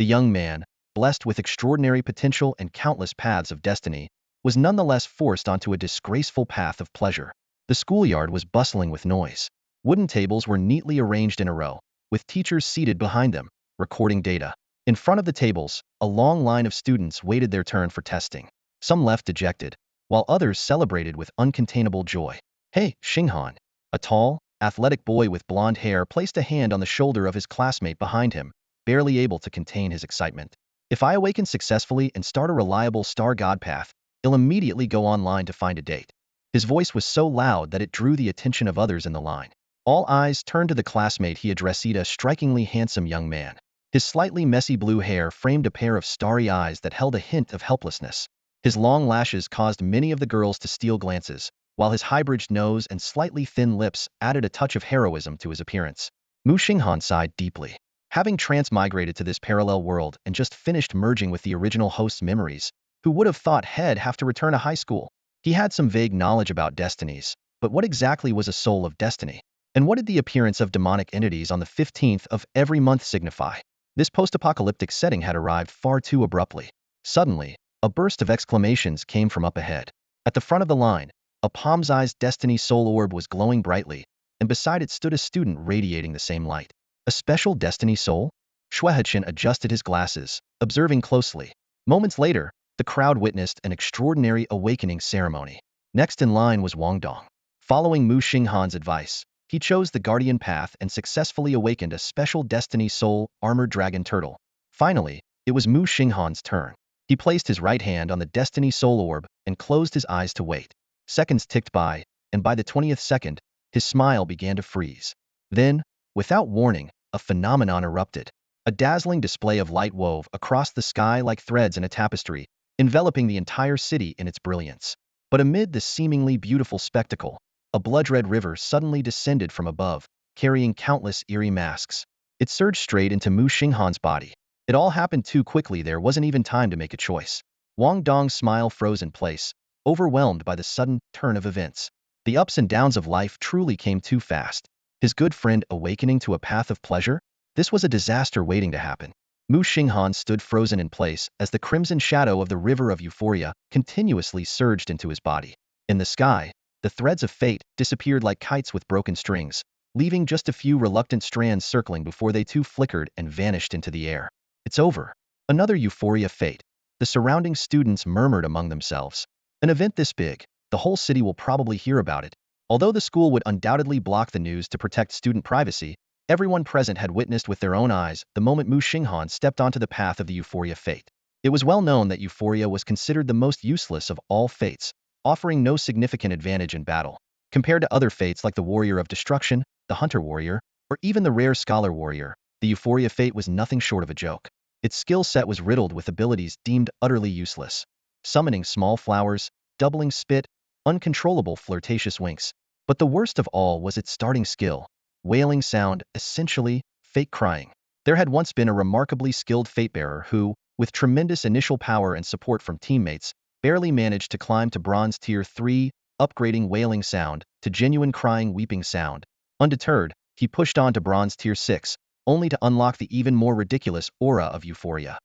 The young man, blessed with extraordinary potential and countless paths of destiny, was nonetheless forced onto a disgraceful path of pleasure. The schoolyard was bustling with noise. Wooden tables were neatly arranged in a row, with teachers seated behind them, recording data. In front of the tables, a long line of students waited their turn for testing. Some left dejected, while others celebrated with uncontainable joy. Hey, Xinghan! A tall, athletic boy with blonde hair placed a hand on the shoulder of his classmate behind him, barely able to contain his excitement. If I awaken successfully and start a reliable star god path, I'll immediately go online to find a date. His voice was so loud that it drew the attention of others in the line. All eyes turned to the classmate he addressed, a strikingly handsome young man. His slightly messy blue hair framed a pair of starry eyes that held a hint of helplessness. His long lashes caused many of the girls to steal glances, while his high-bridged nose and slightly thin lips added a touch of heroism to his appearance. Muxing Han sighed deeply. Having transmigrated to this parallel world and just finished merging with the original host's memories, who would have thought he'd have to return to high school? He had some vague knowledge about destinies, but what exactly was a soul of destiny? And what did the appearance of demonic entities on the 15th of every month signify? This post-apocalyptic setting had arrived far too abruptly. Suddenly, a burst of exclamations came from up ahead. At the front of the line, a palm-sized destiny soul orb was glowing brightly, and beside it stood a student radiating the same light. A special destiny soul? Shuehechen adjusted his glasses, observing closely. Moments later, the crowd witnessed an extraordinary awakening ceremony. Next in line was Wang Dong. Following Muxing Han's advice, he chose the Guardian Path and successfully awakened a special destiny soul, armored dragon turtle. Finally, it was Muxing Han's turn. He placed his right hand on the destiny soul orb and closed his eyes to wait. Seconds ticked by, and by the 20th second, his smile began to freeze. Then, without warning, a phenomenon erupted. A dazzling display of light wove across the sky like threads in a tapestry, enveloping the entire city in its brilliance. But amid this seemingly beautiful spectacle, a blood-red river suddenly descended from above, carrying countless eerie masks. It surged straight into Muxing Han's body. It all happened too quickly, there wasn't even time to make a choice. Wang Dong's smile froze in place, overwhelmed by the sudden turn of events. The ups and downs of life truly came too fast. His good friend awakening to a path of pleasure? This was a disaster waiting to happen. Muxing Han stood frozen in place as the crimson shadow of the river of euphoria continuously surged into his body. In the sky, the threads of fate disappeared like kites with broken strings, leaving just a few reluctant strands circling before they too flickered and vanished into the air. It's over. Another euphoria fate. The surrounding students murmured among themselves. An event this big, the whole city will probably hear about it. Although the school would undoubtedly block the news to protect student privacy, everyone present had witnessed with their own eyes the moment Muxing Han stepped onto the path of the euphoria fate. It was well known that euphoria was considered the most useless of all fates, offering no significant advantage in battle. Compared to other fates like the warrior of destruction, the hunter warrior, or even the rare scholar warrior, the euphoria fate was nothing short of a joke. Its skill set was riddled with abilities deemed utterly useless. Summoning small flowers, doubling spit, uncontrollable flirtatious winks. But the worst of all was its starting skill. Wailing sound, essentially, fake crying. There had once been a remarkably skilled fate-bearer who, with tremendous initial power and support from teammates, barely managed to climb to bronze tier 3, upgrading wailing sound to genuine crying weeping sound. Undeterred, he pushed on to bronze tier 6, only to unlock the even more ridiculous aura of euphoria.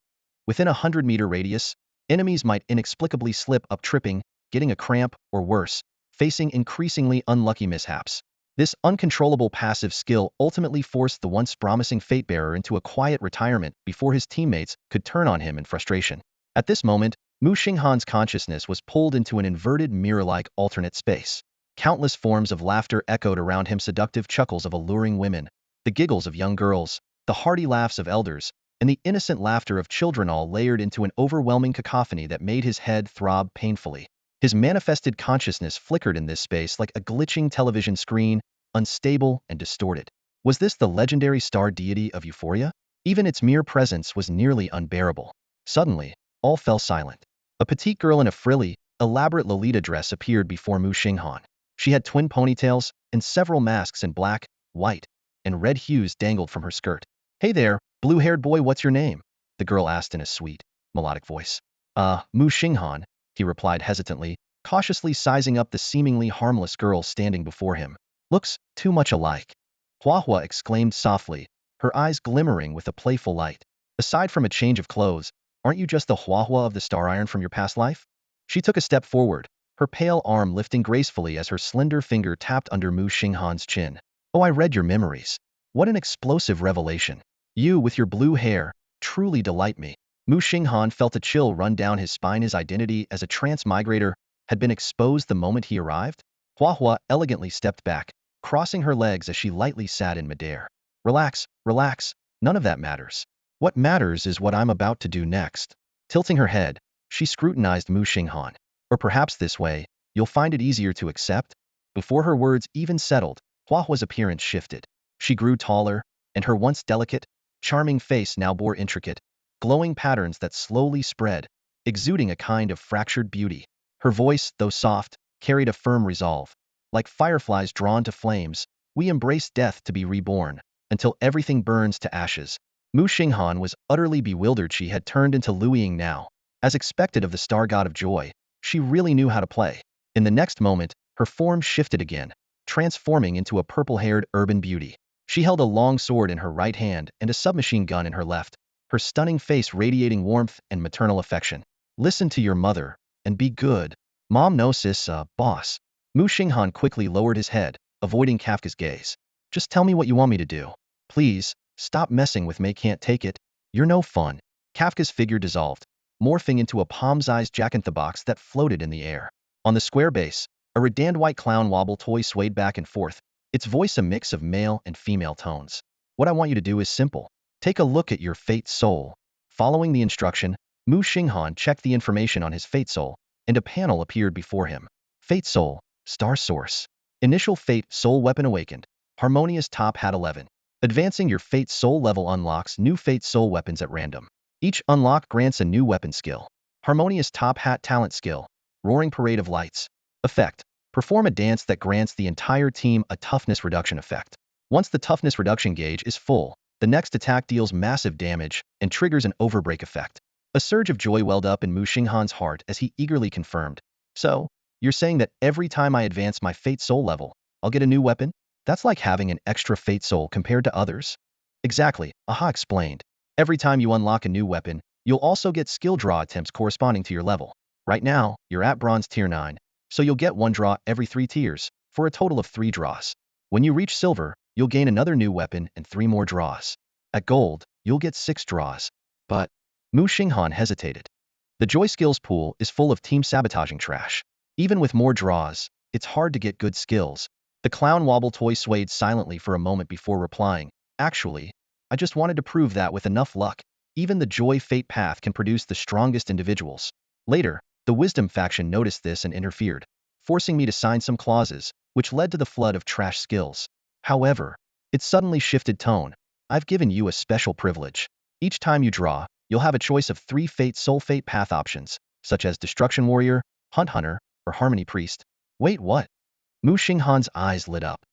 Within a 100-meter radius, enemies might inexplicably slip up tripping, getting a cramp, or worse, facing increasingly unlucky mishaps. This uncontrollable passive skill ultimately forced the once promising fate-bearer into a quiet retirement before his teammates could turn on him in frustration. At this moment, Muxing Han's consciousness was pulled into an inverted mirror-like alternate space. Countless forms of laughter echoed around him, seductive chuckles of alluring women, the giggles of young girls, the hearty laughs of elders, and the innocent laughter of children, all layered into an overwhelming cacophony that made his head throb painfully. His manifested consciousness flickered in this space like a glitching television screen, unstable and distorted. Was this the legendary star deity of euphoria? Even its mere presence was nearly unbearable. Suddenly, all fell silent. A petite girl in a frilly, elaborate Lolita dress appeared before Muxing Han. She had twin ponytails, and several masks in black, white, and red hues dangled from her skirt. "Hey there, blue-haired boy, what's your name?" the girl asked in a sweet, melodic voice. Muxing Han," he replied hesitantly, cautiously sizing up the seemingly harmless girl standing before him. "Looks too much alike." Hua Hua exclaimed softly, her eyes glimmering with a playful light. Aside from a change of clothes, aren't you just the Huahua of the Star Iron from your past life? She took a step forward, her pale arm lifting gracefully as her slender finger tapped under Muxing Han's chin. Oh, I read your memories. What an explosive revelation. You, with your blue hair, truly delight me. Muxing Han felt a chill run down his spine. His identity as a transmigrator had been exposed the moment he arrived. Huahua elegantly stepped back, crossing her legs as she lightly sat in midair. Relax, relax, none of that matters. What matters is what I'm about to do next. Tilting her head, she scrutinized Muxing Han. Or perhaps this way, you'll find it easier to accept. Before her words even settled, Huahua's appearance shifted. She grew taller, and her once delicate, charming face now bore intricate, glowing patterns that slowly spread, exuding a kind of fractured beauty. Her voice, though soft, carried a firm resolve. Like fireflies drawn to flames, we embrace death to be reborn, until everything burns to ashes. Muxing Han was utterly bewildered. She had turned into Lu Ying now. As expected of the star god of joy, she really knew how to play. In the next moment, her form shifted again, transforming into a purple-haired urban beauty. She held a long sword in her right hand and a submachine gun in her left, her stunning face radiating warmth and maternal affection. Listen to your mother, and be good. Mom knows sis, boss. Muxing Han quickly lowered his head, avoiding Kafka's gaze. Just tell me what you want me to do. Please, stop messing with me. Can't take it. You're no fun. Kafka's figure dissolved, morphing into a palm-sized jack-in-the-box that floated in the air. On the square base, a redand white clown wobble toy swayed back and forth, its voice a mix of male and female tones. What I want you to do is simple. Take a look at your fate soul. Following the instruction, Muxing Han checked the information on his fate soul, and a panel appeared before him. Fate soul, star source. Initial fate soul weapon awakened. Harmonious top hat 11. Advancing your fate soul level unlocks new fate soul weapons at random. Each unlock grants a new weapon skill. Harmonious top hat talent skill. Roaring parade of lights. Effect. Perform a dance that grants the entire team a toughness reduction effect. Once the toughness reduction gauge is full, the next attack deals massive damage and triggers an overbreak effect. A surge of joy welled up in Muxing Han's heart as he eagerly confirmed. So, you're saying that every time I advance my fate soul level, I'll get a new weapon? That's like having an extra fate soul compared to others? Exactly, Aha explained. Every time you unlock a new weapon, you'll also get skill draw attempts corresponding to your level. Right now, you're at bronze tier 9, so you'll get 1 draw every 3 tiers, for a total of 3 draws. When you reach silver, you'll gain another new weapon and 3 more draws. At gold, you'll get 6 draws. But Muxing Han hesitated. The joy skills pool is full of team sabotaging trash. Even with more draws, it's hard to get good skills. The clown wobble toy swayed silently for a moment before replying, actually, I just wanted to prove that with enough luck, even the joy fate path can produce the strongest individuals. Later, the wisdom faction noticed this and interfered, forcing me to sign some clauses, which led to the flood of trash skills. However, it suddenly shifted tone. I've given you a special privilege. Each time you draw, you'll have a choice of 3 fate soul fate path options, such as Destruction Warrior, Hunt Hunter, or Harmony Priest. Wait, what? Muxing Han's eyes lit up.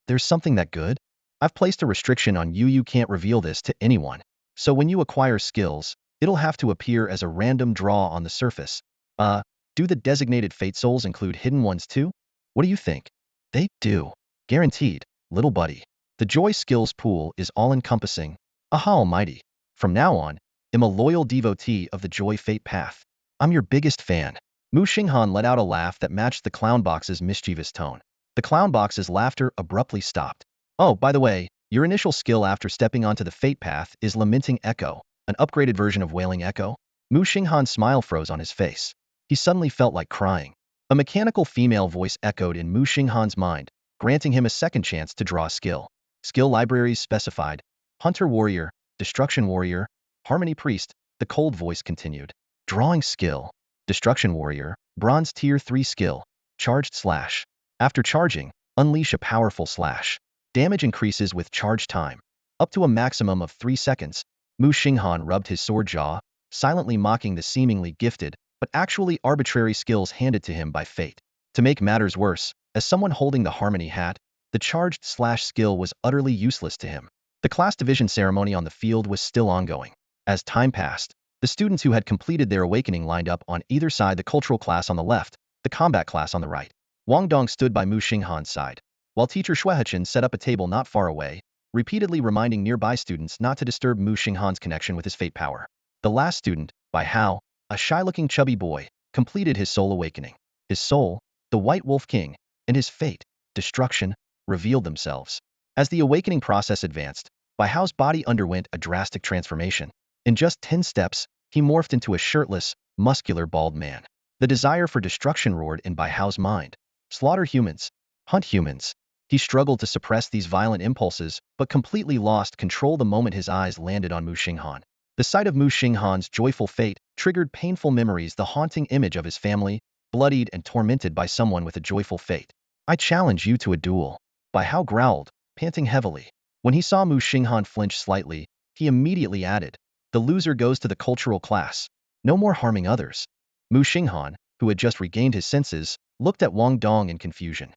There's something that good? I've placed a restriction on you. You can't reveal this to anyone. So when you acquire skills, it'll have to appear as a random draw on the surface. Do the designated fate souls include hidden ones too? What do you think? They do. Guaranteed, little buddy. The joy skills pool is all-encompassing. Aha almighty. From now on, I'm a loyal devotee of the joy fate path. I'm your biggest fan. Muxing Han let out a laugh that matched the clown box's mischievous tone. The clown box's laughter abruptly stopped. Oh, by the way, your initial skill after stepping onto the fate path is Lamenting Echo, an upgraded version of Wailing Echo. Muxing Han's smile froze on his face. He suddenly felt like crying. A mechanical female voice echoed in Muxing Han's mind, granting him a second chance to draw a skill. Skill libraries specified. Hunter Warrior, Destruction Warrior, Harmony Priest, the cold voice continued. Drawing skill. Destruction Warrior, Bronze Tier 3 skill. Charged Slash. After charging, unleash a powerful slash. Damage increases with charge time, up to a maximum of 3 seconds. Muxing Han rubbed his sword jaw, silently mocking the seemingly gifted, but actually arbitrary skills handed to him by fate. To make matters worse, as someone holding the Harmony hat, the charged slash skill was utterly useless to him. The class division ceremony on the field was still ongoing. As time passed, the students who had completed their awakening lined up on either side, the cultural class on the left, the combat class on the right. Wang Dong stood by Muxing Han's side, while teacher Shuehechen set up a table not far away, repeatedly reminding nearby students not to disturb Muxing Han's connection with his fate power. The last student, Bai Hao, a shy-looking chubby boy, completed his soul awakening. His soul, the White Wolf King, and his fate, destruction, revealed themselves. As the awakening process advanced, Bai Hao's body underwent a drastic transformation. In just 10 steps, he morphed into a shirtless, muscular bald man. The desire for destruction roared in Bai Hao's mind. Slaughter humans. Hunt humans. He struggled to suppress these violent impulses, but completely lost control the moment his eyes landed on Muxing Han. The sight of Muxing Han's joyful fate triggered painful memories, the haunting image of his family, bloodied and tormented by someone with a joyful fate. I challenge you to a duel. Bai Hao growled, panting heavily. When he saw Muxing Han flinch slightly, he immediately added, "The loser goes to the cultural class. No more harming others." Muxing Han, who had just regained his senses, looked at Wang Dong in confusion.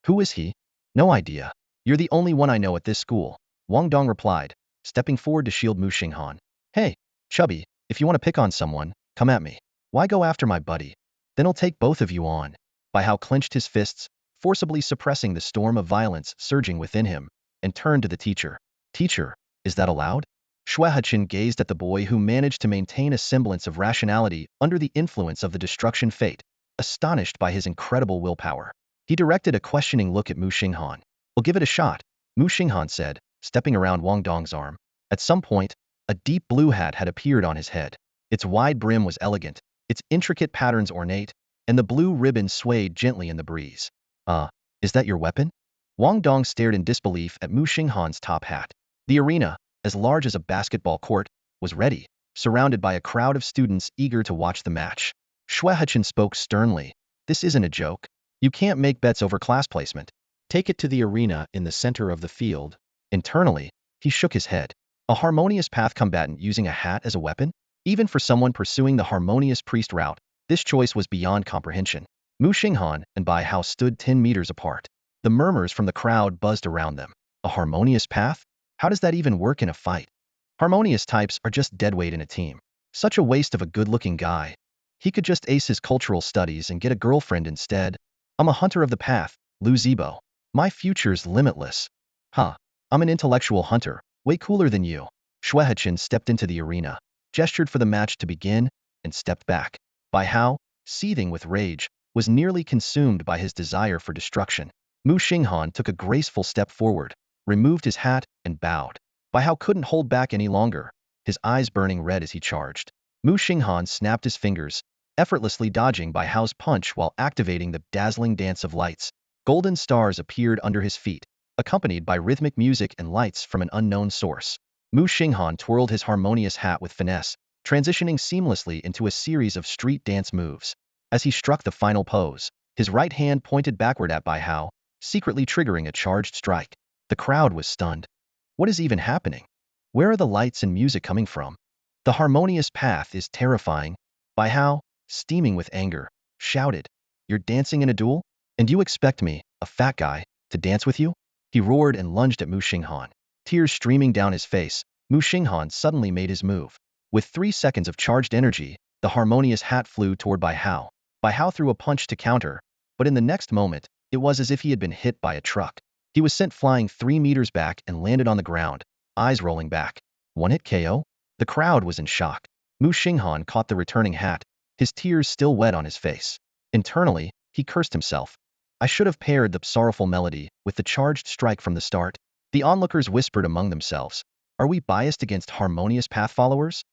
Who is he? No idea. You're the only one I know at this school, Wang Dong replied, stepping forward to shield Muxing Han. Hey, chubby, if you want to pick on someone, come at me. Why go after my buddy? Then I'll take both of you on. Bai Hao clenched his fists, forcibly suppressing the storm of violence surging within him, and turned to the teacher. Teacher, is that allowed? Shuehuchin gazed at the boy who managed to maintain a semblance of rationality under the influence of the destruction fate, astonished by his incredible willpower. He directed a questioning look at Muxing Han. We'll give it a shot, Muxing Han said, stepping around Wang Dong's arm. At some point, a deep blue hat had appeared on his head. Its wide brim was elegant, its intricate patterns ornate, and the blue ribbon swayed gently in the breeze. Is that your weapon? Wang Dong stared in disbelief at Muxing Han's top hat. The arena, as large as a basketball court, was ready, surrounded by a crowd of students eager to watch the match. Shuehuchin spoke sternly. This isn't a joke. You can't make bets over class placement. Take it to the arena in the center of the field. Internally, he shook his head. A harmonious path combatant using a hat as a weapon? Even for someone pursuing the harmonious priest route, this choice was beyond comprehension. Muxing Han and Bai Hao stood 10 meters apart. The murmurs from the crowd buzzed around them. A harmonious path? How does that even work in a fight? Harmonious types are just deadweight in a team. Such a waste of a good-looking guy. He could just ace his cultural studies and get a girlfriend instead. I'm a hunter of the path, Lu Zibo. My future's limitless. I'm an intellectual hunter, way cooler than you. Shuehuchin stepped into the arena, gestured for the match to begin, and stepped back. Bai Hao, seething with rage, was nearly consumed by his desire for destruction. Muxing Han took a graceful step forward, removed his hat, and bowed. Bai Hao couldn't hold back any longer, his eyes burning red as he charged. Muxing Han snapped his fingers, effortlessly dodging Bai Hao's punch while activating the dazzling dance of lights. Golden stars appeared under his feet, accompanied by rhythmic music and lights from an unknown source. Muxing Han twirled his harmonious hat with finesse, transitioning seamlessly into a series of street dance moves. As he struck the final pose, his right hand pointed backward at Bai Hao, secretly triggering a charged strike. The crowd was stunned. What is even happening? Where are the lights and music coming from? The harmonious path is terrifying. Bai Hao, steaming with anger, shouted, "You're dancing in a duel? And you expect me, a fat guy, to dance with you?" He roared and lunged at Muxing Han. Tears streaming down his face, Muxing Han suddenly made his move. With 3 seconds of charged energy, the harmonious hat flew toward Bai Hao. Bai Hao threw a punch to counter, but in the next moment, it was as if he had been hit by a truck. He was sent flying 3 meters back and landed on the ground, eyes rolling back. One-hit KO? The crowd was in shock. Muxing Han caught the returning hat, his tears still wet on his face. Internally, he cursed himself. I should have paired the sorrowful melody with the charged strike from the start. The onlookers whispered among themselves. Are we biased against harmonious path followers?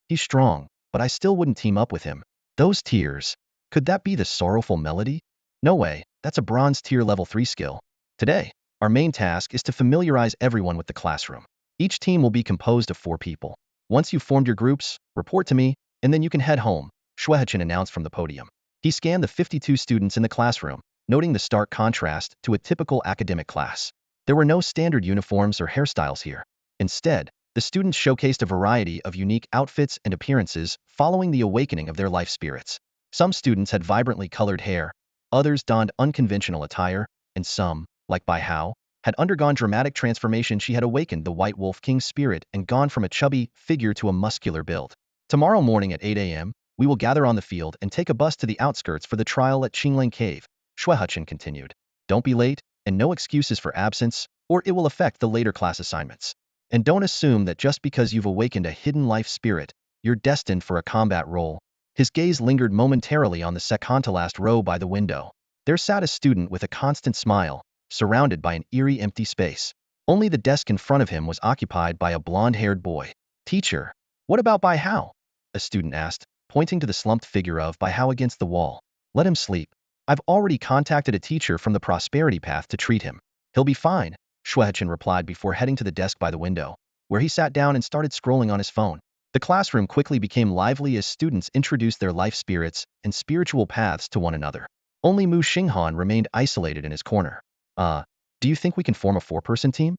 He's strong, but I still wouldn't team up with him. Those tears. Could that be the sorrowful melody? No way, that's a bronze tier level 3 skill. Today, our main task is to familiarize everyone with the classroom. Each team will be composed of 4 people. Once you've formed your groups, report to me, and then you can head home, Shuehuchin announced from the podium. He scanned the 52 students in the classroom, noting the stark contrast to a typical academic class. There were no standard uniforms or hairstyles here. Instead, the students showcased a variety of unique outfits and appearances following the awakening of their life spirits. Some students had vibrantly colored hair, others donned unconventional attire, and some, like Bai Hao, had undergone dramatic transformation. She had awakened the White Wolf King's spirit and gone from a chubby figure to a muscular build. Tomorrow morning at 8 a.m., we will gather on the field and take a bus to the outskirts for the trial at Qingling Cave, Shuehuchin continued. Don't be late, and no excuses for absence, or it will affect the later class assignments. And don't assume that just because you've awakened a hidden life spirit, you're destined for a combat role. His gaze lingered momentarily on the second-to-last row by the window. There sat a student with a constant smile, surrounded by an eerie empty space. Only the desk in front of him was occupied by a blonde-haired boy. Teacher, what about Bai Hao? A student asked, pointing to the slumped figure of Bai Hao against the wall. Let him sleep. I've already contacted a teacher from the Prosperity Path to treat him. He'll be fine, Shueichin replied before heading to the desk by the window, where he sat down and started scrolling on his phone. The classroom quickly became lively as students introduced their life spirits and spiritual paths to one another. Only Muxing Han remained isolated in his corner. Do you think we can form a 4-person team?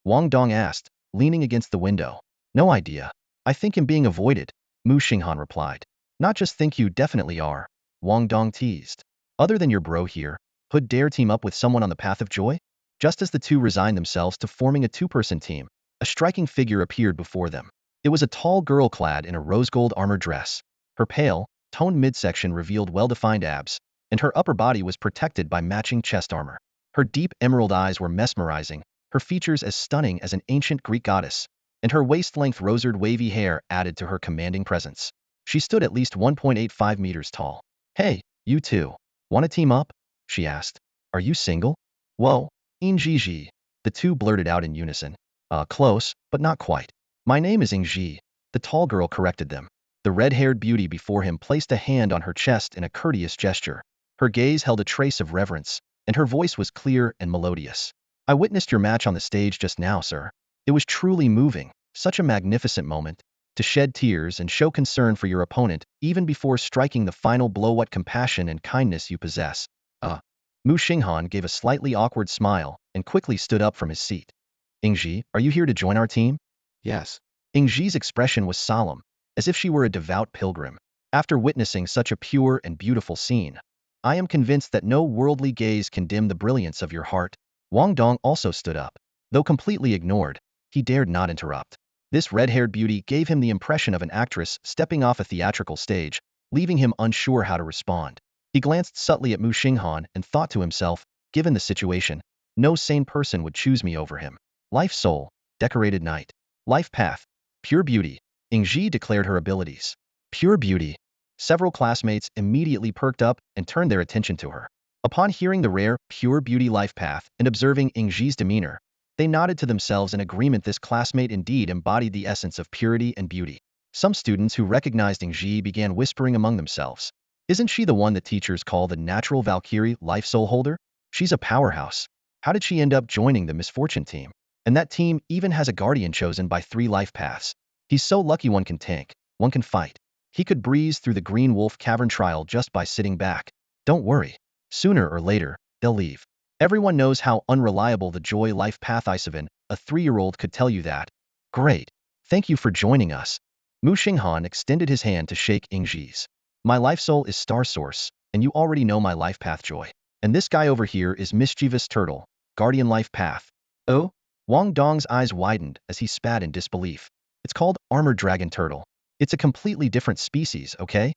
Wang Dong asked, leaning against the window. No idea. I think I'm being avoided, Muxing Han replied. Not just think, you definitely are, Wang Dong teased. Other than your bro here, would dare team up with someone on the Path of Joy? Just as the two resigned themselves to forming a 2-person team, a striking figure appeared before them. It was a tall girl clad in a rose-gold armor dress. Her pale, toned midsection revealed well-defined abs, and her upper body was protected by matching chest armor. Her deep emerald eyes were mesmerizing, her features as stunning as an ancient Greek goddess, and her waist-length rosered wavy hair added to her commanding presence. She stood at least 1.85 meters tall. Hey, you two. Want to team up? She asked. Are you single? Whoa, Ingji. The two blurted out in unison. Close, but not quite. My name is Ingji, the tall girl corrected them. The red-haired beauty before him placed a hand on her chest in a courteous gesture. Her gaze held a trace of reverence, and her voice was clear and melodious. I witnessed your match on the stage just now, sir. It was truly moving, such a magnificent moment. To shed tears and show concern for your opponent, even before striking the final blow. What compassion and kindness you possess. Muxing Han gave a slightly awkward smile and quickly stood up from his seat. Ingji, are you here to join our team? Yes. Ingji's expression was solemn, as if she were a devout pilgrim. After witnessing such a pure and beautiful scene, I am convinced that no worldly gaze can dim the brilliance of your heart. Wang Dong also stood up. Though completely ignored, he dared not interrupt. This red-haired beauty gave him the impression of an actress stepping off a theatrical stage, leaving him unsure how to respond. He glanced subtly at Muxing Han and thought to himself, given the situation, no sane person would choose me over him. Life soul, decorated knight. Life path, pure beauty. Ingji declared her abilities. Pure beauty. Several classmates immediately perked up and turned their attention to her. Upon hearing the rare, pure beauty life path and observing Ingji's demeanor, they nodded to themselves in agreement. This classmate indeed embodied the essence of purity and beauty. Some students who recognized Ingji began whispering among themselves. Isn't she the one that teachers call the natural Valkyrie life soul holder? She's a powerhouse. How did she end up joining the misfortune team? And that team even has a guardian chosen by 3 life paths. He's so lucky. One can tank, one can fight. He could breeze through the Green Wolf Cavern trial just by sitting back. Don't worry. Sooner or later, they'll leave. Everyone knows how unreliable the Joy life path is. Even a 3-year-old could tell you that. Great. Thank you for joining us. Muxing Han extended his hand to shake Ingji's. My life soul is Star Source, and you already know my life path Joy. And this guy over here is Mischievous Turtle, Guardian life path. Oh? Wang Dong's eyes widened as he spat in disbelief. It's called Armored Dragon Turtle. It's a completely different species, okay?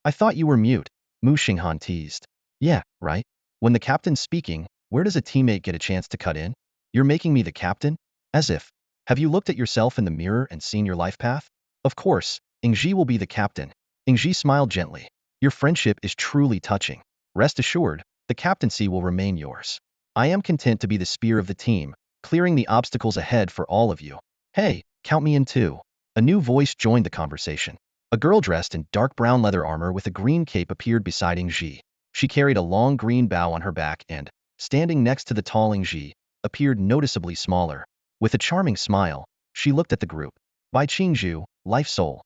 I thought you were mute, Muxing Han teased. Yeah, right. When the captain's speaking, where does a teammate get a chance to cut in? You're making me the captain? As if. Have you looked at yourself in the mirror and seen your life path? Of course, Ingji will be the captain. Ingji smiled gently. Your friendship is truly touching. Rest assured, the captaincy will remain yours. I am content to be the spear of the team, clearing the obstacles ahead for all of you. Hey, count me in too. A new voice joined the conversation. A girl dressed in dark brown leather armor with a green cape appeared beside Ingji. She carried a long green bow on her back and, standing next to the tall Ingji, appeared noticeably smaller. With a charming smile, she looked at the group. Bai Qingzhu, Life Soul.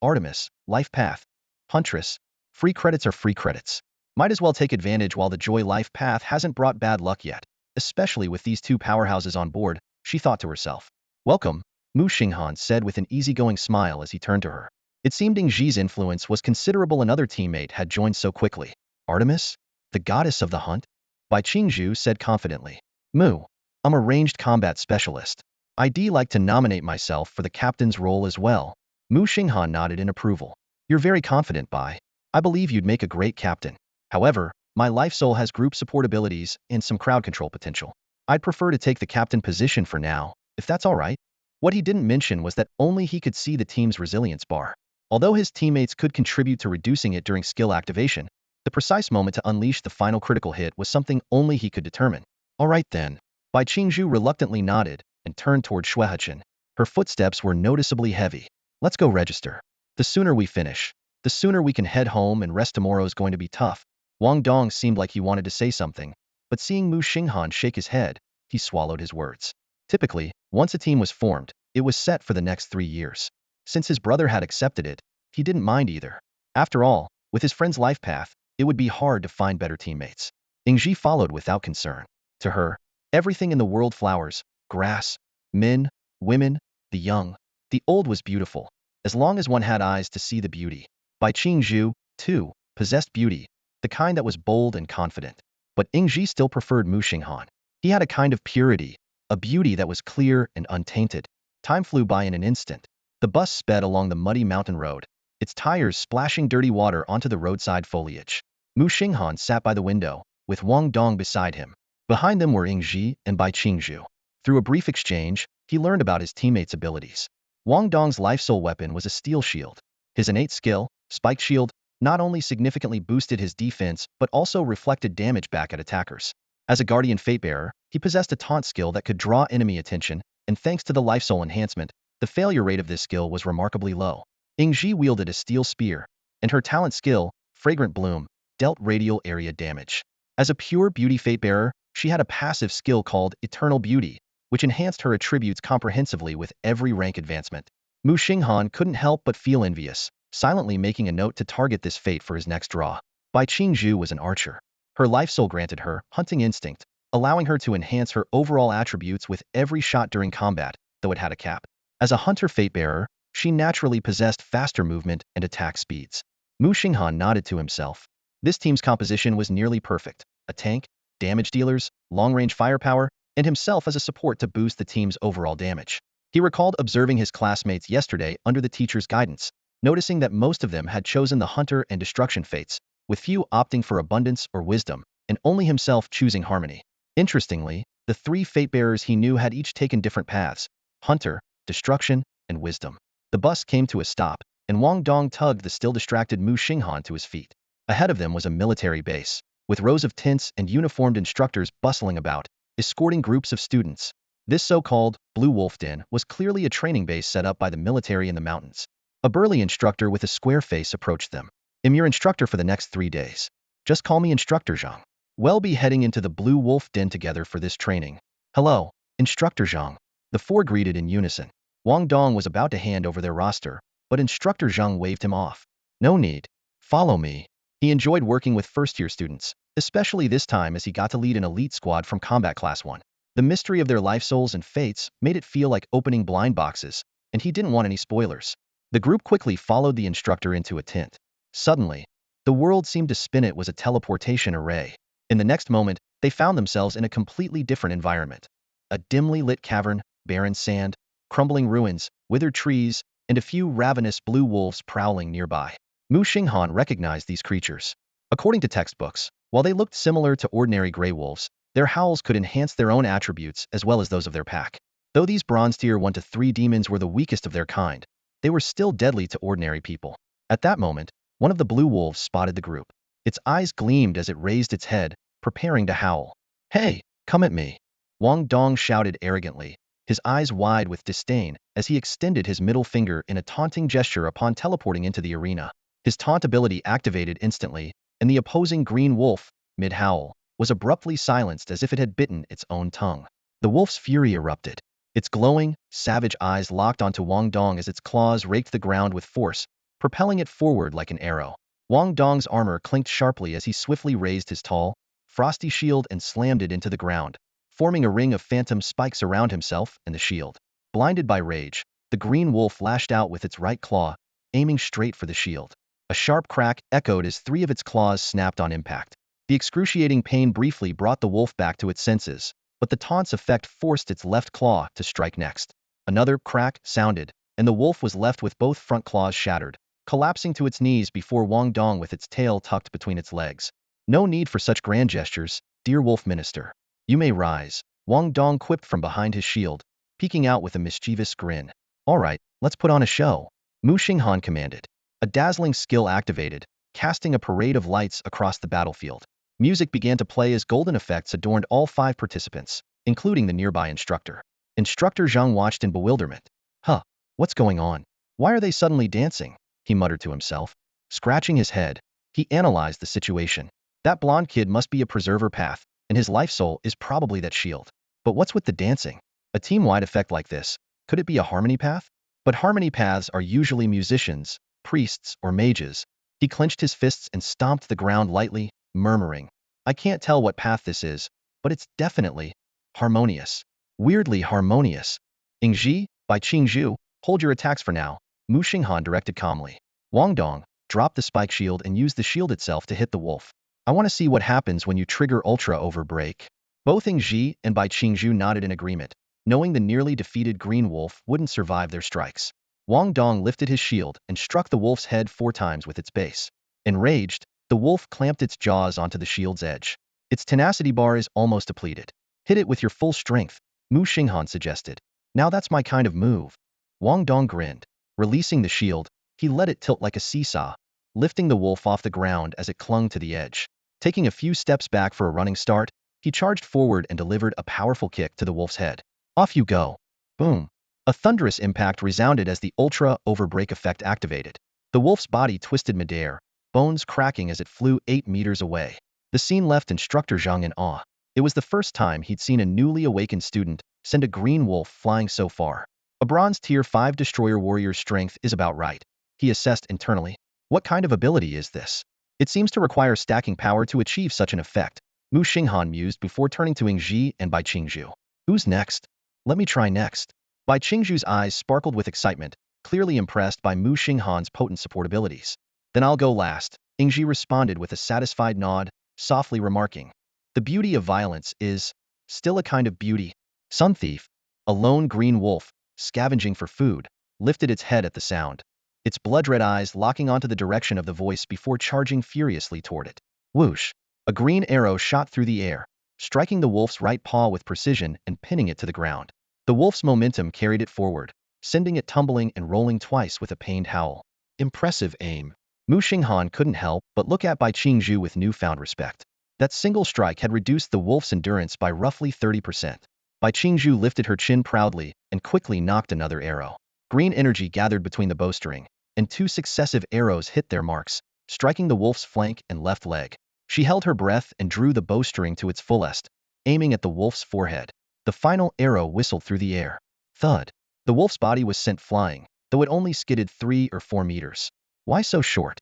Artemis, Life Path. Huntress, free credits are free credits. Might as well take advantage while the Joy Life Path hasn't brought bad luck yet, especially with these 2 powerhouses on board, she thought to herself. Welcome, Muxing Han said with an easygoing smile as he turned to her. It seemed Ingji's influence was considerable. Another teammate had joined so quickly. Artemis? The goddess of the hunt? Bai Qingzhu said confidently. I'm a ranged combat specialist. I'd like to nominate myself for the captain's role as well. Muxing Han nodded in approval. You're very confident, Bai. I believe you'd make a great captain. However, my life soul has group support abilities and some crowd control potential. I'd prefer to take the captain position for now, if that's all right. What he didn't mention was that only he could see the team's resilience bar. Although his teammates could contribute to reducing it during skill activation, the precise moment to unleash the final critical hit was something only he could determine. All right then. Bai Qingzhu reluctantly nodded and turned toward Shuehechen. Her footsteps were noticeably heavy. Let's go register. The sooner we finish, the sooner we can head home, and rest tomorrow's going to be tough. Wang Dong seemed like he wanted to say something, but seeing Muxing Han shake his head, he swallowed his words. Typically, once a team was formed, it was set for the next 3 years. Since his brother had accepted it, he didn't mind either. After all, with his friend's life path, it would be hard to find better teammates. Yingji followed without concern. To her, everything in the world, flowers, grass, men, women, the young, the old, was beautiful, as long as one had eyes to see the beauty. Bai Qingzhu, too, possessed beauty, the kind that was bold and confident. But Yingji still preferred Muxing Han. He had a kind of purity, a beauty that was clear and untainted. Time flew by in an instant. The bus sped along the muddy mountain road, its tires splashing dirty water onto the roadside foliage. Muxing Han sat by the window, with Wang Dong beside him. Behind them were Yingji and Bai Qingzhu. Through a brief exchange, he learned about his teammates' abilities. Wang Dong's life soul weapon was a steel shield. His innate skill, Spike Shield, not only significantly boosted his defense but also reflected damage back at attackers. As a guardian fatebearer, he possessed a taunt skill that could draw enemy attention, and thanks to the life soul enhancement, the failure rate of this skill was remarkably low. Yingji wielded a steel spear, and her talent skill, Fragrant Bloom, dealt radial area damage. As a pure beauty fatebearer, she had a passive skill called Eternal Beauty, which enhanced her attributes comprehensively with every rank advancement. Muxing Han couldn't help but feel envious, silently making a note to target this fate for his next draw. Bai Qingzhu was an archer. Her life soul granted her hunting instinct, allowing her to enhance her overall attributes with every shot during combat, though it had a cap. As a hunter fatebearer, she naturally possessed faster movement and attack speeds. Muxing Han nodded to himself. This team's composition was nearly perfect: a tank, damage dealers, long-range firepower, and himself as a support to boost the team's overall damage. He recalled observing his classmates yesterday under the teacher's guidance, noticing that most of them had chosen the hunter and destruction fates, with few opting for abundance or wisdom, and only himself choosing harmony. Interestingly, the 3 fatebearers he knew had each taken different paths: hunter, destruction, and wisdom. The bus came to a stop, and Wang Dong tugged the still distracted Muxing Han to his feet. Ahead of them was a military base, with rows of tents and uniformed instructors bustling about, escorting groups of students. This so-called Blue Wolf Den was clearly a training base set up by the military in the mountains. A burly instructor with a square face approached them. "I'm your instructor for the next 3 days. Just call me Instructor Zhang. We'll be heading into the Blue Wolf Den together for this training." "Hello, Instructor Zhang." The 4 greeted in unison. Wang Dong was about to hand over their roster, but Instructor Zhang waved him off. "No need. Follow me." He enjoyed working with first-year students, especially this time as he got to lead an elite squad from Combat Class 1. The mystery of their life souls and fates made it feel like opening blind boxes, and he didn't want any spoilers. The group quickly followed the instructor into a tent. Suddenly, the world seemed to spin. It was a teleportation array. In the next moment, they found themselves in a completely different environment. A dimly lit cavern, barren sand, crumbling ruins, withered trees, and a few ravenous blue wolves prowling nearby. Muxing Han recognized these creatures. According to textbooks, while they looked similar to ordinary gray wolves, their howls could enhance their own attributes as well as those of their pack. Though these bronze tier 1 to 3 demons were the weakest of their kind, they were still deadly to ordinary people. At that moment, one of the blue wolves spotted the group. Its eyes gleamed as it raised its head, preparing to howl. "Hey, come at me!" Wang Dong shouted arrogantly, his eyes wide with disdain as he extended his middle finger in a taunting gesture upon teleporting into the arena. His taunt ability activated instantly, and the opposing green wolf, mid-howl, was abruptly silenced as if it had bitten its own tongue. The wolf's fury erupted. Its glowing, savage eyes locked onto Wang Dong as its claws raked the ground with force, propelling it forward like an arrow. Wang Dong's armor clinked sharply as he swiftly raised his tall, frosty shield and slammed it into the ground, forming a ring of phantom spikes around himself and the shield. Blinded by rage, the green wolf lashed out with its right claw, aiming straight for the shield. A sharp crack echoed as 3 of its claws snapped on impact. The excruciating pain briefly brought the wolf back to its senses, but the taunt's effect forced its left claw to strike next. Another crack sounded, and the wolf was left with both front claws shattered, collapsing to its knees before Wang Dong with its tail tucked between its legs. "No need for such grand gestures, dear wolf minister. You may rise." Wang Dong quipped from behind his shield, peeking out with a mischievous grin. All right, let's put on a show, Muxing Han commanded. A dazzling skill activated, casting a parade of lights across the battlefield. Music began to play as golden effects adorned all 5 participants, including the nearby instructor. Instructor Zhang watched in bewilderment. Huh, what's going on? Why are they suddenly dancing? He muttered to himself. Scratching his head, he analyzed the situation. That blonde kid must be a preserver path, and his life soul is probably that shield. But what's with the dancing? A team-wide effect like this, could it be a harmony path? But harmony paths are usually musicians, priests, or mages. He clenched his fists and stomped the ground lightly, murmuring, I can't tell what path this is, but it's definitely harmonious. Weirdly harmonious. Ingji, by Qingzhu, hold your attacks for now, Muxing Han directed calmly. Wang Dong, drop the spike shield and use the shield itself to hit the wolf. I want to see what happens when you trigger Ultra Overbreak. Both Ingji and Bai Qingzhu nodded in agreement, knowing the nearly defeated green wolf wouldn't survive their strikes. Wang Dong lifted his shield and struck the wolf's head 4 times with its base. Enraged, the wolf clamped its jaws onto the shield's edge. Its tenacity bar is almost depleted. Hit it with your full strength, Muxing Han suggested. Now that's my kind of move. Wang Dong grinned. Releasing the shield, he let it tilt like a seesaw, lifting the wolf off the ground as it clung to the edge. Taking a few steps back for a running start, he charged forward and delivered a powerful kick to the wolf's head. Off you go. Boom. A thunderous impact resounded as the Ultra Overbreak effect activated. The wolf's body twisted midair, bones cracking as it flew 8 meters away. The scene left Instructor Zhang in awe. It was the first time he'd seen a newly awakened student send a green wolf flying so far. A bronze tier 5 destroyer warrior's strength is about right, he assessed internally. What kind of ability is this? It seems to require stacking power to achieve such an effect, Muxing Han mused before turning to Ingji and Bai Qingzhu. Who's next? Let me try next. Bai Qingzhu's eyes sparkled with excitement, clearly impressed by Muxing Han's potent support abilities. Then I'll go last, Ingji responded with a satisfied nod, softly remarking. The beauty of violence is still a kind of beauty. Sun Thief, a lone green wolf, scavenging for food, lifted its head at the sound, its blood-red eyes locking onto the direction of the voice before charging furiously toward it. Whoosh! A green arrow shot through the air, striking the wolf's right paw with precision and pinning it to the ground. The wolf's momentum carried it forward, sending it tumbling and rolling twice with a pained howl. Impressive aim. Muxing Han couldn't help but look at Bai Qingzhu with newfound respect. That single strike had reduced the wolf's endurance by roughly 30%. Bai Qingzhu lifted her chin proudly and quickly nocked another arrow. Green energy gathered between the bowstring, and 2 successive arrows hit their marks, striking the wolf's flank and left leg. She held her breath and drew the bowstring to its fullest, aiming at the wolf's forehead. The final arrow whistled through the air. Thud. The wolf's body was sent flying, though it only skidded 3 or 4 meters. Why so short?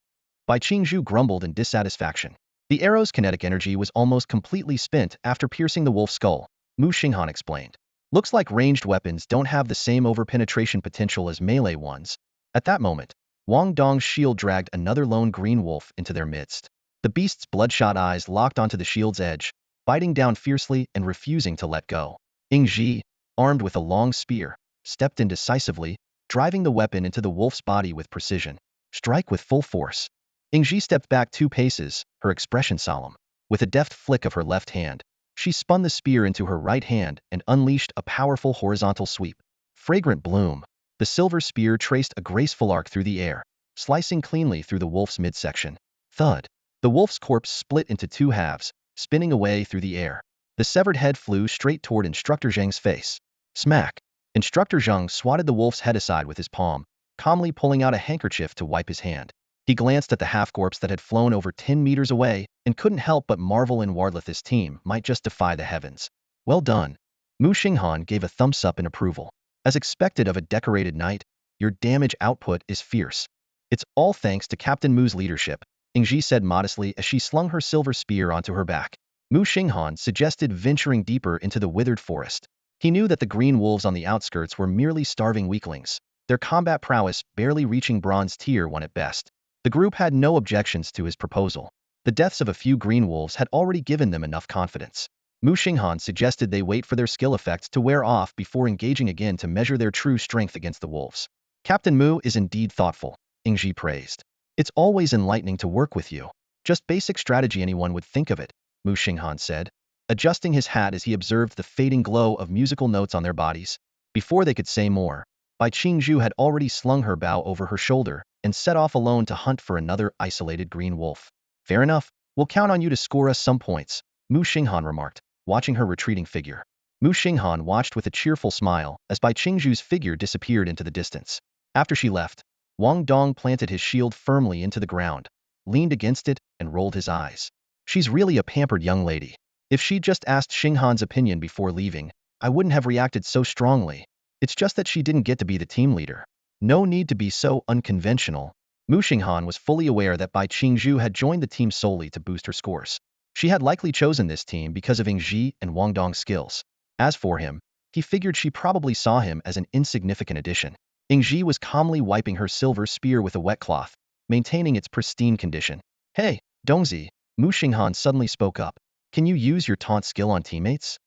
Bai Qingzhu grumbled in dissatisfaction. The arrow's kinetic energy was almost completely spent after piercing the wolf's skull, Muxing Han explained. Looks like ranged weapons don't have the same overpenetration potential as melee ones. At that moment, Wang Dong's shield dragged another lone green wolf into their midst. The beast's bloodshot eyes locked onto the shield's edge, biting down fiercely and refusing to let go. Ingji, armed with a long spear, stepped in decisively, driving the weapon into the wolf's body with precision. Strike with full force. Ingji stepped back 2 paces, her expression solemn. With a deft flick of her left hand, she spun the spear into her right hand and unleashed a powerful horizontal sweep. Fragrant bloom. The silver spear traced a graceful arc through the air, slicing cleanly through the wolf's midsection. Thud. The wolf's corpse split into 2 halves, spinning away through the air. The severed head flew straight toward Instructor Zhang's face. Smack. Instructor Zhang swatted the wolf's head aside with his palm, calmly pulling out a handkerchief to wipe his hand. He glanced at the half-corpse that had flown over 10 meters away and couldn't help but marvel in Wardleth's team might just defy the heavens. Well done. Muxing Han gave a thumbs up in approval. As expected of a decorated knight, your damage output is fierce. It's all thanks to Captain Mu's leadership, Ingji said modestly as she slung her silver spear onto her back. Muxing Han suggested venturing deeper into the withered forest. He knew that the green wolves on the outskirts were merely starving weaklings, their combat prowess barely reaching bronze tier 1 at best. The group had no objections to his proposal. The deaths of a few green wolves had already given them enough confidence. Muxing Han suggested they wait for their skill effects to wear off before engaging again to measure their true strength against the wolves. Captain Mu is indeed thoughtful, Ingji praised. It's always enlightening to work with you. Just basic strategy anyone would think of it, Muxing Han said. adjusting his hat as he observed the fading glow of musical notes on their bodies. Before they could say more, Bai Qingzhu had already slung her bow over her shoulder and set off alone to hunt for another isolated green wolf. Fair enough, we'll count on you to score us some points, Muxing Han remarked, watching her retreating figure. Muxing Han watched with a cheerful smile as Bai Qingzhu's figure disappeared into the distance. After she left, Wang Dong planted his shield firmly into the ground, leaned against it, and rolled his eyes. She's really a pampered young lady. If she'd just asked Xing Han's opinion before leaving, I wouldn't have reacted so strongly. It's just that she didn't get to be the team leader. No need to be so unconventional. Muxing Han was fully aware that Bai Qingzhu had joined the team solely to boost her scores. She had likely chosen this team because of Yingji and Wang Dong's skills. As for him, he figured she probably saw him as an insignificant addition. Yingji was calmly wiping her silver spear with a wet cloth, maintaining its pristine condition. Hey, Dongzi, Muxing Han suddenly spoke up. Can you use your taunt skill on teammates?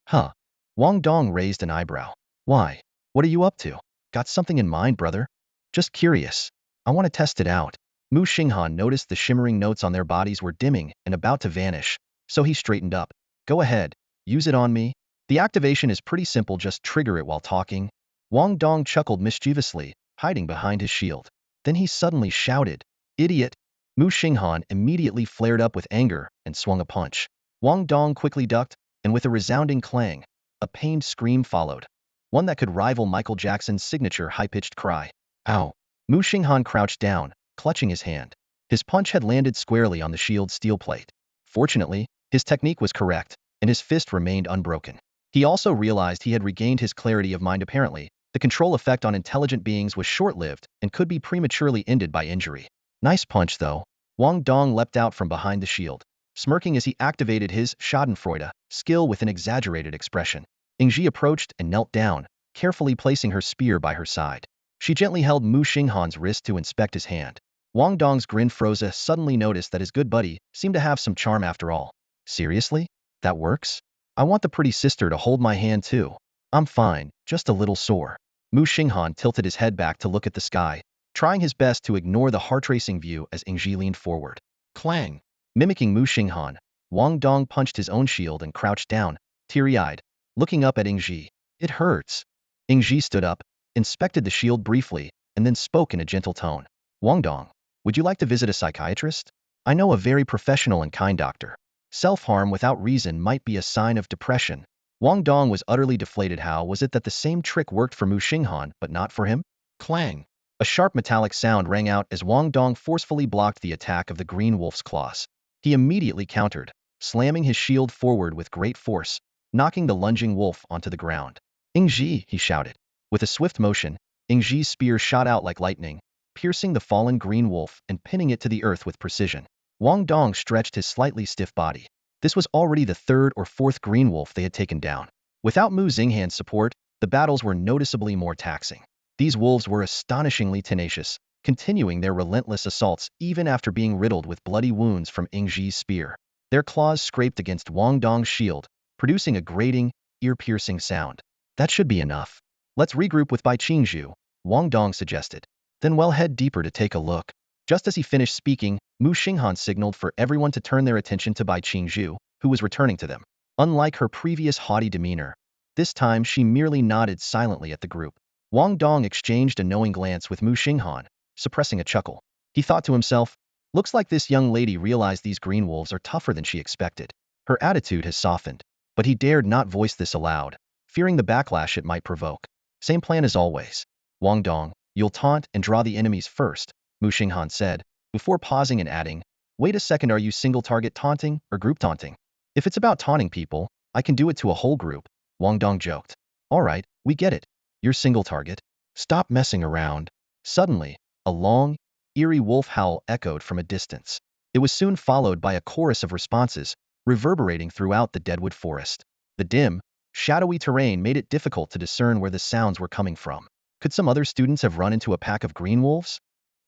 Huh. Wang Dong raised an eyebrow. Why? What are you up to? Got something in mind, brother? Just curious. I want to test it out. Muxing Han noticed the shimmering notes on their bodies were dimming and about to vanish, so he straightened up. Go ahead, use it on me. The activation is pretty simple, just trigger it while talking. Wang Dong chuckled mischievously, hiding behind his shield. Then he suddenly shouted, Idiot! Muxing Han immediately flared up with anger and swung a punch. Wang Dong quickly ducked, and with a resounding clang, a pained scream followed. One that could rival Michael Jackson's signature high-pitched cry. Ow! Muxing Han crouched down, clutching his hand. His punch had landed squarely on the shield's steel plate. Fortunately, his technique was correct, and his fist remained unbroken. He also realized he had regained his clarity of mind apparently. The control effect on intelligent beings was short-lived and could be prematurely ended by injury. Nice punch, though. Wang Dong leapt out from behind the shield, smirking as he activated his Schadenfreude skill with an exaggerated expression. Yingji approached and knelt down, carefully placing her spear by her side. She gently held Muxing Han's wrist to inspect his hand. Wang Dong's grin froze. Suddenly noticed that his good buddy seemed to have some charm after all. Seriously? That works? I want the pretty sister to hold my hand too. I'm fine, just a little sore. Muxing Han tilted his head back to look at the sky, trying his best to ignore the heart-racing view as Yingji leaned forward. Clang! Mimicking Muxing Han, Wang Dong punched his own shield and crouched down, teary-eyed, looking up at Yingji. It hurts. Yingji stood up, inspected the shield briefly, and then spoke in a gentle tone. Wang Dong, would you like to visit a psychiatrist? I know a very professional and kind doctor. Self-harm without reason might be a sign of depression. Wang Dong was utterly deflated. How was it that the same trick worked for Muxing Han but not for him? Clang! A sharp metallic sound rang out as Wang Dong forcefully blocked the attack of the green wolf's claws. He immediately countered, slamming his shield forward with great force, knocking the lunging wolf onto the ground. Yingji, he shouted. With a swift motion, Yingji's spear shot out like lightning, piercing the fallen green wolf and pinning it to the earth with precision. Wang Dong stretched his slightly stiff body. This was already the third or fourth green wolf they had taken down. Without Muxing Han's support, the battles were noticeably more taxing. These wolves were astonishingly tenacious, continuing their relentless assaults even after being riddled with bloody wounds from Yingji's spear. Their claws scraped against Wang Dong's shield, producing a grating, ear-piercing sound. That should be enough. Let's regroup with Bai Qingzhu, Wang Dong suggested. Then we'll head deeper to take a look. Just as he finished speaking, Muxing Han signaled for everyone to turn their attention to Bai Qingzhu, who was returning to them. Unlike her previous haughty demeanor, this time she merely nodded silently at the group. Wang Dong exchanged a knowing glance with Muxing Han, suppressing a chuckle. He thought to himself, looks like this young lady realized these green wolves are tougher than she expected. Her attitude has softened, but he dared not voice this aloud, fearing the backlash it might provoke. Same plan as always. Wang Dong, you'll taunt and draw the enemies first, Muxing Han said, before pausing and adding, wait a second, are you single target taunting or group taunting? If it's about taunting people, I can do it to a whole group, Wang Dong joked. All right, we get it. You're single target. Stop messing around. Suddenly, a long, eerie wolf howl echoed from a distance. It was soon followed by a chorus of responses, reverberating throughout the deadwood forest. The dim, shadowy terrain made it difficult to discern where the sounds were coming from. Could some other students have run into a pack of green wolves?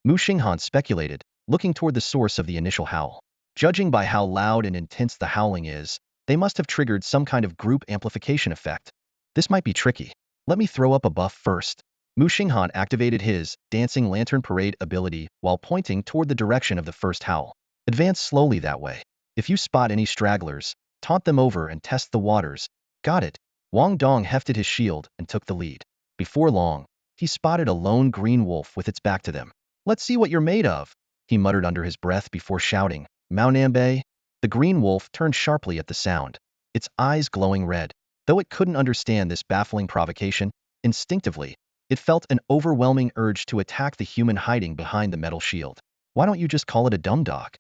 Muxing Han speculated, looking toward the source of the initial howl. Judging by how loud and intense the howling is, they must have triggered some kind of group amplification effect. This might be tricky. Let me throw up a buff first. Muxing Han activated his Dancing Lantern Parade ability while pointing toward the direction of the first howl. Advance slowly that way. If you spot any stragglers, Taunt them over and test the waters. Got it. Wang Dong hefted his shield and took the lead. Before long, he spotted a lone green wolf with its back to them. Let's see what you're made of, he muttered under his breath before shouting, Mao Nambe. The green wolf turned sharply at the sound, its eyes glowing red. Though it couldn't understand this baffling provocation, instinctively, it felt an overwhelming urge to attack the human hiding behind the metal shield. Why don't you just call it a dumb dog?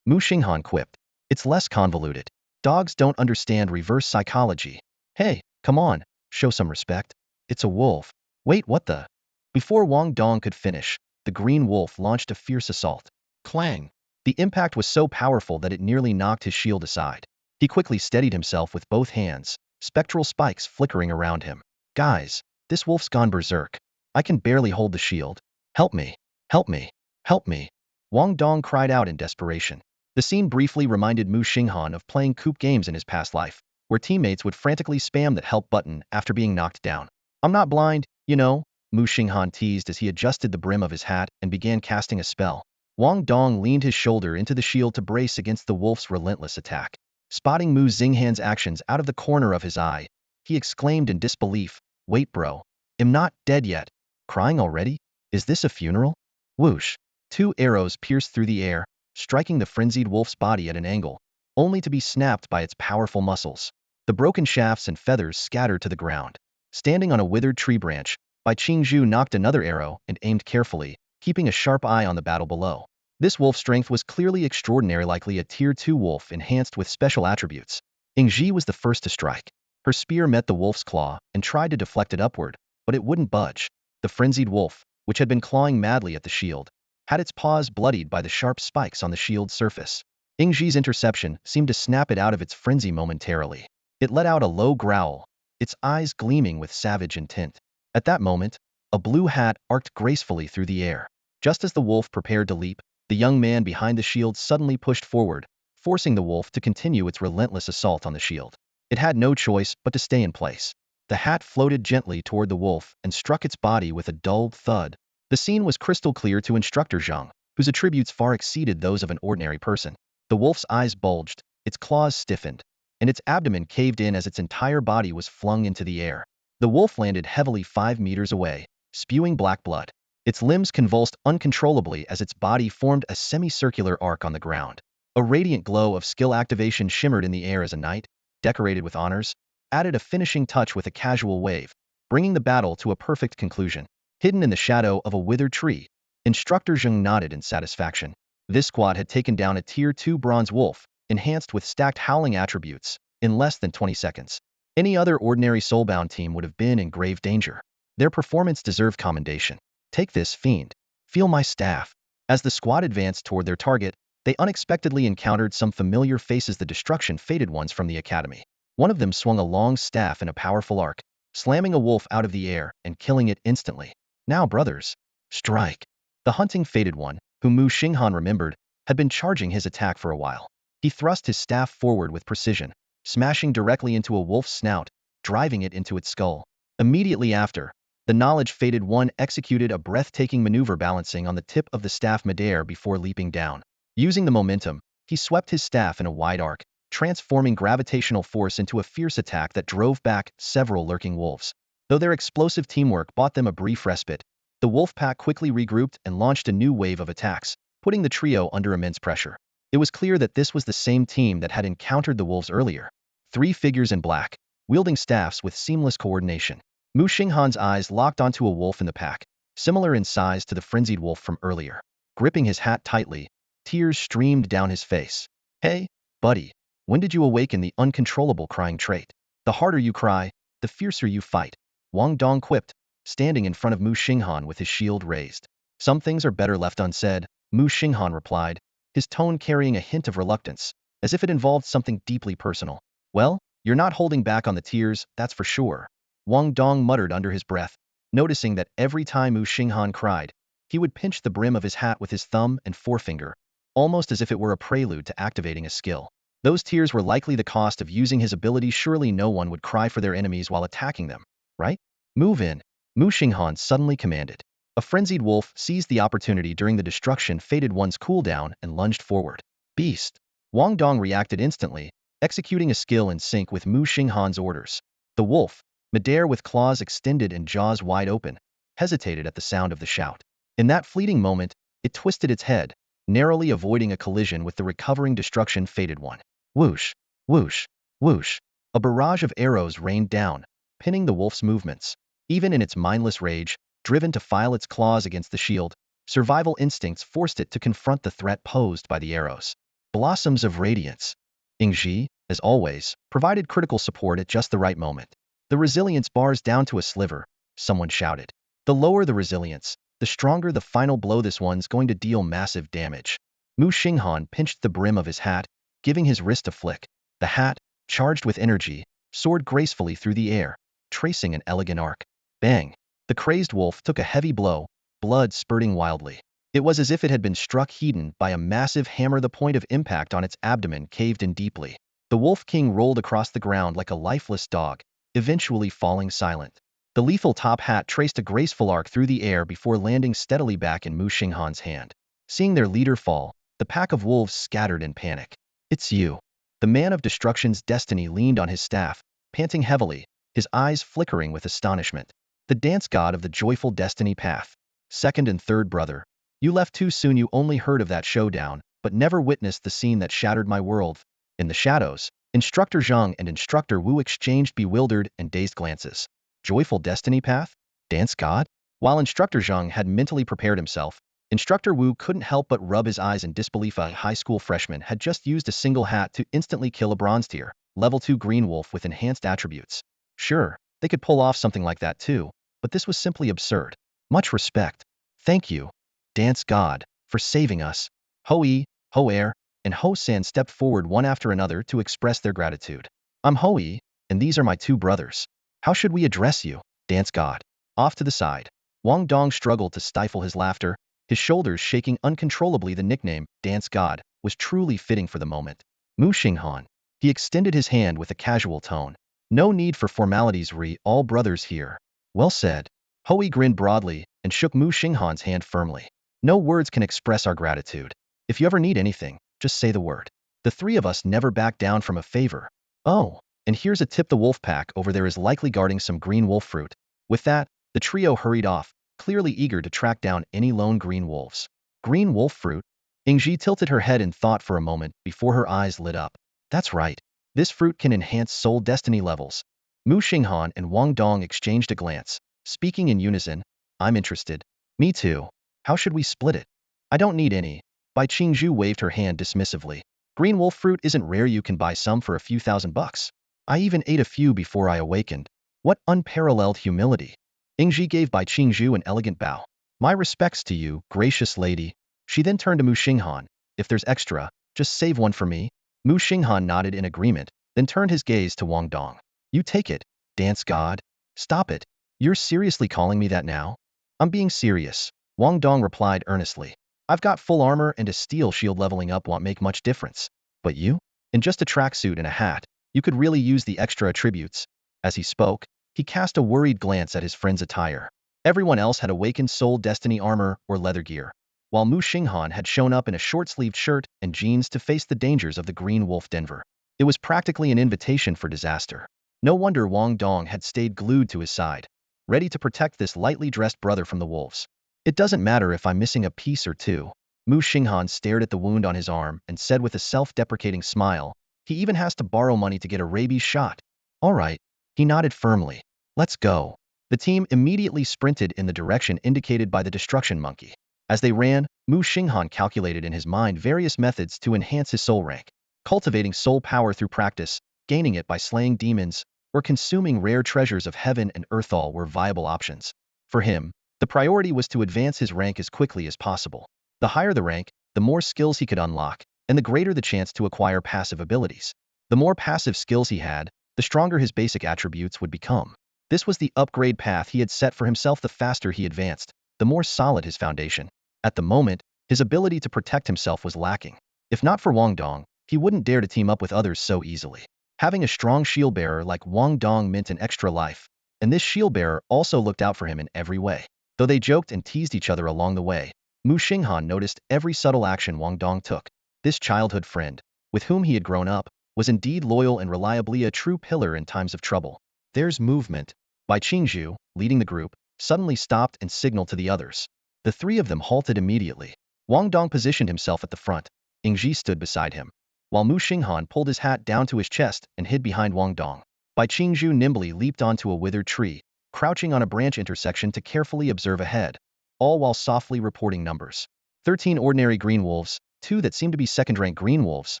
Muxing Han quipped. It's less convoluted. Dogs don't understand reverse psychology. Hey, come on, show some respect. It's a wolf. Wait, what the? Before Wang Dong could finish, the green wolf launched a fierce assault. Clang! The impact was so powerful that it nearly knocked his shield aside. He quickly steadied himself with both hands, spectral spikes flickering around him. Guys, this wolf's gone berserk. I can barely hold the shield. Help me! Help me! Help me! Wang Dong cried out in desperation. The scene briefly reminded Muxing Han of playing coup games in his past life, where teammates would frantically spam that help button after being knocked down. I'm not blind, you know, Muxing Han teased as he adjusted the brim of his hat and began casting a spell. Wang Dong leaned his shoulder into the shield to brace against the wolf's relentless attack. Spotting Muxing Han's actions out of the corner of his eye, he exclaimed in disbelief, Wait bro, I'm not dead yet. Crying already? Is this a funeral? Whoosh! 2 arrows pierced through the air, striking the frenzied wolf's body at an angle, only to be snapped by its powerful muscles. The broken shafts and feathers scattered to the ground. Standing on a withered tree branch, Bai Qingzhu nocked another arrow and aimed carefully, keeping a sharp eye on the battle below. This wolf strength was clearly extraordinary, likely a tier 2 wolf enhanced with special attributes. Yingji was the first to strike. Her spear met the wolf's claw and tried to deflect it upward, but it wouldn't budge. The frenzied wolf, which had been clawing madly at the shield, had its paws bloodied by the sharp spikes on the shield's surface. Yingji's interception seemed to snap it out of its frenzy momentarily. It let out a low growl, its eyes gleaming with savage intent. At that moment, a blue hat arced gracefully through the air. Just as the wolf prepared to leap, the young man behind the shield suddenly pushed forward, forcing the wolf to continue its relentless assault on the shield. It had no choice but to stay in place. The hat floated gently toward the wolf and struck its body with a dulled thud. The scene was crystal clear to Instructor Zhang, whose attributes far exceeded those of an ordinary person. The wolf's eyes bulged, its claws stiffened, and its abdomen caved in as its entire body was flung into the air. The wolf landed heavily 5 meters away, spewing black blood. Its limbs convulsed uncontrollably as its body formed a semicircular arc on the ground. A radiant glow of skill activation shimmered in the air as a knight, decorated with honors, added a finishing touch with a casual wave, bringing the battle to a perfect conclusion. Hidden in the shadow of a withered tree, Instructor Zhang nodded in satisfaction. This squad had taken down a tier 2 bronze wolf, enhanced with stacked howling attributes, in less than 20 seconds. Any other ordinary soulbound team would have been in grave danger. Their performance deserved commendation. Take this, fiend. Feel my staff. As the squad advanced toward their target, they unexpectedly encountered some familiar faces, the destruction-fated ones from the academy. One of them swung a long staff in a powerful arc, slamming a wolf out of the air and killing it instantly. Now, brothers, strike. The hunting-fated one, whom Muxing Han remembered, had been charging his attack for a while. He thrust his staff forward with precision, smashing directly into a wolf's snout, driving it into its skull. Immediately after, the knowledge-fated one executed a breathtaking maneuver, balancing on the tip of the staff midair before leaping down. Using the momentum, he swept his staff in a wide arc, transforming gravitational force into a fierce attack that drove back several lurking wolves. Though their explosive teamwork bought them a brief respite, the wolf pack quickly regrouped and launched a new wave of attacks, putting the trio under immense pressure. It was clear that this was the same team that had encountered the wolves earlier. 3 figures in black, wielding staffs with seamless coordination. Muxing Han's eyes locked onto a wolf in the pack, similar in size to the frenzied wolf from earlier. Gripping his hat tightly, tears streamed down his face. Hey, buddy, when did you awaken the uncontrollable crying trait? The harder you cry, the fiercer you fight, Wang Dong quipped, standing in front of Muxing Han with his shield raised. Some things are better left unsaid, Muxing Han replied, his tone carrying a hint of reluctance, as if it involved something deeply personal. Well, you're not holding back on the tears, that's for sure, Wang Dong muttered under his breath, noticing that every time Muxing Han cried, he would pinch the brim of his hat with his thumb and forefinger, almost as if it were a prelude to activating a skill. Those tears were likely the cost of using his ability. Surely no one would cry for their enemies while attacking them, right? Move in, Muxing Han suddenly commanded. A frenzied wolf seized the opportunity during the destruction-fated one's cooldown and lunged forward. Beast! Wang Dong reacted instantly, executing a skill in sync with Muxing Han's orders. The wolf, midair with claws extended and jaws wide open, hesitated at the sound of the shout. In that fleeting moment, it twisted its head, narrowly avoiding a collision with the recovering destruction-fated one. Whoosh, whoosh, whoosh. A barrage of arrows rained down, pinning the wolf's movements. Even in its mindless rage, driven to file its claws against the shield, survival instincts forced it to confront the threat posed by the arrows. Blossoms of Radiance. Ingji, as always, provided critical support at just the right moment. The resilience bars down to a sliver, someone shouted. The lower the resilience, the stronger the final blow. This one's going to deal massive damage. Muxing Han pinched the brim of his hat, giving his wrist a flick. The hat, charged with energy, soared gracefully through the air, tracing an elegant arc. Bang! The crazed wolf took a heavy blow, blood spurting wildly. It was as if it had been struck headon by a massive hammer. The point of impact on its abdomen caved in deeply. The Wolf King rolled across the ground like a lifeless dog, eventually falling silent. The lethal top hat traced a graceful arc through the air before landing steadily back in Muxing Han's hand. Seeing their leader fall, the pack of wolves scattered in panic. It's you. The man of destruction's destiny leaned on his staff, panting heavily, his eyes flickering with astonishment. The dance god of the joyful destiny path. Second and third brother. You left too soon. You only heard of that showdown, but never witnessed the scene that shattered my world. In the shadows, Instructor Zhang and Instructor Wu exchanged bewildered and dazed glances. Joyful destiny path? Dance god? While Instructor Zhang had mentally prepared himself, Instructor Wu couldn't help but rub his eyes in disbelief. A high school freshman had just used a single hat to instantly kill a bronze tier, level 2 green wolf with enhanced attributes. Sure, they could pull off something like that too, but this was simply absurd. Much respect. Thank you, Dance God, for saving us. Hoi, Ho-Er, and Ho-San stepped forward one after another to express their gratitude. I'm Hoi, and these are my two brothers. How should we address you, Dance God? Off to the side, Wang Dong struggled to stifle his laughter, his shoulders shaking uncontrollably. The nickname, Dance God, was truly fitting for the moment. Muxing Han. He extended his hand with a casual tone. No need for formalities, all brothers here. Well said. Hoi grinned broadly and shook Muxing Han's hand firmly. No words can express our gratitude. If you ever need anything, just say the word. The three of us never back down from a favor. Oh, and here's a tip. The wolf pack over there is likely guarding some green wolf fruit. With that, the trio hurried off, clearly eager to track down any lone green wolves. Green wolf fruit? Ingji tilted her head in thought for a moment before her eyes lit up. That's right. This fruit can enhance soul destiny levels. Muxing Han and Wang Dong exchanged a glance, speaking in unison. I'm interested. Me too. How should we split it? I don't need any. Bai Qingzhu waved her hand dismissively. Green wolf fruit isn't rare. You can buy some for a few $1,000. I even ate a few before I awakened. What unparalleled humility. Ingji gave Bai Qingzhu an elegant bow. My respects to you, gracious lady. She then turned to Muxing Han. If there's extra, just save one for me. Muxing Han nodded in agreement, then turned his gaze to Wang Dong. You take it, Dance God. Stop it. You're seriously calling me that now? I'm being serious, Wang Dong replied earnestly. I've got full armor and a steel shield. Leveling up won't make much difference. But you? In just a tracksuit and a hat, you could really use the extra attributes. As he spoke, he cast a worried glance at his friend's attire. Everyone else had awakened soul destiny armor or leather gear, while Muxing Han had shown up in a short-sleeved shirt and jeans to face the dangers of the Green Wolf Denver. It was practically an invitation for disaster. No wonder Wang Dong had stayed glued to his side, ready to protect this lightly dressed brother from the wolves. It doesn't matter if I'm missing a piece or two. Muxing Han stared at the wound on his arm and said with a self-deprecating smile, he even has to borrow money to get a rabies shot. All right. He nodded firmly. Let's go. The team immediately sprinted in the direction indicated by the destruction monkey. As they ran, Muxing Han calculated in his mind various methods to enhance his soul rank. Cultivating soul power through practice, gaining it by slaying demons, or consuming rare treasures of heaven and earth all were viable options. For him, the priority was to advance his rank as quickly as possible. The higher the rank, the more skills he could unlock, and the greater the chance to acquire passive abilities. The more passive skills he had, the stronger his basic attributes would become. This was the upgrade path he had set for himself. The faster he advanced, the more solid his foundation. At the moment, his ability to protect himself was lacking. If not for Wang Dong, he wouldn't dare to team up with others so easily. Having a strong shield bearer like Wang Dong meant an extra life, and this shield bearer also looked out for him in every way. Though they joked and teased each other along the way, Muxing Han noticed every subtle action Wang Dong took. This childhood friend, with whom he had grown up, was indeed loyal and reliably a true pillar in times of trouble. There's movement. Bai Qingzhu, leading the group, suddenly stopped and signaled to the others. The three of them halted immediately. Wang Dong positioned himself at the front. Yingji stood beside him, while Muxing Han pulled his hat down to his chest and hid behind Wang Dong. Bai Qingzhu nimbly leaped onto a withered tree, crouching on a branch intersection to carefully observe ahead, all while softly reporting numbers. 13 ordinary green wolves, 2 that seemed to be second-rank green wolves.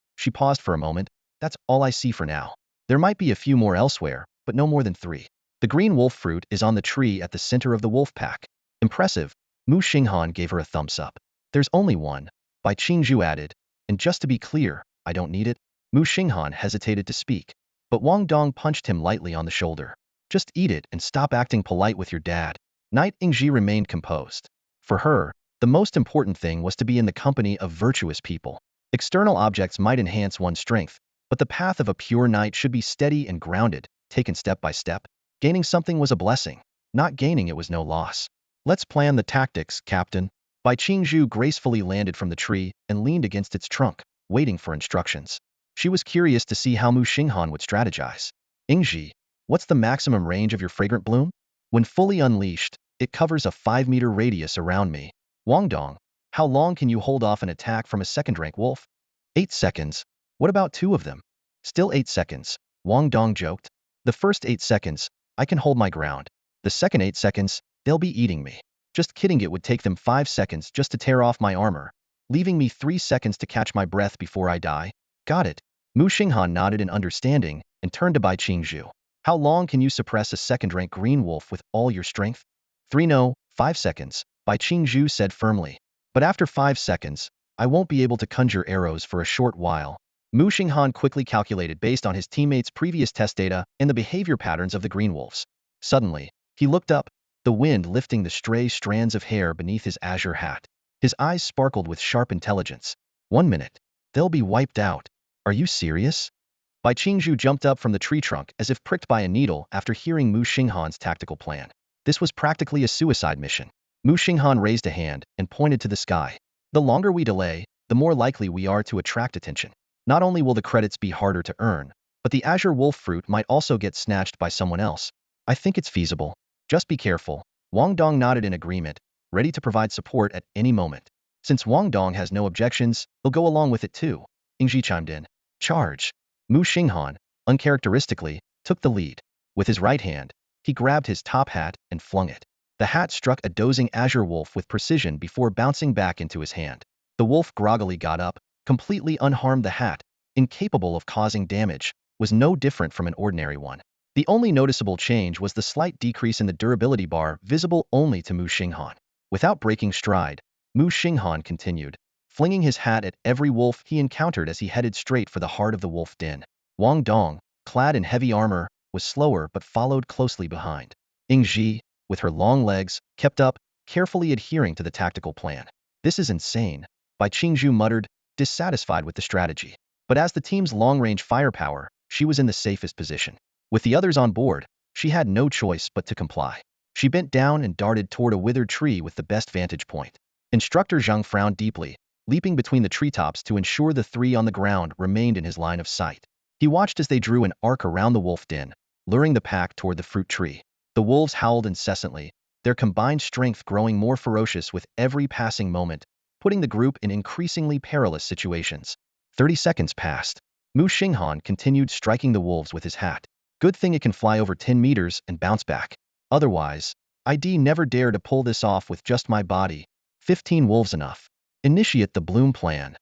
She paused for a moment. That's all I see for now. There might be a few more elsewhere, but no more than 3. The green wolf fruit is on the tree at the center of the wolf pack. Impressive. Muxing Han gave her a thumbs up. There's only one, Bai Qingzhu added, and just to be clear, I don't need it. Muxing Han hesitated to speak, but Wang Dong punched him lightly on the shoulder. Just eat it and stop acting polite with your dad. Knight Yingji remained composed. For her, the most important thing was to be in the company of virtuous people. External objects might enhance one's strength, but the path of a pure knight should be steady and grounded, taken step by step. Gaining something was a blessing. Not gaining it was no loss. Let's plan the tactics, Captain. Bai Qingzhu gracefully landed from the tree and leaned against its trunk, waiting for instructions. She was curious to see how Muxing Han would strategize. Yingji, what's the maximum range of your fragrant bloom? When fully unleashed, it covers a 5-meter radius around me. Wang Dong, how long can you hold off an attack from a second-rank wolf? 8 seconds. What about 2 of them? Still 8 seconds, Wang Dong joked. The first 8 seconds, I can hold my ground. The second 8 seconds, they'll be eating me. Just kidding, it would take them 5 seconds just to tear off my armor, leaving me 3 seconds to catch my breath before I die. Got it. Muxing Han nodded in understanding and turned to Bai Qingzhu. How long can you suppress a second-rank green wolf with all your strength? 3 no, 5 seconds, Bai Qingzhu said firmly. But after 5 seconds, I won't be able to conjure arrows for a short while. Muxing Han quickly calculated based on his teammates' previous test data and the behavior patterns of the green wolves. Suddenly, he looked up, the wind lifting the stray strands of hair beneath his azure hat. His eyes sparkled with sharp intelligence. 1 minute. They'll be wiped out. Are you serious? Bai Qingzhu jumped up from the tree trunk as if pricked by a needle after hearing Muxing Han's tactical plan. This was practically a suicide mission. Muxing Han raised a hand and pointed to the sky. The longer we delay, the more likely we are to attract attention. Not only will the credits be harder to earn, but the azure wolf fruit might also get snatched by someone else. I think it's feasible. Just be careful. Wang Dong nodded in agreement, ready to provide support at any moment. Since Wang Dong has no objections, he'll go along with it too. Yingji chimed in. Charge. Muxing Han, uncharacteristically, took the lead. With his right hand, he grabbed his top hat and flung it. The hat struck a dozing azure wolf with precision before bouncing back into his hand. The wolf groggily got up, completely unharmed. The hat, incapable of causing damage, was no different from an ordinary one. The only noticeable change was the slight decrease in the durability bar visible only to Muxing Han. Without breaking stride, Muxing Han continued, flinging his hat at every wolf he encountered as he headed straight for the heart of the wolf den. Wang Dong, clad in heavy armor, was slower but followed closely behind. Yingji, with her long legs, kept up, carefully adhering to the tactical plan. This is insane, Bai Qingzhu muttered, dissatisfied with the strategy. But as the team's long-range firepower, she was in the safest position. With the others on board, she had no choice but to comply. She bent down and darted toward a withered tree with the best vantage point. Instructor Zhang frowned deeply, leaping between the treetops to ensure the 3 on the ground remained in his line of sight. He watched as they drew an arc around the wolf den, luring the pack toward the fruit tree. The wolves howled incessantly, their combined strength growing more ferocious with every passing moment, putting the group in increasingly perilous situations. 30 seconds passed. Muxing Han continued striking the wolves with his hat. Good thing it can fly over 10 meters and bounce back. Otherwise, I'd never dare to pull this off with just my body. 15 wolves enough. Initiate the bloom plan.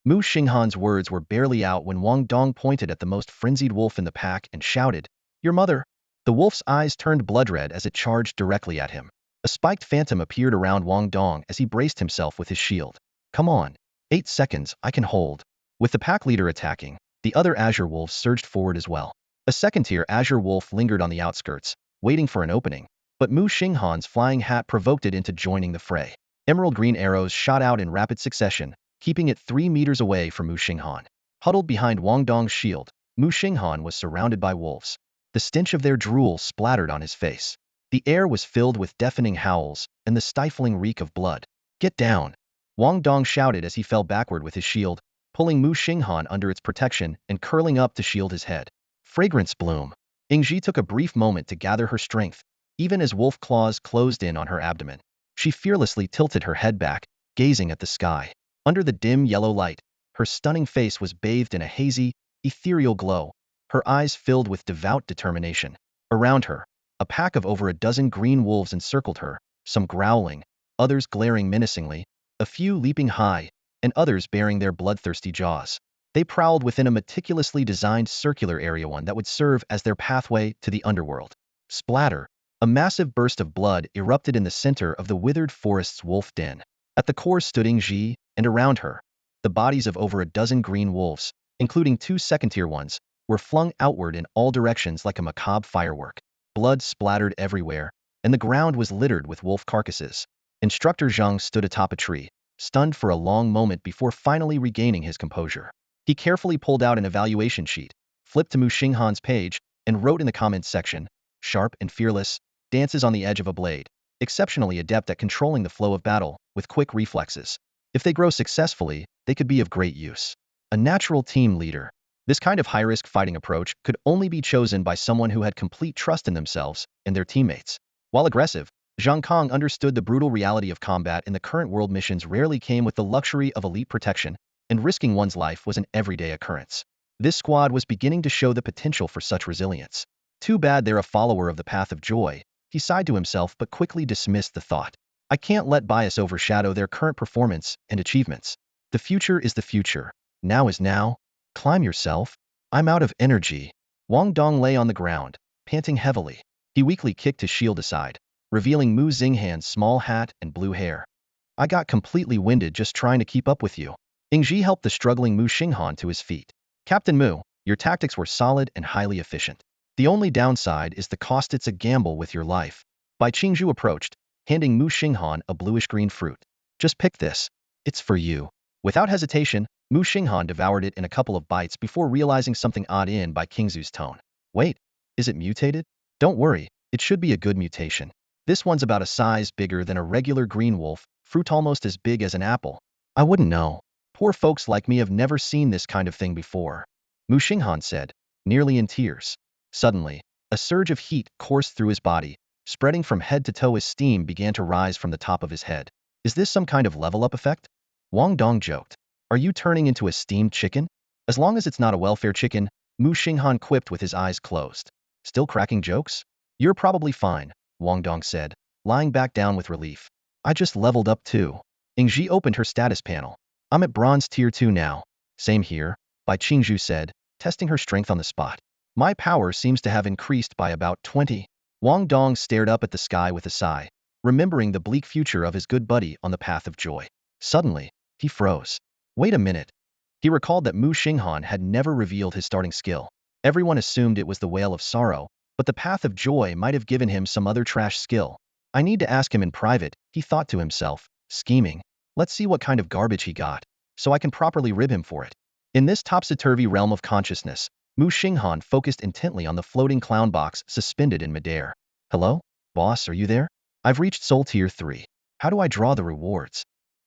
Muxing Han's words were barely out when Wang Dong pointed at the most frenzied wolf in the pack and shouted, Your mother! The wolf's eyes turned blood red as it charged directly at him. A spiked phantom appeared around Wang Dong as he braced himself with his shield. Come on. 8 seconds, I can hold. With the pack leader attacking, the other azure wolves surged forward as well. A second-tier azure wolf lingered on the outskirts, waiting for an opening, but Muxing Han's flying hat provoked it into joining the fray. Emerald green arrows shot out in rapid succession, keeping it 3 meters away from Muxing Han. Huddled behind Wang Dong's shield, Muxing Han was surrounded by wolves. The stench of their drool splattered on his face. The air was filled with deafening howls and the stifling reek of blood. Get down! Wang Dong shouted as he fell backward with his shield, pulling Muxing Han under its protection and curling up to shield his head. Fragrance bloom. Ingji took a brief moment to gather her strength, even as wolf claws closed in on her abdomen. She fearlessly tilted her head back, gazing at the sky. Under the dim yellow light, her stunning face was bathed in a hazy, ethereal glow, her eyes filled with devout determination. Around her, a pack of over a dozen green wolves encircled her, some growling, others glaring menacingly, a few leaping high, and others baring their bloodthirsty jaws. They prowled within a meticulously designed circular area, one that would serve as their pathway to the underworld. Splatter! A massive burst of blood erupted in the center of the withered forest's wolf den. At the core stood Ingji, and around her, the bodies of over a dozen green wolves, including 2 second-tier ones, were flung outward in all directions like a macabre firework. Blood splattered everywhere, and the ground was littered with wolf carcasses. Instructor Zhang stood atop a tree, stunned for a long moment before finally regaining his composure. He carefully pulled out an evaluation sheet, flipped to Muxing Han's page, and wrote in the comments section, "Sharp and fearless, dances on the edge of a blade, exceptionally adept at controlling the flow of battle, with quick reflexes. If they grow successfully, they could be of great use. A natural team leader." This kind of high-risk fighting approach could only be chosen by someone who had complete trust in themselves and their teammates. While aggressive, Zhang Kong understood the brutal reality of combat in the current world. Missions rarely came with the luxury of elite protection, and risking one's life was an everyday occurrence. This squad was beginning to show the potential for such resilience. Too bad they're a follower of the Path of Joy, he sighed to himself but quickly dismissed the thought. I can't let bias overshadow their current performance and achievements. The future is the future. Now is now. Climb yourself. I'm out of energy. Wang Dong lay on the ground, panting heavily. He weakly kicked his shield aside, revealing Muxing Han's small hat and blue hair. I got completely winded just trying to keep up with you. Ingji helped the struggling Muxing Han to his feet. Captain Mu, your tactics were solid and highly efficient. The only downside is the cost. It's a gamble with your life. Bai Qingzhu approached, handing Muxing Han a bluish-green fruit. Just pick this. It's for you. Without hesitation, Muxing Han devoured it in a couple of bites before realizing something odd in Bai Qingzhu's tone. Wait, is it mutated? Don't worry, it should be a good mutation. This one's about a size bigger than a regular green wolf, fruit almost as big as an apple. I wouldn't know. Poor folks like me have never seen this kind of thing before. Muxing Han said, nearly in tears. Suddenly, a surge of heat coursed through his body, spreading from head to toe as steam began to rise from the top of his head. Is this some kind of level-up effect? Wang Dong joked. Are you turning into a steamed chicken? As long as it's not a welfare chicken, Muxing Han quipped with his eyes closed. Still cracking jokes? You're probably fine, Wang Dong said, lying back down with relief. I just leveled up too. Ingji opened her status panel. I'm at bronze tier 2 now. Same here, Bai Qingzhu said, testing her strength on the spot. My power seems to have increased by about 20. Wang Dong stared up at the sky with a sigh, remembering the bleak future of his good buddy on the Path of Joy. Suddenly, he froze. Wait a minute. He recalled that Muxing Han had never revealed his starting skill. Everyone assumed it was the Whale of Sorrow, but the Path of Joy might have given him some other trash skill. I need to ask him in private, he thought to himself, scheming. Let's see what kind of garbage he got, so I can properly rib him for it. In this topsy-turvy realm of consciousness, Muxing Han focused intently on the floating clown box suspended in midair. Hello? Boss, are you there? I've reached Soul Tier 3. How do I draw the rewards?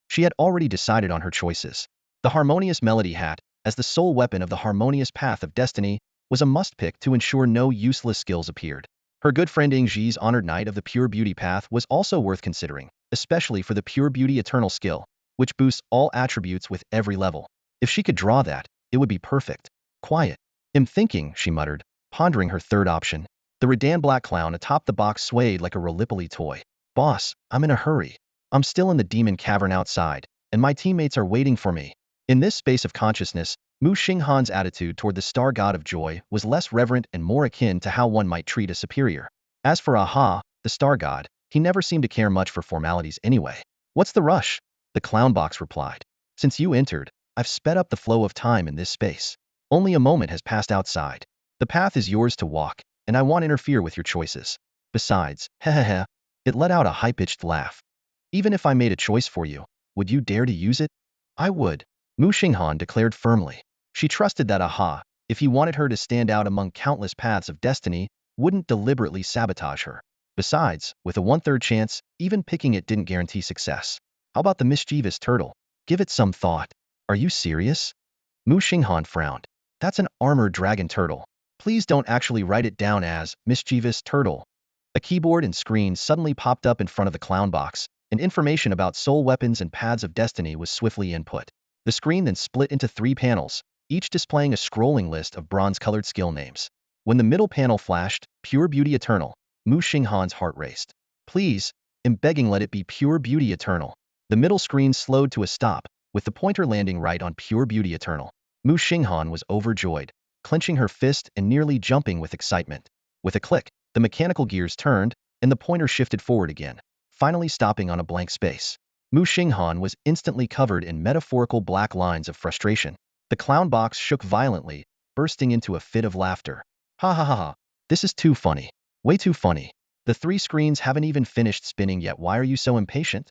She had already decided on her choices. The Harmonious Melody Hat, as the sole weapon of the Harmonious Path of Destiny, was a must-pick to ensure no useless skills appeared. Her good friend Ingji's Honored Knight of the Pure Beauty Path was also worth considering, especially for the Pure Beauty Eternal skill, which boosts all attributes with every level. If she could draw that, it would be perfect. Quiet. I'm thinking, she muttered, pondering her third option. The Redan Black Clown atop the box swayed like a Rollipoli toy. Boss, I'm in a hurry. I'm still in the demon cavern outside, and my teammates are waiting for me. In this space of consciousness, Muxing Han's attitude toward the star god of joy was less reverent and more akin to how one might treat a superior. As for Aha, the star god, he never seemed to care much for formalities anyway. What's the rush? The clown box replied. Since you entered, I've sped up the flow of time in this space. Only a moment has passed outside. The path is yours to walk, and I won't interfere with your choices. Besides, hehehe, it let out a high-pitched laugh. Even if I made a choice for you, would you dare to use it? I would, Muxing Han declared firmly. She trusted that Aha, if he wanted her to stand out among countless paths of destiny, wouldn't deliberately sabotage her. Besides, with a 1/3 chance, even picking it didn't guarantee success. How about the mischievous turtle? Give it some thought. Are you serious? Muxing Han frowned. That's an armored dragon turtle. Please don't actually write it down as mischievous turtle. A keyboard and screen suddenly popped up in front of the clown box, and information about soul weapons and paths of destiny was swiftly input. The screen then split into 3 panels, each displaying a scrolling list of bronze-colored skill names. When the middle panel flashed, Pure Beauty Eternal, Muxing Han's heart raced. Please, I'm begging, let it be Pure Beauty Eternal. The middle screen slowed to a stop, with the pointer landing right on Pure Beauty Eternal. Muxing Han was overjoyed, clenching her fist and nearly jumping with excitement. With a click, the mechanical gears turned, and the pointer shifted forward again, finally stopping on a blank space. Muxing Han was instantly covered in metaphorical black lines of frustration. The clown box shook violently, bursting into a fit of laughter. Ha ha ha ha. This is too funny. Way too funny. The 3 screens haven't even finished spinning yet. Why are you so impatient?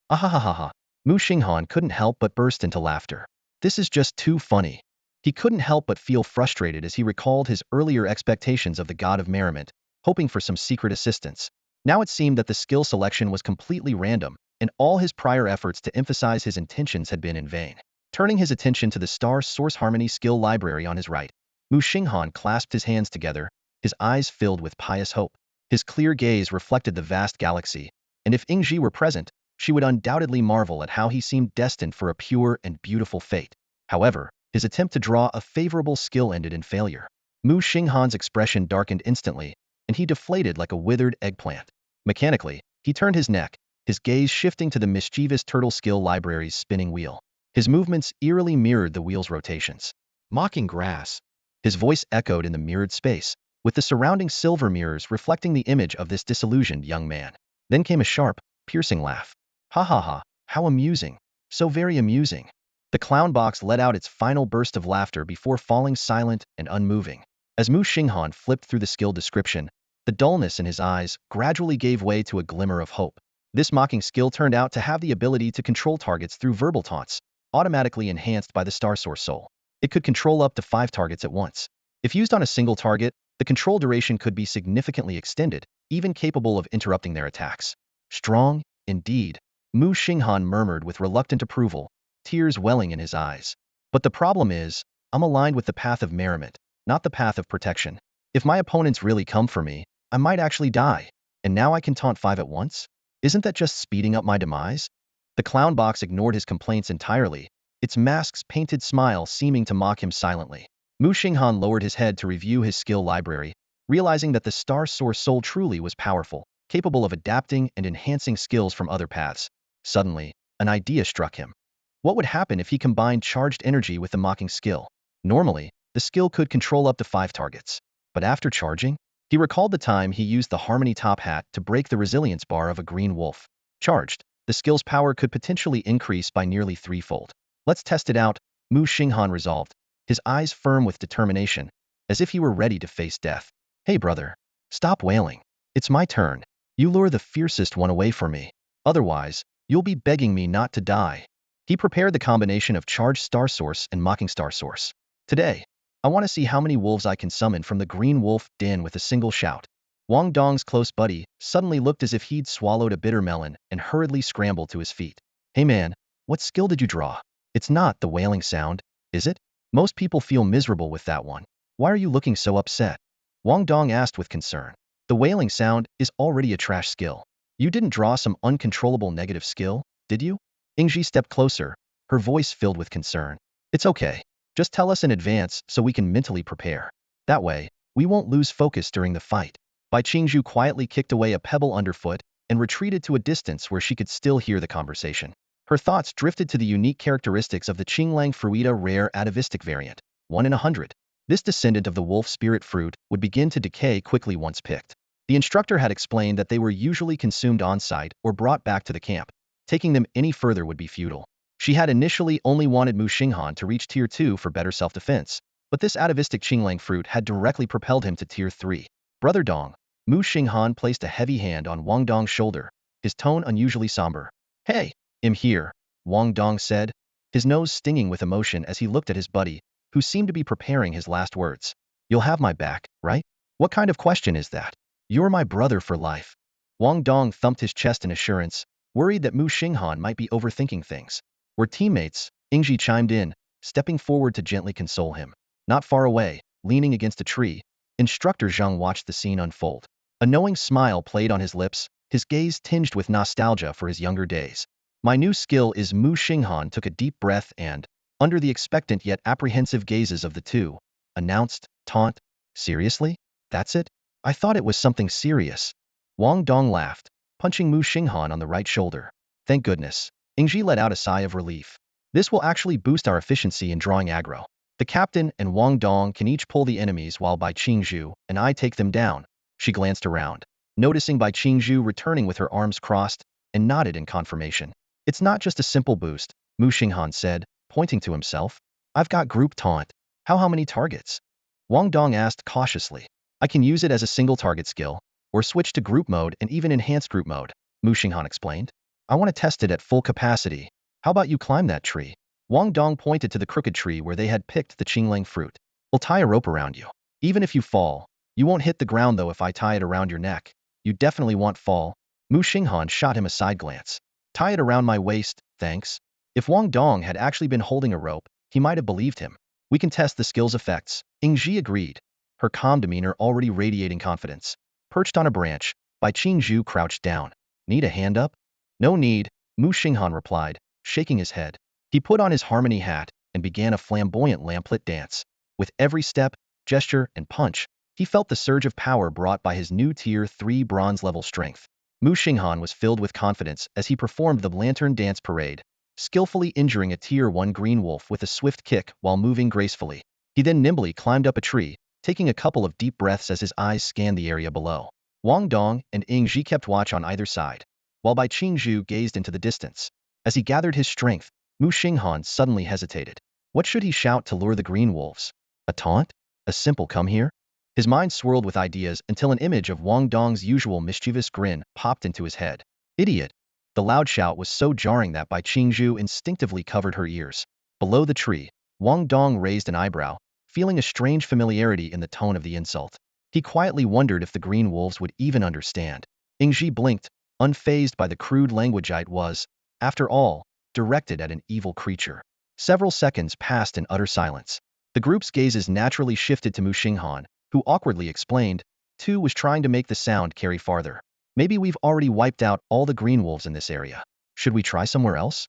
Ah ha ha ha ha. Muxing Han couldn't help but burst into laughter. This is just too funny. He couldn't help but feel frustrated as he recalled his earlier expectations of the god of merriment, hoping for some secret assistance. Now it seemed that the skill selection was completely random, and all his prior efforts to emphasize his intentions had been in vain. Turning his attention to the Star Source Harmony skill library on his right, Muxing Han clasped his hands together, his eyes filled with pious hope. His clear gaze reflected the vast galaxy, and if Ingji were present, she would undoubtedly marvel at how he seemed destined for a pure and beautiful fate. However, his attempt to draw a favorable skill ended in failure. Muxing Han's expression darkened instantly, and he deflated like a withered eggplant. Mechanically, he turned his neck, his gaze shifting to the mischievous turtle skill library's spinning wheel. His movements eerily mirrored the wheel's rotations. Mocking grass. His voice echoed in the mirrored space, with the surrounding silver mirrors reflecting the image of this disillusioned young man. Then came a sharp, piercing laugh. Ha ha ha, how amusing. So very amusing. The clown box let out its final burst of laughter before falling silent and unmoving. As Muxing Han flipped through the skill description, the dullness in his eyes gradually gave way to a glimmer of hope. This mocking skill turned out to have the ability to control targets through verbal taunts, automatically enhanced by the Star Source Soul. It could control up to 5 targets at once. If used on a single target, the control duration could be significantly extended, even capable of interrupting their attacks. Strong, indeed, Muxing Han murmured with reluctant approval, tears welling in his eyes. But the problem is, I'm aligned with the path of merriment, not the path of protection. If my opponents really come for me, I might actually die. And now I can taunt 5 at once? Isn't that just speeding up my demise? The clown box ignored his complaints entirely, its mask's painted smile seeming to mock him silently. Muxing Han lowered his head to review his skill library, realizing that the Star Source Soul truly was powerful, capable of adapting and enhancing skills from other paths. Suddenly, an idea struck him. What would happen if he combined charged energy with the mocking skill? Normally, the skill could control up to 5 targets. But after charging, he recalled the time he used the Harmony Top Hat to break the resilience bar of a green wolf. Charged, the skill's power could potentially increase by nearly 3-fold. Let's test it out, Muxing Han resolved, his eyes firm with determination, as if he were ready to face death. Hey brother, stop wailing. It's my turn. You lure the fiercest one away from me. Otherwise, you'll be begging me not to die. He prepared the combination of charged Star Source and mocking Star Source. Today, I want to see how many wolves I can summon from the green wolf den with a single shout. Wang Dong's close buddy suddenly looked as if he'd swallowed a bitter melon and hurriedly scrambled to his feet. Hey man, what skill did you draw? It's not the wailing sound, is it? Most people feel miserable with that one. Why are you looking so upset? Wang Dong asked with concern. The wailing sound is already a trash skill. You didn't draw some uncontrollable negative skill, did you? Ingji stepped closer, her voice filled with concern. It's okay. Just tell us in advance so we can mentally prepare. That way, we won't lose focus during the fight. Bai Qingzhu quietly kicked away a pebble underfoot and retreated to a distance where she could still hear the conversation. Her thoughts drifted to the unique characteristics of the Qinglang Fruita rare atavistic variant, 1 in 100. This descendant of the wolf spirit fruit would begin to decay quickly once picked. The instructor had explained that they were usually consumed on-site or brought back to the camp. Taking them any further would be futile. She had initially only wanted Muxing Han to reach Tier 2 for better self-defense, but this atavistic Qinglang fruit had directly propelled him to Tier 3. Brother Dong, Muxing Han placed a heavy hand on Wang Dong's shoulder, his tone unusually somber. Hey, I'm here, Wang Dong said, his nose stinging with emotion as he looked at his buddy, who seemed to be preparing his last words. You'll have my back, right? What kind of question is that? You're my brother for life. Wang Dong thumped his chest in assurance, worried that Muxing Han might be overthinking things. We're teammates, Ingji chimed in, stepping forward to gently console him. Not far away, leaning against a tree, Instructor Zhang watched the scene unfold. A knowing smile played on his lips, his gaze tinged with nostalgia for his younger days. My new skill is Muxing Han took a deep breath and, under the expectant yet apprehensive gazes of the two, announced, taunt, seriously? That's it? I thought it was something serious. Wang Dong laughed, punching Muxing Han on the right shoulder. Thank goodness. Ingji let out a sigh of relief. This will actually boost our efficiency in drawing aggro. The captain and Wang Dong can each pull the enemies while Bai Qingzhu and I take them down. She glanced around, noticing Bai Qingzhu returning with her arms crossed, and nodded in confirmation. It's not just a simple boost, Muxing Han said, pointing to himself. I've got group taunt. How many targets? Wang Dong asked cautiously. I can use it as a single target skill, or switch to group mode and even enhanced group mode, Muxing Han explained. I want to test it at full capacity. How about you climb that tree? Wang Dong pointed to the crooked tree where they had picked the qinglang fruit. We'll tie a rope around you. Even if you fall, you won't hit the ground though if I tie it around your neck. You definitely won't fall. Muxing Han shot him a side glance. Tie it around my waist, thanks. If Wang Dong had actually been holding a rope, he might have believed him. We can test the skill's effects, Ingji agreed, her calm demeanor already radiating confidence. Perched on a branch, Bai Qingzhu crouched down. Need a hand up? No need, Muxing Han replied, shaking his head. He put on his harmony hat and began a flamboyant lamplit dance. With every step, gesture, and punch, he felt the surge of power brought by his new Tier 3 bronze-level strength. Muxing Han was filled with confidence as he performed the lantern dance parade, skillfully injuring a Tier 1 green wolf with a swift kick while moving gracefully. He then nimbly climbed up a tree, taking a couple of deep breaths as his eyes scanned the area below. Wang Dong and Ingji kept watch on either side, while Bai Qingzhu gazed into the distance. As he gathered his strength, Muxing Han suddenly hesitated. What should he shout to lure the green wolves? A taunt? A simple come here? His mind swirled with ideas until an image of Wang Dong's usual mischievous grin popped into his head. Idiot! The loud shout was so jarring that Bai Qingzhu instinctively covered her ears. Below the tree, Wang Dong raised an eyebrow, feeling a strange familiarity in the tone of the insult. He quietly wondered if the green wolves would even understand. Ingji blinked, unfazed by the crude language it was, after all, directed at an evil creature. Several seconds passed in utter silence. The group's gazes naturally shifted to Muxing Han, who awkwardly explained, "2 was trying to make the sound carry farther. Maybe we've already wiped out all the green wolves in this area. Should we try somewhere else?"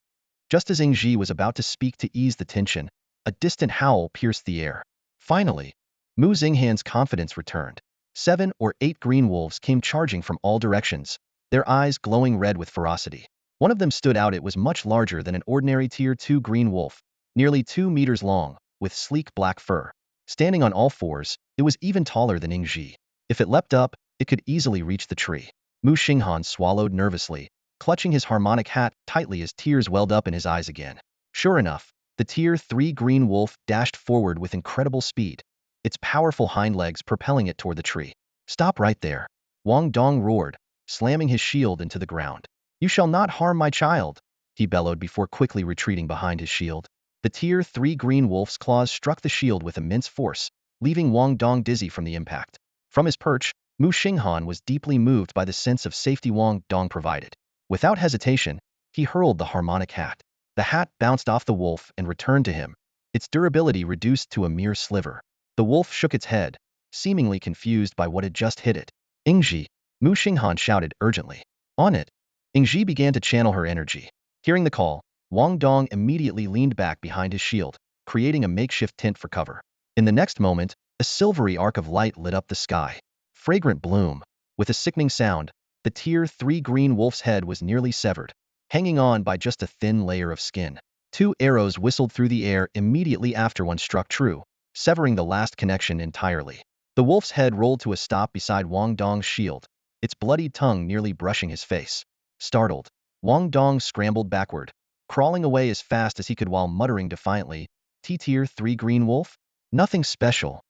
Just as Ingji was about to speak to ease the tension, a distant howl pierced the air. Finally, Muxing Han's confidence returned. 7 or 8 green wolves came charging from all directions, their eyes glowing red with ferocity. One of them stood out. It was much larger than an ordinary Tier 2 green wolf, nearly 2 meters long, with sleek black fur. Standing on all fours, it was even taller than Ingji. If it leapt up, it could easily reach the tree. Muxing Han swallowed nervously, clutching his harmonic hat tightly as tears welled up in his eyes again. Sure enough, the Tier 3 green wolf dashed forward with incredible speed, its powerful hind legs propelling it toward the tree. Stop right there! Wang Dong roared, slamming his shield into the ground. You shall not harm my child, he bellowed before quickly retreating behind his shield. The Tier 3 green wolf's claws struck the shield with immense force, leaving Wang Dong dizzy from the impact. From his perch, Muxing Han was deeply moved by the sense of safety Wang Dong provided. Without hesitation, he hurled the harmonic hat. The hat bounced off the wolf and returned to him, its durability reduced to a mere sliver. The wolf shook its head, seemingly confused by what had just hit it. Ingji, Muxing Han shouted urgently. On it! Ingji began to channel her energy. Hearing the call, Wang Dong immediately leaned back behind his shield, creating a makeshift tent for cover. In the next moment, a silvery arc of light lit up the sky. Fragrant bloom. With a sickening sound, the Tier 3 green wolf's head was nearly severed, hanging on by just a thin layer of skin. 2 arrows whistled through the air immediately after one struck true, severing the last connection entirely. The wolf's head rolled to a stop beside Wang Dong's shield, its bloodied tongue nearly brushing his face. Startled, Wang Dong scrambled backward, crawling away as fast as he could while muttering defiantly, Tier 3 green wolf? Nothing special.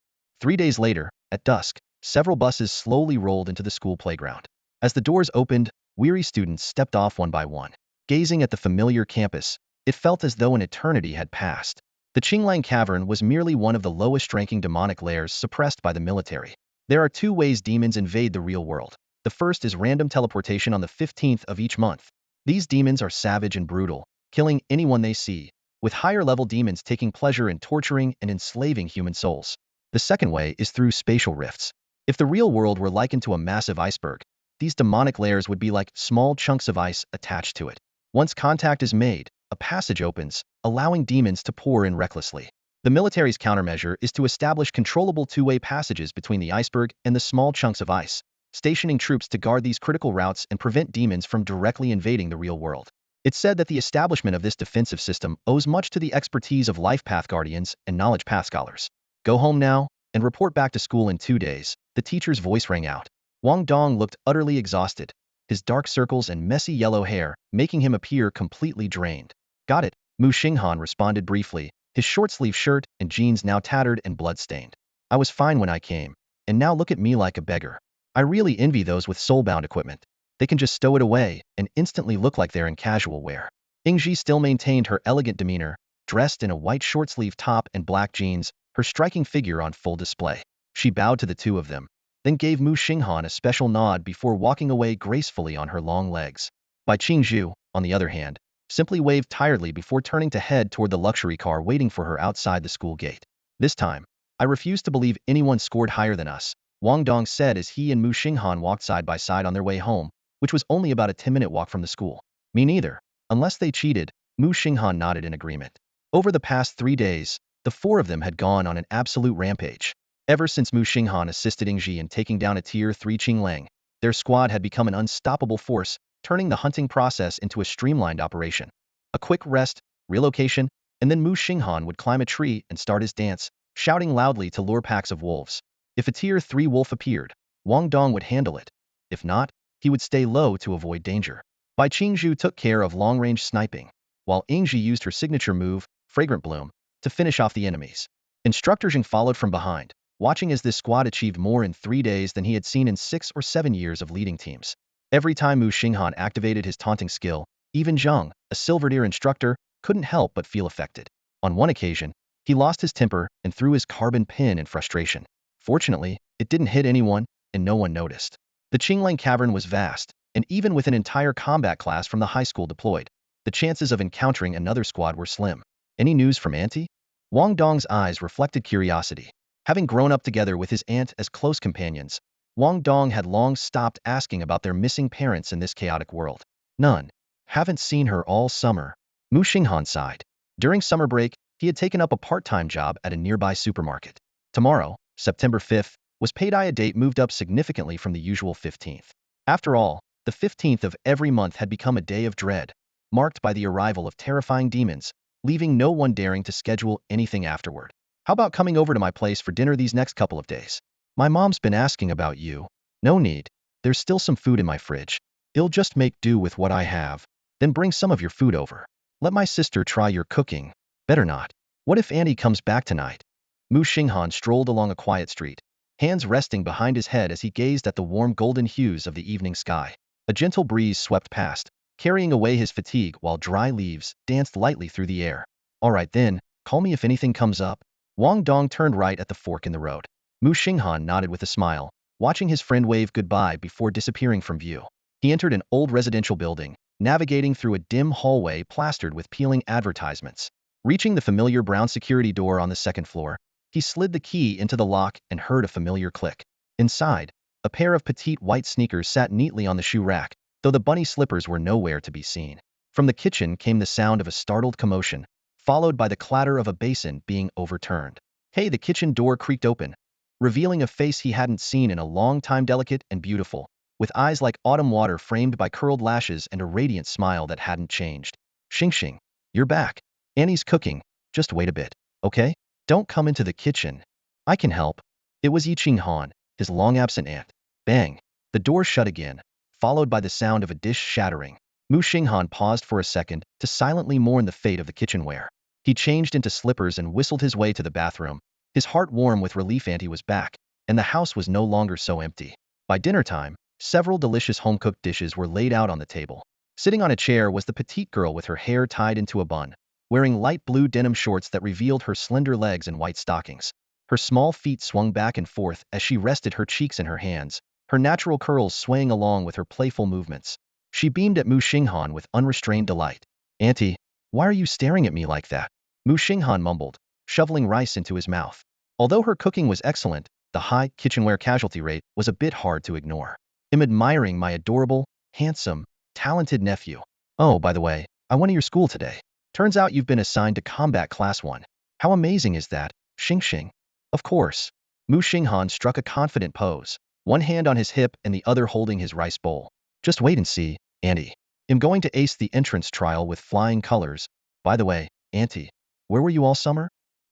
3 days later, at dusk, several buses slowly rolled into the school playground. As the doors opened, weary students stepped off one by one. Gazing at the familiar campus, it felt as though an eternity had passed. The Qinglang Cavern was merely one of the lowest-ranking demonic lairs suppressed by the military. There are 2 ways demons invade the real world. The first is random teleportation on the 15th of each month. These demons are savage and brutal, killing anyone they see, with higher-level demons taking pleasure in torturing and enslaving human souls. The second way is through spatial rifts. If the real world were likened to a massive iceberg, these demonic layers would be like small chunks of ice attached to it. Once contact is made, a passage opens, allowing demons to pour in recklessly. The military's countermeasure is to establish controllable two-way passages between the iceberg and the small chunks of ice, stationing troops to guard these critical routes and prevent demons from directly invading the real world. It's said that the establishment of this defensive system owes much to the expertise of life path guardians and knowledge path scholars. Go home now and report back to school in 2 days, the teacher's voice rang out. Wang Dong looked utterly exhausted, his dark circles and messy yellow hair making him appear completely drained. Got it, Muxing Han responded briefly, his short-sleeve shirt and jeans now tattered and blood-stained. I was fine when I came, and now look at me like a beggar. I really envy those with soul-bound equipment. They can just stow it away and instantly look like they're in casual wear. Yingji still maintained her elegant demeanor, dressed in a white short-sleeve top and black jeans, her striking figure on full display. She bowed to the two of them, then gave Muxing Han a special nod before walking away gracefully on her long legs. Bai Qingzhu, on the other hand, simply waved tiredly before turning to head toward the luxury car waiting for her outside the school gate. This time, I refuse to believe anyone scored higher than us, Wang Dong said as he and Muxing Han walked side by side on their way home, which was only about a 10-minute walk from the school. Me neither. Unless they cheated, Muxing Han nodded in agreement. Over the past 3 days, the four of them had gone on an absolute rampage. Ever since Muxing Han assisted Yingji in taking down a Tier 3 Qinglang, their squad had become an unstoppable force, turning the hunting process into a streamlined operation. A quick rest, relocation, and then Muxing Han would climb a tree and start his dance, shouting loudly to lure packs of wolves. If a Tier 3 wolf appeared, Wang Dong would handle it. If not, he would stay low to avoid danger. Bai Qingzhu took care of long-range sniping, while Yingji used her signature move, Fragrant Bloom, to finish off the enemies. Instructor Zheng followed from behind, watching as this squad achieved more in 3 days than he had seen in 6 or 7 years of leading teams. Every time Muxing Han activated his taunting skill, even Zheng, a silver-tier instructor, couldn't help but feel affected. On one occasion, he lost his temper and threw his carbon pin in frustration. Fortunately, it didn't hit anyone, and no one noticed. The Qinglang Cavern was vast, and even with an entire combat class from the high school deployed, the chances of encountering another squad were slim. Any news from Auntie? Wang Dong's eyes reflected curiosity. Having grown up together with his aunt as close companions, Wang Dong had long stopped asking about their missing parents in this chaotic world. None. Haven't seen her all summer. Muxing Han sighed. During summer break, he had taken up a part-time job at a nearby supermarket. Tomorrow, September 5th, was Payday, a date moved up significantly from the usual 15th. After all, the 15th of every month had become a day of dread, marked by the arrival of terrifying demons, leaving no one daring to schedule anything afterward. How about coming over to my place for dinner these next couple of days? My mom's been asking about you. No need. There's still some food in my fridge. I'll just make do with what I have. Then bring some of your food over. Let my sister try your cooking. Better not. What if Annie comes back tonight? Muxing Han strolled along a quiet street, hands resting behind his head as he gazed at the warm golden hues of the evening sky. A gentle breeze swept past, carrying away his fatigue while dry leaves danced lightly through the air. All right then, call me if anything comes up. Wang Dong turned right at the fork in the road. Muxing Han nodded with a smile, watching his friend wave goodbye before disappearing from view. He entered an old residential building, navigating through a dim hallway plastered with peeling advertisements. Reaching the familiar brown security door on the second floor, he slid the key into the lock and heard a familiar click. Inside, a pair of petite white sneakers sat neatly on the shoe rack, though the bunny slippers were nowhere to be seen. From the kitchen came the sound of a startled commotion, followed by the clatter of a basin being overturned. Hey, the kitchen door creaked open, revealing a face he hadn't seen in a long time, delicate and beautiful, with eyes like autumn water framed by curled lashes and a radiant smile that hadn't changed. Xing, you're back. Annie's cooking. Just wait a bit, okay? Don't come into the kitchen. I can help. It was Muxing Han, his long-absent aunt. Bang. The door shut again, followed by the sound of a dish shattering. Muxing Han paused for a second to silently mourn the fate of the kitchenware. He changed into slippers and whistled his way to the bathroom, his heart warm with relief. Auntie was back, and the house was no longer so empty. By dinner time, several delicious home-cooked dishes were laid out on the table. Sitting on a chair was the petite girl with her hair tied into a bun, wearing light blue denim shorts that revealed her slender legs and white stockings. Her small feet swung back and forth as she rested her cheeks in her hands, her natural curls swaying along with her playful movements. She beamed at Muxing Han with unrestrained delight. Auntie, Why are you staring at me like that? Muxing Han mumbled, shoveling rice into his mouth. Although her cooking was excellent, the high kitchenware casualty rate was a bit hard to ignore. I'm admiring my adorable, handsome, talented nephew. Oh, by the way, I went to your school today. Turns out you've been assigned to Combat Class 1. How amazing is that, Xing Xing? Of course. Muxing Han struck a confident pose, one hand on his hip and the other holding his rice bowl. Just wait and see, Auntie. I'm going to ace the entrance trial with flying colors. By the way, Auntie, where were you all summer?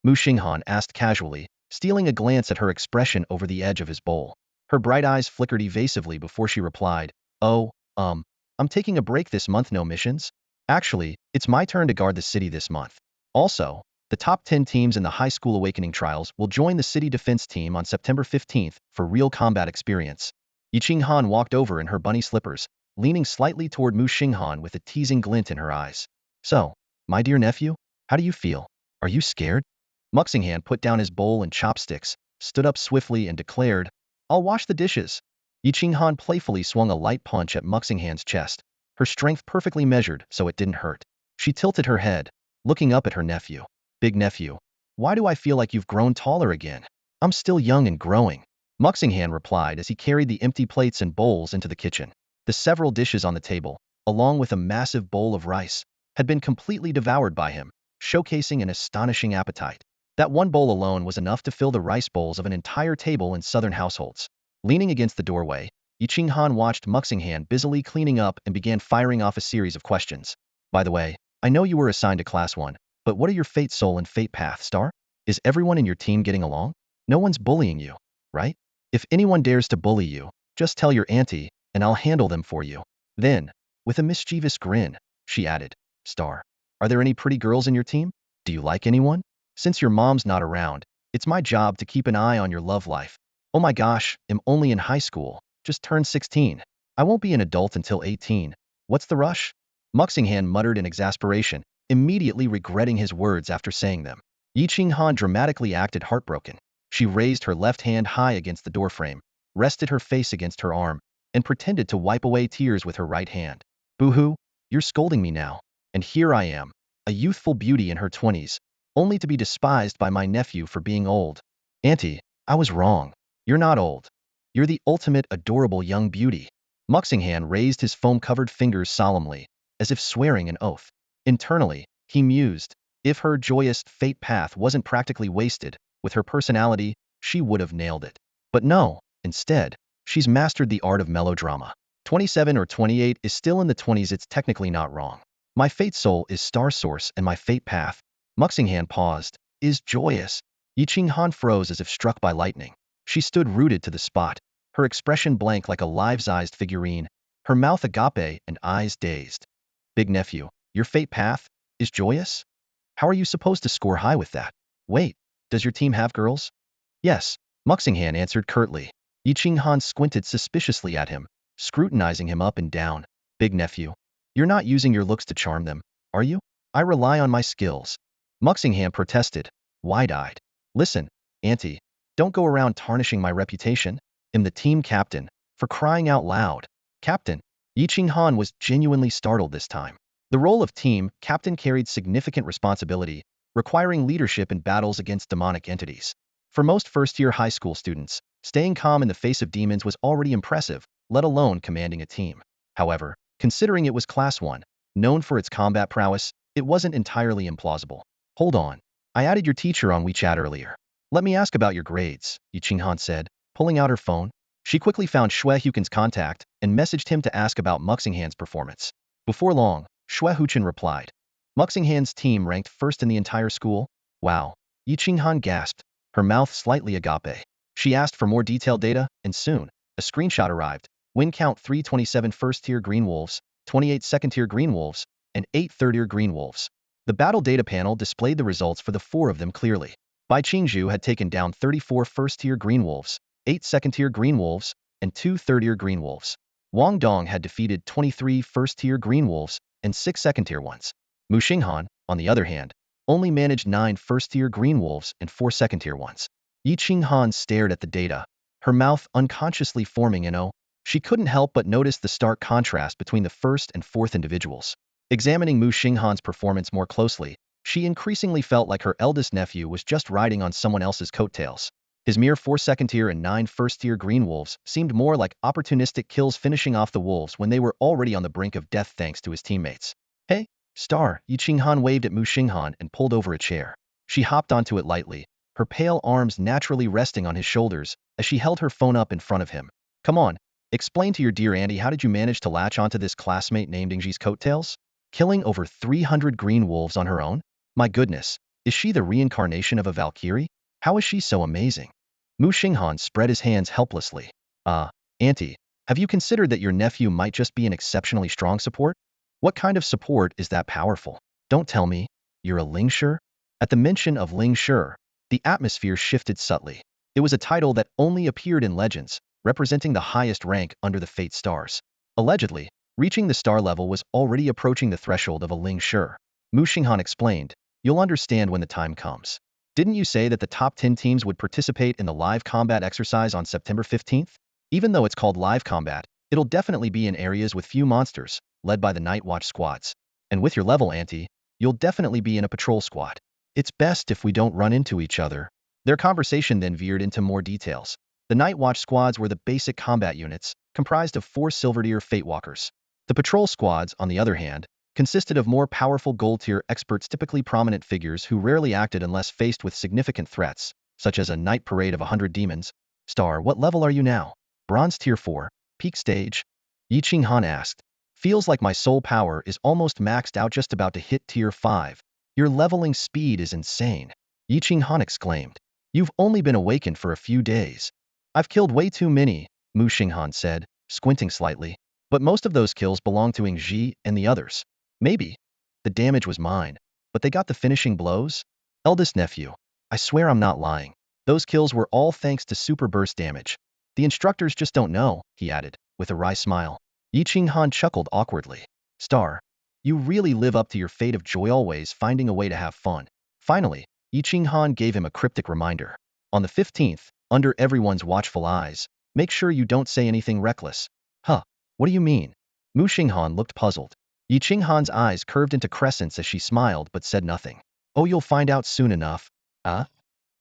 Muxing Han asked casually, stealing a glance at her expression over the edge of his bowl. Her bright eyes flickered evasively before she replied, Oh, I'm taking a break this month, no missions. Actually, it's my turn to guard the city this month. Also, the top 10 teams in the high school awakening trials will join the city defense team on September 15th for real combat experience. Yiqing Han walked over in her bunny slippers, leaning slightly toward Muxing Han with a teasing glint in her eyes. So, my dear nephew, how do you feel? Are you scared? Muxing Han put down his bowl and chopsticks, stood up swiftly and declared, I'll wash the dishes. Yiqing Han playfully swung a light punch at Muxing Han's chest, her strength perfectly measured so it didn't hurt. She tilted her head, looking up at her nephew. Big nephew, why do I feel like you've grown taller again? I'm still young and growing. Muxing Han replied as he carried the empty plates and bowls into the kitchen. The several dishes on the table, along with a massive bowl of rice, had been completely devoured by him, showcasing an astonishing appetite. That one bowl alone was enough to fill the rice bowls of an entire table in southern households. Leaning against the doorway, Yiqing Han watched Muxing Han busily cleaning up and began firing off a series of questions. By the way, I know you were assigned to Class 1, but what are your fate soul and fate path star? Is everyone in your team getting along? No one's bullying you, right? If anyone dares to bully you, just tell your auntie, and I'll handle them for you. Then, with a mischievous grin, she added, Star, are there any pretty girls in your team? Do you like anyone? Since your mom's not around, it's my job to keep an eye on your love life. Oh my gosh, I'm only in high school, just turned 16. I won't be an adult until 18. What's the rush? Muxing Han muttered in exasperation, immediately regretting his words after saying them. Yiqing Han dramatically acted heartbroken. She raised her left hand high against the doorframe, rested her face against her arm, and pretended to wipe away tears with her right hand. Boo-hoo, you're scolding me now. And here I am, a youthful beauty in her 20s, only to be despised by my nephew for being old. Auntie, I was wrong. You're not old. You're the ultimate adorable young beauty. Muxing Han raised his foam-covered fingers solemnly, as if swearing an oath. Internally, he mused, if her joyous fate path wasn't practically wasted, with her personality, she would have nailed it. But no, instead, she's mastered the art of melodrama. 27 or 28 is still in the 20s, it's technically not wrong. My fate soul is star source and my fate path, Muxing Han paused, is joyous. Yiqing Han froze as if struck by lightning. She stood rooted to the spot, her expression blank like a life-sized figurine, her mouth agape and eyes dazed. Big nephew, your fate path is joyous? How are you supposed to score high with that? Wait, does your team have girls? Yes, Muxing Han answered curtly. Yiqing Han squinted suspiciously at him, scrutinizing him up and down. Big nephew, you're not using your looks to charm them, are you? I rely on my skills. Muxing Han protested, wide-eyed. Listen, Auntie, don't go around tarnishing my reputation. I'm the team captain, for crying out loud. Captain? Yiqing Han was genuinely startled this time. The role of team captain carried significant responsibility, requiring leadership in battles against demonic entities. For most first-year high school students, staying calm in the face of demons was already impressive, let alone commanding a team. However, considering it was Class 1, known for its combat prowess, it wasn't entirely implausible. Hold on. I added your teacher on WeChat earlier. Let me ask about your grades, Yiqing Han said, pulling out her phone. She quickly found Xue Huqin's contact and messaged him to ask about Muxing Han's performance. Before long, Xue Huqin replied. Muxing Han's team ranked first in the entire school? Wow. Yiqing Han gasped, her mouth slightly agape. She asked for more detailed data, and soon, a screenshot arrived. Win count 327 first-tier Green Wolves, 28 second-tier Green Wolves, and 8 third-tier Green Wolves. The battle data panel displayed the results for the 4 of them clearly. Bai Qingzhu had taken down 34 first-tier Green Wolves, 8 second-tier Green Wolves, and 2 third-tier Green Wolves. Wang Dong had defeated 23 first-tier Green Wolves and 6 second-tier ones. Muxing Han, on the other hand, only managed 9 first-tier Green Wolves and 4 second-tier ones. Yiqing Han stared at the data, her mouth unconsciously forming an O. She couldn't help but notice the stark contrast between the first and fourth individuals. Examining Muxing Han's performance more closely, she increasingly felt like her eldest nephew was just riding on someone else's coattails. His mere 4 second-tier and 9 first-tier green wolves seemed more like opportunistic kills, finishing off the wolves when they were already on the brink of death thanks to his teammates. "Hey, Star," Muxing Han waved at Muxing Han and pulled over a chair. She hopped onto it lightly, her pale arms naturally resting on his shoulders as she held her phone up in front of him. "Come on, explain to your dear auntie, how did you manage to latch onto this classmate named Ingji's coattails? Killing over 300 green wolves on her own? My goodness, is she the reincarnation of a Valkyrie? How is she so amazing?" Muxing Han spread his hands helplessly. Auntie, have you considered that your nephew might just be an exceptionally strong support? What kind of support is that powerful? Don't tell me you're a Ling Shi? At the mention of Ling Shi, the atmosphere shifted subtly. It was a title that only appeared in legends, representing the highest rank under the Fate Stars. Allegedly, reaching the star level was already approaching the threshold of a Ling Shi. Muxing Han explained, "You'll understand when the time comes. Didn't you say that the top 10 teams would participate in the live combat exercise on September 15th? Even though it's called live combat, it'll definitely be in areas with few monsters, led by the Night Watch squads. And with your level, auntie, you'll definitely be in a patrol squad. It's best if we don't run into each other." Their conversation then veered into more details. The Night Watch squads were the basic combat units, comprised of 4 Silver-tier Fate Walkers. The patrol squads, on the other hand, consisted of more powerful gold-tier experts, typically prominent figures who rarely acted unless faced with significant threats, such as a night parade of 100 demons. "Star, what level are you now?" "Bronze tier 4, peak stage." Muxing Han asked. "Feels like my soul power is almost maxed out, just about to hit tier 5. Your leveling speed is insane," Muxing Han exclaimed. "You've only been awakened for a few days." "I've killed way too many," Muxing Han said, squinting slightly. "But most of those kills belong to Ingji and the others." "Maybe. The damage was mine. But they got the finishing blows?" "Eldest nephew, I swear I'm not lying. Those kills were all thanks to super burst damage. The instructors just don't know," he added, with a wry smile. Muxing Han chuckled awkwardly. "Star, you really live up to your fate of joy, always finding a way to have fun." Finally, Muxing Han gave him a cryptic reminder. "On the 15th, under everyone's watchful eyes, make sure you don't say anything reckless." "Huh, what do you mean?" Muxing Han looked puzzled. Muxing Han's eyes curved into crescents as she smiled but said nothing. "Oh, you'll find out soon enough."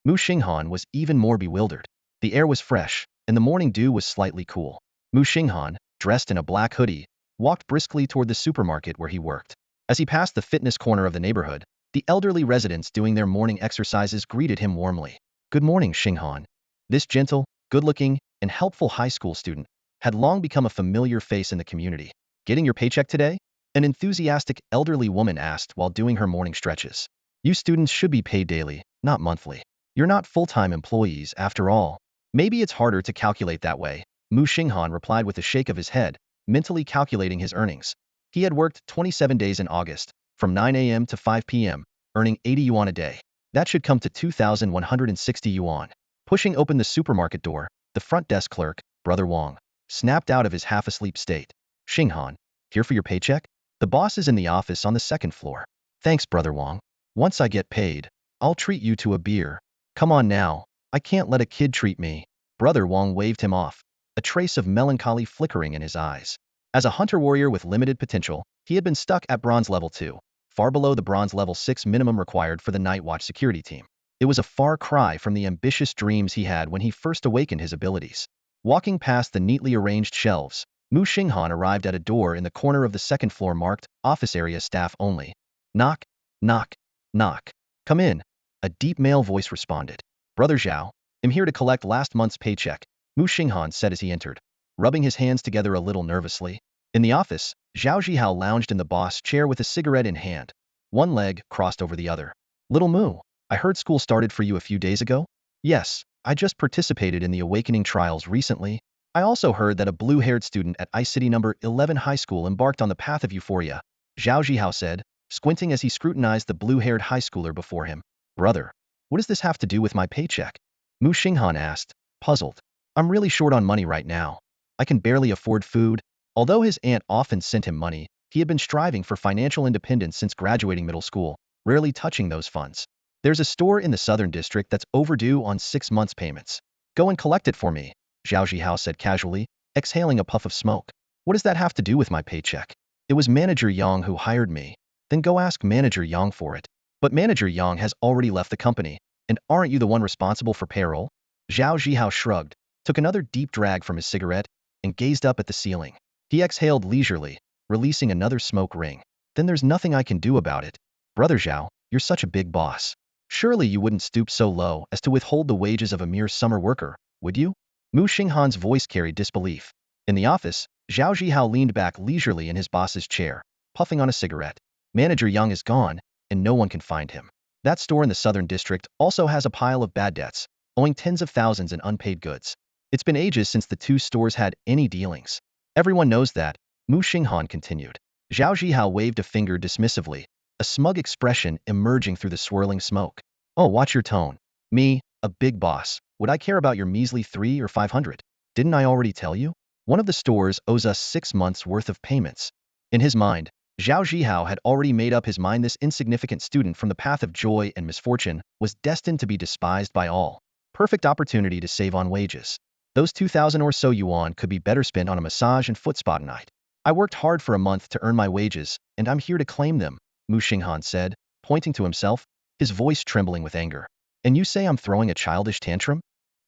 Muxing Han was even more bewildered. The air was fresh, and the morning dew was slightly cool. Muxing Han, dressed in a black hoodie, walked briskly toward the supermarket where he worked. As he passed the fitness corner of the neighborhood, the elderly residents doing their morning exercises greeted him warmly. "Good morning, Muxing Han." This gentle, good-looking, and helpful high school student had long become a familiar face in the community. "Getting your paycheck today?" an enthusiastic elderly woman asked while doing her morning stretches. "You students should be paid daily, not monthly. You're not full-time employees, after all." "Maybe it's harder to calculate that way," Muxing Han replied with a shake of his head, mentally calculating his earnings. He had worked 27 days in August, from 9 a.m. to 5 p.m., earning 80 yuan a day. That should come to 2,160 yuan. Pushing open the supermarket door, the front desk clerk, Brother Wang, snapped out of his half-asleep state. "Muxing Han, here for your paycheck? The boss is in the office on the 2nd floor." "Thanks, Brother Wang. Once I get paid, I'll treat you to a beer." "Come on now, I can't let a kid treat me." Brother Wang waved him off, a trace of melancholy flickering in his eyes. As a hunter-warrior with limited potential, he had been stuck at bronze level 2, far below the bronze level 6 minimum required for the Night Watch security team. It was a far cry from the ambitious dreams he had when he first awakened his abilities. Walking past the neatly arranged shelves, Muxing Han arrived at a door in the corner of the 2nd floor marked, "Office Area Staff Only." "Knock, knock, knock." "Come in," a deep male voice responded. "Brother Zhao, I'm here to collect last month's paycheck," Muxing Han said as he entered, rubbing his hands together a little nervously. In the office, Zhao Zhihao lounged in the boss chair with a cigarette in hand, one leg crossed over the other. "Little Mu, I heard school started for you a few days ago?" "Yes, I just participated in the Awakening trials recently. I also heard that a blue-haired student at I-City number 11 High School embarked on the Path of Euphoria," Zhao Zhihao said, squinting as he scrutinized the blue-haired high schooler before him. "Brother, what does this have to do with my paycheck?" Muxing Han asked, puzzled. "I'm really short on money right now. I can barely afford food." Although his aunt often sent him money, he had been striving for financial independence since graduating middle school, rarely touching those funds. "There's a store in the southern district that's overdue on 6 months' payments. Go and collect it for me," Zhao Zhihao said casually, exhaling a puff of smoke. "What does that have to do with my paycheck?" It was Manager Yang who hired me. Then go ask Manager Yang for it. But Manager Yang has already left the company, and aren't you the one responsible for payroll? Zhao Zhihao shrugged, took another deep drag from his cigarette, and gazed up at the ceiling. He exhaled leisurely, releasing another smoke ring. Then there's nothing I can do about it. Brother Zhao, you're such a big boss. Surely you wouldn't stoop so low as to withhold the wages of a mere summer worker, would you? Muxing Han's voice carried disbelief. In the office, Zhao Zhihao leaned back leisurely in his boss's chair, puffing on a cigarette. Manager Yang is gone, and no one can find him. That store in the southern district also has a pile of bad debts, owing tens of thousands in unpaid goods. It's been ages since the two stores had any dealings. Everyone knows that, Muxing Han continued. Zhao Zhihao waved a finger dismissively, a smug expression emerging through the swirling smoke. Oh, watch your tone. Me, a big boss, would I care about your measly 300 or 500? Didn't I already tell you? One of the stores owes us 6 months' worth of payments. In his mind, Zhao Zhihao had already made up his mind this insignificant student from the path of joy and misfortune was destined to be despised by all. Perfect opportunity to save on wages. Those 2,000 or so yuan could be better spent on a massage and foot spa tonight. I worked hard for a month to earn my wages, and I'm here to claim them, Muxing Han said, pointing to himself, his voice trembling with anger. And you say I'm throwing a childish tantrum?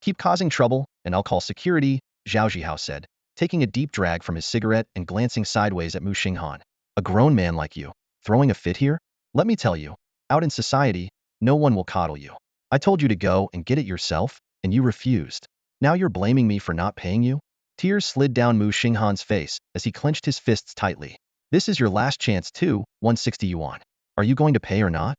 Keep causing trouble, and I'll call security, Zhao Zhihao said, taking a deep drag from his cigarette and glancing sideways at Muxing Han. A grown man like you, throwing a fit here? Let me tell you, out in society, no one will coddle you. I told you to go and get it yourself, and you refused. Now you're blaming me for not paying you? Tears slid down Muxing Han's face as he clenched his fists tightly. This is your last chance too, 160 yuan. Are you going to pay or not?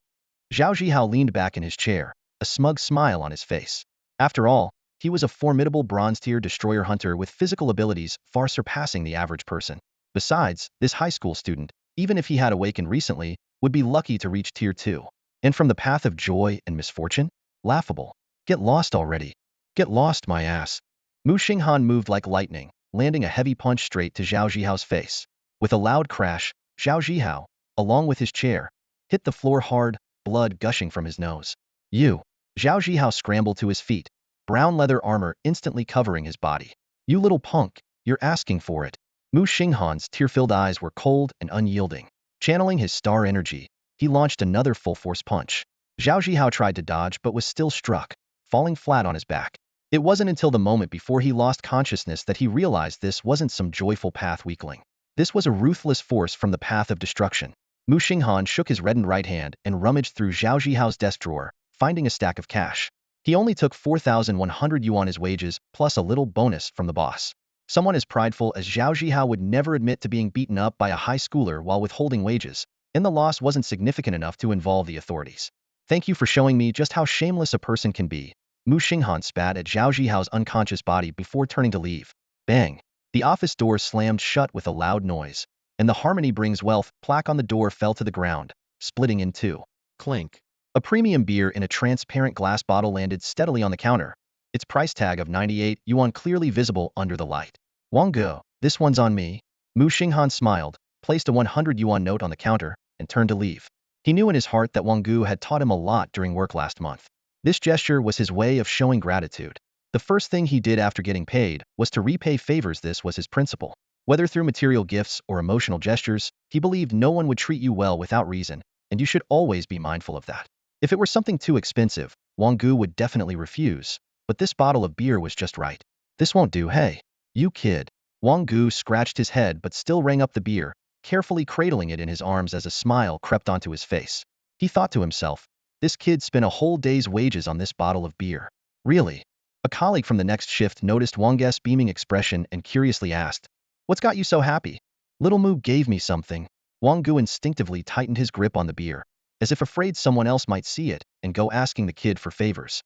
Zhao Zhihao leaned back in his chair, a smug smile on his face. After all, he was a formidable bronze-tier destroyer hunter with physical abilities far surpassing the average person. Besides, this high school student, even if he had awakened recently, would be lucky to reach tier 2. And from the path of joy and misfortune? Laughable. Get lost already. Get lost, my ass. Muxing Han moved like lightning, landing a heavy punch straight to Zhao Zhihao's face. With a loud crash, Zhao Zhihao, along with his chair, hit the floor hard, blood gushing from his nose. You. Zhao Zhihao scrambled to his feet, brown leather armor instantly covering his body. You little punk, you're asking for it. Muxing Han's tear-filled eyes were cold and unyielding. Channeling his star energy, he launched another full-force punch. Zhao Zhihao tried to dodge but was still struck, falling flat on his back. It wasn't until the moment before he lost consciousness that he realized this wasn't some joyful path weakling. This was a ruthless force from the path of destruction. Muxing Han shook his reddened right hand and rummaged through Zhao Zhihao's desk drawer, finding a stack of cash. He only took 4,100 yuan as wages, plus a little bonus from the boss. Someone as prideful as Zhao Zhihao would never admit to being beaten up by a high schooler while withholding wages, and the loss wasn't significant enough to involve the authorities. Thank you for showing me just how shameless a person can be. Muxing Han spat at Zhao Zhihao's unconscious body before turning to leave. Bang! The office door slammed shut with a loud noise, and the Harmony Brings Wealth plaque on the door fell to the ground, splitting in two. Clink. A premium beer in a transparent glass bottle landed steadily on the counter, its price tag of 98 yuan clearly visible under the light. Wang Gu, this one's on me. Muxing Han smiled, placed a 100 yuan note on the counter, and turned to leave. He knew in his heart that Wang Gu had taught him a lot during work last month. This gesture was his way of showing gratitude. The first thing he did after getting paid was to repay favors. This was his principle. Whether through material gifts or emotional gestures, he believed no one would treat you well without reason, and you should always be mindful of that. If it were something too expensive, Wang Gu would definitely refuse, but this bottle of beer was just right. This won't do, hey. You kid. Wang Gu scratched his head but still rang up the beer, carefully cradling it in his arms as a smile crept onto his face. He thought to himself, this kid spent a whole day's wages on this bottle of beer. Really? A colleague from the next shift noticed Wang's beaming expression and curiously asked, what's got you so happy? Little Mu gave me something. Wang Gu instinctively tightened his grip on the beer, as if afraid someone else might see it and go asking the kid for favors.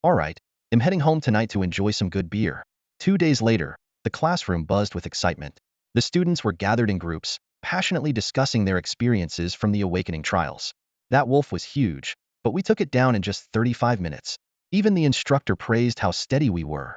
All right, I'm heading home tonight to enjoy some good beer. 2 days later, the classroom buzzed with excitement. The students were gathered in groups, passionately discussing their experiences from the awakening trials. That wolf was huge, but we took it down in just 35 minutes. Even the instructor praised how steady we were.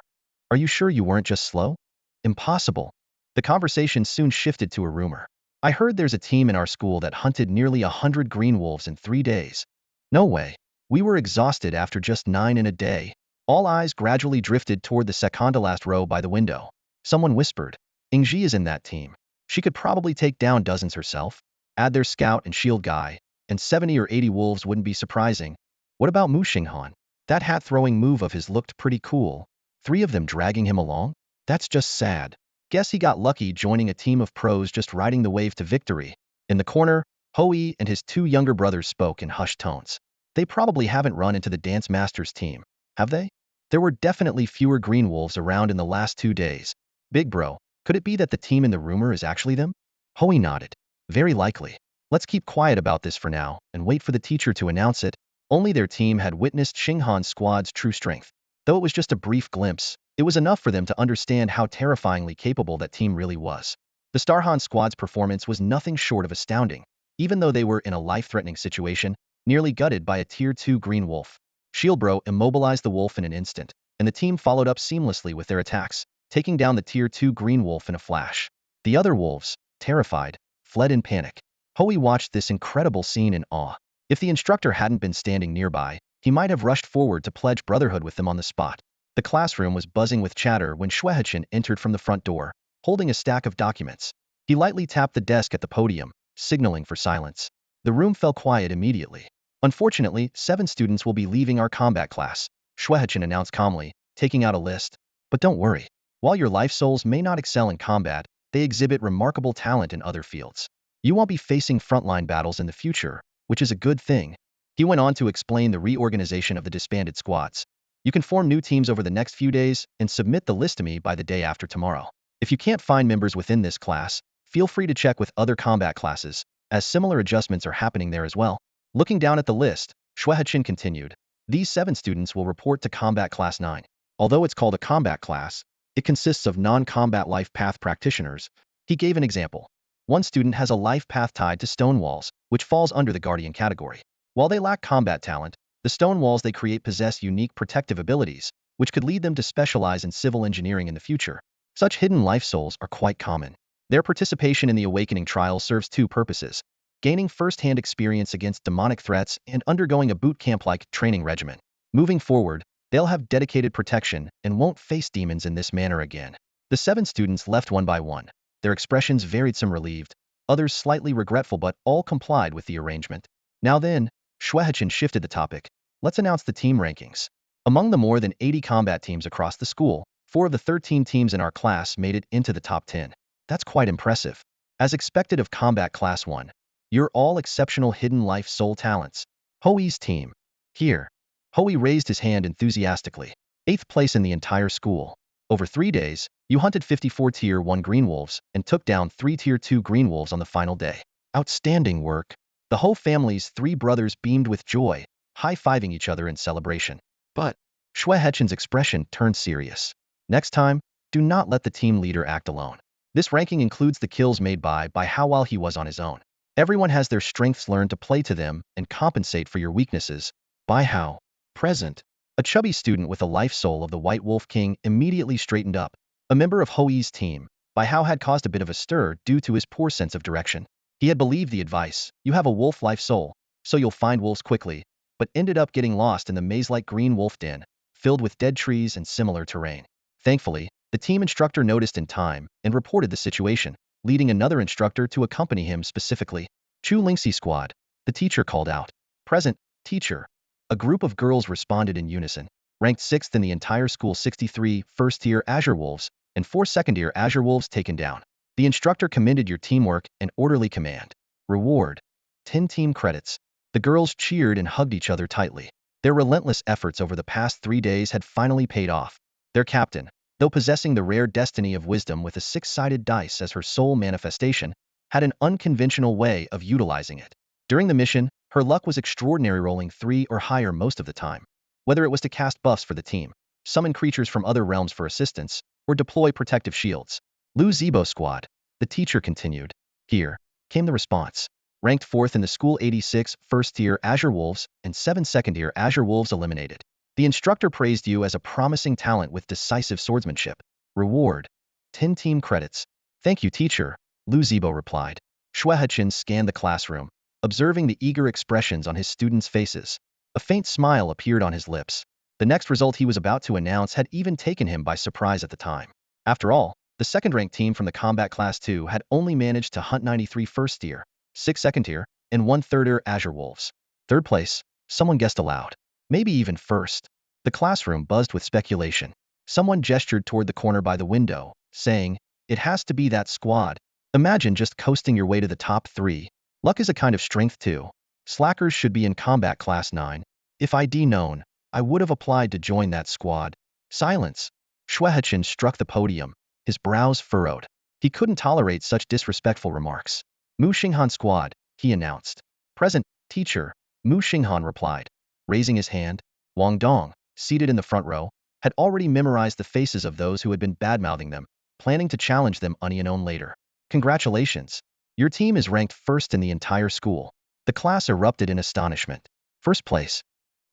Are you sure you weren't just slow? Impossible. The conversation soon shifted to a rumor. I heard there's a team in our school that hunted nearly 100 green wolves in 3 days. No way. We were exhausted after just 9 in a day. All eyes gradually drifted toward the second-to-last row by the window. Someone whispered, Ingji is in that team. She could probably take down dozens herself. Add their scout and shield guy, and 70 or 80 wolves wouldn't be surprising. What about Muxing Han? That hat-throwing move of his looked pretty cool. 3 of them dragging him along? That's just sad. Guess he got lucky joining a team of pros just riding the wave to victory. In the corner, Hoi and his 2 younger brothers spoke in hushed tones. They probably haven't run into the Dance Masters team, have they? There were definitely fewer green wolves around in the last 2 days. Big bro, could it be that the team in the rumor is actually them? Hoi nodded. Very likely. Let's keep quiet about this for now and wait for the teacher to announce it. Only their team had witnessed Xinghan's squad's true strength. Though it was just a brief glimpse, it was enough for them to understand how terrifyingly capable that team really was. The Starhan squad's performance was nothing short of astounding, even though they were in a life-threatening situation, nearly gutted by a Tier 2 green wolf. Shieldbro immobilized the wolf in an instant, and the team followed up seamlessly with their attacks, taking down the Tier 2 green wolf in a flash. The other wolves, terrified, fled in panic. Hoi watched this incredible scene in awe. If the instructor hadn't been standing nearby, he might have rushed forward to pledge brotherhood with them on the spot. The classroom was buzzing with chatter when Shuehachin entered from the front door, holding a stack of documents. He lightly tapped the desk at the podium, signaling for silence. The room fell quiet immediately. Unfortunately, 7 students will be leaving our combat class, Shuehachin announced calmly, taking out a list. But don't worry. While your life souls may not excel in combat, they exhibit remarkable talent in other fields. You won't be facing frontline battles in the future, which is a good thing. He went on to explain the reorganization of the disbanded squads. You can form new teams over the next few days and submit the list to me by the day after tomorrow. If you can't find members within this class, feel free to check with other combat classes, as similar adjustments are happening there as well. Looking down at the list, Shuehachin continued. These 7 students will report to Combat Class 9. Although it's called a combat class, it consists of non-combat life path practitioners. He gave an example. One student has a life path tied to stone walls, which falls under the guardian category. While they lack combat talent, the stone walls they create possess unique protective abilities, which could lead them to specialize in civil engineering in the future. Such hidden life souls are quite common. Their participation in the Awakening trial serves 2 purposes: gaining first-hand experience against demonic threats and undergoing a boot camp-like training regimen. Moving forward, they'll have dedicated protection and won't face demons in this manner again. The 7 students left one by one. Their expressions varied, some relieved, others slightly regretful, but all complied with the arrangement. Now then, Shuehachin shifted the topic. Let's announce the team rankings. Among the more than 80 combat teams across the school, 4 of the 13 teams in our class made it into the top 10. That's quite impressive. As expected of Combat Class 1, you're all exceptional hidden life soul talents. Hoi's team. Here. Hoi raised his hand enthusiastically. 8th place in the entire school. Over 3 days, you hunted 54 Tier 1 green wolves and took down 3 Tier 2 green wolves on the final day. Outstanding work. The whole family's 3 brothers beamed with joy, high-fiving each other in celebration. But Shuehachin's expression turned serious. Next time, do not let the team leader act alone. This ranking includes the kills made by Hao while he was on his own. Everyone has their strengths, learn to play to them and compensate for your weaknesses. By Hao. Present. A chubby student with a life soul of the White Wolf King immediately straightened up. A member of Hoi's team, Bai Hao, had caused a bit of a stir due to his poor sense of direction. He had believed the advice, you have a wolf life soul, so you'll find wolves quickly, but ended up getting lost in the maze-like green wolf den, filled with dead trees and similar terrain. Thankfully, the team instructor noticed in time and reported the situation, leading another instructor to accompany him specifically. Chu Lingxi squad, the teacher called out. Present, teacher. A group of girls responded in unison. Ranked 6th in the entire school, 63 first-tier Azure Wolves and 4 second-tier Azure Wolves taken down. The instructor commended your teamwork and orderly command. Reward. 10 team credits. The girls cheered and hugged each other tightly. Their relentless efforts over the past 3 days had finally paid off. Their captain, though possessing the rare destiny of wisdom with a 6-sided dice as her sole manifestation, had an unconventional way of utilizing it. During the mission, her luck was extraordinary, rolling 3 or higher most of the time. Whether it was to cast buffs for the team, summon creatures from other realms for assistance, or deploy protective shields. Lu Zibo squad, the teacher continued. Here came the response. Ranked 4th in the school, 86 first-tier Azure Wolves and 7 second-tier Azure Wolves eliminated. The instructor praised you as a promising talent with decisive swordsmanship. Reward. 10 team credits. Thank you, teacher, Lu Zibo replied. Shuehachin scanned the classroom, observing the eager expressions on his students' faces. A faint smile appeared on his lips. The next result he was about to announce had even taken him by surprise at the time. After all, The second-ranked team from the Combat Class 2 had only managed to hunt 93 first-tier, 6 second-tier, and 1 third-tier Azure Wolves. Third place, someone guessed aloud. Maybe even first. The classroom buzzed with speculation. Someone gestured toward the corner by the window, saying, "It has to be that squad. Imagine just coasting your way to the top 3. Luck is a kind of strength too. Slackers should be in Combat Class 9. If I'd known, I would have applied to join that squad." Silence. Shuehachin struck the podium, his brows furrowed. He couldn't tolerate such disrespectful remarks. Muxing Han squad, he announced. Present, teacher, Muxing Han replied. Raising his hand, Wang Dong, seated in the front row, had already memorized the faces of those who had been bad-mouthing them, planning to challenge them unknown later. Congratulations. Your team is ranked first in the entire school. The class erupted in astonishment. First place.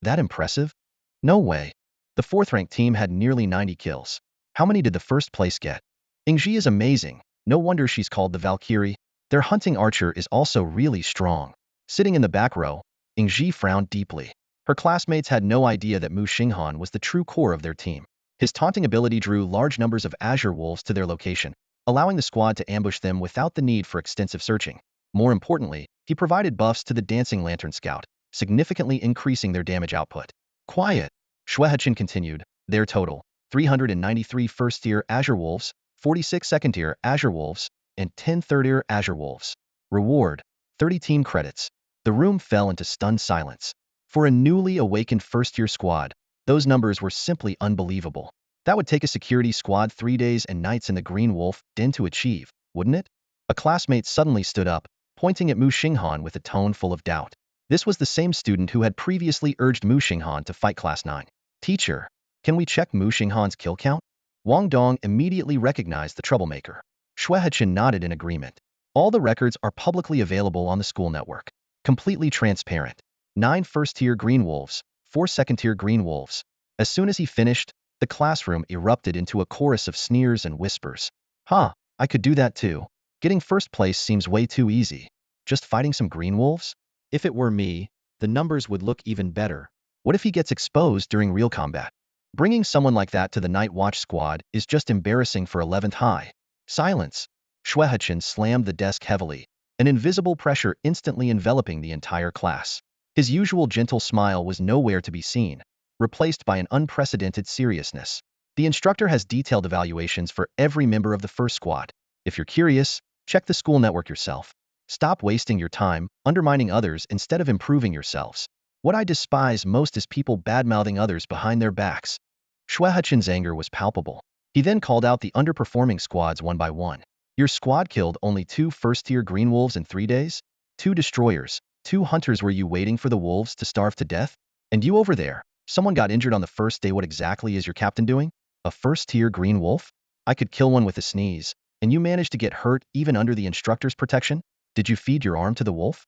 That impressive? No way. The fourth-ranked team had nearly 90 kills. How many did the first place get? Ingji is amazing. No wonder she's called the Valkyrie. Their hunting archer is also really strong. Sitting in the back row, Ingji frowned deeply. Her classmates had no idea that Muxing Han was the true core of their team. His taunting ability drew large numbers of Azure Wolves to their location, allowing the squad to ambush them without the need for extensive searching. More importantly, he provided buffs to the Dancing Lantern Scout, significantly increasing their damage output. Quiet. Shuehachin continued, their total, 393 first-tier Azure Wolves, 46 second-tier Azure Wolves, and 10 third-tier Azure Wolves. Reward, 30 team credits. The room fell into stunned silence. For a newly awakened first-tier squad, those numbers were simply unbelievable. That would take a security squad 3 days and nights in the Green Wolf Den to achieve, wouldn't it? A classmate suddenly stood up, pointing at Muxing Han with a tone full of doubt. This was the same student who had previously urged Muxing Han to fight Class 9. Teacher, can we check Muxing Han's kill count? Wang Dong immediately recognized the troublemaker. Shuehachin nodded in agreement. All the records are publicly available on the school network. Completely transparent. 9 first-tier Green Wolves, 4 second-tier Green Wolves. As soon as he finished, the classroom erupted into a chorus of sneers and whispers. I could do that too. Getting first place seems way too easy. Just fighting some Green Wolves? If it were me, the numbers would look even better. What if he gets exposed during real combat? Bringing someone like that to the Night Watch squad is just embarrassing for 11th high. Silence. Shuehachin slammed the desk heavily, an invisible pressure instantly enveloping the entire class. His usual gentle smile was nowhere to be seen, replaced by an unprecedented seriousness. The instructor has detailed evaluations for every member of the first squad. If you're curious, check the school network yourself. Stop wasting your time undermining others instead of improving yourselves. What I despise most is people bad-mouthing others behind their backs. Shuehachin's anger was palpable. He then called out the underperforming squads one by one. Your squad killed only 2 first-tier Green Wolves in 3 days? 2 destroyers, 2 hunters. Were you waiting for the wolves to starve to death? And you over there, someone got injured on the first day. What exactly is your captain doing? A first-tier Green Wolf? I could kill one with a sneeze, and you managed to get hurt even under the instructor's protection? Did you feed your arm to the wolf?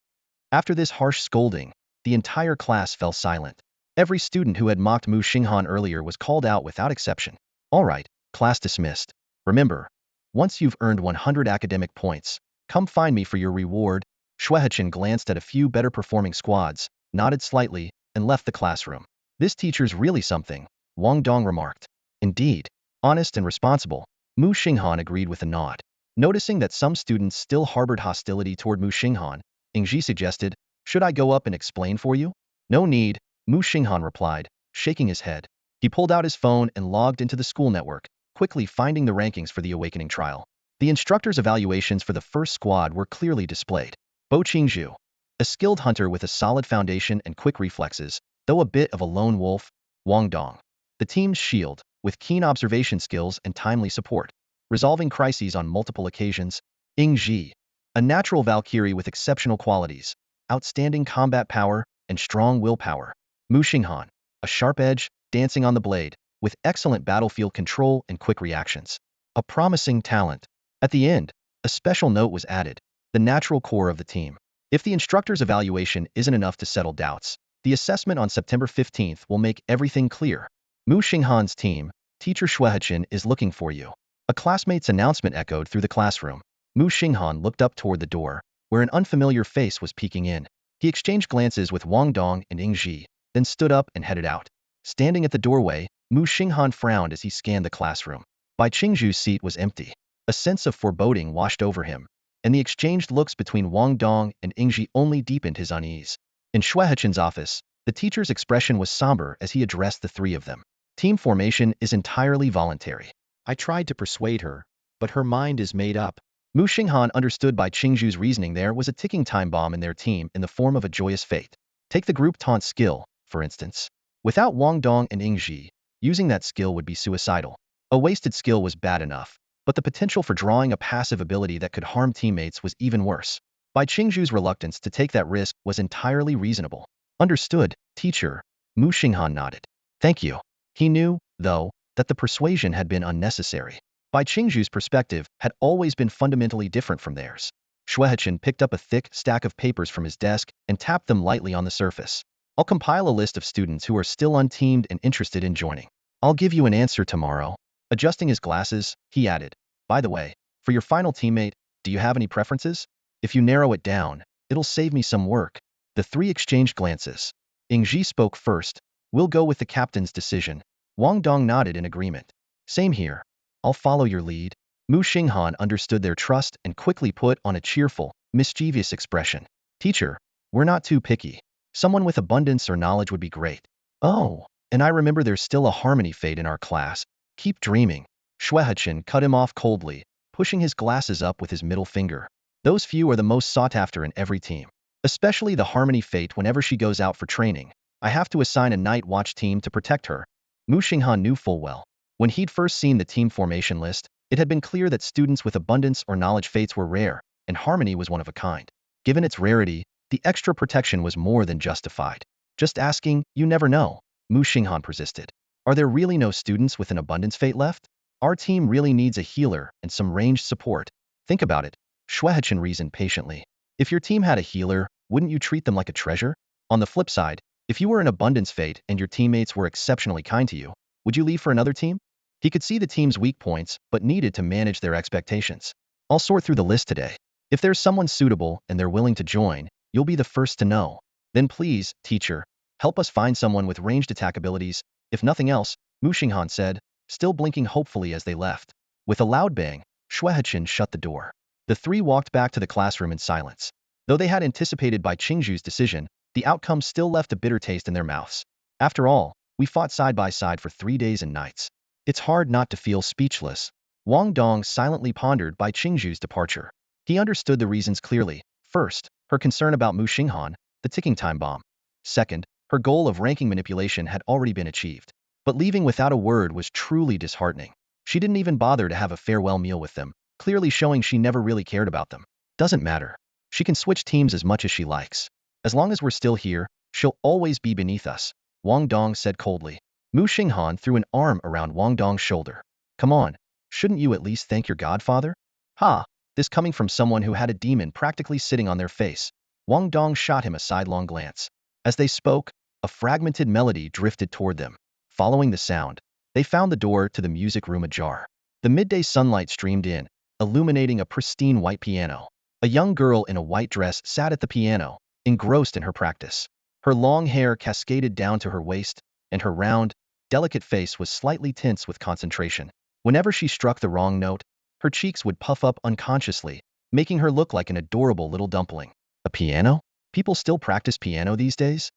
After this harsh scolding, the entire class fell silent. Every student who had mocked Muxing Han earlier was called out without exception. All right, class dismissed. Remember, once you've earned 100 academic points, come find me for your reward. Shuehachin glanced at a few better-performing squads, nodded slightly, and left the classroom. This teacher's really something, Wang Dong remarked. Indeed, honest and responsible, Muxing Han agreed with a nod. Noticing that some students still harbored hostility toward Muxing Han, Ingji suggested, should I go up and explain for you? No need, Muxing Han replied, shaking his head. He pulled out his phone and logged into the school network, quickly finding the rankings for the Awakening trial. The instructor's evaluations for the first squad were clearly displayed. Bo Qingzhu, a skilled hunter with a solid foundation and quick reflexes, though a bit of a lone wolf. Wang Dong, the team's shield, with keen observation skills and timely support, resolving crises on multiple occasions. Ingji, a natural Valkyrie with exceptional qualities, outstanding combat power, and strong willpower. Muxing Han, a sharp edge, dancing on the blade, with excellent battlefield control and quick reactions. A promising talent. At the end, a special note was added, the natural core of the team. If the instructor's evaluation isn't enough to settle doubts, the assessment on September 15th will make everything clear. Muxing Han's team, Teacher Shuehachin is looking for you. A classmate's announcement echoed through the classroom. Muxing Han looked up toward the door, where an unfamiliar face was peeking in. He exchanged glances with Wang Dong and Ingji, then stood up and headed out. Standing at the doorway, Muxing Han frowned as he scanned the classroom. Bai Qingzhu's seat was empty. A sense of foreboding washed over him, and the exchanged looks between Wang Dong and Ingji only deepened his unease. In Shuehechen's office, the teacher's expression was somber as he addressed the three of them. Team formation is entirely voluntary. I tried to persuade her, but her mind is made up. Muxing Han understood by Qingzhu's reasoning there was a ticking time bomb in their team in the form of a joyous fate. Take the group taunt skill, for instance. Without Wang Dong and Ingji, using that skill would be suicidal. A wasted skill was bad enough, but the potential for drawing a passive ability that could harm teammates was even worse. By Qingzhu's reluctance to take that risk was entirely reasonable. Understood, teacher. Muxing Han nodded. Thank you. He knew, though, that the persuasion had been unnecessary. By Qingzhu's perspective, had always been fundamentally different from theirs. Shuehechen picked up a thick stack of papers from his desk and tapped them lightly on the surface. I'll compile a list of students who are still unteamed and interested in joining. I'll give you an answer tomorrow. Adjusting his glasses, he added, by the way, for your final teammate, do you have any preferences? If you narrow it down, it'll save me some work. The three exchanged glances. Ingji spoke first. We'll go with the captain's decision. Wang Dong nodded in agreement. Same here. I'll follow your lead. Muxing Han understood their trust and quickly put on a cheerful, mischievous expression. Teacher, we're not too picky. Someone with abundance or knowledge would be great. Oh, and I remember there's still a harmony fate in our class. Keep dreaming. Shuehechen cut him off coldly, pushing his glasses up with his middle finger. Those few are the most sought after in every team. Especially the harmony fate whenever she goes out for training. I have to assign a night watch team to protect her. Muxing Han knew full well. When he'd first seen the team formation list, it had been clear that students with abundance or knowledge fates were rare, and harmony was one of a kind. Given its rarity, the extra protection was more than justified. Just asking, you never know. Muxing Han persisted. Are there really no students with an abundance fate left? Our team really needs a healer and some ranged support. Think about it. Shuehechen reasoned patiently. If your team had a healer, wouldn't you treat them like a treasure? On the flip side, if you were an abundance fate and your teammates were exceptionally kind to you, would you leave for another team? He could see the team's weak points, but needed to manage their expectations. I'll sort through the list today. If there's someone suitable and they're willing to join, you'll be the first to know. Then please, teacher, help us find someone with ranged attack abilities. If nothing else, Muxing Han said, still blinking hopefully as they left. With a loud bang, Shuehechen shut the door. The three walked back to the classroom in silence. Though they had anticipated by Qingzhu's decision, the outcome still left a bitter taste in their mouths. After all, we fought side by side for 3 days and nights. It's hard not to feel speechless. Wang Dong silently pondered by Qingzhu's departure. He understood the reasons clearly. First, her concern about Muxing Han, the ticking time bomb. Second, her goal of ranking manipulation had already been achieved. But leaving without a word was truly disheartening. She didn't even bother to have a farewell meal with them, clearly showing she never really cared about them. Doesn't matter. She can switch teams as much as she likes. As long as we're still here, she'll always be beneath us, Wang Dong said coldly. Muxing Han threw an arm around Wang Dong's shoulder. Come on, shouldn't you at least thank your godfather? Ha, this coming from someone who had a demon practically sitting on their face. Wang Dong shot him a sidelong glance. As they spoke, a fragmented melody drifted toward them. Following the sound, they found the door to the music room ajar. The midday sunlight streamed in, illuminating a pristine white piano. A young girl in a white dress sat at the piano, engrossed in her practice. Her long hair cascaded down to her waist, and her round, delicate face was slightly tense with concentration. Whenever she struck the wrong note, her cheeks would puff up unconsciously, making her look like an adorable little dumpling. A piano? People still practice piano these days?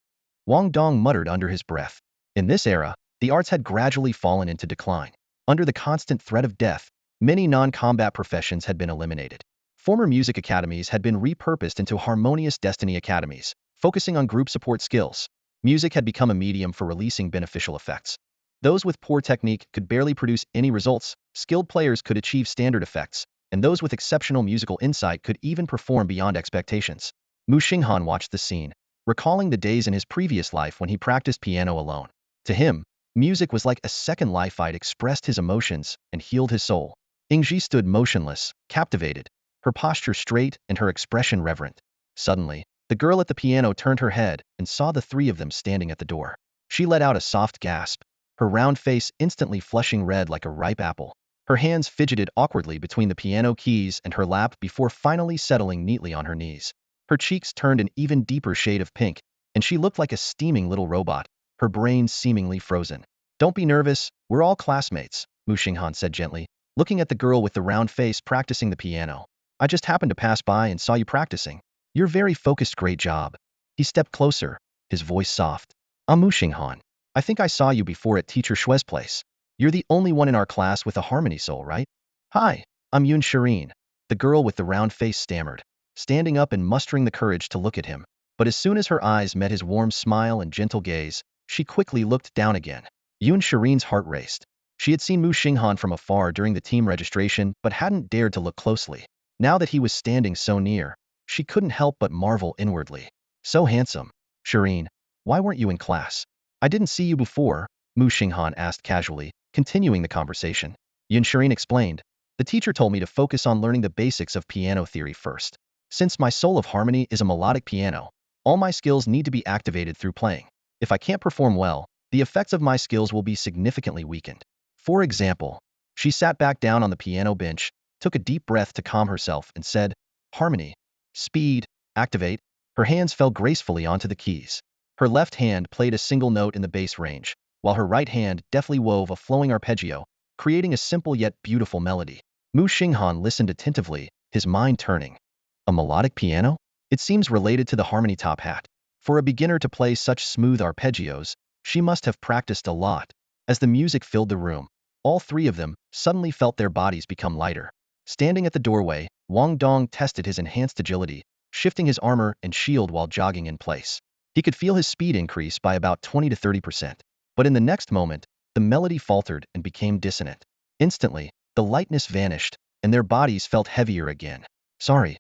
Wang Dong muttered under his breath. In this era, the arts had gradually fallen into decline. Under the constant threat of death, many non-combat professions had been eliminated. Former music academies had been repurposed into harmonious destiny academies, focusing on group support skills. Music had become a medium for releasing beneficial effects. Those with poor technique could barely produce any results, skilled players could achieve standard effects, and those with exceptional musical insight could even perform beyond expectations. Muxing Han watched the scene, recalling the days in his previous life when he practiced piano alone. To him, music was like a second life. It expressed his emotions and healed his soul. Ingji stood motionless, captivated, her posture straight and her expression reverent. Suddenly, the girl at the piano turned her head and saw the three of them standing at the door. She let out a soft gasp, her round face instantly flushing red like a ripe apple. Her hands fidgeted awkwardly between the piano keys and her lap before finally settling neatly on her knees. Her cheeks turned an even deeper shade of pink, and she looked like a steaming little robot, her brain seemingly frozen. Don't be nervous, we're all classmates, Muxing Han said gently. looking at the girl with the round face practicing the piano. I just happened to pass by and saw you practicing. You're very focused, great job. He stepped closer, his voice soft. I'm Muxing Han. I think I saw you before at Teacher Shue's place. You're the only one in our class with a harmony soul, right? Hi, I'm Yun Shireen. The girl with the round face stammered, standing up and mustering the courage to look at him. But as soon as her eyes met his warm smile and gentle gaze, she quickly looked down again. Yun Shireen's heart raced. She had seen Muxing Han from afar during the team registration but hadn't dared to look closely. Now that he was standing so near, she couldn't help but marvel inwardly. So handsome. Shireen, why weren't you in class? I didn't see you before, Muxing Han asked casually, continuing the conversation. Yun Shireen explained. The teacher told me to focus on learning the basics of piano theory first. Since my soul of harmony is a melodic piano, all my skills need to be activated through playing. If I can't perform well, the effects of my skills will be significantly weakened. For example, she sat back down on the piano bench, took a deep breath to calm herself, and said, harmony, speed, activate. Her hands fell gracefully onto the keys. Her left hand played a single note in the bass range, while her right hand deftly wove a flowing arpeggio, creating a simple yet beautiful melody. Muxing Han listened attentively, his mind turning. A melodic piano? It seems related to the harmony top hat. For a beginner to play such smooth arpeggios, she must have practiced a lot. As the music filled the room, all three of them suddenly felt their bodies become lighter. Standing at the doorway, Wang Dong tested his enhanced agility, shifting his armor and shield while jogging in place. He could feel his speed increase by about 20 to 30%. But in the next moment, the melody faltered and became dissonant. Instantly, the lightness vanished, and their bodies felt heavier again. Sorry.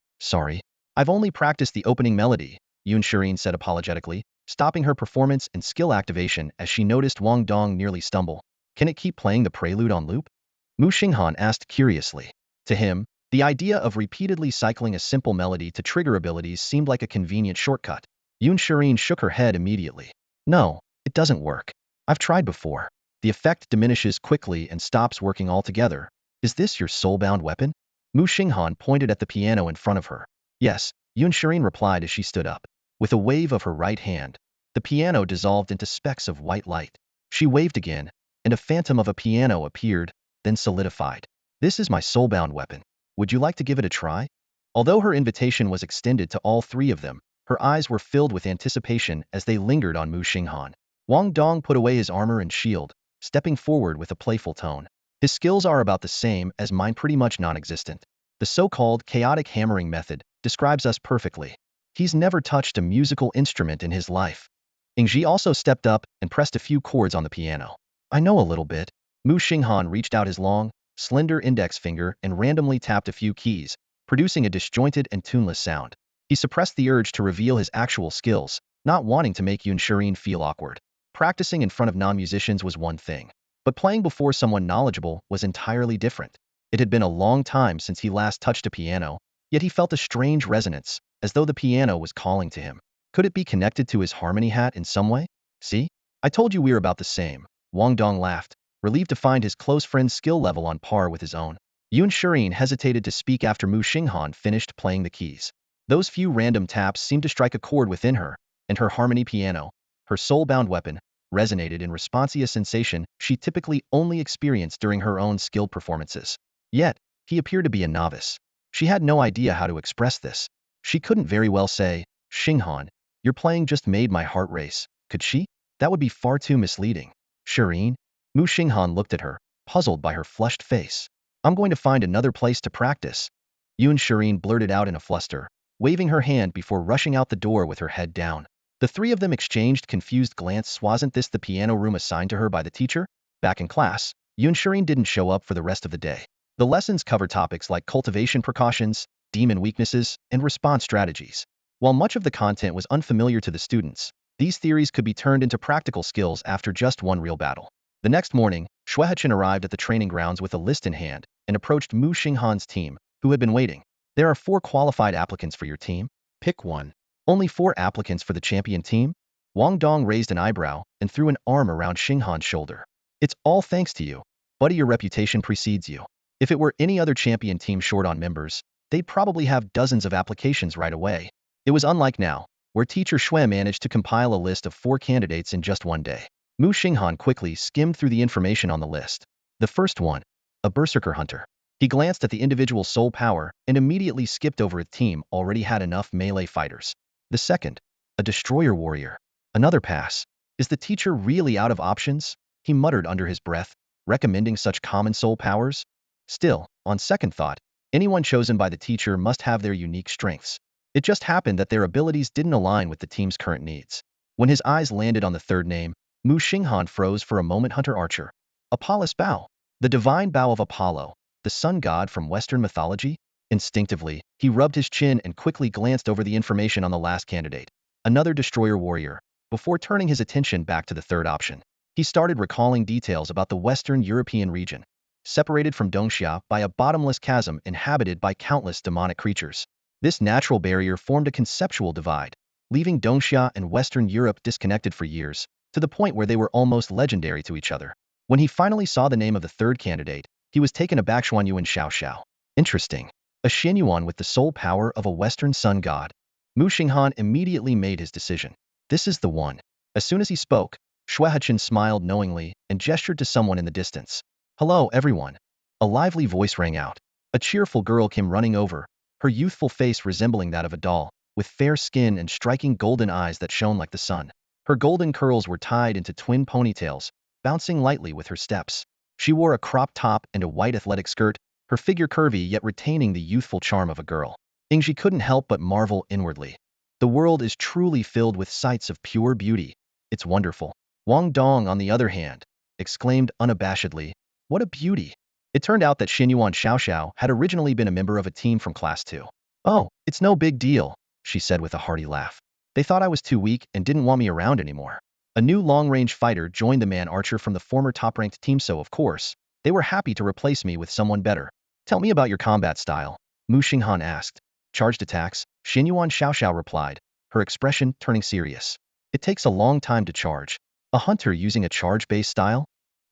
I've only practiced the opening melody, Yun Shireen said apologetically, stopping her performance and skill activation as she noticed Wang Dong nearly stumble. Can it keep playing the prelude on loop? Muxing Han asked curiously. To him, the idea of repeatedly cycling a simple melody to trigger abilities seemed like a convenient shortcut. Yun Shireen shook her head immediately. No, it doesn't work. I've tried before. The effect diminishes quickly and stops working altogether. Is this your soul-bound weapon? Muxing Han pointed at the piano in front of her. Yes, Yun Shireen replied as she stood up. With a wave of her right hand, the piano dissolved into specks of white light. She waved again, and a phantom of a piano appeared, then solidified. This is my soul-bound weapon. Would you like to give it a try? Although her invitation was extended to all three of them, her eyes were filled with anticipation as they lingered on Muxing Han. Wang Dong put away his armor and shield, stepping forward with a playful tone. His skills are about the same as mine, pretty much non-existent. The so-called chaotic hammering method describes us perfectly. He's never touched a musical instrument in his life. Ingji also stepped up and pressed a few chords on the piano. I know a little bit. Muxing Han reached out his long, slender index finger and randomly tapped a few keys, producing a disjointed and tuneless sound. He suppressed the urge to reveal his actual skills, not wanting to make Yun Shireen feel awkward. Practicing in front of non-musicians was one thing, but playing before someone knowledgeable was entirely different. It had been a long time since he last touched a piano, yet he felt a strange resonance, as though the piano was calling to him. Could it be connected to his harmony hat in some way? See? I told you we were about the same. Wang Dong laughed, relieved to find his close friend's skill level on par with his own. Yun Shireen hesitated to speak after Muxing Han finished playing the keys. Those few random taps seemed to strike a chord within her, and her harmony piano, her soul-bound weapon, resonated in response to a sensation she typically only experienced during her own skilled performances. Yet, he appeared to be a novice. She had no idea how to express this. She couldn't very well say, Xing Han, your playing just made my heart race, could she? That would be far too misleading. Shireen? Muxing Han looked at her, puzzled by her flushed face. I'm going to find another place to practice. Yun Shireen blurted out in a fluster, waving her hand before rushing out the door with her head down. The three of them exchanged confused glances. Wasn't this the piano room assigned to her by the teacher? Back in class, Yun Shireen didn't show up for the rest of the day. The lessons covered topics like cultivation precautions, demon weaknesses, and response strategies. While much of the content was unfamiliar to the students, these theories could be turned into practical skills after just one real battle. The next morning, Shuehechen arrived at the training grounds with a list in hand and approached Muxing Han's team, who had been waiting. There are 4 qualified applicants for your team. Pick one. Only 4 applicants for the champion team? Wang Dong raised an eyebrow and threw an arm around Xing Han's shoulder. It's all thanks to you. Buddy, your reputation precedes you. If it were any other champion team short on members, they'd probably have dozens of applications right away. It was unlike now, where Teacher Shui managed to compile a list of 4 candidates in just one day. Muxing Han quickly skimmed through the information on the list. The first one, a berserker hunter. He glanced at the individual soul power and immediately skipped over a team already had enough melee fighters. The second, a destroyer warrior. Another pass. Is the teacher really out of options? He muttered under his breath, recommending such common soul powers. Still, on second thought, anyone chosen by the teacher must have their unique strengths. It just happened that their abilities didn't align with the team's current needs. When his eyes landed on the third name, Muxing Han froze for a moment. Hunter Archer. Apollos Bow. The divine bow of Apollo, the sun god from Western mythology? Instinctively, he rubbed his chin and quickly glanced over the information on the last candidate, another destroyer warrior, before turning his attention back to the third option. He started recalling details about the Western European region, separated from Dongxia by a bottomless chasm inhabited by countless demonic creatures. This natural barrier formed a conceptual divide, leaving Dongxia and Western Europe disconnected for years, to the point where they were almost legendary to each other. When he finally saw the name of the third candidate, he was taken aback. Xuanyuan Xiao. Interesting. A Xianyuan with the soul power of a Western sun god. Muxing Han immediately made his decision. This is the one. As soon as he spoke, Shueichin smiled knowingly and gestured to someone in the distance. Hello, everyone. A lively voice rang out. A cheerful girl came running over, her youthful face resembling that of a doll, with fair skin and striking golden eyes that shone like the sun. Her golden curls were tied into twin ponytails, bouncing lightly with her steps. She wore a crop top and a white athletic skirt, her figure curvy yet retaining the youthful charm of a girl. Ingji couldn't help but marvel inwardly. The world is truly filled with sights of pure beauty. It's wonderful. Wang Dong, on the other hand, exclaimed unabashedly, what a beauty! It turned out that Xianyuan Xiao had originally been a member of a team from Class 2. Oh, it's no big deal, she said with a hearty laugh. They thought I was too weak and didn't want me around anymore. A new long-range fighter joined the man archer from the former top-ranked team, so of course, they were happy to replace me with someone better. Tell me about your combat style, Muxing Han asked. Charged attacks, Xianyuan Xiao replied, her expression turning serious. It takes a long time to charge. A hunter using a charge-based style?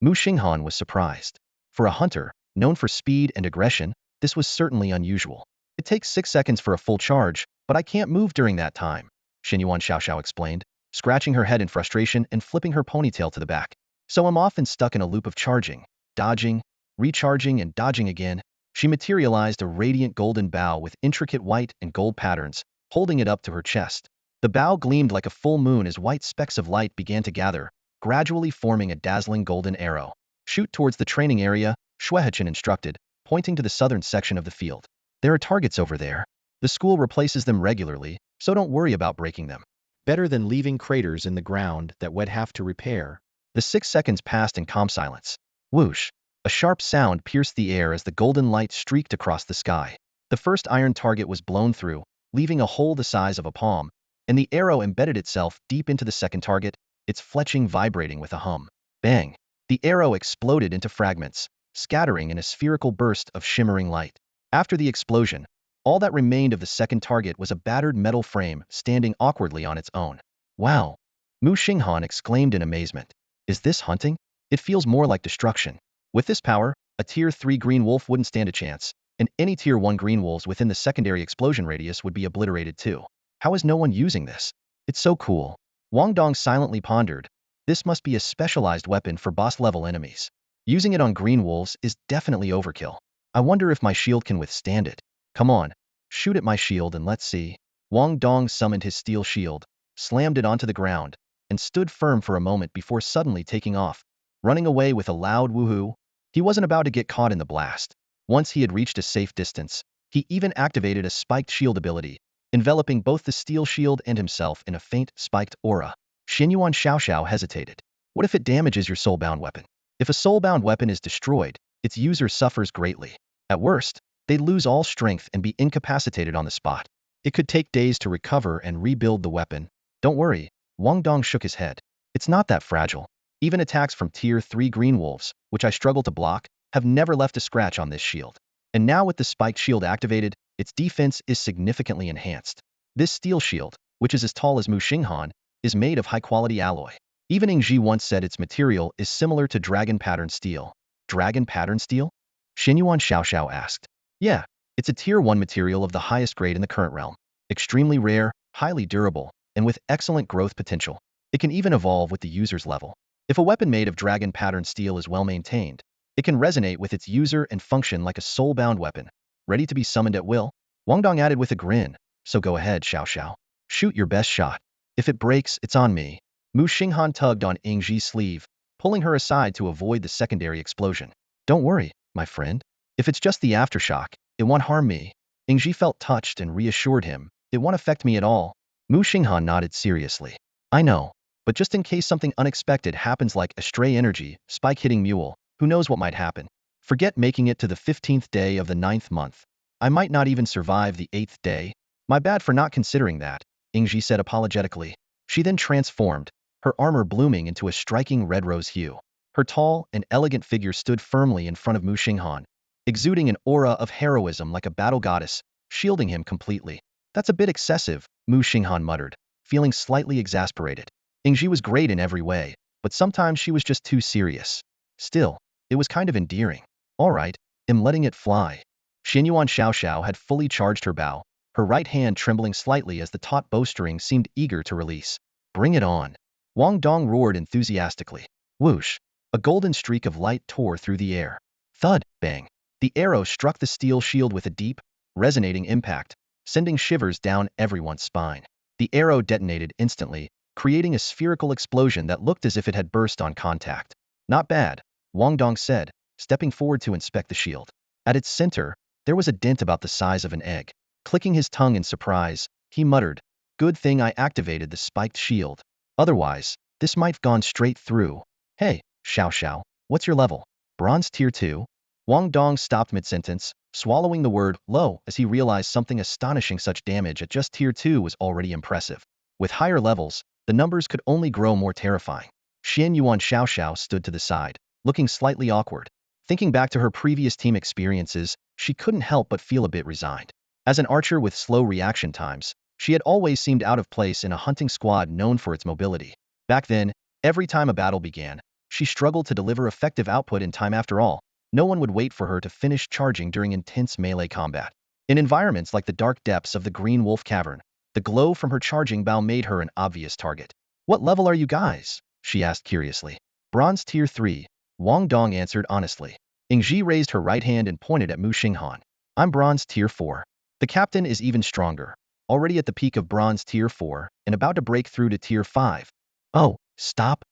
Muxing Han was surprised. For a hunter, known for speed and aggression, this was certainly unusual. It takes 6 seconds for a full charge, but I can't move during that time, Xianyuan Xiao explained, scratching her head in frustration and flipping her ponytail to the back. So I'm often stuck in a loop of charging, dodging, recharging and dodging again. She materialized a radiant golden bow with intricate white and gold patterns, holding it up to her chest. The bow gleamed like a full moon as white specks of light began to gather, gradually forming a dazzling golden arrow. Shoot towards the training area, Shueichin instructed, pointing to the southern section of the field. There are targets over there. The school replaces them regularly, so don't worry about breaking them. Better than leaving craters in the ground that we'd have to repair. The 6 seconds passed in calm silence. Whoosh! A sharp sound pierced the air as the golden light streaked across the sky. The first iron target was blown through, leaving a hole the size of a palm, and the arrow embedded itself deep into the second target, its fletching vibrating with a hum. Bang! The arrow exploded into fragments, scattering in a spherical burst of shimmering light. After the explosion, all that remained of the second target was a battered metal frame standing awkwardly on its own. Wow! Muxing Han exclaimed in amazement. Is this hunting? It feels more like destruction. With this power, a Tier 3 green wolf wouldn't stand a chance, and any Tier 1 green wolves within the secondary explosion radius would be obliterated too. How is no one using this? It's so cool. Wang Dong silently pondered. This must be a specialized weapon for boss-level enemies. Using it on green wolves is definitely overkill. I wonder if my shield can withstand it. Come on, shoot at my shield and let's see. Wang Dong summoned his steel shield, slammed it onto the ground, and stood firm for a moment before suddenly taking off, running away with a loud woohoo. He wasn't about to get caught in the blast. Once he had reached a safe distance, he even activated a spiked shield ability, enveloping both the steel shield and himself in a faint, spiked aura. Xianyuan Xiao hesitated. What if it damages your soulbound weapon? If a soulbound weapon is destroyed, its user suffers greatly. At worst, they'd lose all strength and be incapacitated on the spot. It could take days to recover and rebuild the weapon. Don't worry, Wang Dong shook his head. It's not that fragile. Even attacks from Tier 3 green wolves, which I struggle to block, have never left a scratch on this shield. And now with the spiked shield activated, its defense is significantly enhanced. This steel shield, which is as tall as Muxing Han, is made of high-quality alloy. Even Ingji once said its material is similar to dragon pattern steel. Dragon pattern steel? Xianyuan Xiao asked. Yeah, it's a Tier 1 material of the highest grade in the current realm. Extremely rare, highly durable, and with excellent growth potential. It can even evolve with the user's level. If a weapon made of dragon pattern steel is well maintained, It can resonate with its user and function like a soul-bound weapon, ready to be summoned at will. Wang Dong added with a grin, so go ahead, Xiao Xiao. Shoot your best shot. If it breaks, it's on me. Muxing Han tugged on Yingji's sleeve, pulling her aside to avoid the secondary explosion. Don't worry, my friend. If it's just the aftershock, it won't harm me. Yingji felt touched and reassured him. It won't affect me at all. Muxing Han nodded seriously. I know, but just in case something unexpected happens like a stray energy, spike hitting mule, who knows what might happen. Forget making it to the 15th day of the 9th month. I might not even survive the 8th day. My bad for not considering that, Yingji said apologetically. She then transformed, her armor blooming into a striking red rose hue. Her tall and elegant figure stood firmly in front of Muxing Han, exuding an aura of heroism like a battle goddess, shielding him completely. That's a bit excessive, Muxing Han muttered, feeling slightly exasperated. Yingji was great in every way, but sometimes she was just too serious. Still, it was kind of endearing. All right, I'm letting it fly. Xianyuan Xiaoxiao had fully charged her bow, her right hand trembling slightly as the taut bowstring seemed eager to release. Bring it on. Wang Dong roared enthusiastically. Whoosh! A golden streak of light tore through the air. Thud! Bang! The arrow struck the steel shield with a deep, resonating impact, sending shivers down everyone's spine. The arrow detonated instantly, creating a spherical explosion that looked as if it had burst on contact. Not bad, Wang Dong said, stepping forward to inspect the shield. At its center, there was a dent about the size of an egg. Clicking his tongue in surprise, he muttered, good thing I activated the spiked shield. Otherwise, this might've gone straight through. Hey, Xiao Xiao, what's your level? Bronze tier 2? Wang Dong stopped mid-sentence, swallowing the word low as he realized something astonishing. Such damage at just tier 2 was already impressive. With higher levels, the numbers could only grow more terrifying. Xianyuan Xiaoxiao stood to the side, looking slightly awkward. Thinking back to her previous team experiences, she couldn't help but feel a bit resigned. As an archer with slow reaction times, she had always seemed out of place in a hunting squad known for its mobility. Back then, every time a battle began, she struggled to deliver effective output in time. After all, no one would wait for her to finish charging during intense melee combat. In environments like the dark depths of the Green Wolf Cavern, the glow from her charging bow made her an obvious target. What level are you guys? She asked curiously. Bronze tier 3, Wang Dong answered honestly. Yingji raised her right hand and pointed at Muxing Han. I'm bronze tier 4. The captain is even stronger, already at the peak of bronze tier 4 and about to break through to tier 5. Oh, stop.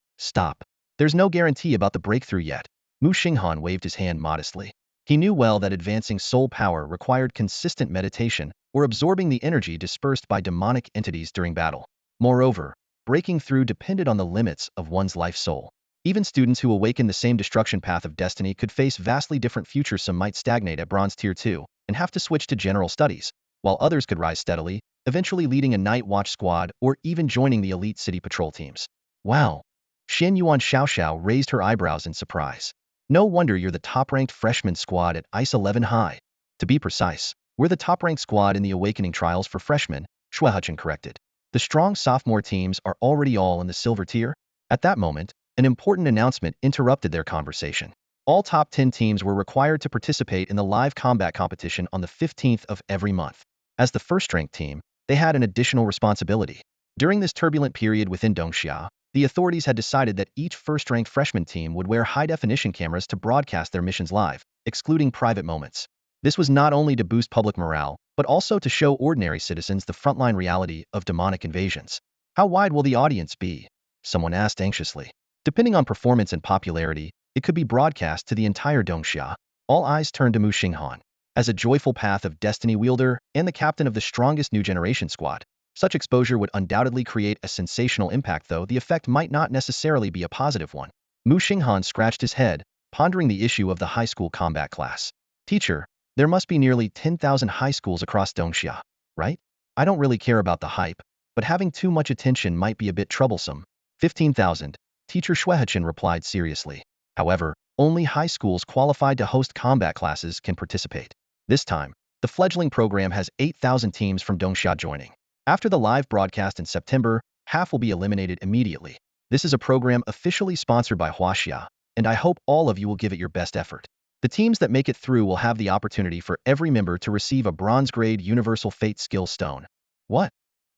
There's no guarantee about the breakthrough yet. Muxing Han waved his hand modestly. He knew well that advancing soul power required consistent meditation or absorbing the energy dispersed by demonic entities during battle. Moreover, breaking through depended on the limits of one's life soul. Even students who awaken the same destruction path of destiny could face vastly different futures. Some might stagnate at bronze tier 2 and have to switch to general studies, while others could rise steadily, eventually leading a night watch squad or even joining the elite city patrol teams. Wow! Xianyuan Xiaoxiao raised her eyebrows in surprise. No wonder you're the top-ranked freshman squad at ICE 11 High. To be precise, we're the top-ranked squad in the awakening trials for freshmen, Shuehuchin corrected. The strong sophomore teams are already all in the silver tier. At that moment, an important announcement interrupted their conversation. All top 10 teams were required to participate in the live combat competition on the 15th of every month. As the first-ranked team, they had an additional responsibility. During this turbulent period within Dongxia, the authorities had decided that each first-ranked freshman team would wear high-definition cameras to broadcast their missions live, excluding private moments. This was not only to boost public morale, but also to show ordinary citizens the frontline reality of demonic invasions. How wide will the audience be? Someone asked anxiously. Depending on performance and popularity, it could be broadcast to the entire Dongxia. All eyes turned to Muxing Han. As a joyful Path of Destiny wielder and the captain of the strongest new generation squad, such exposure would undoubtedly create a sensational impact, though the effect might not necessarily be a positive one. Muxing Han scratched his head, pondering the issue of the high school combat class. Teacher, there must be nearly 10,000 high schools across Dongxia, right? I don't really care about the hype, but having too much attention might be a bit troublesome. 15,000, Teacher Shuehuchin replied seriously. However, only high schools qualified to host combat classes can participate. This time, the fledgling program has 8,000 teams from Dongxia joining. After the live broadcast in September, half will be eliminated immediately. This is a program officially sponsored by Huaxia, and I hope all of you will give it your best effort. The teams that make it through will have the opportunity for every member to receive a bronze-grade Universal Fate Skill Stone. What?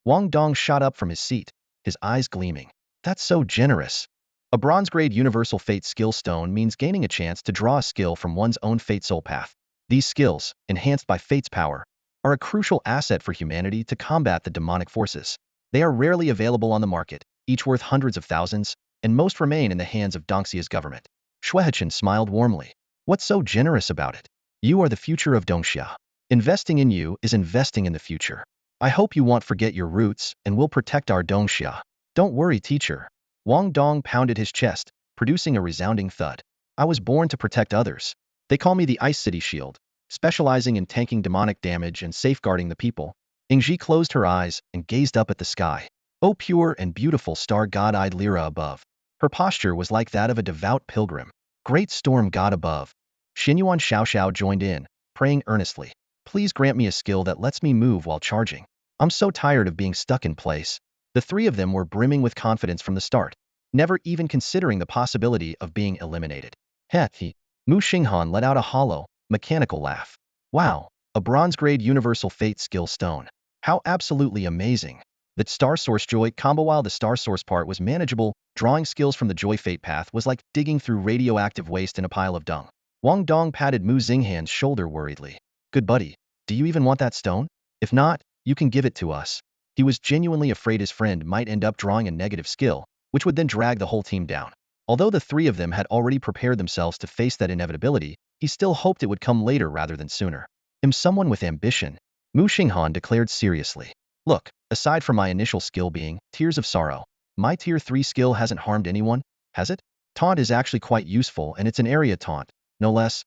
Wang Dong shot up from his seat, his eyes gleaming. That's so generous. A bronze-grade universal fate skill stone means gaining a chance to draw a skill from one's own fate soul path. These skills, enhanced by fate's power, are a crucial asset for humanity to combat the demonic forces. They are rarely available on the market, each worth hundreds of thousands, and most remain in the hands of Dongxia's government. Shuehechen smiled warmly. What's so generous about it? You are the future of Dongxia. Investing in you is investing in the future. I hope you won't forget your roots and will protect our Dongxia. Don't worry, teacher. Wang Dong pounded his chest, producing a resounding thud. I was born to protect others. They call me the Ice City Shield, specializing in tanking demonic damage and safeguarding the people. Ingji closed her eyes and gazed up at the sky. Oh, pure and beautiful star god-eyed Lyra above. Her posture was like that of a devout pilgrim. Great storm god above. Xinyuan Xiaoxiao joined in, praying earnestly. Please grant me a skill that lets me move while charging. I'm so tired of being stuck in place. The three of them were brimming with confidence from the start, never even considering the possibility of being eliminated. He. Muxing Han let out a hollow, mechanical laugh. Wow, a bronze-grade universal fate skill stone. How absolutely amazing. The Star Source Joy combo. While the Star Source part was manageable, drawing skills from the Joy Fate path was like digging through radioactive waste in a pile of dung. Wang Dong patted Muxing Han's shoulder worriedly. Good buddy, do you even want that stone? If not, you can give it to us. He was genuinely afraid his friend might end up drawing a negative skill, which would then drag the whole team down. Although the three of them had already prepared themselves to face that inevitability, he still hoped it would come later rather than sooner. I'm someone with ambition, Muxing Han declared seriously. Look, aside from my initial skill being Tears of Sorrow, my Tier 3 skill hasn't harmed anyone, has it? Taunt is actually quite useful and it's an area taunt, no less.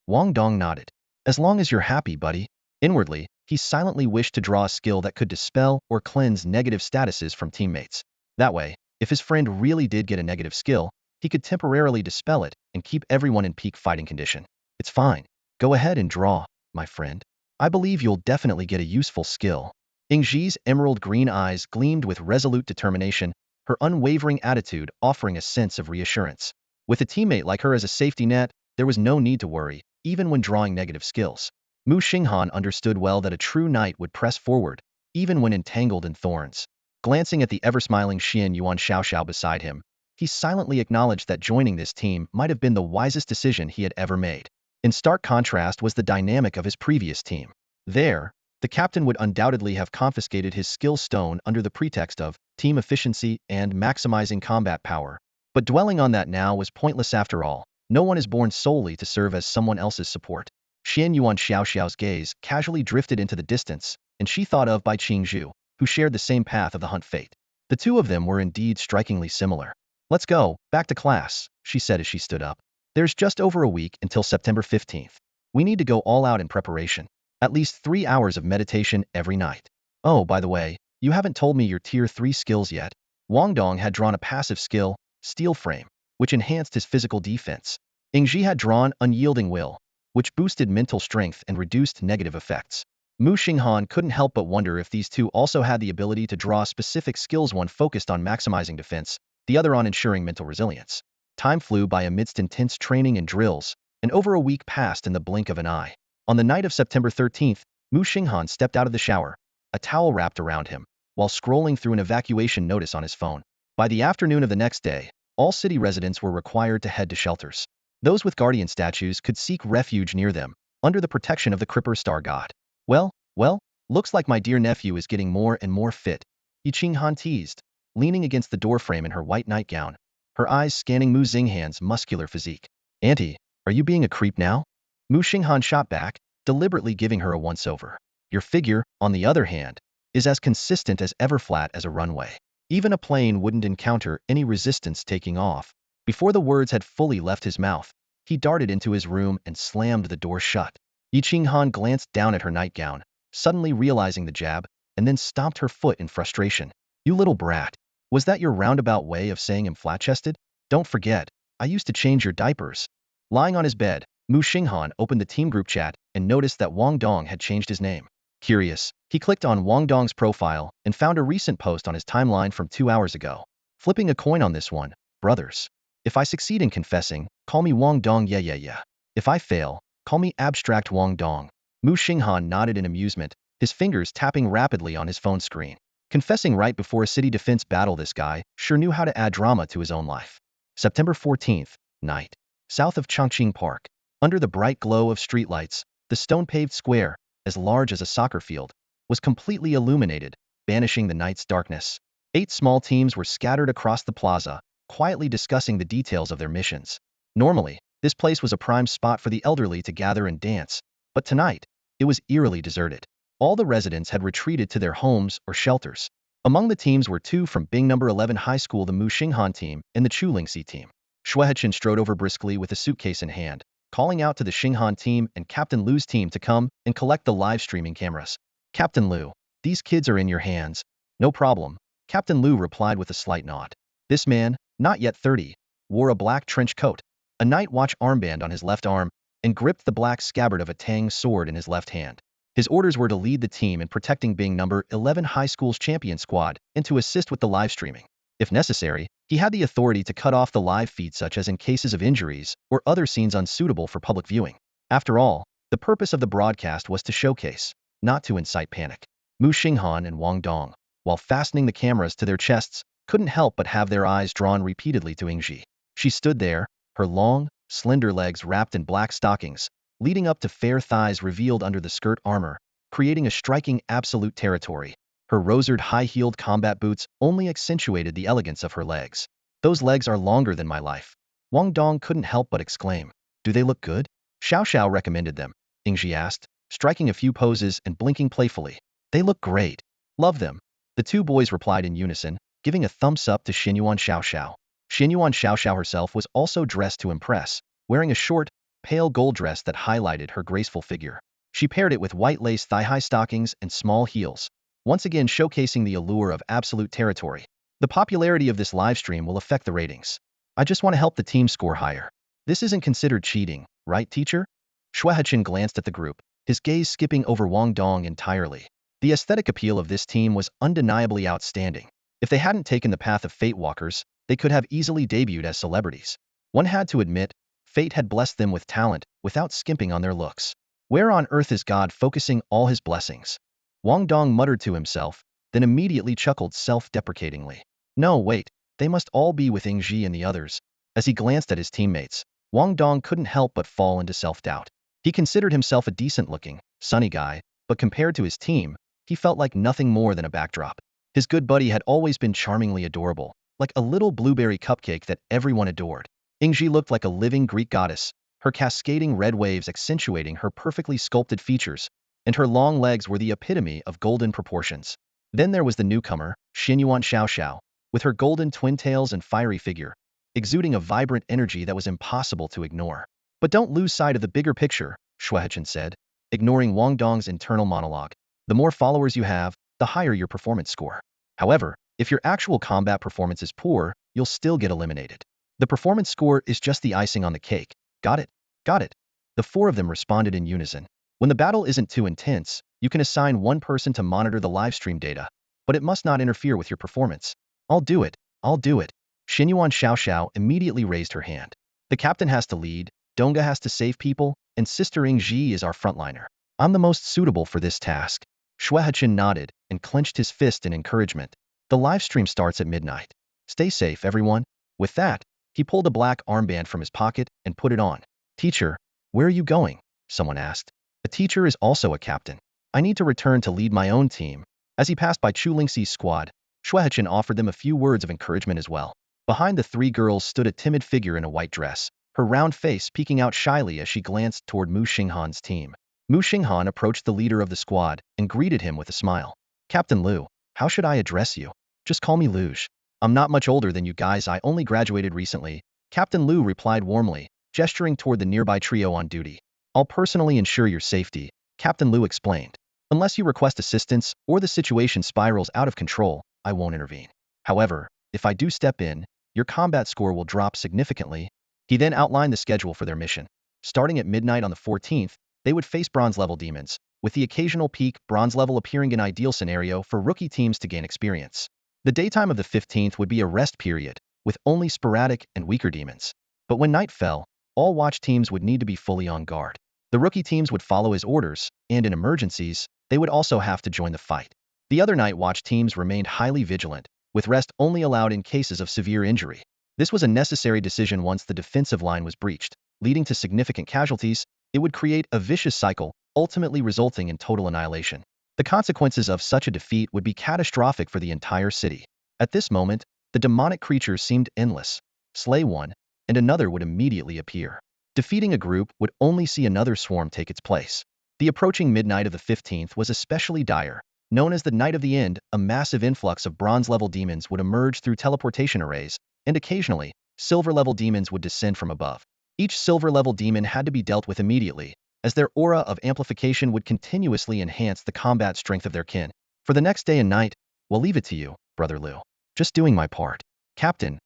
Wang Dong nodded. As long as you're happy, buddy. Inwardly, he silently wished to draw a skill that could dispel or cleanse negative statuses from teammates. That way, if his friend really did get a negative skill, he could temporarily dispel it and keep everyone in peak fighting condition. It's fine. Go ahead and draw, my friend. I believe you'll definitely get a useful skill. Ingji's emerald green eyes gleamed with resolute determination, her unwavering attitude offering a sense of reassurance. With a teammate like her as a safety net, there was no need to worry, even when drawing negative skills. Muxing Han understood well that a true knight would press forward, even when entangled in thorns. Glancing at the ever-smiling Xinyuan Xiaoxiao beside him, he silently acknowledged that joining this team might have been the wisest decision he had ever made. In stark contrast was the dynamic of his previous team. There, the captain would undoubtedly have confiscated his skill stone under the pretext of team efficiency and maximizing combat power. But dwelling on that now was pointless after all. No one is born solely to serve as someone else's support. Xianyuan Xiaoxiao's gaze casually drifted into the distance, and she thought of Bai Qingzhu, who shared the same path of the hunt fate. The two of them were indeed strikingly similar. Let's go, back to class, she said as she stood up. There's just over a week until September 15th. We need to go all out in preparation. At least 3 hours of meditation every night. Oh, by the way, you haven't told me your Tier 3 skills yet. Wang Dong had drawn a passive skill, Steel Frame, which enhanced his physical defense. Ingji had drawn Unyielding Will, which boosted mental strength and reduced negative effects. Muxing Han couldn't help but wonder if these two also had the ability to draw specific skills, one focused on maximizing defense, the other on ensuring mental resilience. Time flew by amidst intense training and drills, and over a week passed in the blink of an eye. On the night of September 13th, Muxing Han stepped out of the shower, a towel wrapped around him, while scrolling through an evacuation notice on his phone. By the afternoon of the next day, all city residents were required to head to shelters. Those with guardian statues could seek refuge near them, under the protection of the Cripper Star God. Well, looks like my dear nephew is getting more and more fit, Yiqing Han teased, leaning against the doorframe in her white nightgown, her eyes scanning Muxing Han's muscular physique. Auntie, are you being a creep now? Muxing Han shot back, deliberately giving her a once-over. Your figure, on the other hand, is as consistent as ever, flat as a runway. Even a plane wouldn't encounter any resistance taking off. Before the words had fully left his mouth, he darted into his room and slammed the door shut. Yiqing Han glanced down at her nightgown, suddenly realizing the jab, and then stomped her foot in frustration. You little brat. Was that your roundabout way of saying I'm flat-chested? Don't forget, I used to change your diapers. Lying on his bed, Muxing Han opened the team group chat and noticed that Wang Dong had changed his name. Curious, he clicked on Wang Dong's profile and found a recent post on his timeline from 2 hours ago. Flipping a coin on this one, brothers. If I succeed in confessing, call me Wang Dong, yeah. If I fail, call me Abstract Wang Dong. Muxing Han nodded in amusement, his fingers tapping rapidly on his phone screen. Confessing right before a city defense battle, this guy sure knew how to add drama to his own life. September 14th, night. South of Chongqing Park. Under the bright glow of streetlights, the stone-paved square, as large as a soccer field, was completely illuminated, banishing the night's darkness. 8 small teams were scattered across the plaza, quietly discussing the details of their missions. Normally, this place was a prime spot for the elderly to gather and dance, but tonight, it was eerily deserted. All the residents had retreated to their homes or shelters. Among the teams were 2 from Bing No. 11 High School, the Muxing Han team and the Chulingxi team. Shuehechen strode over briskly with a suitcase in hand, calling out to the Xinghan team and Captain Lu's team to come and collect the live streaming cameras. Captain Lu, these kids are in your hands. No problem, Captain Lu replied with a slight nod. This man, not yet 30, wore a black trench coat, a night watch armband on his left arm, and gripped the black scabbard of a Tang sword in his left hand. His orders were to lead the team in protecting Bing No. 11 High School's champion squad and to assist with the live streaming. If necessary, he had the authority to cut off the live feed, such as in cases of injuries or other scenes unsuitable for public viewing. After all, the purpose of the broadcast was to showcase, not to incite panic. Muxing Han and Wang Dong, while fastening the cameras to their chests, couldn't help but have their eyes drawn repeatedly to Yingji. She stood there, her long, slender legs wrapped in black stockings, leading up to fair thighs revealed under the skirt armor, creating a striking absolute territory. Her rosered high-heeled combat boots only accentuated the elegance of her legs. Those legs are longer than my life. Wang Dong couldn't help but exclaim. Do they look good? Xiao Xiao recommended them, Yingji asked, striking a few poses and blinking playfully. They look great. Love them. The 2 boys replied in unison, giving a thumbs up to Xinyuan Xiao Xiao. Xinyuan Xiao Xiao herself was also dressed to impress, wearing a short, pale gold dress that highlighted her graceful figure. She paired it with white lace thigh-high stockings and small heels, once again showcasing the allure of absolute territory. The popularity of this livestream will affect the ratings. I just want to help the team score higher. This isn't considered cheating, right, teacher? Shuehechen glanced at the group, his gaze skipping over Wang Dong entirely. The aesthetic appeal of this team was undeniably outstanding. If they hadn't taken the path of Fate Walkers, they could have easily debuted as celebrities. One had to admit, Fate had blessed them with talent without skimping on their looks. Where on earth is God focusing all his blessings? Wang Dong muttered to himself, then immediately chuckled self-deprecatingly. No, wait, they must all be with Yingji and the others. As he glanced at his teammates, Wang Dong couldn't help but fall into self-doubt. He considered himself a decent-looking, sunny guy, but compared to his team, he felt like nothing more than a backdrop. His good buddy had always been charmingly adorable, like a little blueberry cupcake that everyone adored. Yingji looked like a living Greek goddess, her cascading red waves accentuating her perfectly sculpted features, and her long legs were the epitome of golden proportions. Then there was the newcomer, Xinyuan Xiao Xiao, with her golden twin tails and fiery figure, exuding a vibrant energy that was impossible to ignore. But don't lose sight of the bigger picture, Shuehechen said, ignoring Wang Dong's internal monologue. The more followers you have, the higher your performance score. However, if your actual combat performance is poor, you'll still get eliminated. The performance score is just the icing on the cake. Got it? Got it. The 4 of them responded in unison. When the battle isn't too intense, you can assign one person to monitor the livestream data, but it must not interfere with your performance. I'll do it. I'll do it. Xinyuan Xiao Xiao immediately raised her hand. The captain has to lead, Donga has to save people, and Sister Yingji is our frontliner. I'm the most suitable for this task. Shuehechen nodded and clenched his fist in encouragement. The livestream starts at midnight. Stay safe, everyone. With that, he pulled a black armband from his pocket and put it on. Teacher, where are you going? Someone asked. A teacher is also a captain. I need to return to lead my own team. As he passed by Chulingxi's squad, Shuehechen offered them a few words of encouragement as well. Behind the 3 girls stood a timid figure in a white dress, her round face peeking out shyly as she glanced toward Muxing Han's team. Muxing Han approached the leader of the squad and greeted him with a smile. Captain Lu, how should I address you? Just call me Luge. I'm not much older than you guys, I only graduated recently. Captain Lu replied warmly, gesturing toward the nearby trio on duty. I'll personally ensure your safety, Captain Lu explained. Unless you request assistance or the situation spirals out of control, I won't intervene. However, if I do step in, your combat score will drop significantly. He then outlined the schedule for their mission. Starting at midnight on the 14th, they would face bronze-level demons, with the occasional peak bronze level appearing an ideal scenario for rookie teams to gain experience. The daytime of the 15th would be a rest period, with only sporadic and weaker demons. But when night fell, all watch teams would need to be fully on guard. The rookie teams would follow his orders, and in emergencies, they would also have to join the fight. The other night watch teams remained highly vigilant, with rest only allowed in cases of severe injury. This was a necessary decision once the defensive line was breached, leading to significant casualties. It would create a vicious cycle, ultimately resulting in total annihilation. The consequences of such a defeat would be catastrophic for the entire city. At this moment, the demonic creatures seemed endless. Slay one, and another would immediately appear. Defeating a group would only see another swarm take its place. The approaching midnight of the 15th was especially dire. Known as the Night of the End, a massive influx of bronze-level demons would emerge through teleportation arrays, and occasionally, silver-level demons would descend from above. Each silver-level demon had to be dealt with immediately, as their aura of amplification would continuously enhance the combat strength of their kin. For the next day and night, we'll leave it to you, Brother Liu. Just doing my part. Captain,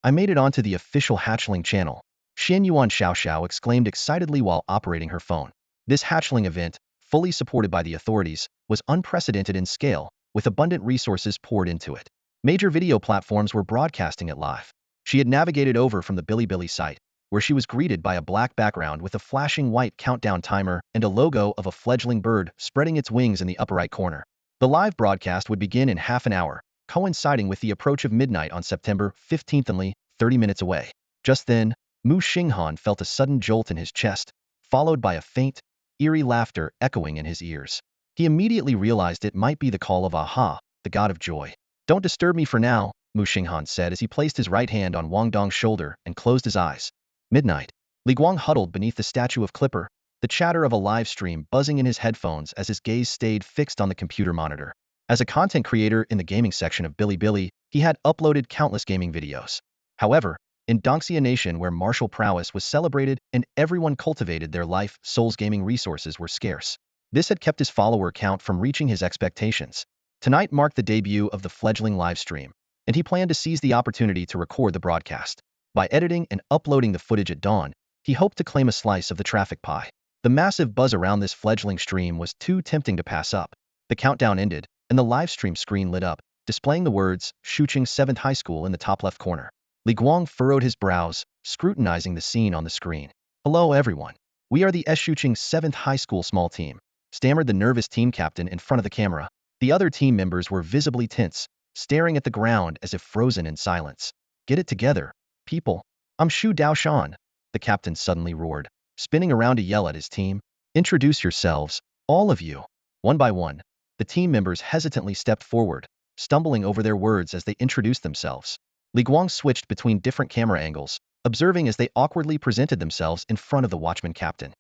I made it onto the official hatchling channel. Xin Yuan Xiao exclaimed excitedly while operating her phone. This hatchling event, fully supported by the authorities, was unprecedented in scale, with abundant resources poured into it. Major video platforms were broadcasting it live. She had navigated over from the Bilibili site, where she was greeted by a black background with a flashing white countdown timer and a logo of a fledgling bird spreading its wings in the upper right corner. The live broadcast would begin in half an hour, coinciding with the approach of midnight on September 15th, only 30 minutes away. Just then, Muxing Han felt a sudden jolt in his chest, followed by a faint, eerie laughter echoing in his ears. He immediately realized it might be the call of Aha, the god of joy. Don't disturb me for now, Muxing Han said as he placed his right hand on Wang Dong's shoulder and closed his eyes. Midnight. Li Guang huddled beneath the statue of Clipper, the chatter of a live stream buzzing in his headphones as his gaze stayed fixed on the computer monitor. As a content creator in the gaming section of Bilibili, he had uploaded countless gaming videos. However, in Dongxia Nation, where martial prowess was celebrated and everyone cultivated their life, Souls gaming resources were scarce. This had kept his follower count from reaching his expectations. Tonight marked the debut of the fledgling live stream, and he planned to seize the opportunity to record the broadcast. By editing and uploading the footage at dawn, he hoped to claim a slice of the traffic pie. The massive buzz around this fledgling stream was too tempting to pass up. The countdown ended, and the live stream screen lit up, displaying the words, Shuqing 7th High School in the top left corner. Li Guang furrowed his brows, scrutinizing the scene on the screen. Hello everyone. We are the Shuqing 7th High School small team, stammered the nervous team captain in front of the camera. The other team members were visibly tense, staring at the ground as if frozen in silence. Get it together, people. I'm Shu Daoshan, the captain suddenly roared, spinning around to yell at his team. Introduce yourselves, all of you. One by one, the team members hesitantly stepped forward, stumbling over their words as they introduced themselves. Li Guang switched between different camera angles, observing as they awkwardly presented themselves in front of the watchman captain.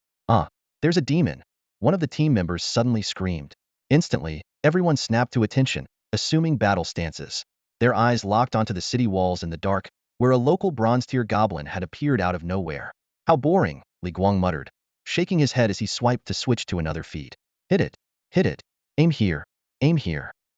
There's a demon, one of the team members suddenly screamed. Instantly, everyone snapped to attention, assuming battle stances. Their eyes locked onto the city walls in the dark, where a local bronze-tier goblin had appeared out of nowhere. How boring, Li Guang muttered, shaking his head as he swiped to switch to another feed. Hit it, aim here,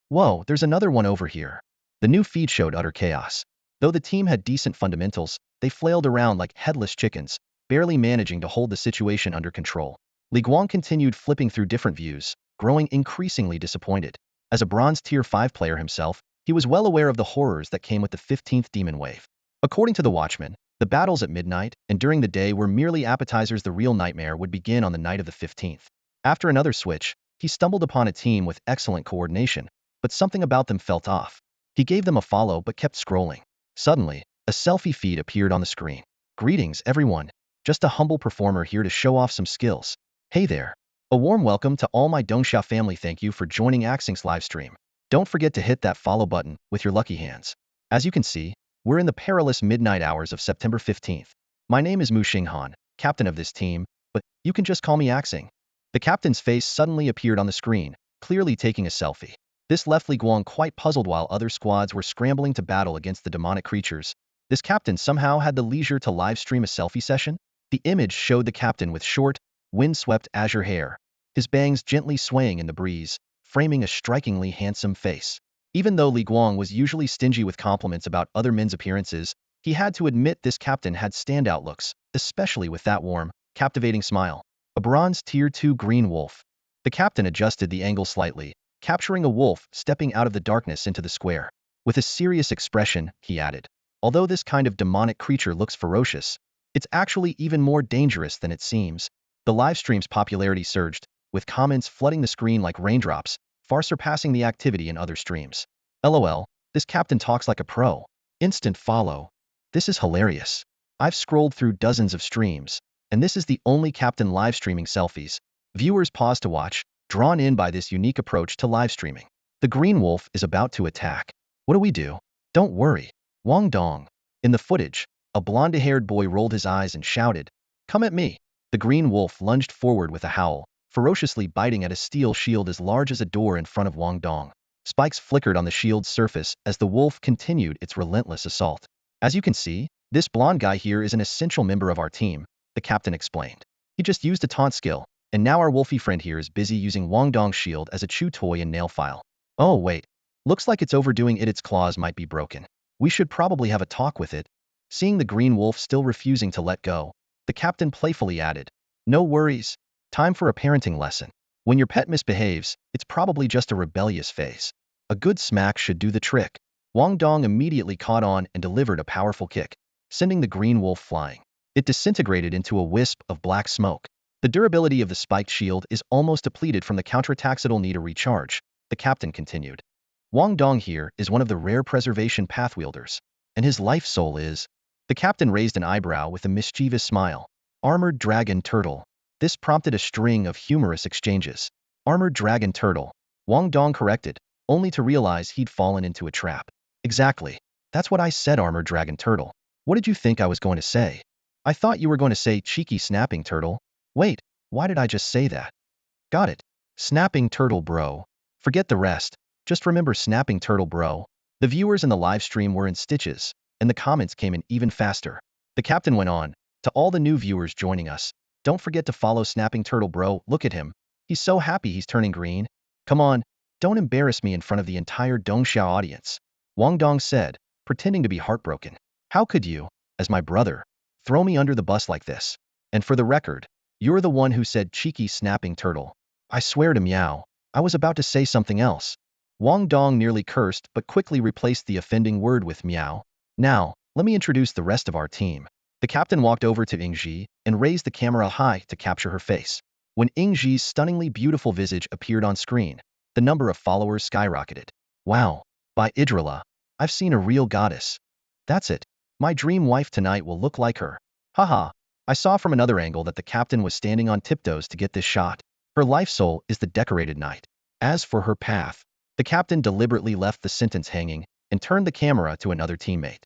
Whoa, there's another one over here. The new feed showed utter chaos. Though the team had decent fundamentals, they flailed around like headless chickens, barely managing to hold the situation under control. Li Guang continued flipping through different views, growing increasingly disappointed. As a bronze tier 5 player himself, he was well aware of the horrors that came with the 15th demon wave. According to the Watchman, the battles at midnight and during the day were merely appetizers. The real nightmare would begin on the night of the 15th. After another switch, he stumbled upon a team with excellent coordination, but something about them felt off. He gave them a follow but kept scrolling. Suddenly, a selfie feed appeared on the screen. Greetings, everyone. Just a humble performer here to show off some skills. Hey there. A warm welcome to all my Dongxia family. Thank you for joining Axing's livestream. Don't forget to hit that follow button with your lucky hands. As you can see, we're in the perilous midnight hours of September 15th. My name is Muxing Han, captain of this team, but you can just call me Axing. The captain's face suddenly appeared on the screen, clearly taking a selfie. This left Li Guang quite puzzled. While other squads were scrambling to battle against the demonic creatures, this captain somehow had the leisure to live stream a selfie session. The image showed the captain with short, wind-swept azure hair, his bangs gently swaying in the breeze, framing a strikingly handsome face. Even though Li Guang was usually stingy with compliments about other men's appearances, he had to admit this captain had standout looks, especially with that warm, captivating smile. A bronze tier 2 green wolf. The captain adjusted the angle slightly, capturing a wolf stepping out of the darkness into the square. With a serious expression, he added, although this kind of demonic creature looks ferocious, it's actually even more dangerous than it seems. The livestream's popularity surged, with comments flooding the screen like raindrops, far surpassing the activity in other streams. LOL, this captain talks like a pro. Instant follow. This is hilarious. I've scrolled through dozens of streams, and this is the only captain live streaming selfies. Viewers pause to watch, drawn in by this unique approach to live streaming. The green wolf is about to attack. What do we do? Don't worry. Wang Dong. In the footage, a blonde-haired boy rolled his eyes and shouted, "Come at me." The green wolf lunged forward with a howl, ferociously biting at a steel shield as large as a door in front of Wang Dong. Spikes flickered on the shield's surface as the wolf continued its relentless assault. As you can see, this blonde guy here is an essential member of our team, the captain explained. He just used a taunt skill, and now our wolfy friend here is busy using Wang Dong's shield as a chew toy and nail file. Oh wait, looks like it's overdoing it. Its claws might be broken. We should probably have a talk with it. Seeing the green wolf still refusing to let go, the captain playfully added, "No worries. Time for a parenting lesson. When your pet misbehaves, it's probably just a rebellious phase. A good smack should do the trick." Wang Dong immediately caught on and delivered a powerful kick, sending the green wolf flying. It disintegrated into a wisp of black smoke. The durability of the spiked shield is almost depleted from the counterattacks. It'll need a recharge, the captain continued. Wang Dong here is one of the rare preservation path wielders, and his life soul is... The captain raised an eyebrow with a mischievous smile. Armored dragon turtle. This prompted a string of humorous exchanges. Armored dragon turtle. Wang Dong corrected, only to realize he'd fallen into a trap. Exactly. That's what I said, armored dragon turtle. What did you think I was going to say? I thought you were going to say cheeky snapping turtle. Wait, why did I just say that? Got it. Snapping turtle bro. Forget the rest. Just remember snapping turtle bro. The viewers in the live stream were in stitches, and the comments came in even faster. The captain went on, "To all the new viewers joining us, don't forget to follow snapping turtle bro. Look at him. He's so happy he's turning green. Come on, don't embarrass me in front of the entire Dongxiao audience." Wang Dong said, pretending to be heartbroken. "How could you, as my brother, throw me under the bus like this? And for the record, you're the one who said cheeky snapping turtle. I swear to meow, I was about to say something else." Wang Dong nearly cursed but quickly replaced the offending word with meow. "Now, let me introduce the rest of our team." The captain walked over to Yingji and raised the camera high to capture her face. When Yingji's stunningly beautiful visage appeared on screen, the number of followers skyrocketed. "Wow, by Idrila, I've seen a real goddess. That's it. My dream wife tonight will look like her. Haha." I saw from another angle that the captain was standing on tiptoes to get this shot. Her life soul is the decorated knight. As for her path, the captain deliberately left the sentence hanging and turned the camera to another teammate.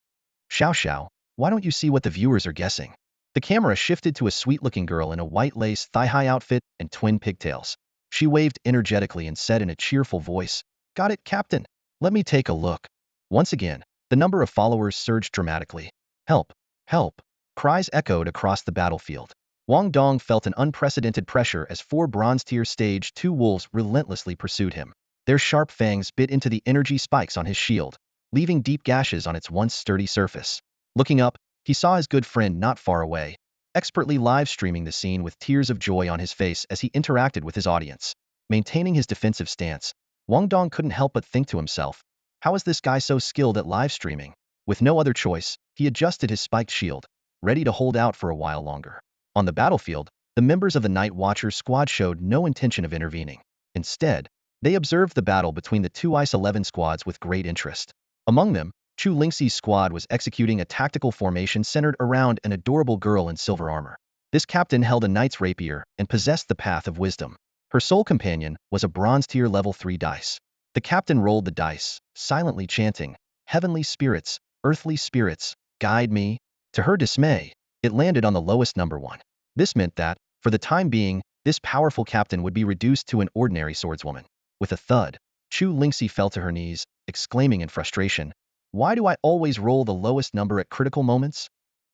"Xiao Xiao, why don't you see what the viewers are guessing?" The camera shifted to a sweet-looking girl in a white lace thigh-high outfit and twin pigtails. She waved energetically and said in a cheerful voice, "Got it, Captain. Let me take a look." Once again, the number of followers surged dramatically. "Help! Help!" Cries echoed across the battlefield. Wang Dong felt an unprecedented pressure as 4 bronze-tier stage 2 wolves relentlessly pursued him. Their sharp fangs bit into the energy spikes on his shield, leaving deep gashes on its once sturdy surface. Looking up, he saw his good friend not far away, expertly live-streaming the scene with tears of joy on his face as he interacted with his audience. Maintaining his defensive stance, Wang Dong couldn't help but think to himself, how is this guy so skilled at live-streaming? With no other choice, he adjusted his spiked shield, ready to hold out for a while longer. On the battlefield, the members of the Night Watcher squad showed no intention of intervening. Instead, they observed the battle between the 2 ICE 11 squads with great interest. Among them, Chu Lingxi's squad was executing a tactical formation centered around an adorable girl in silver armor. This captain held a knight's rapier and possessed the Path of Wisdom. Her sole companion was a bronze-tier level 3 dice. The captain rolled the dice, silently chanting, "Heavenly spirits, earthly spirits, guide me." To her dismay, it landed on the lowest number 1. This meant that, for the time being, this powerful captain would be reduced to an ordinary swordswoman. With a thud, Chu Lingxi fell to her knees, exclaiming in frustration, "Why do I always roll the lowest number at critical moments?"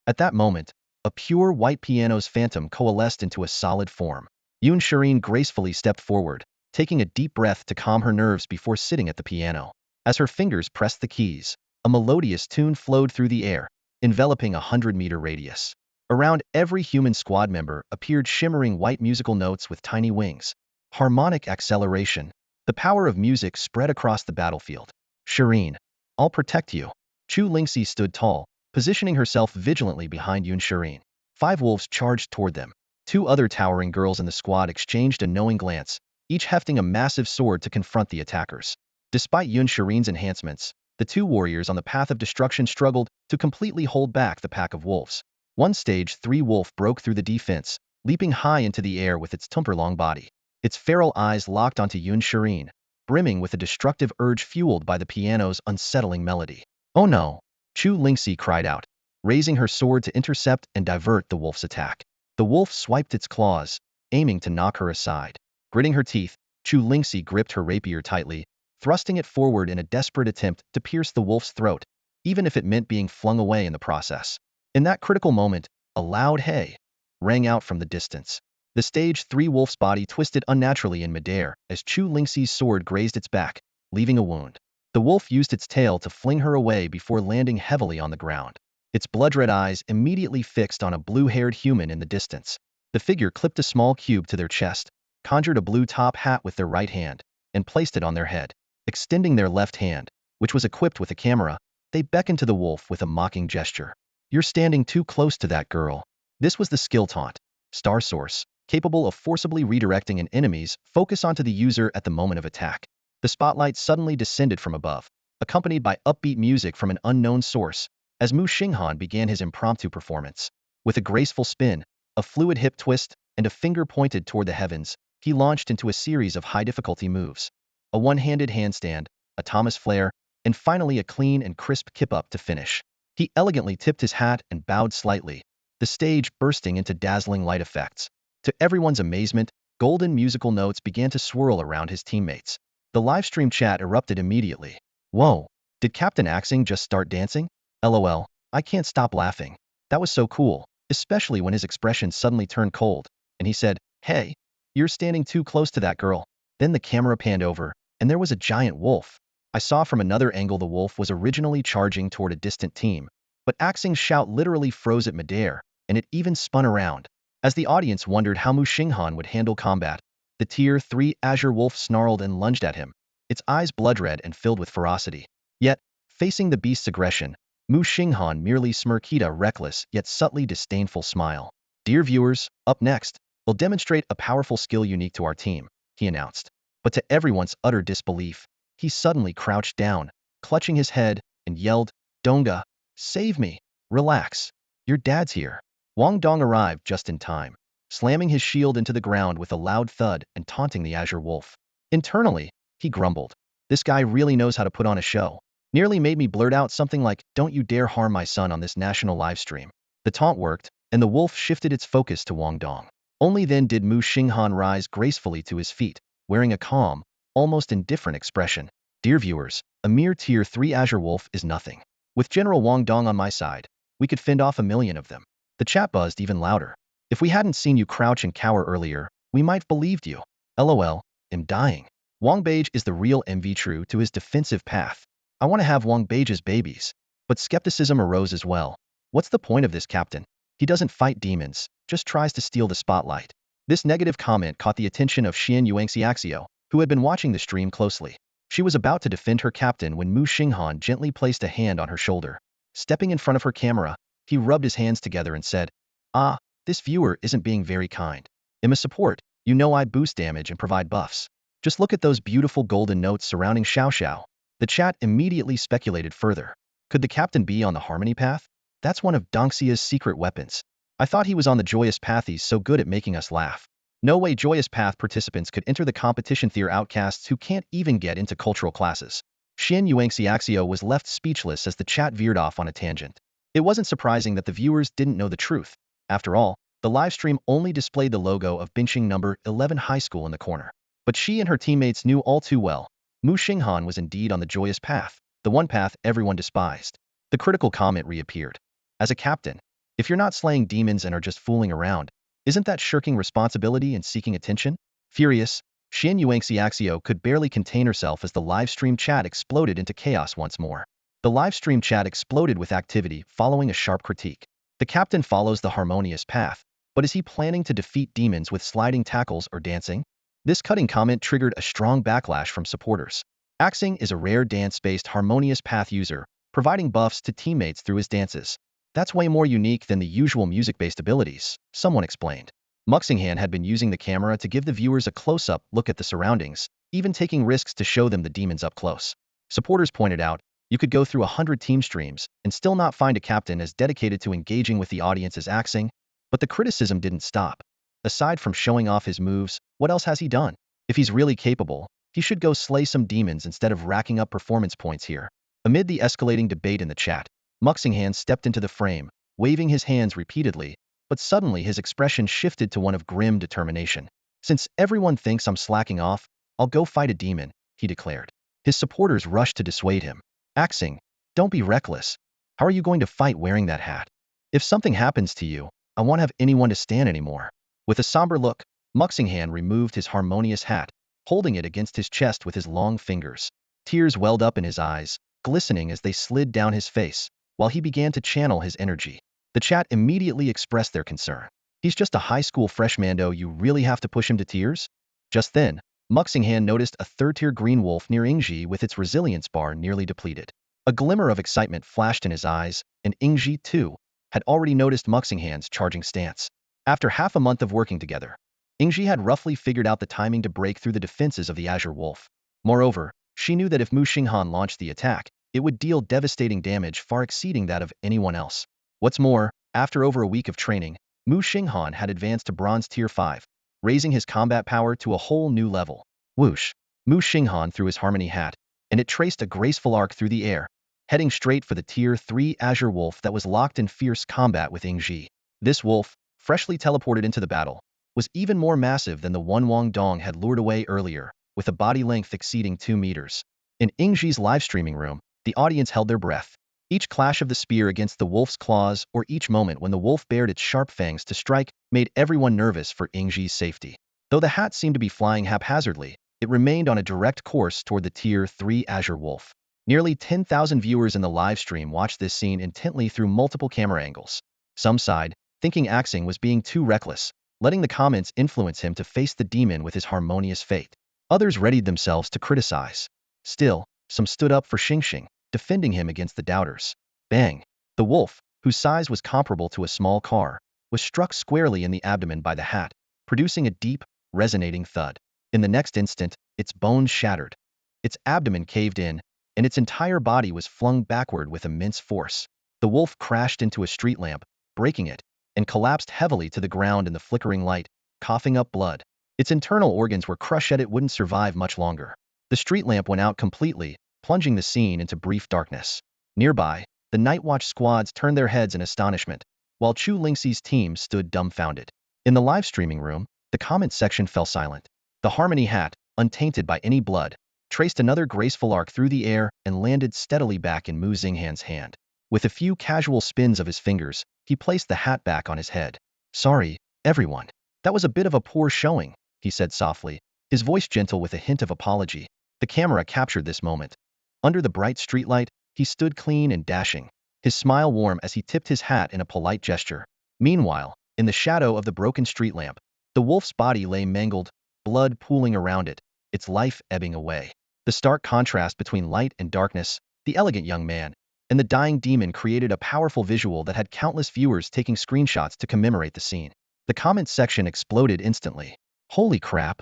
At that moment, a pure white piano's phantom coalesced into a solid form. Yun Shireen gracefully stepped forward, taking a deep breath to calm her nerves before sitting at the piano. As her fingers pressed the keys, a melodious tune flowed through the air, enveloping a 100-meter radius. Around every human squad member appeared shimmering white musical notes with tiny wings. Harmonic acceleration. The power of music spread across the battlefield. "Shireen, I'll protect you." Chu Lingxi stood tall, positioning herself vigilantly behind Yun Shireen. 5 wolves charged toward them. 2 other towering girls in the squad exchanged a knowing glance, each hefting a massive sword to confront the attackers. Despite Yun Shireen's enhancements, The two warriors on the path of destruction struggled to completely hold back the pack of wolves. One stage 3 wolf broke through the defense, leaping high into the air with its tumper-long body. Its feral eyes locked onto Yun Shirin, brimming with a destructive urge fueled by the piano's unsettling melody. "Oh no!" Chu Lingxi cried out, raising her sword to intercept and divert the wolf's attack. The wolf swiped its claws, aiming to knock her aside. Gritting her teeth, Chu Lingxi gripped her rapier tightly, thrusting it forward in a desperate attempt to pierce the wolf's throat, even if it meant being flung away in the process. In that critical moment, a loud "hey" rang out from the distance. The stage 3 wolf's body twisted unnaturally in midair as Chu Lingxi's sword grazed its back, leaving a wound. The wolf used its tail to fling her away before landing heavily on the ground. Its blood-red eyes immediately fixed on a blue-haired human in the distance. The figure clipped a small cube to their chest, conjured a blue top hat with their right hand, and placed it on their head. Extending their left hand, which was equipped with a camera, they beckoned to the wolf with a mocking gesture. "You're standing too close to that girl." This was the skill taunt, Star Source, capable of forcibly redirecting an enemy's focus onto the user at the moment of attack. The spotlight suddenly descended from above, accompanied by upbeat music from an unknown source, as Muxing Han began his impromptu performance. With a graceful spin, a fluid hip twist, and a finger pointed toward the heavens, he launched into a series of high-difficulty moves. A one-handed handstand, a Thomas flare, and finally a clean and crisp kip-up to finish. He elegantly tipped his hat and bowed slightly, the stage bursting into dazzling light effects. To everyone's amazement, golden musical notes began to swirl around his teammates. The livestream chat erupted immediately. "Whoa, did Captain Axing just start dancing? LOL, I can't stop laughing. That was so cool, especially when his expression suddenly turned cold, and he said, 'Hey, you're standing too close to that girl.'" Then the camera panned over, and there was a giant wolf. I saw from another angle the wolf was originally charging toward a distant team, but Axing's shout literally froze it midair, and it even spun around. As the audience wondered how Muxing Han would handle combat, the Tier 3 Azure Wolf snarled and lunged at him, its eyes blood-red and filled with ferocity. Yet, facing the beast's aggression, Muxing Han merely smirked a reckless yet subtly disdainful smile. "Dear viewers, up next, we'll demonstrate a powerful skill unique to our team," he announced. But to everyone's utter disbelief, he suddenly crouched down, clutching his head, and yelled, "Donga, save me! Relax. Your dad's here." Wang Dong arrived just in time, slamming his shield into the ground with a loud thud and taunting the Azure Wolf. Internally, he grumbled, "This guy really knows how to put on a show. Nearly made me blurt out something like, 'Don't you dare harm my son' on this national livestream." The taunt worked, and the wolf shifted its focus to Wang Dong. Only then did Muxing Han rise gracefully to his feet, wearing a calm, almost indifferent expression. "Dear viewers, a mere Tier 3 Azure Wolf is nothing. With General Wang Dong on my side, we could fend off 1,000,000 of them." The chat buzzed even louder. "If we hadn't seen you crouch and cower earlier, we might have believed you. LOL, am dying." Wang Beige is the real MV true to his defensive path. I want to have Wang Beige's babies. But skepticism arose as well. What's the point of this captain? He doesn't fight demons, just tries to steal the spotlight. This negative comment caught the attention of Xian Yuangxiaxio, who had been watching the stream closely. She was about to defend her captain when Muxing Han gently placed a hand on her shoulder. Stepping in front of her camera, he rubbed his hands together and said, "Ah, this viewer isn't being very kind. I'm a support, you know I boost damage and provide buffs. Just look at those beautiful golden notes surrounding Xiao Xiao." The chat immediately speculated further. Could the captain be on the harmony path? That's one of Dongxia's secret weapons. I thought he was on the joyous path. He's so good at making us laugh. No way joyous path participants could enter the competition. They're outcasts who can't even get into cultural classes. Xian Yuangxiaxio was left speechless as the chat veered off on a tangent. It wasn't surprising that the viewers didn't know the truth. After all, the livestream only displayed the logo of Binching number 11 High School in the corner. But she and her teammates knew all too well. Muxing Han was indeed on the joyous path, the one path everyone despised. The critical comment reappeared. As a captain, if you're not slaying demons and are just fooling around, isn't that shirking responsibility and seeking attention? Furious, Xian Yuangxiaxio could barely contain herself as the livestream chat exploded into chaos once more. The livestream chat exploded with activity following a sharp critique. The captain follows the harmonious path, but is he planning to defeat demons with sliding tackles or dancing? This cutting comment triggered a strong backlash from supporters. Axing is a rare dance-based harmonious path user, providing buffs to teammates through his dances. That's way more unique than the usual music-based abilities, someone explained. Muxing Han had been using the camera to give the viewers a close-up look at the surroundings, even taking risks to show them the demons up close. Supporters pointed out, You could go through 100 team streams and still not find a captain as dedicated to engaging with the audience as Axing, but the criticism didn't stop. Aside from showing off his moves, what else has he done? If he's really capable, he should go slay some demons instead of racking up performance points here. Amid the escalating debate in the chat, Muxing Han stepped into the frame, waving his hands repeatedly, but suddenly his expression shifted to one of grim determination. Since everyone thinks I'm slacking off, I'll go fight a demon, he declared. His supporters rushed to dissuade him. Axing, don't be reckless. How are you going to fight wearing that hat? If something happens to you, I won't have anyone to stand anymore. With a somber look, Muxing Han removed his harmonious hat, holding it against his chest with his long fingers. Tears welled up in his eyes, glistening as they slid down his face, while he began to channel his energy. The chat immediately expressed their concern. He's just a high school freshmando, you really have to push him to tears? Just then, Muxing Han noticed a third-tier green wolf near Ingji with its resilience bar nearly depleted. A glimmer of excitement flashed in his eyes, and Ingji, too, had already noticed Muxing Han's charging stance. After half a month of working together, Ingji had roughly figured out the timing to break through the defenses of the Azure Wolf. Moreover, she knew that if Muxing Han launched the attack, it would deal devastating damage far exceeding that of anyone else. What's more, after over a week of training, Muxing Han had advanced to Bronze Tier 5, raising his combat power to a whole new level. Whoosh! Muxing Han threw his harmony hat, and it traced a graceful arc through the air, heading straight for the Tier 3 Azure Wolf that was locked in fierce combat with Ingji. This wolf, freshly teleported into the battle, was even more massive than the one Wang Dong had lured away earlier, with a body length exceeding 2 meters. In Ingji's live streaming room, the audience held their breath. Each clash of the spear against the wolf's claws or each moment when the wolf bared its sharp fangs to strike made everyone nervous for Ingji's safety. Though the hat seemed to be flying haphazardly, it remained on a direct course toward the Tier 3 Azure Wolf. Nearly 10,000 viewers in the live stream watched this scene intently through multiple camera angles. Some sighed, thinking Axing was being too reckless, letting the comments influence him to face the demon with his harmonious fate. Others readied themselves to criticize. Still, some stood up for Xingxing, defending him against the doubters. Bang! The wolf, whose size was comparable to a small car, was struck squarely in the abdomen by the hat, producing a deep, resonating thud. In the next instant, its bones shattered. Its abdomen caved in, and its entire body was flung backward with immense force. The wolf crashed into a street lamp, breaking it, and collapsed heavily to the ground in the flickering light, coughing up blood. Its internal organs were crushed yet it wouldn't survive much longer. The street lamp went out completely, plunging the scene into brief darkness. Nearby, the Night Watch squads turned their heads in astonishment, while Chu Lingxi's team stood dumbfounded. In the live streaming room, the comment section fell silent. The Harmony hat, untainted by any blood, traced another graceful arc through the air and landed steadily back in Muxing Han's hand. With a few casual spins of his fingers, he placed the hat back on his head. Sorry, everyone. That was a bit of a poor showing, he said softly, his voice gentle with a hint of apology. The camera captured this moment. Under the bright streetlight, he stood clean and dashing, his smile warm as he tipped his hat in a polite gesture. Meanwhile, in the shadow of the broken street lamp, the wolf's body lay mangled, blood pooling around it, its life ebbing away. The stark contrast between light and darkness, the elegant young man, and the dying demon created a powerful visual that had countless viewers taking screenshots to commemorate the scene. The comment section exploded instantly. Holy crap!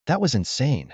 That was insane.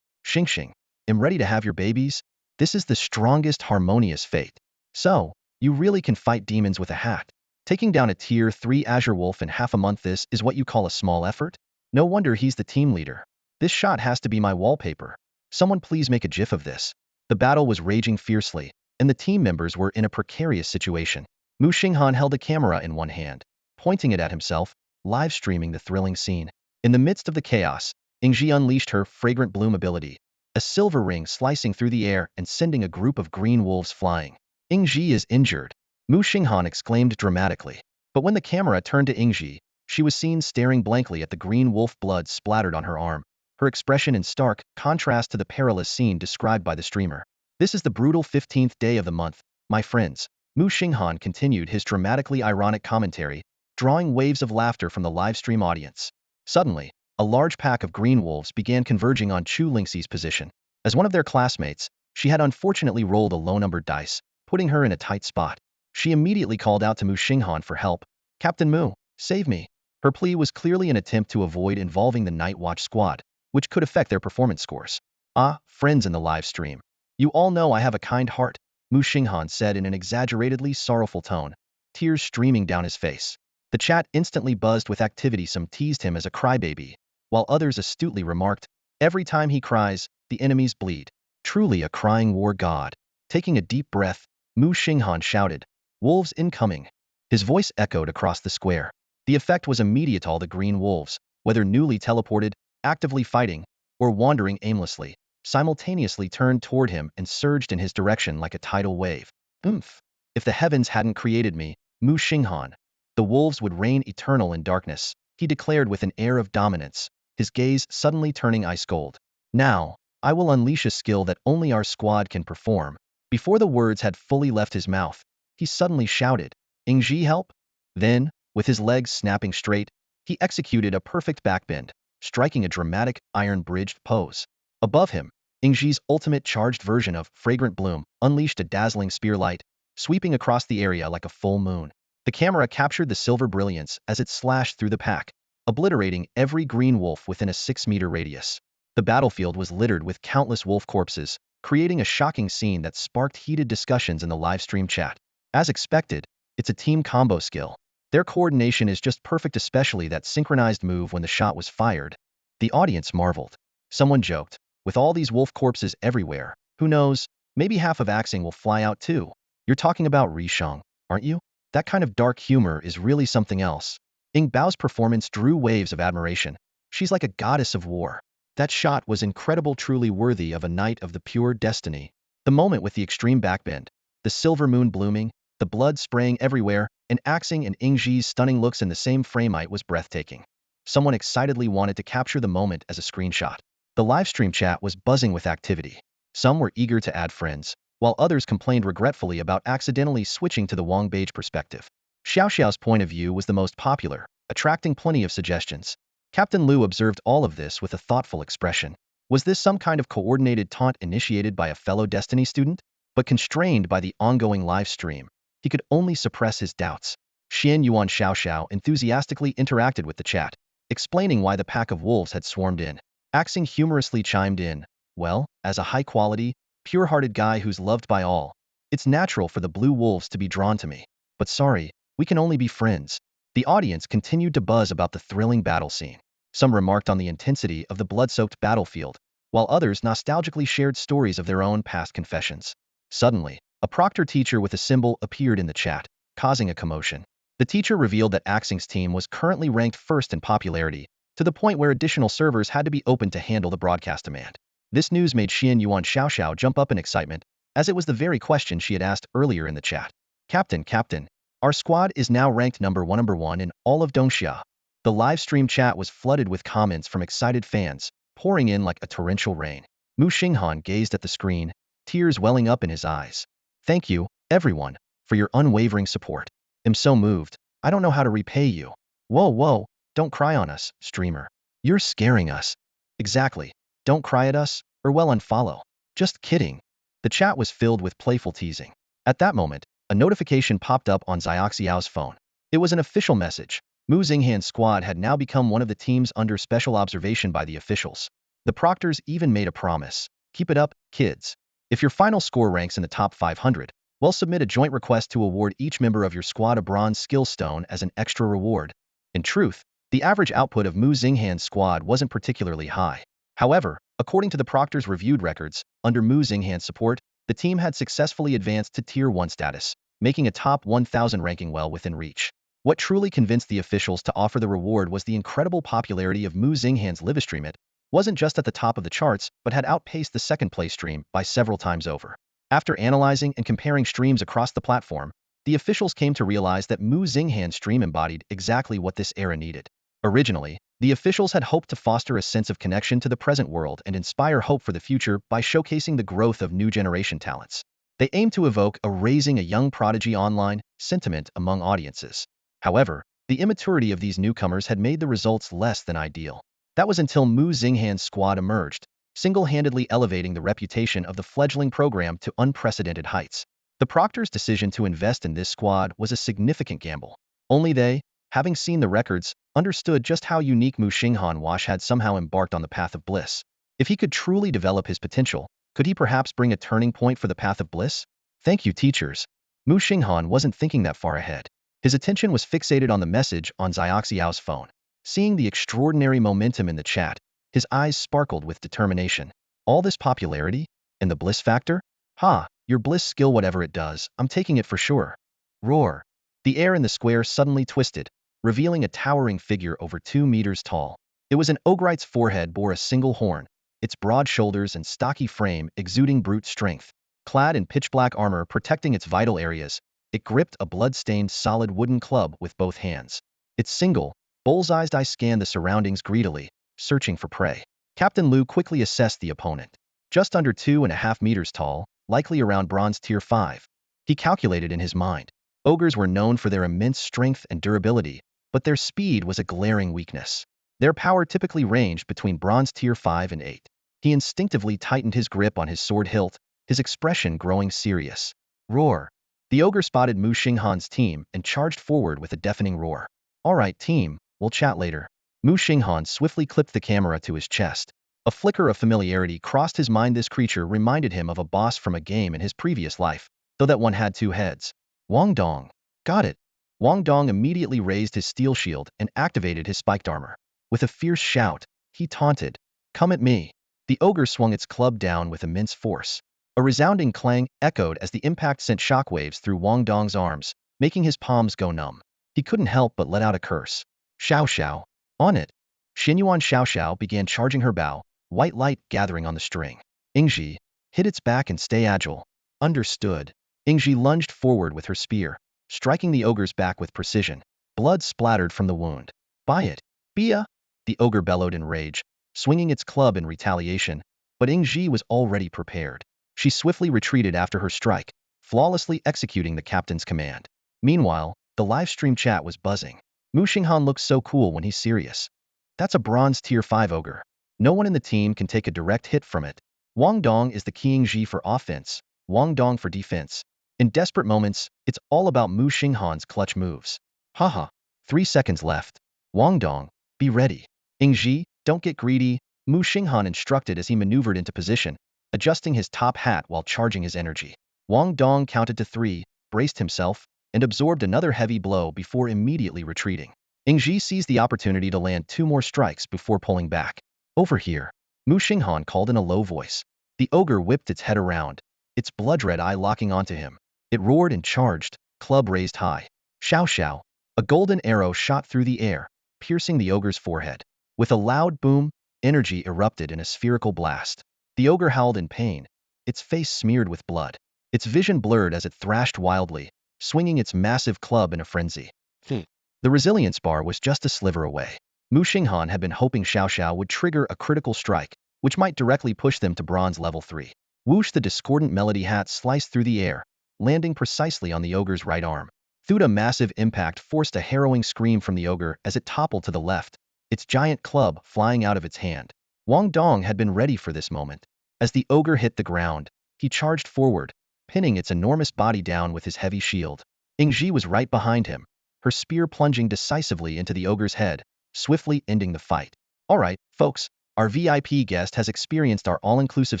Xingxing, am ready to have your babies? This is the strongest harmonious fate. So, you really can fight demons with a hat. Taking down a Tier 3 Azure Wolf in half a month, this is what you call a small effort? No wonder he's the team leader. This shot has to be my wallpaper. Someone please make a gif of this. The battle was raging fiercely, and the team members were in a precarious situation. Muxing Han held a camera in one hand, pointing it at himself, live streaming the thrilling scene. In the midst of the chaos, Ingji unleashed her fragrant bloom ability, a silver ring slicing through the air and sending a group of green wolves flying. Ingji is injured, Muxing Han exclaimed dramatically. But when the camera turned to Ingji, she was seen staring blankly at the green wolf blood splattered on her arm, her expression in stark contrast to the perilous scene described by the streamer. This is the brutal 15th day of the month, my friends. Muxing Han continued his dramatically ironic commentary, drawing waves of laughter from the live stream audience. Suddenly, a large pack of green wolves began converging on Chu Lingxi's position. As one of their classmates, she had unfortunately rolled a low-numbered dice, putting her in a tight spot. She immediately called out to Muxing Han for help. Captain Mu, save me. Her plea was clearly an attempt to avoid involving the Night Watch squad, which could affect their performance scores. Ah, friends in the live stream. You all know I have a kind heart. Muxing Han said in an exaggeratedly sorrowful tone, tears streaming down his face. The chat instantly buzzed with activity. Some teased him as a crybaby, while others astutely remarked, every time he cries, the enemies bleed. Truly a crying war god. Taking a deep breath, Muxing Han shouted, wolves incoming. His voice echoed across the square. The effect was immediate. All the green wolves, whether newly teleported, actively fighting, or wandering aimlessly, simultaneously turned toward him and surged in his direction like a tidal wave. Oomph! If the heavens hadn't created me, Muxing Han, the wolves would reign eternal in darkness, he declared with an air of dominance, his gaze suddenly turning ice cold. Now, I will unleash a skill that only our squad can perform. Before the words had fully left his mouth, he suddenly shouted, Ingji, help! Then, with his legs snapping straight, he executed a perfect backbend, striking a dramatic, iron-bridged pose. Above him, Ingji's ultimate charged version of Fragrant Bloom unleashed a dazzling spear light, sweeping across the area like a full moon. The camera captured the silver brilliance as it slashed through the pack, obliterating every green wolf within a 6-meter radius. The battlefield was littered with countless wolf corpses, creating a shocking scene that sparked heated discussions in the livestream chat. As expected, it's a team combo skill. Their coordination is just perfect, especially that synchronized move when the shot was fired. The audience marveled. Someone joked, with all these wolf corpses everywhere, who knows, maybe half of Axing will fly out too. You're talking about Rishang, aren't you? That kind of dark humor is really something else. Ing Bao's performance drew waves of admiration. She's like a goddess of war. That shot was incredible, truly worthy of a knight of the pure destiny. The moment with the extreme backbend, the silver moon blooming, the blood spraying everywhere, and Axing and Ingji's stunning looks in the same frame was breathtaking. Someone excitedly wanted to capture the moment as a screenshot. The livestream chat was buzzing with activity. Some were eager to add friends, while others complained regretfully about accidentally switching to the Wang Beige perspective. Xiaoxiao's point of view was the most popular, attracting plenty of suggestions. Captain Liu observed all of this with a thoughtful expression. Was this some kind of coordinated taunt initiated by a fellow Destiny student? But constrained by the ongoing live stream, he could only suppress his doubts. Xian Yuan Xiaoxiao enthusiastically interacted with the chat, explaining why the pack of wolves had swarmed in. Axing humorously chimed in, well, as a high-quality, pure-hearted guy who's loved by all, it's natural for the blue wolves to be drawn to me. But sorry, we can only be friends. The audience continued to buzz about the thrilling battle scene. Some remarked on the intensity of the blood-soaked battlefield, while others nostalgically shared stories of their own past confessions. Suddenly, a proctor teacher with a symbol appeared in the chat, causing a commotion. The teacher revealed that Axing's team was currently ranked first in popularity, to the point where additional servers had to be opened to handle the broadcast demand. This news made Xian Yuan Xiaoxiao jump up in excitement, as it was the very question she had asked earlier in the chat. Captain, our squad is now ranked number one in all of Dongxia. The live stream chat was flooded with comments from excited fans, pouring in like a torrential rain. Muxing Han gazed at the screen, tears welling up in his eyes. Thank you, everyone, for your unwavering support. I'm so moved, I don't know how to repay you. Whoa, don't cry on us, streamer. You're scaring us. Exactly. Don't cry at us, or well, unfollow. Just kidding. The chat was filled with playful teasing. At that moment, a notification popped up on Xiaoxiao's phone. It was an official message. Muxing Han's squad had now become one of the teams under special observation by the officials. The proctors even made a promise. Keep it up, kids. If your final score ranks in the top 500, we'll submit a joint request to award each member of your squad a bronze skill stone as an extra reward. In truth, the average output of Muxing Han's squad wasn't particularly high. However, according to the proctor's reviewed records, under Muxing Han's support, the team had successfully advanced to Tier 1 status, making a top 1,000 ranking well within reach. What truly convinced the officials to offer the reward was the incredible popularity of Muxing Han's livestream. It wasn't just at the top of the charts, but had outpaced the second-place stream by several times over. After analyzing and comparing streams across the platform, the officials came to realize that Muxing Han's stream embodied exactly what this era needed. Originally, the officials had hoped to foster a sense of connection to the present world and inspire hope for the future by showcasing the growth of new generation talents. They aimed to evoke a raising a young prodigy online sentiment among audiences. However, the immaturity of these newcomers had made the results less than ideal. That was until Muxing Han's squad emerged, single-handedly elevating the reputation of the fledgling program to unprecedented heights. The proctor's decision to invest in this squad was a significant gamble. Only they, having seen the records, understood just how unique Muxing Han had somehow embarked on the path of bliss. If he could truly develop his potential, could he perhaps bring a turning point for the path of bliss? Thank you, teachers. Muxing Han wasn't thinking that far ahead. His attention was fixated on the message on Xiaoxiao's phone. Seeing the extraordinary momentum in the chat, his eyes sparkled with determination. All this popularity? And the bliss factor? Ha, your bliss skill whatever it does, I'm taking it for sure. Roar. The air in the square suddenly twisted, revealing a towering figure over 2 meters tall. It was an ogrite's forehead bore a single horn, its broad shoulders and stocky frame exuding brute strength. Clad in pitch-black armor protecting its vital areas, it gripped a blood-stained solid wooden club with both hands. Its single, bull's-eyed eye scanned the surroundings greedily, searching for prey. Captain Liu quickly assessed the opponent. Just under 2.5 meters tall, likely around bronze tier 5. He calculated in his mind. Ogres were known for their immense strength and durability, but their speed was a glaring weakness. Their power typically ranged between bronze tier 5 and 8. He instinctively tightened his grip on his sword hilt, his expression growing serious. Roar. The ogre spotted Muxing Han's team and charged forward with a deafening roar. All right, team, we'll chat later. Muxing Han swiftly clipped the camera to his chest. A flicker of familiarity crossed his mind. This creature reminded him of a boss from a game in his previous life, though that one had 2 heads. Wang Dong. Got it. Wang Dong immediately raised his steel shield and activated his spiked armor. With a fierce shout, he taunted. Come at me. The ogre swung its club down with immense force. A resounding clang echoed as the impact sent shockwaves through Wang Dong's arms, making his palms go numb. He couldn't help but let out a curse. Xiao Xiao. On it. Xinyuan Xiao Xiao began charging her bow, white light gathering on the string. Ingji, hit its back and stay agile. Understood. Ingji lunged forward with her spear, striking the ogre's back with precision. Blood splattered from the wound. Buy it. Bia! The ogre bellowed in rage, swinging its club in retaliation, but Ingji was already prepared. She swiftly retreated after her strike, flawlessly executing the captain's command. Meanwhile, the livestream chat was buzzing. Muxing Han looks so cool when he's serious. That's a bronze tier 5 ogre. No one in the team can take a direct hit from it. Wang Dong is the key Ingji for offense, Wang Dong for defense. In desperate moments, it's all about Muxing Han's clutch moves. Haha. 3 seconds left. Wang Dong, be ready. Ingji, don't get greedy, Muxing Han instructed as he maneuvered into position, adjusting his top hat while charging his energy. Wang Dong counted to 3, braced himself, and absorbed another heavy blow before immediately retreating. Ingji seized the opportunity to land 2 more strikes before pulling back. Over here. Muxing Han called in a low voice. The ogre whipped its head around, its blood-red eye locking onto him. It roared and charged, club raised high. Xiao Xiao. A golden arrow shot through the air, piercing the ogre's forehead. With a loud boom, energy erupted in a spherical blast. The ogre howled in pain, its face smeared with blood. Its vision blurred as it thrashed wildly, swinging its massive club in a frenzy. The resilience bar was just a sliver away. Muxing Han had been hoping Xiao Xiao would trigger a critical strike, which might directly push them to bronze level 3. Whoosh! The discordant melody hat sliced through the air, landing precisely on the ogre's right arm. The massive impact forced a harrowing scream from the ogre as it toppled to the left, its giant club flying out of its hand. Wang Dong had been ready for this moment. As the ogre hit the ground, he charged forward, pinning its enormous body down with his heavy shield. Ingji was right behind him, her spear plunging decisively into the ogre's head, swiftly ending the fight. All right, folks, our VIP guest has experienced our all-inclusive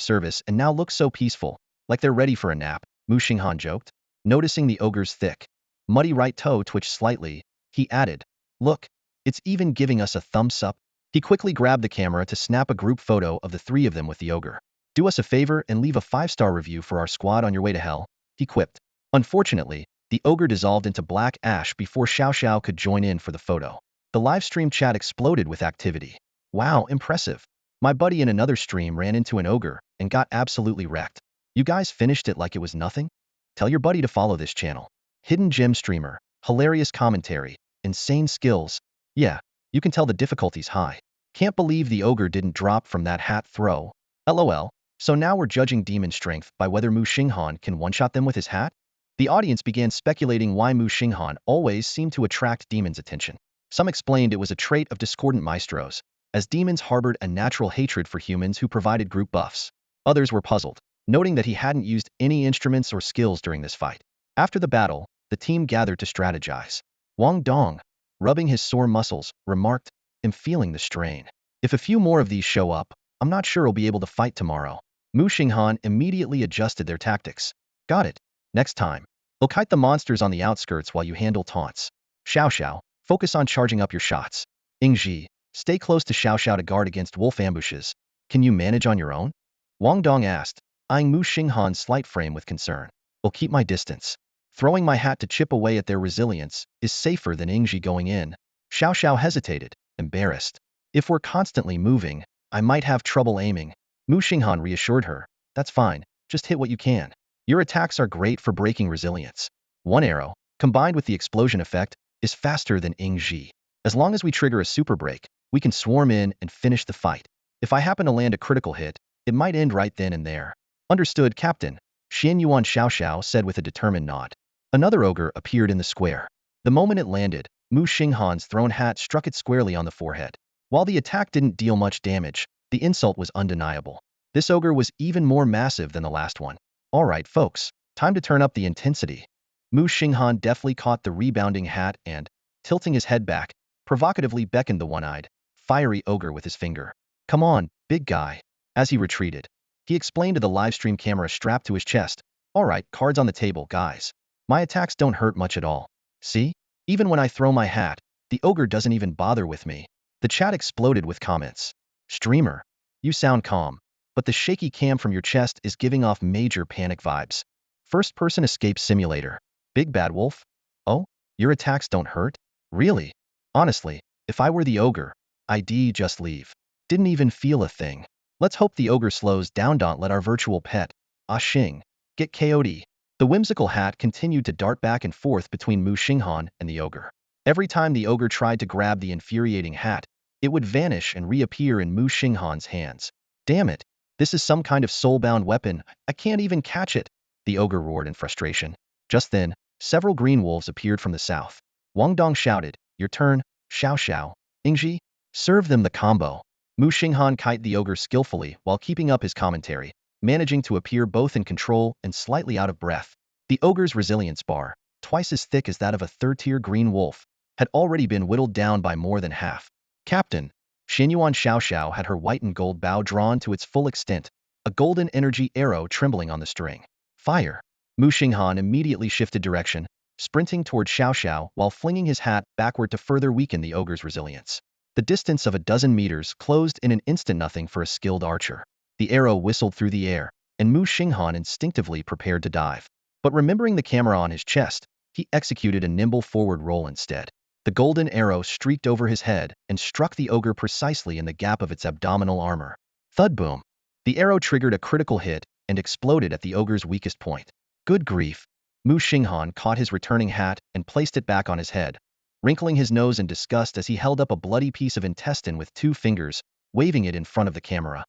service and now looks so peaceful, like they're ready for a nap, Muxing Han joked. Noticing the ogre's thick, muddy right toe twitch slightly, he added, look, it's even giving us a thumbs up. He quickly grabbed the camera to snap a group photo of the 3 of them with the ogre. Do us a favor and leave a 5-star review for our squad on your way to hell, he quipped. Unfortunately, the ogre dissolved into black ash before Xiao Xiao could join in for the photo. The livestream chat exploded with activity. Wow, impressive. My buddy in another stream ran into an ogre and got absolutely wrecked. You guys finished it like it was nothing? Tell your buddy to follow this channel. Hidden gem streamer, hilarious commentary, insane skills. Yeah, you can tell the difficulty's high. Can't believe the ogre didn't drop from that hat throw. LOL. So now we're judging demon strength by whether Muxing Han can one-shot them with his hat? The audience began speculating why Muxing Han always seemed to attract demons' attention. Some explained it was a trait of discordant maestros, as demons harbored a natural hatred for humans who provided group buffs. Others were puzzled, noting that he hadn't used any instruments or skills during this fight. After the battle, the team gathered to strategize. Wang Dong, rubbing his sore muscles, remarked, I'm feeling the strain. If a few more of these show up, I'm not sure I'll be able to fight tomorrow. Muxing Han immediately adjusted their tactics. Got it. Next time, they'll kite the monsters on the outskirts while you handle taunts. Xiao Xiao, focus on charging up your shots. Ingji, stay close to Xiao Xiao to guard against wolf ambushes. Can you manage on your own? Wang Dong asked, eyeing Muxing Han's slight frame with concern. I'll keep my distance. Throwing my hat to chip away at their resilience is safer than Ingji going in. Xiao Xiao hesitated, embarrassed. If we're constantly moving, I might have trouble aiming. Muxing Han reassured her. That's fine, just hit what you can. Your attacks are great for breaking resilience. One arrow, combined with the explosion effect, is faster than Ingji. As long as we trigger a super break, we can swarm in and finish the fight. If I happen to land a critical hit, it might end right then and there. Understood, Captain, Xian Yuan Xiao Xiao said with a determined nod. Another ogre appeared in the square. The moment it landed, Muxing Han's thrown hat struck it squarely on the forehead. While the attack didn't deal much damage, the insult was undeniable. This ogre was even more massive than the last one. Alright folks, time to turn up the intensity. Muxing Han deftly caught the rebounding hat and, tilting his head back, provocatively beckoned the one-eyed, fiery ogre with his finger. Come on, big guy. As he retreated, he explained to the livestream camera strapped to his chest. Alright, cards on the table, guys. My attacks don't hurt much at all. See? Even when I throw my hat, the ogre doesn't even bother with me. The chat exploded with comments. Streamer, you sound calm, but the shaky cam from your chest is giving off major panic vibes. First-person escape simulator. Big bad wolf? Oh, your attacks don't hurt? Really? Honestly, if I were the ogre, I'd just leave. Didn't even feel a thing. Let's hope the ogre slows down. Don't let our virtual pet, Xing, get KO'd. The whimsical hat continued to dart back and forth between Muxing Han and the ogre. Every time the ogre tried to grab the infuriating hat, it would vanish and reappear in Muxing Han's hands. Damn it, this is some kind of soul-bound weapon, I can't even catch it, the ogre roared in frustration. Just then, several green wolves appeared from the south. Wang Dong shouted, your turn, Xiao Xiao, Ingji, serve them the combo. Muxing Han kite the ogre skillfully while keeping up his commentary, managing to appear both in control and slightly out of breath. The ogre's resilience bar, twice as thick as that of a third-tier green wolf, had already been whittled down by more than half. Captain, Xinyuan Xiao Xiao had her white and gold bow drawn to its full extent, a golden energy arrow trembling on the string. Fire! Muxing Han immediately shifted direction, sprinting toward Xiao Xiao while flinging his hat backward to further weaken the ogre's resilience. The distance of a dozen meters closed in an instant, nothing for a skilled archer. The arrow whistled through the air, and Muxing Han instinctively prepared to dive. But remembering the camera on his chest, he executed a nimble forward roll instead. The golden arrow streaked over his head and struck the ogre precisely in the gap of its abdominal armor. Thud boom! The arrow triggered a critical hit and exploded at the ogre's weakest point. Good grief! Muxing Han caught his returning hat and placed it back on his head, wrinkling his nose in disgust as he held up a bloody piece of intestine with 2 fingers, waving it in front of the camera.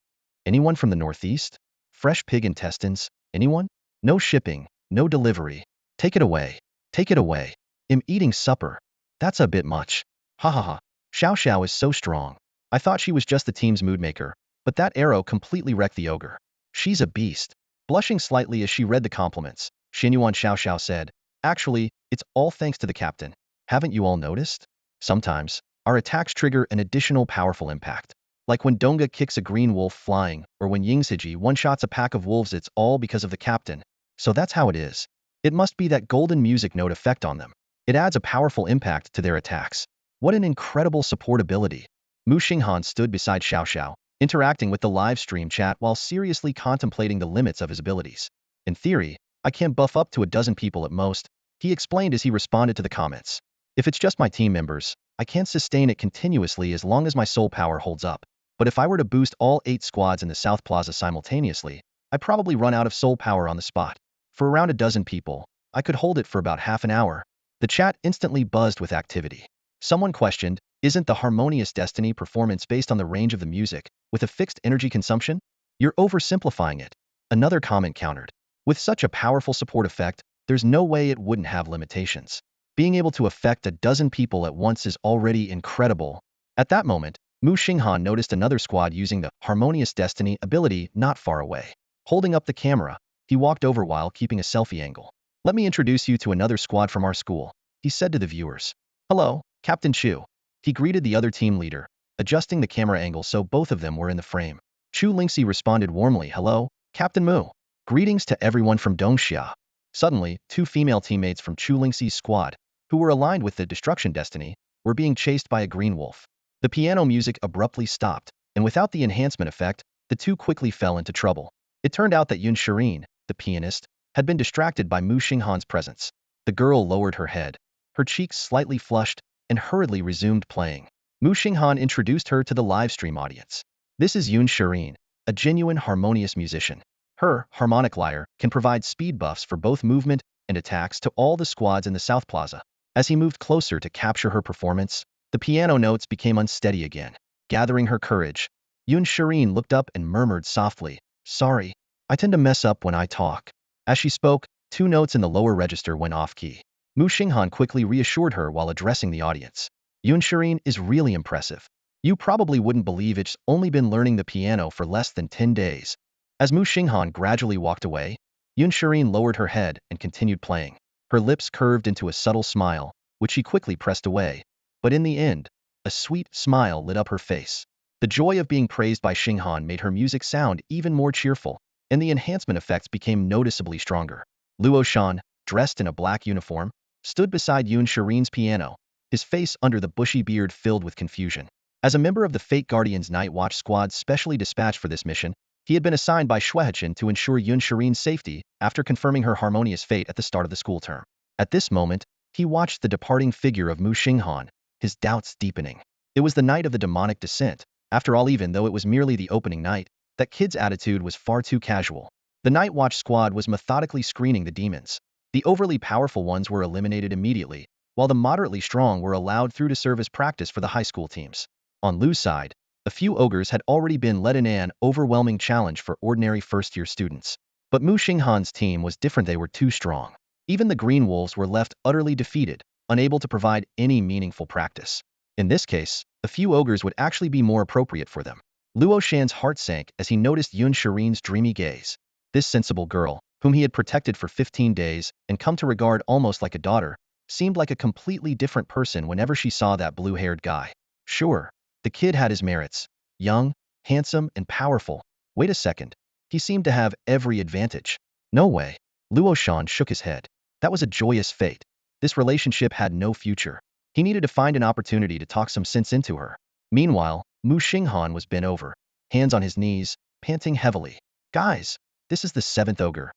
Anyone from the northeast? Fresh pig intestines? Anyone? No shipping, no delivery. Take it away. Take it away. I'm eating supper. That's a bit much. Ha ha ha. Xiao Xiao is so strong. I thought she was just the team's moodmaker, but that arrow completely wrecked the ogre. She's a beast. Blushing slightly as she read the compliments, Xinyuan Xiao Xiao said, actually, it's all thanks to the captain. Haven't you all noticed? Sometimes, our attacks trigger an additional powerful impact. Like when Donga kicks a green wolf flying, or when Yingzhiji one-shots a pack of wolves, it's all because of the captain. So that's how it is. It must be that golden music note effect on them. It adds a powerful impact to their attacks. What an incredible support ability. Muxing Han stood beside Xiao Xiao, interacting with the live stream chat while seriously contemplating the limits of his abilities. In theory, I can buff up to a dozen people at most, he explained as he responded to the comments. If it's just my team members, I can't sustain it continuously as long as my soul power holds up. But if I were to boost all 8 squads in the South Plaza simultaneously, I'd probably run out of soul power on the spot. For around a dozen people, I could hold it for about half an hour. The chat instantly buzzed with activity. Someone questioned, isn't the harmonious destiny performance based on the range of the music, with a fixed energy consumption? You're oversimplifying it. Another comment countered. With such a powerful support effect, there's no way it wouldn't have limitations. Being able to affect a dozen people at once is already incredible. At that moment, Muxing Han noticed another squad using the Harmonious Destiny ability not far away. Holding up the camera, he walked over while keeping a selfie angle. Let me introduce you to another squad from our school, he said to the viewers. Hello, Captain Chu. He greeted the other team leader, adjusting the camera angle so both of them were in the frame. Chu Lingxi responded warmly, hello, Captain Mu. Greetings to everyone from Dongxia. Suddenly, two female teammates from Chu Lingxi's squad, who were aligned with the destruction destiny, were being chased by a green wolf. The piano music abruptly stopped, and without the enhancement effect, the two quickly fell into trouble. It turned out that Yun Shirin, the pianist, had been distracted by Muxing Han's presence. The girl lowered her head, her cheeks slightly flushed, and hurriedly resumed playing. Muxing Han introduced her to the livestream audience. This is Yun Shirin, a genuine harmonious musician. Her harmonic lyre can provide speed buffs for both movement and attacks to all the squads in the South Plaza. As he moved closer to capture her performance, the piano notes became unsteady again. Gathering her courage, Yun Shirin looked up and murmured softly, "Sorry, I tend to mess up when I talk." As she spoke, two notes in the lower register went off-key. Muxing Han quickly reassured her while addressing the audience. Yun Shirin is really impressive. You probably wouldn't believe it's only been learning the piano for less than 10 days. As Muxing Han gradually walked away, Yun Shirin lowered her head and continued playing. Her lips curved into a subtle smile, which she quickly pressed away. But in the end, a sweet smile lit up her face. The joy of being praised by Xing Han made her music sound even more cheerful, and the enhancement effects became noticeably stronger. Luo Shan, dressed in a black uniform, stood beside Yun Shirin's piano, his face under the bushy beard filled with confusion. As a member of the Fate Guardians Night Watch squad specially dispatched for this mission, he had been assigned by Shuehechen to ensure Yun Shirin's safety after confirming her harmonious fate at the start of the school term. At this moment, he watched the departing figure of Muxing Han, his doubts deepening. It was the night of the demonic descent. After all, even though it was merely the opening night, that kid's attitude was far too casual. The Night Watch squad was methodically screening the demons. The overly powerful ones were eliminated immediately, while the moderately strong were allowed through to serve as practice for the high school teams. On Lu's side, a few ogres had already been led in an overwhelming challenge for ordinary first-year students. But Muxing Han's team was different. They were too strong. Even the Green Wolves were left utterly defeated, unable to provide any meaningful practice. In this case, a few ogres would actually be more appropriate for them. Luo Shan's heart sank as he noticed Yun Shirin's dreamy gaze. This sensible girl, whom he had protected for 15 days and come to regard almost like a daughter, seemed like a completely different person whenever she saw that blue-haired guy. Sure, the kid had his merits. Young, handsome, and powerful. Wait a second. He seemed to have every advantage. No way. Luo Shan shook his head. That was a joyous fate. This relationship had no future. He needed to find an opportunity to talk some sense into her. Meanwhile, Muxing Han was bent over, hands on his knees, panting heavily. Guys, this is the 7th ogre.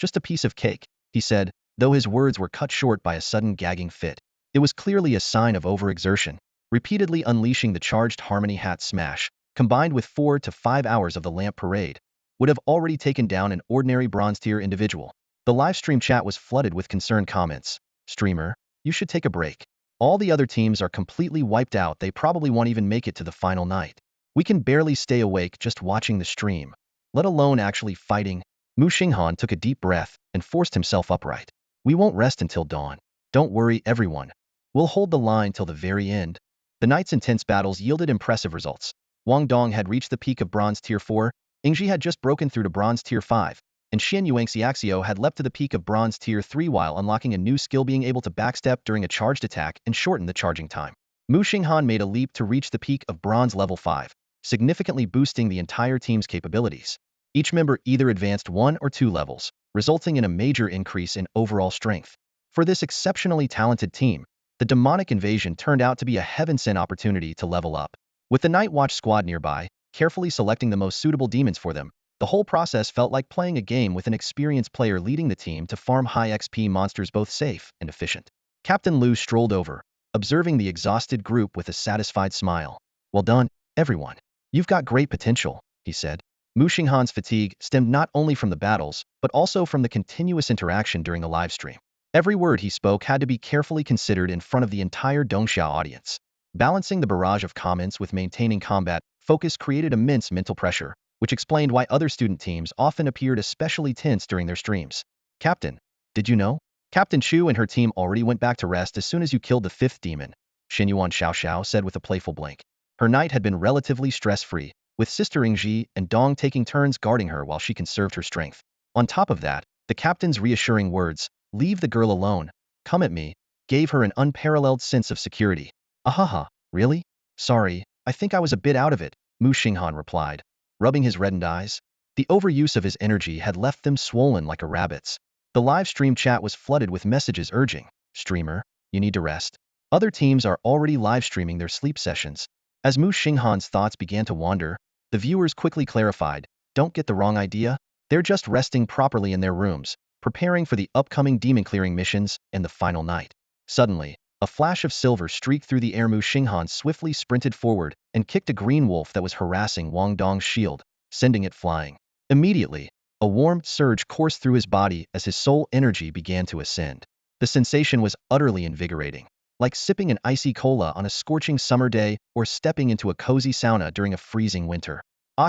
Just a piece of cake, he said, though his words were cut short by a sudden gagging fit. It was clearly a sign of overexertion. Repeatedly unleashing the charged harmony hat smash, combined with 4 to 5 hours of the lamp parade, would have already taken down an ordinary bronze-tier individual. The livestream chat was flooded with concerned comments. Streamer, you should take a break. All the other teams are completely wiped out. They probably won't even make it to the final night. We can barely stay awake just watching the stream, let alone actually fighting. Muxing Han took a deep breath and forced himself upright. We won't rest until dawn. Don't worry, everyone. We'll hold the line till the very end. The night's intense battles yielded impressive results. Wang Dong had reached the peak of Bronze Tier 4, Ingji had just broken through to Bronze Tier 5, and Xian Yuangxiaxio had leapt to the peak of Bronze Tier 3 while unlocking a new skill, being able to backstep during a charged attack and shorten the charging time. Muxing Han made a leap to reach the peak of Bronze Level 5, significantly boosting the entire team's capabilities. Each member either advanced 1 or 2 levels, resulting in a major increase in overall strength. For this exceptionally talented team, the demonic invasion turned out to be a heaven-sent opportunity to level up. With the Night Watch squad nearby, carefully selecting the most suitable demons for them, the whole process felt like playing a game with an experienced player leading the team to farm high XP monsters, both safe and efficient. Captain Lu strolled over, observing the exhausted group with a satisfied smile. Well done, everyone. You've got great potential, he said. Muxing Han's fatigue stemmed not only from the battles, but also from the continuous interaction during the livestream. Every word he spoke had to be carefully considered in front of the entire Dongxiao audience. Balancing the barrage of comments with maintaining combat focus created immense mental pressure, which explained why other student teams often appeared especially tense during their streams. Captain, did you know? Captain Chu and her team already went back to rest as soon as you killed the 5th demon, Xinyuan Xiaoxiao said with a playful blink. Her night had been relatively stress-free, with Sister Ingji and Dong taking turns guarding her while she conserved her strength. On top of that, the captain's reassuring words, "Leave the girl alone, come at me," gave her an unparalleled sense of security. Ahaha, really? Sorry, I think I was a bit out of it, Muxing Han replied, rubbing his reddened eyes. The overuse of his energy had left them swollen like a rabbit's. The live stream chat was flooded with messages urging, "Streamer, you need to rest." Other teams are already live streaming their sleep sessions. As Muxing Han's thoughts began to wander, the viewers quickly clarified, "Don't get the wrong idea. They're just resting properly in their rooms, preparing for the upcoming demon clearing missions and the final night." Suddenly, a flash of silver streaked through the air. Muxing Han swiftly sprinted forward and kicked a green wolf that was harassing Wang Dong's shield, sending it flying. Immediately, a warm surge coursed through his body as his soul energy began to ascend. The sensation was utterly invigorating, like sipping an icy cola on a scorching summer day or stepping into a cozy sauna during a freezing winter.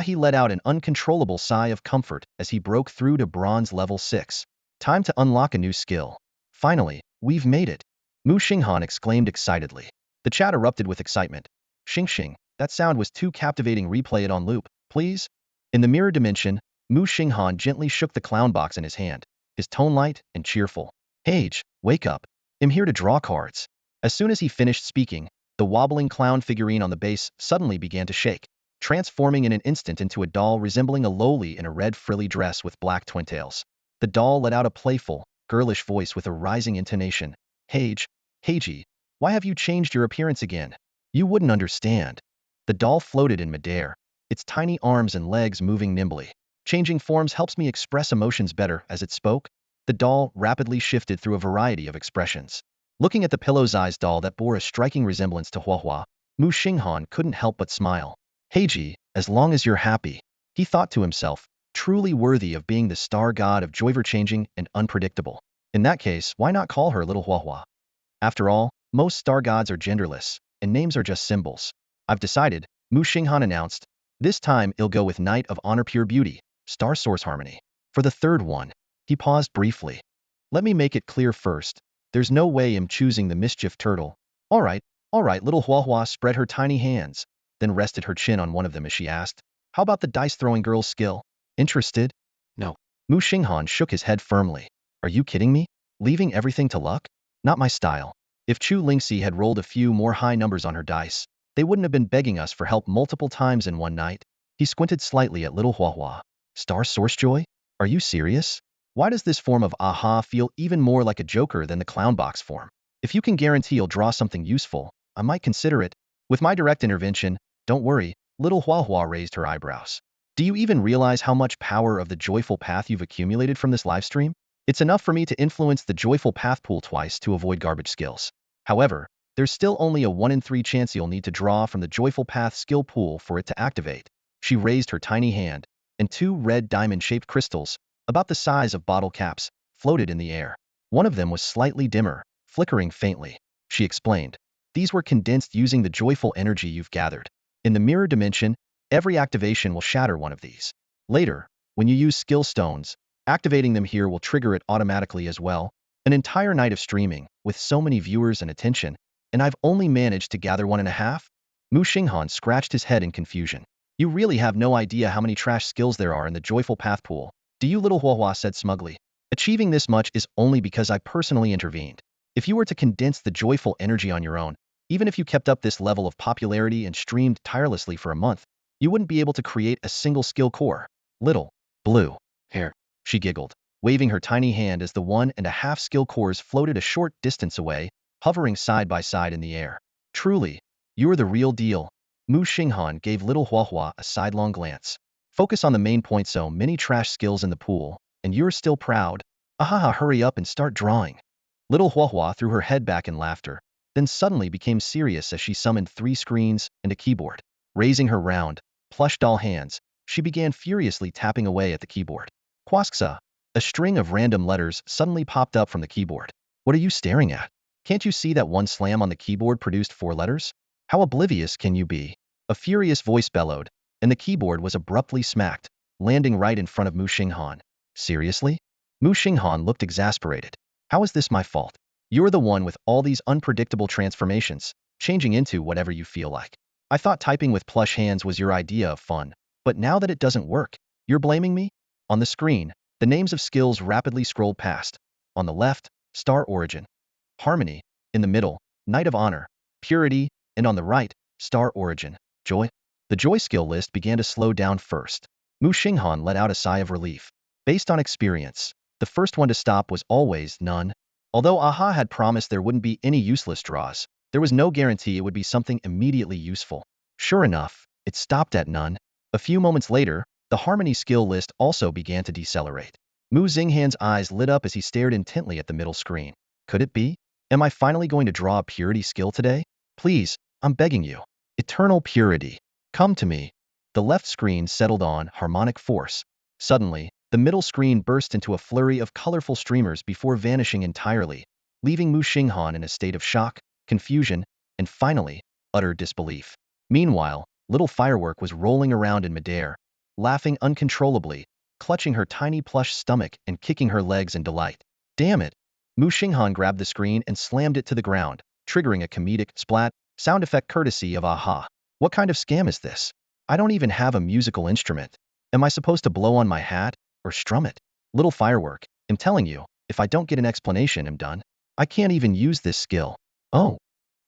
He let out an uncontrollable sigh of comfort as he broke through to bronze level 6. Time to unlock a new skill. Finally, we've made it. Muxing Han exclaimed excitedly. The chat erupted with excitement. Xing, that sound was too captivating. Replay it on loop, please. In the mirror dimension, Muxing Han gently shook the clown box in his hand, his tone light and cheerful. "Hage, wake up. I'm here to draw cards." As soon as he finished speaking, the wobbling clown figurine on the base suddenly began to shake, transforming in an instant into a doll resembling a loli in a red frilly dress with black twintails. The doll let out a playful, girlish voice with a rising intonation. Hagey, why have you changed your appearance again? You wouldn't understand." The doll floated in midair, its tiny arms and legs moving nimbly. "Changing forms helps me express emotions better." As it spoke, the doll rapidly shifted through a variety of expressions. Looking at the pillow-sized doll that bore a striking resemblance to Huahua, Muxing Han couldn't help but smile. "Hagey, as long as you're happy," he thought to himself, truly worthy of being the star god of joy, changing and unpredictable. In that case, why not call her Little Huahua? After all, most star gods are genderless, and names are just symbols. "I've decided," Muxing Han announced. "This time it'll go with Knight of Honor Pure Beauty, Star Source Harmony. For the third one." He paused briefly. "Let me make it clear first. There's no way I'm choosing the mischief turtle." All right. Little Huahua spread her tiny hands, then rested her chin on one of them as she asked, "How about the dice-throwing girl's skill? Interested?" "No." Muxing Han shook his head firmly. "Are you kidding me? Leaving everything to luck? Not my style." If Chu Lingxi had rolled a few more high numbers on her dice, they wouldn't have been begging us for help multiple times in one night. He squinted slightly at Little Huahua. "Star Source Joy? Are you serious? Why does this form of aha feel even more like a joker than the clown box form? If you can guarantee you'll draw something useful, I might consider it. With my direct intervention, don't worry." Little Huahua raised her eyebrows. "Do you even realize how much power of the joyful path you've accumulated from this livestream? It's enough for me to influence the joyful path pool twice to avoid garbage skills. However, there's still only a 1 in 3 chance you'll need to draw from the joyful path skill pool for it to activate." She raised her tiny hand, and 2 red diamond-shaped crystals, about the size of bottle caps, floated in the air. One of them was slightly dimmer, flickering faintly. She explained, "These were condensed using the joyful energy you've gathered. In the mirror dimension, every activation will shatter one of these. Later, when you use skill stones, activating them here will trigger it automatically as well." An entire night of streaming, with so many viewers and attention, and I've only managed to gather 1.5? Muxing Han scratched his head in confusion. "You really have no idea how many trash skills there are in the joyful path pool, do you?" Little Huahua said smugly. "Achieving this much is only because I personally intervened. If you were to condense the joyful energy on your own, even if you kept up this level of popularity and streamed tirelessly for a month, you wouldn't be able to create a single skill core." "Little blue hair," she giggled, waving her tiny hand as the 1.5 skill cores floated a short distance away, hovering side by side in the air. "Truly, you're the real deal." Muxing Han gave Little Huahua a sidelong glance. "Focus on the main point. So many trash skills in the pool, and you're still proud? Ahaha, hurry up and start drawing." Little Huahua threw her head back in laughter, then suddenly became serious as she summoned 3 screens and a keyboard. Raising her round, plush doll hands, she began furiously tapping away at the keyboard. Quasksa. A string of random letters suddenly popped up from the keyboard. "What are you staring at? Can't you see that one slam on the keyboard produced 4 letters? How oblivious can you be?" A furious voice bellowed, and the keyboard was abruptly smacked, landing right in front of Muxing Han. "Seriously?" Muxing Han looked exasperated. "How is this my fault? You're the one with all these unpredictable transformations, changing into whatever you feel like. I thought typing with plush hands was your idea of fun, but now that it doesn't work, you're blaming me?" On the screen, the names of skills rapidly scrolled past. On the left, Star Origin, Harmony. In the middle, Knight of Honor, Purity. And on the right, Star Origin, Joy. The Joy skill list began to slow down first. Muxing Han let out a sigh of relief. Based on experience, The first one to stop was always none. Although Aha had promised there wouldn't be any useless draws, there was no guarantee it would be something immediately useful. Sure enough, it stopped at none. A few moments later, the harmony skill list also began to decelerate. Muxing Han's eyes lit up as he stared intently at the middle screen. Could it be? Am I finally going to draw a purity skill today? Please, I'm begging you. Eternal purity. Come to me. The left screen settled on harmonic force. Suddenly, the middle screen burst into a flurry of colorful streamers before vanishing entirely, leaving Muxing Han in a state of shock, confusion, and finally, utter disbelief. Meanwhile, little Firework was rolling around in midair, laughing uncontrollably, clutching her tiny plush stomach and kicking her legs in delight. Damn it! Muxing Han grabbed the screen and slammed it to the ground, triggering a comedic splat sound effect courtesy of Aha. What kind of scam is this? I don't even have a musical instrument. Am I supposed to blow on my hat or strum it? Little Firework, I'm telling you, if I don't get an explanation, I'm done. I can't even use this skill. Oh.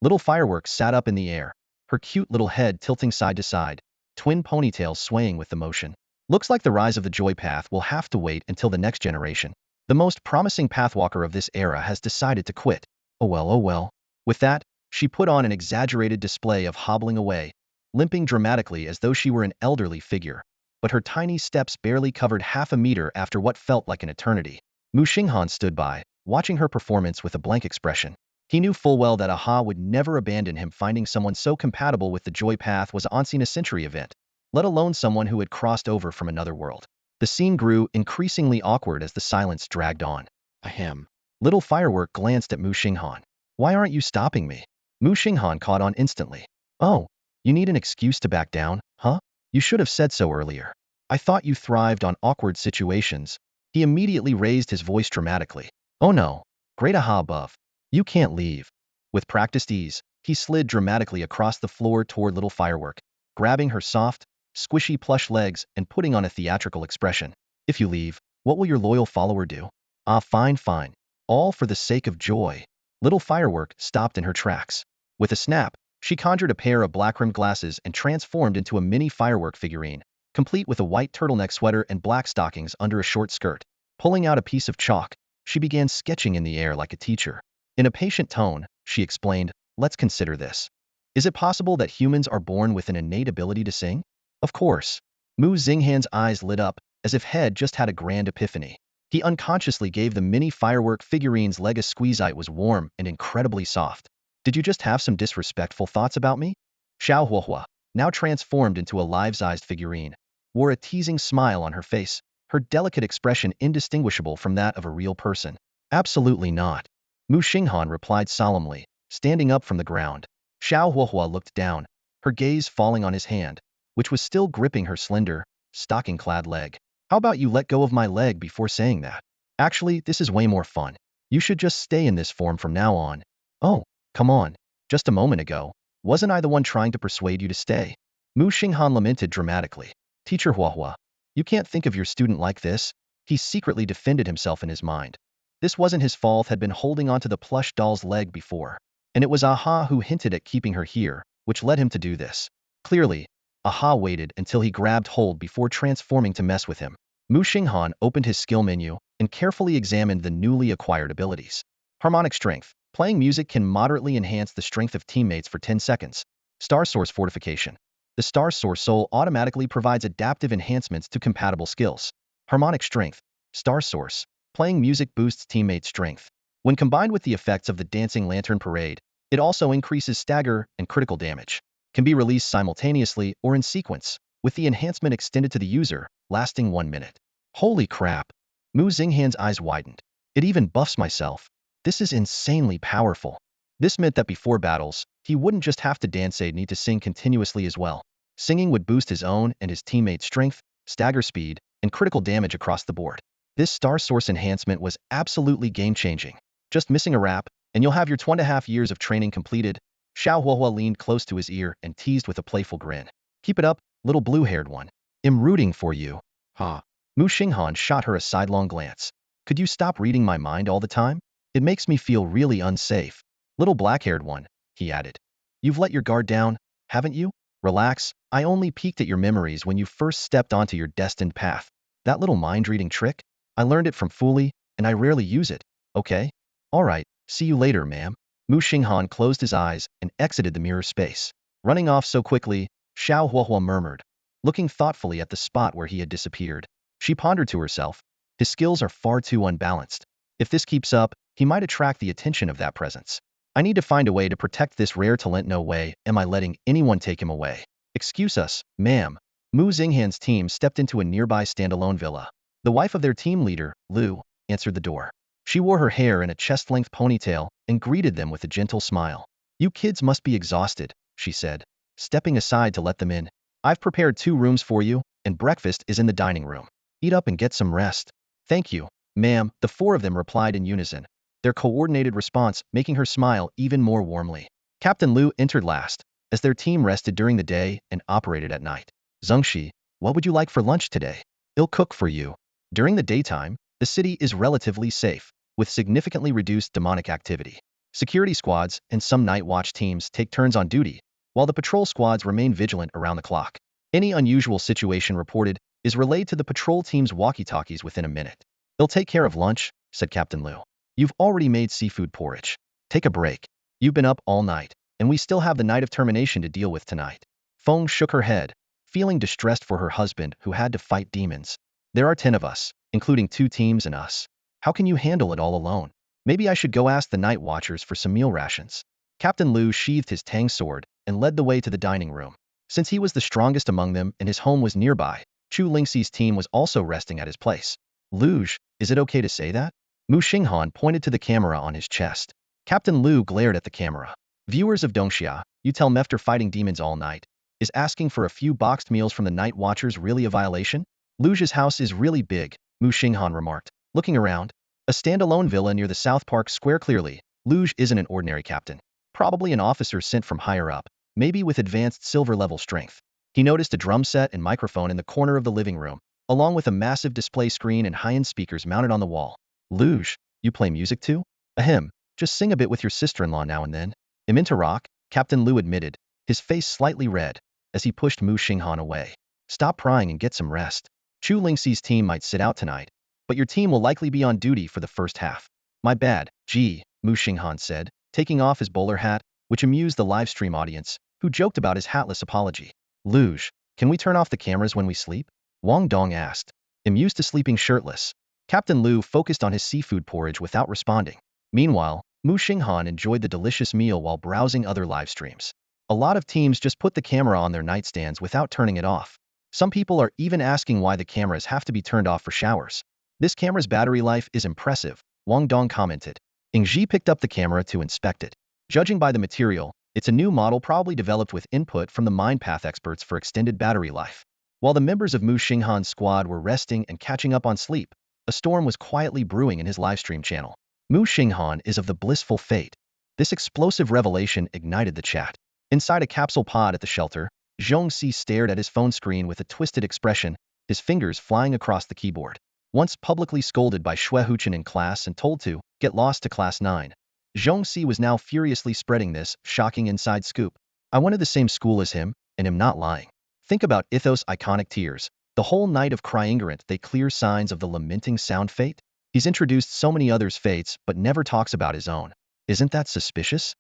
Little Firework sat up in the air, her cute little head tilting side to side, twin ponytails swaying with the motion. Looks like the rise of the Joy Path will have to wait until the next generation. The most promising pathwalker of this era has decided to quit. Oh well, oh well. With that, she put on an exaggerated display of hobbling away, limping dramatically as though she were an elderly figure, but her tiny steps barely covered half a meter after what felt like an eternity. Muxing Han stood by, watching her performance with a blank expression. He knew full well that Aha would never abandon him. Finding someone so compatible with the Joy Path was an once-in-a-century event, let alone someone who had crossed over from another world. The scene grew increasingly awkward as the silence dragged on. Ahem. Little Firework glanced at Muxing Han. Why aren't you stopping me? Muxing Han caught on instantly. Oh, you need an excuse to back down, huh? You should have said so earlier. I thought you thrived on awkward situations. He immediately raised his voice dramatically. Oh no. Great Aha above. You can't leave. With practiced ease, he slid dramatically across the floor toward Little Firework, grabbing her soft, squishy plush legs and putting on a theatrical expression. If you leave, what will your loyal follower do? Ah, fine, fine. All for the sake of joy. Little Firework stopped in her tracks. With a snap, she conjured a pair of black-rimmed glasses and transformed into a mini firework figurine, complete with a white turtleneck sweater and black stockings under a short skirt. Pulling out a piece of chalk, she began sketching in the air like a teacher. In a patient tone, she explained, let's consider this. Is it possible that humans are born with an innate ability to sing? Of course. Muxing Han's eyes lit up, as if Head just had a grand epiphany. He unconsciously gave the mini firework figurine's leg a squeeze. It was warm and incredibly soft. Did you just have some disrespectful thoughts about me? Xiao Huahua, now transformed into a life-sized figurine, wore a teasing smile on her face, her delicate expression indistinguishable from that of a real person. Absolutely not. Muxing Han replied solemnly, standing up from the ground. Xiao Huahua looked down, her gaze falling on his hand, which was still gripping her slender, stocking-clad leg. How about you let go of my leg before saying that? Actually, this is way more fun. You should just stay in this form from now on. Oh, come on. Just a moment ago, wasn't I the one trying to persuade you to stay? Muxing Han lamented dramatically. Teacher Huahua, you can't think of your student like this. He secretly defended himself in his mind. This wasn't his fault. Had been holding onto the plush doll's leg before, and it was Aha who hinted at keeping her here, which led him to do this. Clearly, Aha waited until he grabbed hold before transforming to mess with him. Muxing Han opened his skill menu and carefully examined the newly acquired abilities. Harmonic Strength. Playing music can moderately enhance the strength of teammates for 10 seconds. Star Source Fortification. The Star Source Soul automatically provides adaptive enhancements to compatible skills. Harmonic Strength. Star Source. Playing music boosts teammate strength. When combined with the effects of the Dancing Lantern Parade, it also increases stagger and critical damage. Can be released simultaneously or in sequence, with the enhancement extended to the user, lasting 1 minute. Holy crap! Muxing Han's eyes widened. It even buffs myself. This is insanely powerful. This meant that before battles, he wouldn't just have to dance, he'd need to sing continuously as well. Singing would boost his own and his teammates' strength, stagger speed, and critical damage across the board. This Star Source enhancement was absolutely game-changing. Just missing a rap, and you'll have your 2.5 years of training completed. Xiao Huahua leaned close to his ear and teased with a playful grin. Keep it up, little blue-haired one. I'm rooting for you. Ha. Muxing Han shot her a sidelong glance. Could you stop reading my mind all the time? It makes me feel really unsafe. Little black-haired one, he added. You've let your guard down, haven't you? Relax, I only peeked at your memories when you first stepped onto your destined path. That little mind-reading trick? I learned it from Fuli, and I rarely use it, okay? Alright, see you later, ma'am. Muxing Han closed his eyes and exited the mirror space. Running off so quickly, Xiao Huohua murmured, looking thoughtfully at the spot where he had disappeared. She pondered to herself, his skills are far too unbalanced. If this keeps up, he might attract the attention of that presence. I need to find a way to protect this rare talent. No way am I letting anyone take him away. Excuse us, ma'am. Muxing Han's team stepped into a nearby standalone villa. The wife of their team leader, Lu, answered the door. She wore her hair in a chest-length ponytail and greeted them with a gentle smile. You kids must be exhausted, she said, stepping aside to let them in. I've prepared 2 rooms for you, and breakfast is in the dining room. Eat up and get some rest. Thank you, ma'am, the 4 of them replied in unison, their coordinated response making her smile even more warmly. Captain Lu entered last, as their team rested during the day and operated at night. Zhengxi, what would you like for lunch today? I'll cook for you. During the daytime, the city is relatively safe, with significantly reduced demonic activity. Security squads and some night watch teams take turns on duty, while the patrol squads remain vigilant around the clock. Any unusual situation reported is relayed to the patrol team's walkie-talkies within a minute. They'll take care of lunch, said Captain Lu. You've already made seafood porridge. Take a break. You've been up all night, and we still have the night of termination to deal with tonight. Feng shook her head, feeling distressed for her husband who had to fight demons. There are 10 of us, including 2 teams and us. How can you handle it all alone? Maybe I should go ask the night watchers for some meal rations. Captain Lu sheathed his tang sword and led the way to the dining room. Since he was the strongest among them and his home was nearby, Chu Lingxi's team was also resting at his place. Luge, is it okay to say that? Muxing Han pointed to the camera on his chest. Captain Lu glared at the camera. Viewers of Dongxia, you tell me after fighting demons all night, is asking for a few boxed meals from the night watchers really a violation? Luge's house is really big, Muxing Han remarked, looking around. A standalone villa near the South Park Square. Clearly, Luge isn't an ordinary captain. Probably an officer sent from higher up, maybe with advanced silver-level strength. He noticed a drum set and microphone in the corner of the living room, along with a massive display screen and high-end speakers mounted on the wall. Luge, you play music too? Ahem, just sing a bit with your sister-in-law now and then. I'm into rock, Captain Lu admitted, his face slightly red, as he pushed Muxing Han away. Stop prying and get some rest. Chu Lingxi's team might sit out tonight, but your team will likely be on duty for the first half. My bad, gee, Muxing Han said, taking off his bowler hat, which amused the livestream audience, who joked about his hatless apology. Luge, can we turn off the cameras when we sleep? Wang Dong asked. I'm used to sleeping shirtless. Captain Lu focused on his seafood porridge without responding. Meanwhile, Muxing Han enjoyed the delicious meal while browsing other live streams. A lot of teams just put the camera on their nightstands without turning it off. Some people are even asking why the cameras have to be turned off for showers. This camera's battery life is impressive, Wang Dong commented. Ingji picked up the camera to inspect it. Judging by the material, it's a new model probably developed with input from the Mind Path experts for extended battery life. While the members of Muxing Han's squad were resting and catching up on sleep, a storm was quietly brewing in his livestream channel. Muxing Han is of the blissful fate. This explosive revelation ignited the chat. Inside a capsule pod at the shelter, Zhongxi stared at his phone screen with a twisted expression, his fingers flying across the keyboard. Once publicly scolded by Xue Huchen in class and told to get lost to class 9, Zhongxi was now furiously spreading this shocking inside scoop. I went to the same school as him, and am not lying. Think about Ithos' iconic tears. The whole night of cryingurant, they clear signs of the lamenting sound fate. He's introduced so many others' fates but never talks about his own. Isn't that suspicious?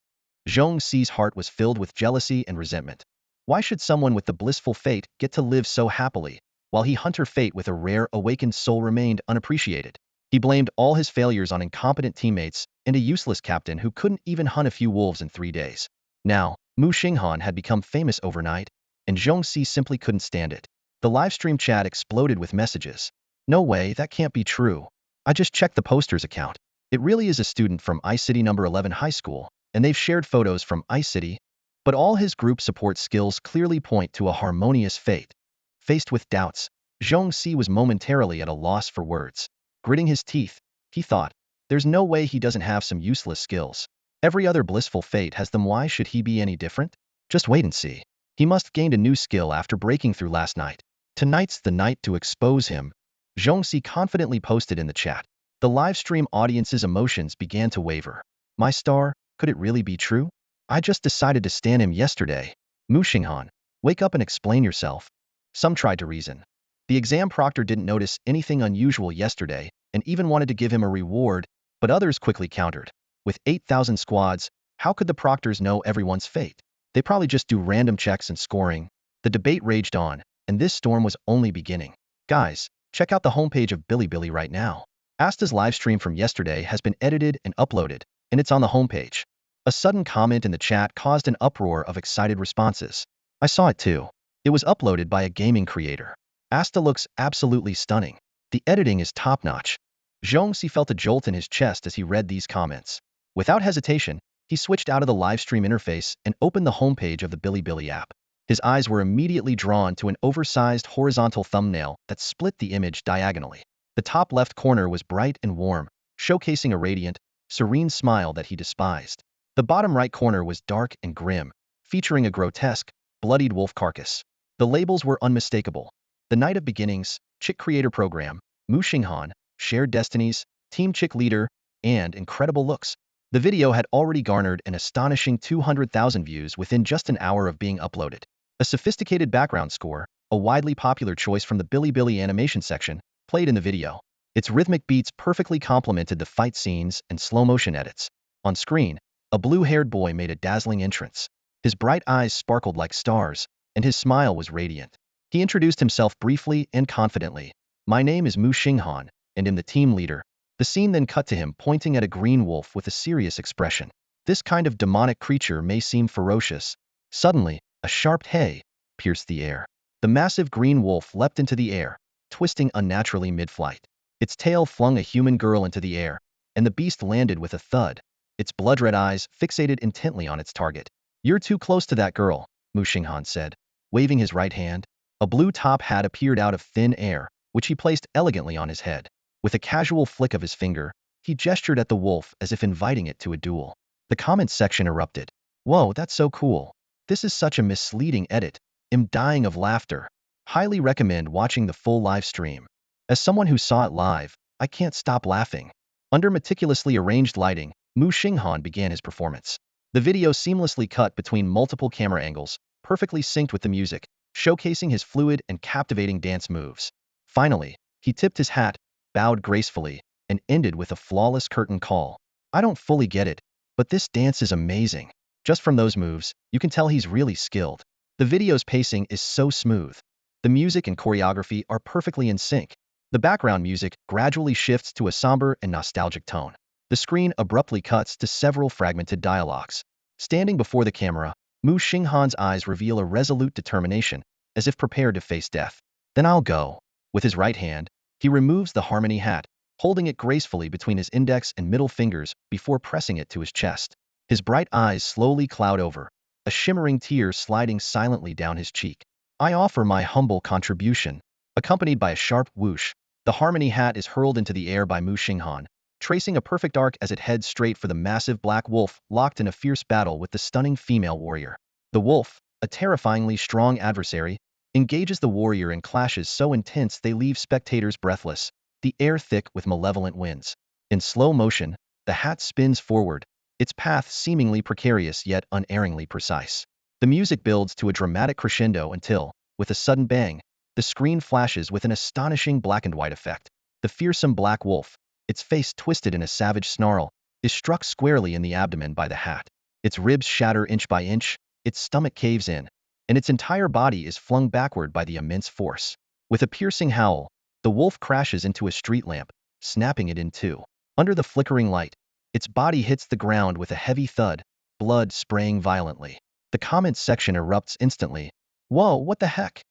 Zhongxi's heart was filled with jealousy and resentment. Why should someone with the blissful fate get to live so happily, while he hunter fate with a rare awakened soul remained unappreciated? He blamed all his failures on incompetent teammates and a useless captain who couldn't even hunt a few wolves in 3 days. Now, Muxing Han had become famous overnight, and Zhongxi simply couldn't stand it. The livestream chat exploded with messages. No way, that can't be true. I just checked the poster's account. It really is a student from iCity number 11 high school, and they've shared photos from iCity, but all his group support skills clearly point to a harmonious fate. Faced with doubts, Zhongxi was momentarily at a loss for words. Gritting his teeth, he thought, there's no way he doesn't have some useless skills. Every other blissful fate has them, why should he be any different? Just wait and see. He must have gained a new skill after breaking through last night. Tonight's the night to expose him, Zhongxi confidently posted in the chat. The livestream audience's emotions began to waver. My star, could it really be true? I just decided to stand him yesterday. Muxing Han, wake up and explain yourself. Some tried to reason. The exam proctor didn't notice anything unusual yesterday and even wanted to give him a reward, but others quickly countered. With 8,000 squads, how could the proctors know everyone's fate? They probably just do random checks and scoring. The debate raged on, and this storm was only beginning. Guys, check out the homepage of Bilibili right now. Asta's livestream from yesterday has been edited and uploaded, and it's on the homepage. A sudden comment in the chat caused an uproar of excited responses. I saw it too. It was uploaded by a gaming creator. Asta looks absolutely stunning. The editing is top-notch. Zhongxi felt a jolt in his chest as he read these comments. Without hesitation, he switched out of the livestream interface and opened the homepage of the Bilibili app. His eyes were immediately drawn to an oversized horizontal thumbnail that split the image diagonally. The top left corner was bright and warm, showcasing a radiant, serene smile that he despised. The bottom right corner was dark and grim, featuring a grotesque, bloodied wolf carcass. The labels were unmistakable. The Night of Beginnings, Chick Creator Program, Muxing Han, Shared Destinies, Team Chick Leader, and Incredible Looks. The video had already garnered an astonishing 200,000 views within just an hour of being uploaded. A sophisticated background score, a widely popular choice from the Bilibili animation section, played in the video. Its rhythmic beats perfectly complemented the fight scenes and slow-motion edits. On screen, a blue-haired boy made a dazzling entrance. His bright eyes sparkled like stars, and his smile was radiant. He introduced himself briefly and confidently. My name is Muxing Han, and I'm the team leader. The scene then cut to him pointing at a green wolf with a serious expression. This kind of demonic creature may seem ferocious. Suddenly, a sharp hey pierced the air. The massive green wolf leapt into the air, twisting unnaturally mid-flight. Its tail flung a human girl into the air, and the beast landed with a thud, its blood-red eyes fixated intently on its target. You're too close to that girl, Muxing Han said, waving his right hand. A blue top hat appeared out of thin air, which he placed elegantly on his head. With a casual flick of his finger, he gestured at the wolf as if inviting it to a duel. The comments section erupted. Whoa, that's so cool. This is such a misleading edit. I'm dying of laughter. Highly recommend watching the full live stream. As someone who saw it live, I can't stop laughing. Under meticulously arranged lighting, Muxing Han began his performance. The video seamlessly cut between multiple camera angles, perfectly synced with the music, showcasing his fluid and captivating dance moves. Finally, he tipped his hat, bowed gracefully, and ended with a flawless curtain call. I don't fully get it, but this dance is amazing. Just from those moves, you can tell he's really skilled. The video's pacing is so smooth. The music and choreography are perfectly in sync. The background music gradually shifts to a somber and nostalgic tone. The screen abruptly cuts to several fragmented dialogues. Standing before the camera, Muxing Han's eyes reveal a resolute determination, as if prepared to face death. Then I'll go. With his right hand, he removes the harmony hat, holding it gracefully between his index and middle fingers before pressing it to his chest. His bright eyes slowly cloud over, a shimmering tear sliding silently down his cheek. I offer my humble contribution. Accompanied by a sharp whoosh, the harmony hat is hurled into the air by Muxing Han, tracing a perfect arc as it heads straight for the massive black wolf locked in a fierce battle with the stunning female warrior. The wolf, a terrifyingly strong adversary, engages the warrior in clashes so intense they leave spectators breathless, the air thick with malevolent winds. In slow motion, the hat spins forward, its path seemingly precarious yet unerringly precise. The music builds to a dramatic crescendo until, with a sudden bang, the screen flashes with an astonishing black and white effect. The fearsome black wolf, its face twisted in a savage snarl, is struck squarely in the abdomen by the hat. Its ribs shatter inch by inch, its stomach caves in, and its entire body is flung backward by the immense force. With a piercing howl, the wolf crashes into a street lamp, snapping it in two. Under the flickering light, its body hits the ground with a heavy thud, blood spraying violently. The comments section erupts instantly. Whoa, what the heck?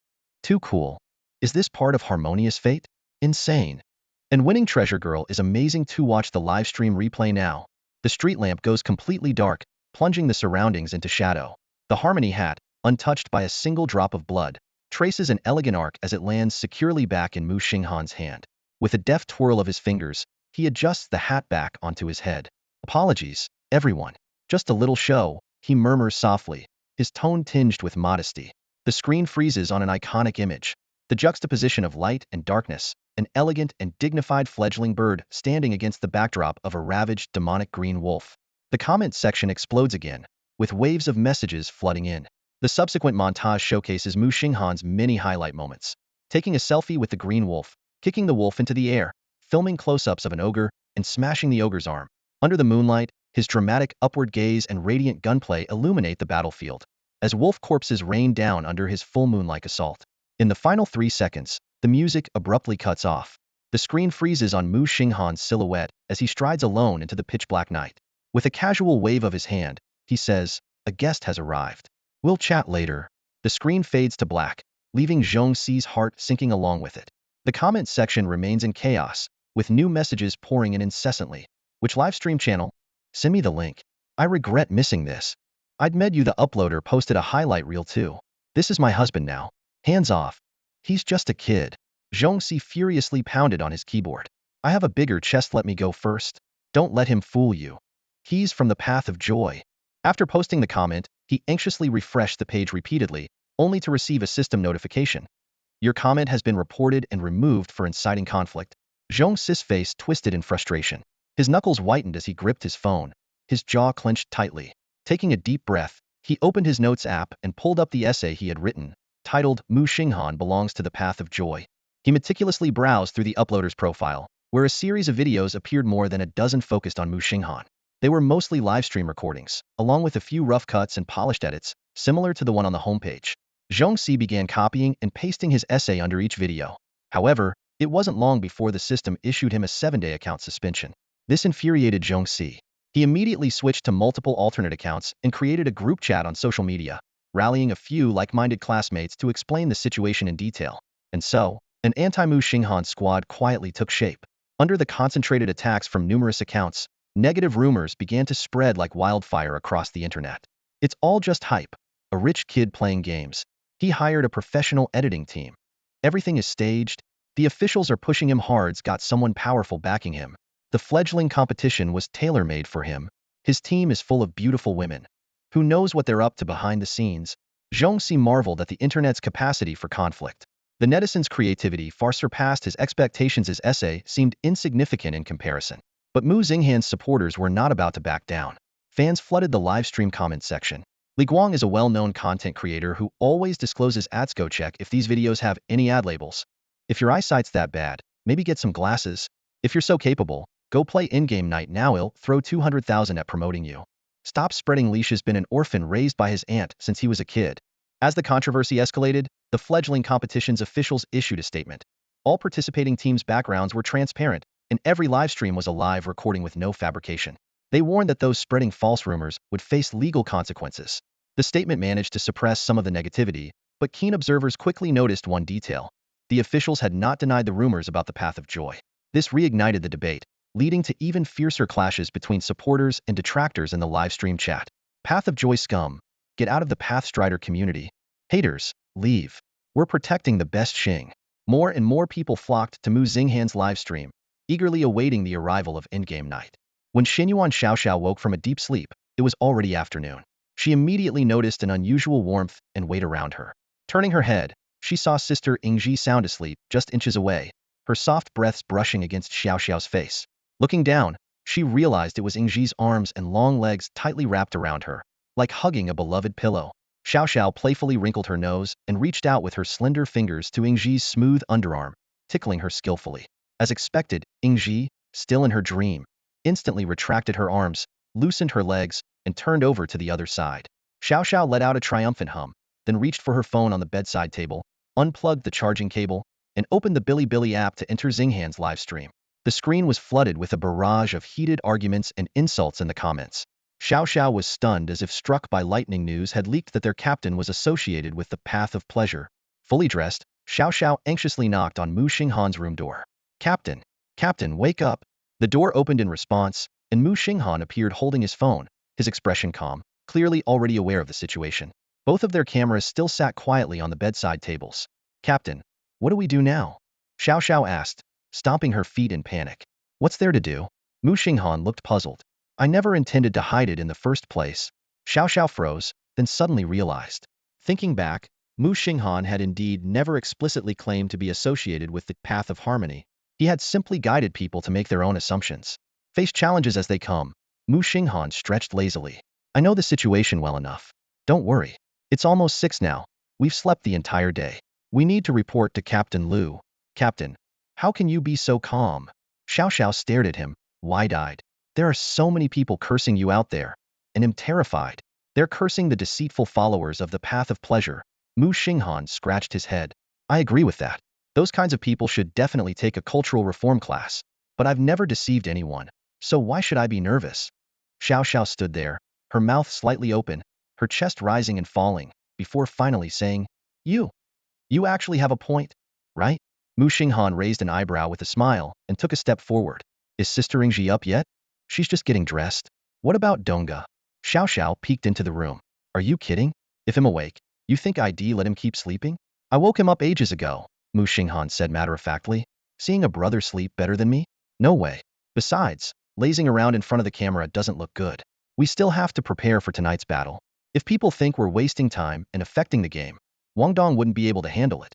Too cool. Is this part of Harmonious Fate? Insane. And Winning Treasure Girl is amazing to watch the live stream replay now. The street lamp goes completely dark, plunging the surroundings into shadow. The harmony hat, untouched by a single drop of blood, traces an elegant arc as it lands securely back in Muxing Han's hand. With a deft twirl of his fingers, he adjusts the hat back onto his head. Apologies, everyone. Just a little show, he murmurs softly, his tone tinged with modesty. The screen freezes on an iconic image. The juxtaposition of light and darkness, an elegant and dignified fledgling bird standing against the backdrop of a ravaged demonic green wolf. The comments section explodes again, with waves of messages flooding in. The subsequent montage showcases Muxing Han's many highlight moments. taking a selfie with the green wolf, kicking the wolf into the air, filming close-ups of an ogre, and smashing the ogre's arm. Under the moonlight, his dramatic upward gaze and radiant gunplay illuminate the battlefield, as wolf corpses rain down under his full moon-like assault. In the final 3 seconds, the music abruptly cuts off. The screen freezes on Muxing Han's silhouette as he strides alone into the pitch-black night. With a casual wave of his hand, he says, "A guest has arrived. We'll chat later." The screen fades to black, leaving Zhongxi's heart sinking along with it. The comment section remains in chaos, with new messages pouring in incessantly. Which livestream channel? Send me the link. I regret missing this. I'd med you. The uploader posted a highlight reel too. This is my husband now. Hands off. He's just a kid. Zhongxi furiously pounded on his keyboard. I have a bigger chest, let me go first. Don't let him fool you. He's from the Path of Joy. After posting the comment, he anxiously refreshed the page repeatedly, only to receive a system notification. Your comment has been reported and removed for inciting conflict. Zhongxi's face twisted in frustration. His knuckles whitened as he gripped his phone, his jaw clenched tightly. Taking a deep breath, he opened his notes app and pulled up the essay he had written, titled Muxing Han Belongs to the Path of Joy. He meticulously browsed through the uploader's profile, where a series of videos appeared more than a dozen focused on Muxing Han. They were mostly livestream recordings, along with a few rough cuts and polished edits, similar to the one on the homepage. Zhongxi began copying and pasting his essay under each video. However, it wasn't long before the system issued him a 7-day account suspension. This infuriated Zhongxi. He immediately switched to multiple alternate accounts and created a group chat on social media, rallying a few like-minded classmates to explain the situation in detail. And so, an anti-Muxing Han squad quietly took shape. Under the concentrated attacks from numerous accounts, negative rumors began to spread like wildfire across the internet. It's all just hype. A rich kid playing games. He hired a professional editing team. Everything is staged. The officials are pushing him hard. Got someone powerful backing him. The fledgling competition was tailor-made for him. His team is full of beautiful women. Who knows what they're up to behind the scenes? Zhongxi marveled at the internet's capacity for conflict. The netizens' creativity far surpassed his expectations. His essay seemed insignificant in comparison. But Muxing Han's supporters were not about to back down. Fans flooded the livestream comment section. Li Guang is a well-known content creator who always discloses ads. Go check if these videos have any ad labels. If your eyesight's that bad, maybe get some glasses. If you're so capable, go play in-game night now. I'll throw 200,000 at promoting you. Stop spreading leash. Has been an orphan raised by his aunt since he was a kid. As the controversy escalated, the fledgling competition's officials issued a statement. All participating teams' backgrounds were transparent, and every livestream was a live recording with no fabrication. They warned that those spreading false rumors would face legal consequences. The statement managed to suppress some of the negativity, but keen observers quickly noticed one detail. The officials had not denied the rumors about the Path of Joy. This reignited the debate, leading to even fiercer clashes between supporters and detractors in the livestream chat. Path of Joy scum, get out of the Pathstrider community. Haters, leave. We're protecting the best Xing. More and more people flocked to Muxing Han's livestream, eagerly awaiting the arrival of endgame night. When Xinyuan Xiaoxiao woke from a deep sleep, it was already afternoon. She immediately noticed an unusual warmth and weight around her. Turning her head, she saw Sister Yingji sound asleep just inches away, her soft breaths brushing against Xiaoxiao's face. Looking down, she realized it was Yingji's arms and long legs tightly wrapped around her, like hugging a beloved pillow. Xiaoxiao playfully wrinkled her nose and reached out with her slender fingers to Yingji's smooth underarm, tickling her skillfully. As expected, Yingji, still in her dream, instantly retracted her arms, loosened her legs, and turned over to the other side. Xiaoxiao let out a triumphant hum, then reached for her phone on the bedside table, unplugged the charging cable, and opened the Bilibili app to enter Muxing Han's livestream. The screen was flooded with a barrage of heated arguments and insults in the comments. Xiaoxiao was stunned as if struck by lightning. News had leaked that their captain was associated with the Path of Pleasure. Fully dressed, Xiaoxiao anxiously knocked on Muxing Han's room door. Captain, wake up. The door opened in response, and Muxing Han appeared holding his phone, his expression calm, clearly already aware of the situation. Both of their cameras still sat quietly on the bedside tables. Captain, what do we do now? Xiaoxiao asked, stomping her feet in panic. What's there to do? Muxing Han looked puzzled. I never intended to hide it in the first place. Xiaoxiao froze, then suddenly realized. Thinking back, Muxing Han had indeed never explicitly claimed to be associated with the Path of Harmony. He had simply guided people to make their own assumptions. Face challenges as they come. Muxing Han stretched lazily. I know the situation well enough. Don't worry. It's almost 6 now. We've slept the entire day. We need to report to Captain Liu. Captain, how can you be so calm? Xiao Xiao stared at him, wide-eyed. There are so many people cursing you out there, and am terrified. They're cursing the deceitful followers of the Path of Pleasure. Muxing Han scratched his head. I agree with that. Those kinds of people should definitely take a cultural reform class. But I've never deceived anyone, so why should I be nervous? Xiao Xiao stood there, her mouth slightly open, her chest rising and falling, before finally saying, You actually have a point, right? Muxing Han raised an eyebrow with a smile and took a step forward. Is Sister Ingji up yet? She's just getting dressed. What about Donga? Xiao Xiao peeked into the room. Are you kidding? If I'm awake, you think I'd let him keep sleeping? I woke him up ages ago, Muxing Han said matter-of-factly. Seeing a brother sleep better than me? No way. Besides, lazing around in front of the camera doesn't look good. We still have to prepare for tonight's battle. If people think we're wasting time and affecting the game, Wang Dong wouldn't be able to handle it.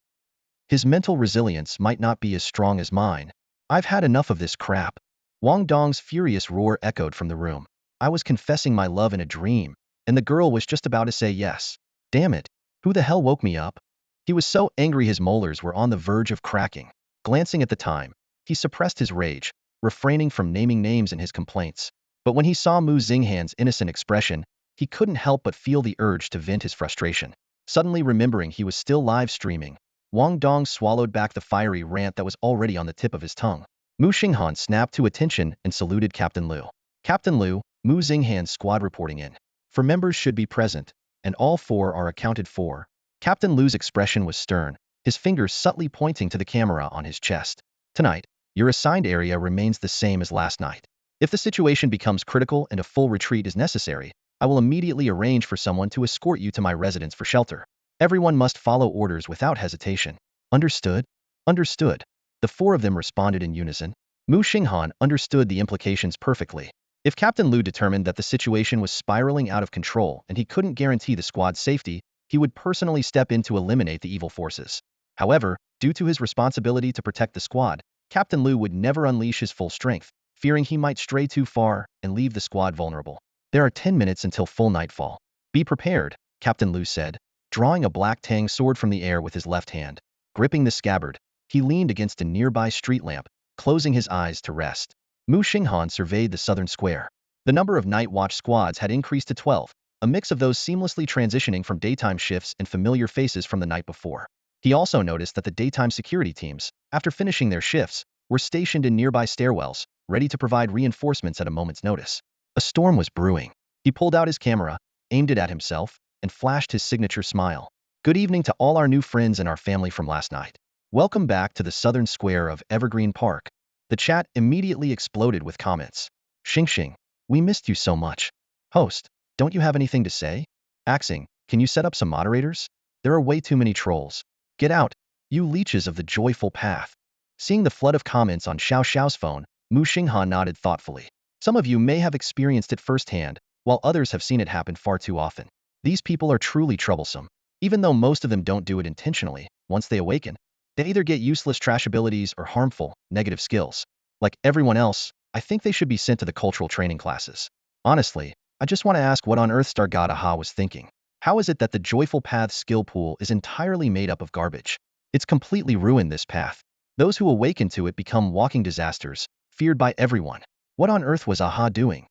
His mental resilience might not be as strong as mine. I've had enough of this crap. Wang Dong's furious roar echoed from the room. I was confessing my love in a dream, and the girl was just about to say yes. Damn it. Who the hell woke me up? He was so angry his molars were on the verge of cracking. Glancing at the time, he suppressed his rage, refraining from naming names in his complaints. But when he saw Mu Xinghan's innocent expression, he couldn't help but feel the urge to vent his frustration. Suddenly remembering he was still live streaming, Wang Dong swallowed back the fiery rant that was already on the tip of his tongue. Muxing Han snapped to attention and saluted Captain Liu. Captain Liu, Mu Xinghan's squad reporting in. 4 members should be present, and all 4 are accounted for. Captain Liu's expression was stern, his fingers subtly pointing to the camera on his chest. Tonight, your assigned area remains the same as last night. If the situation becomes critical and a full retreat is necessary, I will immediately arrange for someone to escort you to my residence for shelter. Everyone must follow orders without hesitation. Understood? Understood. The 4 of them responded in unison. Muxing Han understood the implications perfectly. If Captain Liu determined that the situation was spiraling out of control and he couldn't guarantee the squad's safety, he would personally step in to eliminate the evil forces. However, due to his responsibility to protect the squad, Captain Liu would never unleash his full strength, fearing he might stray too far and leave the squad vulnerable. There are 10 minutes until full nightfall. Be prepared, Captain Liu said, drawing a black tang sword from the air with his left hand. Gripping the scabbard, he leaned against a nearby street lamp, closing his eyes to rest. Muxing Han surveyed the southern square. The number of night watch squads had increased to 12, a mix of those seamlessly transitioning from daytime shifts and familiar faces from the night before. He also noticed that the daytime security teams, after finishing their shifts, were stationed in nearby stairwells, ready to provide reinforcements at a moment's notice. A storm was brewing. He pulled out his camera, aimed it at himself, and flashed his signature smile. Good evening to all our new friends and our family from last night. Welcome back to the southern square of Evergreen Park. The chat immediately exploded with comments. Xing Xing, we missed you so much. Host, don't you have anything to say? Axing, can you set up some moderators? There are way too many trolls. Get out, you leeches of the joyful path. Seeing the flood of comments on Xiao Xiao's phone, Muxing Han nodded thoughtfully. Some of you may have experienced it firsthand, while others have seen it happen far too often. These people are truly troublesome. Even though most of them don't do it intentionally, once they awaken, they either get useless trash abilities or harmful, negative skills. Like everyone else, I think they should be sent to the cultural training classes. Honestly, I just want to ask what on earth Star God Aha was thinking. How is it that the Joyful Path skill pool is entirely made up of garbage? It's completely ruined this path. Those who awaken to it become walking disasters, feared by everyone. What on earth was Aha doing?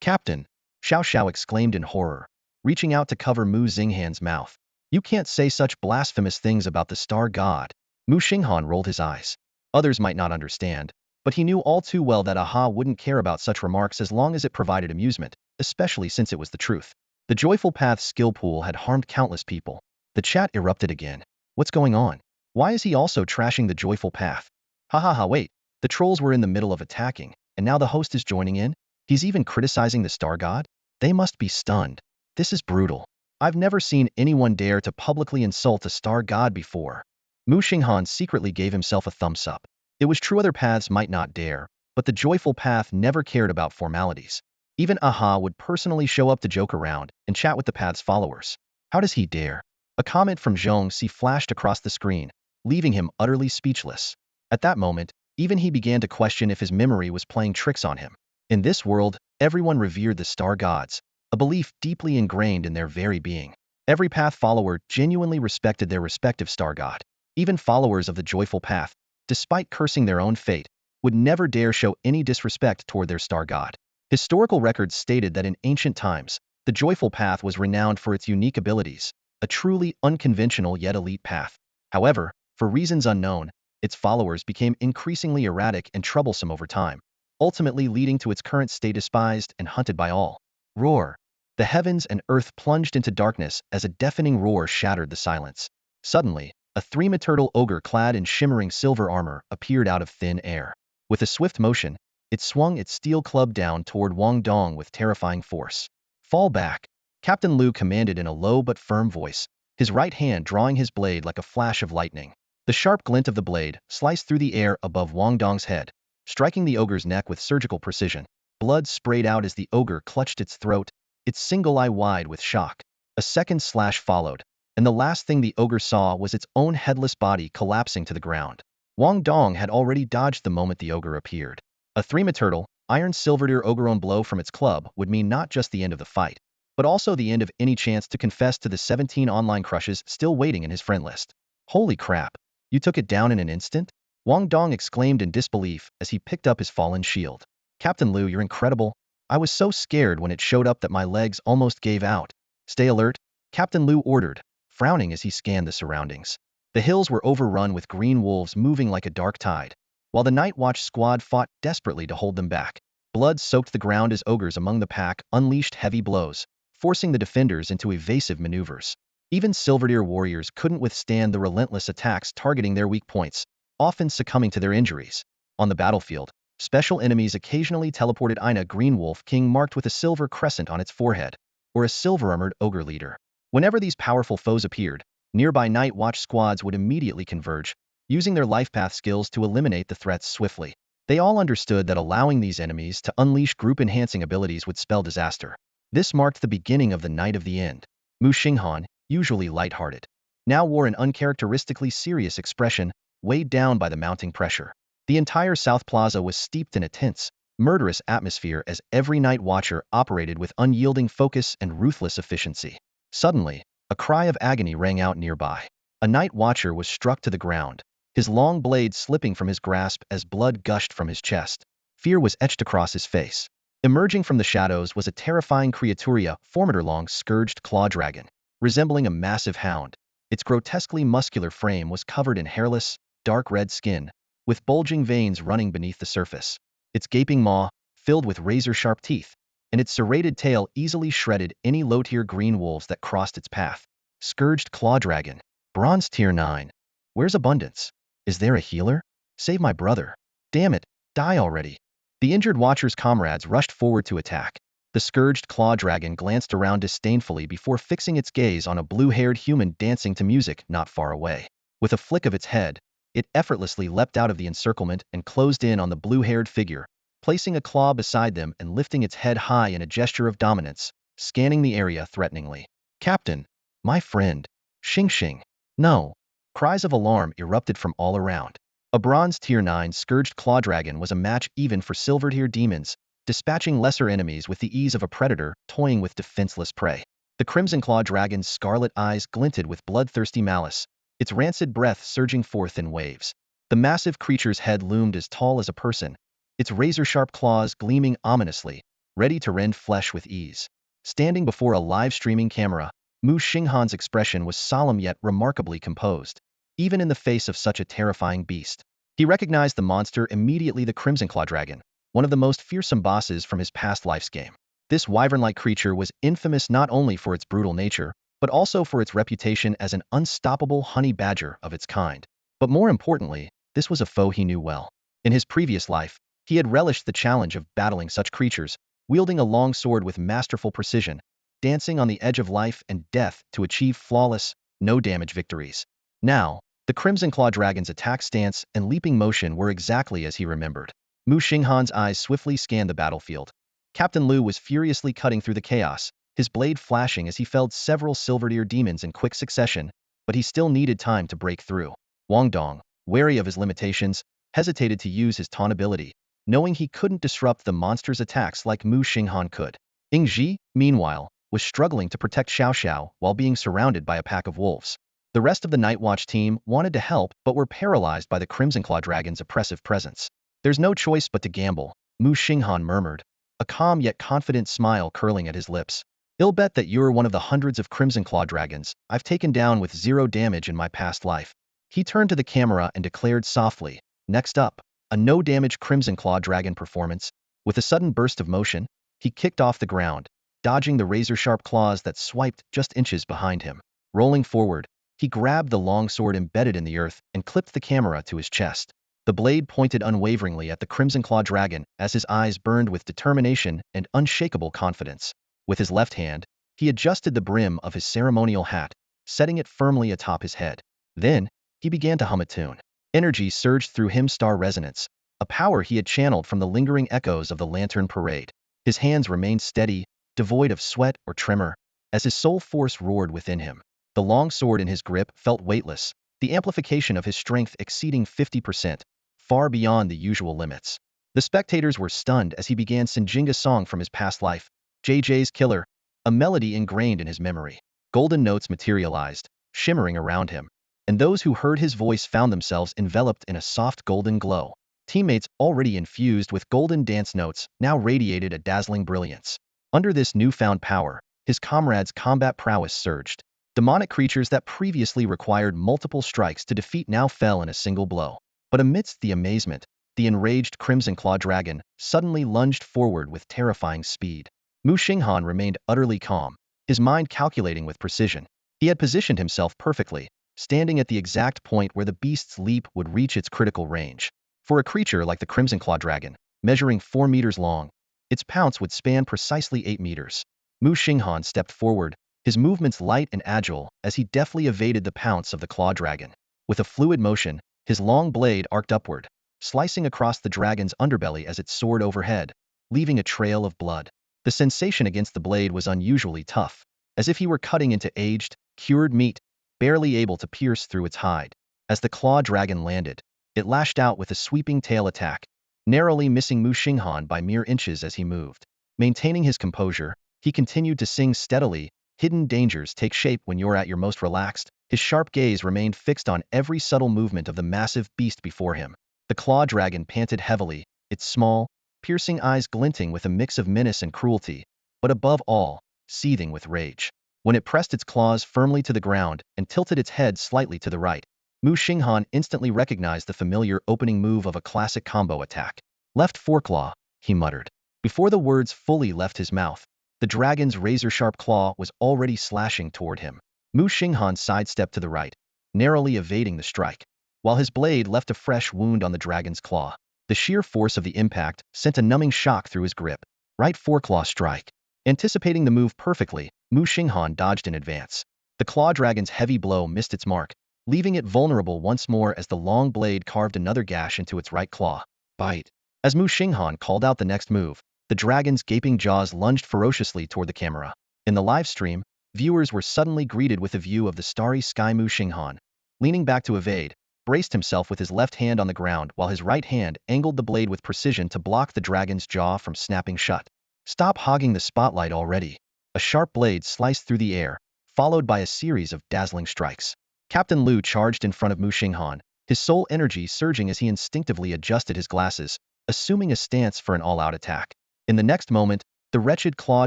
Captain, Xiao Xiao exclaimed in horror, reaching out to cover Mu Xinghan's mouth. You can't say such blasphemous things about the star god. Muxing Han rolled his eyes. Others might not understand, but he knew all too well that Aha wouldn't care about such remarks as long as it provided amusement, especially since it was the truth. The Joyful Path skill pool had harmed countless people. The chat erupted again. What's going on? Why is he also trashing the Joyful Path? Ha ha ha, wait. The trolls were in the middle of attacking, and now the host is joining in? He's even criticizing the star god? They must be stunned. This is brutal. I've never seen anyone dare to publicly insult a star god before. Muxing Han secretly gave himself a thumbs up. It was true other paths might not dare, but the Joyful Path never cared about formalities. Even Aha would personally show up to joke around and chat with the path's followers. How does he dare? A comment from Zhong Si flashed across the screen, leaving him utterly speechless. At that moment, even he began to question if his memory was playing tricks on him. In this world, everyone revered the star gods, a belief deeply ingrained in their very being. Every path follower genuinely respected their respective star god. Even followers of the joyful path, despite cursing their own fate, would never dare show any disrespect toward their star god. Historical records stated that in ancient times, the joyful path was renowned for its unique abilities, a truly unconventional yet elite path. However, for reasons unknown, its followers became increasingly erratic and troublesome over time, ultimately leading to its current state despised and hunted by all. Roar. The heavens and earth plunged into darkness as a deafening roar shattered the silence. Suddenly, a three-metertal ogre clad in shimmering silver armor appeared out of thin air. With a swift motion, it swung its steel club down toward Wang Dong with terrifying force. Fall back, Captain Liu commanded in a low but firm voice, his right hand drawing his blade like a flash of lightning. The sharp glint of the blade sliced through the air above Wang Dong's head, striking the ogre's neck with surgical precision. Blood sprayed out as the ogre clutched its throat, its single eye wide with shock. A second slash followed, and the last thing the ogre saw was its own headless body collapsing to the ground. Wang Dong had already dodged the moment the ogre appeared. A three-metertal, iron-silvered ogre-own blow from its club would mean not just the end of the fight, but also the end of any chance to confess to the 17 online crushes still waiting in his friend list. Holy crap, you took it down in an instant? Wang Dong exclaimed in disbelief as he picked up his fallen shield. Captain Liu, you're incredible. I was so scared when it showed up that my legs almost gave out. Stay alert, Captain Liu ordered, frowning as he scanned the surroundings. The hills were overrun with green wolves moving like a dark tide, while the Night Watch squad fought desperately to hold them back. Blood soaked the ground as ogres among the pack unleashed heavy blows, forcing the defenders into evasive maneuvers. Even Silverdeer warriors couldn't withstand the relentless attacks targeting their weak points, often succumbing to their injuries. On the battlefield, special enemies occasionally teleported Ina Green Wolf King marked with a silver crescent on its forehead, or a silver-armored ogre leader. Whenever these powerful foes appeared, nearby Night Watch squads would immediately converge, using their life path skills to eliminate the threats swiftly. They all understood that allowing these enemies to unleash group-enhancing abilities would spell disaster. This marked the beginning of the night of the end. Muxing Han, usually lighthearted, now wore an uncharacteristically serious expression, weighed down by the mounting pressure. The entire South Plaza was steeped in a tense, murderous atmosphere as every Night Watcher operated with unyielding focus and ruthless efficiency. Suddenly, a cry of agony rang out nearby. A Night Watcher was struck to the ground, his long blade slipping from his grasp as blood gushed from his chest. Fear was etched across his face. Emerging from the shadows was a terrifying creaturia, formidable-long scourged claw dragon, resembling a massive hound. Its grotesquely muscular frame was covered in hairless, dark red skin, with bulging veins running beneath the surface. Its gaping maw, filled with razor-sharp teeth, and its serrated tail easily shredded any low-tier green wolves that crossed its path. Scourged claw dragon. Bronze tier 9. Where's abundance? Is there a healer? Save my brother. Damn it, die already. The injured Watcher's comrades rushed forward to attack. The scourged claw dragon glanced around disdainfully before fixing its gaze on a blue-haired human dancing to music not far away. With a flick of its head, it effortlessly leapt out of the encirclement and closed in on the blue-haired figure, placing a claw beside them and lifting its head high in a gesture of dominance, scanning the area threateningly. Captain! My friend! Xing Xing! No! Cries of alarm erupted from all around. A bronze tier 9 scourged claw dragon was a match even for silver tier demons, dispatching lesser enemies with the ease of a predator toying with defenseless prey. The crimson claw dragon's scarlet eyes glinted with bloodthirsty malice, its rancid breath surging forth in waves. The massive creature's head loomed as tall as a person, its razor-sharp claws gleaming ominously, ready to rend flesh with ease. Standing before a live-streaming camera, Muxing Han's expression was solemn yet remarkably composed, even in the face of such a terrifying beast. He recognized the monster immediately, the Crimson Claw Dragon, one of the most fearsome bosses from his past life's game. This wyvern-like creature was infamous not only for its brutal nature, but also for its reputation as an unstoppable honey badger of its kind. But more importantly, this was a foe he knew well. In his previous life, he had relished the challenge of battling such creatures, wielding a long sword with masterful precision, dancing on the edge of life and death to achieve flawless, no-damage victories. Now, the Crimson Claw Dragon's attack stance and leaping motion were exactly as he remembered. Muxing Han's eyes swiftly scanned the battlefield. Captain Liu was furiously cutting through the chaos, his blade flashing as he felled several silver-deer demons in quick succession, but he still needed time to break through. Wang Dong, wary of his limitations, hesitated to use his taunt ability, knowing he couldn't disrupt the monster's attacks like Muxing Han could. Ying Ji, meanwhile, was struggling to protect Xiao Xiao while being surrounded by a pack of wolves. The rest of the Night Watch team wanted to help but were paralyzed by the Crimson Claw Dragon's oppressive presence. There's no choice but to gamble, Muxing Han murmured, a calm yet confident smile curling at his lips. I'll bet that you're one of the hundreds of Crimson Claw Dragons I've taken down with 0 damage in my past life. He turned to the camera and declared softly, next up, a no-damage Crimson Claw Dragon performance. With a sudden burst of motion, he kicked off the ground, dodging the razor-sharp claws that swiped just inches behind him. Rolling forward, he grabbed the long sword embedded in the earth and clipped the camera to his chest. The blade pointed unwaveringly at the Crimson Claw Dragon as his eyes burned with determination and unshakable confidence. With his left hand, he adjusted the brim of his ceremonial hat, setting it firmly atop his head. Then, he began to hum a tune. Energy surged through him, star resonance, a power he had channeled from the lingering echoes of the Lantern Parade. His hands remained steady, devoid of sweat or tremor, as his soul force roared within him. The long sword in his grip felt weightless, the amplification of his strength exceeding 50%, far beyond the usual limits. The spectators were stunned as he began Sinjinga's song from his past life, JJ's Killer, a melody ingrained in his memory. Golden notes materialized, shimmering around him, and those who heard his voice found themselves enveloped in a soft golden glow. Teammates already infused with golden dance notes now radiated a dazzling brilliance. Under this newfound power, his comrades' combat prowess surged. Demonic creatures that previously required multiple strikes to defeat now fell in a single blow. But amidst the amazement, the enraged Crimson Claw Dragon suddenly lunged forward with terrifying speed. Muxing Han remained utterly calm, his mind calculating with precision. He had positioned himself perfectly, standing at the exact point where the beast's leap would reach its critical range. For a creature like the Crimson Claw Dragon, measuring 4 meters long, its pounce would span precisely 8 meters. Muxing Han stepped forward, his movements light and agile as he deftly evaded the pounce of the Claw Dragon. With a fluid motion, his long blade arced upward, slicing across the dragon's underbelly as it soared overhead, leaving a trail of blood. The sensation against the blade was unusually tough, as if he were cutting into aged, cured meat, barely able to pierce through its hide. As the Claw Dragon landed, it lashed out with a sweeping tail attack, narrowly missing Muxing Han by mere inches as he moved. Maintaining his composure, he continued to sing steadily, "Hidden dangers take shape when you're at your most relaxed." His sharp gaze remained fixed on every subtle movement of the massive beast before him. The Claw Dragon panted heavily, its small, piercing eyes glinting with a mix of menace and cruelty, but above all, seething with rage. When it pressed its claws firmly to the ground and tilted its head slightly to the right, Muxing Han instantly recognized the familiar opening move of a classic combo attack. "Left foreclaw," he muttered. Before the words fully left his mouth, the dragon's razor-sharp claw was already slashing toward him. Muxing Han sidestepped to the right, narrowly evading the strike, while his blade left a fresh wound on the dragon's claw. The sheer force of the impact sent a numbing shock through his grip. Right foreclaw strike. Anticipating the move perfectly, Muxing Han dodged in advance. The Claw Dragon's heavy blow missed its mark, leaving it vulnerable once more as the long blade carved another gash into its right claw. Bite. As Muxing Han called out the next move, the dragon's gaping jaws lunged ferociously toward the camera. In the live stream, viewers were suddenly greeted with a view of the starry sky. Muxing Han, leaning back to evade, braced himself with his left hand on the ground while his right hand angled the blade with precision to block the dragon's jaw from snapping shut. "Stop hogging the spotlight already." A sharp blade sliced through the air, followed by a series of dazzling strikes. Captain Lu charged in front of Muxing Han, his soul energy surging as he instinctively adjusted his glasses, assuming a stance for an all-out attack. In the next moment, the wretched Claw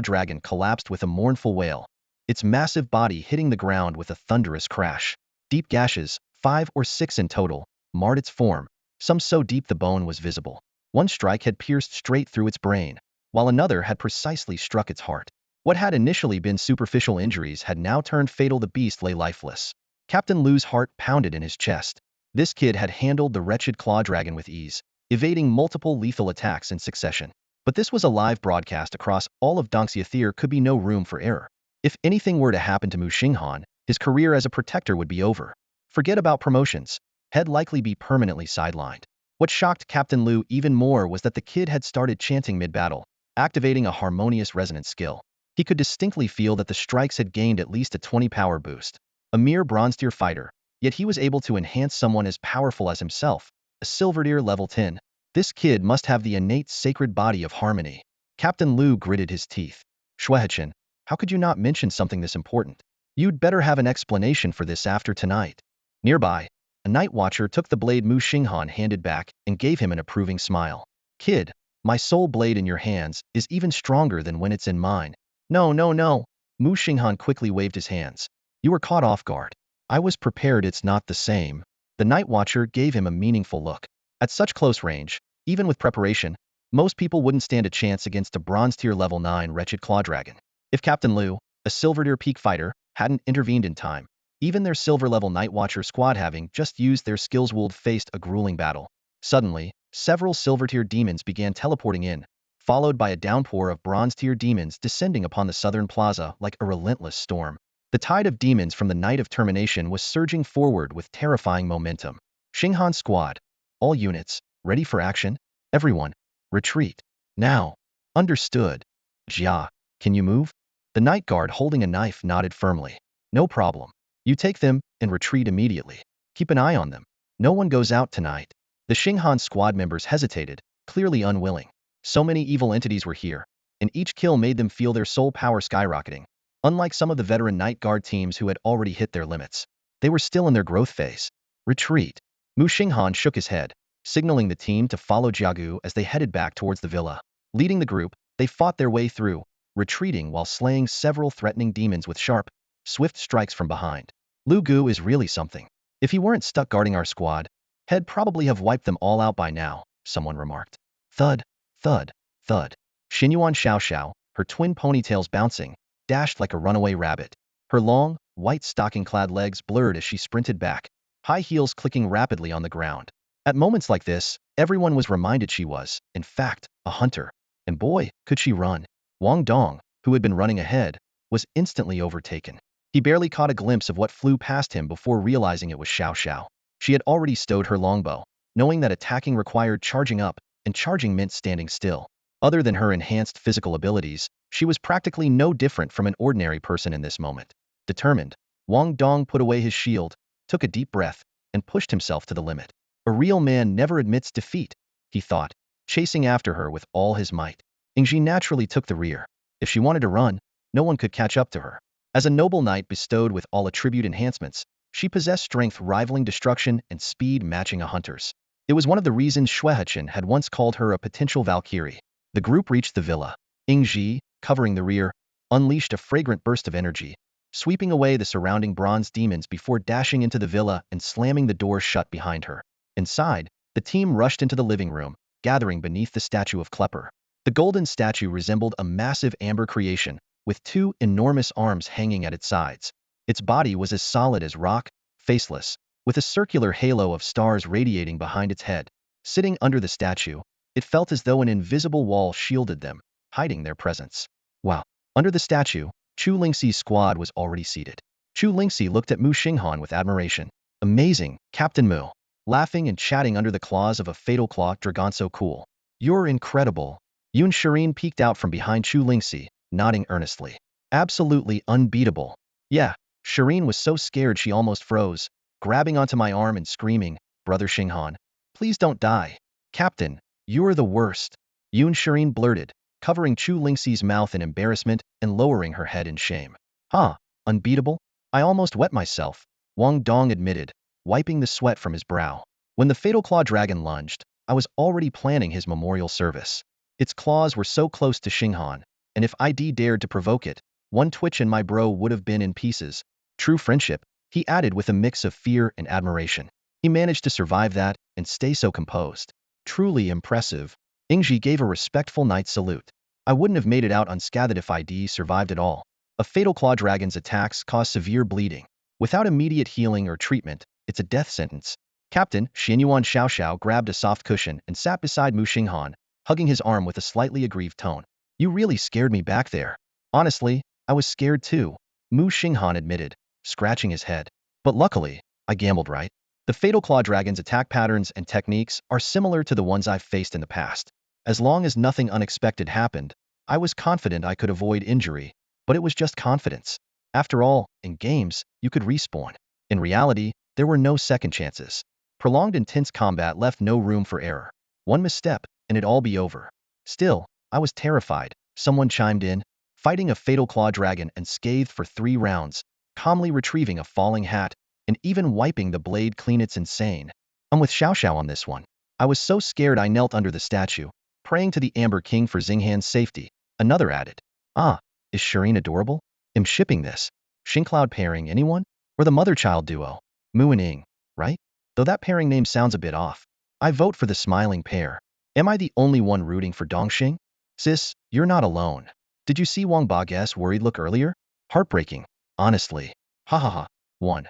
Dragon collapsed with a mournful wail, its massive body hitting the ground with a thunderous crash. Deep gashes, 5 or 6 in total, marred its form, some so deep the bone was visible. One strike had pierced straight through its brain, while another had precisely struck its heart. What had initially been superficial injuries had now turned fatal. The beast lay lifeless. Captain Lu's heart pounded in his chest. This kid had handled the wretched Claw Dragon with ease, evading multiple lethal attacks in succession. But this was a live broadcast across all of Dongxia. There could be no room for error. If anything were to happen to Muxing Han, his career as a protector would be over. Forget about promotions. He'd likely be permanently sidelined. What shocked Captain Lu even more was that the kid had started chanting mid-battle, activating a harmonious resonance skill. He could distinctly feel that the strikes had gained at least a 20 power boost. A mere bronze tier fighter, yet he was able to enhance someone as powerful as himself, a silver tier level 10. This kid must have the innate sacred body of harmony. Captain Lu gritted his teeth. "Shuehechen, how could you not mention something this important?" You'd better have an explanation for this after tonight. Nearby, a night watcher took the blade Muxing Han handed back and gave him an approving smile. Kid, my soul blade in your hands is even stronger than when it's in mine. No, no, no. Muxing Han quickly waved his hands. You were caught off guard. I was prepared. It's not the same. The night watcher gave him a meaningful look. At such close range, even with preparation, most people wouldn't stand a chance against a bronze tier level 9 wretched claw dragon. If Captain Liu, a silver tier peak fighter, hadn't intervened in time, even their silver level night watcher squad having just used their skills would faced a grueling battle. Suddenly, several silver tier demons began teleporting in, followed by a downpour of bronze tier demons descending upon the southern plaza like a relentless storm. The tide of demons from the Night of Termination was surging forward with terrifying momentum. Xinghan squad, all units, ready for action? Everyone, retreat. Now. Understood. Jia, can you move? The night guard holding a knife nodded firmly. No problem. You take them and retreat immediately. Keep an eye on them. No one goes out tonight. The Xinghan squad members hesitated, clearly unwilling. So many evil entities were here, and each kill made them feel their soul power skyrocketing. Unlike some of the veteran night guard teams who had already hit their limits, they were still in their growth phase. Retreat. Muxing Han shook his head, signaling the team to follow Jiagu as they headed back towards the villa. Leading the group, they fought their way through, retreating while slaying several threatening demons with sharp, swift strikes from behind. Lu Gu is really something. If he weren't stuck guarding our squad, he'd probably have wiped them all out by now, someone remarked. Thud, thud, thud. Xinyuan Xiaoxiao, her twin ponytails bouncing, dashed like a runaway rabbit. Her long, white stocking-clad legs blurred as she sprinted back, high heels clicking rapidly on the ground. At moments like this, everyone was reminded she was, in fact, a hunter. And boy, could she run. Wang Dong, who had been running ahead, was instantly overtaken. He barely caught a glimpse of what flew past him before realizing it was Xiao Xiao. She had already stowed her longbow, knowing that attacking required charging up, and charging meant standing still. Other than her enhanced physical abilities, she was practically no different from an ordinary person in this moment. Determined, Wang Dong put away his shield, took a deep breath, and pushed himself to the limit. A real man never admits defeat, he thought, chasing after her with all his might. Ingji naturally took the rear. If she wanted to run, no one could catch up to her. As a noble knight bestowed with all attribute enhancements, she possessed strength rivaling destruction and speed matching a hunter's. It was one of the reasons Xuehechin had once called her a potential Valkyrie. The group reached the villa. Ingji, covering the rear, unleashed a fragrant burst of energy, sweeping away the surrounding bronze demons before dashing into the villa and slamming the door shut behind her. Inside, the team rushed into the living room, gathering beneath the statue of Klepper. The golden statue resembled a massive amber creation, with two enormous arms hanging at its sides. Its body was as solid as rock, faceless, with a circular halo of stars radiating behind its head. Sitting under the statue, it felt as though an invisible wall shielded them, hiding their presence. Wow. Under the statue, Chu Lingxi's squad was already seated. Chu Lingxi looked at Muxing Han with admiration. Amazing, Captain Mu. Laughing and chatting under the claws of a fatal claw dragon so cool. You're incredible. Yun Shirin peeked out from behind Chu Lingxi, nodding earnestly. Absolutely unbeatable. Yeah, Shirin was so scared she almost froze, grabbing onto my arm and screaming, Brother Xinghan, please don't die. Captain, you're the worst. Yun Shirin blurted, covering Chu Lingxi's mouth in embarrassment and lowering her head in shame. Huh, unbeatable? I almost wet myself, Wang Dong admitted, wiping the sweat from his brow. When the fatal claw dragon lunged, I was already planning his memorial service. Its claws were so close to Xinghan, and if I dared to provoke it, one twitch and my bro would have been in pieces. True friendship, he added with a mix of fear and admiration. He managed to survive that and stay so composed. Truly impressive. Ingji gave a respectful knight salute. I wouldn't have made it out unscathed if I survived at all. A fatal claw dragon's attacks cause severe bleeding. Without immediate healing or treatment, it's a death sentence. Captain Xianyuan Xiaoxiao grabbed a soft cushion and sat beside Muxing Han, hugging his arm with a slightly aggrieved tone. You really scared me back there. Honestly, I was scared too, Muxing Han admitted, scratching his head. But luckily, I gambled right. The fatal claw dragon's attack patterns and techniques are similar to the ones I've faced in the past. As long as nothing unexpected happened, I was confident I could avoid injury, but it was just confidence. After all, in games, you could respawn. In reality, there were no second chances. Prolonged intense combat left no room for error. One misstep, and it'd all be over. Still, I was terrified. Someone chimed in. Fighting a fatal claw dragon unscathed for 3 rounds, calmly retrieving a falling hat, and even wiping the blade clean. It's insane. I'm with Xiao Xiao on this one. I was so scared I knelt under the statue, praying to the Amber King for Xinghan's safety. Another added. Ah, is Shireen adorable? Am shipping this. Xingcloud pairing anyone? Or the mother-child duo? Mu and Ing, right? Though that pairing name sounds a bit off. I vote for the smiling pair. Am I the only one rooting for Dongxing? Sis, you're not alone. Did you see Wang Bage's worried look earlier? Heartbreaking, honestly. Ha ha ha. 1.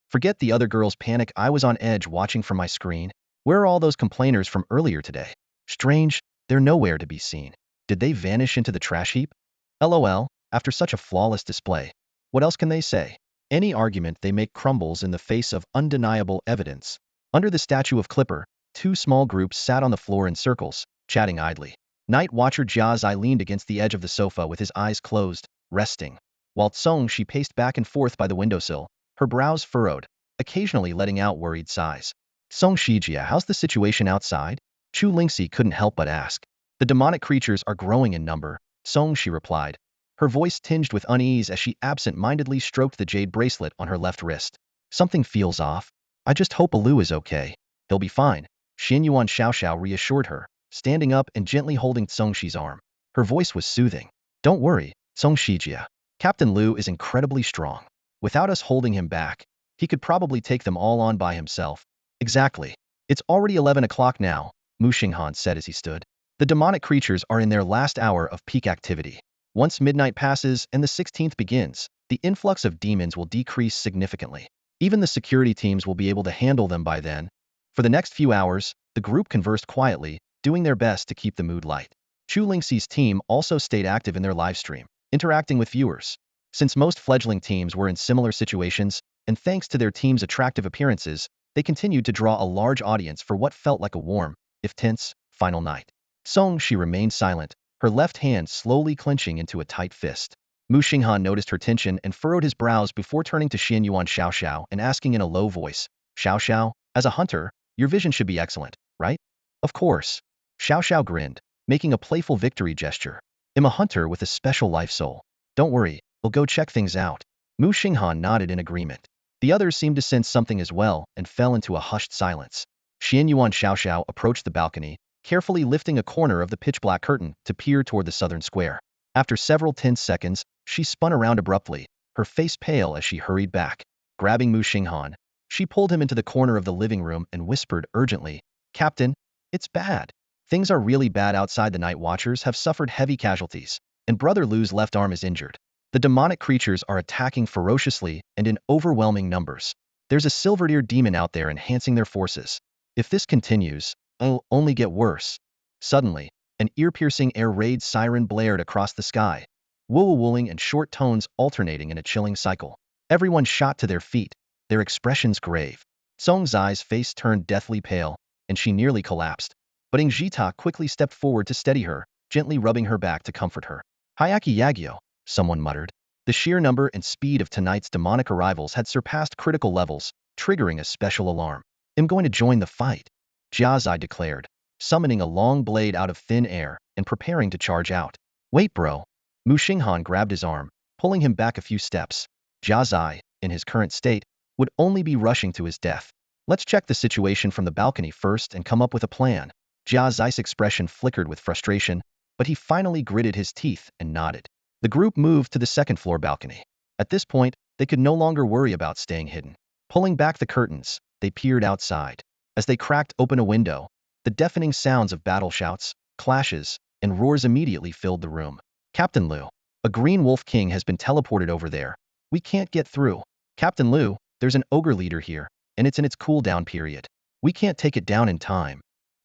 Forget the other girl's panic. I was on edge watching from my screen. Where are all those complainers from earlier today? Strange, they're nowhere to be seen. Did they vanish into the trash heap? LOL, after such a flawless display. What else can they say? Any argument they make crumbles in the face of undeniable evidence. Under the statue of Clipper, 2 small groups sat on the floor in circles, chatting idly. Night Watcher Jia Zai leaned against the edge of the sofa with his eyes closed, resting. While Tsong Shi paced back and forth by the windowsill, her brows furrowed, occasionally letting out worried sighs. Tsong Shi Jia, how's the situation outside? Chu Lingxi couldn't help but ask. The demonic creatures are growing in number, Tsong Shi replied, her voice tinged with unease as she absent-mindedly stroked the jade bracelet on her left wrist. Something feels off. I just hope Alu is okay. He'll be fine. Xianyuan Xiaoxiao reassured her, standing up and gently holding Tsong Shi's arm. Her voice was soothing. Don't worry, Tsong Shijia. Captain Lu is incredibly strong. Without us holding him back, he could probably take them all on by himself. Exactly. It's already 11 o'clock now, Muxing Han said as he stood. The demonic creatures are in their last hour of peak activity. Once midnight passes and the 16th begins, the influx of demons will decrease significantly. Even the security teams will be able to handle them by then. For the next few hours, the group conversed quietly, doing their best to keep the mood light. Chu Lingxi's team also stayed active in their livestream, interacting with viewers. Since most fledgling teams were in similar situations, and thanks to their team's attractive appearances, they continued to draw a large audience for what felt like a warm, if tense, final night. Tsong Shi remained silent, her left hand slowly clenching into a tight fist. Muxing Han noticed her tension and furrowed his brows before turning to Xianyuan Xiaoxiao and asking in a low voice, Xiaoxiao, as a hunter, your vision should be excellent, right? Of course. Xiaoxiao grinned, making a playful victory gesture. I'm a hunter with a special life soul. Don't worry, we'll go check things out. Muxing Han nodded in agreement. The others seemed to sense something as well and fell into a hushed silence. Xianyuan Xiaoxiao approached the balcony, carefully lifting a corner of the pitch-black curtain to peer toward the southern square. After several tense seconds, she spun around abruptly, her face pale as she hurried back. Grabbing Muxing Han, she pulled him into the corner of the living room and whispered urgently, Captain, it's bad. Things are really bad outside. The Night Watchers have suffered heavy casualties, and Brother Lu's left arm is injured. The demonic creatures are attacking ferociously and in overwhelming numbers. There's a silver-eared demon out there enhancing their forces. If this continues, it'll only get worse. Suddenly, an ear-piercing air raid siren blared across the sky, woo-wooing and short tones alternating in a chilling cycle. Everyone shot to their feet, their expressions grave. Song's eyes face turned deathly pale, and she nearly collapsed. But Ing Jita quickly stepped forward to steady her, gently rubbing her back to comfort her. Hayaki Yagyo, someone muttered. The sheer number and speed of tonight's demonic arrivals had surpassed critical levels, triggering a special alarm. I'm going to join the fight, Jia Zai declared, summoning a long blade out of thin air and preparing to charge out. Wait, bro. Muxing Han grabbed his arm, pulling him back a few steps. Jia Zai, in his current state, would only be rushing to his death. Let's check the situation from the balcony first and come up with a plan. Jia Zai's expression flickered with frustration, but he finally gritted his teeth and nodded. The group moved to the second-floor balcony. At this point, they could no longer worry about staying hidden. Pulling back the curtains, they peered outside. As they cracked open a window, the deafening sounds of battle shouts, clashes, and roars immediately filled the room. Captain Lu, a green wolf king has been teleported over there. We can't get through. Captain Lu, there's an ogre leader here, and it's in its cooldown period. We can't take it down in time.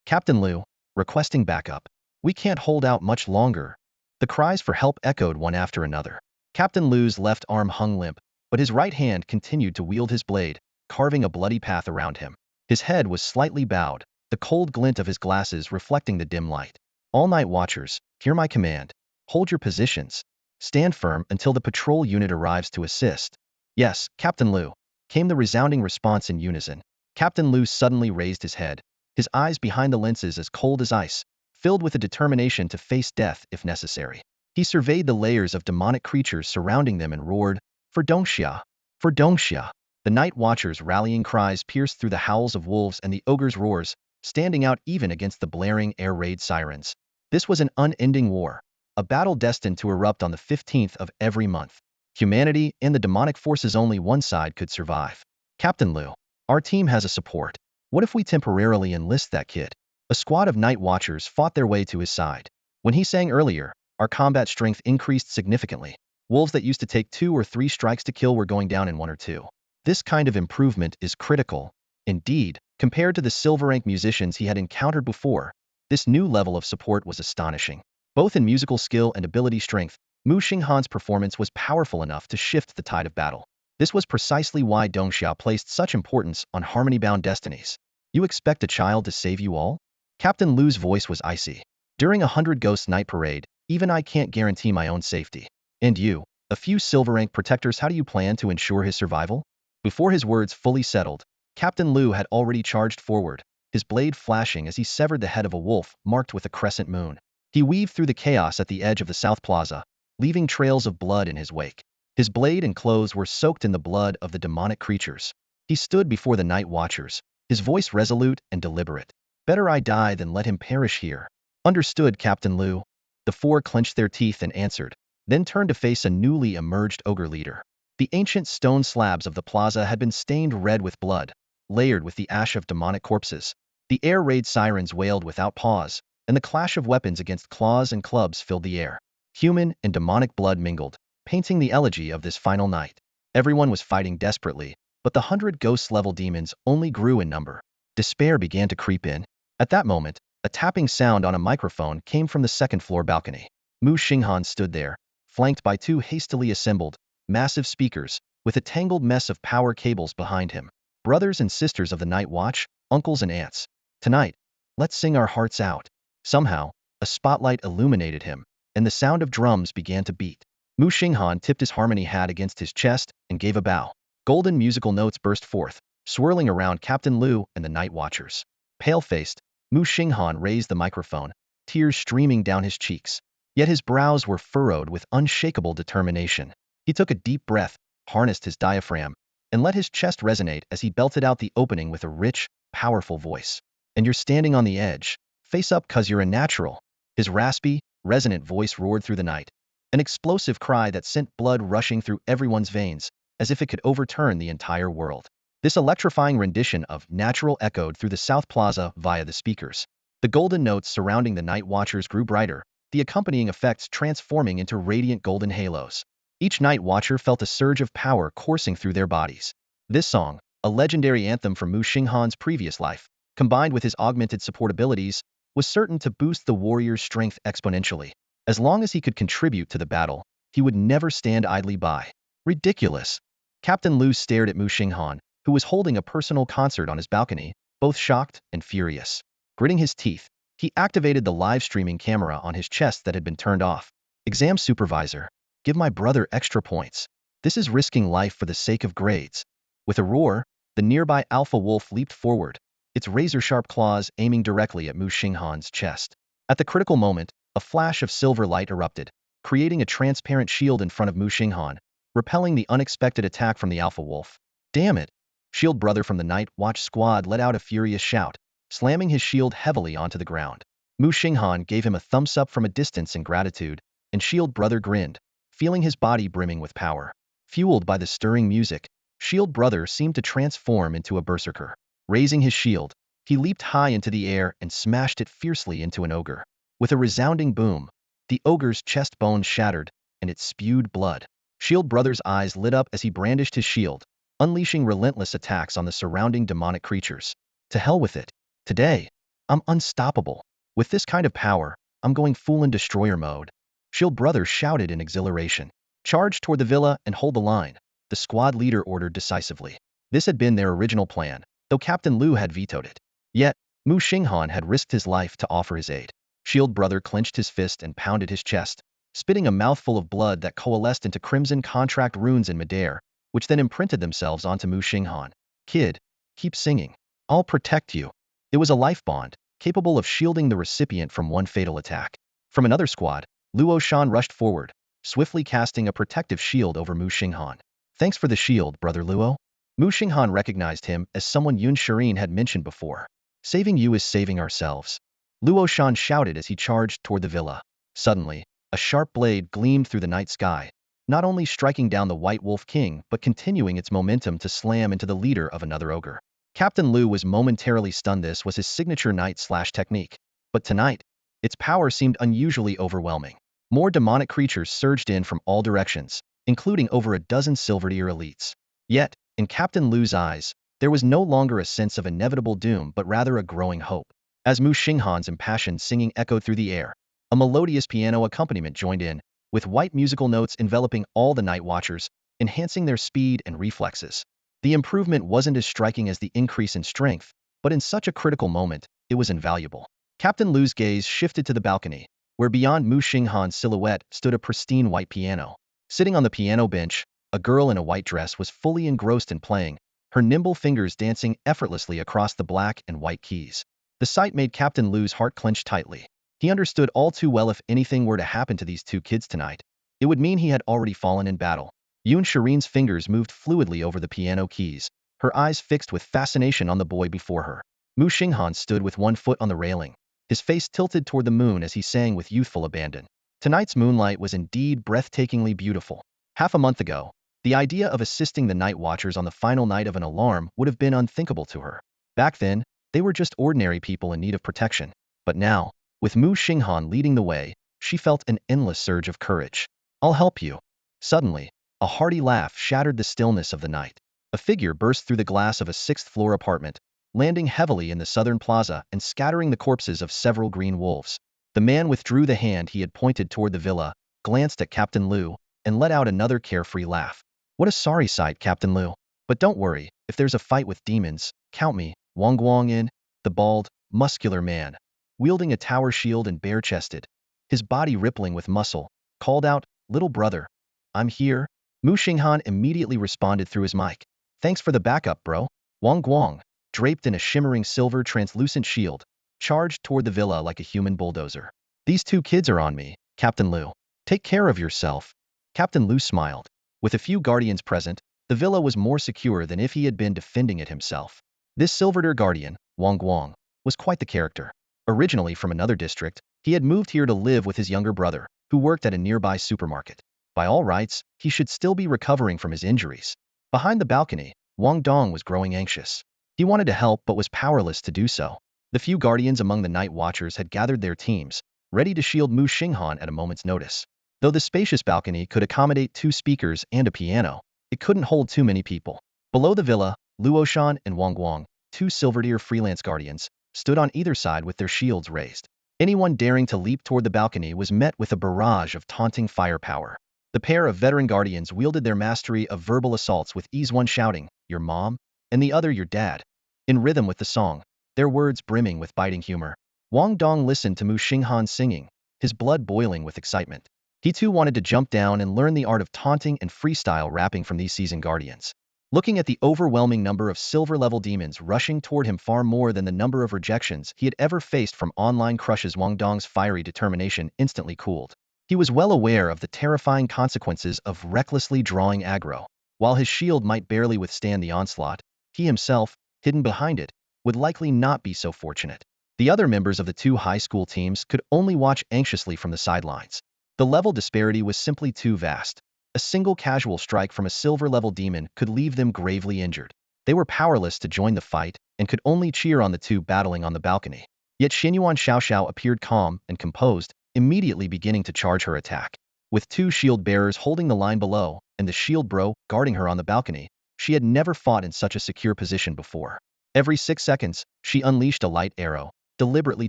Captain Lu, requesting backup. We can't hold out much longer. The cries for help echoed one after another. Captain Lu's left arm hung limp, but his right hand continued to wield his blade, carving a bloody path around him. His head was slightly bowed, the cold glint of his glasses reflecting the dim light. All Night Watchers, hear my command. Hold your positions. Stand firm until the patrol unit arrives to assist. Yes, Captain Lu, came the resounding response in unison. Captain Lu suddenly raised his head, his eyes behind the lenses as cold as ice, filled with a determination to face death if necessary. He surveyed the layers of demonic creatures surrounding them and roared, For Dongxia, For Dongxia, the night watchers' rallying cries pierced through the howls of wolves and the ogres' roars, standing out even against the blaring air raid sirens. This was an unending war, a battle destined to erupt on the 15th of every month. Humanity and the demonic forces only one side could survive. Captain Liu, our team has a support. What if we temporarily enlist that kid? A squad of night watchers fought their way to his side. When he sang earlier, our combat strength increased significantly. Wolves that used to take 2 or 3 strikes to kill were going down in 1 or 2. This kind of improvement is critical. Indeed, compared to the silver rank musicians he had encountered before, this new level of support was astonishing. Both in musical skill and ability strength, Muxing Han's performance was powerful enough to shift the tide of battle. This was precisely why Dongxia placed such importance on harmony-bound destinies. You expect a child to save you all? Captain Lu's voice was icy. During 100 Ghost Night Parade, even I can't guarantee my own safety. And you, a few silver rank protectors, how do you plan to ensure his survival? Before his words fully settled, Captain Lu had already charged forward, his blade flashing as he severed the head of a wolf marked with a crescent moon. He weaved through the chaos at the edge of the South Plaza, leaving trails of blood in his wake. His blade and clothes were soaked in the blood of the demonic creatures. He stood before the night watchers, his voice resolute and deliberate. Better I die than let him perish here. Understood, Captain Lu. The 4 clenched their teeth and answered, then turned to face a newly emerged ogre leader. The ancient stone slabs of the plaza had been stained red with blood, layered with the ash of demonic corpses. The air raid sirens wailed without pause, and the clash of weapons against claws and clubs filled the air. Human and demonic blood mingled, painting the elegy of this final night. Everyone was fighting desperately, but the 100 ghost-level demons only grew in number. Despair began to creep in. At that moment, a tapping sound on a microphone came from the second-floor balcony. Muxing Han stood there, flanked by 2 hastily assembled, massive speakers, with a tangled mess of power cables behind him. Brothers and sisters of the Night Watch, uncles and aunts. Tonight, let's sing our hearts out. Somehow, a spotlight illuminated him, and the sound of drums began to beat. Muxing Han tipped his harmony hat against his chest and gave a bow. Golden musical notes burst forth, swirling around Captain Lu and the Night Watchers. Pale-faced, Muxing Han raised the microphone, tears streaming down his cheeks. Yet his brows were furrowed with unshakable determination. He took a deep breath, harnessed his diaphragm, and let his chest resonate as he belted out the opening with a rich, powerful voice. And you're standing on the edge. Face up 'cause you're a natural. His raspy, resonant voice roared through the night, an explosive cry that sent blood rushing through everyone's veins, as if it could overturn the entire world. This electrifying rendition of Natural echoed through the South Plaza via the speakers. The golden notes surrounding the Night Watchers grew brighter, the accompanying effects transforming into radiant golden halos. Each Night Watcher felt a surge of power coursing through their bodies. This song, a legendary anthem from Muxing Han's previous life, combined with his augmented support abilities, was certain to boost the warrior's strength exponentially. As long as he could contribute to the battle, he would never stand idly by. Ridiculous. Captain Lu stared at Muxing Han, who was holding a personal concert on his balcony, both shocked and furious. Gritting his teeth, he activated the live streaming camera on his chest that had been turned off. Exam supervisor, give my brother extra points. This is risking life for the sake of grades. With a roar, the nearby alpha wolf leaped forward, its razor-sharp claws aiming directly at Muxing Han's chest. At the critical moment, a flash of silver light erupted, creating a transparent shield in front of Muxing Han, repelling the unexpected attack from the alpha wolf. Damn it! Shield Brother from the Night Watch squad let out a furious shout, slamming his shield heavily onto the ground. Muxing Han gave him a thumbs-up from a distance in gratitude, and Shield Brother grinned, feeling his body brimming with power. Fueled by the stirring music, Shield Brother seemed to transform into a berserker. Raising his shield, he leaped high into the air and smashed it fiercely into an ogre. With a resounding boom, the ogre's chest bones shattered, and it spewed blood. Shield Brother's eyes lit up as he brandished his shield, unleashing relentless attacks on the surrounding demonic creatures. To hell with it. Today, I'm unstoppable. With this kind of power, I'm going full in destroyer mode. Shield Brother shouted in exhilaration. Charge toward the villa and hold the line, the squad leader ordered decisively. This had been their original plan, though Captain Lu had vetoed it. Yet, Muxing Han had risked his life to offer his aid. Shield Brother clenched his fist and pounded his chest, spitting a mouthful of blood that coalesced into crimson contract runes in midair, which then imprinted themselves onto Muxing Han. Kid, keep singing. I'll protect you. It was a life bond, capable of shielding the recipient from one fatal attack. From another squad, Luo Shan rushed forward, swiftly casting a protective shield over Muxing Han. Thanks for the shield, Brother Luo. Muxing Han recognized him as someone Yun Shirin had mentioned before. Saving you is saving ourselves. Luo Shan shouted as he charged toward the villa. Suddenly, a sharp blade gleamed through the night sky, not only striking down the White Wolf King but continuing its momentum to slam into the leader of another ogre. Captain Lu was momentarily stunned. This was his signature knight/technique. But tonight, its power seemed unusually overwhelming. More demonic creatures surged in from all directions, including over a dozen silver-tier elites. Yet, in Captain Lu's eyes, there was no longer a sense of inevitable doom but rather a growing hope. As Muxing Han's impassioned singing echoed through the air, a melodious piano accompaniment joined in, with white musical notes enveloping all the night watchers, enhancing their speed and reflexes. The improvement wasn't as striking as the increase in strength, but in such a critical moment, it was invaluable. Captain Lu's gaze shifted to the balcony, where beyond Muxing Han's silhouette stood a pristine white piano. Sitting on the piano bench, a girl in a white dress was fully engrossed in playing, her nimble fingers dancing effortlessly across the black and white keys. The sight made Captain Lu's heart clench tightly. He understood all too well if anything were to happen to these two kids tonight, it would mean he had already fallen in battle. Yun Shirin's fingers moved fluidly over the piano keys, her eyes fixed with fascination on the boy before her. Muxing Han stood with one foot on the railing, his face tilted toward the moon as he sang with youthful abandon. Tonight's moonlight was indeed breathtakingly beautiful. Half a month ago, the idea of assisting the night watchers on the final night of an alarm would have been unthinkable to her. Back then, they were just ordinary people in need of protection. But now, with Muxing Han leading the way, she felt an endless surge of courage. I'll help you. Suddenly, a hearty laugh shattered the stillness of the night. A figure burst through the glass of a sixth-floor apartment, landing heavily in the southern plaza and scattering the corpses of several green wolves. The man withdrew the hand he had pointed toward the villa, glanced at Captain Lu, and let out another carefree laugh. What a sorry sight, Captain Lu. But don't worry, if there's a fight with demons, count me. Wang Guang in, the bald, muscular man, wielding a tower shield and bare-chested, his body rippling with muscle, called out, "Little brother, I'm here." Muxing Han immediately responded through his mic. "Thanks for the backup, bro." Wang Guang, draped in a shimmering silver translucent shield, charged toward the villa like a human bulldozer. "These two kids are on me, Captain Lu. Take care of yourself." Captain Lu smiled. With a few guardians present, the villa was more secure than if he had been defending it himself. This silver-tier guardian, Wang Guang, was quite the character. Originally from another district, he had moved here to live with his younger brother, who worked at a nearby supermarket. By all rights, he should still be recovering from his injuries. Behind the balcony, Wang Dong was growing anxious. He wanted to help but was powerless to do so. The few guardians among the night watchers had gathered their teams, ready to shield Muxing Han at a moment's notice. Though the spacious balcony could accommodate 2 speakers and a piano, it couldn't hold too many people. Below the villa, Luo Shan and Wang Guang, 2 silver-tier freelance guardians, stood on either side with their shields raised. Anyone daring to leap toward the balcony was met with a barrage of taunting firepower. The pair of veteran guardians wielded their mastery of verbal assaults with ease, one shouting, "Your mom," and the other, "Your dad," in rhythm with the song, their words brimming with biting humor. Wang Dong listened to Muxing Han singing, his blood boiling with excitement. He too wanted to jump down and learn the art of taunting and freestyle rapping from these seasoned guardians. Looking at the overwhelming number of silver-level demons rushing toward him, far more than the number of rejections he had ever faced from online crushes, Wang Dong's fiery determination instantly cooled. He was well aware of the terrifying consequences of recklessly drawing aggro. While his shield might barely withstand the onslaught, he himself, hidden behind it, would likely not be so fortunate. The other members of the 2 high school teams could only watch anxiously from the sidelines. The level disparity was simply too vast. A single casual strike from a silver-level demon could leave them gravely injured. They were powerless to join the fight and could only cheer on the 2 battling on the balcony. Yet Xinyuan Xiaoxiao appeared calm and composed, immediately beginning to charge her attack. With 2 shield bearers holding the line below and the shield bro guarding her on the balcony, she had never fought in such a secure position before. Every 6 seconds, she unleashed a light arrow, deliberately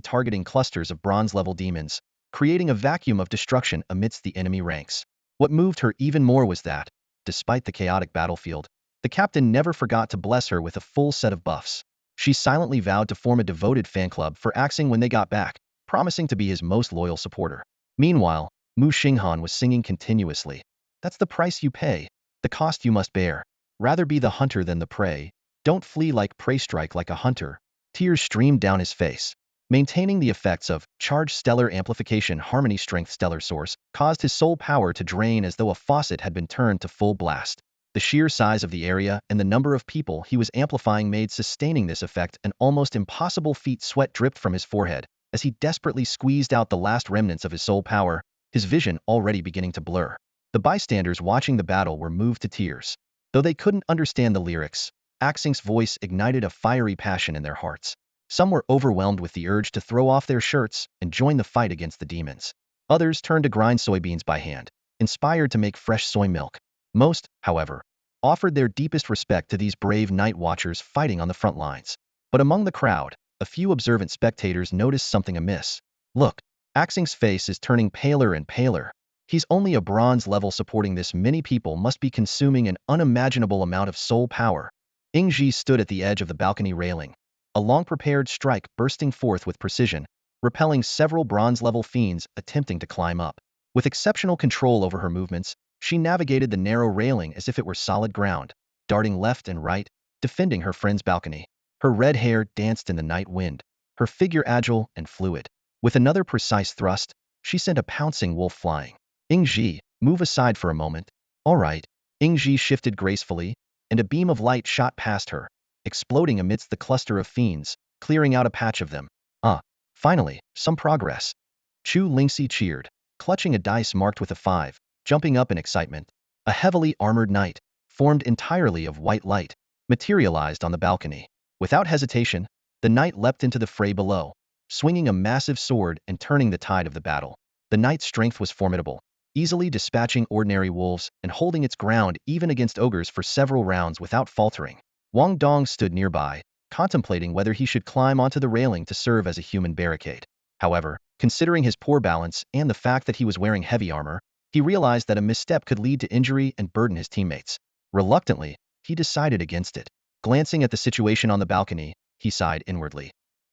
targeting clusters of bronze-level demons, creating a vacuum of destruction amidst the enemy ranks. What moved her even more was that, despite the chaotic battlefield, the captain never forgot to bless her with a full set of buffs. She silently vowed to form a devoted fan club for Axing when they got back, promising to be his most loyal supporter. Meanwhile, Muxing Han was singing continuously. "That's the price you pay, the cost you must bear. Rather be the hunter than the prey. Don't flee like prey, strike like a hunter." Tears streamed down his face. Maintaining the effects of Charge Stellar Amplification Harmony Strength Stellar Source caused his soul power to drain as though a faucet had been turned to full blast. The sheer size of the area and the number of people he was amplifying made sustaining this effect an almost impossible feat. Sweat dripped from his forehead as he desperately squeezed out the last remnants of his soul power, his vision already beginning to blur. The bystanders watching the battle were moved to tears. Though they couldn't understand the lyrics, Axing's voice ignited a fiery passion in their hearts. Some were overwhelmed with the urge to throw off their shirts and join the fight against the demons. Others turned to grind soybeans by hand, inspired to make fresh soy milk. Most, however, offered their deepest respect to these brave night watchers fighting on the front lines. But among the crowd, a few observant spectators noticed something amiss. Look, Axing's face is turning paler and paler. He's only a bronze level. Supporting this many people must be consuming an unimaginable amount of soul power. Ingji stood at the edge of the balcony railing, a long-prepared strike bursting forth with precision, repelling several bronze-level fiends attempting to climb up. With exceptional control over her movements, she navigated the narrow railing as if it were solid ground, darting left and right, defending her friend's balcony. Her red hair danced in the night wind, her figure agile and fluid. With another precise thrust, she sent a pouncing wolf flying. Ingji, move aside for a moment. All right. Ingji shifted gracefully, and a beam of light shot past her, exploding amidst the cluster of fiends, clearing out a patch of them. Finally, some progress. Chu Lingxi cheered, clutching a dice marked with a 5, jumping up in excitement. A heavily armored knight, formed entirely of white light, materialized on the balcony. Without hesitation, the knight leapt into the fray below, swinging a massive sword and turning the tide of the battle. The knight's strength was formidable, easily dispatching ordinary wolves and holding its ground even against ogres for several rounds without faltering. Wang Dong stood nearby, contemplating whether he should climb onto the railing to serve as a human barricade. However, considering his poor balance and the fact that he was wearing heavy armor, he realized that a misstep could lead to injury and burden his teammates. Reluctantly, he decided against it. Glancing at the situation on the balcony, he sighed inwardly.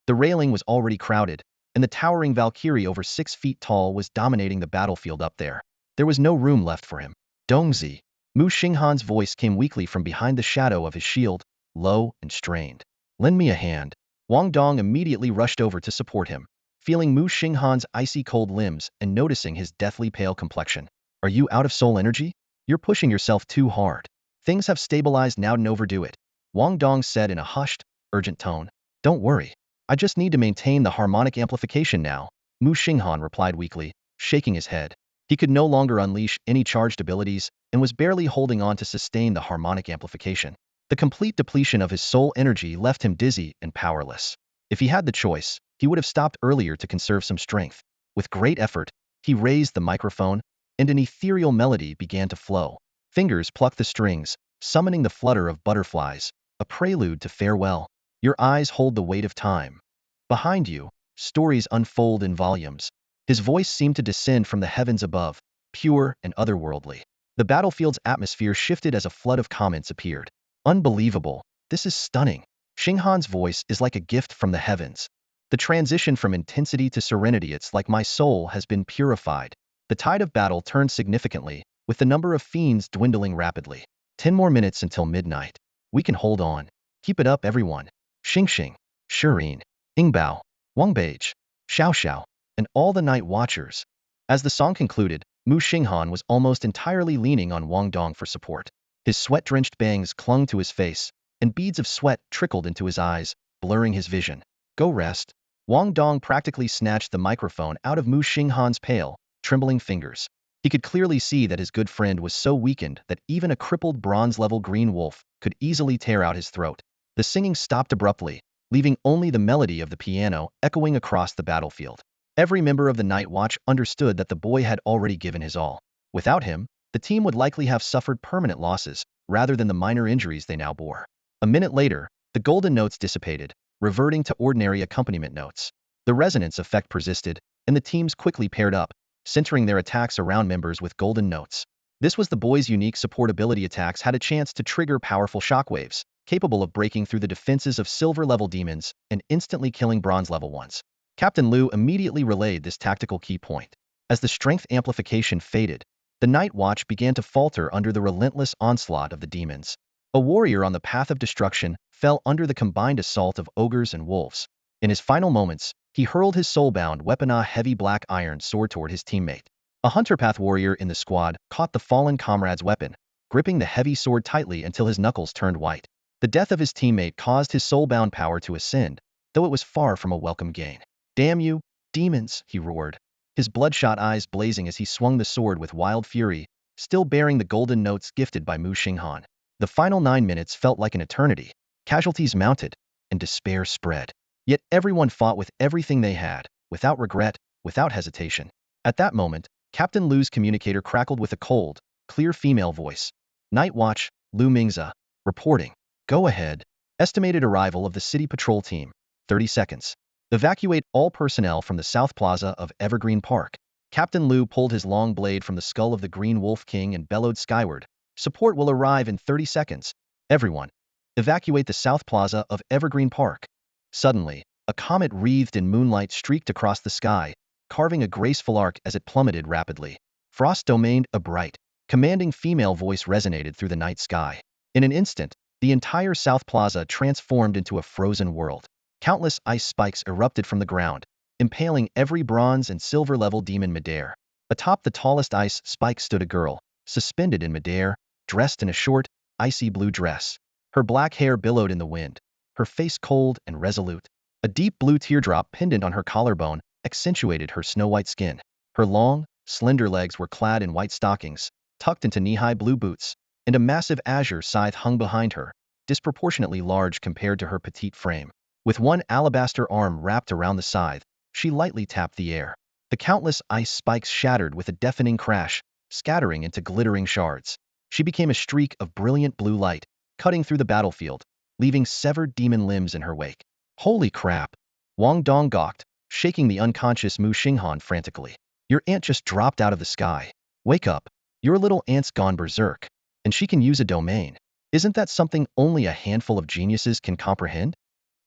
The railing was already crowded, and the towering Valkyrie over 6 feet tall was dominating the battlefield up there. There was no room left for him. Dongzi. Muxing Han's voice came weakly from behind the shadow of his shield, low and strained. Lend me a hand. Wang Dong immediately rushed over to support him, feeling Muxing Han's icy cold limbs and noticing his deathly pale complexion. Are you out of soul energy? You're pushing yourself too hard. Things have stabilized now, don't overdo it. Wang Dong said in a hushed, urgent tone. Don't worry. I just need to maintain the harmonic amplification now, Muxing Han replied weakly, shaking his head. He could no longer unleash any charged abilities and was barely holding on to sustain the harmonic amplification. The complete depletion of his soul energy left him dizzy and powerless. If he had the choice, he would have stopped earlier to conserve some strength. With great effort, he raised the microphone, and an ethereal melody began to flow. Fingers plucked the strings, summoning the flutter of butterflies, a prelude to farewell. Your eyes hold the weight of time. Behind you, stories unfold in volumes. His voice seemed to descend from the heavens above, pure and otherworldly. The battlefield's atmosphere shifted as a flood of comments appeared. Unbelievable. This is stunning. Xinghan's voice is like a gift from the heavens. The transition from intensity to serenity, it's like my soul has been purified. The tide of battle turned significantly, with the number of fiends dwindling rapidly. 10 more minutes until midnight. We can hold on. Keep it up, everyone. Xingxing, Shirin, Ingbao, Wangbeige, Xiaoxiao, and all the night watchers. As the song concluded, Muxing Han was almost entirely leaning on Wang Dong for support. His sweat-drenched bangs clung to his face, and beads of sweat trickled into his eyes, blurring his vision. Go rest. Wang Dong practically snatched the microphone out of Muxing Han's pale, trembling fingers. He could clearly see that his good friend was so weakened that even a crippled bronze-level green wolf could easily tear out his throat. The singing stopped abruptly, leaving only the melody of the piano echoing across the battlefield. Every member of the Night Watch understood that the boy had already given his all. Without him, the team would likely have suffered permanent losses, rather than the minor injuries they now bore. A minute later, the golden notes dissipated, reverting to ordinary accompaniment notes. The resonance effect persisted, and the teams quickly paired up, centering their attacks around members with golden notes. This was the boy's unique support ability. Attacks had a chance to trigger powerful shockwaves, capable of breaking through the defenses of silver-level demons and instantly killing bronze-level ones. Captain Liu immediately relayed this tactical key point. As the strength amplification faded, the Night Watch began to falter under the relentless onslaught of the demons. A warrior on the path of destruction fell under the combined assault of ogres and wolves. In his final moments, he hurled his soul-bound weapon, a heavy black iron sword, toward his teammate. A hunter path warrior in the squad caught the fallen comrade's weapon, gripping the heavy sword tightly until his knuckles turned white. The death of his teammate caused his soulbound power to ascend, though it was far from a welcome gain. "Damn you, demons!" he roared, his bloodshot eyes blazing as he swung the sword with wild fury, still bearing the golden notes gifted by Muxing Han. The final 9 minutes felt like an eternity. Casualties mounted, and despair spread. Yet everyone fought with everything they had, without regret, without hesitation. At that moment, Captain Lu's communicator crackled with a cold, clear female voice. "Night Watch, Lu Mingza. Reporting. Go ahead. Estimated arrival of the city patrol team, 30 seconds. Evacuate all personnel from the South Plaza of Evergreen Park." Captain Lu pulled his long blade from the skull of the Green Wolf King and bellowed skyward. "Support will arrive in 30 seconds. Everyone, evacuate the South Plaza of Evergreen Park." Suddenly, a comet wreathed in moonlight streaked across the sky, carving a graceful arc as it plummeted rapidly. Frost domained, a bright, commanding female voice resonated through the night sky. In an instant, the entire South Plaza transformed into a frozen world. Countless ice spikes erupted from the ground, impaling every bronze and silver-level demon midair. Atop the tallest ice spike stood a girl, suspended in midair, dressed in a short, icy blue dress. Her black hair billowed in the wind, her face cold and resolute. A deep blue teardrop pendant on her collarbone accentuated her snow-white skin. Her long, slender legs were clad in white stockings, tucked into knee-high blue boots, and a massive azure scythe hung behind her, disproportionately large compared to her petite frame. With one alabaster arm wrapped around the scythe, she lightly tapped the air. The countless ice spikes shattered with a deafening crash, scattering into glittering shards. She became a streak of brilliant blue light, cutting through the battlefield, leaving severed demon limbs in her wake. "Holy crap!" Wang Dong gawked, shaking the unconscious Muxing Han frantically. "Your aunt just dropped out of the sky. Wake up. Your little aunt's gone berserk. And she can use a domain. Isn't that something only a handful of geniuses can comprehend?"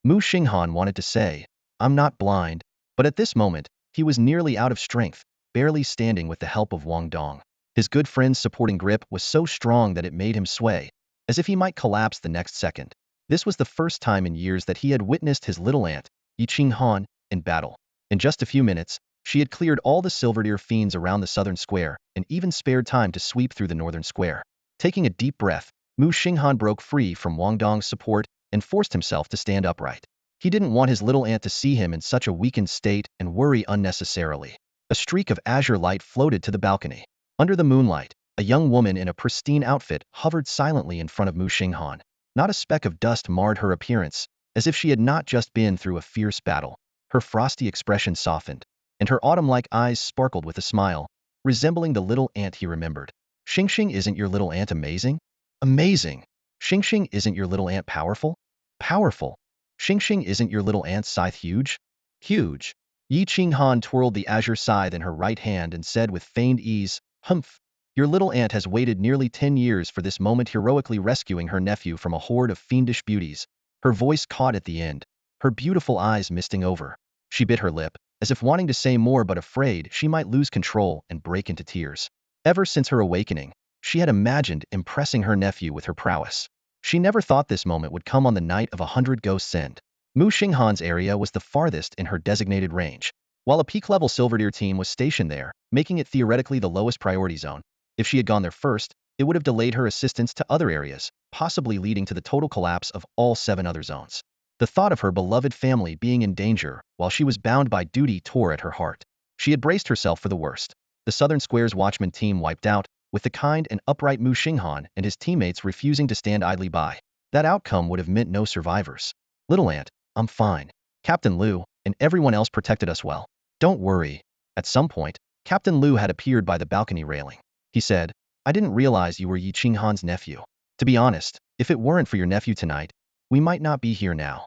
Muxing Han wanted to say, "I'm not blind," but at this moment, he was nearly out of strength, barely standing with the help of Wang Dong. His good friend's supporting grip was so strong that it made him sway, as if he might collapse the next second. This was the first time in years that he had witnessed his little aunt, Muxing Han, in battle. In just a few minutes, she had cleared all the Silverdeer fiends around the southern square, and even spared time to sweep through the northern square. Taking a deep breath, Muxing Han broke free from Wang Dong's support and forced himself to stand upright. He didn't want his little aunt to see him in such a weakened state and worry unnecessarily. A streak of azure light floated to the balcony. Under the moonlight, a young woman in a pristine outfit hovered silently in front of Muxing Han. Not a speck of dust marred her appearance, as if she had not just been through a fierce battle. Her frosty expression softened, and her autumn-like eyes sparkled with a smile, resembling the little aunt he remembered. "Xingxing, isn't your little aunt amazing?" "Amazing!" "Xingxing, isn't your little aunt powerful?" "Powerful!" "Xingxing, isn't your little aunt's scythe huge?" "Huge!" Muxing Han twirled the azure scythe in her right hand and said with feigned ease, "Humph! Your little aunt has waited nearly 10 years for this moment, heroically rescuing her nephew from a horde of fiendish beauties." Her voice caught at the end, her beautiful eyes misting over. She bit her lip, as if wanting to say more but afraid she might lose control and break into tears. Ever since her awakening, she had imagined impressing her nephew with her prowess. She never thought this moment would come on the night of 100 ghosts' end. Muxing Han's area was the farthest in her designated range, while a peak-level Silverdeer team was stationed there, making it theoretically the lowest priority zone. If she had gone there first, it would have delayed her assistance to other areas, possibly leading to the total collapse of all 7 other zones. The thought of her beloved family being in danger while she was bound by duty tore at her heart. She had braced herself for the worst. The Southern Square's Watchman team wiped out, with the kind and upright Muxing Han and his teammates refusing to stand idly by. That outcome would have meant no survivors. "Little aunt, I'm fine. Captain Lu and everyone else protected us well. Don't worry." At some point, Captain Lu had appeared by the balcony railing. He said, "I didn't realize you were Muxing Han's nephew. To be honest, if it weren't for your nephew tonight, we might not be here now."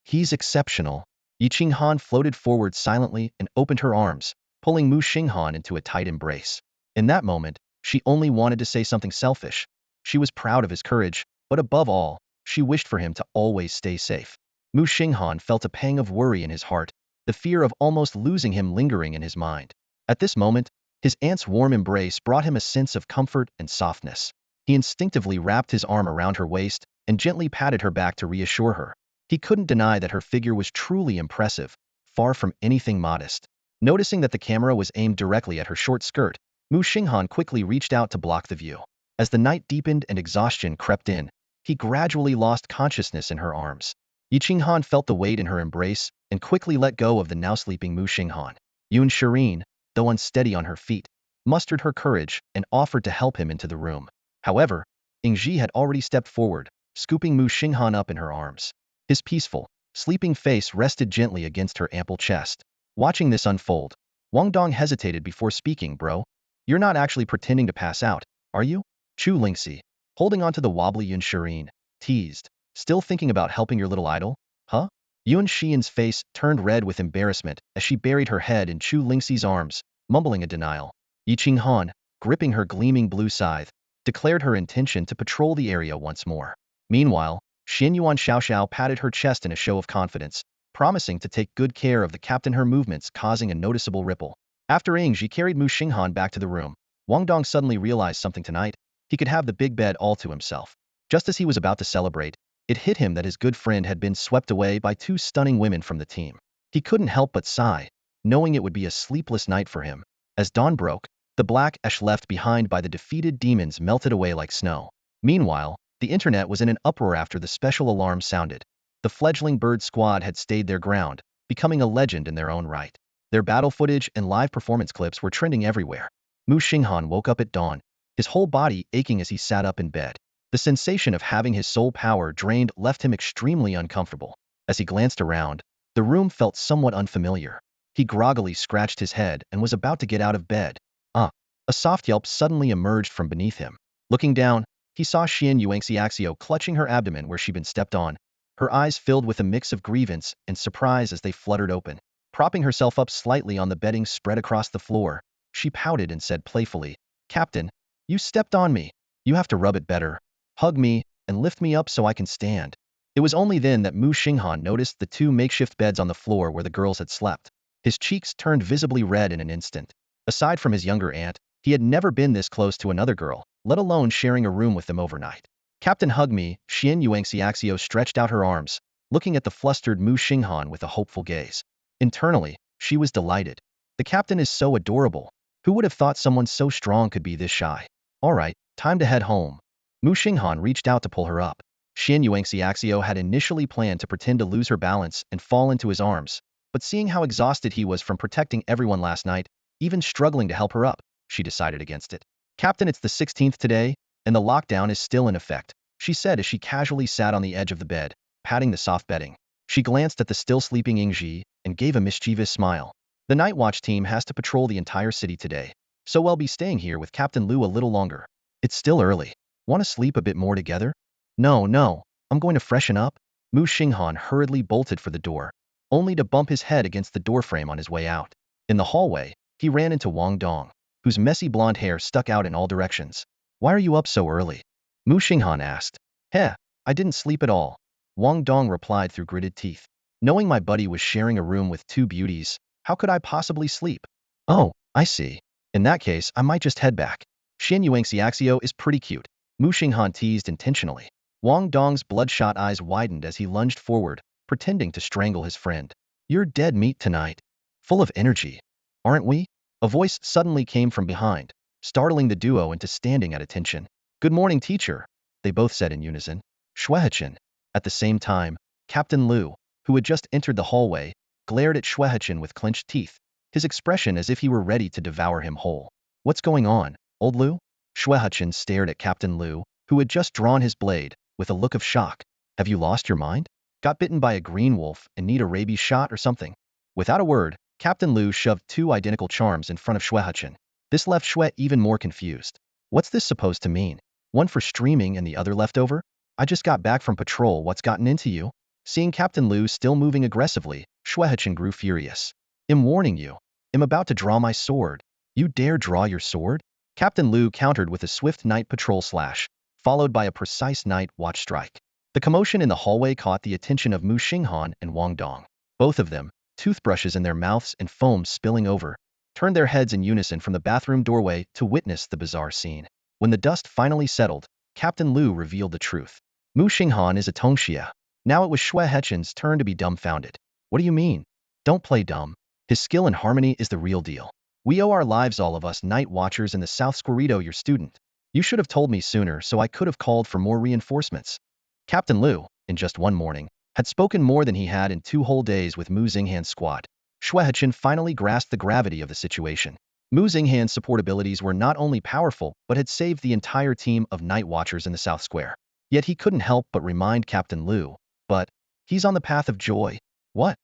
"He's exceptional." Muxing Han floated forward silently and opened her arms, pulling Muxing Han into a tight embrace. In that moment, she only wanted to say something selfish. She was proud of his courage, but above all, she wished for him to always stay safe. Muxing Han felt a pang of worry in his heart, the fear of almost losing him lingering in his mind. At this moment, his aunt's warm embrace brought him a sense of comfort and softness. He instinctively wrapped his arm around her waist and gently patted her back to reassure her. He couldn't deny that her figure was truly impressive, far from anything modest. Noticing that the camera was aimed directly at her short skirt, Muxing Han quickly reached out to block the view. As the night deepened and exhaustion crept in, he gradually lost consciousness in her arms. Muxing Han felt the weight in her embrace and quickly let go of the now sleeping Muxing Han. Yun Shireen, though unsteady on her feet, mustered her courage and offered to help him into the room. However, Ingji had already stepped forward, scooping Muxing Han up in her arms. His peaceful, sleeping face rested gently against her ample chest. Watching this unfold, Wang Dong hesitated before speaking. Bro, you're not actually pretending to pass out, are you? Chu Lingxi, holding onto the wobbly Yun Shireen, teased. Still thinking about helping your little idol? Huh? Yun Xian's face turned red with embarrassment as she buried her head in Chu Lingxi's arms, mumbling a denial. Muxing Han, gripping her gleaming blue scythe, declared her intention to patrol the area once more. Meanwhile, Xian Yuan Xiaoxiao patted her chest in a show of confidence, promising to take good care of the captain, her movements causing a noticeable ripple. After Ingji carried Muxing Han back to the room, Wang Dong suddenly realized something tonight. He could have the big bed all to himself. Just as he was about to celebrate, it hit him that his good friend had been swept away by two stunning women from the team. He couldn't help but sigh, knowing it would be a sleepless night for him. As dawn broke, the black ash left behind by the defeated demons melted away like snow. Meanwhile, the internet was in an uproar after the special alarm sounded. The fledgling bird squad had stayed their ground, becoming a legend in their own right. Their battle footage and live performance clips were trending everywhere. Muxing Han woke up at dawn, his whole body aching as he sat up in bed. The sensation of having his soul power drained left him extremely uncomfortable. As he glanced around, the room felt somewhat unfamiliar. He groggily scratched his head and was about to get out of bed. A soft yelp suddenly emerged from beneath him. Looking down, he saw Xian Yuanxiaxio clutching her abdomen where she'd been stepped on, her eyes filled with a mix of grievance and surprise as they fluttered open. Propping herself up slightly on the bedding spread across the floor, she pouted and said playfully, "Captain, you stepped on me. You have to rub it better. Hug me, and lift me up so I can stand." It was only then that Muxing Han noticed the two makeshift beds on the floor where the girls had slept. His cheeks turned visibly red in an instant. Aside from his younger aunt, he had never been this close to another girl, let alone sharing a room with them overnight. "Captain, hug me." Xian Yuanxiaxio stretched out her arms, looking at the flustered Muxing Han with a hopeful gaze. Internally, she was delighted. The captain is so adorable. Who would have thought someone so strong could be this shy? All right, time to head home. Muxing Han reached out to pull her up. Xian Yuanxiaxio had initially planned to pretend to lose her balance and fall into his arms, but seeing how exhausted he was from protecting everyone last night, even struggling to help her up, she decided against it. "Captain, it's the 16th today, and the lockdown is still in effect," she said as she casually sat on the edge of the bed, patting the soft bedding. She glanced at the still sleeping Ingji and gave a mischievous smile. "The night watch team has to patrol the entire city today, so I'll be staying here with Captain Lu a little longer. It's still early. Want to sleep a bit more together?" No, I'm going to freshen up." Muxing Han hurriedly bolted for the door, only to bump his head against the doorframe on his way out. In the hallway, he ran into Wang Dong, whose messy blonde hair stuck out in all directions. "Why are you up so early?" Muxing Han asked. "Heh, I didn't sleep at all," Wang Dong replied through gritted teeth. "Knowing my buddy was sharing a room with two beauties, how could I possibly sleep?" "Oh, I see. In that case, I might just head back. Xian Yuanxiaxio is pretty cute," Muxing Han teased intentionally. Wang Dong's bloodshot eyes widened as he lunged forward, pretending to strangle his friend. "You're dead meat tonight. Full of energy, aren't we?" A voice suddenly came from behind, startling the duo into standing at attention. "Good morning, teacher," they both said in unison. "Shuehachin." At the same time, Captain Lu, who had just entered the hallway, glared at Shuehachin with clenched teeth, his expression as if he were ready to devour him whole. "What's going on, old Lu?" Shuehachin stared at Captain Lu, who had just drawn his blade, with a look of shock. "Have you lost your mind? Got bitten by a green wolf and need a rabies shot or something?" Without a word, Captain Lu shoved two identical charms in front of Shuehachin. This left Shue even more confused. What's this supposed to mean? One for streaming and the other left over? I just got back from patrol, what's gotten into you? Seeing Captain Lu still moving aggressively, Shuehachin grew furious. "I'm warning you. I'm about to draw my sword. You dare draw your sword?" Captain Lu countered with a swift night patrol slash, followed by a precise night watch strike. The commotion in the hallway caught the attention of Muxing Han and Wang Dong. Both of them, toothbrushes in their mouths and foam spilling over, turned their heads in unison from the bathroom doorway to witness the bizarre scene. When the dust finally settled, Captain Lu revealed the truth. Muxing Han is a Tongxia. Now it was Shuehachin's turn to be dumbfounded. "What do you mean? Don't play dumb. His skill and harmony is the real deal. We owe our lives, all of us night watchers in the South Squirito, your student. You should have told me sooner so I could have called for more reinforcements. Captain Liu, in just one morning, had spoken more than he had in 2 whole days with Muxing Han's squad. Shueichin finally grasped the gravity of the situation. Muxing Han's support abilities were not only powerful but had saved the entire team of Night Watchers in the South Square. Yet he couldn't help but remind Captain Liu, but he's on the path of joy. What?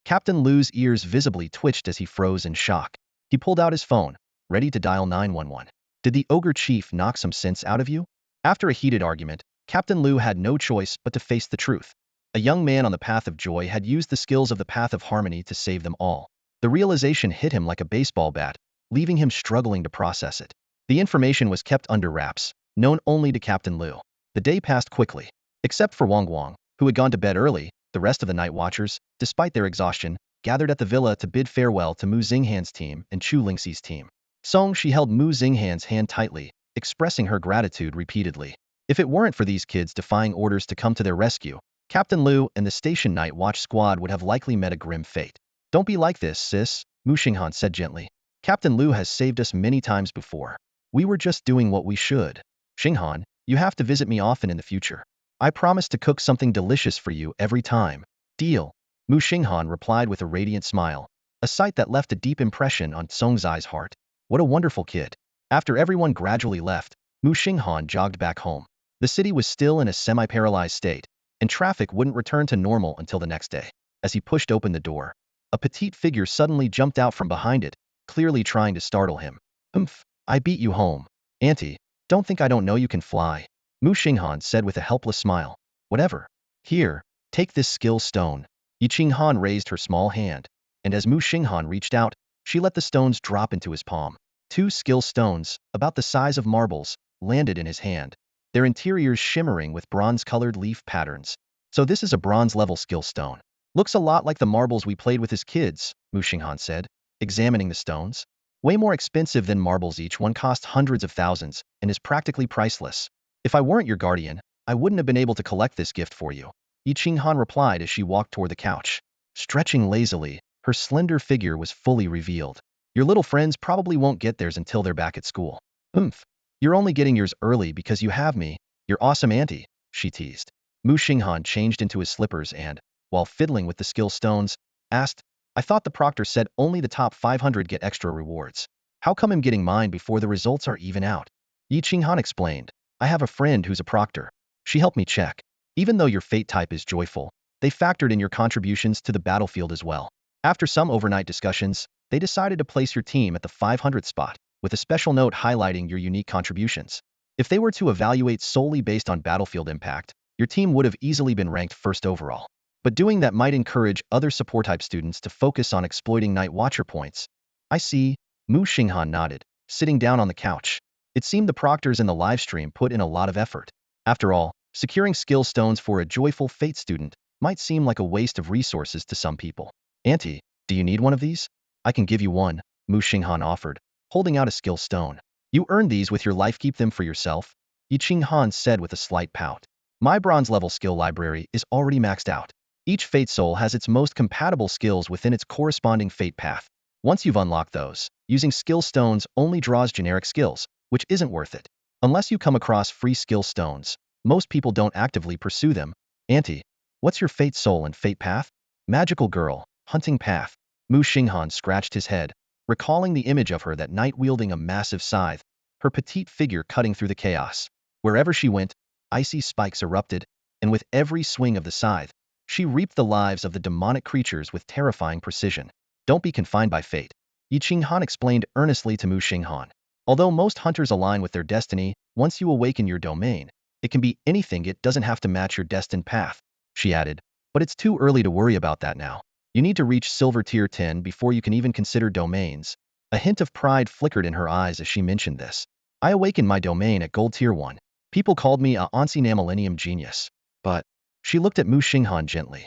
Captain Liu's ears visibly twitched as he froze in shock. He pulled out his phone, ready to dial 911. Did the ogre chief knock some sense out of you? After a heated argument, Captain Liu had no choice but to face the truth. A young man on the path of joy had used the skills of the path of harmony to save them all. The realization hit him like a baseball bat, leaving him struggling to process it. The information was kept under wraps, known only to Captain Liu. The day passed quickly. Except for Wang Guang, who had gone to bed early, the rest of the Night Watchers, despite their exhaustion, gathered at the villa to bid farewell to Muxing Han's team and Chu Lingxi's team. Song Shi held Muxing Han's hand tightly, expressing her gratitude repeatedly. If it weren't for these kids defying orders to come to their rescue, Captain Liu and the station Night Watch squad would have likely met a grim fate. Don't be like this, sis, Muxing Han said gently. Captain Liu has saved us many times before. We were just doing what we should. Xinghan, you have to visit me often in the future. I promise to cook something delicious for you every time. Deal. Muxing Han replied with a radiant smile, a sight that left a deep impression on Song Zai's heart. What a wonderful kid. After everyone gradually left, Muxing Han jogged back home. The city was still in a semi-paralyzed state, and traffic wouldn't return to normal until the next day. As he pushed open the door, a petite figure suddenly jumped out from behind it, clearly trying to startle him. I beat you home. Auntie, don't think I don't know you can fly. Muxing Han said with a helpless smile. Whatever. Here, take this skill stone. Yiqing Han raised her small hand, and as Muxing Han reached out, she let the stones drop into his palm. 2 skill stones, about the size of marbles, landed in his hand, their interiors shimmering with bronze-colored leaf patterns. So this is a bronze-level skill stone. Looks a lot like the marbles we played with as kids, Muxing Han said, examining the stones. Way more expensive than marbles, each one cost hundreds of thousands, and is practically priceless. If I weren't your guardian, I wouldn't have been able to collect this gift for you, Yiqing Han replied as she walked toward the couch. Stretching lazily, her slender figure was fully revealed. Your little friends probably won't get theirs until they're back at school. You're only getting yours early because you have me. You're awesome, auntie, she teased. Muxing Han changed into his slippers and, while fiddling with the skill stones, asked, I thought the proctor said only the top 500 get extra rewards. How come I'm getting mine before the results are even out? Yiqing Han explained, I have a friend who's a proctor. She helped me check. Even though your fate type is joyful, they factored in your contributions to the battlefield as well. After some overnight discussions, they decided to place your team at the 500th spot, with a special note highlighting your unique contributions. If they were to evaluate solely based on battlefield impact, your team would have easily been ranked first overall. But doing that might encourage other support-type students to focus on exploiting Night Watcher points. I see, Muxing Han nodded, sitting down on the couch. It seemed the proctors in the livestream put in a lot of effort. After all, securing skill stones for a joyful fate student might seem like a waste of resources to some people. Auntie, do you need one of these? I can give you one, Muxing Han offered, holding out a skill stone. You earned these with your life, keep them for yourself, Yiqing Han said with a slight pout. My bronze-level skill library is already maxed out. Each fate soul has its most compatible skills within its corresponding fate path. Once you've unlocked those, using skill stones only draws generic skills, which isn't worth it. Unless you come across free skill stones, most people don't actively pursue them. Auntie, what's your fate soul and fate path? Magical girl, hunting path. Muxing Han scratched his head, recalling the image of her that night wielding a massive scythe, her petite figure cutting through the chaos. Wherever she went, icy spikes erupted, and with every swing of the scythe, she reaped the lives of the demonic creatures with terrifying precision. Don't be confined by fate, Yiqing Han explained earnestly to Muxing Han. Although most hunters align with their destiny, once you awaken your domain, it can be anything, it doesn't have to match your destined path, she added. But it's too early to worry about that now. You need to reach Silver Tier 10 before you can even consider domains. A hint of pride flickered in her eyes as she mentioned this. I awakened my domain at Gold Tier 1. People called me a Ancient Millennium genius. But, she looked at Muxing Han gently.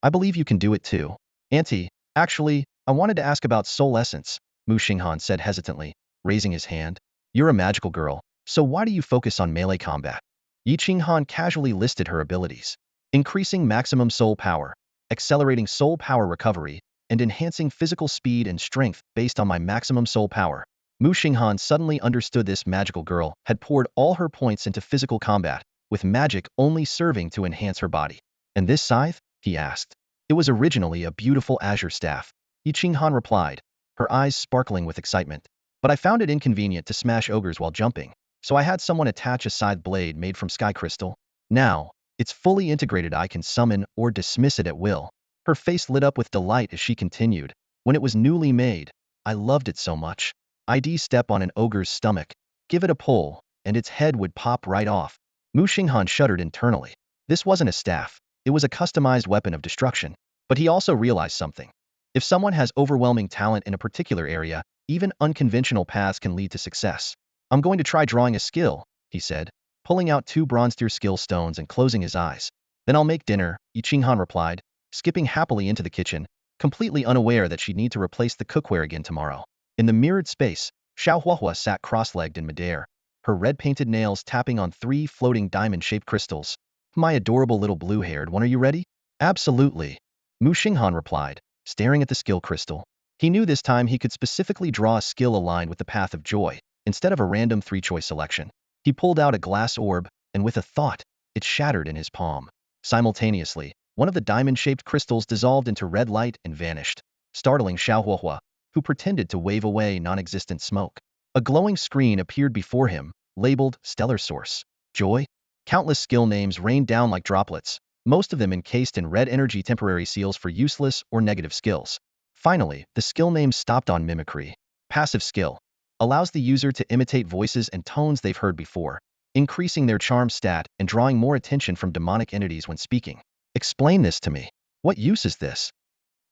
I believe you can do it too. Auntie, actually, I wanted to ask about soul essence, Muxing Han said hesitantly, raising his hand. You're a magical girl, so why do you focus on melee combat? Yiqing Han casually listed her abilities. Increasing maximum soul power, accelerating soul power recovery, and enhancing physical speed and strength based on my maximum soul power. Muxing Han suddenly understood this magical girl had poured all her points into physical combat, with magic only serving to enhance her body. And this scythe? He asked. It was originally a beautiful azure staff. Muxing Han replied, her eyes sparkling with excitement. But I found it inconvenient to smash ogres while jumping, so I had someone attach a scythe blade made from sky crystal. Now, it's fully integrated. I can summon or dismiss it at will. Her face lit up with delight as she continued. When it was newly made, I loved it so much. I'd step on an ogre's stomach, give it a pull, and its head would pop right off. Muxing Han shuddered internally. This wasn't a staff. It was a customized weapon of destruction. But he also realized something. If someone has overwhelming talent in a particular area, even unconventional paths can lead to success. I'm going to try drawing a skill, he said, pulling out 2 bronze-tier skill stones and closing his eyes. Then I'll make dinner, Muxing Han replied, skipping happily into the kitchen, completely unaware that she'd need to replace the cookware again tomorrow. In the mirrored space, Xiao Huahua sat cross-legged in midair, her red-painted nails tapping on 3 floating diamond-shaped crystals. My adorable little blue-haired one, are you ready? Absolutely, Muxing Han replied, staring at the skill crystal. He knew this time he could specifically draw a skill aligned with the path of joy, instead of a random 3-choice selection. He pulled out a glass orb, and with a thought, it shattered in his palm. Simultaneously, one of the diamond-shaped crystals dissolved into red light and vanished, startling Xiao Huahua, who pretended to wave away non-existent smoke. A glowing screen appeared before him, labeled Stellar Source. Joy? Countless skill names rained down like droplets, most of them encased in red energy temporary seals for useless or negative skills. Finally, the skill name stopped on mimicry. Passive skill. Allows the user to imitate voices and tones they've heard before, increasing their charm stat and drawing more attention from demonic entities when speaking. Explain this to me. What use is this?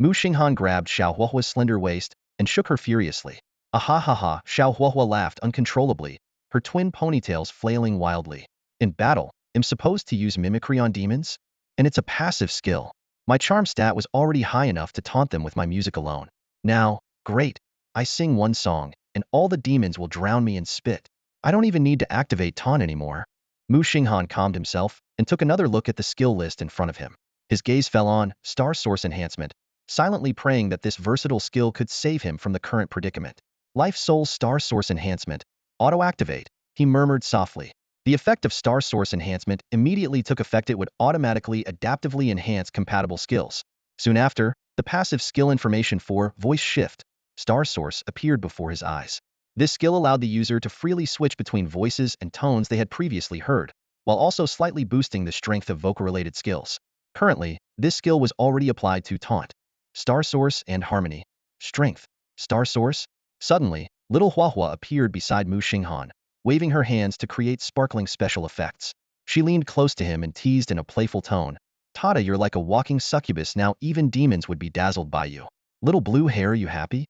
Muxing Han grabbed Xiao Huahua's slender waist and shook her furiously. Ah ha ha, Xiao Huahua laughed uncontrollably, her twin ponytails flailing wildly. In battle, I'm supposed to use mimicry on demons? And it's a passive skill. My charm stat was already high enough to taunt them with my music alone. Now, great. I sing one song, and all the demons will drown me in spit. I don't even need to activate taunt anymore. Muxing Han calmed himself and took another look at the skill list in front of him. His gaze fell on Star Source Enhancement, silently praying that this versatile skill could save him from the current predicament. Life Soul Star Source Enhancement. Auto-activate, he murmured softly. The effect of Star Source Enhancement immediately took effect. It would automatically adaptively enhance compatible skills. Soon after, the passive skill information for Voice Shift, Star Source, appeared before his eyes. This skill allowed the user to freely switch between voices and tones they had previously heard, while also slightly boosting the strength of vocal-related skills. Currently, this skill was already applied to Taunt, Star Source, and Harmony. Strength, Star Source. Suddenly, little Huahua appeared beside Muxing Han, waving her hands to create sparkling special effects. She leaned close to him and teased in a playful tone. Tada, you're like a walking succubus now, even demons would be dazzled by you. Little blue hair, are you happy?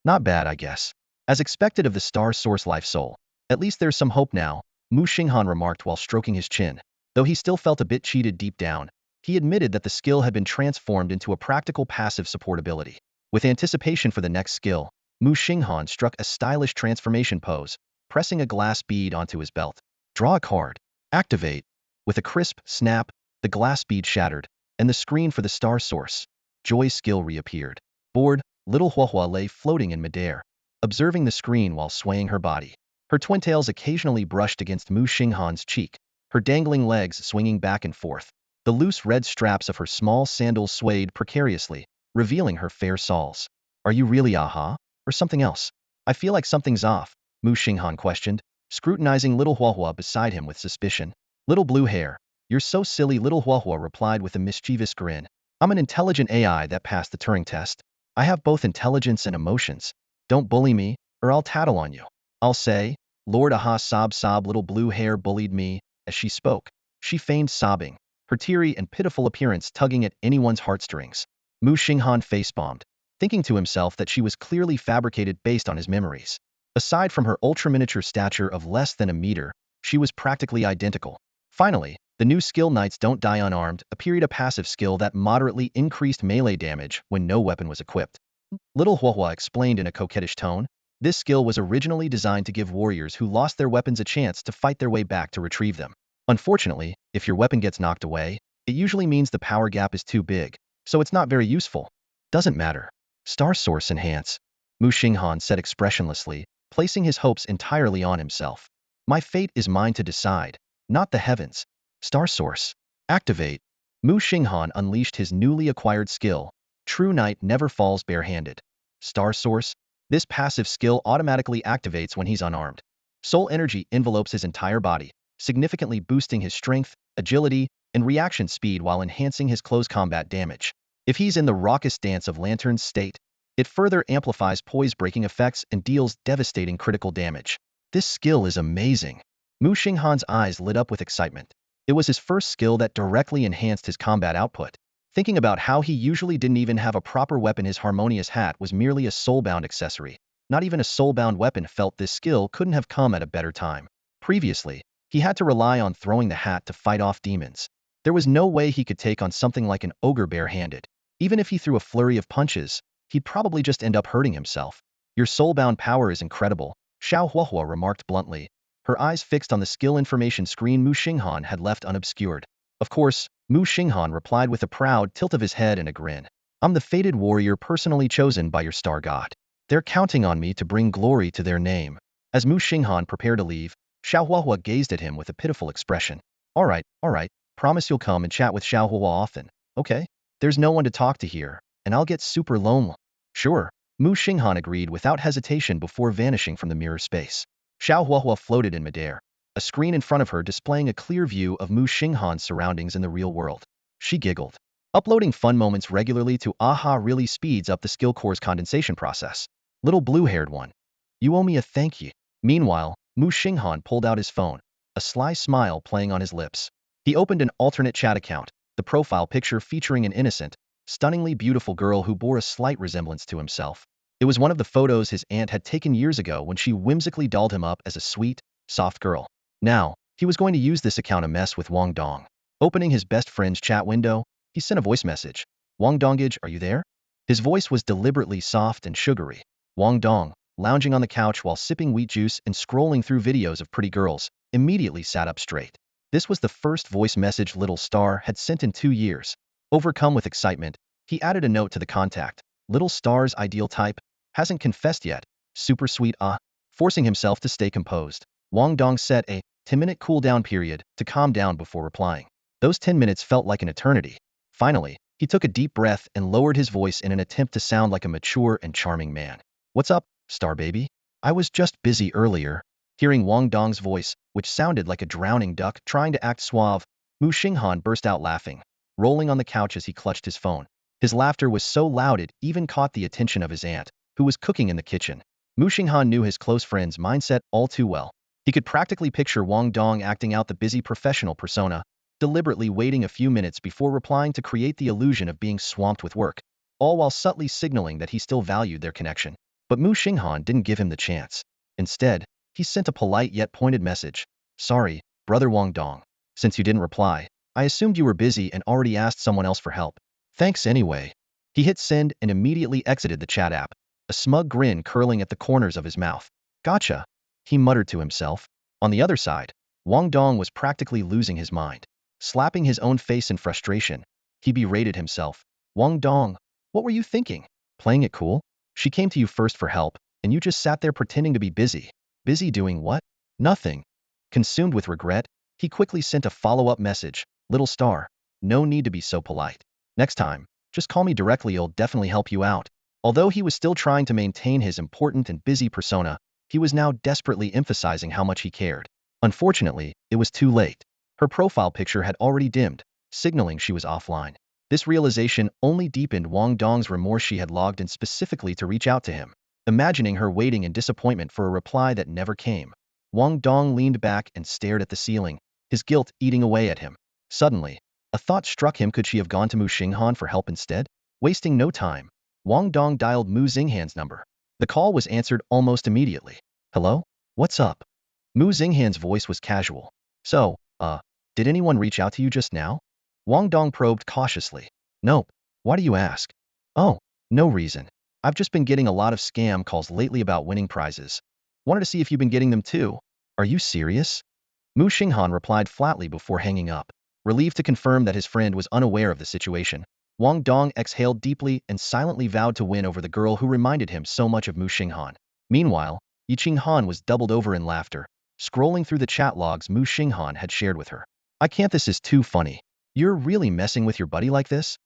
Not bad, I guess. As expected of the Star Source Life Soul. At least there's some hope now, Muxing Han remarked while stroking his chin. Though he still felt a bit cheated deep down, he admitted that the skill had been transformed into a practical passive support ability. With anticipation for the next skill, Muxing Han struck a stylish transformation pose, pressing a glass bead onto his belt. Draw a card. Activate. With a crisp snap, the glass bead shattered, and the screen for the Star Source Joy skill reappeared. Bored, little Huahua lay floating in midair, observing the screen while swaying her body. Her twin tails occasionally brushed against Muxing Han's cheek, her dangling legs swinging back and forth. The loose red straps of her small sandals swayed precariously, revealing her fair soles. Are you really Aha? Or something else? I feel like something's off, Muxing Han questioned, scrutinizing little Huahua beside him with suspicion. Little blue hair. You're so silly, little Huahua replied with a mischievous grin. I'm an intelligent AI that passed the Turing test. I have both intelligence and emotions. Don't bully me, or I'll tattle on you. I'll say, Lord Aha, sob, little blue hair bullied me. As she spoke, she feigned sobbing, her teary and pitiful appearance tugging at anyone's heartstrings. Muxing Han face-bombed, thinking to himself that she was clearly fabricated based on his memories. Aside from her ultra-miniature stature of less than a meter, she was practically identical. Finally, the new skill Knights Don't Die Unarmed appeared, a passive skill that moderately increased melee damage when no weapon was equipped. Little Huahua explained in a coquettish tone. This skill was originally designed to give warriors who lost their weapons a chance to fight their way back to retrieve them. Unfortunately, if your weapon gets knocked away, it usually means the power gap is too big, so it's not very useful. Doesn't matter. Star Source Enhance, Muxing Han said expressionlessly, placing his hopes entirely on himself. My fate is mine to decide, not the heavens. Star Source. Activate. Muxing Han unleashed his newly acquired skill. True Knight never falls barehanded. Star Source. This passive skill automatically activates when he's unarmed. Soul energy envelopes his entire body, significantly boosting his strength, agility, and reaction speed while enhancing his close combat damage. If he's in the raucous dance of lanterns state, it further amplifies poise-breaking effects and deals devastating critical damage. This skill is amazing. Muxing Han's eyes lit up with excitement. It was his first skill that directly enhanced his combat output. Thinking about how he usually didn't even have a proper weapon, his harmonious hat was merely a soulbound accessory. Not even a soulbound weapon felt this skill couldn't have come at a better time. Previously, he had to rely on throwing the hat to fight off demons. There was no way he could take on something like an ogre barehanded. Even if he threw a flurry of punches, he'd probably just end up hurting himself. Your soulbound power is incredible, Xiao Huahua remarked bluntly, her eyes fixed on the skill information screen Muxing Han had left unobscured. Of course, Muxing Han replied with a proud tilt of his head and a grin. I'm the fated warrior personally chosen by your star god. They're counting on me to bring glory to their name. As Muxing Han prepared to leave, Xiao Huahua gazed at him with a pitiful expression. All right, promise you'll come and chat with Xiao Huahua often, okay? There's no one to talk to here, and I'll get super lonely. Sure, Muxing Han agreed without hesitation before vanishing from the mirror space. Xiao Huahua floated in midair, a screen in front of her displaying a clear view of Muxing Han's surroundings in the real world. She giggled. Uploading fun moments regularly to AHA really speeds up the skill core's condensation process. Little blue-haired one. You owe me a thank you. Meanwhile, Muxing Han pulled out his phone, a sly smile playing on his lips. He opened an alternate chat account, the profile picture featuring an innocent, stunningly beautiful girl who bore a slight resemblance to himself. It was one of the photos his aunt had taken years ago when she whimsically dolled him up as a sweet, soft girl. Now, he was going to use this account to mess with Wang Dong. Opening his best friend's chat window, he sent a voice message. Wang Dongage, are you there? His voice was deliberately soft and sugary. Wang Dong, lounging on the couch while sipping wheat juice and scrolling through videos of pretty girls, immediately sat up straight. This was the first voice message Little Star had sent in 2 years. Overcome with excitement, he added a note to the contact. Little Star's ideal type, hasn't confessed yet, super sweet Forcing himself to stay composed, Wang Dong set a 10-minute cooldown period to calm down before replying. Those 10 minutes felt like an eternity. Finally, he took a deep breath and lowered his voice in an attempt to sound like a mature and charming man. What's up, Star baby? I was just busy earlier. Hearing Wang Dong's voice, which sounded like a drowning duck trying to act suave, Muxing Han burst out laughing, rolling on the couch as he clutched his phone. His laughter was so loud it even caught the attention of his aunt, who was cooking in the kitchen. Muxing Han knew his close friend's mindset all too well. He could practically picture Wang Dong acting out the busy professional persona, deliberately waiting a few minutes before replying to create the illusion of being swamped with work, all while subtly signaling that he still valued their connection. But Muxing Han didn't give him the chance. Instead, he sent a polite yet pointed message. Sorry, brother Wang Dong. Since you didn't reply, I assumed you were busy and already asked someone else for help. Thanks anyway. He hit send and immediately exited the chat app, a smug grin curling at the corners of his mouth. Gotcha, he muttered to himself. On the other side, Wang Dong was practically losing his mind. Slapping his own face in frustration, he berated himself. Wang Dong, what were you thinking? Playing it cool? She came to you first for help, and you just sat there pretending to be busy. Busy doing what? Nothing. Consumed with regret, he quickly sent a follow-up message. Little Star, no need to be so polite. Next time, just call me directly, it'll definitely help you out. Although he was still trying to maintain his important and busy persona, he was now desperately emphasizing how much he cared. Unfortunately, it was too late. Her profile picture had already dimmed, signaling she was offline. This realization only deepened Wang Dong's remorse. She had logged in specifically to reach out to him. Imagining her waiting in disappointment for a reply that never came, Wang Dong leaned back and stared at the ceiling, his guilt eating away at him. Suddenly, a thought struck him. Could she have gone to Muxing Han for help instead? Wasting no time, Wang Dong dialed Muxing Han's number. The call was answered almost immediately. Hello? What's up? Muxing Han's voice was casual. So, did anyone reach out to you just now? Wang Dong probed cautiously. Nope. Why do you ask? Oh, no reason. I've just been getting a lot of scam calls lately about winning prizes. Wanted to see if you've been getting them too. Are you serious? Muxing Han replied flatly before hanging up. Relieved to confirm that his friend was unaware of the situation, Wang Dong exhaled deeply and silently vowed to win over the girl who reminded him so much of Muxing Han. Meanwhile, Muxing Han was doubled over in laughter, scrolling through the chat logs Muxing Han had shared with her. I can't, this is too funny. You're really messing with your buddy like this?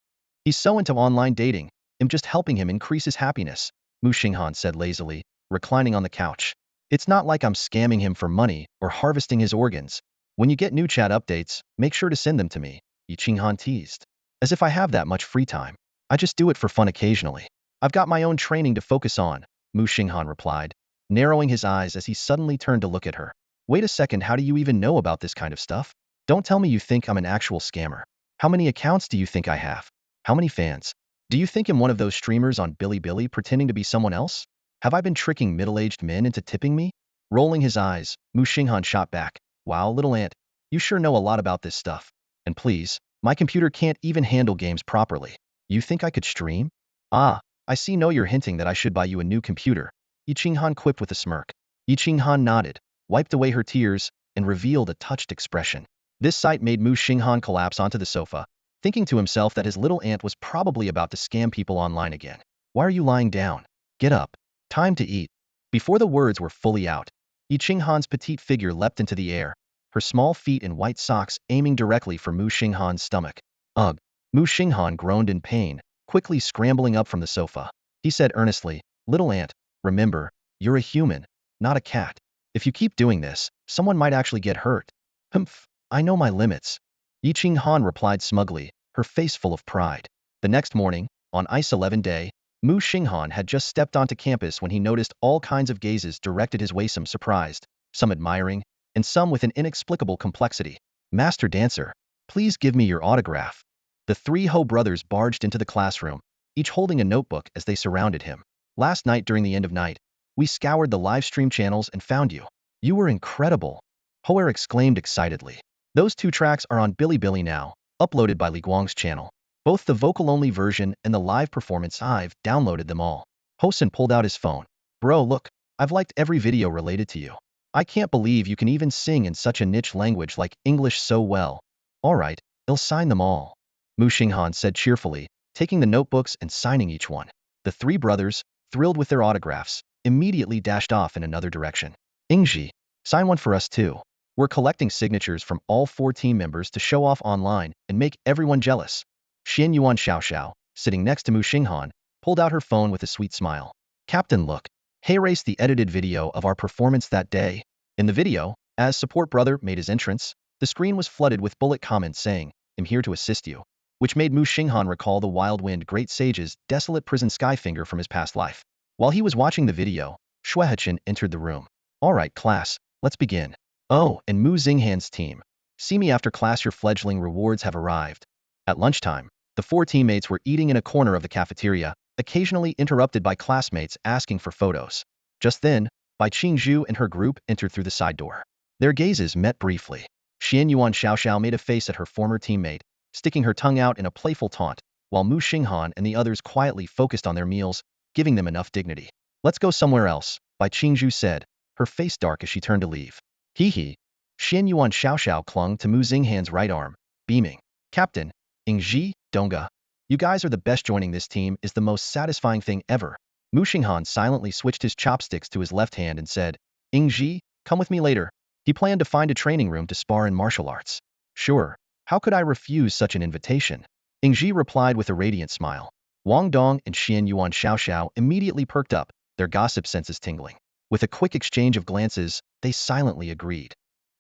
He's so into online dating. I'm just helping him increase his happiness, Muxing Han said lazily, reclining on the couch. It's not like I'm scamming him for money or harvesting his organs. When you get new chat updates, make sure to send them to me, Muxing Han teased. As if I have that much free time. I just do it for fun occasionally. I've got my own training to focus on, Muxing Han replied, narrowing his eyes as he suddenly turned to look at her. Wait a second, how do you even know about this kind of stuff? Don't tell me you think I'm an actual scammer. How many accounts do you think I have? How many fans? Do you think I'm one of those streamers on Bilibili pretending to be someone else? Have I been tricking middle-aged men into tipping me? Rolling his eyes, Muxing Han shot back. Wow, little ant, you sure know a lot about this stuff. And please, my computer can't even handle games properly. You think I could stream? Ah, I see, no, you're hinting that I should buy you a new computer, Muxing Han quipped with a smirk. Muxing Han nodded, wiped away her tears, and revealed a touched expression. This sight made Muxing Han collapse onto the sofa, thinking to himself that his little ant was probably about to scam people online again. Why are you lying down? Get up. Time to eat. Before the words were fully out, Muxing Han's petite figure leapt into the air, her small feet in white socks aiming directly for Muxing Han's stomach. Ugh. Muxing Han groaned in pain, quickly scrambling up from the sofa. He said earnestly, little ant, remember, you're a human, not a cat. If you keep doing this, someone might actually get hurt. Humph, I know my limits. Muxing Han replied smugly, her face full of pride. The next morning, on Ice 11 day, Muxing Han had just stepped onto campus when he noticed all kinds of gazes directed his way, some surprised, some admiring, and some with an inexplicable complexity. Master Dancer, please give me your autograph. The three Ho brothers barged into the classroom, each holding a notebook as they surrounded him. Last night during the end of night, we scoured the live stream channels and found you. You were incredible. Hoer exclaimed excitedly. Those 2 tracks are on Bilibili now, uploaded by Li Guang's channel. Both the vocal-only version and the live performance, I've downloaded them all. Hosen pulled out his phone. Bro, look, I've liked every video related to you. I can't believe you can even sing in such a niche language like English so well. Alright, I'll sign them all, Muxing Han said cheerfully, taking the notebooks and signing each one. The 3 brothers, thrilled with their autographs, immediately dashed off in another direction. Ingji, sign one for us too. We're collecting signatures from all 4 team members to show off online and make everyone jealous. Xian Yuan Xiaoxiao, sitting next to Muxing Han, pulled out her phone with a sweet smile. Captain, look. Hey, race the edited video of our performance that day. In the video, as support brother made his entrance, the screen was flooded with bullet comments saying, I'm here to assist you, which made Muxing Han recall the Wild Wind Great Sage's desolate prison Skyfinger from his past life. While he was watching the video, Shuehechen entered the room. Alright class, let's begin. Oh, and Muxing Han's team. See me after class, your fledgling rewards have arrived. At lunchtime, the 4 teammates were eating in a corner of the cafeteria, occasionally interrupted by classmates asking for photos. Just then, Bai Qingzhu and her group entered through the side door. Their gazes met briefly. Xian Yuan Xiaoxiao made a face at her former teammate, sticking her tongue out in a playful taunt, while Muxing Han and the others quietly focused on their meals, giving them enough dignity. Let's go somewhere else, Bai Qingzhu said, her face dark as she turned to leave. Hee hee. Xian Yuan Xiaoxiao clung to Muxing Han's right arm, beaming. Captain, Ingji, Donga, you guys are the best. Joining this team is the most satisfying thing ever. Muxing Han silently switched his chopsticks to his left hand and said, Ingji, come with me later. He planned to find a training room to spar in martial arts. Sure, how could I refuse such an invitation? Ingji replied with a radiant smile. Wang Dong and Xian Yuan Xiaoxiao immediately perked up, their gossip senses tingling. With a quick exchange of glances, they silently agreed.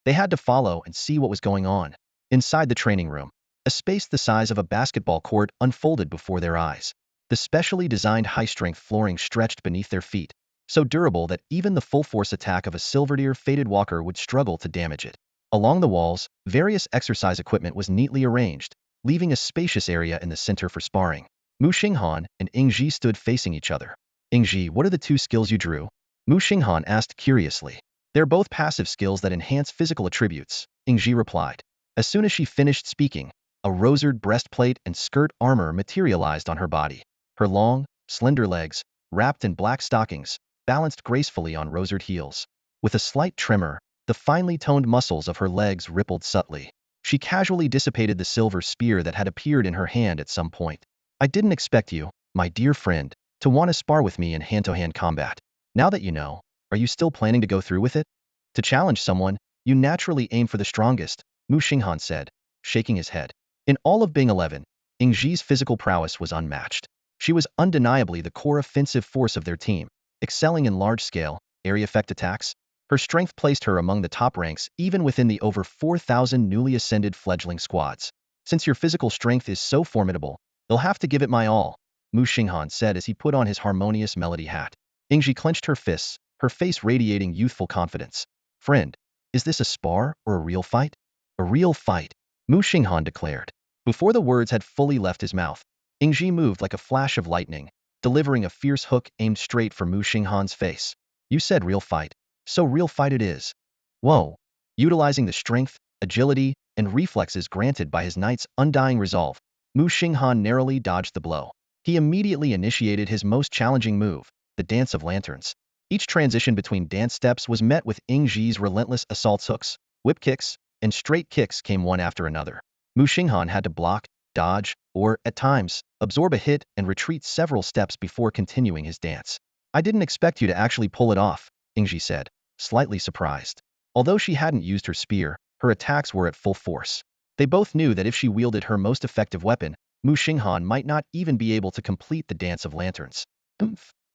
They had to follow and see what was going on. Inside the training room, a space the size of a basketball court unfolded before their eyes. The specially designed high-strength flooring stretched beneath their feet, so durable that even the full-force attack of a silver-deer fated walker would struggle to damage it. Along the walls, various exercise equipment was neatly arranged, leaving a spacious area in the center for sparring. Muxing Han and Ingji stood facing each other. Ingji, what are the 2 skills you drew? Muxing Han asked curiously. They're both passive skills that enhance physical attributes, Ingji replied. As soon as she finished speaking, a rosered breastplate and skirt armor materialized on her body. Her long, slender legs, wrapped in black stockings, balanced gracefully on rosered heels. With a slight tremor, the finely toned muscles of her legs rippled subtly. She casually dissipated the silver spear that had appeared in her hand at some point. I didn't expect you, my dear friend, to want to spar with me in hand-to-hand combat. Now that you know, Are you still planning to go through with it? To challenge someone, you naturally aim for the strongest, Muxing Han said, shaking his head. In all of Bing 11, Ingji's physical prowess was unmatched. She was undeniably the core offensive force of their team, excelling in large-scale, area effect attacks. Her strength placed her among the top ranks even within the over 4,000 newly ascended fledgling squads. Since your physical strength is so formidable, you'll have to give it my all, Muxing Han said as he put on his harmonious melody hat. Ingji clenched her fists, her face radiating youthful confidence. Friend, is this a spar or a real fight? A real fight, Muxing Han declared. Before the words had fully left his mouth, Ingji moved like a flash of lightning, delivering a fierce hook aimed straight for Muxing Han's face. You said real fight, so real fight it is. Whoa. Utilizing the strength, agility, and reflexes granted by his knight's undying resolve, Muxing Han narrowly dodged the blow. He immediately initiated his most challenging move, the Dance of Lanterns. Each transition between dance steps was met with Ingji's relentless assault hooks, whip kicks, and straight kicks came one after another. Muxing Han had to block, dodge, or, at times, absorb a hit and retreat several steps before continuing his dance. I didn't expect you to actually pull it off, Ingji said, slightly surprised. Although she hadn't used her spear, her attacks were at full force. They both knew that if she wielded her most effective weapon, Muxing Han might not even be able to complete the Dance of Lanterns.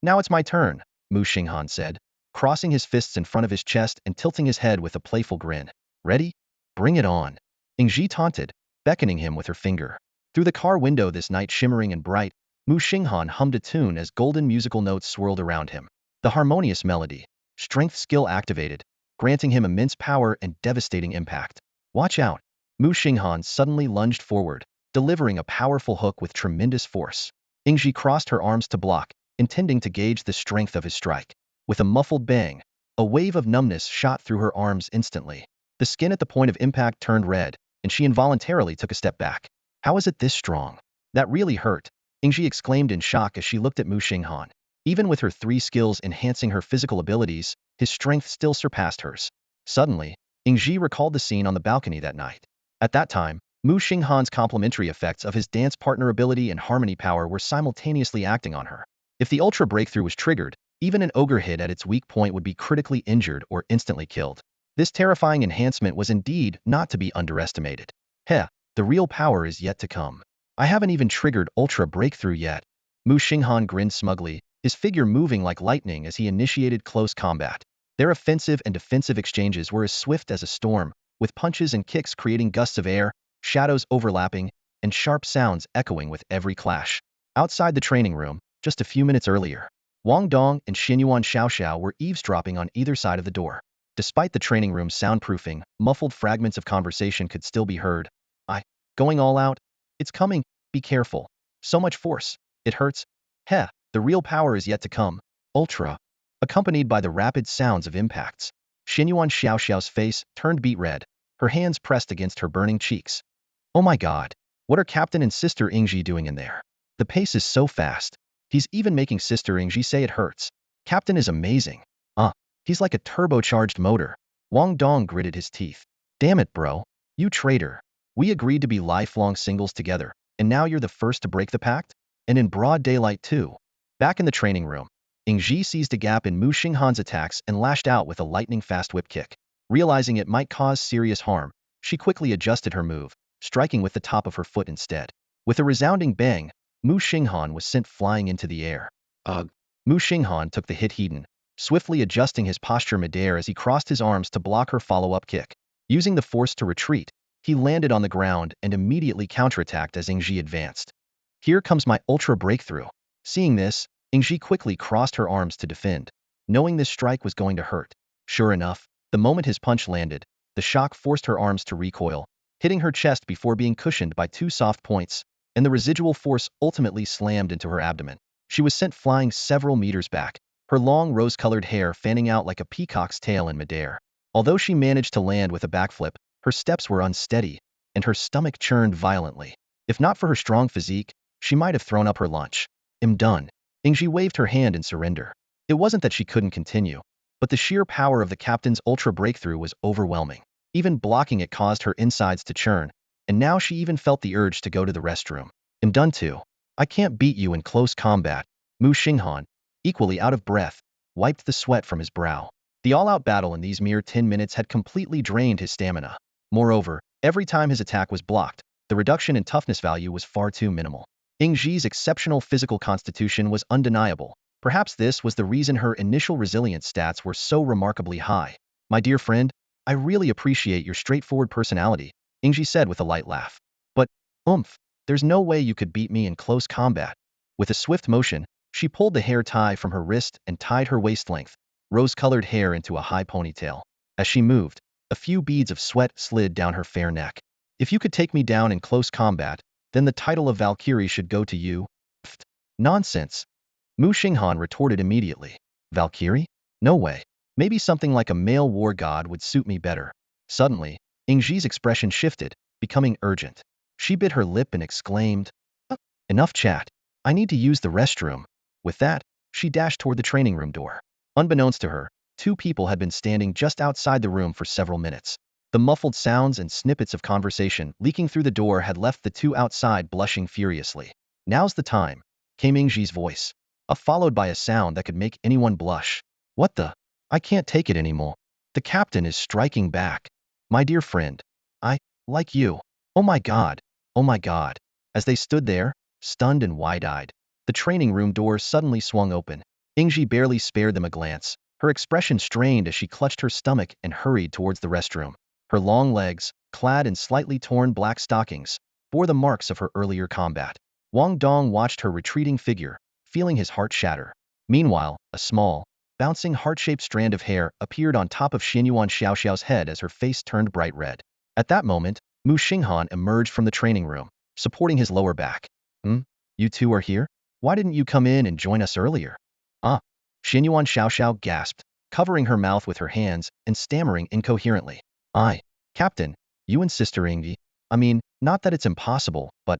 Now it's my turn, Muxing Han said, crossing his fists in front of his chest and tilting his head with a playful grin. Ready? Bring it on. Ingji taunted, beckoning him with her finger. Through the car window this night shimmering and bright, Muxing Han hummed a tune as golden musical notes swirled around him. The harmonious melody, strength skill activated, granting him immense power and devastating impact. Watch out. Muxing Han suddenly lunged forward, delivering a powerful hook with tremendous force. Ingji crossed her arms to block, intending to gauge the strength of his strike. With a muffled bang, a wave of numbness shot through her arms instantly. The skin at the point of impact turned red, and she involuntarily took a step back. How is it this strong? That really hurt, Ingji exclaimed in shock as she looked at Muxing Han. Even with her 3 skills enhancing her physical abilities, his strength still surpassed hers. Suddenly, Ingji recalled the scene on the balcony that night. At that time, Muxing Han's complementary effects of his dance partner ability and harmony power were simultaneously acting on her. If the ultra breakthrough was triggered, even an ogre hit at its weak point would be critically injured or instantly killed. This terrifying enhancement was indeed not to be underestimated. Heh, the real power is yet to come. I haven't even triggered ultra breakthrough yet. Muxing Han grinned smugly, his figure moving like lightning as he initiated close combat. Their offensive and defensive exchanges were as swift as a storm, with punches and kicks creating gusts of air, shadows overlapping, and sharp sounds echoing with every clash. Outside the training room, just a few minutes earlier, Wang Dong and Xinyuan Xiaoxiao were eavesdropping on either side of the door. Despite the training room's soundproofing, muffled fragments of conversation could still be heard. Going all out? It's coming, be careful. So much force, it hurts. Heh, the real power is yet to come. Ultra. Accompanied by the rapid sounds of impacts. Xinyuan Xiaoxiao's face turned beet red, her hands pressed against her burning cheeks. Oh my god, what are Captain and Sister Ingji doing in there? The pace is so fast. He's even making Sister Ingji say it hurts. Captain is amazing. He's like a turbocharged motor. Wang Dong gritted his teeth. Damn it, bro. You traitor. We agreed to be lifelong singles together, and now you're the first to break the pact? And in broad daylight too. Back in the training room, Ingji seized a gap in Muxing Han's attacks and lashed out with a lightning-fast whip kick. Realizing it might cause serious harm, she quickly adjusted her move, striking with the top of her foot instead. With a resounding bang, Muxing Han was sent flying into the air. Ugh. Muxing Han took the hit heeding, swiftly adjusting his posture midair as he crossed his arms to block her follow-up kick. Using the force to retreat, he landed on the ground and immediately counterattacked as Ingji advanced. Here comes my ultra breakthrough. Seeing this, Ingji quickly crossed her arms to defend, knowing this strike was going to hurt. Sure enough, the moment his punch landed, the shock forced her arms to recoil, hitting her chest before being cushioned by 2 soft points, and the residual force ultimately slammed into her abdomen. She was sent flying several meters back, her long rose-colored hair fanning out like a peacock's tail in midair. Although she managed to land with a backflip, her steps were unsteady, and her stomach churned violently. If not for her strong physique, she might have thrown up her lunch. I'm done. Ingji waved her hand in surrender. It wasn't that she couldn't continue, but the sheer power of the captain's ultra breakthrough was overwhelming. Even blocking it caused her insides to churn, and now she even felt the urge to go to the restroom. I'm done too. I can't beat you in close combat. Muxing Han, equally out of breath, wiped the sweat from his brow. The all-out battle in these mere 10 minutes had completely drained his stamina. Moreover, every time his attack was blocked, the reduction in toughness value was far too minimal. Yingji's exceptional physical constitution was undeniable. Perhaps this was the reason her initial resilience stats were so remarkably high. My dear friend, I really appreciate your straightforward personality, Yingji said with a light laugh. But, there's no way you could beat me in close combat. With a swift motion, she pulled the hair tie from her wrist and tied her waist-length, rose-colored hair into a high ponytail. As she moved, a few beads of sweat slid down her fair neck. If you could take me down in close combat, then the title of Valkyrie should go to you. Pfft. Nonsense. Muxing Han retorted immediately. Valkyrie? No way. Maybe something like a male war god would suit me better. Suddenly, Yingji's expression shifted, becoming urgent. She bit her lip and exclaimed, Enough chat. I need to use the restroom. With that, she dashed toward the training room door. Unbeknownst to her, two people had been standing just outside the room for several minutes. The muffled sounds and snippets of conversation leaking through the door had left the two outside blushing furiously. Now's the time, came Yingji's voice, followed by a sound that could make anyone blush. What the? I can't take it anymore. The captain is striking back. My dear friend, I like you. Oh my god. Oh my god. As they stood there, stunned and wide-eyed, the training room door suddenly swung open. Yingji barely spared them a glance, her expression strained as she clutched her stomach and hurried towards the restroom. Her long legs, clad in slightly torn black stockings, bore the marks of her earlier combat. Wang Dong watched her retreating figure, feeling his heart shatter. Meanwhile, a small, bouncing heart-shaped strand of hair appeared on top of Xianyuan Xiaoxiao's head as her face turned bright red. At that moment, Muxing Han emerged from the training room, supporting his lower back. You two are here? Why didn't you come in and join us earlier? Xianyuan Xiaoxiao gasped, covering her mouth with her hands and stammering incoherently. Captain, you and Sister Yingji. I mean, not that it's impossible, but,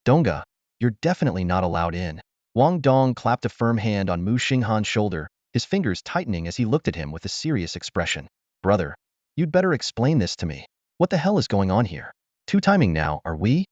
Donga, you're definitely not allowed in. Wang Dong clapped a firm hand on Muxing Han's shoulder, his fingers tightening as he looked at him with a serious expression. Brother, you'd better explain this to me. What the hell is going on here? Two-timing now, are we?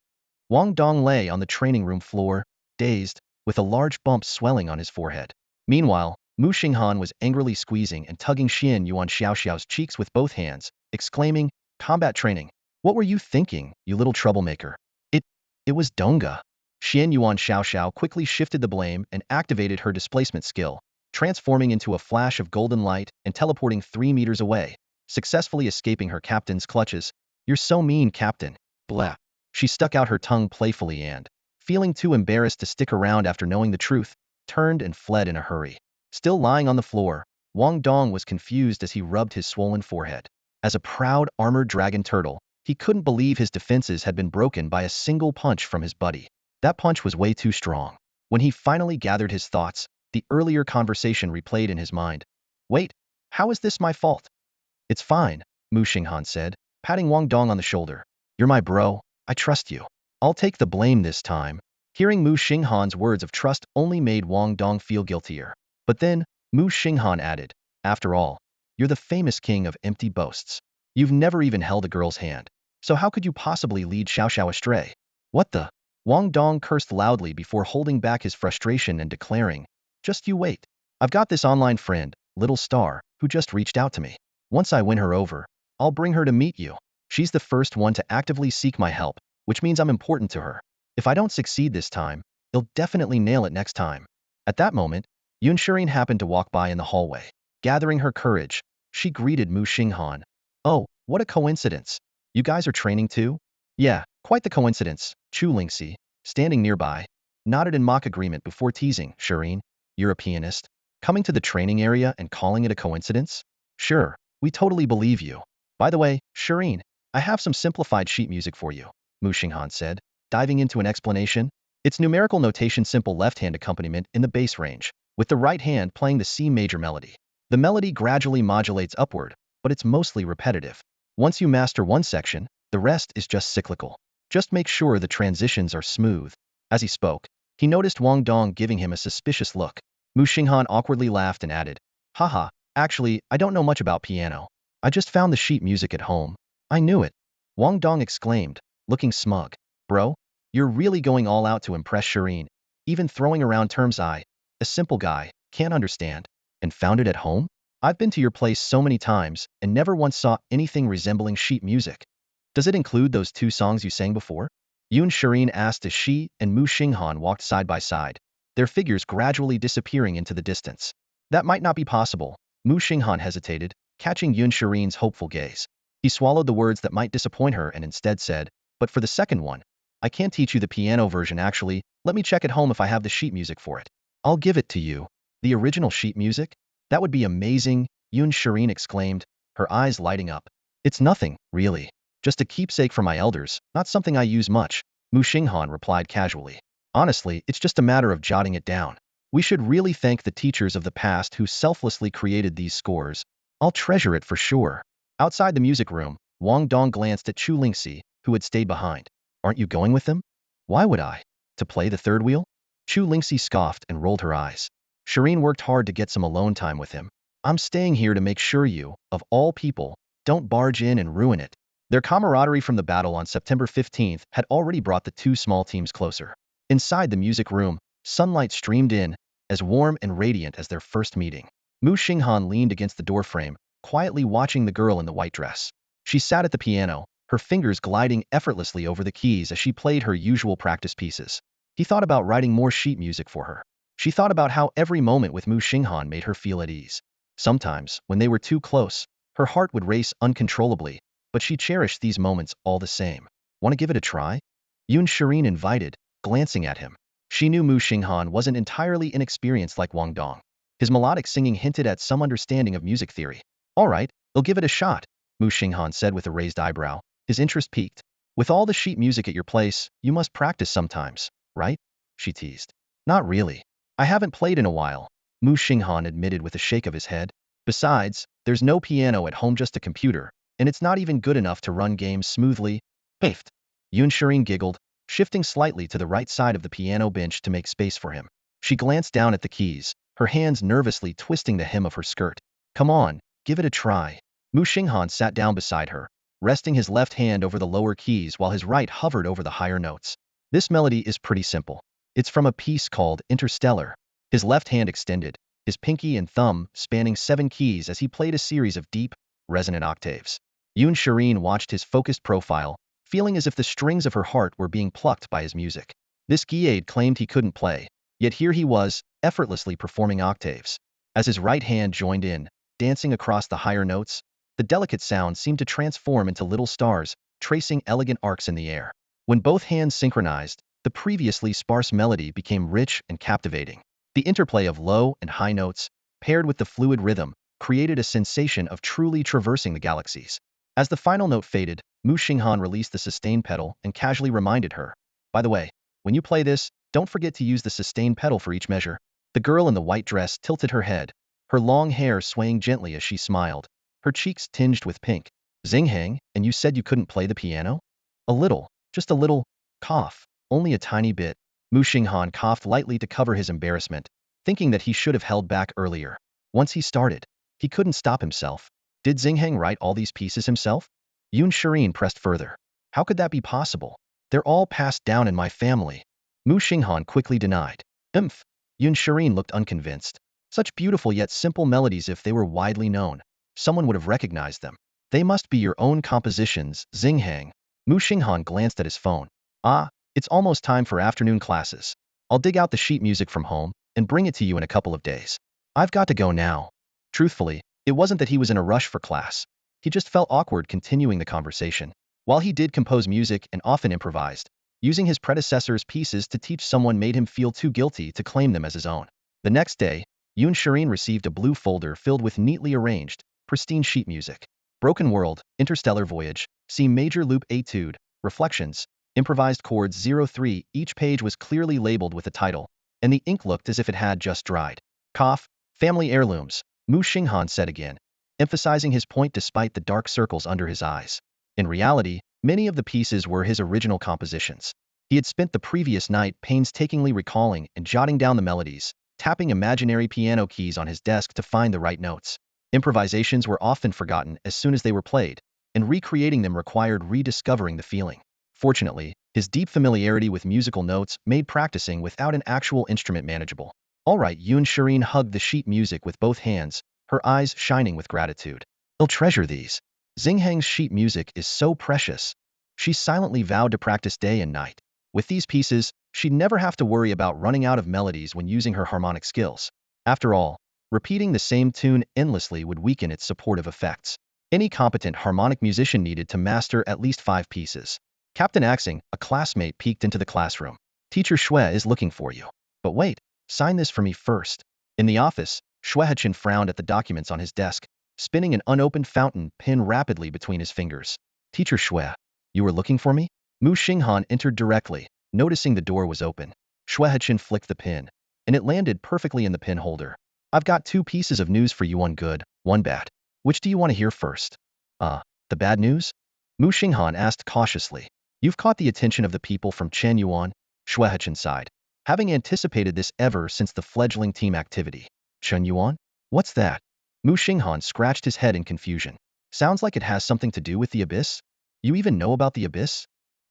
Wang Dong lay on the training room floor, dazed, with a large bump swelling on his forehead. Meanwhile, Muxing Han was angrily squeezing and tugging Xianyuan Xiaoxiao's cheeks with both hands, exclaiming, Combat training. What were you thinking, you little troublemaker? It was Donga. Xianyuan Xiaoxiao quickly shifted the blame and activated her displacement skill, transforming into a flash of golden light and teleporting 3 meters away, successfully escaping her captain's clutches. You're so mean, Captain. Blah. She stuck out her tongue playfully and, feeling too embarrassed to stick around after knowing the truth, turned and fled in a hurry. Still lying on the floor, Wang Dong was confused as he rubbed his swollen forehead. As a proud, armored dragon turtle, he couldn't believe his defenses had been broken by a single punch from his buddy. That punch was way too strong. When he finally gathered his thoughts, the earlier conversation replayed in his mind. Wait, how is this my fault? It's fine, Muxing Han said, patting Wang Dong on the shoulder. You're my bro, I trust you. I'll take the blame this time. Hearing Muxing Han's words of trust only made Wang Dong feel guiltier. But then, Muxing Han added, After all, you're the famous king of empty boasts. You've never even held a girl's hand. So how could you possibly lead Xiaoxiao astray? What the? Wang Dong cursed loudly before holding back his frustration and declaring, Just you wait. I've got this online friend, Little Star, who just reached out to me. Once I win her over, I'll bring her to meet you. She's the first one to actively seek my help, which means I'm important to her. If I don't succeed this time, he'll definitely nail it next time. At that moment, Yun Shirin happened to walk by in the hallway. Gathering her courage, she greeted Muxing Han. Oh, what a coincidence. You guys are training too? Yeah, quite the coincidence, Chu Lingxi, standing nearby, nodded in mock agreement before teasing, Shirin, you're a pianist, coming to the training area and calling it a coincidence? Sure, we totally believe you. By the way, Shirin, I have some simplified sheet music for you, Muxing Han said, diving into an explanation. It's numerical notation simple left-hand accompaniment in the bass range, with the right hand playing the C major melody. The melody gradually modulates upward, but it's mostly repetitive. Once you master one section, the rest is just cyclical. Just make sure the transitions are smooth. As he spoke, he noticed Wang Dong giving him a suspicious look. Muxing Han awkwardly laughed and added, Haha, actually, I don't know much about piano. I just found the sheet music at home. I knew it. Wang Dong exclaimed, looking smug. Bro, you're really going all out to impress Shirin, even throwing around terms I, a simple guy, can't understand. And found it at home? I've been to your place so many times and never once saw anything resembling sheet music. Does it include those two songs you sang before? Yun Shirin asked as she and Muxing Han walked side by side, their figures gradually disappearing into the distance. That might not be possible. Muxing Han hesitated, catching Yun Shirin's hopeful gaze. He swallowed the words that might disappoint her and instead said, but for the second one, I can't teach you the piano version actually, let me check at home if I have the sheet music for it. I'll give it to you. The original sheet music? That would be amazing, Yun Shirin exclaimed, her eyes lighting up. It's nothing, really. Just a keepsake from my elders, not something I use much, Muxing Han replied casually. Honestly, it's just a matter of jotting it down. We should really thank the teachers of the past who selflessly created these scores. I'll treasure it for sure. Outside the music room, Wang Dong glanced at Chu Lingxi, who had stayed behind. Aren't you going with them? Why would I? To play the third wheel? Chu Lingxi scoffed and rolled her eyes. Shireen worked hard to get some alone time with him. I'm staying here to make sure you, of all people, don't barge in and ruin it. Their camaraderie from the battle on September 15th had already brought the two small teams closer. Inside the music room, sunlight streamed in, as warm and radiant as their first meeting. Muxing Han leaned against the doorframe, quietly watching the girl in the white dress. She sat at the piano, her fingers gliding effortlessly over the keys as she played her usual practice pieces. He thought about writing more sheet music for her. She thought about how every moment with Muxing Han made her feel at ease. Sometimes, when they were too close, her heart would race uncontrollably, but she cherished these moments all the same. Want to give it a try? Yun Shirin invited, glancing at him. She knew Muxing Han wasn't entirely inexperienced like Wang Dong. His melodic singing hinted at some understanding of music theory. All right, they'll give it a shot, Muxing Han said with a raised eyebrow. His interest piqued. With all the sheet music at your place, you must practice sometimes, right? She teased. Not really. I haven't played in a while, Muxing Han admitted with a shake of his head. Besides, there's no piano at home, just a computer, and it's not even good enough to run games smoothly. Piffed. Yun Shirin giggled, shifting slightly to the right side of the piano bench to make space for him. She glanced down at the keys, her hands nervously twisting the hem of her skirt. Come on, give it a try. Muxing Han sat down beside her, resting his left hand over the lower keys while his right hovered over the higher notes. This melody is pretty simple. It's from a piece called Interstellar. His left hand extended, his pinky and thumb spanning 7 keys as he played a series of deep, resonant octaves. Yun Shirin watched his focused profile, feeling as if the strings of her heart were being plucked by his music. This Gyade claimed he couldn't play, yet here he was, effortlessly performing octaves. As his right hand joined in, dancing across the higher notes, the delicate sound seemed to transform into little stars, tracing elegant arcs in the air. When both hands synchronized, the previously sparse melody became rich and captivating. The interplay of low and high notes, paired with the fluid rhythm, created a sensation of truly traversing the galaxies. As the final note faded, Muxing Han released the sustain pedal and casually reminded her, by the way, when you play this, don't forget to use the sustain pedal for each measure. The girl in the white dress tilted her head, her long hair swaying gently as she smiled, her cheeks tinged with pink. Xinghang, and you said you couldn't play the piano? A little, just a little, cough, only a tiny bit. Muxing Han coughed lightly to cover his embarrassment, thinking that he should have held back earlier. Once he started, he couldn't stop himself. Did Xinghang write all these pieces himself? Yun Shirin pressed further. How could that be possible? They're all passed down in my family. Muxing Han quickly denied. Yun Shirin looked unconvinced. Such beautiful yet simple melodies, if they were widely known, someone would have recognized them. They must be your own compositions, Xinghang. Muxing Han glanced at his phone. Ah, it's almost time for afternoon classes. I'll dig out the sheet music from home and bring it to you in a couple of days. I've got to go now. Truthfully, it wasn't that he was in a rush for class. He just felt awkward continuing the conversation. While he did compose music and often improvised, using his predecessor's pieces to teach someone made him feel too guilty to claim them as his own. The next day, Yun Shirin received a blue folder filled with neatly arranged, pristine sheet music. Broken World, Interstellar Voyage, C Major Loop Etude, Reflections, Improvised Chords 03. Each page was clearly labeled with a title, and the ink looked as if it had just dried. Cough, family heirlooms, Muxing Han said again, emphasizing his point despite the dark circles under his eyes. In reality, many of the pieces were his original compositions. He had spent the previous night painstakingly recalling and jotting down the melodies, tapping imaginary piano keys on his desk to find the right notes. Improvisations were often forgotten as soon as they were played, and recreating them required rediscovering the feeling. Fortunately, his deep familiarity with musical notes made practicing without an actual instrument manageable. All right, Yun Shireen hugged the sheet music with both hands, her eyes shining with gratitude. They'll treasure these. Xinghang's sheet music is so precious. She silently vowed to practice day and night. With these pieces, she'd never have to worry about running out of melodies when using her harmonic skills. After all, repeating the same tune endlessly would weaken its supportive effects. Any competent harmonic musician needed to master at least 5 pieces. Captain Axing, a classmate, peeked into the classroom. Teacher Xue is looking for you. But wait, sign this for me first. In the office, Xuehechin frowned at the documents on his desk, spinning an unopened fountain pen rapidly between his fingers. Teacher Xue, you were looking for me? Muxing Han entered directly, noticing the door was open. Xuehechin flicked the pen, and it landed perfectly in the pen holder. I've got 2 pieces of news for you, one good, one bad. Which do you want to hear first? The bad news? Muxing Han asked cautiously. You've caught the attention of the people from Chen Yuan, Xuehechin sighed, having anticipated this ever since the fledgling team activity. Chen Yuan? What's that? Muxing Han scratched his head in confusion. Sounds like it has something to do with the abyss? You even know about the abyss?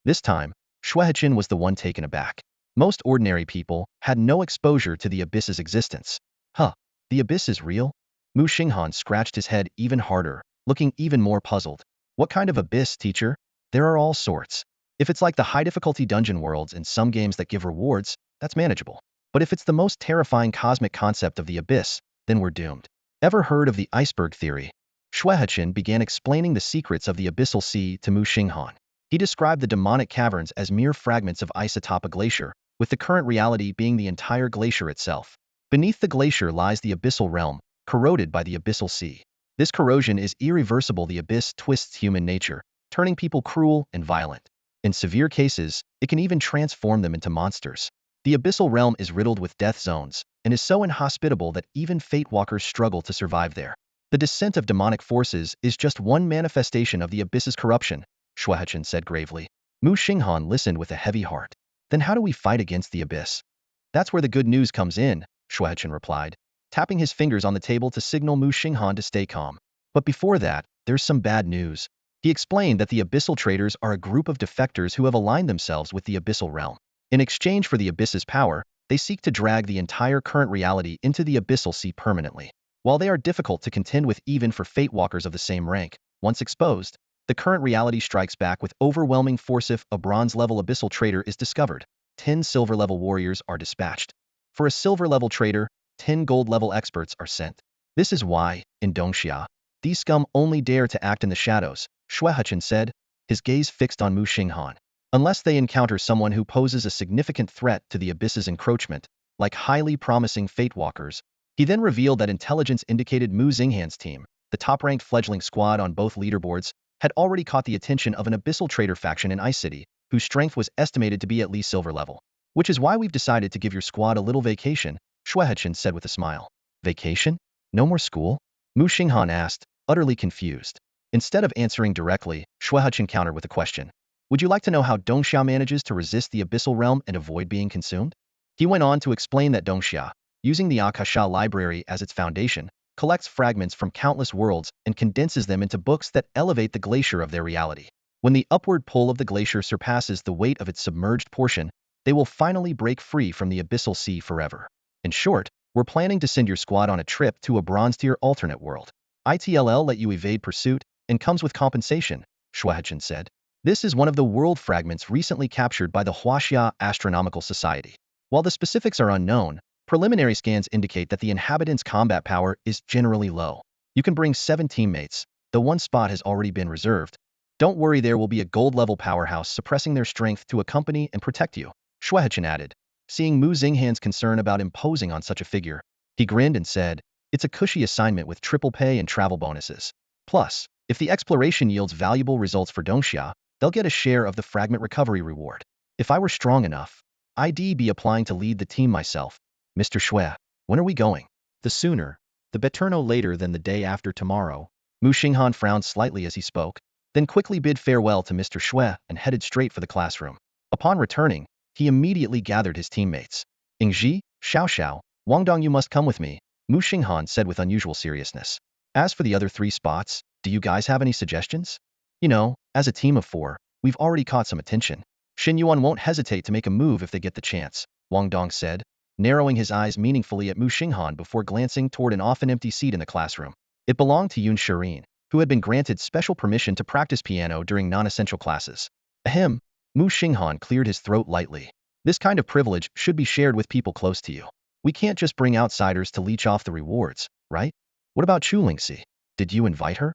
This time, Xuehechin was the one taken aback. Most ordinary people had no exposure to the abyss's existence. Huh, the abyss is real? Muxing Han scratched his head even harder, looking even more puzzled. What kind of abyss, teacher? There are all sorts. If it's like the high difficulty dungeon worlds in some games that give rewards, that's manageable. But if it's the most terrifying cosmic concept of the abyss, then we're doomed. Ever heard of the iceberg theory? Xuehechin began explaining the secrets of the abyssal sea to Muxing Han. He described the demonic caverns as mere fragments of ice atop a glacier, with the current reality being the entire glacier itself. Beneath the glacier lies the abyssal realm, corroded by the abyssal sea. This corrosion is irreversible. The abyss twists human nature, turning people cruel and violent. In severe cases, it can even transform them into monsters. The abyssal realm is riddled with death zones, and is so inhospitable that even fate walkers struggle to survive there. The descent of demonic forces is just one manifestation of the abyss's corruption, Xuehechin said gravely. Muxing Han listened with a heavy heart. Then how do we fight against the abyss? That's where the good news comes in, Xuehechin replied, tapping his fingers on the table to signal Muxing Han to stay calm. But before that, there's some bad news. He explained that the abyssal traders are a group of defectors who have aligned themselves with the abyssal realm. In exchange for the abyss's power, they seek to drag the entire current reality into the abyssal sea permanently. While they are difficult to contend with even for fate walkers of the same rank, once exposed, the current reality strikes back with overwhelming force. If a bronze-level abyssal trader is discovered, 10 silver-level warriors are dispatched. For a silver-level trader, 10 gold-level experts are sent. This is why, in Dongxia, these scum only dare to act in the shadows, Xuehechin said, his gaze fixed on Muxing Han. Unless they encounter someone who poses a significant threat to the abyss's encroachment, like highly promising fate walkers. He then revealed that intelligence indicated Mu Xinghan's team, the top-ranked fledgling squad on both leaderboards, had already caught the attention of an abyssal trader faction in Ice City, whose strength was estimated to be at least silver level. Which is why we've decided to give your squad a little vacation, Xuehechin said with a smile. Vacation? No more school? Muxing Han asked, utterly confused. Instead of answering directly, Xuehechin countered with a question. Would you like to know how Dongxia manages to resist the abyssal realm and avoid being consumed? He went on to explain that Dongxia, using the Akasha library as its foundation, collects fragments from countless worlds and condenses them into books that elevate the glacier of their reality. When the upward pull of the glacier surpasses the weight of its submerged portion, they will finally break free from the abyssal sea forever. In short, we're planning to send your squad on a trip to a bronze-tier alternate world. ITLL let you evade pursuit, and comes with compensation, Xuehechin said. This is one of the world fragments recently captured by the Huaxia Astronomical Society. While the specifics are unknown, preliminary scans indicate that the inhabitants' combat power is generally low. You can bring 7 teammates, though one spot has already been reserved. Don't worry, there will be a gold-level powerhouse suppressing their strength to accompany and protect you, Xuehechin added. Seeing Mu Xinghan's concern about imposing on such a figure, he grinned and said, it's a cushy assignment with triple pay and travel bonuses. Plus, if the exploration yields valuable results for Dongxia, they'll get a share of the fragment recovery reward. If I were strong enough, I'd be applying to lead the team myself. Mr. Xue, when are we going? The sooner, the better. No later than the day after tomorrow. Muxing Han frowned slightly as he spoke, then quickly bid farewell to Mr. Xue and headed straight for the classroom. Upon returning, he immediately gathered his teammates. Ingji, Xiao, Wangdong, you must come with me, Muxing Han said with unusual seriousness. As for the other 3 spots, do you guys have any suggestions? You know, as a team of 4, we've already caught some attention. Xin Yuan won't hesitate to make a move if they get the chance, Wang Dong said. narrowing his eyes meaningfully at Muxing Han before glancing toward an often empty seat in the classroom. It belonged to Yun Shirin, who had been granted special permission to practice piano during non-essential classes. Ahem, Muxing Han cleared his throat lightly. This kind of privilege should be shared with people close to you. We can't just bring outsiders to leech off the rewards, right? What about Chu Lingxi? Did you invite her?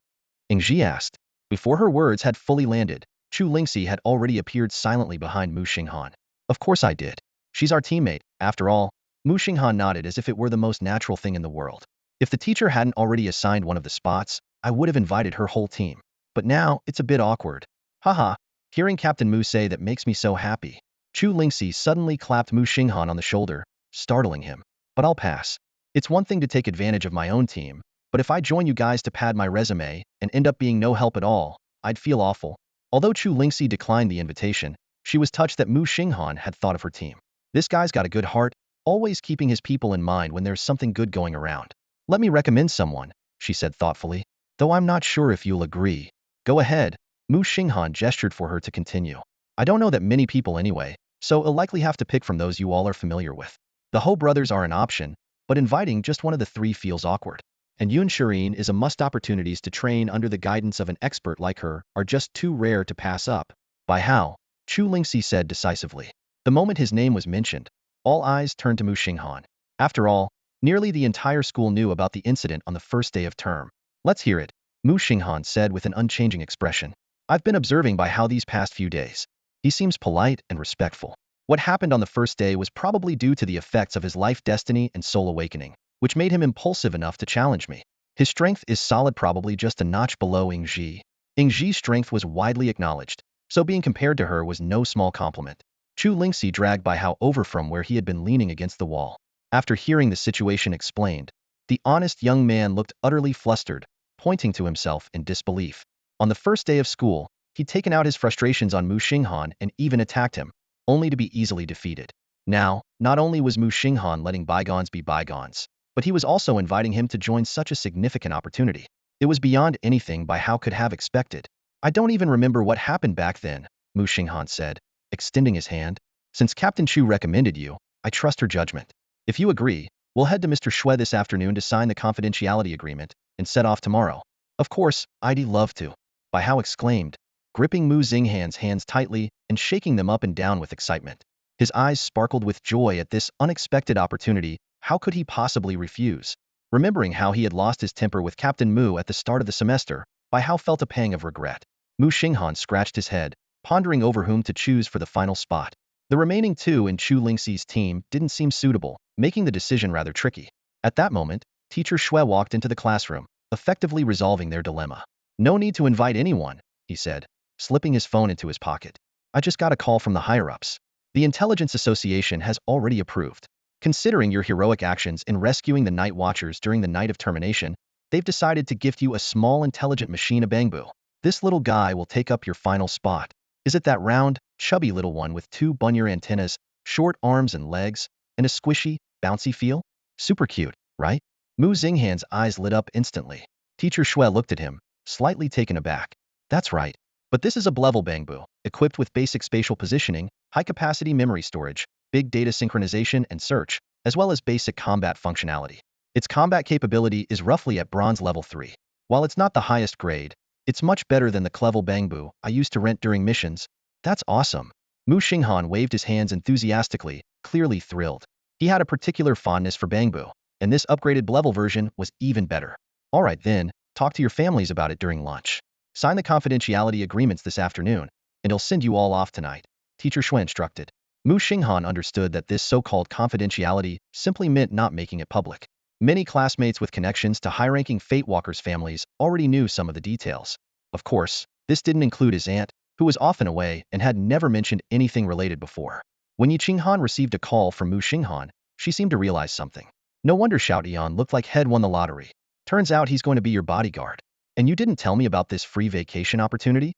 Ingji asked. Before her words had fully landed, Chu Lingxi had already appeared silently behind Muxing Han. Of course I did. She's our teammate, after all. Muxing Han nodded as if it were the most natural thing in the world. If the teacher hadn't already assigned one of the spots, I would have invited her whole team. But now, it's a bit awkward. Haha, hearing Captain Mu say that makes me so happy. Chu Lingxi suddenly clapped Muxing Han on the shoulder, startling him. But I'll pass. It's one thing to take advantage of my own team, but if I join you guys to pad my resume and end up being no help at all, I'd feel awful. Although Chu Lingxi declined the invitation, she was touched that Muxing Han had thought of her team. This guy's got a good heart, always keeping his people in mind when there's something good going around. Let me recommend someone, she said thoughtfully. Though I'm not sure if you'll agree. Go ahead. Muxing Han gestured for her to continue. I don't know that many people anyway, so I'll likely have to pick from those you all are familiar with. The Ho brothers are an option, but inviting just one of the three feels awkward. And Yun Shirin is a must. Opportunities to train under the guidance of an expert like her are just too rare to pass up. By how? Chu Lingxi said decisively. The moment his name was mentioned, all eyes turned to Muxing Han. After all, nearly the entire school knew about the incident on the first day of term. Let's hear it, Muxing Han said with an unchanging expression. I've been observing by how these past few days. He seems polite and respectful. What happened on the first day was probably due to the effects of his life destiny and soul awakening, which made him impulsive enough to challenge me. His strength is solid, probably just a notch below Ingji. Ingji's strength was widely acknowledged, so being compared to her was no small compliment. Chu Lingxi dragged by how over from where he had been leaning against the wall. After hearing the situation explained, the honest young man looked utterly flustered, pointing to himself in disbelief. On the first day of school, he'd taken out his frustrations on Muxing Han and even attacked him, only to be easily defeated. Now, not only was Muxing Han letting bygones be bygones, but he was also inviting him to join such a significant opportunity. It was beyond anything by how could have expected. I don't even remember what happened back then, Muxing Han said, extending his hand. Since Captain Chu recommended you, I trust her judgment. If you agree, we'll head to Mr. Shui this afternoon to sign the confidentiality agreement and set off tomorrow. Of course, I'd love to. By how exclaimed, gripping Muxing Han's hands tightly and shaking them up and down with excitement. His eyes sparkled with joy at this unexpected opportunity. How could he possibly refuse? Remembering how he had lost his temper with Captain Mu at the start of the semester, Bai Hao felt a pang of regret. Muxing Han scratched his head, pondering over whom to choose for the final spot. The remaining two in Chu Lingxi's team didn't seem suitable, making the decision rather tricky. At that moment, Teacher Shui walked into the classroom, effectively resolving their dilemma. No need to invite anyone, he said, slipping his phone into his pocket. I just got a call from the higher-ups. The Intelligence Association has already approved. Considering your heroic actions in rescuing the Night Watchers during the night of termination, they've decided to gift you a small intelligent machine, a bangbu. This little guy will take up your final spot. Is it that round, chubby little one with two bunnier antennas, short arms and legs, and a squishy, bouncy feel? Super cute, right? Muxing Han's eyes lit up instantly. Teacher Shui looked at him, slightly taken aback. That's right. But this is a level bangbu, equipped with basic spatial positioning, high-capacity memory storage, big data synchronization and search, as well as basic combat functionality. Its combat capability is roughly at bronze level 3. While it's not the highest grade, it's much better than the Clevel Bangbu I used to rent during missions. That's awesome. Muxing Han waved his hands enthusiastically, clearly thrilled. He had a particular fondness for Bangbu, and this upgraded level version was even better. Alright then, talk to your families about it during lunch. Sign the confidentiality agreements this afternoon, and I'll send you all off tonight, Teacher Shui instructed. Muxing Han understood that this so-called confidentiality simply meant not making it public. Many classmates with connections to high-ranking Fate Walkers' families already knew some of the details. Of course, this didn't include his aunt, who was often away and had never mentioned anything related before. When Yiqing Han received a call from Muxing Han, she seemed to realize something. No wonder Xiao Dian looked like he'd won the lottery. Turns out he's going to be your bodyguard. And you didn't tell me about this free vacation opportunity?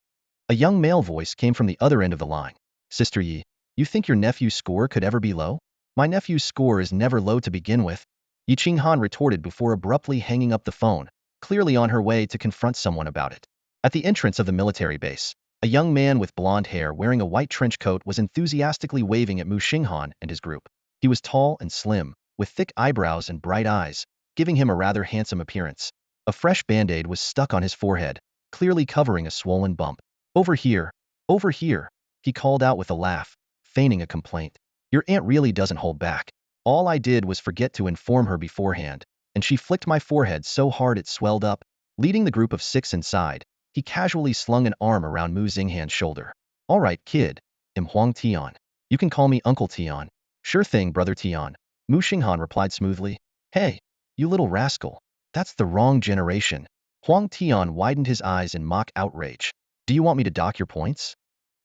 A young male voice came from the other end of the line. Sister Yi, you think your nephew's score could ever be low? My nephew's score is never low to begin with, Yiqing Han retorted before abruptly hanging up the phone, clearly on her way to confront someone about it. At the entrance of the military base, a young man with blonde hair wearing a white trench coat was enthusiastically waving at Muxing Han and his group. He was tall and slim, with thick eyebrows and bright eyes, giving him a rather handsome appearance. A fresh band-aid was stuck on his forehead, clearly covering a swollen bump. Over here, over here, he called out with a laugh, feigning a complaint. Your aunt really doesn't hold back. All I did was forget to inform her beforehand, and she flicked my forehead so hard it swelled up. Leading the group of 6 inside, he casually slung an arm around Muxing Han's shoulder. All right, kid. I'm Huang Tian. You can call me Uncle Tian. Sure thing, Brother Tian. Muxing Han replied smoothly. Hey, you little rascal. That's the wrong generation. Huang Tian widened his eyes in mock outrage. Do you want me to dock your points?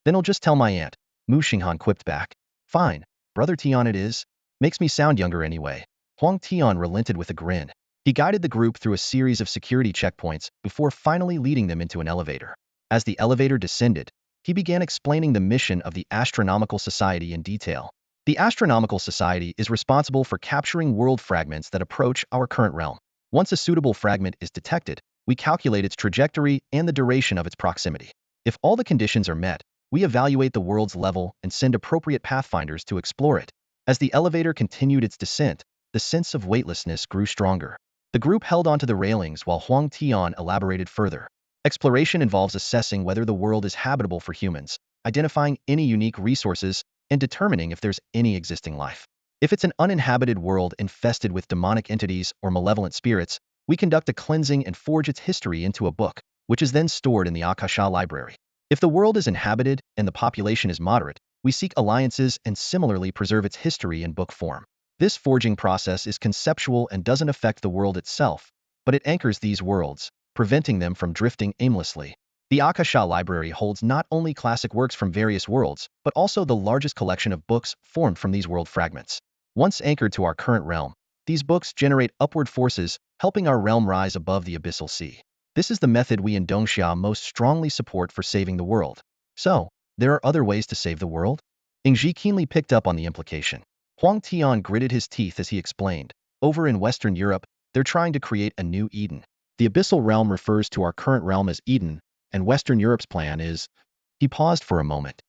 Then I'll just tell my aunt. Muxing Han quipped back. Fine, Brother Tian it is. Makes me sound younger anyway. Huang Tian relented with a grin. He guided the group through a series of security checkpoints before finally leading them into an elevator. As the elevator descended, he began explaining the mission of the Astronomical Society in detail. The Astronomical Society is responsible for capturing world fragments that approach our current realm. Once a suitable fragment is detected, we calculate its trajectory and the duration of its proximity. If all the conditions are met, we evaluate the world's level and send appropriate pathfinders to explore it. As the elevator continued its descent, the sense of weightlessness grew stronger. The group held onto the railings while Huang Tian elaborated further. Exploration involves assessing whether the world is habitable for humans, identifying any unique resources, and determining if there's any existing life. If it's an uninhabited world infested with demonic entities or malevolent spirits, we conduct a cleansing and forge its history into a book, which is then stored in the Akasha library. If the world is inhabited and the population is moderate, we seek alliances and similarly preserve its history in book form. This forging process is conceptual and doesn't affect the world itself, but it anchors these worlds, preventing them from drifting aimlessly. The Akasha library holds not only classic works from various worlds, but also the largest collection of books formed from these world fragments. Once anchored to our current realm, these books generate upward forces, helping our realm rise above the abyssal sea. This is the method we in Dongxia most strongly support for saving the world. So, there are other ways to save the world? Ingji keenly picked up on the implication. Huang Tian gritted his teeth as he explained. Over in Western Europe, they're trying to create a new Eden. The abyssal realm refers to our current realm as Eden, and Western Europe's plan is... He paused for a moment.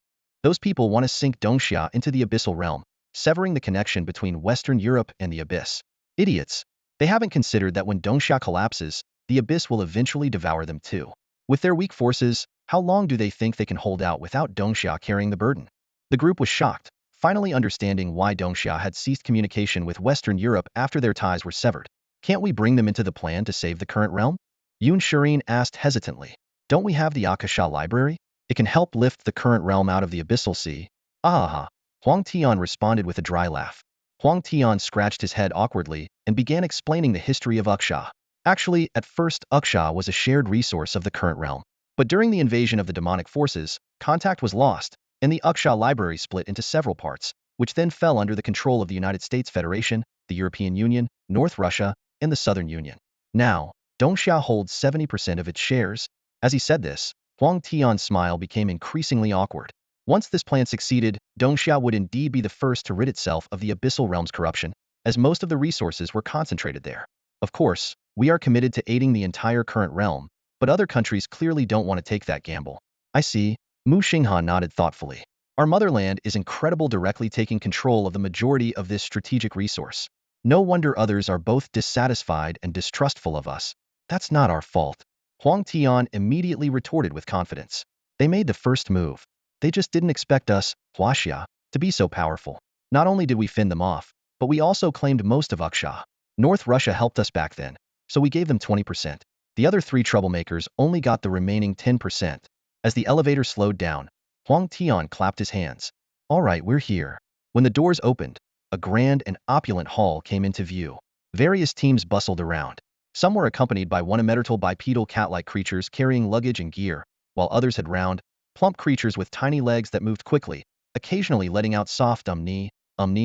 Those people want to sink Dongxia into the abyssal realm, severing the connection between Western Europe and the abyss. Idiots. They haven't considered that when Dongxia collapses, the abyss will eventually devour them too. With their weak forces, how long do they think they can hold out without Dongxia carrying the burden? The group was shocked, finally understanding why Dongxia had ceased communication with Western Europe after their ties were severed. Can't we bring them into the plan to save the current realm? Yun Shirin asked hesitantly. Don't we have the Akasha library? It can help lift the current realm out of the abyssal sea. Ah. Huang Tian responded with a dry laugh. Huang Tian scratched his head awkwardly and began explaining the history of Aksha. Actually, at first, Aksha was a shared resource of the current realm. But during the invasion of the demonic forces, contact was lost, and the Aksha library split into several parts, which then fell under the control of the United States Federation, the European Union, North Russia, and the Southern Union. Now, Dongxia holds 70% of its shares. As he said this, Huang Tian's smile became increasingly awkward. Once this plan succeeded, Dongxia would indeed be the first to rid itself of the abyssal realm's corruption, as most of the resources were concentrated there. Of course, we are committed to aiding the entire current realm, but other countries clearly don't want to take that gamble. I see. Muxing Han nodded thoughtfully. Our motherland is incredible, directly taking control of the majority of this strategic resource. No wonder others are both dissatisfied and distrustful of us. That's not our fault. Huang Tian immediately retorted with confidence. They made the first move. They just didn't expect us, Huaxia, to be so powerful. Not only did we fend them off, but we also claimed most of Aksha. North Russia helped us back then, so we gave them 20%. The other 3 troublemakers only got the remaining 10%. As the elevator slowed down, Huang Tian clapped his hands. All right, we're here. When the doors opened, a grand and opulent hall came into view. Various teams bustled around. Some were accompanied by one bipedal cat-like creatures carrying luggage and gear, while others had round, plump creatures with tiny legs that moved quickly, occasionally letting out soft umni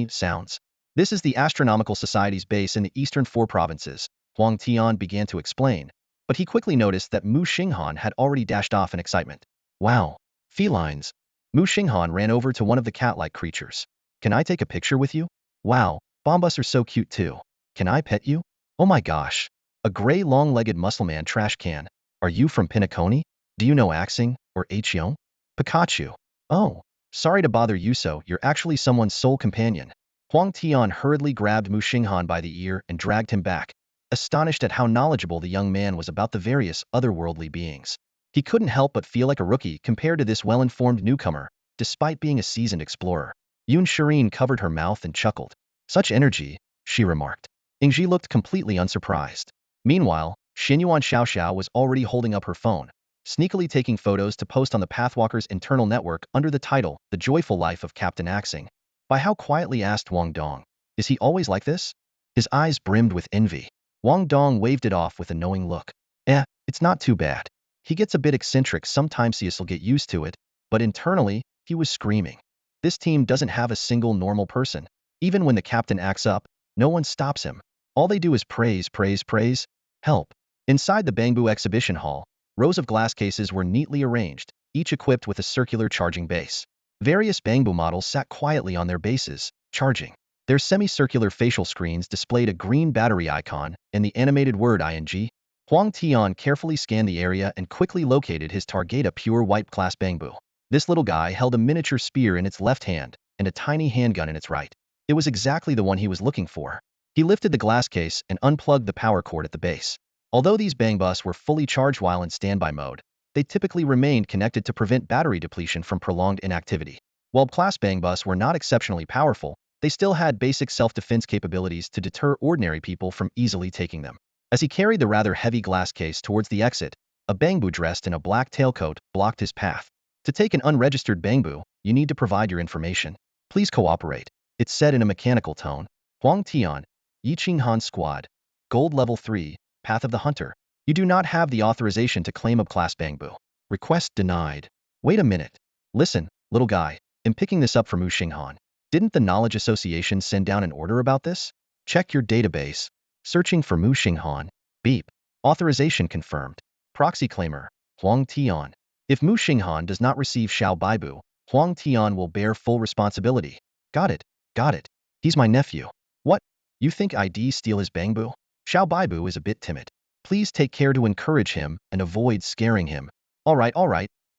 sounds. This is the Astronomical Society's base in the eastern 4 provinces, Huang Tian began to explain, but he quickly noticed that Muxing Han had already dashed off in excitement. Wow, felines. Muxing Han ran over to one of the cat-like creatures. Can I take a picture with you? Wow, Bombus are so cute too. Can I pet you? Oh my gosh. A gray long-legged muscleman trash can. Are you from Pinaconi? Do you know Axing, or Hyung? Pikachu. Oh, sorry to bother you, so you're actually someone's sole companion. Huang Tian hurriedly grabbed Muxing Han by the ear and dragged him back, astonished at how knowledgeable the young man was about the various otherworldly beings. He couldn't help but feel like a rookie compared to this well-informed newcomer, despite being a seasoned explorer. Yun Shirin covered her mouth and chuckled. Such energy, she remarked. Ingji looked completely unsurprised. Meanwhile, Xinyuan Xiaoxiao was already holding up her phone, sneakily taking photos to post on the Pathwalker's internal network under the title, The Joyful Life of Captain Axing. By how quietly asked Wang Dong, is he always like this? His eyes brimmed with envy. Wang Dong waved it off with a knowing look. It's not too bad. He gets a bit eccentric sometimes, he'll get used to it, but internally, he was screaming. This team doesn't have a single normal person. Even when the captain acts up, no one stops him. All they do is praise, praise, praise. Help. Inside the Bangbu exhibition hall, rows of glass cases were neatly arranged, each equipped with a circular charging base. Various Bangbu models sat quietly on their bases, charging. Their semicircular facial screens displayed a green battery icon and the animated word ing. Huang Tian carefully scanned the area and quickly located his target, a pure white class Bangbu. This little guy held a miniature spear in its left hand and a tiny handgun in its right. It was exactly the one he was looking for. He lifted the glass case and unplugged the power cord at the base. Although these Bangbus were fully charged while in standby mode, they typically remained connected to prevent battery depletion from prolonged inactivity. While class Bangbus were not exceptionally powerful, they still had basic self-defense capabilities to deter ordinary people from easily taking them. As he carried the rather heavy glass case towards the exit, a Bangbu dressed in a black tailcoat blocked his path. To take an unregistered Bangbu, you need to provide your information. Please cooperate, it said in a mechanical tone. Huang Tian, Yiqing Han Squad, Gold Level 3, Path of the Hunter. You do not have the authorization to claim a class Bangbu. Request denied. Wait a minute. Listen, little guy, I'm picking this up from Muxing Han. Didn't the Knowledge Association send down an order about this? Check your database. Searching for Muxing Han. Beep. Authorization confirmed. Proxy claimer, Huang Tian. If Muxing Han does not receive Xiao Baibu, Huang Tian will bear full responsibility. Got it. Got it. He's my nephew. What? You think I'd steal his Bangbu? Xiao Baibu is a bit timid. Please take care to encourage him and avoid scaring him. All right,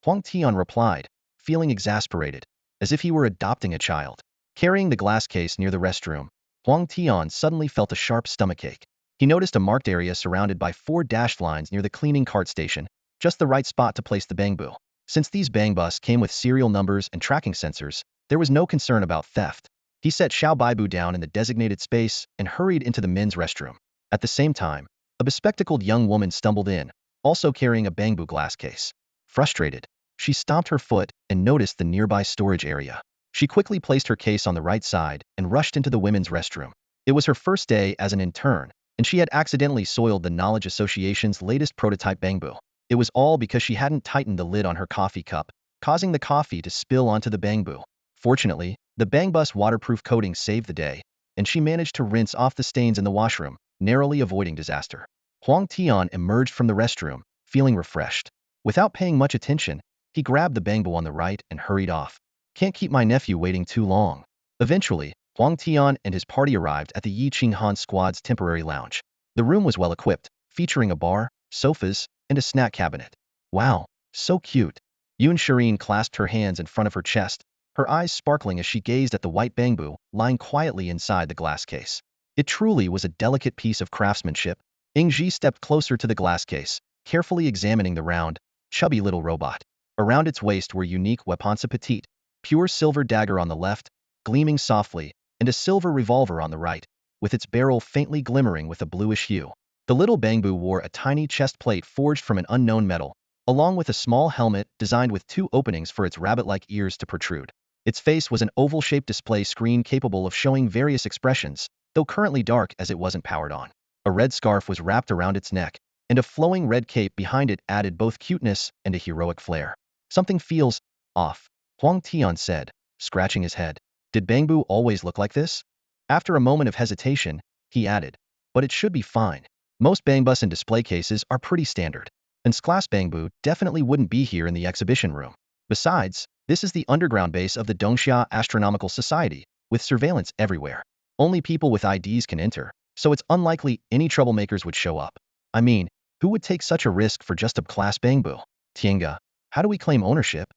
Huang Tian replied, feeling exasperated, as if he were adopting a child. Carrying the glass case near the restroom, Huang Tian suddenly felt a sharp stomachache. He noticed a marked area surrounded by 4 dashed lines near the cleaning cart station, just the right spot to place the Bangbu. Since these Bangbus came with serial numbers and tracking sensors, there was no concern about theft. He set Xiao Baibu down in the designated space and hurried into the men's restroom. At the same time, a bespectacled young woman stumbled in, also carrying a Bangbu glass case. Frustrated, she stomped her foot and noticed the nearby storage area. She quickly placed her case on the right side and rushed into the women's restroom. It was her first day as an intern, and she had accidentally soiled the Knowledge Association's latest prototype Bangbu. It was all because she hadn't tightened the lid on her coffee cup, causing the coffee to spill onto the Bangbu. Fortunately, the Bangbus waterproof coating saved the day, and she managed to rinse off the stains in the washroom, narrowly avoiding disaster. Huang Tian emerged from the restroom, feeling refreshed. Without paying much attention, he grabbed the Bangbu on the right and hurried off. Can't keep my nephew waiting too long. Eventually, Huang Tian and his party arrived at the Yiqing Han Squad's temporary lounge. The room was well equipped, featuring a bar, sofas, and a snack cabinet. Wow, so cute. Yun Shirin clasped her hands in front of her chest, her eyes sparkling as she gazed at the white Bangbu lying quietly inside the glass case. It truly was a delicate piece of craftsmanship. Ingji stepped closer to the glass case, carefully examining the round, chubby little robot. Around its waist were unique weapons petite, pure silver dagger on the left, gleaming softly, and a silver revolver on the right, with its barrel faintly glimmering with a bluish hue. The little Bangbu wore a tiny chest plate forged from an unknown metal, along with a small helmet designed with 2 openings for its rabbit-like ears to protrude. Its face was an oval-shaped display screen capable of showing various expressions, though currently dark as it wasn't powered on. A red scarf was wrapped around its neck, and a flowing red cape behind it added both cuteness and a heroic flair. Something feels off, Huang Tian said, scratching his head. Did Bangbu always look like this? After a moment of hesitation, he added, but it should be fine. Most Bangbus and display cases are pretty standard. And class Bangbu definitely wouldn't be here in the exhibition room. Besides, this is the underground base of the Dongxia Astronomical Society, with surveillance everywhere. Only people with IDs can enter, so it's unlikely any troublemakers would show up. I mean, who would take such a risk for just a class Bangbu? Tienga, how do we claim ownership?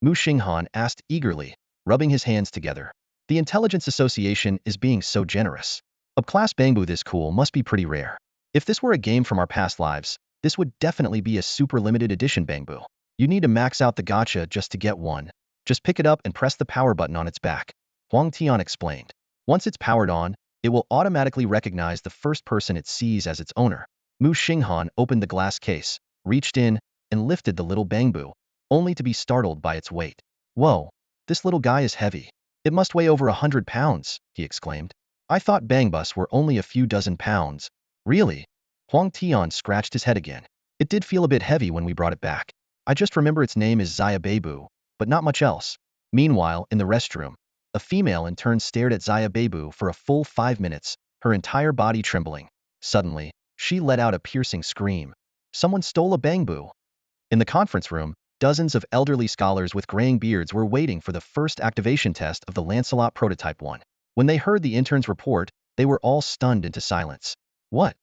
Muxing Han asked eagerly, rubbing his hands together. The Intelligence Association is being so generous. Upclass Bangbu this cool must be pretty rare. If this were a game from our past lives, this would definitely be a super limited edition Bangbu. You need to max out the gacha just to get one. Just pick it up and press the power button on its back. Huang Tian explained. Once it's powered on, it will automatically recognize the first person it sees as its owner. Muxing Han opened the glass case, reached in, and lifted the little Bangbu, only to be startled by its weight. Whoa, this little guy is heavy. It must weigh over 100 pounds, he exclaimed. I thought Bangbus were only a few dozen pounds. Really? Huang Tian scratched his head again. It did feel a bit heavy when we brought it back. I just remember its name is Xia Beibu, but not much else. Meanwhile, in the restroom, a female intern stared at Xia Beibu for a full 5 minutes, her entire body trembling. Suddenly, she let out a piercing scream. Someone stole a Bangbu. In the conference room, dozens of elderly scholars with graying beards were waiting for the first activation test of the Lancelot Prototype 1. When they heard the intern's report, they were all stunned into silence. What?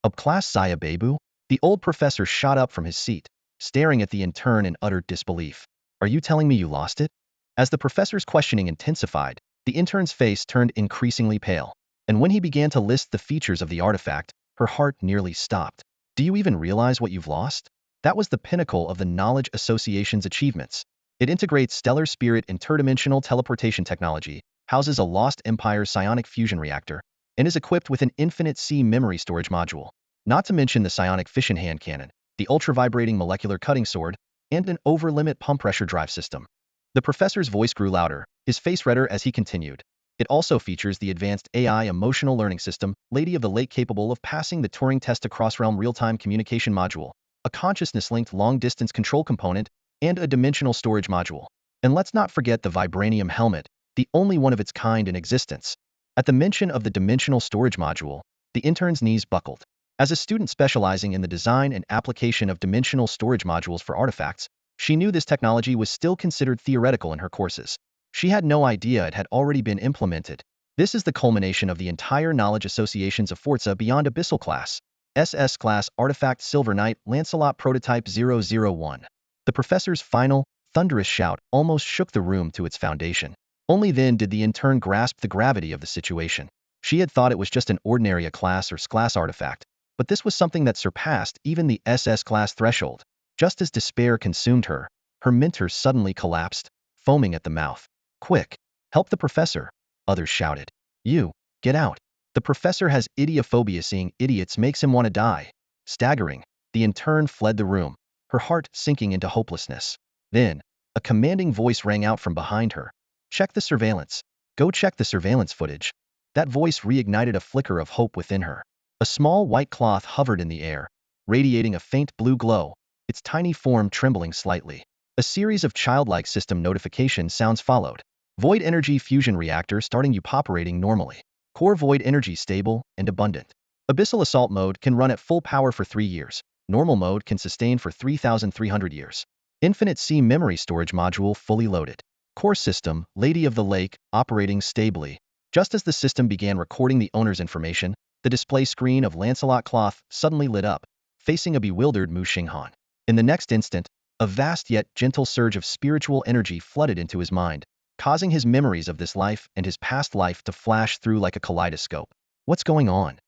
Upclass Xia Beibu? The old professor shot up from his seat, staring at the intern in utter disbelief. Are you telling me you lost it? As the professor's questioning intensified, the intern's face turned increasingly pale. And when he began to list the features of the artifact, her heart nearly stopped. Do you even realize what you've lost? That was the pinnacle of the Knowledge Association's achievements. It integrates stellar spirit interdimensional teleportation technology, houses a Lost Empire psionic fusion reactor, and is equipped with an infinite C memory storage module. Not to mention the psionic fission hand cannon, the ultra-vibrating molecular cutting sword, and an over-limit pump pressure drive system. The professor's voice grew louder, his face redder as he continued. It also features the advanced AI emotional learning system, Lady of the Lake, capable of passing the Turing test across realm real-time communication module, a consciousness-linked long-distance control component, and a dimensional storage module. And let's not forget the vibranium helmet, the only one of its kind in existence. At the mention of the dimensional storage module, the intern's knees buckled. As a student specializing in the design and application of dimensional storage modules for artifacts, she knew this technology was still considered theoretical in her courses. She had no idea it had already been implemented. This is the culmination of the entire Knowledge Associations of Forza Beyond Abyssal class, SS class Artifact Silver Knight Lancelot Prototype 001. The professor's final, thunderous shout almost shook the room to its foundation. Only then did the intern grasp the gravity of the situation. She had thought it was just an ordinary A-class or S-class artifact, but this was something that surpassed even the SS class threshold. Just as despair consumed her, her mentor suddenly collapsed, foaming at the mouth. Quick! Help the professor! Others shouted. You! Get out! The professor has idiophobia. Seeing idiots makes him want to die. Staggering, the intern fled the room, her heart sinking into hopelessness. Then, a commanding voice rang out from behind her. Check the surveillance. Go check the surveillance footage. That voice reignited a flicker of hope within her. A small white cloth hovered in the air, radiating a faint blue glow, its tiny form trembling slightly. A series of childlike system notification sounds followed. Void energy fusion reactor starting up operating normally. Core void energy stable and abundant. Abyssal assault mode can run at full power for 3 years. Normal mode can sustain for 3,300 years. Infinite C memory storage module fully loaded. Core system, Lady of the Lake, operating stably. Just as the system began recording the owner's information, the display screen of Lancelot Cloth suddenly lit up, facing a bewildered Muxing Han. In the next instant, a vast yet gentle surge of spiritual energy flooded into his mind, causing his memories of this life and his past life to flash through like a kaleidoscope. What's going on?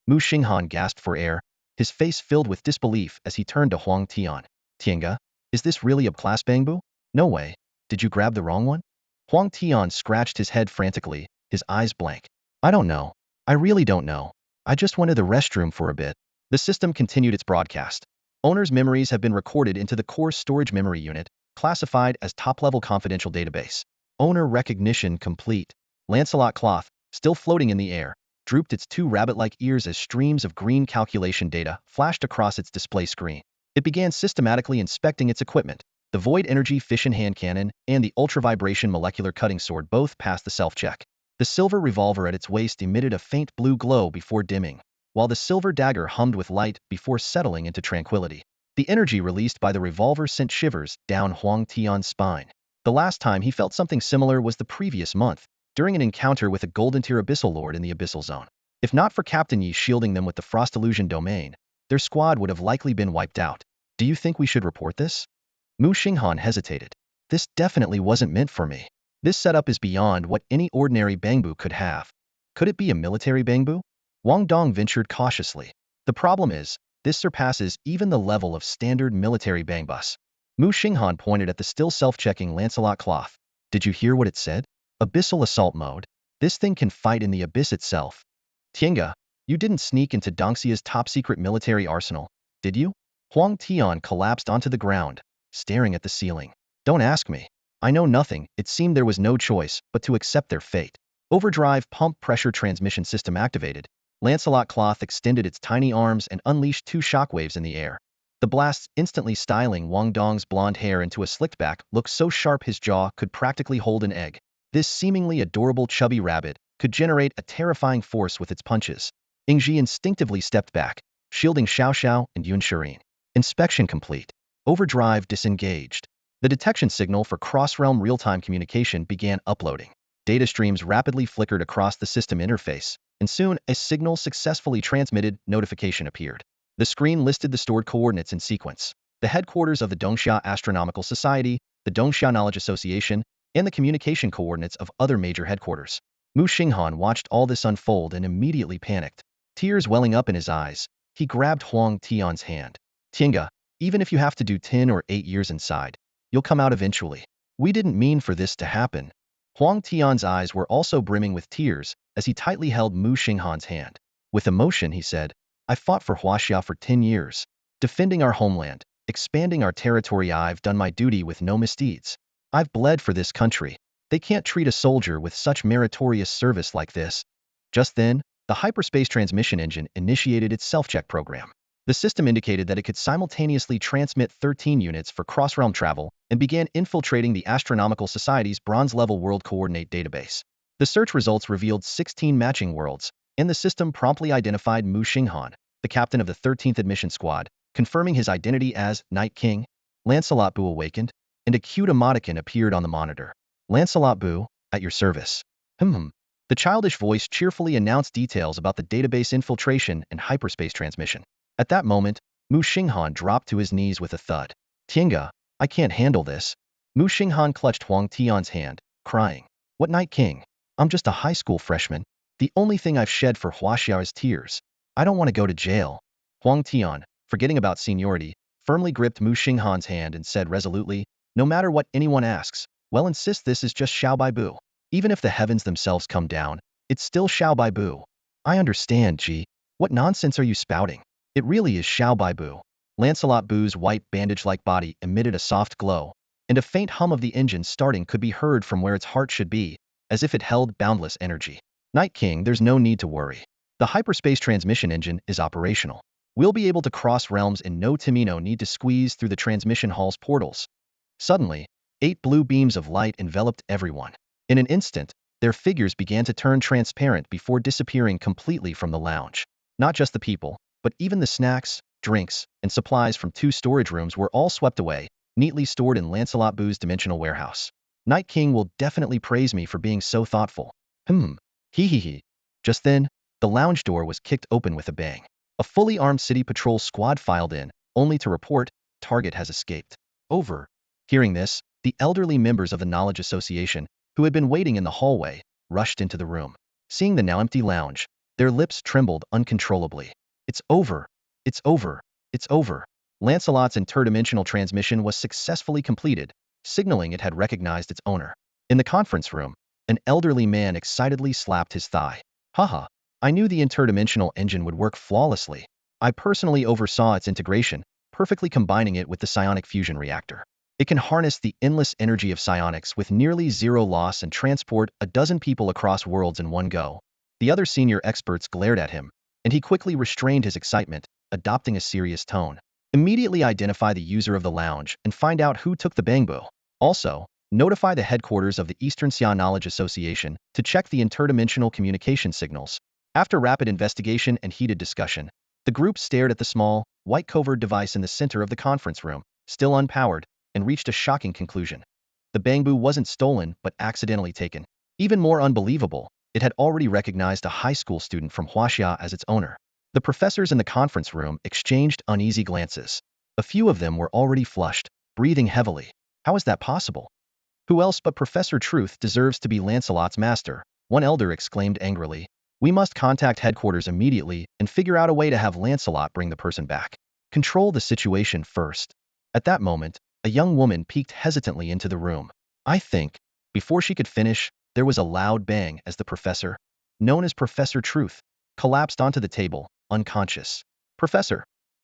Muxing Han gasped for air, his face filled with disbelief as he turned to Huang Tian. Tianga, is this really a class Bangbu? No way. Did you grab the wrong one? Huang Tian scratched his head frantically, his eyes blank. I don't know. I really don't know. I just went to the restroom for a bit. The system continued its broadcast. Owner's memories have been recorded into the core storage memory unit, classified as top-level confidential database. Owner recognition complete. Lancelot Cloth, still floating in the air, drooped its 2 rabbit-like ears as streams of green calculation data flashed across its display screen. It began systematically inspecting its equipment. The void energy fission hand cannon and the ultra-vibration molecular cutting sword both passed the self-check. The silver revolver at its waist emitted a faint blue glow before dimming, while the silver dagger hummed with light before settling into tranquility. The energy released by the revolver sent shivers down Huang Tian's spine. The last time he felt something similar was the previous month, during an encounter with a golden-tier abyssal lord in the abyssal zone. If not for Captain Yi shielding them with the frost illusion domain, their squad would have likely been wiped out. Do you think we should report this? Muxing Han hesitated. This definitely wasn't meant for me. This setup is beyond what any ordinary bangbu could have. Could it be a military bangbu? Wang Dong ventured cautiously. The problem is, this surpasses even the level of standard military bangbus. Muxing Han pointed at the still self-checking Lancelot cloth. Did you hear what it said? Abyssal assault mode. This thing can fight in the abyss itself. Tienga, you didn't sneak into Dongxia's top-secret military arsenal, did you? Huang Tian collapsed onto the ground, staring at the ceiling. Don't ask me. I know nothing. It seemed there was no choice but to accept their fate. Overdrive pump pressure transmission system activated. Lancelot cloth extended its tiny arms and unleashed two shockwaves in the air. The blasts instantly styling Wang Dong's blonde hair into a slicked back look so sharp his jaw could practically hold an egg. This seemingly adorable chubby rabbit could generate a terrifying force with its punches. Yingji instinctively stepped back, shielding Xiao Xiao and Yun Shirin. Inspection complete. Overdrive disengaged. The detection signal for cross-realm real-time communication began uploading. Data streams rapidly flickered across the system interface, and soon a signal successfully transmitted notification appeared. The screen listed the stored coordinates in sequence. The headquarters of the Dongxia Astronomical Society, the Dongxia Knowledge Association, and the communication coordinates of other major headquarters. Muxing Han watched all this unfold and immediately panicked. Tears welling up in his eyes, he grabbed Huang Tian's hand. Tienga, even if you have to do 10 or 8 years inside, you'll come out eventually. We didn't mean for this to happen. Huang Tian's eyes were also brimming with tears as he tightly held Muxing Han's hand. With emotion, he said, I fought for Huaxia for 10 years. Defending our homeland, expanding our territory, I've done my duty with no misdeeds. I've bled for this country. They can't treat a soldier with such meritorious service like this. Just then, the hyperspace transmission engine initiated its self-check program. The system indicated that it could simultaneously transmit 13 units for cross-realm travel and began infiltrating the Astronomical Society's bronze-level world coordinate database. The search results revealed 16 matching worlds, and the system promptly identified Muxing Han, the captain of the 13th Admission Squad, confirming his identity as Night King. Lancelot Bu awakened, and a cute emoticon appeared on the monitor. Lancelot Bu, at your service. The childish voice cheerfully announced details about the database infiltration and hyperspace transmission. At that moment, Muxing Han dropped to his knees with a thud. Tienga, I can't handle this. Muxing Han clutched Huang Tian's hand, crying. What Night King? I'm just a high school freshman. The only thing I've shed for Huaxia is tears. I don't want to go to jail. Huang Tian, forgetting about seniority, firmly gripped Muxing Han's hand and said resolutely, no matter what anyone asks, well, insist this is just Xiao Bai Bu. Even if the heavens themselves come down, it's still Xiao Bai Bu. I understand, Ji. What nonsense are you spouting? It really is Xiao Bai Bu. Lancelot Bu's white bandage-like body emitted a soft glow, and a faint hum of the engine starting could be heard from where its heart should be, as if it held boundless energy. Night King, there's no need to worry. The hyperspace transmission engine is operational. We'll be able to cross realms and no Timino need to squeeze through the transmission hall's portals. Suddenly, 8 blue beams of light enveloped everyone. In an instant, their figures began to turn transparent before disappearing completely from the lounge. Not just the people, but even the snacks, drinks, and supplies from 2 storage rooms were all swept away, neatly stored in Lancelot Bu's dimensional warehouse. Night King will definitely praise me for being so thoughtful. Hee. Just then, the lounge door was kicked open with a bang. A fully armed city patrol squad filed in, only to report, target has escaped. Over. Hearing this, the elderly members of the Knowledge Association, who had been waiting in the hallway, rushed into the room. Seeing the now empty lounge, their lips trembled uncontrollably. It's over. It's over. It's over. Lancelot's interdimensional transmission was successfully completed, signaling it had recognized its owner. In the conference room, an elderly man excitedly slapped his thigh. Haha, I knew the interdimensional engine would work flawlessly. I personally oversaw its integration, perfectly combining it with the psionic fusion reactor. It can harness the endless energy of psionics with nearly zero loss and transport a dozen people across worlds in one go. The other senior experts glared at him, and he quickly restrained his excitement, adopting a serious tone. Immediately identify the user of the lounge and find out who took the bangbo. Also, notify the headquarters of the Eastern Xia Knowledge Association to check the interdimensional communication signals. After rapid investigation and heated discussion, the group stared at the small, white-covered device in the center of the conference room, still unpowered, and reached a shocking conclusion. The bangbu wasn't stolen, but accidentally taken. Even more unbelievable, it had already recognized a high school student from Huaxia as its owner. The professors in the conference room exchanged uneasy glances. A few of them were already flushed, breathing heavily. How is that possible? Who else but Professor Truth deserves to be Lancelot's master? One elder exclaimed angrily. We must contact headquarters immediately and figure out a way to have Lancelot bring the person back. Control the situation first. At that moment, a young woman peeked hesitantly into the room. I think, before she could finish, there was a loud bang as the professor, known as Professor Truth, collapsed onto the table, unconscious. Professor!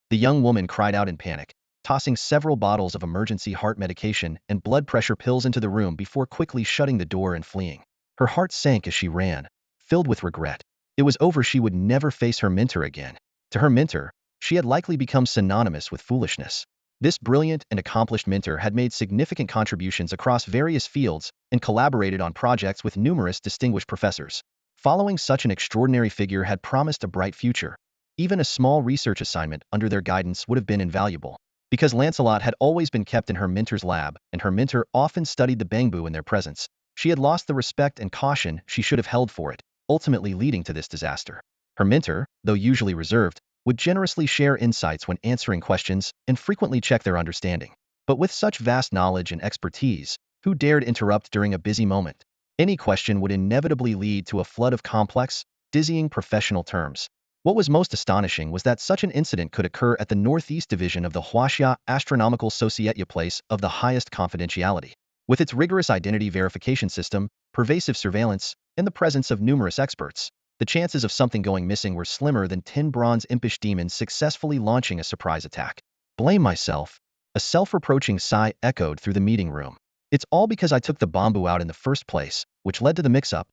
The young woman cried out in panic, tossing several bottles of emergency heart medication and blood pressure pills into the room before quickly shutting the door and fleeing. Her heart sank as she ran, filled with regret. It was over. She would never face her mentor again. To her mentor, she had likely become synonymous with foolishness. This brilliant and accomplished mentor had made significant contributions across various fields and collaborated on projects with numerous distinguished professors. Following such an extraordinary figure had promised a bright future. Even a small research assignment under their guidance would have been invaluable. Because Lancelot had always been kept in her mentor's lab, and her mentor often studied the bamboo in their presence, she had lost the respect and caution she should have held for it, ultimately leading to this disaster. Her mentor, though usually reserved, would generously share insights when answering questions and frequently check their understanding. But with such vast knowledge and expertise, who dared interrupt during a busy moment? Any question would inevitably lead to a flood of complex, dizzying professional terms. What was most astonishing was that such an incident could occur at the Northeast Division of the Huaxia Astronomical Society, a place of the highest confidentiality. With its rigorous identity verification system, pervasive surveillance, and the presence of numerous experts, the chances of something going missing were slimmer than 10 bronze impish demons successfully launching a surprise attack. Blame myself. A self-reproaching sigh echoed through the meeting room. It's all because I took the bamboo out in the first place, which led to the mix-up.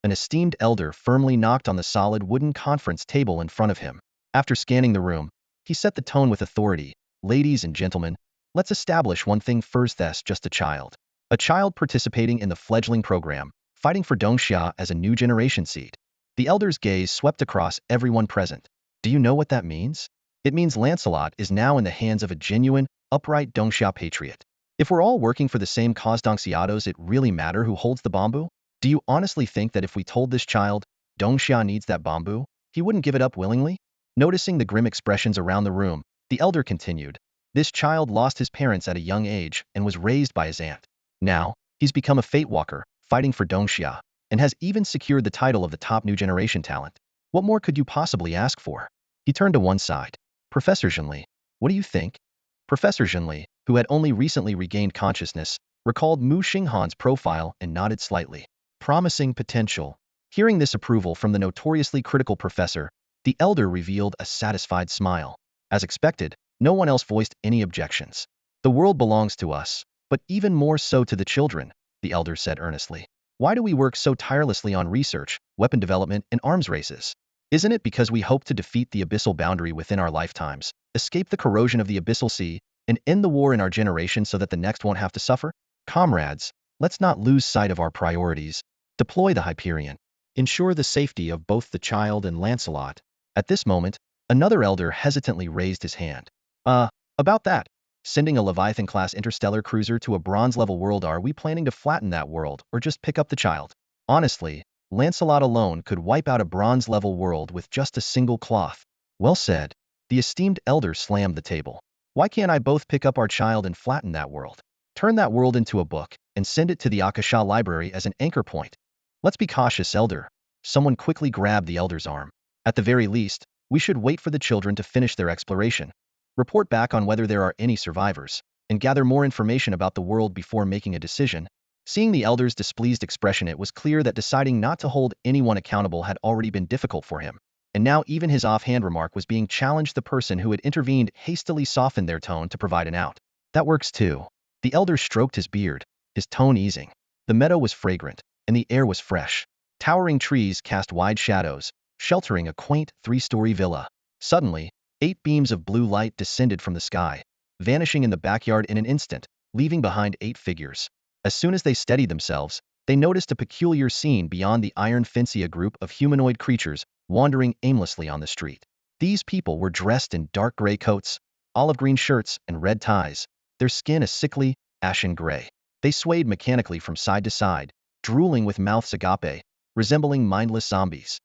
An esteemed elder firmly knocked on the solid wooden conference table in front of him. After scanning the room, he set the tone with authority. Ladies and gentlemen, let's establish one thing first. That's just a child. A child participating in the fledgling program, fighting for Dongxia as a new generation seed. The elder's gaze swept across everyone present. Do you know what that means? It means Lancelot is now in the hands of a genuine, upright Dongxia patriot. If we're all working for the same cause, does it really matter who holds the bamboo? Do you honestly think that if we told this child, Dongxia needs that bamboo, he wouldn't give it up willingly? Noticing the grim expressions around the room, the elder continued. This child lost his parents at a young age and was raised by his aunt. Now, he's become a fate walker, fighting for Dongxia, and has even secured the title of the top new generation talent. What more could you possibly ask for? He turned to one side. Professor Zhenli, what do you think? Professor Zhenli, who had only recently regained consciousness, recalled Muxing Han's profile and nodded slightly. Promising potential. Hearing this approval from the notoriously critical professor, the elder revealed a satisfied smile. As expected, no one else voiced any objections. The world belongs to us, but even more so to the children, the elder said earnestly. Why do we work so tirelessly on research, weapon development, and arms races? Isn't it because we hope to defeat the abyssal boundary within our lifetimes, escape the corrosion of the abyssal sea, and end the war in our generation so that the next won't have to suffer? Comrades, let's not lose sight of our priorities. Deploy the Hyperion. Ensure the safety of both the child and Lancelot. At this moment, another elder hesitantly raised his hand. About that. Sending a Leviathan-class interstellar cruiser to a bronze-level world, are we planning to flatten that world or just pick up the child? Honestly, Lancelot alone could wipe out a bronze-level world with just a single cloth. Well said. The esteemed elder slammed the table. Why can't I both pick up our child and flatten that world? Turn that world into a book and send it to the Akasha library as an anchor point. Let's be cautious, elder. Someone quickly grabbed the elder's arm. At the very least, we should wait for the children to finish their exploration, report back on whether there are any survivors, and gather more information about the world before making a decision. Seeing the elder's displeased expression, it was clear that deciding not to hold anyone accountable had already been difficult for him. And now even his offhand remark was being challenged. The person who had intervened hastily softened their tone to provide an out. That works too. The elder stroked his beard, his tone easing. The meadow was fragrant, and the air was fresh. Towering trees cast wide shadows, sheltering a quaint three-story villa. Suddenly, 8 beams of blue light descended from the sky, vanishing in the backyard in an instant, leaving behind 8 figures. As soon as they steadied themselves, they noticed a peculiar scene beyond the iron fence: a group of humanoid creatures wandering aimlessly on the street. These people were dressed in dark gray coats, olive green shirts, and red ties, their skin a sickly, ashen gray. They swayed mechanically from side to side, drooling with mouths agape, resembling mindless zombies.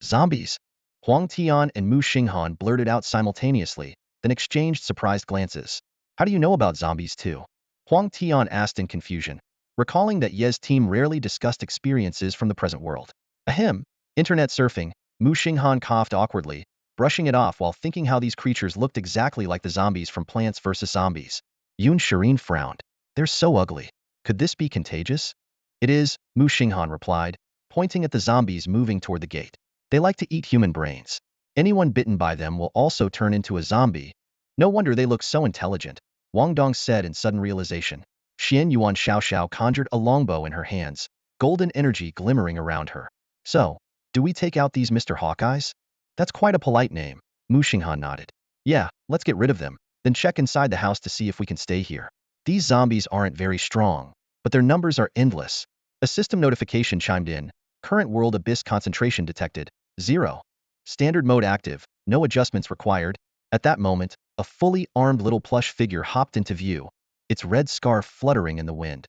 Zombies? Huang Tian and Muxing Han blurted out simultaneously, then exchanged surprised glances. How do you know about zombies too? Huang Tian asked in confusion. recalling that Ye's team rarely discussed experiences from the present world. Ahem. Internet surfing, Muxing Han coughed awkwardly, brushing it off while thinking how these creatures looked exactly like the zombies from Plants vs. Zombies. Yun Shireen frowned. They're so ugly. Could this be contagious? It is, Muxing Han replied, pointing at the zombies moving toward the gate. They like to eat human brains. Anyone bitten by them will also turn into a zombie. No wonder they look so intelligent, Wang Dong said in sudden realization. Xian Yuan Xiaoxiao conjured a longbow in her hands, golden energy glimmering around her. So, do we take out these Mr. Hawkeyes? That's quite a polite name, Muxing Han nodded. Yeah, let's get rid of them, then check inside the house to see if we can stay here. These zombies aren't very strong, but their numbers are endless. A system notification chimed in. Current world abyss concentration detected. 0. Standard mode active, no adjustments required. At that moment, a fully armed little plush figure hopped into view, its red scarf fluttering in the wind.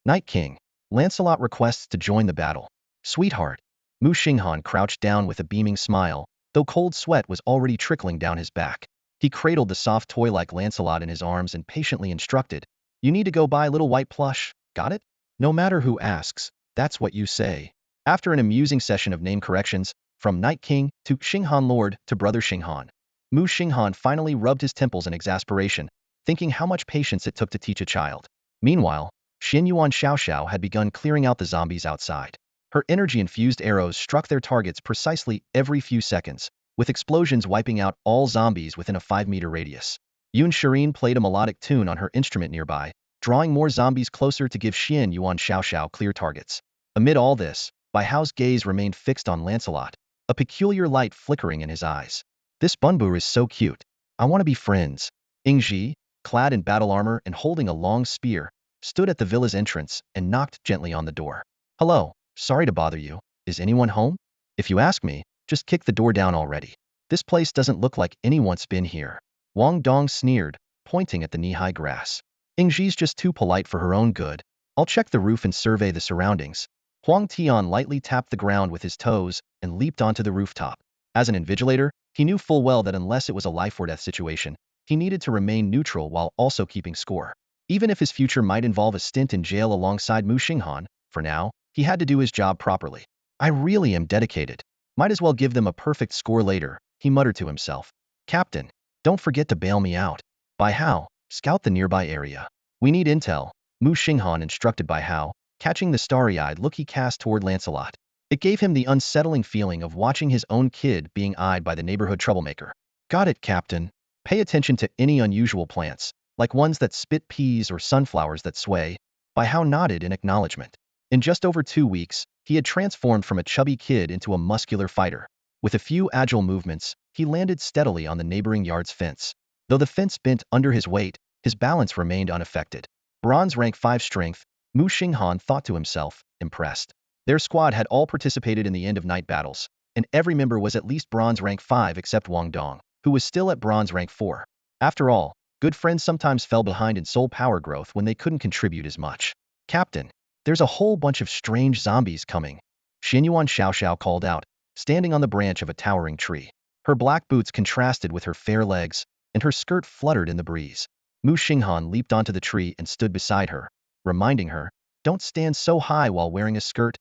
Night King. Lancelot requests to join the battle. Sweetheart. Muxing Han crouched down with a beaming smile, though cold sweat was already trickling down his back. He cradled the soft toy-like Lancelot in his arms and patiently instructed, You need to go buy little white plush, got it? No matter who asks, that's what you say. After an amusing session of name corrections, from Night King to Xing Han Lord to Brother Xing Han, Muxing Han finally rubbed his temples in exasperation, thinking how much patience it took to teach a child. Meanwhile, Xian Yuan Xiaoxiao had begun clearing out the zombies outside. Her energy-infused arrows struck their targets precisely every few seconds, with explosions wiping out all zombies within a 5-meter radius. Yun Shireen played a melodic tune on her instrument nearby, drawing more zombies closer to give Xian Yuan Xiaoxiao clear targets. Amid all this, Bai Hao's gaze remained fixed on Lancelot, a peculiar light flickering in his eyes. This Bunbu is so cute. I want to be friends. Ingji, clad in battle armor and holding a long spear, stood at the villa's entrance and knocked gently on the door. Hello, sorry to bother you. Is anyone home? If you ask me, just kick the door down already. This place doesn't look like anyone's been here. Wang Dong sneered, pointing at the knee-high grass. Ingji's just too polite for her own good. I'll check the roof and survey the surroundings. Huang Tian lightly tapped the ground with his toes and leaped onto the rooftop. As an invigilator, he knew full well that unless it was a life-or-death situation, he needed to remain neutral while also keeping score. Even if his future might involve a stint in jail alongside Muxing Han, for now, he had to do his job properly. I really am dedicated. Might as well give them a perfect score later, he muttered to himself. Captain, don't forget to bail me out. Bai Hao, scout the nearby area. We need intel, Muxing Han instructed Bai Hao, catching the starry-eyed look he cast toward Lancelot. It gave him the unsettling feeling of watching his own kid being eyed by the neighborhood troublemaker. Got it, Captain. Pay attention to any unusual plants, like ones that spit peas or sunflowers that sway. Bai Hao nodded in acknowledgement. In just over 2 weeks, he had transformed from a chubby kid into a muscular fighter. With a few agile movements, he landed steadily on the neighboring yard's fence. Though the fence bent under his weight, his balance remained unaffected. Bronze rank 5 strength, Muxing Han thought to himself, impressed. Their squad had all participated in the end-of-night battles, and every member was at least bronze rank 5 except Wang Dong, who was still at bronze rank 4. After all, good friends sometimes fell behind in soul power growth when they couldn't contribute as much. Captain, there's a whole bunch of strange zombies coming. Xianyuan Xiaoxiao called out, standing on the branch of a towering tree. Her black boots contrasted with her fair legs, and her skirt fluttered in the breeze. Muxing Han leaped onto the tree and stood beside her, reminding her, don't stand so high while wearing a skirt.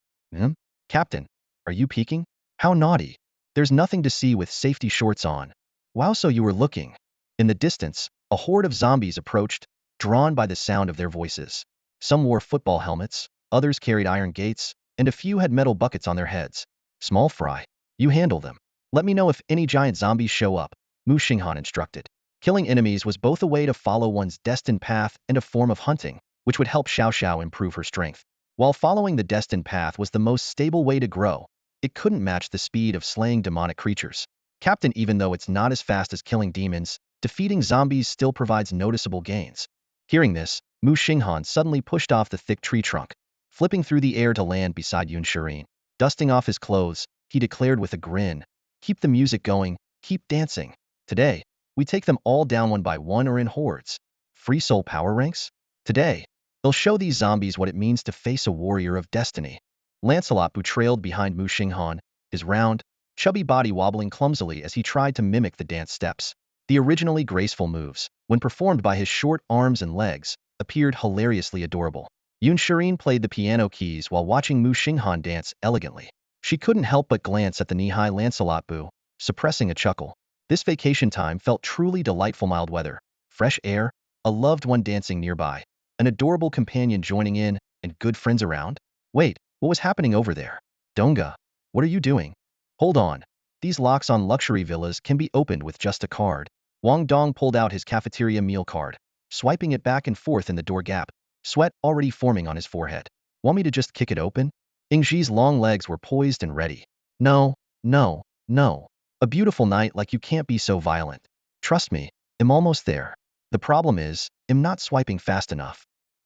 Captain, are you peeking? How naughty. There's nothing to see with safety shorts on. Wow, so you were looking. In the distance, a horde of zombies approached, drawn by the sound of their voices. Some wore football helmets, others carried iron gates, and a few had metal buckets on their heads. Small fry. You handle them. Let me know if any giant zombies show up, Muxing Han instructed. Killing enemies was both a way to follow one's destined path and a form of hunting, which would help Xiao Xiao improve her strength. While following the destined path was the most stable way to grow, it couldn't match the speed of slaying demonic creatures. Captain, even though it's not as fast as killing demons, defeating zombies still provides noticeable gains. Hearing this, Muxing Han suddenly pushed off the thick tree trunk, flipping through the air to land beside Yun Shireen. Dusting off his clothes, he declared with a grin, keep the music going, keep dancing. Today, we take them all down one by one or in hordes. Free soul power ranks? Today, they'll show these zombies what it means to face a warrior of destiny. Lancelot trailed behind Muxing Han, his round, chubby body wobbling clumsily as he tried to mimic the dance steps. The originally graceful moves, when performed by his short arms and legs, appeared hilariously adorable. Yun Shirin played the piano keys while watching Muxing Han dance elegantly. She couldn't help but glance at the knee-high Lancelot boo, suppressing a chuckle. This vacation time felt truly delightful. Mild weather, fresh air, a loved one dancing nearby, an adorable companion joining in, and good friends around. Wait, what was happening over there? Donga, what are you doing? Hold on. These locks on luxury villas can be opened with just a card. Wang Dong pulled out his cafeteria meal card, swiping it back and forth in the door gap, sweat already forming on his forehead. Want me to just kick it open? Ingji's long legs were poised and ready. No, no, no. A beautiful night like you can't be so violent. Trust me, I'm almost there. The problem is, I'm not swiping fast enough.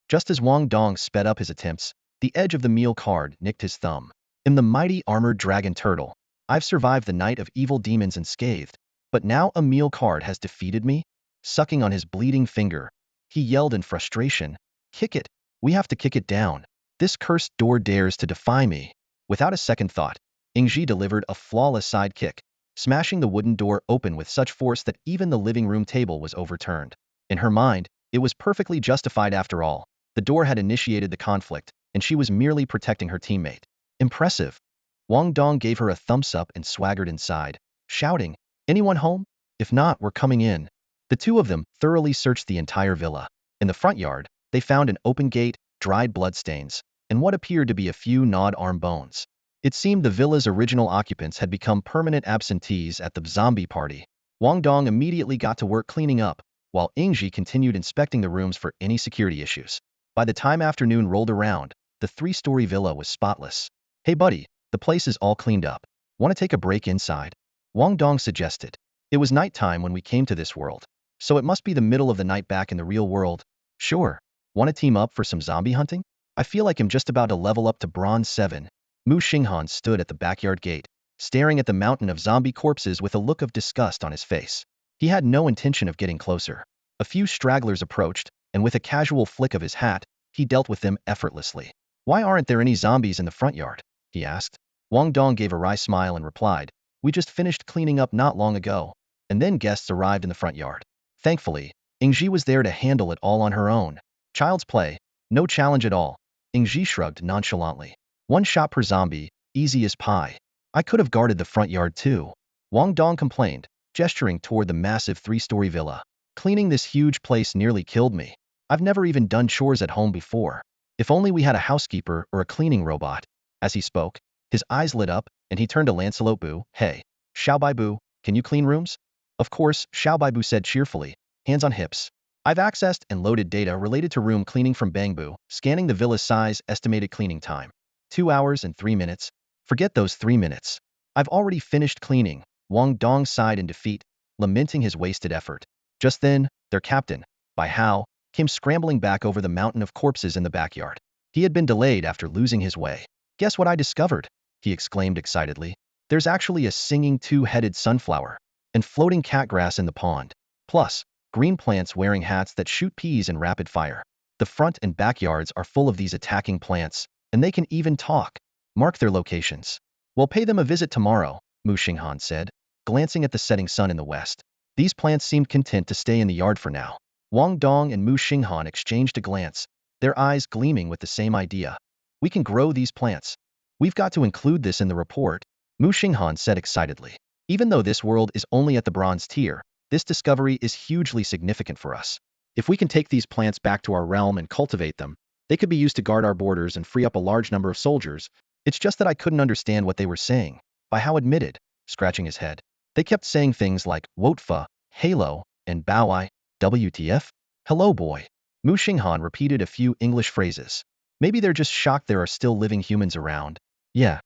Just as Wang Dong sped up his attempts, the edge of the meal card nicked his thumb. I'm the mighty armored dragon turtle. I've survived the night of evil demons unscathed, but now a meal card has defeated me? Sucking on his bleeding finger, he yelled in frustration, "Kick it! We have to kick it down. This cursed door dares to defy me." Without a second thought, Ingji delivered a flawless side kick, smashing the wooden door open with such force that even the living room table was overturned. In her mind, it was perfectly justified after all. The door had initiated the conflict, and she was merely protecting her teammate. Impressive. Wang Dong gave her a thumbs up and swaggered inside, shouting, "Anyone home? If not, we're coming in." The two of them thoroughly searched the entire villa. In the front yard, they found an open gate, dried bloodstains, and what appeared to be a few gnawed arm bones. It seemed the villa's original occupants had become permanent absentees at the zombie party. Wang Dong immediately got to work cleaning up, while Ingji continued inspecting the rooms for any security issues. By the time afternoon rolled around, the three-story villa was spotless. "Hey buddy, the place is all cleaned up. Want to take a break inside?" Wang Dong suggested. It was nighttime when we came to this world, so it must be the middle of the night back in the real world. Sure. Want to team up for some zombie hunting? I feel like I'm just about to level up to Bronze 7. Muxing Han stood at the backyard gate, staring at the mountain of zombie corpses with a look of disgust on his face. He had no intention of getting closer. A few stragglers approached, and with a casual flick of his hat, he dealt with them effortlessly. "Why aren't there any zombies in the front yard?" he asked. Wang Dong gave a wry smile and replied, "We just finished cleaning up not long ago, and then guests arrived in the front yard." Thankfully, Ingji was there to handle it all on her own. Child's play, no challenge at all. Ingji shrugged nonchalantly. "One shot per zombie, easy as pie. I could have guarded the front yard too." Wang Dong complained, gesturing toward the massive three-story villa. "Cleaning this huge place nearly killed me. I've never even done chores at home before. If only we had a housekeeper or a cleaning robot." As he spoke, his eyes lit up, and he turned to Lancelot Bu. "Hey, Xiaobai Bu, can you clean rooms?" "Of course," Xiaobai Bu said cheerfully, hands on hips. "I've accessed and loaded data related to room cleaning from Bangbu, scanning the villa's size, estimated cleaning time. 2 hours and 3 minutes. Forget those 3 minutes. I've already finished cleaning." Wang Dong sighed in defeat, lamenting his wasted effort. Just then, their captain, Bai Hao, came scrambling back over the mountain of corpses in the backyard. He had been delayed after losing his way. "Guess what I discovered?" he exclaimed excitedly. "There's actually a singing two-headed sunflower, and floating catgrass in the pond. Plus, green plants wearing hats that shoot peas in rapid fire. The front and backyards are full of these attacking plants, and they can even talk. Mark their locations. We'll pay them a visit tomorrow," Muxing Han said, glancing at the setting sun in the west. These plants seemed content to stay in the yard for now. Wang Dong and Muxing Han exchanged a glance, their eyes gleaming with the same idea. "We can grow these plants. We've got to include this in the report," Muxing Han said excitedly. "Even though this world is only at the bronze tier, this discovery is hugely significant for us. If we can take these plants back to our realm and cultivate them, they could be used to guard our borders and free up a large number of soldiers." "It's just that I couldn't understand what they were saying," Bai Hao admitted, scratching his head. "They kept saying things like Wotfa, Halo, and Bowai, WTF? Hello boy." Muxing Han repeated a few English phrases. "Maybe they're just shocked there are still living humans around." Yeah,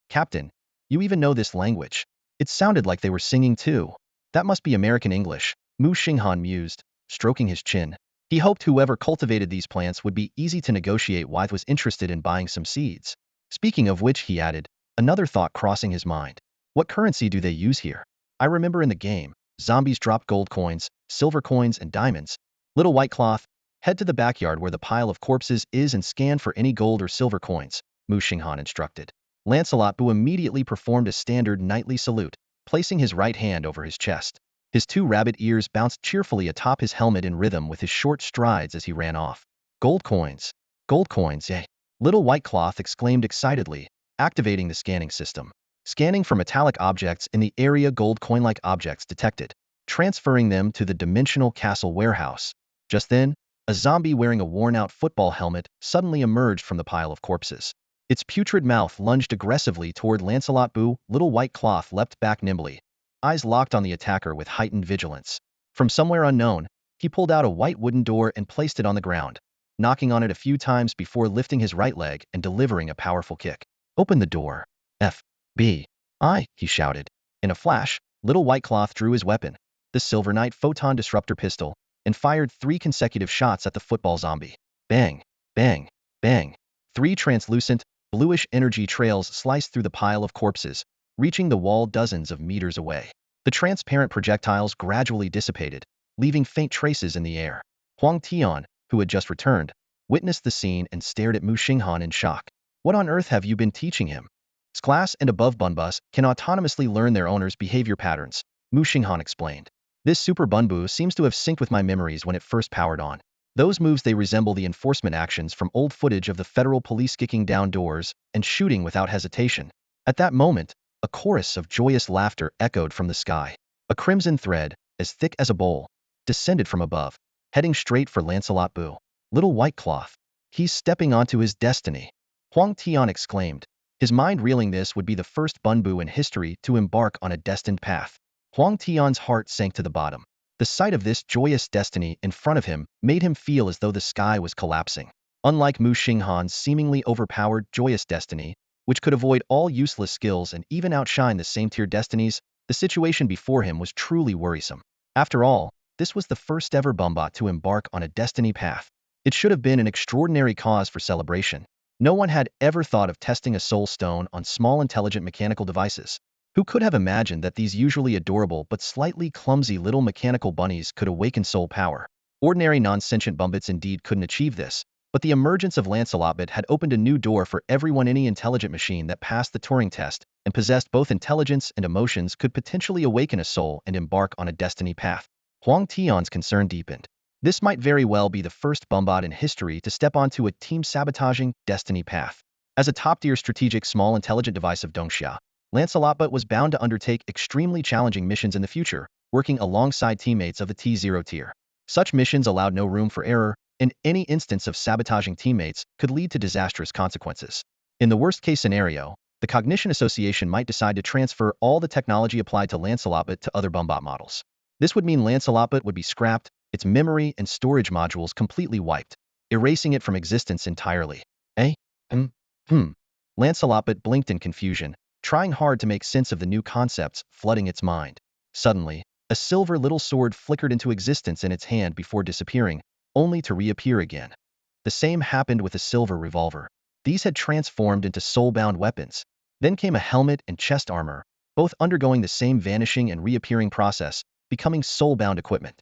Captain, you even know this language." It sounded like they were singing too. "That must be American English," Muxing Han mused, stroking his chin. He hoped whoever cultivated these plants would be easy to negotiate with, was interested in buying some seeds. Speaking of which, he added, another thought crossing his mind. "What currency do they use here? I remember in the game, zombies drop gold coins, silver coins, and diamonds." "Little white cloth, head to the backyard where the pile of corpses is and scan for any gold or silver coins," Muxing Han instructed. Lancelot Bu immediately performed a standard knightly salute, placing his right hand over his chest. His two rabbit ears bounced cheerfully atop his helmet in rhythm with his short strides as he ran off. "Gold coins. Gold coins, eh? Little White Cloth exclaimed excitedly, activating the scanning system. Scanning for metallic objects in the area, gold coin-like objects detected, transferring them to the dimensional castle warehouse. Just then, a zombie wearing a worn-out football helmet suddenly emerged from the pile of corpses. Its putrid mouth lunged aggressively toward Lancelot. Boo! Little White Cloth leapt back nimbly, eyes locked on the attacker with heightened vigilance. From somewhere unknown, he pulled out a white wooden door and placed it on the ground, knocking on it a few times before lifting his right leg and delivering a powerful kick. Open the door. FBI, he shouted. In a flash, Little White Cloth drew his weapon, the Silver Knight Photon Disruptor pistol, and fired 3 consecutive shots at the football zombie. Bang, bang, bang. 3 translucent, bluish energy trails sliced through the pile of corpses, reaching the wall dozens of meters away. The transparent projectiles gradually dissipated, leaving faint traces in the air. Huang Tian, who had just returned, witnessed the scene and stared at Muxing Han in shock. What on earth have you been teaching him? Class and above Bunbus can autonomously learn their owner's behavior patterns, Muxing Han explained. This Super Bunbu seems to have synced with my memories when it first powered on. Those moves, they resemble the enforcement actions from old footage of the federal police kicking down doors and shooting without hesitation. At that moment, a chorus of joyous laughter echoed from the sky. A crimson thread, as thick as a bowl, descended from above, heading straight for Lancelot Boo. Little White Cloth. He's stepping onto his destiny. Huang Tian exclaimed, his mind reeling. This would be the first Bunbu in history to embark on a destined path. Huang Tian's heart sank to the bottom. The sight of this joyous destiny in front of him made him feel as though the sky was collapsing. Unlike Muxing Han's seemingly overpowered joyous destiny, which could avoid all useless skills and even outshine the same-tier destinies, the situation before him was truly worrisome. After all, this was the first ever Bumbot to embark on a destiny path. It should have been an extraordinary cause for celebration. No one had ever thought of testing a soul stone on small intelligent mechanical devices. Who could have imagined that these usually adorable but slightly clumsy little mechanical bunnies could awaken soul power? Ordinary non-sentient Bumbits indeed couldn't achieve this, but the emergence of Lancelotbit had opened a new door for everyone. Any intelligent machine that passed the Turing test and possessed both intelligence and emotions could potentially awaken a soul and embark on a destiny path. Huang Tian's concern deepened. This might very well be the first Bumbot in history to step onto a team-sabotaging destiny path. As a top-tier strategic small intelligent device of Dongxia, Lancelotbot was bound to undertake extremely challenging missions in the future, working alongside teammates of the T0 tier. Such missions allowed no room for error, and any instance of sabotaging teammates could lead to disastrous consequences. In the worst-case scenario, the Cognition Association might decide to transfer all the technology applied to Lancelotbot to other Bumbot models. This would mean Lancelotbot would be scrapped, its memory and storage modules completely wiped, erasing it from existence entirely. Lancelotbot blinked in confusion, trying hard to make sense of the new concepts flooding its mind. Suddenly, a silver little sword flickered into existence in its hand before disappearing, only to reappear again. The same happened with a silver revolver. These had transformed into soul-bound weapons. Then came a helmet and chest armor, both undergoing the same vanishing and reappearing process, becoming soul-bound equipment.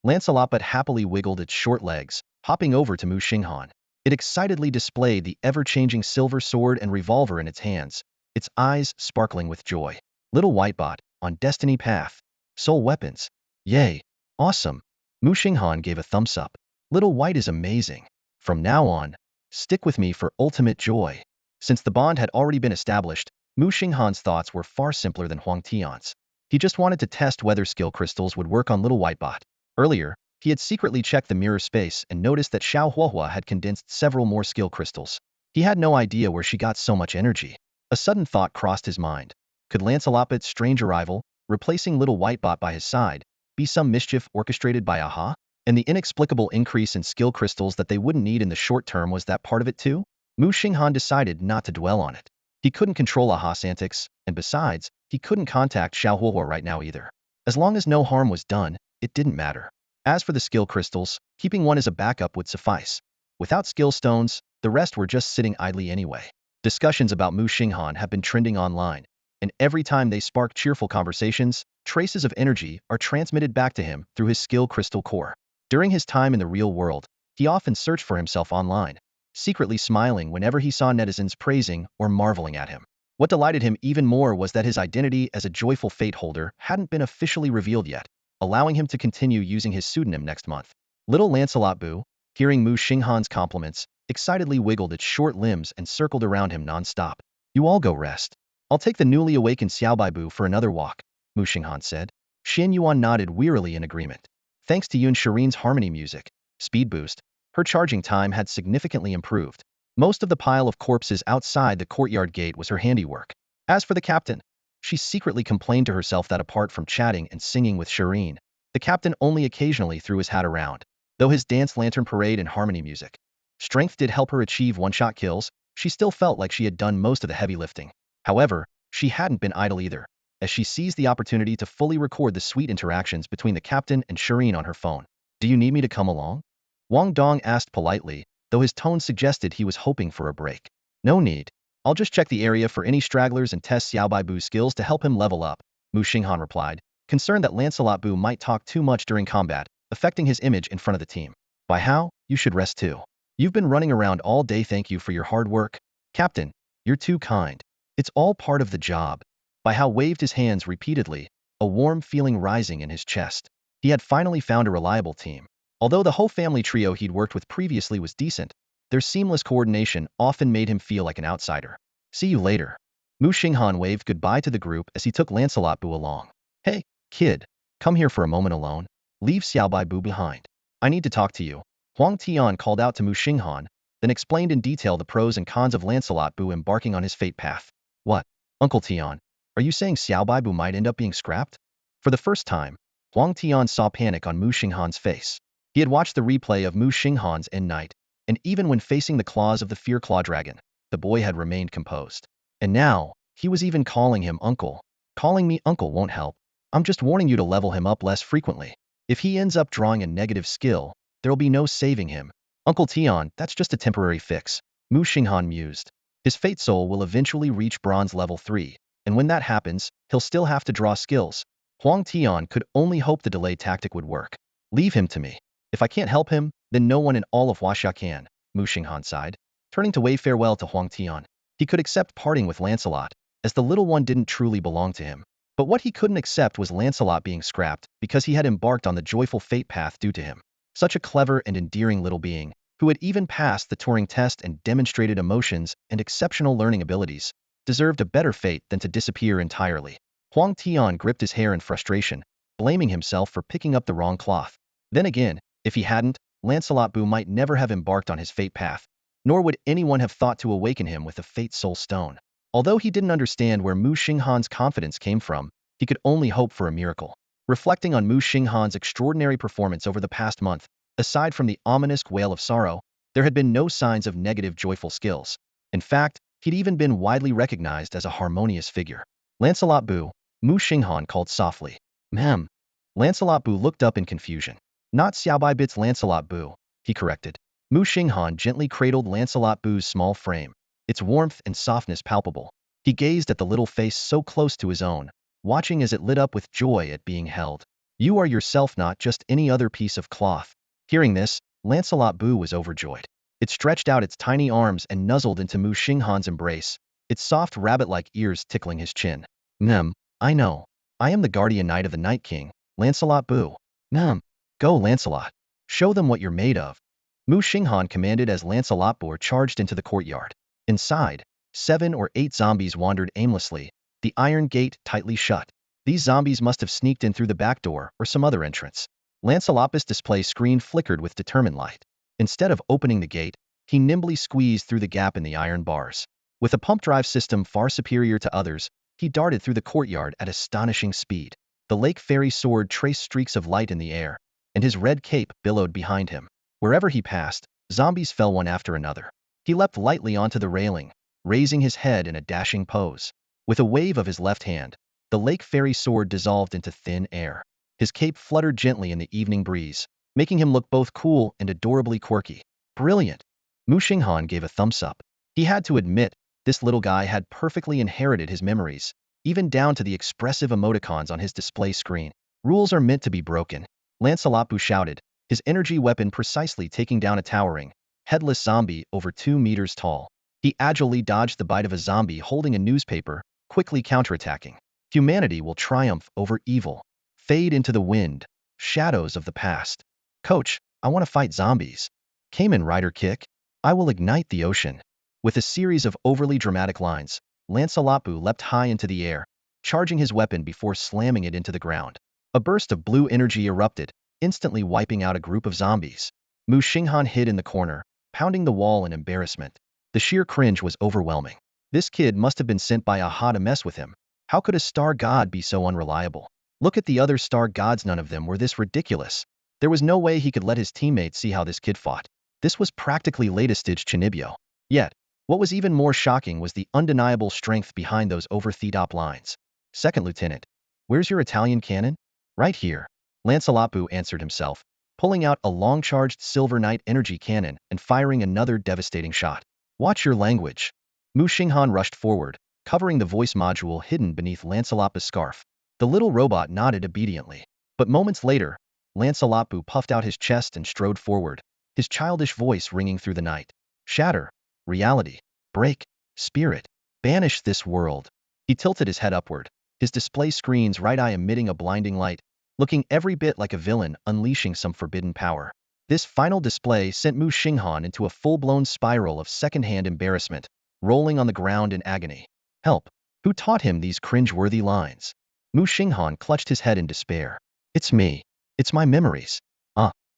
Lancelotbot happily wiggled its short legs, hopping over to Muxing Han. It excitedly displayed the ever-changing silver sword and revolver in its hands, its eyes sparkling with joy. Little Whitebot, on Destiny Path. Soul weapons. Yay. Awesome. Muxing Han gave a thumbs up. Little White is amazing. From now on, stick with me for ultimate joy. Since the bond had already been established, Muxing Han's thoughts were far simpler than Huang Tian's. He just wanted to test whether skill crystals would work on Little Whitebot. Earlier, he had secretly checked the mirror space and noticed that Xiao Huahua had condensed several more skill crystals. He had no idea where she got so much energy. A sudden thought crossed his mind. Could Lancelotbot's strange arrival, replacing Little Whitebot by his side, be some mischief orchestrated by Aha? And the inexplicable increase in skill crystals that they wouldn't need in the short term, was that part of it too? Muxing Han decided not to dwell on it. He couldn't control Aha's antics, and besides, he couldn't contact Xiao Huahua right now either. As long as no harm was done, it didn't matter. As for the skill crystals, keeping one as a backup would suffice. Without skill stones, the rest were just sitting idly anyway. Discussions about Muxing Han have been trending online, and every time they spark cheerful conversations, traces of energy are transmitted back to him through his skill crystal core. During his time in the real world, he often searched for himself online, secretly smiling whenever he saw netizens praising or marveling at him. What delighted him even more was that his identity as a joyful fate holder hadn't been officially revealed yet, allowing him to continue using his pseudonym next month. Little Lancelot Boo, Hearing Muxing Han's compliments, excitedly wiggled its short limbs and circled around him non-stop. You all go rest. I'll take the newly awakened Xiaobaibu for another walk, Muxing Han said. Xin Yuan nodded wearily in agreement. Thanks to Yun Shirin's harmony music, speed boost, her charging time had significantly improved. Most of the pile of corpses outside the courtyard gate was her handiwork. As for the captain, she secretly complained to herself that apart from chatting and singing with Shirin, the captain only occasionally threw his hat around. Though his dance lantern parade and harmony music strength did help her achieve one-shot kills, she still felt like she had done most of the heavy lifting. However, she hadn't been idle either, as she seized the opportunity to fully record the sweet interactions between the captain and Shirin on her phone. Do you need me to come along? Wang Dong asked politely, though his tone suggested he was hoping for a break. No need. I'll just check the area for any stragglers and test Xiaobaibu's skills to help him level up, Muxing Han replied, concerned that Lancelot Bu might talk too much during combat, affecting his image in front of the team. By how, you should rest too. You've been running around all day. Thank you for your hard work. Captain, you're too kind. It's all part of the job. By how waved his hands repeatedly, a warm feeling rising in his chest. He had finally found a reliable team. Although the whole family trio he'd worked with previously was decent, their seamless coordination often made him feel like an outsider. See you later. Muxing Han waved goodbye to the group as he took Lancelot Bu along. Hey, kid, come here for a moment alone. Leave Xiaobaibu behind. I need to talk to you. Huang Tian called out to Muxing Han, then explained in detail the pros and cons of Lancelot Bu embarking on his fate path. What? Uncle Tian, are you saying Xiaobaibu might end up being scrapped? For the first time, Huang Tian saw panic on Muxing Han's face. He had watched the replay of Muxing Han's end night, and even when facing the claws of the Fear Claw Dragon, the boy had remained composed. And now, he was even calling him uncle. Calling me uncle won't help. I'm just warning you to level him up less frequently. If he ends up drawing a negative skill, there'll be no saving him. Uncle Tian, that's just a temporary fix, Muxing Han mused. His fate soul will eventually reach bronze level 3, and when that happens, he'll still have to draw skills. Huang Tian could only hope the delay tactic would work. Leave him to me. If I can't help him, then no one in all of Huaxia can, Muxing Han sighed, turning to wave farewell to Huang Tian. He could accept parting with Lancelot, as the little one didn't truly belong to him. But what he couldn't accept was Lancelot being scrapped because he had embarked on the joyful fate path due to him. Such a clever and endearing little being, who had even passed the Turing test and demonstrated emotions and exceptional learning abilities, deserved a better fate than to disappear entirely. Huang Tian gripped his hair in frustration, blaming himself for picking up the wrong cloth. Then again, if he hadn't, Lancelot Bu might never have embarked on his fate path, nor would anyone have thought to awaken him with a fate soul stone. Although he didn't understand where Muxing Han's confidence came from, he could only hope for a miracle. Reflecting on Muxing Han's extraordinary performance over the past month, aside from the ominous wail of sorrow, there had been no signs of negative joyful skills. In fact, he'd even been widely recognized as a harmonious figure. Lancelot Bu, Muxing Han called softly. Ma'am. Lancelot Bu looked up in confusion. Not Xiaobaibit's Lancelot Bu, he corrected. Muxing Han gently cradled Lancelot Bu's small frame, its warmth and softness palpable. He gazed at the little face so close to his own, watching as it lit up with joy at being held. You are yourself, not just any other piece of cloth. Hearing this, Lancelot Bu was overjoyed. It stretched out its tiny arms and nuzzled into Muxing Han's embrace, its soft rabbit-like ears tickling his chin. I know. I am the guardian knight of the Night King, Lancelot Bu. Go, Lancelot. Show them what you're made of. Muxing Han commanded as Lancelot Bu charged into the courtyard. Inside, 7 or 8 zombies wandered aimlessly, the iron gate tightly shut. These zombies must have sneaked in through the back door or some other entrance. Lancelot's display screen flickered with determined light. Instead of opening the gate, he nimbly squeezed through the gap in the iron bars. With a pump drive system far superior to others, he darted through the courtyard at astonishing speed. The Lake Fairy sword traced streaks of light in the air, and his red cape billowed behind him. Wherever he passed, zombies fell one after another. He leapt lightly onto the railing, raising his head in a dashing pose. With a wave of his left hand, the Lake Fairy sword dissolved into thin air. His cape fluttered gently in the evening breeze, making him look both cool and adorably quirky. Brilliant! Muxing Han gave a thumbs up. He had to admit, this little guy had perfectly inherited his memories, even down to the expressive emoticons on his display screen. Rules are meant to be broken, Lancelot Bu shouted, his energy weapon precisely taking down a towering, headless zombie over 2 meters tall. He agilely dodged the bite of a zombie holding a newspaper, quickly counterattacking. Humanity will triumph over evil. Fade into the wind, shadows of the past. Coach, I want to fight zombies. Cayman Rider Kick. I will ignite the ocean. With a series of overly dramatic lines, Lancelotbu leapt high into the air, charging his weapon before slamming it into the ground. A burst of blue energy erupted, instantly wiping out a group of zombies. Muxing Han hid in the corner, pounding the wall in embarrassment. The sheer cringe was overwhelming. This kid must have been sent by Aha to mess with him. How could a star god be so unreliable? Look at the other star gods, none of them were this ridiculous. There was no way he could let his teammates see how this kid fought. This was practically latest-stage Chinibyo. Yet, what was even more shocking was the undeniable strength behind those over-the-top lines. Second Lieutenant, where's your Italian cannon? Right here. Lancelotbu answered himself, pulling out a long-charged Silver Knight energy cannon and firing another devastating shot. Watch your language. Muxing Han rushed forward, covering the voice module hidden beneath Lancelotbu's scarf. The little robot nodded obediently. But moments later, Lancelotbu puffed out his chest and strode forward, his childish voice ringing through the night. Shatter. Reality. Break. Spirit. Banish this world. He tilted his head upward, his display screen's right eye emitting a blinding light, looking every bit like a villain unleashing some forbidden power. This final display sent Muxing Han into a full-blown spiral of second-hand embarrassment, rolling on the ground in agony. Help! Who taught him these cringe-worthy lines? Muxing Han clutched his head in despair. It's me. It's my memories.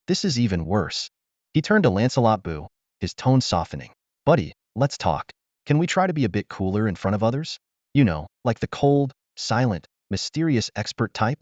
This is even worse. He turned to Lancelotbu, his tone softening. Buddy, let's talk. Can we try to be a bit cooler in front of others? You know, like the cold, silent, mysterious expert type?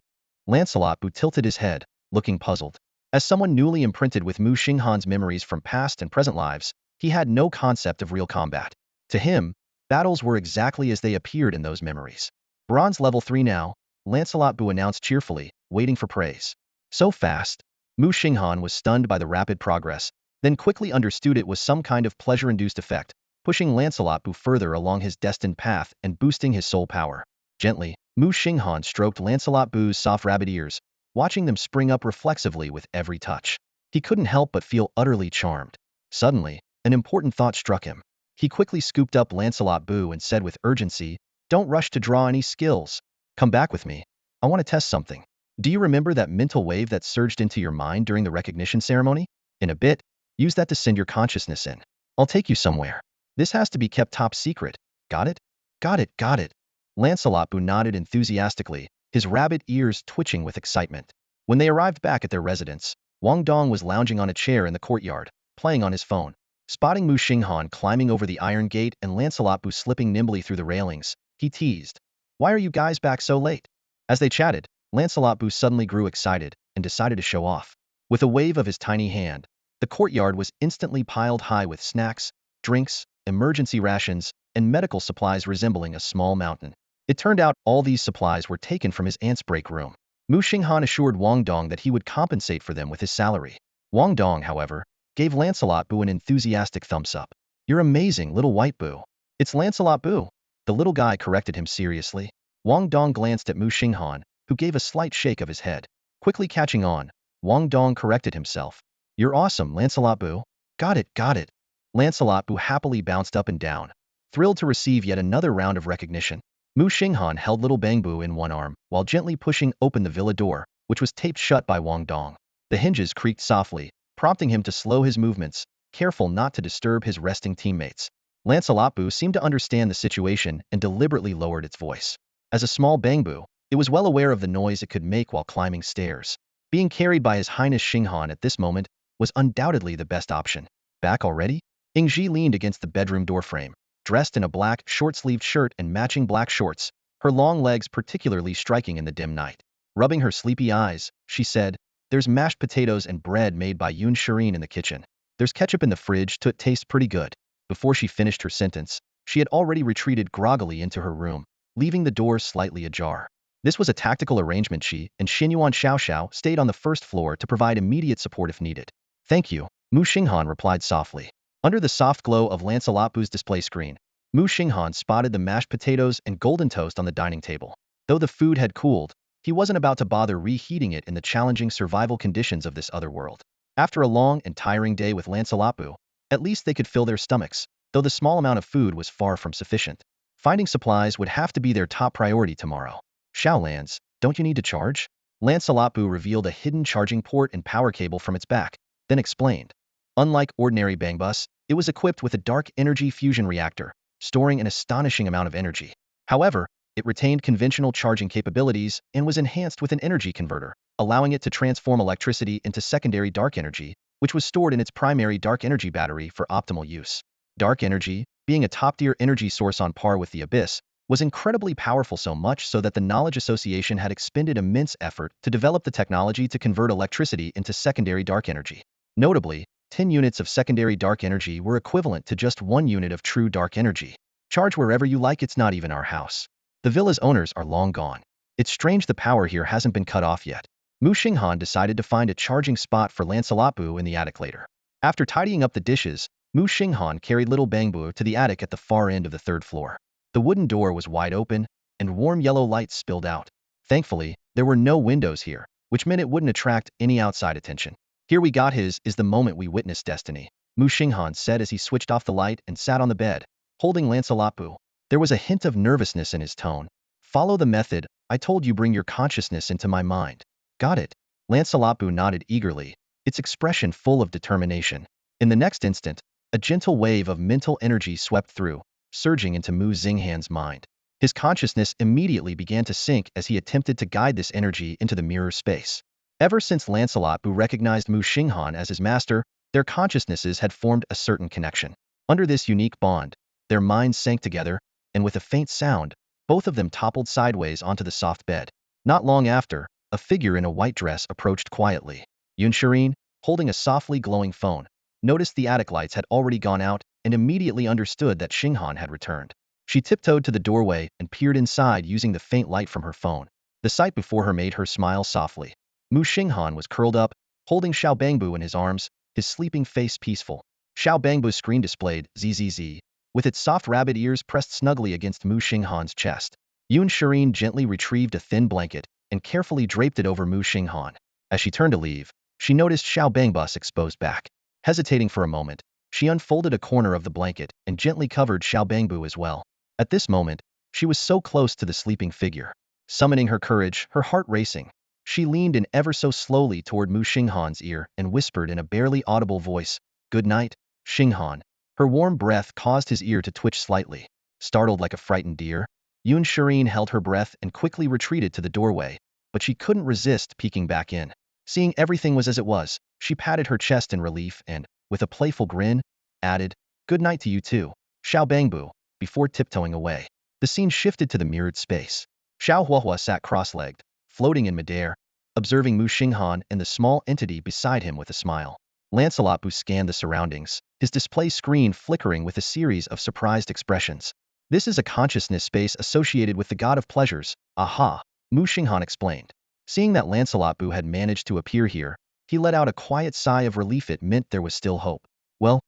Lancelotbu tilted his head, looking puzzled. As someone newly imprinted with Muxing Han's memories from past and present lives, he had no concept of real combat. To him, battles were exactly as they appeared in those memories. Bronze level 3 now, Lancelotbu announced cheerfully, waiting for praise. So fast. Muxing Han was stunned by the rapid progress, then quickly understood it was some kind of pleasure-induced effect, pushing Lancelotbu further along his destined path and boosting his soul power. Gently, Muxing Han stroked Lancelotbu's soft rabbit ears, watching them spring up reflexively with every touch. He couldn't help but feel utterly charmed. Suddenly, an important thought struck him. He quickly scooped up Lancelotbu and said with urgency, "Don't rush to draw any skills. Come back with me. I want to test something. Do you remember that mental wave that surged into your mind during the recognition ceremony? In a bit, use that to send your consciousness in. I'll take you somewhere. This has to be kept top secret. Got it? Got it, got it." Lancelotbu nodded enthusiastically, his rabbit ears twitching with excitement. When they arrived back at their residence, Wang Dong was lounging on a chair in the courtyard, playing on his phone. Spotting Muxing Han climbing over the iron gate and Lancelotbu slipping nimbly through the railings, he teased, "Why are you guys back so late?" As they chatted, Lancelotbu suddenly grew excited and decided to show off. With a wave of his tiny hand, the courtyard was instantly piled high with snacks, drinks, emergency rations, and medical supplies resembling a small mountain. It turned out all these supplies were taken from his aunt's break room. Muxing Han assured Wang Dong that he would compensate for them with his salary. Wang Dong, however, gave Lancelotbu an enthusiastic thumbs up. "You're amazing, little white boo." "It's Lancelotbu," the little guy corrected him seriously. Wang Dong glanced at Muxing Han, who gave a slight shake of his head. Quickly catching on, Wang Dong corrected himself. "You're awesome, Lancelotbu." Got it, got it." Lancelotbu happily bounced up and down, thrilled to receive yet another round of recognition. Muxing Han held little Bangbu in one arm while gently pushing open the villa door, which was taped shut by Wang Dong. The hinges creaked softly, prompting him to slow his movements, careful not to disturb his resting teammates. Lancelotbu seemed to understand the situation and deliberately lowered its voice. As a small Bangbu, it was well aware of the noise it could make while climbing stairs. Being carried by His Highness Xing Han at this moment was undoubtedly the best option. Back already? Yingji leaned against the bedroom doorframe, dressed in a black, short-sleeved shirt and matching black shorts, her long legs particularly striking in the dim night. Rubbing her sleepy eyes, she said, "There's mashed potatoes and bread made by Yun Shireen in the kitchen. There's ketchup in the fridge too, it tastes pretty good." Before she finished her sentence, she had already retreated groggily into her room, leaving the door slightly ajar. This was a tactical arrangement. She and Xinyuan Xiaoxiao stayed on the first floor to provide immediate support if needed. "Thank you," Muxing Han replied softly. Under the soft glow of Lancelotbu's display screen, Muxing Han spotted the mashed potatoes and golden toast on the dining table. Though the food had cooled, he wasn't about to bother reheating it in the challenging survival conditions of this other world. After a long and tiring day with Lancelotbu, at least they could fill their stomachs, though the small amount of food was far from sufficient. Finding supplies would have to be their top priority tomorrow. "Xiaolans, don't you need to charge?" Lancelotbu revealed a hidden charging port and power cable from its back, then explained. Unlike ordinary bang bus, it was equipped with a dark energy fusion reactor, storing an astonishing amount of energy. However, it retained conventional charging capabilities and was enhanced with an energy converter, allowing it to transform electricity into secondary dark energy, which was stored in its primary dark energy battery for optimal use. Dark energy, being a top-tier energy source on par with the Abyss, was incredibly powerful, so much so that the Knowledge Association had expended immense effort to develop the technology to convert electricity into secondary dark energy. Notably, 10 units of secondary dark energy were equivalent to just 1 unit of true dark energy. Charge wherever you like, it's not even our house. The villa's owners are long gone. It's strange the power here hasn't been cut off yet. Muxing Han decided to find a charging spot for Lancelot Bu in the attic later. After tidying up the dishes, Muxing Han carried little Bangbu to the attic at the far end of the 3rd floor. The wooden door was wide open, and warm yellow light spilled out. Thankfully, there were no windows here, which meant it wouldn't attract any outside attention. Here we got his is the moment we witnessed destiny, Muxing Han said as he switched off the light and sat on the bed, holding Lancelot Bu. There was a hint of nervousness in his tone. Follow the method, I told you, bring your consciousness into my mind. Got it. Lancelot Bu nodded eagerly, its expression full of determination. In the next instant, a gentle wave of mental energy swept through, surging into Muxing Han's mind. His consciousness immediately began to sink as he attempted to guide this energy into the mirror space. Ever since Lancelot Bu recognized Muxing Han as his master, their consciousnesses had formed a certain connection. Under this unique bond, their minds sank together, and with a faint sound, both of them toppled sideways onto the soft bed. Not long after, a figure in a white dress approached quietly. Yunshirin, holding a softly glowing phone, noticed the attic lights had already gone out and immediately understood that Xing Han had returned. She tiptoed to the doorway and peered inside using the faint light from her phone. The sight before her made her smile softly. Muxing Han was curled up, holding Xiao Bangbu in his arms, his sleeping face peaceful. Xiao Bangbu's screen displayed ZZZ, with its soft rabbit ears pressed snugly against Muxing Han's chest. Yun Shirin gently retrieved a thin blanket and carefully draped it over Muxing Han. As she turned to leave, she noticed Xiao Bangbu's exposed back. Hesitating for a moment, she unfolded a corner of the blanket and gently covered Xiao Bangbu as well. At this moment, she was so close to the sleeping figure. Summoning her courage, her heart racing, she leaned in ever so slowly toward Muxing Han's ear and whispered in a barely audible voice, "Good night, Xing Han." Her warm breath caused his ear to twitch slightly. Startled like a frightened deer, Yun Shirin held her breath and quickly retreated to the doorway, but she couldn't resist peeking back in. Seeing everything was as it was, she patted her chest in relief and, with a playful grin, added, "Good night to you too, Xiao Bangbu," before tiptoeing away. The scene shifted to the mirrored space. Xiao Huahua sat cross-legged, floating in midair, observing Muxing Han and the small entity beside him with a smile. Lancelot Bu scanned the surroundings, his display screen flickering with a series of surprised expressions. "This is a consciousness space associated with the god of pleasures, aha," Muxing Han explained. Seeing that Lancelot Bu had managed to appear here, he let out a quiet sigh of relief. It meant there was still hope. Well,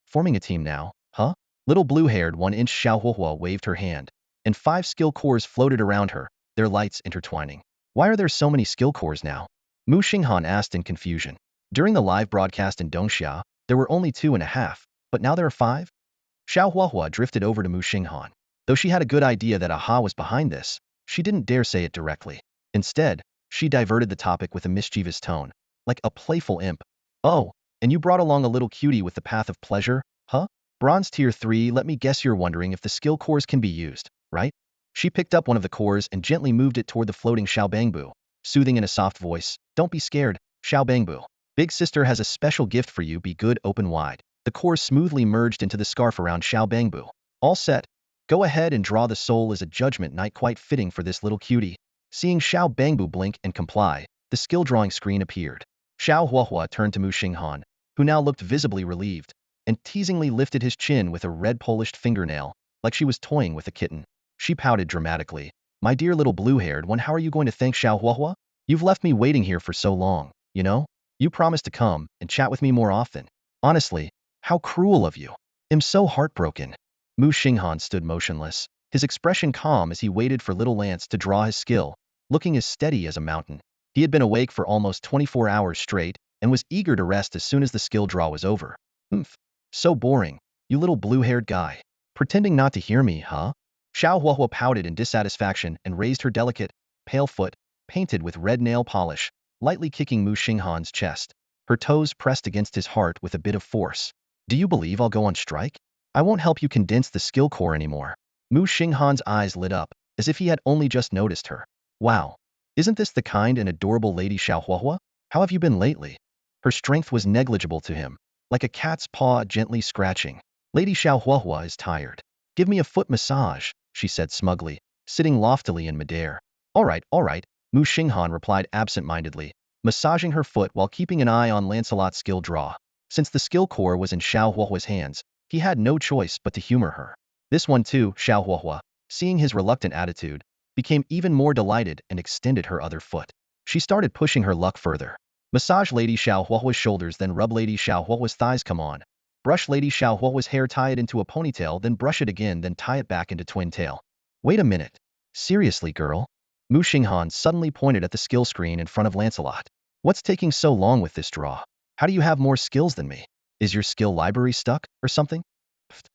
forming a team now, huh? Little blue-haired 1-inch Xiao Huahua waved her hand, and 5 skill cores floated around her, their lights intertwining. "Why are there so many skill cores now?" Muxing Han asked in confusion. During the live broadcast in Dongxia, there were only 2.5, but now there are 5? Xiao Huahua drifted over to Muxing Han. Though she had a good idea that Aha was behind this, she didn't dare say it directly. Instead, she diverted the topic with a mischievous tone, like a playful imp. "Oh, and you brought along a little cutie with the Path of Pleasure, huh? Bronze Tier 3, let me guess you're wondering if the skill cores can be used, right?" She picked up one of the cores and gently moved it toward the floating Xiao Bangbu, soothing in a soft voice, "Don't be scared, Xiao Bangbu. Big Sister has a special gift for you, be good, open wide." The core smoothly merged into the scarf around Xiao Bangbu. "All set. Go ahead and draw the soul as a judgment knight, quite fitting for this little cutie." Seeing Xiao Bangbu blink and comply, the skill drawing screen appeared. Xiao Huahua turned to Muxing Han, who now looked visibly relieved, and teasingly lifted his chin with a red polished fingernail, like she was toying with a kitten. She pouted dramatically. "My dear little blue-haired one, how are you going to thank Xiao Huahua? You've left me waiting here for so long, you know? You promised to come and chat with me more often. Honestly, how cruel of you. I'm so heartbroken." Muxing Han stood motionless, his expression calm as he waited for little Lance to draw his skill, looking as steady as a mountain. He had been awake for almost 24 hours straight and was eager to rest as soon as the skill draw was over. So boring, you little blue-haired guy. Pretending not to hear me, huh?" Xiao Huahua pouted in dissatisfaction and raised her delicate, pale foot, painted with red nail polish, lightly kicking Muxing Han's chest. her toes pressed against his heart with a bit of force. Do you believe I'll go on strike? I won't help you condense the skill core anymore. Muxing Han's eyes lit up, as if he had only just noticed her. Wow. Isn't this the kind and adorable Lady Xiaohuahua? How have you been lately? Her strength was negligible to him, like a cat's paw gently scratching. Lady Xiaohuahua is tired. Give me a foot massage, she said smugly, sitting loftily in midair. All right, Muxing Han replied absent-mindedly, massaging her foot while keeping an eye on Lancelot's skill draw. Since the skill core was in Xiaohuahua's hands, he had no choice but to humor her. This one too, Xiaohuahua, seeing his reluctant attitude, became even more delighted and extended her other foot. She started pushing her luck further. Massage Lady Xiaohuahua's shoulders, then rub Lady Xiaohuahua's thighs. Come on. Brush Lady Xiaohuahua's hair, tie it into a ponytail, then brush it again, then tie it back into twin tail. Wait a minute. Seriously, girl? Muxing Han suddenly pointed at the skill screen in front of Lancelot. What's taking so long with this draw? How do you have more skills than me? Is your skill library stuck, or something? Pfft.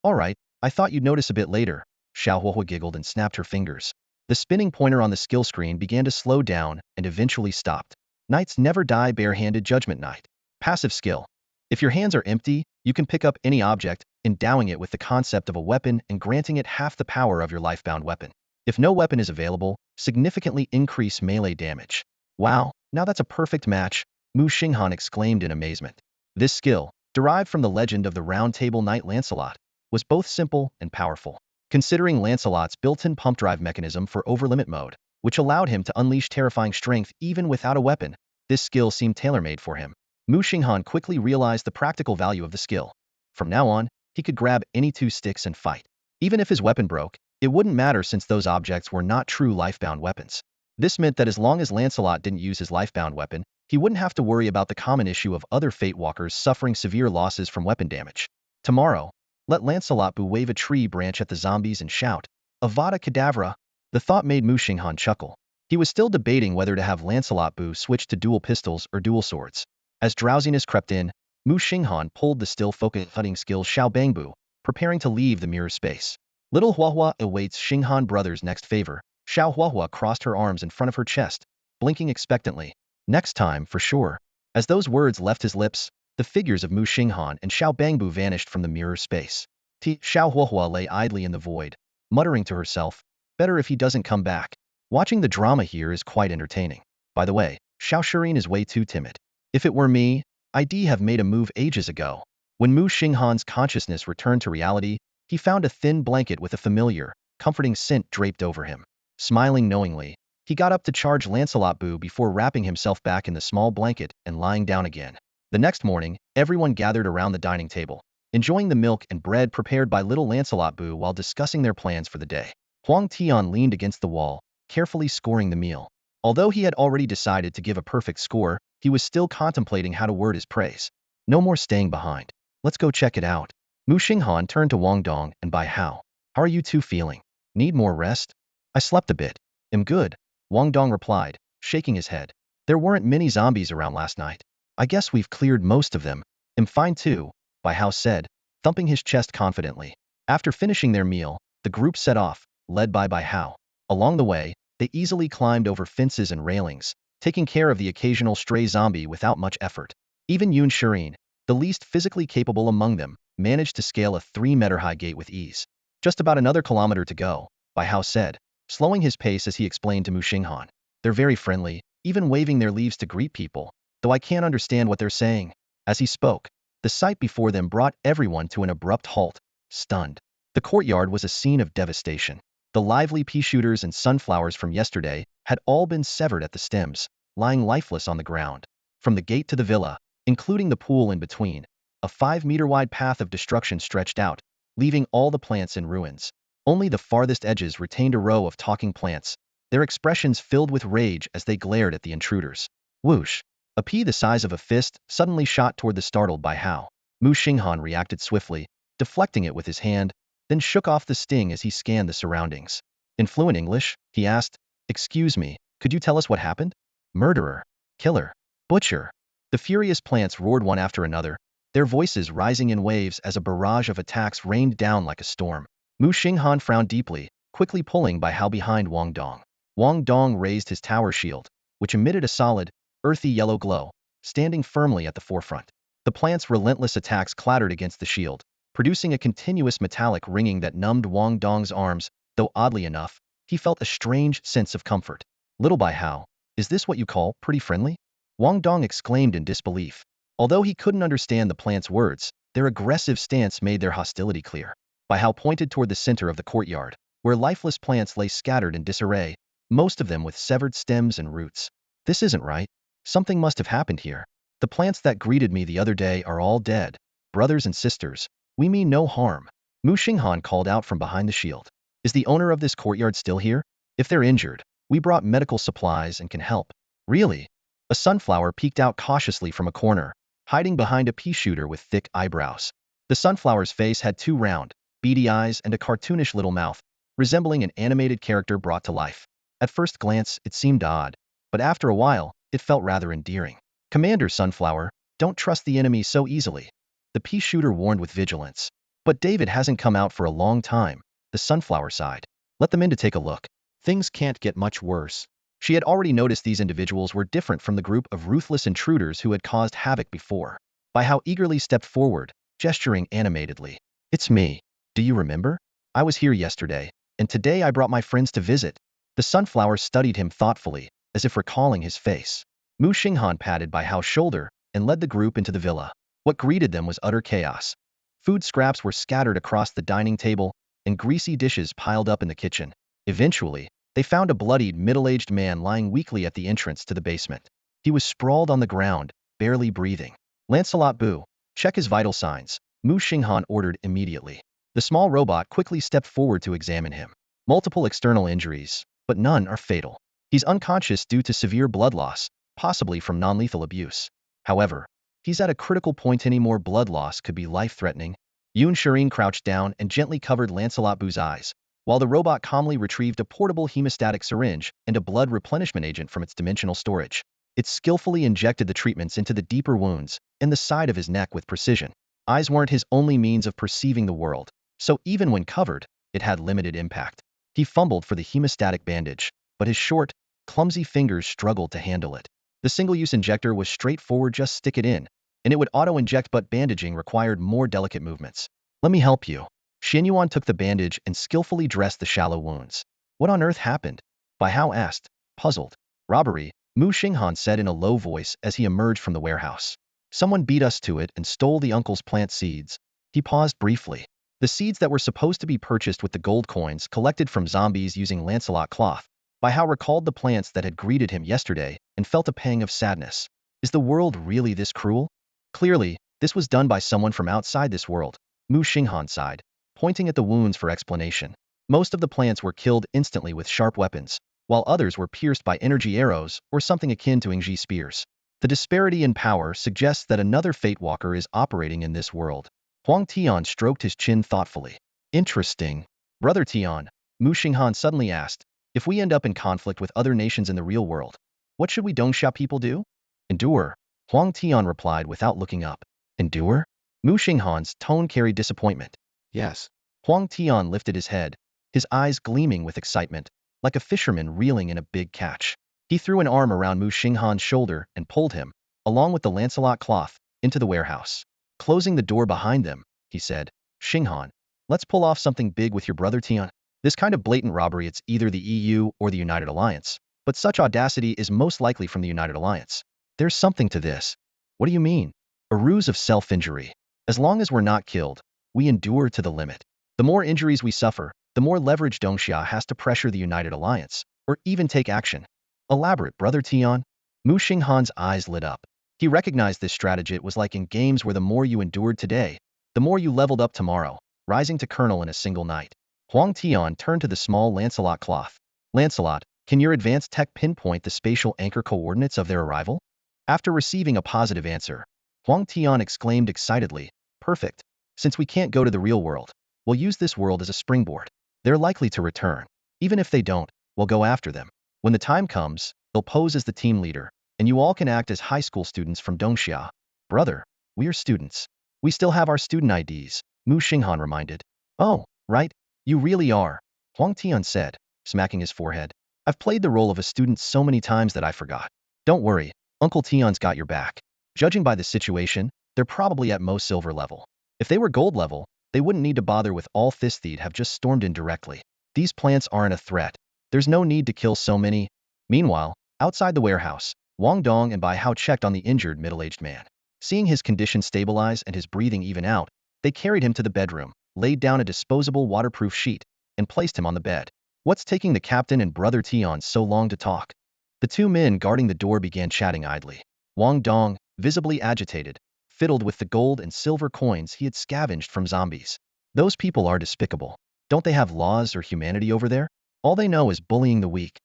All right, I thought you'd notice a bit later. Xiaohuahua giggled and snapped her fingers. The spinning pointer on the skill screen began to slow down and eventually stopped. Knights never die barehanded. Judgment Knight. Passive skill. If your hands are empty, you can pick up any object, endowing it with the concept of a weapon and granting it half the power of your lifebound weapon. If no weapon is available, significantly increase melee damage. Wow, now that's a perfect match, Muxing Han exclaimed in amazement. This skill, derived from the legend of the Round Table Knight Lancelot, was both simple and powerful. Considering Lancelot's built-in pump drive mechanism for overlimit mode, which allowed him to unleash terrifying strength even without a weapon, this skill seemed tailor-made for him. Muxing Han quickly realized the practical value of the skill. From now on, he could grab any two sticks and fight. Even if his weapon broke, it wouldn't matter since those objects were not true lifebound weapons. This meant that as long as Lancelot didn't use his lifebound weapon, he wouldn't have to worry about the common issue of other Fate Walkers suffering severe losses from weapon damage. Tomorrow, let Lancelot wave a tree branch at the zombies and shout, Avada Kedavra. The thought made Muxing Han chuckle. He was still debating whether to have Lancelot switch to dual pistols or dual swords. As drowsiness crept in, Muxing Han pulled the still focused hunting skill Xiao Bangbu, preparing to leave the mirror space. Little Huahua awaits Xing Han brothers' next favor. Xiao Huahua crossed her arms in front of her chest, blinking expectantly. Next time, for sure. As those words left his lips, the figures of Muxing Han and Xiao Bangbu vanished from the mirror space. Xiao Huahua lay idly in the void, muttering to herself, better if he doesn't come back. Watching the drama here is quite entertaining. By the way, Xiao Shirin is way too timid. If it were me, I'd have made a move ages ago. When Muxing Han's consciousness returned to reality, he found a thin blanket with a familiar, comforting scent draped over him. Smiling knowingly, he got up to charge Lancelot before wrapping himself back in the small blanket and lying down again. The next morning, everyone gathered around the dining table, enjoying the milk and bread prepared by little Lancelot while discussing their plans for the day. Huang Tian leaned against the wall, carefully scoring the meal. Although he had already decided to give a perfect score, he was still contemplating how to word his praise. No more staying behind. Let's go check it out. Muxing Han turned to Wang Dong and Bai Hao. How are you two feeling? Need more rest? I slept a bit. Am good, Wang Dong replied, shaking his head. There weren't many zombies around last night. I guess we've cleared most of them. Am fine too, Bai Hao said, thumping his chest confidently. After finishing their meal, the group set off, led by Bai Hao. Along the way, they easily climbed over fences and railings, taking care of the occasional stray zombie without much effort. Even Yun Shirin, the least physically capable among them, managed to scale a 3-meter-high gate with ease. Just about another kilometer to go, Bai Hao said, slowing his pace as he explained to Muxing Han. They're very friendly, even waving their leaves to greet people, though I can't understand what they're saying. As he spoke, the sight before them brought everyone to an abrupt halt, stunned. The courtyard was a scene of devastation. The lively pea shooters and sunflowers from yesterday had all been severed at the stems, lying lifeless on the ground. From the gate to the villa, including the pool in between, a 5-meter-wide path of destruction stretched out, leaving all the plants in ruins. Only the farthest edges retained a row of talking plants, their expressions filled with rage as they glared at the intruders. Whoosh! A pea the size of a fist suddenly shot toward the startled Bai Hao. Muxing Han reacted swiftly, deflecting it with his hand, then shook off the sting as he scanned the surroundings. In fluent English, he asked, "Excuse me, could you tell us what happened?" Murderer, killer, butcher. The furious plants roared one after another, their voices rising in waves as a barrage of attacks rained down like a storm. Muxing Han frowned deeply, quickly pulling Bai Hao behind Wang Dong. Wang Dong raised his tower shield, which emitted a solid, earthy yellow glow, standing firmly at the forefront. The plant's relentless attacks clattered against the shield, producing a continuous metallic ringing that numbed Wang Dong's arms, though oddly enough, he felt a strange sense of comfort. Little by how, is this what you call pretty friendly? Wang Dong exclaimed in disbelief. Although he couldn't understand the plant's words, their aggressive stance made their hostility clear. By how pointed toward the center of the courtyard, where lifeless plants lay scattered in disarray, most of them with severed stems and roots. This isn't right. Something must have happened here. The plants that greeted me the other day are all dead. Brothers and sisters, we mean no harm. Muxing Han called out from behind the shield. Is the owner of this courtyard still here? If they're injured, we brought medical supplies and can help. Really? A sunflower peeked out cautiously from a corner, hiding behind a pea shooter with thick eyebrows. The sunflower's face had two round, beady eyes and a cartoonish little mouth, resembling an animated character brought to life. At first glance, it seemed odd, but after a while, it felt rather endearing. Commander Sunflower, don't trust the enemy so easily. The pea shooter warned with vigilance. But David hasn't come out for a long time, the sunflower sighed. Let them in to take a look. Things can't get much worse. She had already noticed these individuals were different from the group of ruthless intruders who had caused havoc before. By how eagerly stepped forward, gesturing animatedly. It's me. Do you remember? I was here yesterday, and today I brought my friends to visit. The sunflower studied him thoughtfully, as if recalling his face. Muxing Han patted Bai Hao's shoulder and led the group into the villa. What greeted them was utter chaos. Food scraps were scattered across the dining table, and greasy dishes piled up in the kitchen. Eventually, they found a bloodied, middle-aged man lying weakly at the entrance to the basement. He was sprawled on the ground, barely breathing. Lancelot Bu, check his vital signs, Muxing Han ordered immediately. The small robot quickly stepped forward to examine him. Multiple external injuries, but none are fatal. He's unconscious due to severe blood loss, possibly from non-lethal abuse. However, he's at a critical point. Any more blood loss could be life-threatening. Yun Shireen crouched down and gently covered Lancelot Bu's eyes, while the robot calmly retrieved a portable hemostatic syringe and a blood replenishment agent from its dimensional storage. It skillfully injected the treatments into the deeper wounds in the side of his neck with precision. Eyes weren't his only means of perceiving the world, so even when covered, it had limited impact. He fumbled for the hemostatic bandage, but his short, clumsy fingers struggled to handle it. The single-use injector was straightforward, just stick it in, and it would auto-inject, but bandaging required more delicate movements. Let me help you. Xianyuan took the bandage and skillfully dressed the shallow wounds. What on earth happened? Bai Hao asked, puzzled. Robbery, Muxing Han said in a low voice as he emerged from the warehouse. Someone beat us to it and stole the uncle's plant seeds. He paused briefly. The seeds that were supposed to be purchased with the gold coins collected from zombies using Lancelot cloth. Bai Hao recalled the plants that had greeted him yesterday and felt a pang of sadness. Is the world really this cruel? Clearly, this was done by someone from outside this world. Muxing Han sighed, pointing at the wounds for explanation. Most of the plants were killed instantly with sharp weapons, while others were pierced by energy arrows or something akin to Ingji spears. The disparity in power suggests that another Fate Walker is operating in this world. Huang Tian stroked his chin thoughtfully. Interesting. Brother Tian, Muxing Han suddenly asked, if we end up in conflict with other nations in the real world, what should we Dongxia people do? Endure. Huang Tian replied without looking up. Endure? Muxing Han's tone carried disappointment. Yes. Huang Tian lifted his head, his eyes gleaming with excitement, like a fisherman reeling in a big catch. He threw an arm around Muxing Han's shoulder and pulled him, along with the Lancelot cloth, into the warehouse. Closing the door behind them, he said, Xing Han, let's pull off something big with your brother Tian. This kind of blatant robbery, it's either the EU or the United Alliance, but such audacity is most likely from the United Alliance. There's something to this. What do you mean? A ruse of self-injury. As long as we're not killed, we endure to the limit. The more injuries we suffer, the more leverage Dongxia has to pressure the United Alliance, or even take action. Elaborate, brother Tian. Muxing Han's eyes lit up. He recognized this strategy. It was like in games where the more you endured today, the more you leveled up tomorrow, rising to colonel in a single night. Huang Tian turned to the small Lancelot cloth. Lancelot, can your advanced tech pinpoint the spatial anchor coordinates of their arrival? After receiving a positive answer, Huang Tian exclaimed excitedly, perfect. Since we can't go to the real world, we'll use this world as a springboard. They're likely to return. Even if they don't, we'll go after them. When the time comes, they'll pose as the team leader, and you all can act as high school students from Dongxia. Brother, we are students. We still have our student IDs, Muxing Han reminded. Oh, right. You really are, Huang Tian said, smacking his forehead. I've played the role of a student so many times that I forgot. Don't worry, Uncle Tian's got your back. Judging by the situation, they're probably at most silver level. If they were gold level, they wouldn't need to bother with all this. They'd have just stormed in directly. These plants aren't a threat. There's no need to kill so many. Meanwhile, outside the warehouse, Wang Dong and Bai Hao checked on the injured middle-aged man. Seeing his condition stabilize and his breathing even out, they carried him to the bedroom, laid down a disposable waterproof sheet, and placed him on the bed. What's taking the captain and brother Tion so long to talk? The two men guarding the door began chatting idly. Wang Dong, visibly agitated, fiddled with the gold and silver coins he had scavenged from zombies. Those people are despicable. Don't they have laws or humanity over there? All they know is bullying the weak.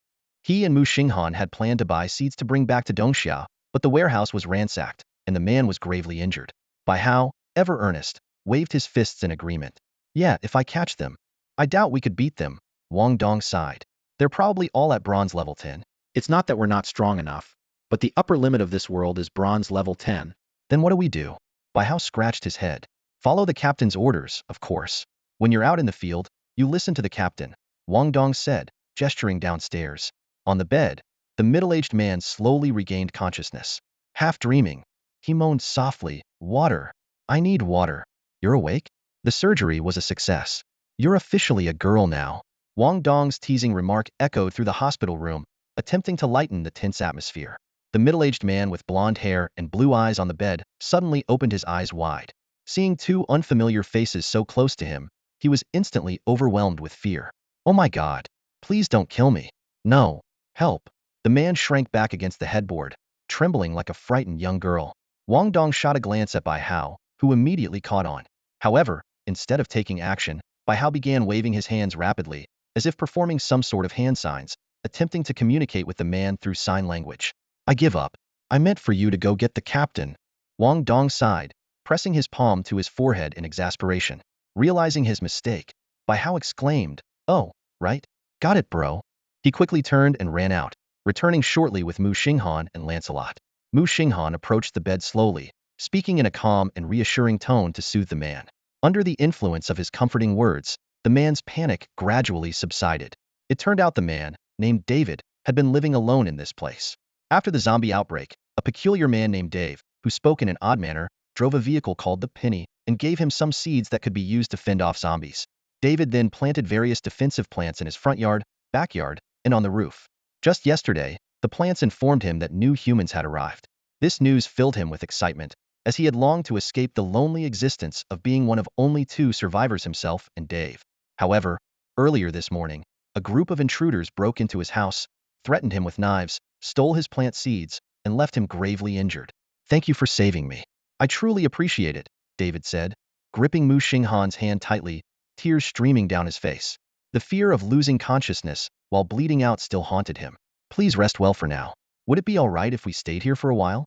He and Muxing Han had planned to buy seeds to bring back to Dongxia, but the warehouse was ransacked, and the man was gravely injured. Bai Hao, ever earnest, waved his fists in agreement. Yeah, if I catch them. I doubt we could beat them. Wang Dong sighed. They're probably all at bronze level 10. It's not that we're not strong enough, but the upper limit of this world is bronze level 10. Then what do we do? Bai Hao scratched his head. Follow the captain's orders, of course. When you're out in the field, you listen to the captain, Wang Dong said, gesturing downstairs. On the bed, the middle-aged man slowly regained consciousness. Half dreaming, he moaned softly, "Water. I need water." You're awake? The surgery was a success. You're officially a girl now. Wang Dong's teasing remark echoed through the hospital room, attempting to lighten the tense atmosphere. The middle-aged man with blonde hair and blue eyes on the bed suddenly opened his eyes wide. Seeing two unfamiliar faces so close to him, he was instantly overwhelmed with fear. Oh my God. Please don't kill me. No. Help. The man shrank back against the headboard, trembling like a frightened young girl. Wang Dong shot a glance at Bai Hao, who immediately caught on. However, instead of taking action, Bai Hao began waving his hands rapidly, as if performing some sort of hand signs, attempting to communicate with the man through sign language. I give up. I meant for you to go get the captain. Wang Dong sighed, pressing his palm to his forehead in exasperation. Realizing his mistake, Bai Hao exclaimed, "Oh, right. Got it, bro." He quickly turned and ran out, returning shortly with Muxing Han and Lancelot. Muxing Han approached the bed slowly, speaking in a calm and reassuring tone to soothe the man. Under the influence of his comforting words, the man's panic gradually subsided. It turned out the man, named David, had been living alone in this place. After the zombie outbreak, a peculiar man named Dave, who spoke in an odd manner, drove a vehicle called the Penny and gave him some seeds that could be used to fend off zombies. David then planted various defensive plants in his front yard, backyard, and on the roof. Just yesterday, the plants informed him that new humans had arrived. This news filled him with excitement, as he had longed to escape the lonely existence of being one of only two survivors, himself and Dave. However, earlier this morning, a group of intruders broke into his house, threatened him with knives, stole his plant seeds, and left him gravely injured. Thank you for saving me. I truly appreciate it, David said, gripping Muxing Han's hand tightly, tears streaming down his face. The fear of losing consciousness while bleeding out still haunted him. Please rest well for now. Would it be all right if we stayed here for a while?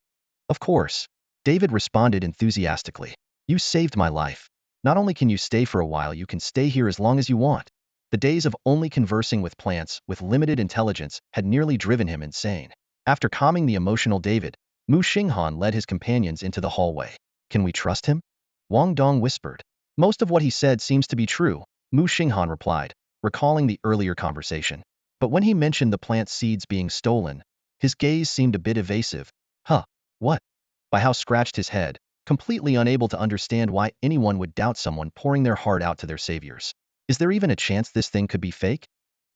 Of course. David responded enthusiastically. You saved my life. Not only can you stay for a while, you can stay here as long as you want. The days of only conversing with plants with limited intelligence had nearly driven him insane. After calming the emotional David, Muxing Han led his companions into the hallway. Can we trust him? Wang Dong whispered. Most of what he said seems to be true, Muxing Han replied, recalling the earlier conversation. But when he mentioned the plant seeds being stolen, his gaze seemed a bit evasive. Huh, what? Bai Hao scratched his head, completely unable to understand why anyone would doubt someone pouring their heart out to their saviors. Is there even a chance this thing could be fake?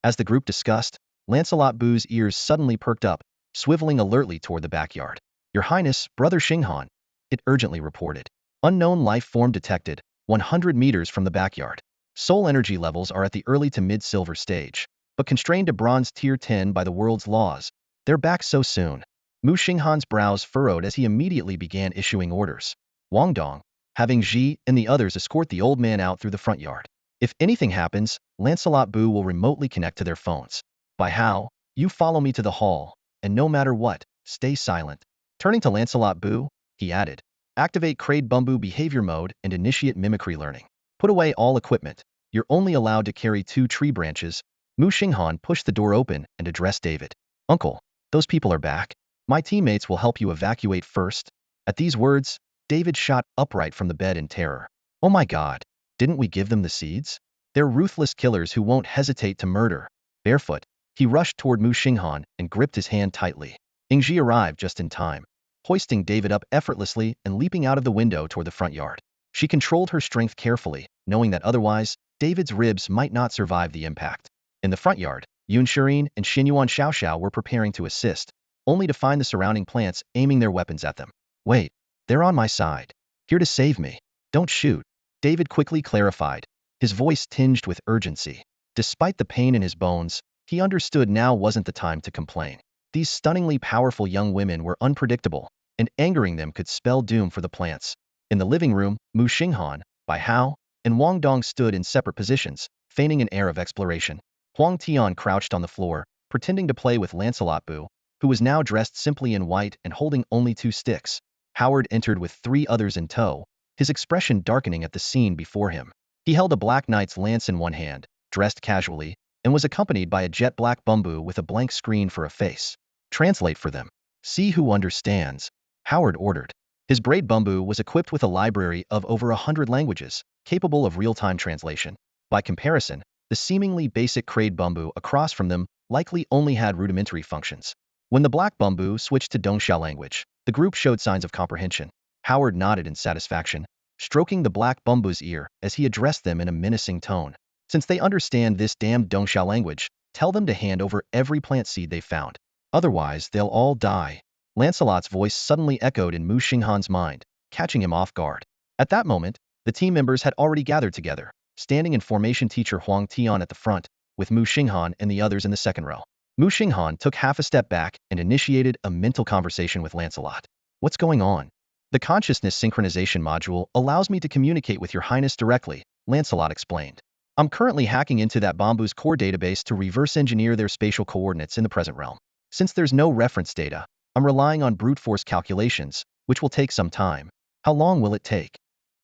As the group discussed, Lancelot Bu's ears suddenly perked up, swiveling alertly toward the backyard. Your Highness, Brother Xing Han, it urgently reported. Unknown life form detected, 100 meters from the backyard. Soul energy levels are at the early to mid-silver stage, but constrained to bronze tier 10 by the world's laws. They're back so soon. Muxing Han's brows furrowed as he immediately began issuing orders. Wang Dong, having Ji and the others escort the old man out through the front yard. If anything happens, Lancelot Bu will remotely connect to their phones. Bai Hao, you follow me to the hall, and no matter what, stay silent. Turning to Lancelot Bu, he added, activate Crade Bumbu behavior mode and initiate mimicry learning. Put away all equipment. You're only allowed to carry 2 tree branches. Muxing Han pushed the door open and addressed David. Uncle, those people are back. My teammates will help you evacuate first. At these words, David shot upright from the bed in terror. Oh my God, didn't we give them the seeds? They're ruthless killers who won't hesitate to murder. Barefoot, he rushed toward Muxing Han and gripped his hand tightly. Ingji arrived just in time. hoisting David up effortlessly and leaping out of the window toward the front yard. She controlled her strength carefully, knowing that otherwise, David's ribs might not survive the impact. In the front yard, Yun Shirin and Xinyuan Xiaoxiao were preparing to assist, only to find the surrounding plants aiming their weapons at them. Wait, they're on my side. Here to save me. Don't shoot. David quickly clarified, his voice tinged with urgency. Despite the pain in his bones, he understood now wasn't the time to complain. These stunningly powerful young women were unpredictable, and angering them could spell doom for the plants. In the living room, Muxing Han, Bai Hao, and Wang Dong stood in separate positions, feigning an air of exploration. Huang Tian crouched on the floor, pretending to play with Lancelot Bu, who was now dressed simply in white and holding only 2 sticks. Howard entered with 3 others in tow, his expression darkening at the scene before him. He held a black knight's lance in one hand, dressed casually, and was accompanied by a jet black bamboo with a blank screen for a face. Translate for them. See who understands, Howard ordered. His braid bamboo was equipped with a library of over 100 languages, capable of real-time translation. By comparison, the seemingly basic crade bamboo across from them likely only had rudimentary functions. When the black bamboo switched to Dongxia language, the group showed signs of comprehension. Howard nodded in satisfaction, stroking the black bamboo's ear as he addressed them in a menacing tone. Since they understand this damned Dongxia language, tell them to hand over every plant seed they found. Otherwise, they'll all die. Lancelot's voice suddenly echoed in Muxing Han's mind, catching him off guard. At that moment, the team members had already gathered together, standing in formation. Teacher Huang Tian at the front, with Muxing Han and the others in the second row. Muxing Han took half a step back and initiated a mental conversation with Lancelot. What's going on? The consciousness synchronization module allows me to communicate with your highness directly, Lancelot explained. I'm currently hacking into that bamboo's core database to reverse engineer their spatial coordinates in the present realm. Since there's no reference data, I'm relying on brute force calculations, which will take some time. How long will it take?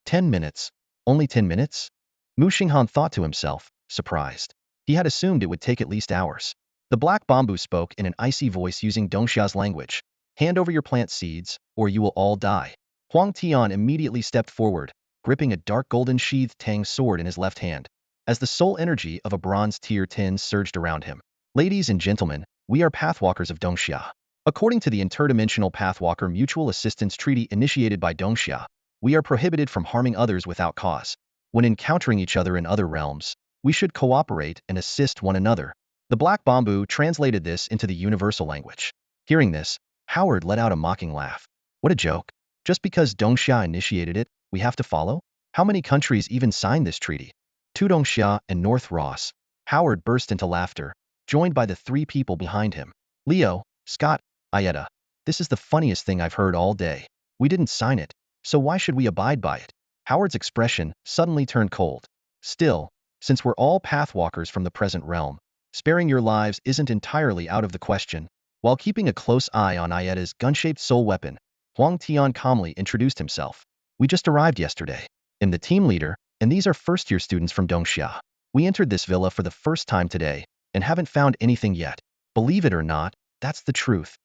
10 minutes. Only 10 minutes? Muxing Han thought to himself, surprised. He had assumed it would take at least hours. The black bamboo spoke in an icy voice using Dongxia's language. Hand over your plant seeds, or you will all die. Huang Tian immediately stepped forward, gripping a dark golden sheathed tang sword in his left hand, as the soul energy of a bronze tier 10 surged around him. Ladies and gentlemen, we are Pathwalkers of Dongxia. According to the Interdimensional Pathwalker Mutual Assistance Treaty initiated by Dongxia, we are prohibited from harming others without cause. When encountering each other in other realms, we should cooperate and assist one another. The black bamboo translated this into the universal language. Hearing this, Howard let out a mocking laugh. What a joke. Just because Dongxia initiated it, we have to follow? How many countries even signed this treaty? 2 Dongxia and North Ross. Howard burst into laughter, joined by the 3 people behind him. Leo, Scott, Ayeta. This is the funniest thing I've heard all day. We didn't sign it, so why should we abide by it? Howard's expression suddenly turned cold. Still, since we're all pathwalkers from the present realm, sparing your lives isn't entirely out of the question. While keeping a close eye on Ayeta's gun-shaped soul weapon, Huang Tian calmly introduced himself. We just arrived yesterday. I'm the team leader, and these are first-year students from Dongxia. We entered this villa for the first time today, and haven't found anything yet. Believe it or not, that's the truth.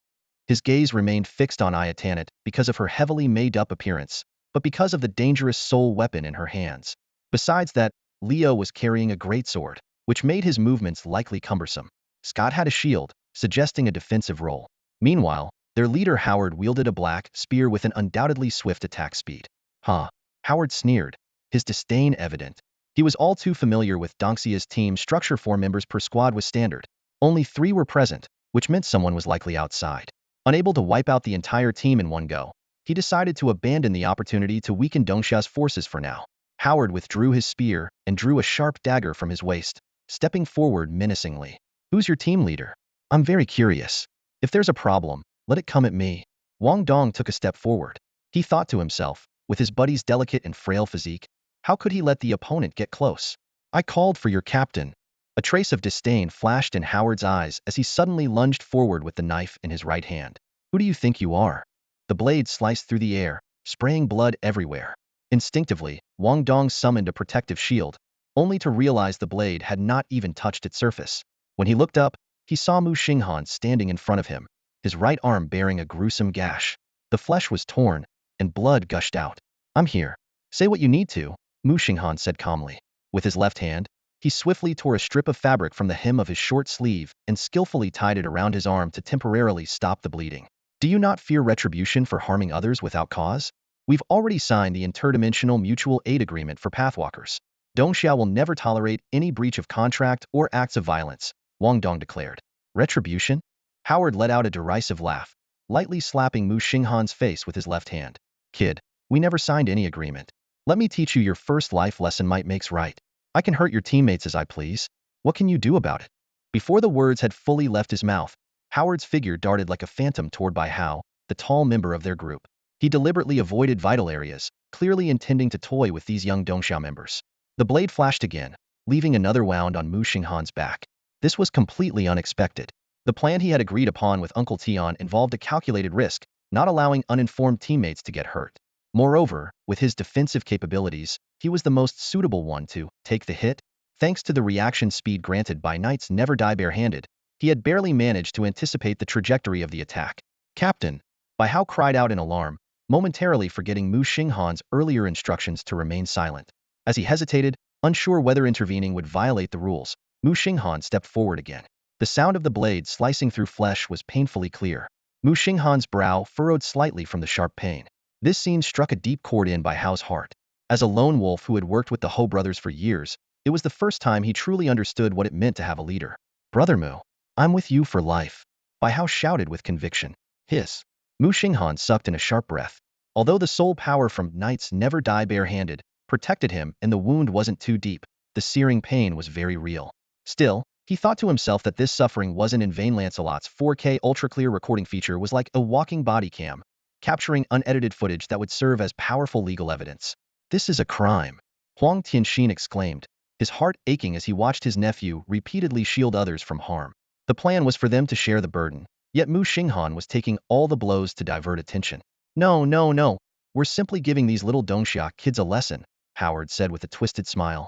His gaze remained fixed on Ayatanit because of her heavily made-up appearance, but because of the dangerous soul weapon in her hands. Besides that, Leo was carrying a greatsword, which made his movements likely cumbersome. Scott had a shield, suggesting a defensive role. Meanwhile, their leader Howard wielded a black spear with an undoubtedly swift attack speed. Huh. Howard sneered, his disdain evident. He was all too familiar with Dongxia's team structure. 4 members per squad was standard. Only 3 were present, which meant someone was likely outside. Unable to wipe out the entire team in one go, he decided to abandon the opportunity to weaken Dongxia's forces for now. Howard withdrew his spear and drew a sharp dagger from his waist, stepping forward menacingly. Who's your team leader? I'm very curious. If there's a problem, let it come at me. Wang Dong took a step forward. He thought to himself, with his buddy's delicate and frail physique, how could he let the opponent get close? I called for your captain. A trace of disdain flashed in Howard's eyes as he suddenly lunged forward with the knife in his right hand. Who do you think you are? The blade sliced through the air, spraying blood everywhere. Instinctively, Wang Dong summoned a protective shield, only to realize the blade had not even touched its surface. When he looked up, he saw Muxing Han standing in front of him, his right arm bearing a gruesome gash. The flesh was torn, and blood gushed out. I'm here. Say what you need to, Muxing Han said calmly. With his left hand, he swiftly tore a strip of fabric from the hem of his short sleeve and skillfully tied it around his arm to temporarily stop the bleeding. Do you not fear retribution for harming others without cause? We've already signed the Interdimensional Mutual Aid Agreement for Pathwalkers. Dongxia will never tolerate any breach of contract or acts of violence, Wang Dong declared. Retribution? Howard let out a derisive laugh, lightly slapping Muxing Han's face with his left hand. Kid, we never signed any agreement. Let me teach you your first life lesson. Might makes right. I can hurt your teammates as I please. What can you do about it? Before the words had fully left his mouth, Howard's figure darted like a phantom toward Bai Hao, the tall member of their group. He deliberately avoided vital areas, clearly intending to toy with these young Dongxia members. The blade flashed again, leaving another wound on Muxing Han's back. This was completely unexpected. The plan he had agreed upon with Uncle Tian involved a calculated risk, not allowing uninformed teammates to get hurt. Moreover, with his defensive capabilities, he was the most suitable one to take the hit. Thanks to the reaction speed granted by knights never die barehanded, he had barely managed to anticipate the trajectory of the attack. Captain! Bai Hao cried out in alarm, momentarily forgetting Muxing Han's earlier instructions to remain silent. As he hesitated, unsure whether intervening would violate the rules, Muxing Han stepped forward again. The sound of the blade slicing through flesh was painfully clear. Muxing Han's brow furrowed slightly from the sharp pain. This scene struck a deep chord in Bai Hao's heart. As a lone wolf who had worked with the Ho brothers for years, it was the first time he truly understood what it meant to have a leader. Brother Mu, I'm with you for life, Bai Hao shouted with conviction. Hiss. Muxing Han sucked in a sharp breath. Although the soul power from knights never die barehanded protected him and the wound wasn't too deep, the searing pain was very real. Still, he thought to himself that this suffering wasn't in vain. Lancelot's 4K ultra-clear recording feature was like a walking body cam, capturing unedited footage that would serve as powerful legal evidence. This is a crime, Huang Tianxin exclaimed, his heart aching as he watched his nephew repeatedly shield others from harm. The plan was for them to share the burden, yet Muxing Han was taking all the blows to divert attention. No. We're simply giving these little Dongxia kids a lesson, Howard said with a twisted smile.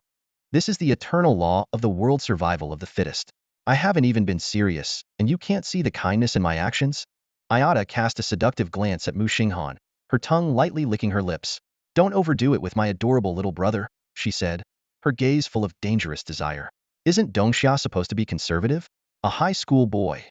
This is the eternal law of the world, survival of the fittest. I haven't even been serious, and you can't see the kindness in my actions? Ayada cast a seductive glance at Muxing Han, her tongue lightly licking her lips. Don't overdo it with my adorable little brother, she said, her gaze full of dangerous desire. Isn't Dongxia supposed to be conservative? A high school boy.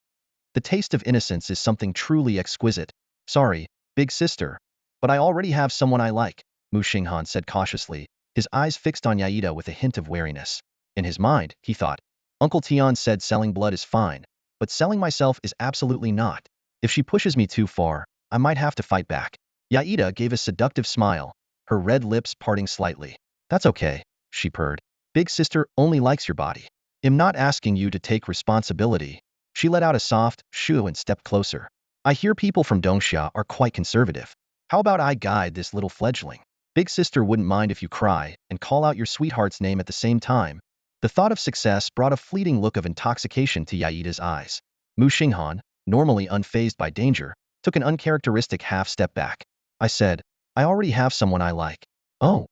The taste of innocence is something truly exquisite. Sorry, big sister, but I already have someone I like, Muxing Han said cautiously, his eyes fixed on Yaida with a hint of wariness. In his mind, he thought, Uncle Tian said selling blood is fine, but selling myself is absolutely not. If she pushes me too far, I might have to fight back. Yaida gave a seductive smile, her red lips parting slightly. That's okay, she purred. Big sister only likes your body. I'm not asking you to take responsibility. She let out a soft shoo and stepped closer. I hear people from Dongxia are quite conservative. How about I guide this little fledgling? Big sister wouldn't mind if you cry and call out your sweetheart's name at the same time. The thought of success brought a fleeting look of intoxication to Yaida's eyes. Muxing Han, normally unfazed by danger, took an uncharacteristic half step back. I said, I already have someone I like. Oh.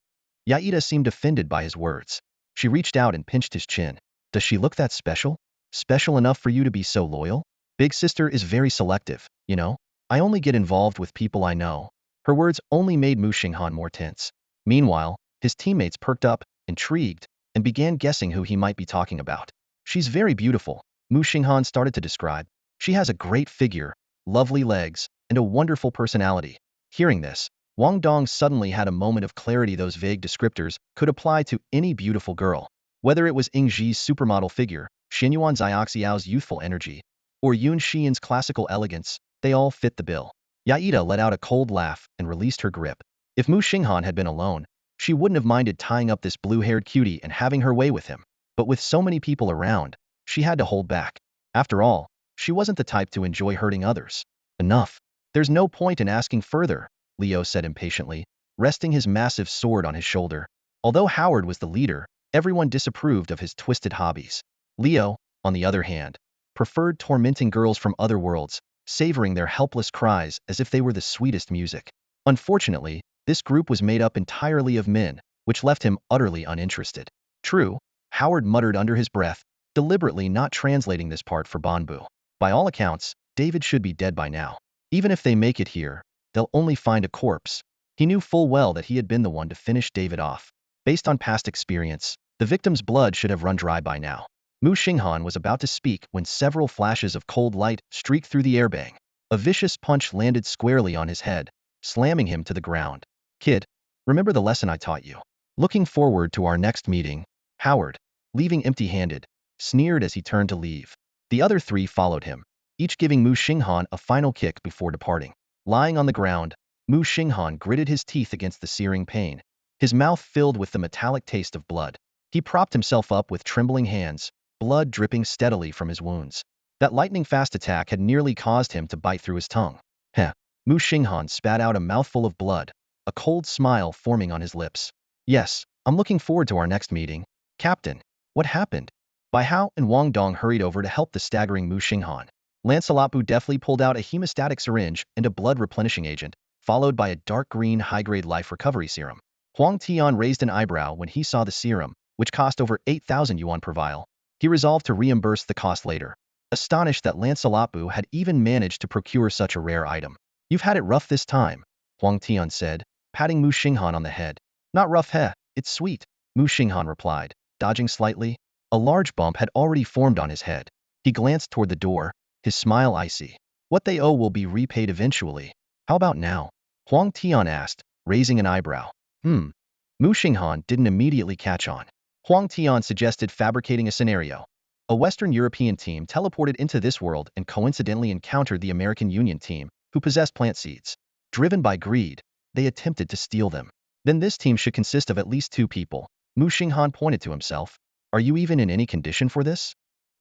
Yaida seemed offended by his words. She reached out and pinched his chin. Does she look that special? Special enough for you to be so loyal? Big sister is very selective, you know? I only get involved with people I know. Her words only made Muxing Han more tense. Meanwhile, his teammates perked up, intrigued, and began guessing who he might be talking about. She's very beautiful, Muxing Han started to describe. She has a great figure, lovely legs, and a wonderful personality. Hearing this, Wang Dong suddenly had a moment of clarity. Those vague descriptors could apply to any beautiful girl. Whether it was Ying Ji's supermodel figure, Xinyuan Xiaoxiao's youthful energy, or Yun Xian's classical elegance, they all fit the bill. Yaida let out a cold laugh and released her grip. If Muxing Han had been alone, she wouldn't have minded tying up this blue-haired cutie and having her way with him. But with so many people around, she had to hold back. After all, she wasn't the type to enjoy hurting others. Enough. There's no point in asking further, Leo said impatiently, resting his massive sword on his shoulder. Although Howard was the leader, everyone disapproved of his twisted hobbies. Leo, on the other hand, preferred tormenting girls from other worlds, savoring their helpless cries as if they were the sweetest music. Unfortunately, this group was made up entirely of men, which left him utterly uninterested. True, Howard muttered under his breath, deliberately not translating this part for Banbu. By all accounts, David should be dead by now. Even if they make it here, they'll only find a corpse. He knew full well that he had been the one to finish David off. Based on past experience, the victim's blood should have run dry by now. Muxing Han was about to speak when several flashes of cold light streaked through the airbang. A vicious punch landed squarely on his head, slamming him to the ground. Kid, remember the lesson I taught you. Looking forward to our next meeting. Howard, leaving empty-handed, sneered as he turned to leave. The other three followed him, each giving Muxing Han a final kick before departing. Lying on the ground, Muxing Han gritted his teeth against the searing pain, his mouth filled with the metallic taste of blood. He propped himself up with trembling hands, blood dripping steadily from his wounds. That lightning-fast attack had nearly caused him to bite through his tongue. Heh. Muxing Han spat out a mouthful of blood, a cold smile forming on his lips. Yes, I'm looking forward to our next meeting. Captain, what happened? Bai Hao and Wang Dong hurried over to help the staggering Muxing Han. Lancelot Bu deftly pulled out a hemostatic syringe and a blood-replenishing agent, followed by a dark green high-grade life recovery serum. Huang Tian raised an eyebrow when he saw the serum, which cost over 8,000 yuan per vial. He resolved to reimburse the cost later, astonished that Lancelot Bu had even managed to procure such a rare item. You've had it rough this time, Huang Tian said, patting Muxing Han on the head. Not rough, heh, it's sweet, Muxing Han replied, dodging slightly. A large bump had already formed on his head. He glanced toward the door, his smile icy. What they owe will be repaid eventually. How about now? Huang Tian asked, raising an eyebrow. Muxing Han didn't immediately catch on. Huang Tian suggested fabricating a scenario. A Western European team teleported into this world and coincidentally encountered the American Union team, who possessed plant seeds. Driven by greed, they attempted to steal them. Then this team should consist of at least 2 people. Muxing Han pointed to himself. Are you even in any condition for this?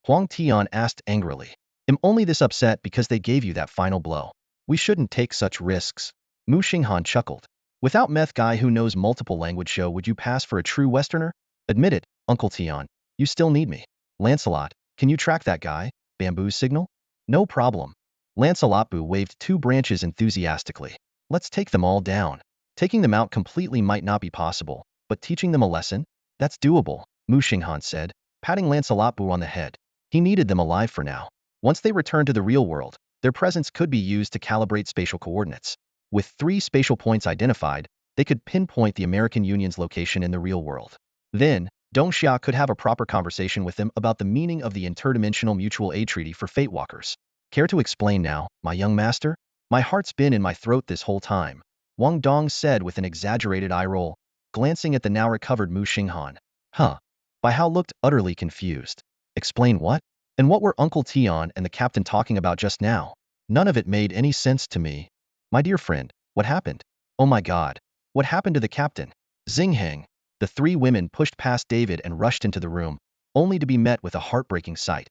Huang Tian asked angrily. I'm only this upset because they gave you that final blow. We shouldn't take such risks. Muxing Han chuckled. Without meth guy who knows multiple language show, would you pass for a true Westerner? Admit it, Uncle Tian. You still need me. Lancelot, can you track that guy? Bamboo's signal? No problem. Lancelot Bu waved 2 branches enthusiastically. Let's take them all down. Taking them out completely might not be possible, but teaching them a lesson? That's doable, Muxing Han said, patting Lancelot Bu on the head. He needed them alive for now. Once they returned to the real world, their presence could be used to calibrate spatial coordinates. With 3 spatial points identified, they could pinpoint the American Union's location in the real world. Then, Dongxia could have a proper conversation with them about the meaning of the Interdimensional Mutual Aid Treaty for Fatewalkers. Care to explain now, my young master? My heart's been in my throat this whole time, Wang Dong said with an exaggerated eye roll, glancing at the now recovered Muxing Han. Huh. Bai Hao looked utterly confused. Explain what? And what were Uncle Tian and the captain talking about just now? None of it made any sense to me. My dear friend, what happened? Oh my god. What happened to the captain? Xingheng. The 3 women pushed past David and rushed into the room, only to be met with a heartbreaking sight.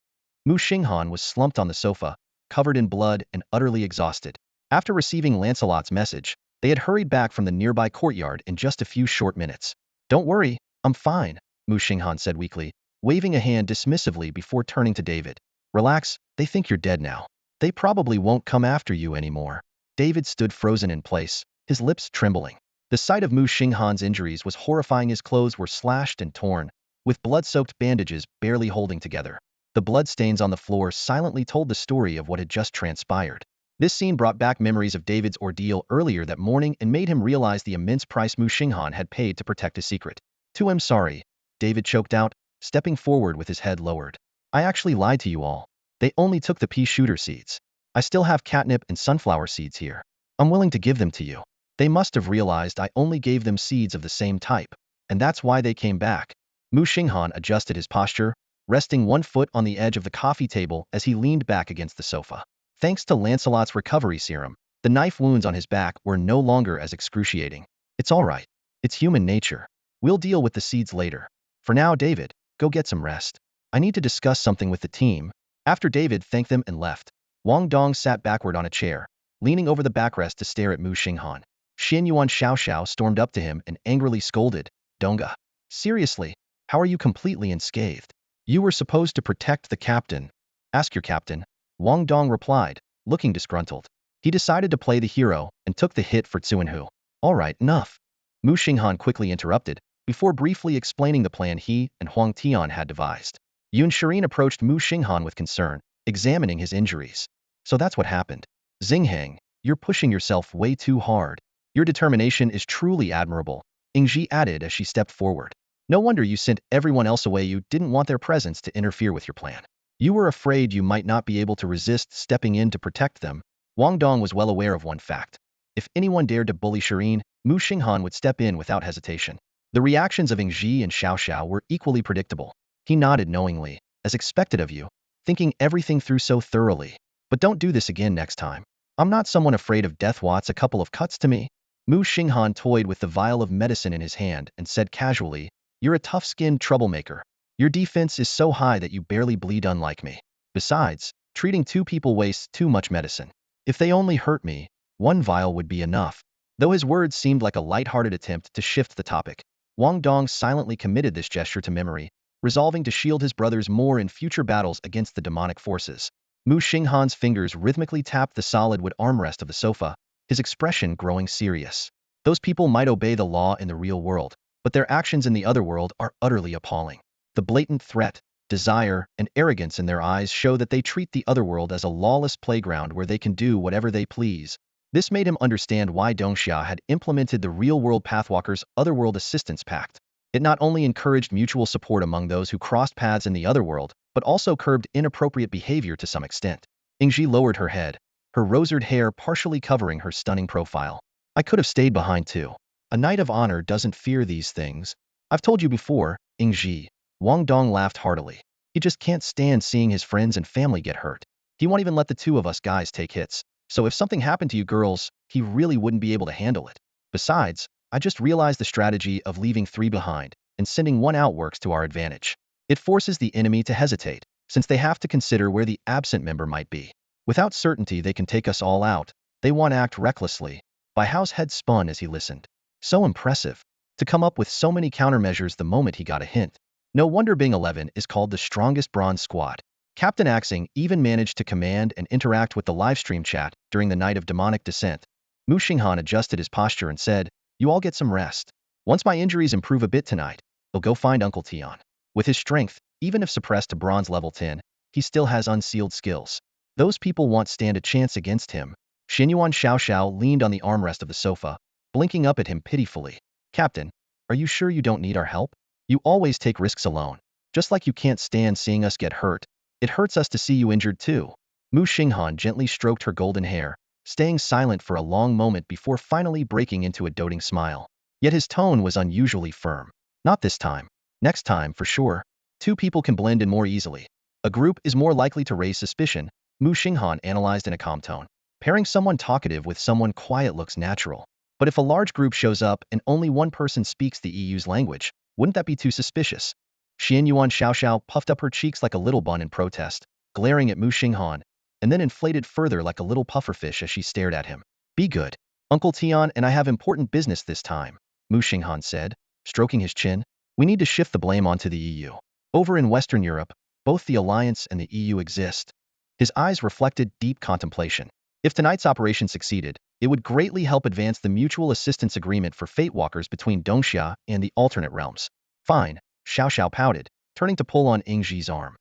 Muxing Han was slumped on the sofa, covered in blood and utterly exhausted. After receiving Lancelot's message, they had hurried back from the nearby courtyard in just a few short minutes. Don't worry, I'm fine, Muxing Han said weakly, waving a hand dismissively before turning to David. Relax, they think you're dead now. They probably won't come after you anymore. David stood frozen in place, his lips trembling. The sight of Muxing Han's injuries was horrifying. His clothes were slashed and torn, with blood-soaked bandages barely holding together. The bloodstains on the floor silently told the story of what had just transpired. This scene brought back memories of David's ordeal earlier that morning and made him realize the immense price Muxing Han had paid to protect his secret. I'm sorry, David choked out, stepping forward with his head lowered. I actually lied to you all. They only took the pea shooter seeds. I still have catnip and sunflower seeds here. I'm willing to give them to you. They must have realized I only gave them seeds of the same type, and that's why they came back. Muxing Han adjusted his posture, resting 1 foot on the edge of the coffee table as he leaned back against the sofa. Thanks to Lancelot's recovery serum, the knife wounds on his back were no longer as excruciating. It's all right. It's human nature. We'll deal with the seeds later. For now, David, go get some rest. I need to discuss something with the team. After David thanked them and left, Wang Dong sat backward on a chair, leaning over the backrest to stare at Muxing Han. Xin Yuan Xiao stormed up to him and angrily scolded, Donga. Seriously, how are you completely unscathed? You were supposed to protect the captain. Ask your captain, Wang Dong replied, looking disgruntled. He decided to play the hero and took the hit for Tsuanhu. All right, enough. Muxing Han quickly interrupted, before briefly explaining the plan he and Huang Tian had devised. Yun Shirin approached Muxing Han with concern, examining his injuries. So that's what happened. Xingheng, you're pushing yourself way too hard. Your determination is truly admirable, Ingji added as she stepped forward. No wonder you sent everyone else away. You didn't want their presence to interfere with your plan. You were afraid you might not be able to resist stepping in to protect them, Wang Dong was well aware of one fact. If anyone dared to bully Shireen, Muxing Han would step in without hesitation. The reactions of Ingji and Xiao Xiao were equally predictable. He nodded knowingly, as expected of you, thinking everything through so thoroughly. But don't do this again next time. I'm not someone afraid of death. What's a couple of cuts to me? Muxing Han toyed with the vial of medicine in his hand and said casually, "You're a tough-skinned troublemaker. Your defense is so high that you barely bleed, unlike me. Besides, treating two people wastes too much medicine. If they only hurt me, one vial would be enough." Though his words seemed like a light-hearted attempt to shift the topic, Wang Dong silently committed this gesture to memory, resolving to shield his brothers more in future battles against the demonic forces. Muxing Han's fingers rhythmically tapped the solid wood armrest of the sofa, his expression growing serious. Those people might obey the law in the real world, but their actions in the other world are utterly appalling. The blatant threat, desire, and arrogance in their eyes show that they treat the other world as a lawless playground where they can do whatever they please. This made him understand why Dongxia had implemented the real-world Pathwalkers' Otherworld Assistance Pact. It not only encouraged mutual support among those who crossed paths in the other world, but also curbed inappropriate behavior to some extent. Ingji lowered her head, her rosered hair partially covering her stunning profile. "I could have stayed behind too. A knight of honor doesn't fear these things. I've told you before, Ingji." Wang Dong laughed heartily. He just can't stand seeing his friends and family get hurt. He won't even let the two of us guys take hits. So if something happened to you girls, he really wouldn't be able to handle it. Besides, I just realized the strategy of leaving 3 behind and sending 1 out works to our advantage. It forces the enemy to hesitate, since they have to consider where the absent member might be. Without certainty they can take us all out. They want to act recklessly. Bai Hao's head spun as he listened. So impressive. To come up with so many countermeasures the moment he got a hint. No wonder Bing 11 is called the strongest bronze squad. Captain Axing even managed to command and interact with the livestream chat during the night of demonic descent. Muxing Han adjusted his posture and said, "You all get some rest. Once my injuries improve a bit tonight, I'll go find Uncle Tian. With his strength, even if suppressed to bronze level 10, he still has unsealed skills. Those people won't stand a chance against him." Xinyuan Xiao Xiao leaned on the armrest of the sofa, blinking up at him pitifully. "Captain, are you sure you don't need our help? You always take risks alone. Just like you can't stand seeing us get hurt. It hurts us to see you injured too." Muxing Han gently stroked her golden hair, staying silent for a long moment before finally breaking into a doting smile. Yet his tone was unusually firm. "Not this time. Next time, for sure. Two people can blend in more easily. A group is more likely to raise suspicion," Muxing Han analyzed in a calm tone. "Pairing someone talkative with someone quiet looks natural. But if a large group shows up and only one person speaks the EU's language, wouldn't that be too suspicious?" Xianyuan Xiao Xiao puffed up her cheeks like a little bun in protest, glaring at Muxing Han, and then inflated further like a little pufferfish as she stared at him. "Be good. Uncle Tian and I have important business this time," Muxing Han said, stroking his chin. "We need to shift the blame onto the EU. Over in Western Europe, both the Alliance and the EU exist." His eyes reflected deep contemplation. If tonight's operation succeeded, it would greatly help advance the mutual assistance agreement for Fate Walkers between Dongxia and the alternate realms. "Fine," Xiao Xiao pouted, turning to pull on Ingji's arm.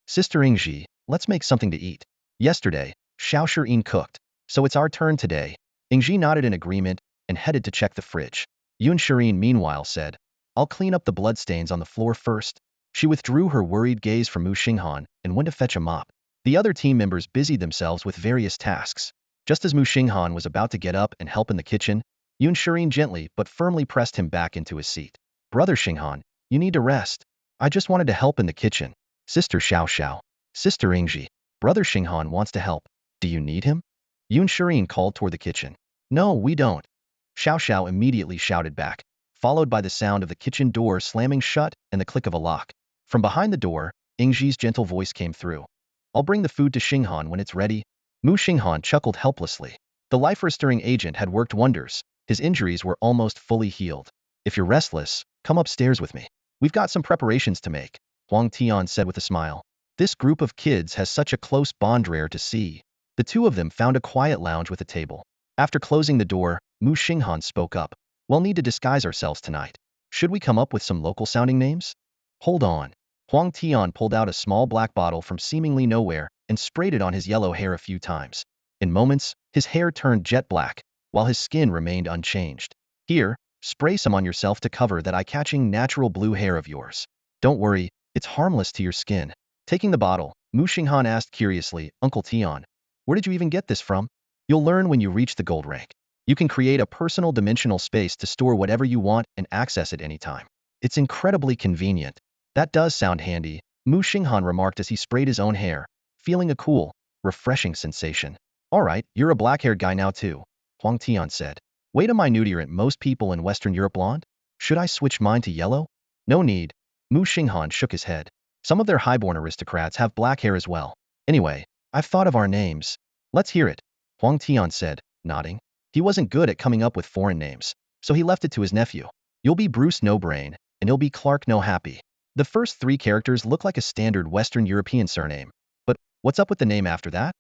"Sister Ingji, let's make something to eat. Yesterday, Xiao Shirin cooked, so it's our turn today." Ingji nodded in agreement and headed to check the fridge. Yun Shirin meanwhile said, "I'll clean up the bloodstains on the floor first." She withdrew her worried gaze from Muxing Han and went to fetch a mop. The other team members busied themselves with various tasks. Just as Muxing Han was about to get up and help in the kitchen, Yun Shirin gently but firmly pressed him back into his seat. "Brother Xinghan, you need to rest. I just wanted to help in the kitchen." "Sister Xiao Xiao." "Sister Ingji. Brother Xinghan wants to help. Do you need him?" Yun Shirin called toward the kitchen. "No, we don't." Xiao Xiao immediately shouted back, followed by the sound of the kitchen door slamming shut and the click of a lock. From behind the door, Ingji's gentle voice came through. "I'll bring the food to Xinghan when it's ready." Muxing Han chuckled helplessly. The life-restoring agent had worked wonders. His injuries were almost fully healed. "If you're restless, come upstairs with me. We've got some preparations to make," Huang Tian said with a smile. "This group of kids has such a close bond, rare to see." The two of them found a quiet lounge with a table. After closing the door, Muxing Han spoke up. "We'll need to disguise ourselves tonight. Should we come up with some local-sounding names?" "Hold on." Huang Tian pulled out a small black bottle from seemingly nowhere and sprayed it on his yellow hair a few times. In moments, his hair turned jet black, while his skin remained unchanged. "Here, spray some on yourself to cover that eye-catching natural blue hair of yours. Don't worry, it's harmless to your skin." Taking the bottle, Muxing Han asked curiously, "Uncle Tian, where did you even get this from?" You'll learn when you reach the gold rank. You can create a personal dimensional space to store whatever you want and access it anytime. It's incredibly convenient. That does sound handy, Muxing Han remarked as he sprayed his own hair, feeling a cool, refreshing sensation. Alright, you're a black-haired guy now too, Huang Tian said. Wait a minute, aren't most people in Western Europe blonde? Should I switch mine to yellow? No need. Muxing Han shook his head. Some of their highborn aristocrats have black hair as well. Anyway, I've thought of our names. Let's hear it, Huang Tian said, nodding. He wasn't good at coming up with foreign names, so he left it to his nephew. You'll be Bruce No Brain, and you'll be Clark No Happy. The first three characters look like a standard Western European surname, but what's up with the name after that?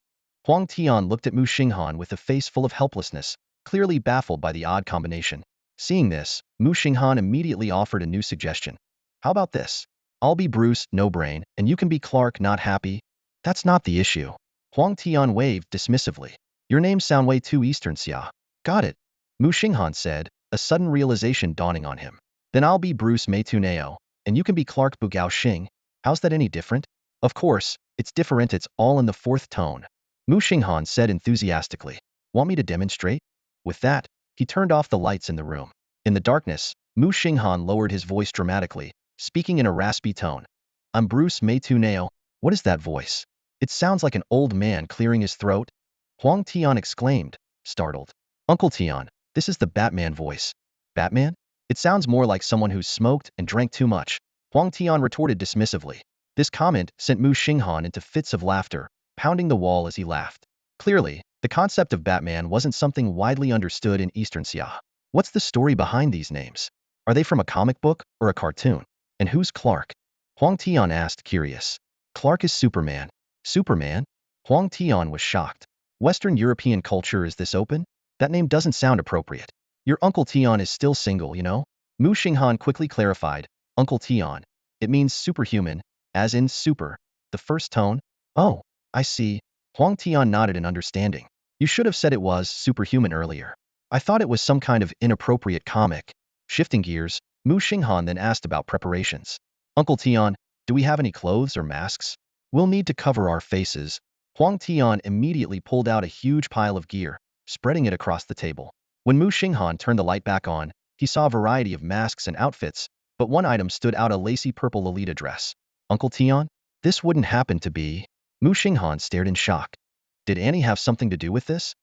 Huang Tian looked at Muxing Han with a face full of helplessness, clearly baffled by the odd combination. Seeing this, Muxing Han immediately offered a new suggestion. How about this? I'll be Bruce No Brain, and you can be Clark Not Happy. That's not the issue. Huang Tian waved dismissively. Your names sound way too Eastern, Xia. Got it, Muxing Han said, a sudden realization dawning on him. Then I'll be Bruce Mei Tuneo, and you can be Clark Bugao Xing. How's that any different? Of course, it's different, it's all in the fourth tone, Muxing Han said enthusiastically. Want me to demonstrate? With that, he turned off the lights in the room. In the darkness, Muxing Han lowered his voice dramatically, speaking in a raspy tone. I'm Bruce Mei Tuneo. What is that voice? It sounds like an old man clearing his throat. Huang Tian exclaimed, startled. Uncle Tian, this is the Batman voice. Batman? It sounds more like someone who's smoked and drank too much, Huang Tian retorted dismissively. This comment sent Muxing Han into fits of laughter, pounding the wall as he laughed. Clearly, the concept of Batman wasn't something widely understood in Eastern Xia. What's the story behind these names? Are they from a comic book or a cartoon? And who's Clark? Huang Tian asked, curious. Clark is Superman. Superman? Huang Tian was shocked. Western European culture is this open? That name doesn't sound appropriate. Your Uncle Tian is still single, you know? Muxing Han quickly clarified. Uncle Tian. It means superhuman, as in super. The first tone? Oh, I see. Huang Tian nodded in understanding. You should have said it was superhuman earlier. I thought it was some kind of inappropriate comic. Shifting gears, Muxing Han then asked about preparations. Uncle Tian, do we have any clothes or masks? We'll need to cover our faces. Huang Tian immediately pulled out a huge pile of gear, spreading it across the table. When Muxing Han turned the light back on, he saw a variety of masks and outfits, but one item stood out, a lacy purple Lolita dress. Uncle Tian? This wouldn't happen to be. Muxing Han stared in shock. Did Annie have something to do with this?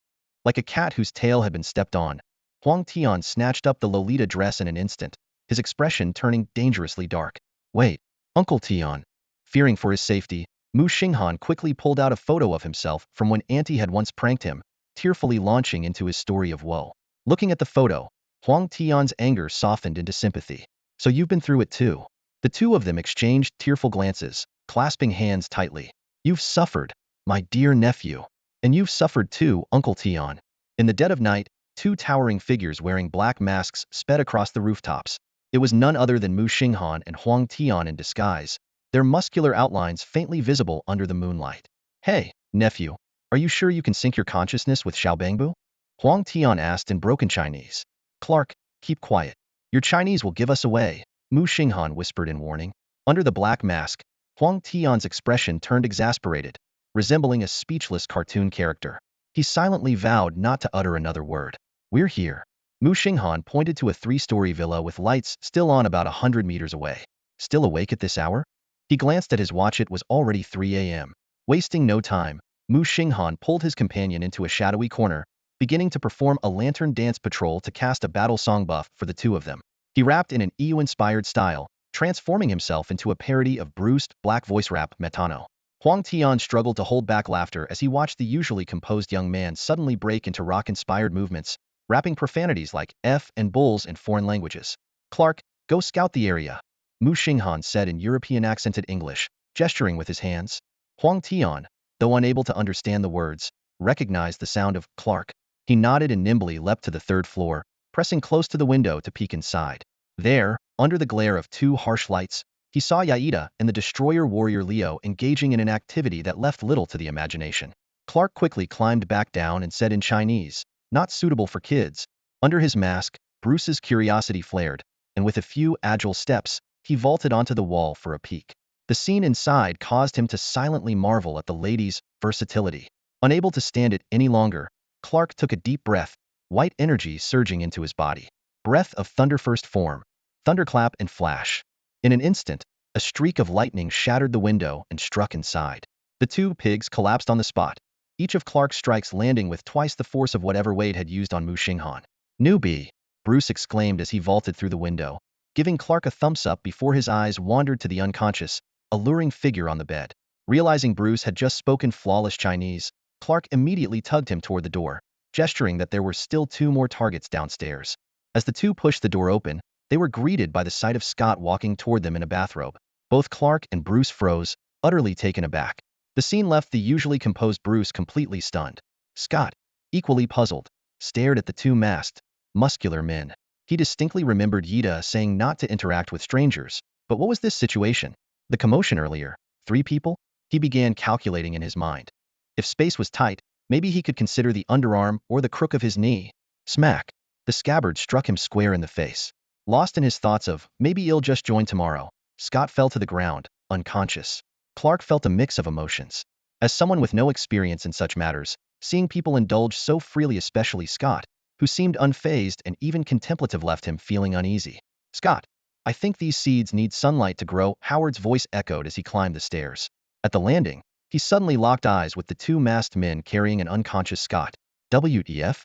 Like a cat whose tail had been stepped on, Huang Tian snatched up the Lolita dress in an instant, his expression turning dangerously dark. Wait, Uncle Tian. Fearing for his safety, Muxing Han quickly pulled out a photo of himself from when Auntie had once pranked him, tearfully launching into his story of woe. Looking at the photo, Huang Tian's anger softened into sympathy. So you've been through it too. The two of them exchanged tearful glances, clasping hands tightly. You've suffered, my dear nephew. And you've suffered too, Uncle Tian. In the dead of night, two towering figures wearing black masks sped across the rooftops. It was none other than Muxing Han and Huang Tian in disguise, their muscular outlines faintly visible under the moonlight. Hey, nephew, are you sure you can sync your consciousness with Xiaobangbu? Huang Tian asked in broken Chinese. Clark, keep quiet. Your Chinese will give us away, Muxing Han whispered in warning. Under the black mask, Huang Tian's expression turned exasperated, resembling a speechless cartoon character. He silently vowed not to utter another word. We're here. Muxing Han pointed to a 3-story villa with lights still on about 100 meters away. Still awake at this hour? He glanced at his watch. It was already 3 a.m. Wasting no time, Muxing Han pulled his companion into a shadowy corner, beginning to perform a lantern dance patrol to cast a battle song buff for the two of them. He rapped in an EU-inspired style, transforming himself into a parody of Bruced black voice rap Metano. Huang Tian struggled to hold back laughter as he watched the usually composed young man suddenly break into rock-inspired movements, rapping profanities like F and bulls in foreign languages. Clark, go scout the area, Muxing Han said in European accented English, gesturing with his hands. Huang Tian, though unable to understand the words, recognized the sound of Clark. He nodded and nimbly leapt to the 3rd floor, pressing close to the window to peek inside. There, under the glare of 2 harsh lights, he saw Yaida and the destroyer warrior Leo engaging in an activity that left little to the imagination. Clark quickly climbed back down and said in Chinese, not suitable for kids. Under his mask, Bruce's curiosity flared, and with a few agile steps, he vaulted onto the wall for a peek. The scene inside caused him to silently marvel at the lady's versatility. Unable to stand it any longer, Clark took a deep breath, white energy surging into his body. Breath of thunder first form, thunderclap and flash. In an instant, a streak of lightning shattered the window and struck inside. The two pigs collapsed on the spot, each of Clark's strikes landing with twice the force of whatever Wade had used on Muxing Han. Newbie, Bruce exclaimed as he vaulted through the window, giving Clark a thumbs up before his eyes wandered to the unconscious, alluring figure on the bed. Realizing Bruce had just spoken flawless Chinese, Clark immediately tugged him toward the door, gesturing that there were still two more targets downstairs. As the two pushed the door open, they were greeted by the sight of Scott walking toward them in a bathrobe. Both Clark and Bruce froze, utterly taken aback. The scene left the usually composed Bruce completely stunned. Scott, equally puzzled, stared at the two masked, muscular men. He distinctly remembered Yida saying not to interact with strangers, but what was this situation? The commotion earlier, 3 people? He began calculating in his mind. If space was tight, maybe he could consider the underarm or the crook of his knee. Smack! The scabbard struck him square in the face. Lost in his thoughts of, maybe he'll just join tomorrow, Scott fell to the ground, unconscious. Clark felt a mix of emotions. As someone with no experience in such matters, seeing people indulge so freely, especially Scott, who seemed unfazed and even contemplative, left him feeling uneasy. Scott, I think these seeds need sunlight to grow, Howard's voice echoed as he climbed the stairs. At the landing, he suddenly locked eyes with the two masked men carrying an unconscious Scott. WTF?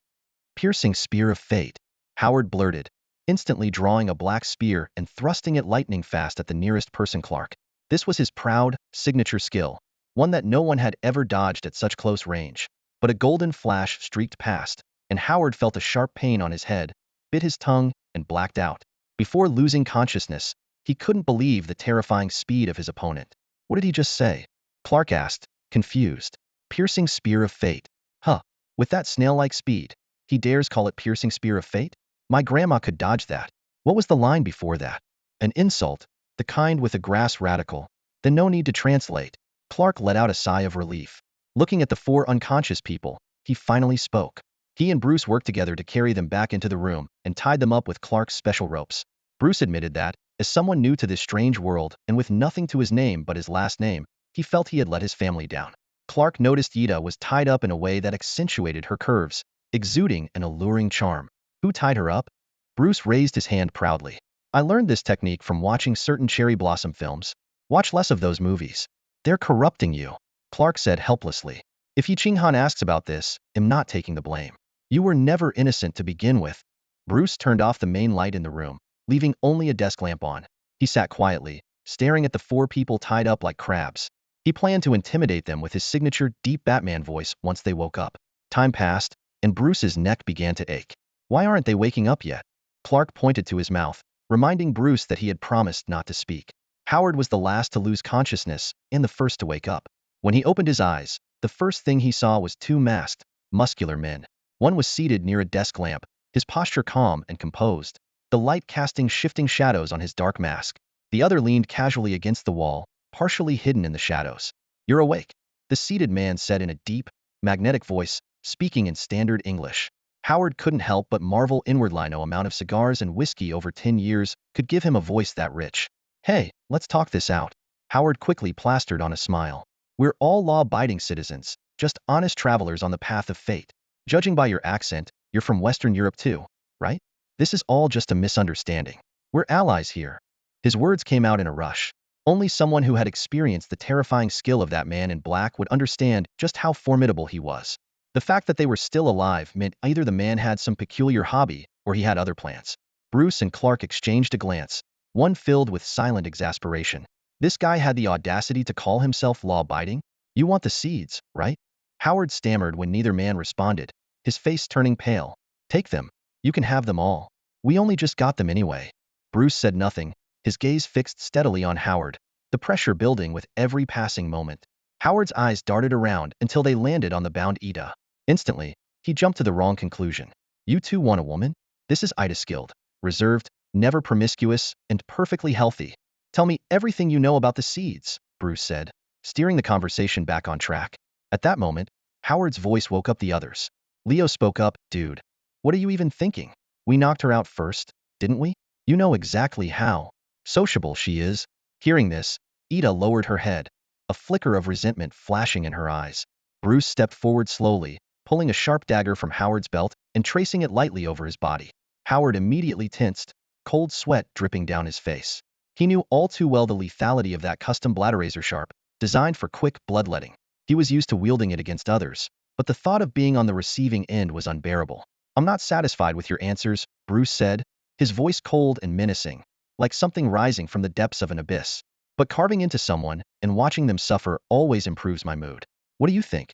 Piercing spear of fate, Howard blurted, instantly drawing a black spear and thrusting it lightning fast at the nearest person. Clark. This was his proud, signature skill, one that no one had ever dodged at such close range. But a golden flash streaked past, and Howard felt a sharp pain on his head, bit his tongue, and blacked out. Before losing consciousness, he couldn't believe the terrifying speed of his opponent. What did he just say? Clark asked, confused. Piercing spear of fate. Huh. With that snail-like speed, he dares call it piercing spear of fate? My grandma could dodge that. What was the line before that? An insult, the kind with a grass radical. Then no need to translate. Clark let out a sigh of relief. Looking at the 4 unconscious people, he finally spoke. He and Bruce worked together to carry them back into the room and tied them up with Clark's special ropes. Bruce admitted that, as someone new to this strange world and with nothing to his name but his last name, he felt he had let his family down. Clark noticed Yida was tied up in a way that accentuated her curves, exuding an alluring charm. Who tied her up? Bruce raised his hand proudly. I learned this technique from watching certain cherry blossom films. Watch less of those movies. They're corrupting you, Clark said helplessly. If Muxing Han asks about this, I'm not taking the blame. You were never innocent to begin with. Bruce turned off the main light in the room, leaving only a desk lamp on. He sat quietly, staring at the 4 people tied up like crabs. He planned to intimidate them with his signature deep Batman voice once they woke up. Time passed, and Bruce's neck began to ache. Why aren't they waking up yet? Clark pointed to his mouth, reminding Bruce that he had promised not to speak. Howard was the last to lose consciousness and the first to wake up. When he opened his eyes, the first thing he saw was 2 masked, muscular men. One was seated near a desk lamp, his posture calm and composed, the light casting shifting shadows on his dark mask. The other leaned casually against the wall, partially hidden in the shadows. You're awake, the seated man said in a deep, magnetic voice, speaking in standard English. Howard couldn't help but marvel inwardly. No amount of cigars and whiskey over 10 years could give him a voice that rich. Hey, let's talk this out. Howard quickly plastered on a smile. We're all law-abiding citizens, just honest travelers on the path of fate. Judging by your accent, you're from Western Europe too, right? This is all just a misunderstanding. We're allies here. His words came out in a rush. Only someone who had experienced the terrifying skill of that man in black would understand just how formidable he was. The fact that they were still alive meant either the man had some peculiar hobby or he had other plans. Bruce and Clark exchanged a glance, one filled with silent exasperation. This guy had the audacity to call himself law-abiding? You want the seeds, right? Howard stammered when neither man responded, his face turning pale. Take them. You can have them all. We only just got them anyway. Bruce said nothing, his gaze fixed steadily on Howard, the pressure building with every passing moment. Howard's eyes darted around until they landed on the bound Ida. Instantly, he jumped to the wrong conclusion. You two want a woman? This is Ida, skilled, reserved, never promiscuous, and perfectly healthy. Tell me everything you know about the seeds, Bruce said, steering the conversation back on track. At that moment, Howard's voice woke up the others. Leo spoke up, dude. What are you even thinking? We knocked her out first, didn't we? You know exactly how sociable she is. Hearing this, Ida lowered her head, a flicker of resentment flashing in her eyes. Bruce stepped forward slowly, pulling a sharp dagger from Howard's belt and tracing it lightly over his body. Howard immediately tensed, cold sweat dripping down his face. He knew all too well the lethality of that custom bladder sharp, designed for quick bloodletting. He was used to wielding it against others, but the thought of being on the receiving end was unbearable. "I'm not satisfied with your answers," Bruce said, his voice cold and menacing, like something rising from the depths of an abyss. "But carving into someone and watching them suffer always improves my mood. What do you think?"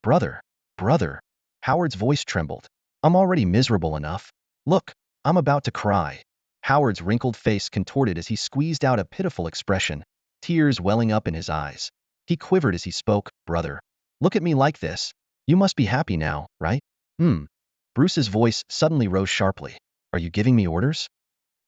"Brother, brother." Howard's voice trembled. "I'm already miserable enough. Look, I'm about to cry." Howard's wrinkled face contorted as he squeezed out a pitiful expression, tears welling up in his eyes. He quivered as he spoke. "Brother, look at me like this. You must be happy now, right?" Bruce's voice suddenly rose sharply. "Are you giving me orders?"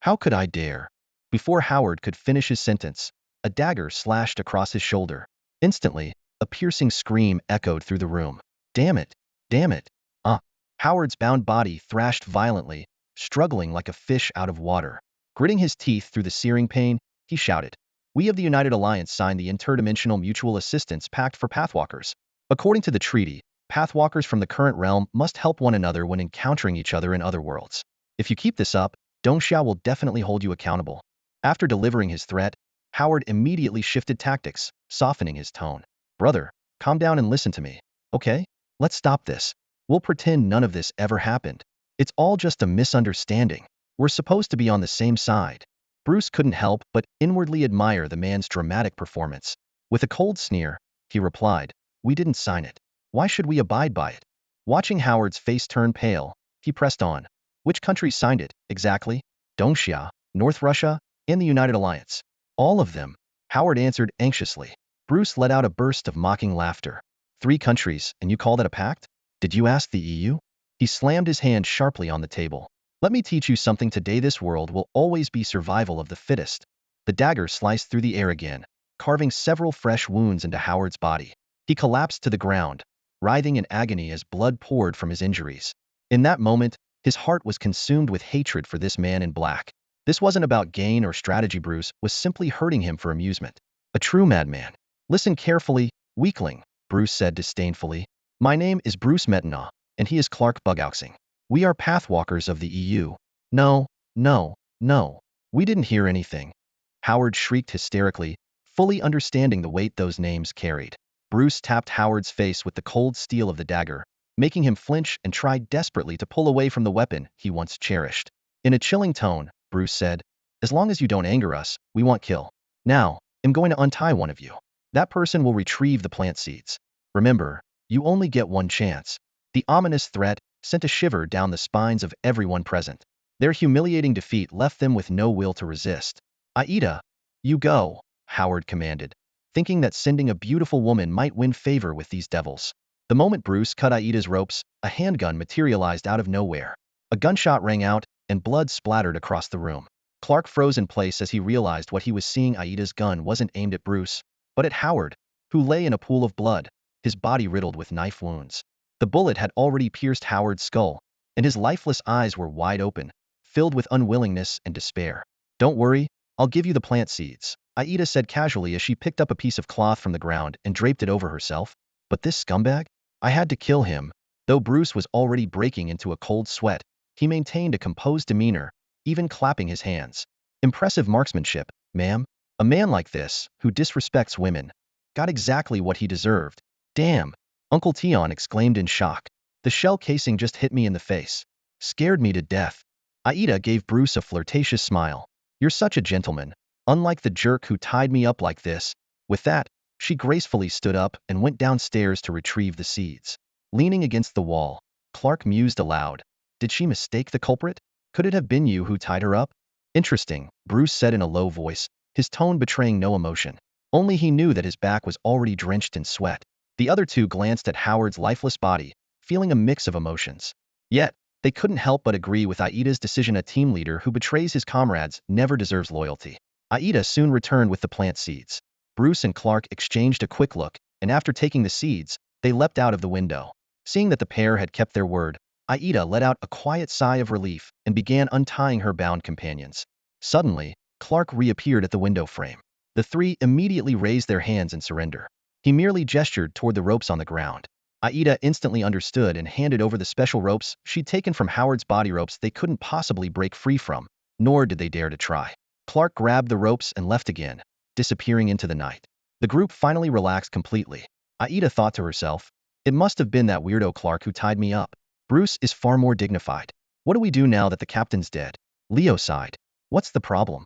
"How could I dare?" Before Howard could finish his sentence, a dagger slashed across his shoulder. Instantly, a piercing scream echoed through the room. "Damn it! Damn it! Ah!" Howard's bound body thrashed violently, struggling like a fish out of water. Gritting his teeth through the searing pain, he shouted, "We of the United Alliance signed the Interdimensional Mutual Assistance Pact for Pathwalkers. According to the treaty, Pathwalkers from the current realm must help one another when encountering each other in other worlds. If you keep this up, Dongxia will definitely hold you accountable." After delivering his threat, Howard immediately shifted tactics, softening his tone. "Brother, calm down and listen to me, okay? Let's stop this. We'll pretend none of this ever happened. It's all just a misunderstanding. We're supposed to be on the same side." Bruce couldn't help but inwardly admire the man's dramatic performance. With a cold sneer, he replied, "We didn't sign it. Why should we abide by it?" Watching Howard's face turn pale, he pressed on. "Which countries signed it, exactly?" "Dongxia, North Russia, and the United Alliance." "All of them," Howard answered anxiously. Bruce let out a burst of mocking laughter. "3 countries, and you call that a pact? Did you ask the EU?" He slammed his hand sharply on the table. "Let me teach you something today. This world will always be survival of the fittest." The dagger sliced through the air again, carving several fresh wounds into Howard's body. He collapsed to the ground, writhing in agony as blood poured from his injuries. In that moment, his heart was consumed with hatred for this man in black. This wasn't about gain or strategy. Bruce was simply hurting him for amusement. A true madman. "Listen carefully, weakling," Bruce said disdainfully. "My name is Bruce Metanaw, and he is Clark Bugauxing. We are Pathwalkers of the EU." "No, no, no. We didn't hear anything." Howard shrieked hysterically, fully understanding the weight those names carried. Bruce tapped Howard's face with the cold steel of the dagger, making him flinch and try desperately to pull away from the weapon he once cherished. In a chilling tone, Bruce said, "As long as you don't anger us, we won't kill. Now, I'm going to untie one of you. That person will retrieve the plant seeds. Remember, you only get one chance." The ominous threat sent a shiver down the spines of everyone present. Their humiliating defeat left them with no will to resist. "Aida, you go," Howard commanded, thinking that sending a beautiful woman might win favor with these devils. The moment Bruce cut Aida's ropes, a handgun materialized out of nowhere. A gunshot rang out, and blood splattered across the room. Clark froze in place as he realized what he was seeing. Aida's gun wasn't aimed at Bruce, but at Howard, who lay in a pool of blood, his body riddled with knife wounds. The bullet had already pierced Howard's skull, and his lifeless eyes were wide open, filled with unwillingness and despair. "Don't worry, I'll give you the plant seeds," Aida said casually as she picked up a piece of cloth from the ground and draped it over herself. "But this scumbag? I had to kill him." Though Bruce was already breaking into a cold sweat, he maintained a composed demeanor, even clapping his hands. "Impressive marksmanship, ma'am. A man like this, who disrespects women, got exactly what he deserved." "Damn!" Uncle Tion exclaimed in shock. "The shell casing just hit me in the face. Scared me to death." Aida gave Bruce a flirtatious smile. "You're such a gentleman, unlike the jerk who tied me up like this." With that, she gracefully stood up and went downstairs to retrieve the seeds. Leaning against the wall, Clark mused aloud. Did she mistake the culprit? Could it have been you who tied her up? "Interesting," Bruce said in a low voice, his tone betraying no emotion. Only he knew that his back was already drenched in sweat. The other two glanced at Howard's lifeless body, feeling a mix of emotions. Yet, they couldn't help but agree with Aida's decision. A team leader who betrays his comrades never deserves loyalty. Aida soon returned with the plant seeds. Bruce and Clark exchanged a quick look, and after taking the seeds, they leapt out of the window. Seeing that the pair had kept their word, Aida let out a quiet sigh of relief and began untying her bound companions. Suddenly, Clark reappeared at the window frame. The three immediately raised their hands in surrender. He merely gestured toward the ropes on the ground. Aida instantly understood and handed over the special ropes she'd taken from Howard's body ropes they couldn't possibly break free from, nor did they dare to try. Clark grabbed the ropes and left again, disappearing into the night. The group finally relaxed completely. Aida thought to herself, it must have been that weirdo Clark who tied me up. Bruce is far more dignified. What do we do now that the captain's dead? Leo sighed. What's the problem?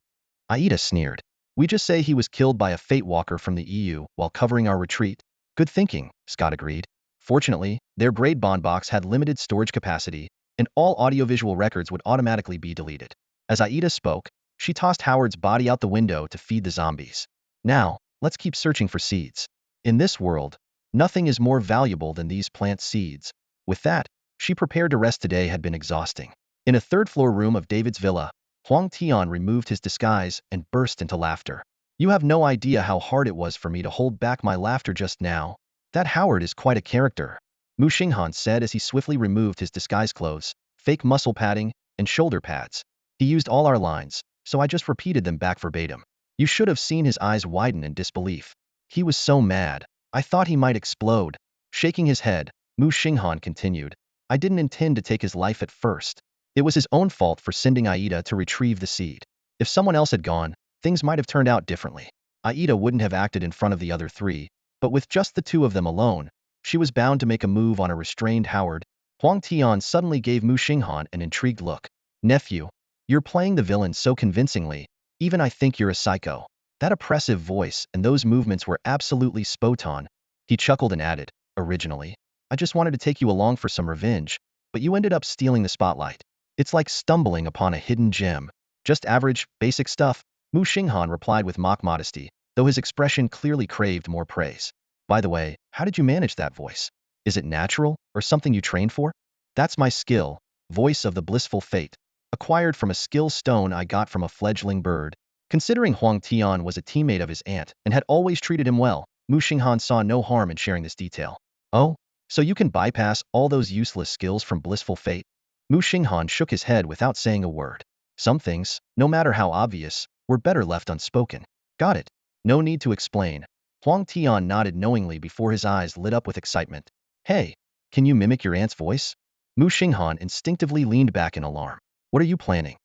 Aida sneered. We just say he was killed by a fate walker from the EU while covering our retreat. Good thinking, Scott agreed. Fortunately, their braid bond box had limited storage capacity, and all audiovisual records would automatically be deleted. As Aida spoke, she tossed Howard's body out the window to feed the zombies. Now, let's keep searching for seeds. In this world, nothing is more valuable than these plant seeds. With that, she prepared to rest. Today had been exhausting. In a third-floor room of David's villa, Huang Tian removed his disguise and burst into laughter. You have no idea how hard it was for me to hold back my laughter just now. That Howard is quite a character, Muxing Han said as he swiftly removed his disguise clothes, fake muscle padding, and shoulder pads. He used all our lines, so I just repeated them back verbatim. You should have seen his eyes widen in disbelief. He was so mad. I thought he might explode. Shaking his head, Muxing Han continued. I didn't intend to take his life at first. It was his own fault for sending Aida to retrieve the seed. If someone else had gone, things might have turned out differently. Aida wouldn't have acted in front of the other three, but with just the two of them alone, she was bound to make a move on a restrained Howard. Huang Tian suddenly gave Muxing Han an intrigued look. Nephew, you're playing the villain so convincingly, even I think you're a psycho. That oppressive voice and those movements were absolutely spot on. He chuckled and added, originally, I just wanted to take you along for some revenge, but you ended up stealing the spotlight. It's like stumbling upon a hidden gem. Just average, basic stuff, Muxing Han replied with mock modesty, though his expression clearly craved more praise. By the way, how did you manage that voice? Is it natural, or something you trained for? That's my skill, voice of the blissful fate, acquired from a skill stone I got from a fledgling bird. Considering Huang Tian was a teammate of his aunt and had always treated him well, Muxing Han saw no harm in sharing this detail. Oh, so you can bypass all those useless skills from blissful fate? Muxing Han shook his head without saying a word. Some things, no matter how obvious, were better left unspoken. Got it. No need to explain. Huang Tian nodded knowingly before his eyes lit up with excitement. Hey, can you mimic your aunt's voice? Muxing Han instinctively leaned back in alarm. What are you planning?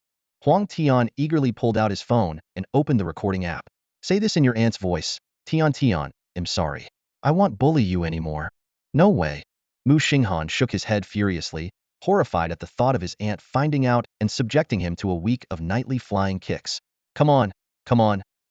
Huang Tian eagerly pulled out his phone and opened the recording app. Say this in your aunt's voice. Tian, I'm sorry. I won't bully you anymore. No way. Muxing Han shook his head furiously, horrified at the thought of his aunt finding out and subjecting him to a week of nightly flying kicks. Come on,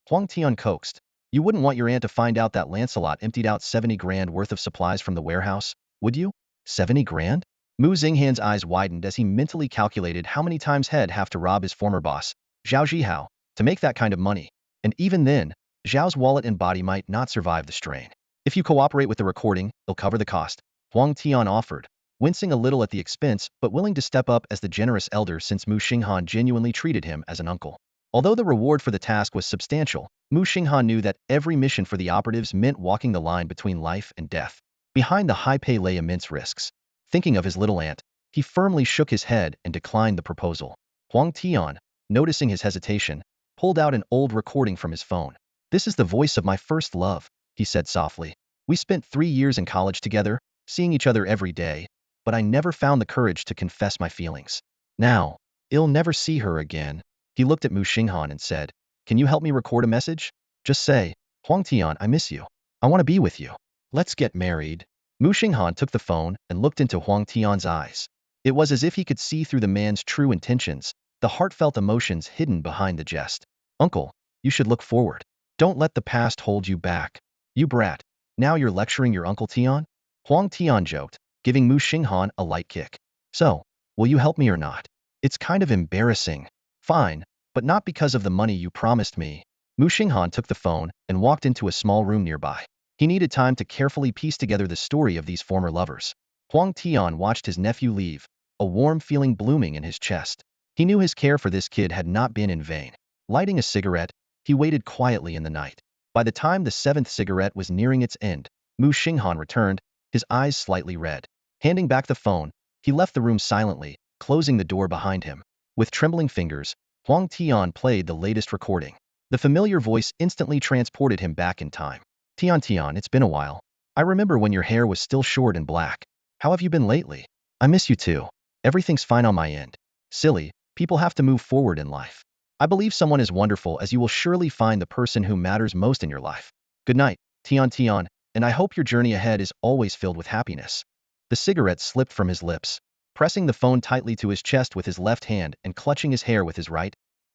Huang Tian coaxed. You wouldn't want your aunt to find out that Lancelot emptied out 70 grand worth of supplies from the warehouse, would you? 70 grand? Muxing Han's eyes widened as he mentally calculated how many times he'd have to rob his former boss, Zhao Zhihao, to make that kind of money. And even then, Zhao's wallet and body might not survive the strain. If you cooperate with the recording, it'll cover the cost, Huang Tian offered, wincing a little at the expense but willing to step up as the generous elder since Muxing Han genuinely treated him as an uncle. Although the reward for the task was substantial, Muxing Han knew that every mission for the operatives meant walking the line between life and death. Behind the high pay lay immense risks. Thinking of his little aunt, he firmly shook his head and declined the proposal. Huang Tian, noticing his hesitation, pulled out an old recording from his phone. This is the voice of my first love, he said softly. We spent 3 years in college together, seeing each other every day, but I never found the courage to confess my feelings. Now, I'll never see her again. He looked at Muxing Han and said, can you help me record a message? Just say, Huang Tian, I miss you. I want to be with you. Let's get married. Muxing Han took the phone and looked into Huang Tian's eyes. It was as if he could see through the man's true intentions, the heartfelt emotions hidden behind the jest. Uncle, you should look forward. Don't let the past hold you back. You brat. Now you're lecturing your Uncle Tian? Huang Tian joked, giving Muxing Han a light kick. So, will you help me or not? It's kind of embarrassing. Fine, but not because of the money you promised me. Muxing Han took the phone and walked into a small room nearby. He needed time to carefully piece together the story of these former lovers. Huang Tian watched his nephew leave, a warm feeling blooming in his chest. He knew his care for this kid had not been in vain. Lighting a cigarette, he waited quietly in the night. By the time the 7th cigarette was nearing its end, Muxing Han returned, his eyes slightly red. Handing back the phone, he left the room silently, closing the door behind him. With trembling fingers, Huang Tian played the latest recording. The familiar voice instantly transported him back in time. Tian, it's been a while. I remember when your hair was still short and black. How have you been lately? I miss you too. Everything's fine on my end. Silly, people have to move forward in life. I believe someone as wonderful as you will surely find the person who matters most in your life. Good night, Tion, and I hope your journey ahead is always filled with happiness. The cigarette slipped from his lips. Pressing the phone tightly to his chest with his left hand and clutching his hair with his right,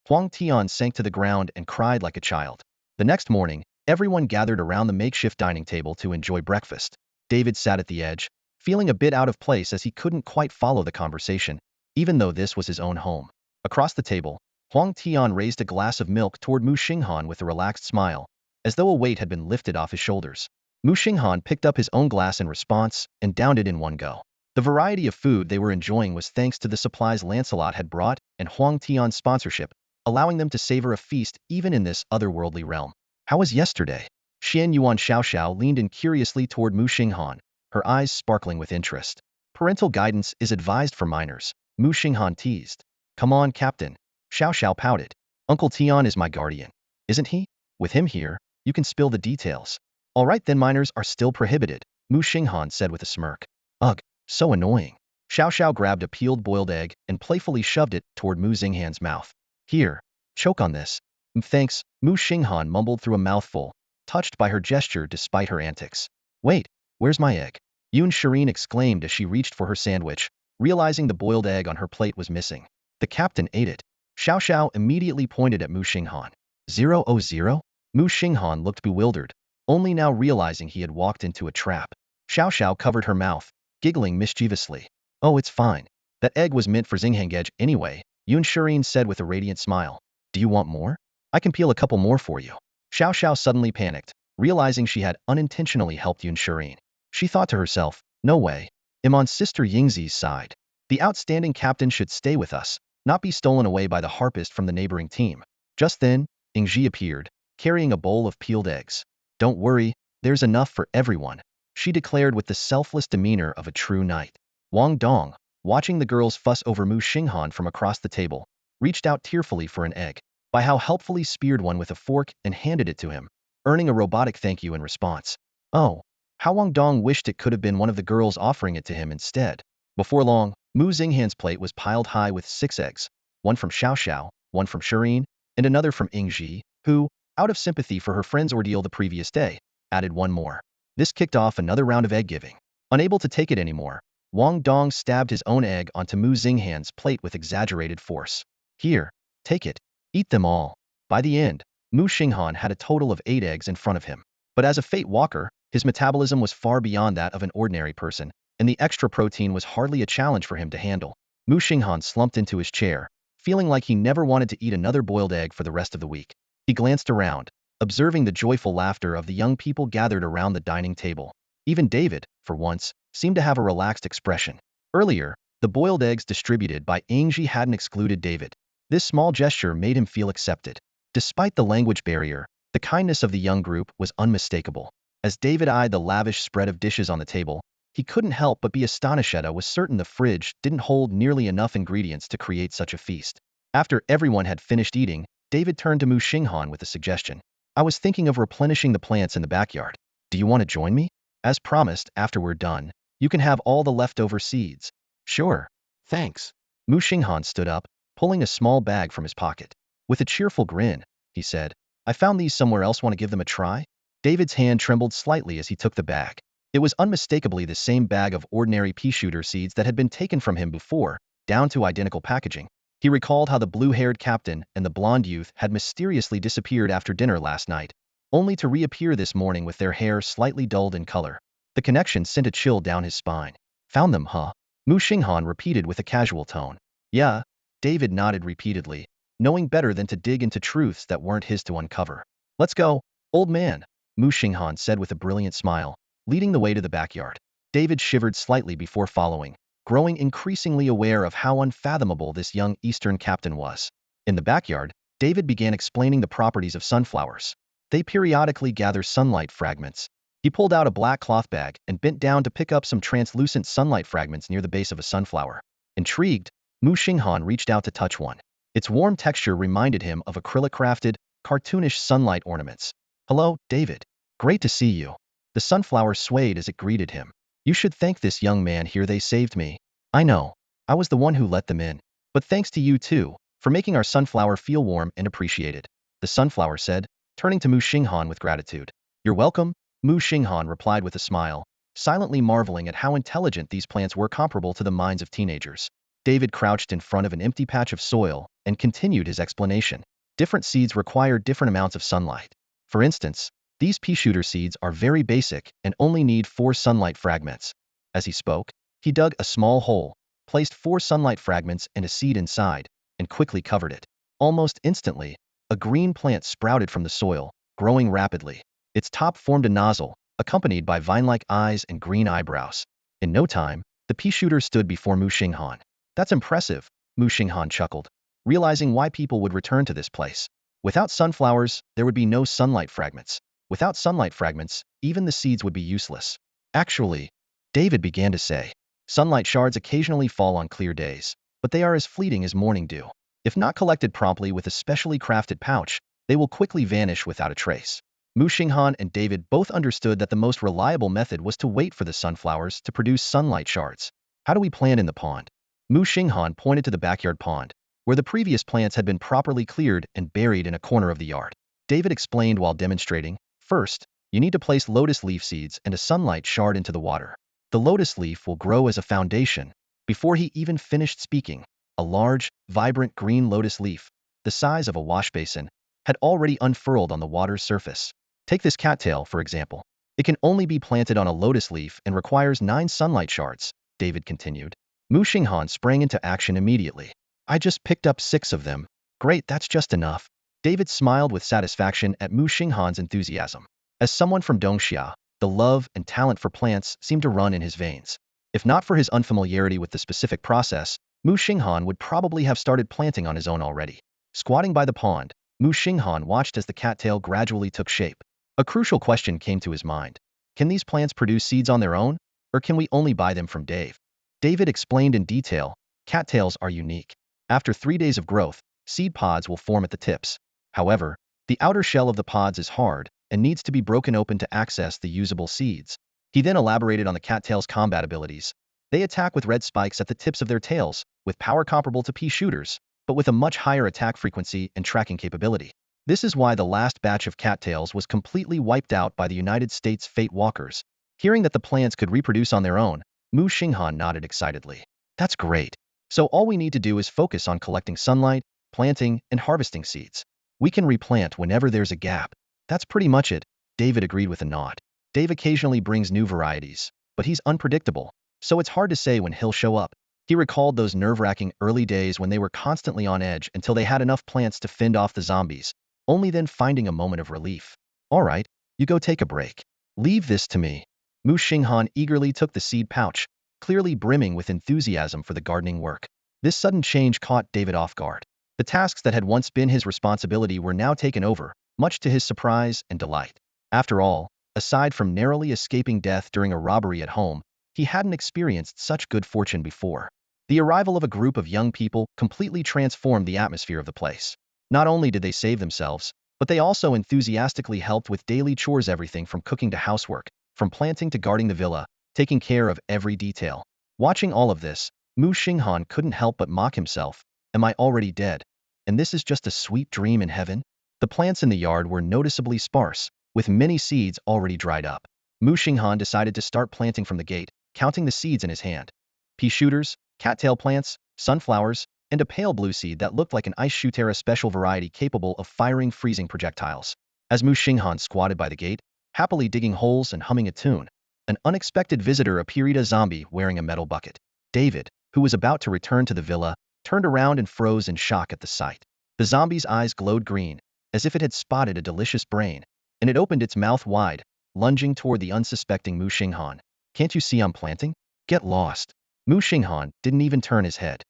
Huang Tian sank to the ground and cried like a child. The next morning, everyone gathered around the makeshift dining table to enjoy breakfast. David sat at the edge, feeling a bit out of place as he couldn't quite follow the conversation, even though this was his own home. Across the table, Huang Tian raised a glass of milk toward Muxing Han with a relaxed smile, as though a weight had been lifted off his shoulders. Muxing Han picked up his own glass in response and downed it in one go. The variety of food they were enjoying was thanks to the supplies Lancelot had brought and Huang Tian's sponsorship, allowing them to savor a feast even in this otherworldly realm. How was yesterday? Xian Yuan Xiaoxiao leaned in curiously toward Muxing Han, her eyes sparkling with interest. Parental guidance is advised for minors, Muxing Han teased. Come on, Captain. Xiaoxiao pouted. Uncle Tian is my guardian. Isn't he? With him here, you can spill the details. All right then, minors are still prohibited, Muxing Han said with a smirk. Ugh, so annoying. Xiaoxiao grabbed a peeled boiled egg and playfully shoved it toward Mu Xinghan's mouth. Here, choke on this. Thanks, Muxing Han mumbled through a mouthful, touched by her gesture despite her antics. Wait, where's my egg? Yun Shireen exclaimed as she reached for her sandwich, realizing the boiled egg on her plate was missing. The captain ate it. Xiaoxiao immediately pointed at Muxing Han. 000? Muxing Han looked bewildered, only now realizing he had walked into a trap. Xiaoxiao covered her mouth, giggling mischievously. Oh, it's fine. That egg was meant for Xinghangej anyway, Yun Shireen said with a radiant smile. Do you want more? I can peel a couple more for you. Xiaoxiao suddenly panicked, realizing she had unintentionally helped Yun Shireen. She thought to herself, no way. I'm on Sister Yingzi's side. The outstanding captain should stay with us, not be stolen away by the harpist from the neighboring team. Just then, Yingzi appeared, carrying a bowl of peeled eggs. Don't worry, there's enough for everyone, she declared with the selfless demeanor of a true knight. Wang Dong, watching the girls fuss over Muxing Han from across the table, reached out tearfully for an egg. Bai Hao helpfully speared one with a fork and handed it to him, earning a robotic thank you in response. Oh, how Wang Dong wished it could have been one of the girls offering it to him instead. Before long, Mu Xinghan's plate was piled high with 6 eggs, one from Xiaoxiao, one from Shireen, and another from Yingzi, who, out of sympathy for her friend's ordeal the previous day, added one more. This kicked off another round of egg giving. Unable to take it anymore, Wang Dong stabbed his own egg onto Mu Xinghan's plate with exaggerated force. Here, take it. Eat them all. By the end, Muxing Han had a total of 8 eggs in front of him. But as a fate walker, his metabolism was far beyond that of an ordinary person, and the extra protein was hardly a challenge for him to handle. Muxing Han slumped into his chair, feeling like he never wanted to eat another boiled egg for the rest of the week. He glanced around, observing the joyful laughter of the young people gathered around the dining table. Even David, for once, seemed to have a relaxed expression. Earlier, the boiled eggs distributed by Yingzi hadn't excluded David. This small gesture made him feel accepted. Despite the language barrier, the kindness of the young group was unmistakable. As David eyed the lavish spread of dishes on the table, he couldn't help but be astonished. Was certain the fridge didn't hold nearly enough ingredients to create such a feast. After everyone had finished eating, David turned to Muxing Han with a suggestion. I was thinking of replenishing the plants in the backyard. Do you want to join me? As promised, after we're done, you can have all the leftover seeds. Sure. Thanks. Muxing Han stood up, pulling a small bag from his pocket. With a cheerful grin, he said, I found these somewhere else. Want to give them a try? David's hand trembled slightly as he took the bag. It was unmistakably the same bag of ordinary pea shooter seeds that had been taken from him before, down to identical packaging. He recalled how the blue-haired captain and the blonde youth had mysteriously disappeared after dinner last night, only to reappear this morning with their hair slightly dulled in color. The connection sent a chill down his spine. Found them, huh? Muxing Han repeated with a casual tone. Yeah, David nodded repeatedly, knowing better than to dig into truths that weren't his to uncover. Let's go, old man, Muxing Han said with a brilliant smile, leading the way to the backyard. David shivered slightly before following, growing increasingly aware of how unfathomable this young Eastern captain was. In the backyard, David began explaining the properties of sunflowers. They periodically gather sunlight fragments. He pulled out a black cloth bag and bent down to pick up some translucent sunlight fragments near the base of a sunflower. Intrigued, Muxing Han reached out to touch one. Its warm texture reminded him of acrylic-crafted, cartoonish sunlight ornaments. Hello, David. Great to see you. The sunflower swayed as it greeted him. You should thank this young man here, they saved me. I know. I was the one who let them in. But thanks to you too, for making our sunflower feel warm and appreciated. The sunflower said, turning to Muxing Han with gratitude. You're welcome, Muxing Han replied with a smile, silently marveling at how intelligent these plants were comparable to the minds of teenagers. David crouched in front of an empty patch of soil and continued his explanation. Different seeds require different amounts of sunlight. For instance, these pea shooter seeds are very basic and only need 4 sunlight fragments. As he spoke, he dug a small hole, placed 4 sunlight fragments and a seed inside, and quickly covered it. Almost instantly, a green plant sprouted from the soil, growing rapidly. Its top formed a nozzle, accompanied by vine-like eyes and green eyebrows. In no time, the pea shooter stood before Muxing Han. That's impressive, Muxing Han chuckled, realizing why people would return to this place. Without sunflowers, there would be no sunlight fragments. Without sunlight fragments, even the seeds would be useless. Actually, David began to say, sunlight shards occasionally fall on clear days, but they are as fleeting as morning dew. If not collected promptly with a specially crafted pouch, they will quickly vanish without a trace. Muxing Han and David both understood that the most reliable method was to wait for the sunflowers to produce sunlight shards. How do we plant in the pond? Muxing Han pointed to the backyard pond, where the previous plants had been properly cleared and buried in a corner of the yard. David explained while demonstrating, first, you need to place lotus leaf seeds and a sunlight shard into the water. The lotus leaf will grow as a foundation. Before he even finished speaking, a large, vibrant green lotus leaf, the size of a wash basin, had already unfurled on the water's surface. Take this cattail, for example. It can only be planted on a lotus leaf and requires 9 sunlight shards, David continued. Muxing Han sprang into action immediately. I just picked up 6 of them. Great, that's just enough. David smiled with satisfaction at Muxing Han's enthusiasm. As someone from Dongxia, the love and talent for plants seemed to run in his veins. If not for his unfamiliarity with the specific process, Muxing Han would probably have started planting on his own already. Squatting by the pond, Muxing Han watched as the cattail gradually took shape. A crucial question came to his mind. Can these plants produce seeds on their own, or can we only buy them from Dave? David explained in detail, cattails are unique. After 3 days of growth, seed pods will form at the tips. However, the outer shell of the pods is hard and needs to be broken open to access the usable seeds. He then elaborated on the cattail's combat abilities. They attack with red spikes at the tips of their tails, with power comparable to pea shooters, but with a much higher attack frequency and tracking capability. This is why the last batch of cattails was completely wiped out by the United States Fate Walkers. Hearing that the plants could reproduce on their own, Muxing Han nodded excitedly. That's great. So all we need to do is focus on collecting sunlight, planting, and harvesting seeds. We can replant whenever there's a gap. That's pretty much it, David agreed with a nod. Dave occasionally brings new varieties, but he's unpredictable, so it's hard to say when he'll show up. He recalled those nerve-wracking early days when they were constantly on edge until they had enough plants to fend off the zombies, only then finding a moment of relief. All right, you go take a break. Leave this to me. Muxing Han eagerly took the seed pouch, clearly brimming with enthusiasm for the gardening work. This sudden change caught David off guard. The tasks that had once been his responsibility were now taken over, much to his surprise and delight. After all, aside from narrowly escaping death during a robbery at home, he hadn't experienced such good fortune before. The arrival of a group of young people completely transformed the atmosphere of the place. Not only did they save themselves, but they also enthusiastically helped with daily chores, everything from cooking to housework, from planting to guarding the villa, taking care of every detail. Watching all of this, Muxing Han couldn't help but mock himself. Am I already dead? And this is just a sweet dream in heaven? The plants in the yard were noticeably sparse, with many seeds already dried up. Muxing Han decided to start planting from the gate, counting the seeds in his hand. Pea shooters, cattail plants, sunflowers, and a pale blue seed that looked like an ice shooter, a special variety capable of firing freezing projectiles. As Muxing Han squatted by the gate, happily digging holes and humming a tune, an unexpected visitor appeared, a zombie wearing a metal bucket. David, who was about to return to the villa, turned around and froze in shock at the sight. The zombie's eyes glowed green, as if it had spotted a delicious brain, and it opened its mouth wide, lunging toward the unsuspecting Muxing Han. Can't you see I'm planting? Get lost. Muxing Han didn't even turn his head.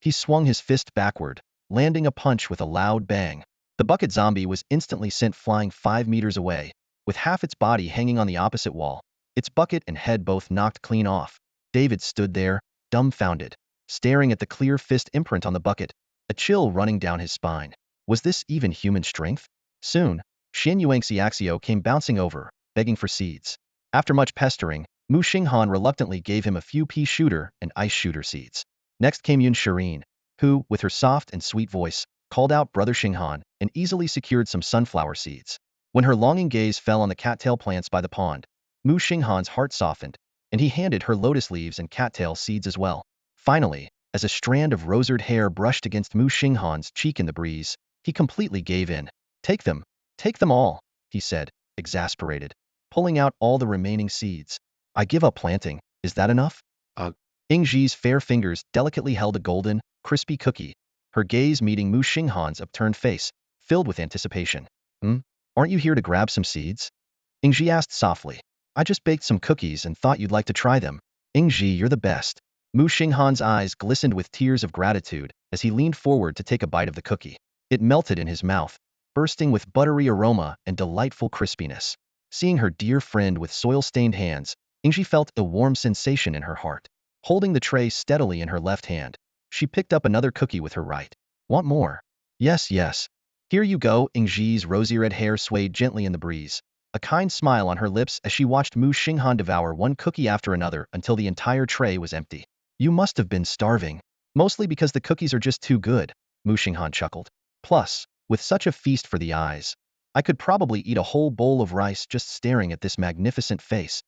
He swung his fist backward, landing a punch with a loud bang. The bucket zombie was instantly sent flying 5 meters away, with half its body hanging on the opposite wall, its bucket and head both knocked clean off. David stood there, dumbfounded, staring at the clear fist imprint on the bucket, a chill running down his spine. Was this even human strength? Soon, Xian Yuangxiaxio came bouncing over, begging for seeds. After much pestering, Muxing Han reluctantly gave him a few pea shooter and ice shooter seeds. Next came Yun Shireen, who, with her soft and sweet voice, called out Brother Xinghan and easily secured some sunflower seeds. When her longing gaze fell on the cattail plants by the pond, Muxing Han's heart softened, and he handed her lotus leaves and cattail seeds as well. Finally, as a strand of roseate hair brushed against Muxing Han's cheek in the breeze, he completely gave in. Take them all, he said, exasperated, pulling out all the remaining seeds. I give up planting, is that enough? Ingji's fair fingers delicately held a golden, crispy cookie, her gaze meeting Muxing Han's upturned face, filled with anticipation. Aren't you here to grab some seeds? Ingji asked softly. I just baked some cookies and thought you'd like to try them. Ingji, you're the best. Muxing Han's eyes glistened with tears of gratitude as he leaned forward to take a bite of the cookie. It melted in his mouth, bursting with buttery aroma and delightful crispiness. Seeing her dear friend with soil-stained hands, Ingji felt a warm sensation in her heart. Holding the tray steadily in her left hand, she picked up another cookie with her right. Want more? Yes. Here you go. Ingji's rosy-red hair swayed gently in the breeze, a kind smile on her lips as she watched Muxing Han devour one cookie after another until the entire tray was empty. You must have been starving. Mostly because the cookies are just too good, Muxing Han chuckled. Plus, with such a feast for the eyes, I could probably eat a whole bowl of rice just staring at this magnificent face.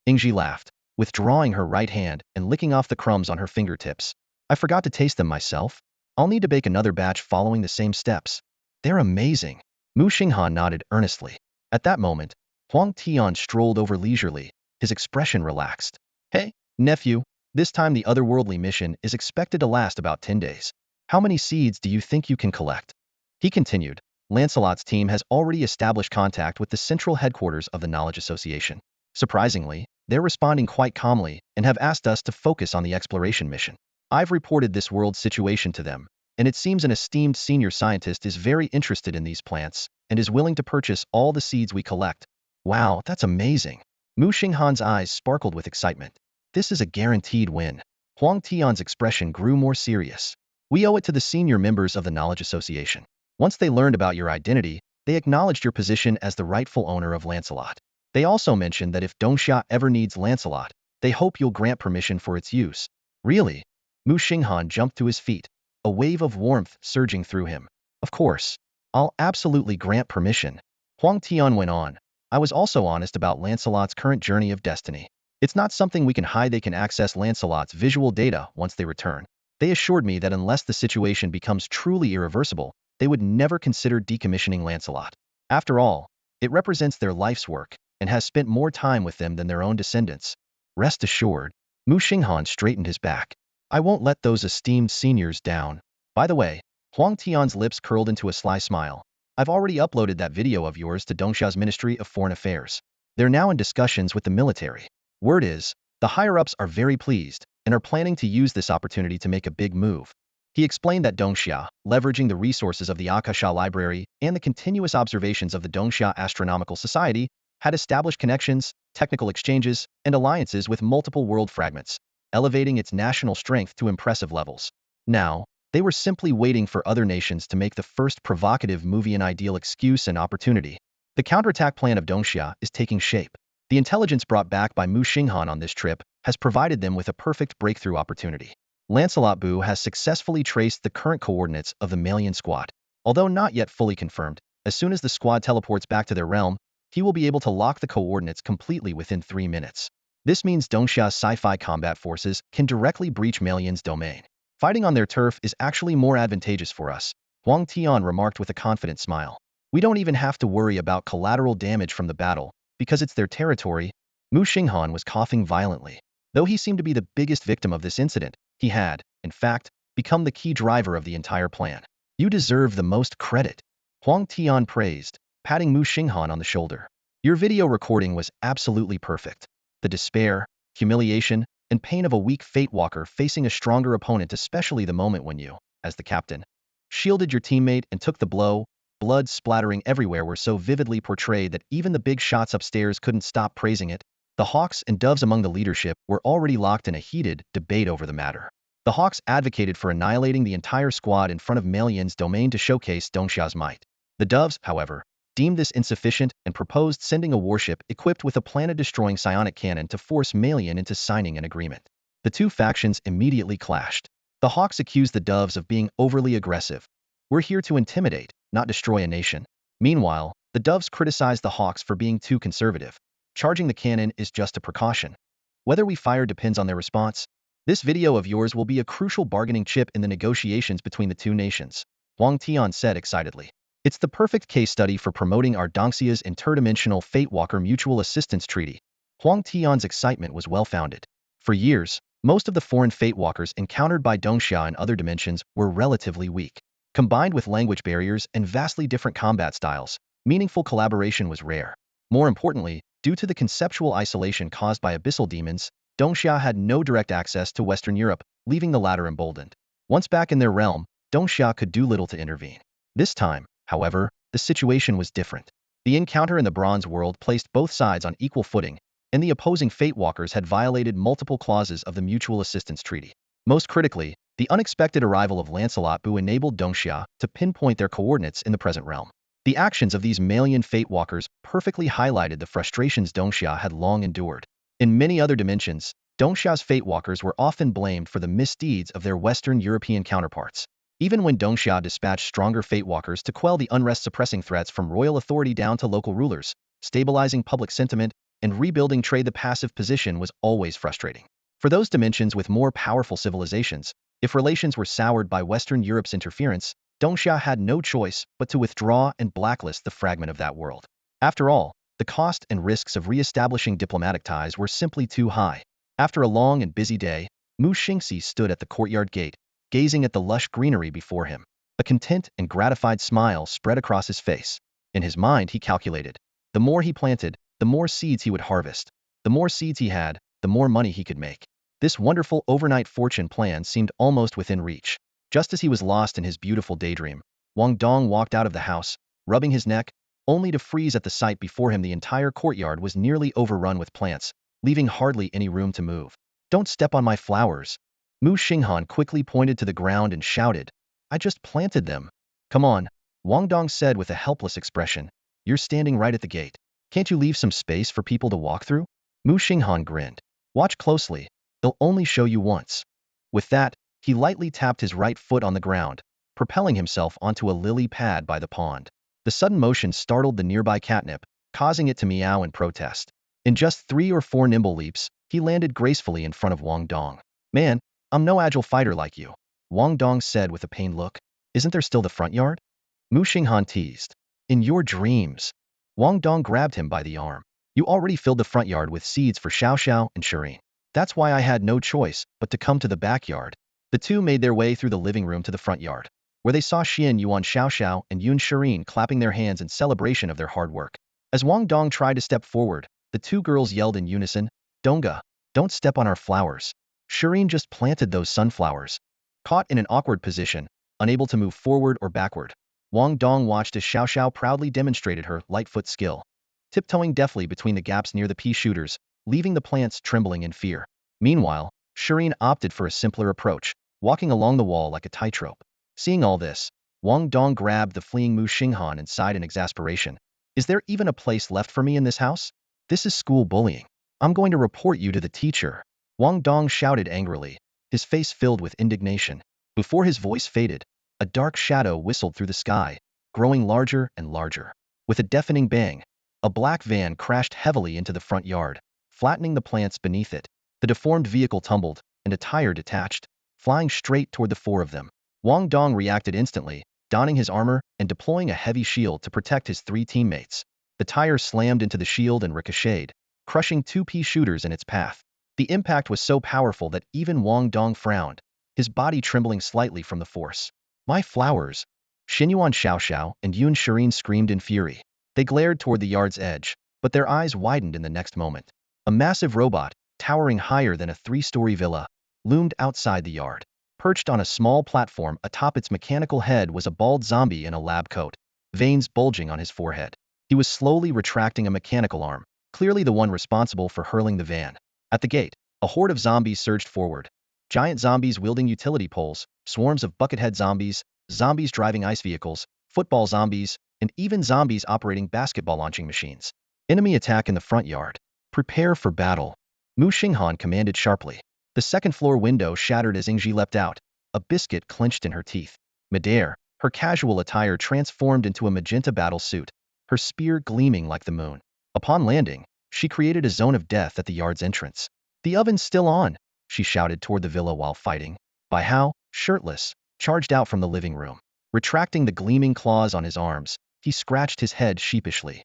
Ingji laughed, withdrawing her right hand and licking off the crumbs on her fingertips. I forgot to taste them myself. I'll need to bake another batch following the same steps. They're amazing. Muxing Han nodded earnestly. At that moment, Huang Tian strolled over leisurely, his expression relaxed. Hey, nephew, this time the otherworldly mission is expected to last about 10 days. How many seeds do you think you can collect? He continued. Lancelot's team has already established contact with the central headquarters of the Knowledge Association. Surprisingly, they're responding quite calmly and have asked us to focus on the exploration mission. I've reported this world's situation to them, and it seems an esteemed senior scientist is very interested in these plants and is willing to purchase all the seeds we collect. Wow, that's amazing. Muxing Han's eyes sparkled with excitement. This is a guaranteed win. Huang Tian's expression grew more serious. We owe it to the senior members of the Knowledge Association. Once they learned about your identity, they acknowledged your position as the rightful owner of Lancelot. They also mentioned that if Dongxia ever needs Lancelot, they hope you'll grant permission for its use. Really? Muxing Han jumped to his feet, a wave of warmth surging through him. Of course. I'll absolutely grant permission. Huang Tian went on. I was also honest about Lancelot's current journey of destiny. It's not something we can hide. They can access Lancelot's visual data once they return. They assured me that unless the situation becomes truly irreversible, they would never consider decommissioning Lancelot. After all, it represents their life's work and has spent more time with them than their own descendants. Rest assured, Muxing Han straightened his back. I won't let those esteemed seniors down. By the way, Huang Tian's lips curled into a sly smile. I've already uploaded that video of yours to Dongxia's Ministry of Foreign Affairs. They're now in discussions with the military. Word is, the higher-ups are very pleased and are planning to use this opportunity to make a big move. He explained that Dongxia, leveraging the resources of the Akasha Library and the continuous observations of the Dongxia Astronomical Society, had established connections, technical exchanges, and alliances with multiple world fragments, elevating its national strength to impressive levels. Now, they were simply waiting for other nations to make the first provocative move, an ideal excuse and opportunity. The counterattack plan of Dongxia is taking shape. The intelligence brought back by Muxing Han on this trip has provided them with a perfect breakthrough opportunity. Lancelot Bu has successfully traced the current coordinates of the Malian squad. Although not yet fully confirmed, as soon as the squad teleports back to their realm, he will be able to lock the coordinates completely within 3 minutes. This means Dongxia's sci-fi combat forces can directly breach Malian's domain. Fighting on their turf is actually more advantageous for us, Huang Tian remarked with a confident smile. We don't even have to worry about collateral damage from the battle, because it's their territory. Muxing Han was coughing violently. Though he seemed to be the biggest victim of this incident, he had, in fact, become the key driver of the entire plan. You deserve the most credit, Huang Tian praised, patting Muxing Han on the shoulder. Your video recording was absolutely perfect. The despair, humiliation, and pain of a weak Fate Walker facing a stronger opponent, especially the moment when you, as the captain, shielded your teammate and took the blow, blood splattering everywhere, were so vividly portrayed that even the big shots upstairs couldn't stop praising it. The Hawks and Doves among the leadership were already locked in a heated debate over the matter. The Hawks advocated for annihilating the entire squad in front of Malian's domain to showcase Dongxia's might. The Doves, however, deemed this insufficient and proposed sending a warship equipped with a planet-destroying psionic cannon to force Malian into signing an agreement. The two factions immediately clashed. The Hawks accused the Doves of being overly aggressive. "We're here to intimidate, not destroy a nation." Meanwhile, the Doves criticized the Hawks for being too conservative. "Charging the cannon is just a precaution. Whether we fire depends on their response." This video of yours will be a crucial bargaining chip in the negotiations between the two nations, Huang Tian said excitedly. "It's the perfect case study for promoting our Dongxia's interdimensional Fatewalker Mutual Assistance Treaty." Huang Tian's excitement was well-founded. For years, most of the foreign Fatewalkers encountered by Dongxia in other dimensions were relatively weak. Combined with language barriers and vastly different combat styles, meaningful collaboration was rare. More importantly, due to the conceptual isolation caused by abyssal demons, Dongxia had no direct access to Western Europe, leaving the latter emboldened. Once back in their realm, Dongxia could do little to intervene. This time, however, the situation was different. The encounter in the Bronze World placed both sides on equal footing, and the opposing Fatewalkers had violated multiple clauses of the Mutual Assistance Treaty. Most critically, the unexpected arrival of Lancelot Bu enabled Dongxia to pinpoint their coordinates in the present realm. The actions of these Malian Fatewalkers perfectly highlighted the frustrations Dongxia had long endured. In many other dimensions, Dongxia's Fatewalkers were often blamed for the misdeeds of their Western European counterparts. Even when Dongxia dispatched stronger Fatewalkers to quell the unrest-suppressing threats from royal authority down to local rulers, stabilizing public sentiment and rebuilding trade, the passive position was always frustrating. For those dimensions with more powerful civilizations, if relations were soured by Western Europe's interference, Dongxia had no choice but to withdraw and blacklist the fragment of that world. After all, the cost and risks of re-establishing diplomatic ties were simply too high. After a long and busy day, Mu Xingxi stood at the courtyard gate, gazing at the lush greenery before him. A content and gratified smile spread across his face. In his mind, he calculated, the more he planted, the more seeds he would harvest. The more seeds he had, the more money he could make. This wonderful overnight fortune plan seemed almost within reach. Just as he was lost in his beautiful daydream, Wang Dong walked out of the house, rubbing his neck, only to freeze at the sight before him. The entire courtyard was nearly overrun with plants, leaving hardly any room to move. "Don't step on my flowers." Muxing Han quickly pointed to the ground and shouted, "I just planted them." "Come on," Wang Dong said with a helpless expression. "You're standing right at the gate. Can't you leave some space for people to walk through?" Muxing Han grinned. "Watch closely. They'll only show you once." With that, he lightly tapped his right foot on the ground, propelling himself onto a lily pad by the pond. The sudden motion startled the nearby catnip, causing it to meow in protest. In just 3 or 4 nimble leaps, he landed gracefully in front of Wang Dong. "Man, I'm no agile fighter like you," Wang Dong said with a pained look. "Isn't there still the front yard?" Muxing Han teased. "In your dreams." Wang Dong grabbed him by the arm. "You already filled the front yard with seeds for Xiao Xiao and Shireen. That's why I had no choice but to come to the backyard." The two made their way through the living room to the front yard, where they saw Xian Yuan Xiao Xiao and Yun Shireen clapping their hands in celebration of their hard work. As Wang Dong tried to step forward, the two girls yelled in unison, "Donga, don't step on our flowers. Shireen just planted those sunflowers." Caught in an awkward position, unable to move forward or backward, Wang Dong watched as Xiao Xiao proudly demonstrated her lightfoot skill, tiptoeing deftly between the gaps near the pea shooters, leaving the plants trembling in fear. Meanwhile, Shireen opted for a simpler approach, walking along the wall like a tightrope. Seeing all this, Wang Dong grabbed the fleeing Muxing Han and sighed in exasperation. "Is there even a place left for me in this house? This is school bullying. I'm going to report you to the teacher." Wang Dong shouted angrily, his face filled with indignation. Before his voice faded, a dark shadow whistled through the sky, growing larger and larger. With a deafening bang, a black van crashed heavily into the front yard, flattening the plants beneath it. The deformed vehicle tumbled, and a tire detached, flying straight toward the 4 of them. Wang Dong reacted instantly, donning his armor and deploying a heavy shield to protect his 3 teammates. The tire slammed into the shield and ricocheted, crushing 2 pea shooters in its path. The impact was so powerful that even Wang Dong frowned, his body trembling slightly from the force. "My flowers!" Xinyuan Xiao Xiao and Yun Shireen screamed in fury. They glared toward the yard's edge, but their eyes widened in the next moment. A massive robot, towering higher than a 3-story villa, loomed outside the yard. Perched on a small platform atop its mechanical head was a bald zombie in a lab coat, veins bulging on his forehead. He was slowly retracting a mechanical arm, clearly the one responsible for hurling the van. At the gate, a horde of zombies surged forward. Giant zombies wielding utility poles, swarms of buckethead zombies, zombies driving ice vehicles, football zombies, and even zombies operating basketball launching machines. Enemy attack in the front yard. Prepare for battle. Muxing Han commanded sharply. The second-floor window shattered as Ingji leapt out, a biscuit clenched in her teeth. Midair, her casual attire transformed into a magenta battle suit, her spear gleaming like the moon. Upon landing, she created a zone of death at the yard's entrance. "The oven's still on," she shouted toward the villa while fighting. Bai Hao, shirtless, charged out from the living room. Retracting the gleaming claws on his arms, he scratched his head sheepishly.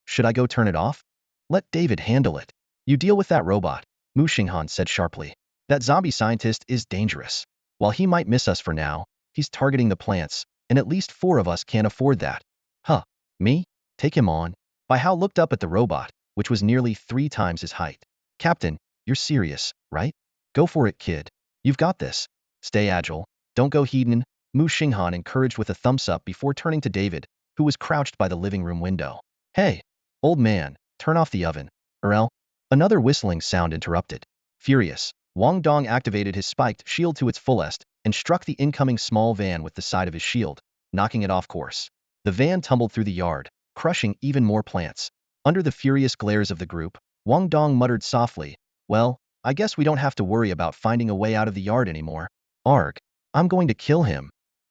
Should I go turn it off? Let David handle it. You deal with that robot, Muxing Han said sharply. That zombie scientist is dangerous. While he might miss us for now, he's targeting the plants, and at least 4 of us can't afford that. Huh, me? Take him on. Bai Hao looked up at the robot, which was nearly 3 times his height. Captain, you're serious, right? Go for it, kid. You've got this. Stay agile. Don't go hedon, Muxing Han encouraged with a thumbs up before turning to David, who was crouched by the living room window. Hey, old man, turn off the oven. Or another whistling sound interrupted. Furious, Wang Dong activated his spiked shield to its fullest and struck the incoming small van with the side of his shield, knocking it off course. The van tumbled through the yard, crushing even more plants. Under the furious glares of the group, Wang Dong muttered softly, "Well, I guess we don't have to worry about finding a way out of the yard anymore. Arg, I'm going to kill him."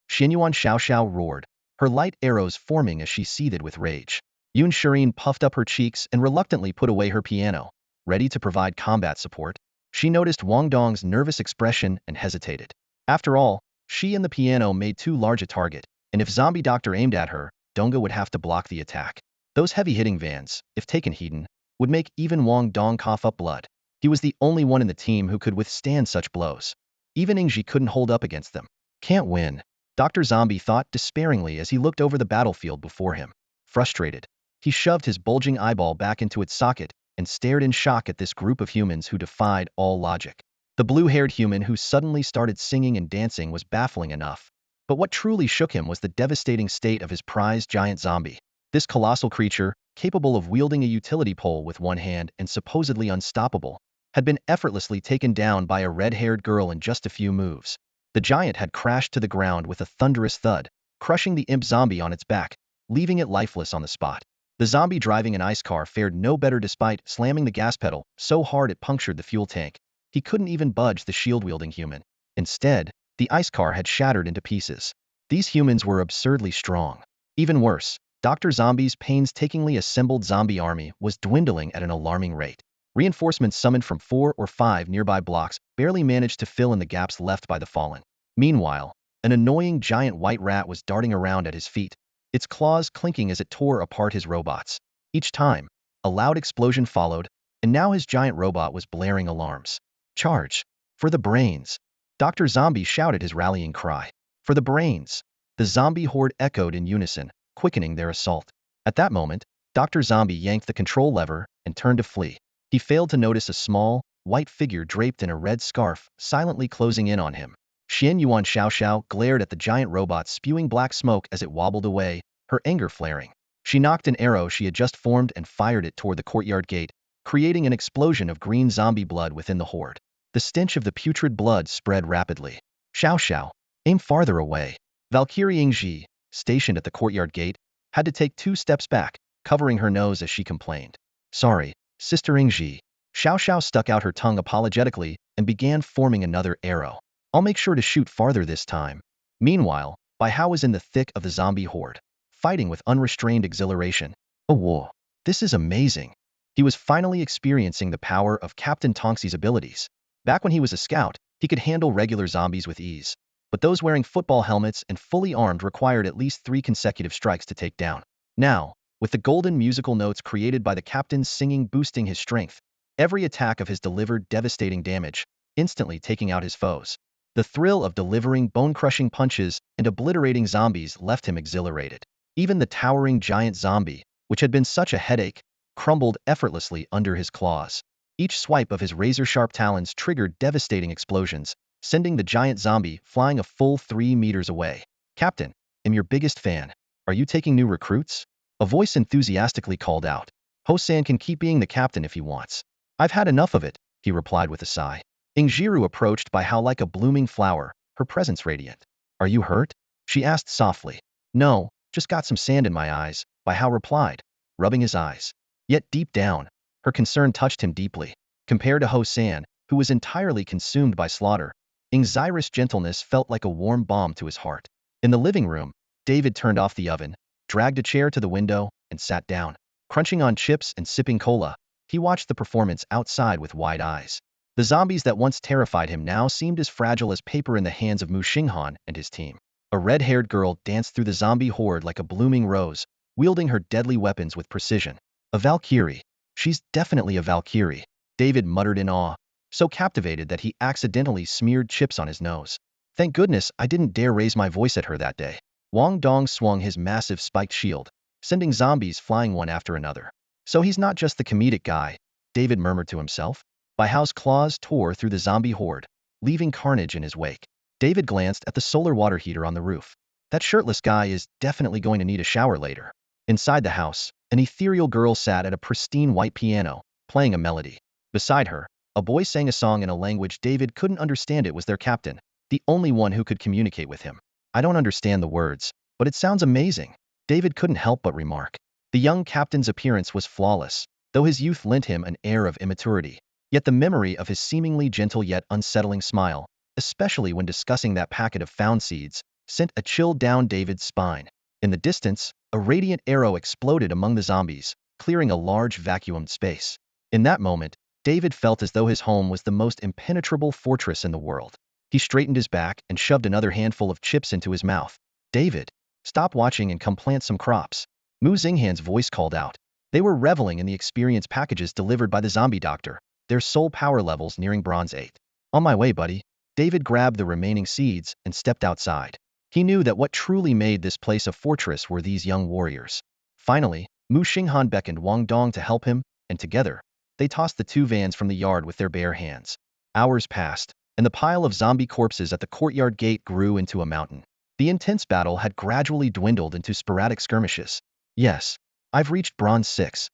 Xianyuan Xiaoxiao roared, her light arrows forming as she seethed with rage. Yun Shirin puffed up her cheeks and reluctantly put away her piano, ready to provide combat support. She noticed Wang Dong's nervous expression and hesitated. After all, she and the piano made too large a target, and if Zombie Doctor aimed at her, Donga would have to block the attack. Those heavy-hitting vans, if taken hedon, would make even Wang Dong cough up blood. He was the only one in the team who could withstand such blows. Even Ingji couldn't hold up against them. Can't win, Dr. Zombie thought despairingly as he looked over the battlefield before him. Frustrated, he shoved his bulging eyeball back into its socket and stared in shock at this group of humans who defied all logic. The blue-haired human who suddenly started singing and dancing was baffling enough, but what truly shook him was the devastating state of his prized giant zombie. This colossal creature, capable of wielding a utility pole with one hand and supposedly unstoppable, had been effortlessly taken down by a red-haired girl in just a few moves. The giant had crashed to the ground with a thunderous thud, crushing the imp zombie on its back, leaving it lifeless on the spot. The zombie driving an ice car fared no better despite slamming the gas pedal so hard it punctured the fuel tank. He couldn't even budge the shield-wielding human. Instead, the ice car had shattered into pieces. These humans were absurdly strong. Even worse, Dr. Zombie's painstakingly assembled zombie army was dwindling at an alarming rate. Reinforcements summoned from 4 or 5 nearby blocks barely managed to fill in the gaps left by the fallen. Meanwhile, an annoying giant white rat was darting around at his feet, its claws clinking as it tore apart his robots. Each time, a loud explosion followed, and now his giant robot was blaring alarms. Charge! For the brains! Dr. Zombie shouted his rallying cry. For the brains! The zombie horde echoed in unison, quickening their assault. At that moment, Dr. Zombie yanked the control lever and turned to flee. He failed to notice a small, white figure draped in a red scarf silently closing in on him. Xianyuan Xiaoxiao glared at the giant robot spewing black smoke as it wobbled away, her anger flaring. She knocked an arrow she had just formed and fired it toward the courtyard gate, creating an explosion of green zombie blood within the horde. The stench of the putrid blood spread rapidly. Xiaoxiao, aim farther away. Valkyrie Ingji, stationed at the courtyard gate, had to take 2 steps back, covering her nose as she complained. Sorry, Sister Ingji. Xiaoxiao stuck out her tongue apologetically and began forming another arrow. I'll make sure to shoot farther this time. Meanwhile, Bai Hao was in the thick of the zombie horde, fighting with unrestrained exhilaration. Oh whoa, this is amazing. He was finally experiencing the power of Captain Tonksi's abilities. Back when he was a scout, he could handle regular zombies with ease, but those wearing football helmets and fully armed required at least 3 consecutive strikes to take down. Now, with the golden musical notes created by the captain's singing boosting his strength, every attack of his delivered devastating damage, instantly taking out his foes. The thrill of delivering bone-crushing punches and obliterating zombies left him exhilarated. Even the towering giant zombie, which had been such a headache, crumbled effortlessly under his claws. Each swipe of his razor-sharp talons triggered devastating explosions, sending the giant zombie flying a full 3 meters away. Captain, I'm your biggest fan. Are you taking new recruits? A voice enthusiastically called out. Ho-san can keep being the captain if he wants. I've had enough of it, he replied with a sigh. Ingjiru approached Bai Hao like a blooming flower, her presence radiant. Are you hurt? She asked softly. No, Just got some sand in my eyes, Bai Hao replied, rubbing his eyes. Yet deep down, her concern touched him deeply. Compared to Ho San, who was entirely consumed by slaughter, Ing's Iris gentleness felt like a warm balm to his heart. In the living room, David turned off the oven, dragged a chair to the window, and sat down. Crunching on chips and sipping cola, he watched the performance outside with wide eyes. The zombies that once terrified him now seemed as fragile as paper in the hands of Muxing Han and his team. A red-haired girl danced through the zombie horde like a blooming rose, wielding her deadly weapons with precision. A Valkyrie. She's definitely a Valkyrie, David muttered in awe, so captivated that he accidentally smeared chips on his nose. Thank goodness I didn't dare raise my voice at her that day. Wang Dong swung his massive spiked shield, sending zombies flying one after another. So he's not just the comedic guy, David murmured to himself. Bai Hao's claws tore through the zombie horde, leaving carnage in his wake. David glanced at the solar water heater on the roof. That shirtless guy is definitely going to need a shower later. Inside the house, an ethereal girl sat at a pristine white piano, playing a melody. Beside her, a boy sang a song in a language David couldn't understand. It was their captain, the only one who could communicate with him. I don't understand the words, but it sounds amazing, David couldn't help but remark. The young captain's appearance was flawless, though his youth lent him an air of immaturity. Yet the memory of his seemingly gentle yet unsettling smile, especially when discussing that packet of found seeds, sent a chill down David's spine. In the distance, a radiant arrow exploded among the zombies, clearing a large vacuumed space. In that moment, David felt as though his home was the most impenetrable fortress in the world. He straightened his back and shoved another handful of chips into his mouth. David, stop watching and come plant some crops, Muxing Han's voice called out. They were reveling in the experience packages delivered by the zombie doctor, their soul power levels nearing bronze 8. On my way, buddy. David grabbed the remaining seeds and stepped outside. He knew that what truly made this place a fortress were these young warriors. Finally, Muxing Han beckoned Wang Dong to help him, and together, they tossed the two vans from the yard with their bare hands. Hours passed, and the pile of zombie corpses at the courtyard gate grew into a mountain. The intense battle had gradually dwindled into sporadic skirmishes. Yes, I've reached bronze 6.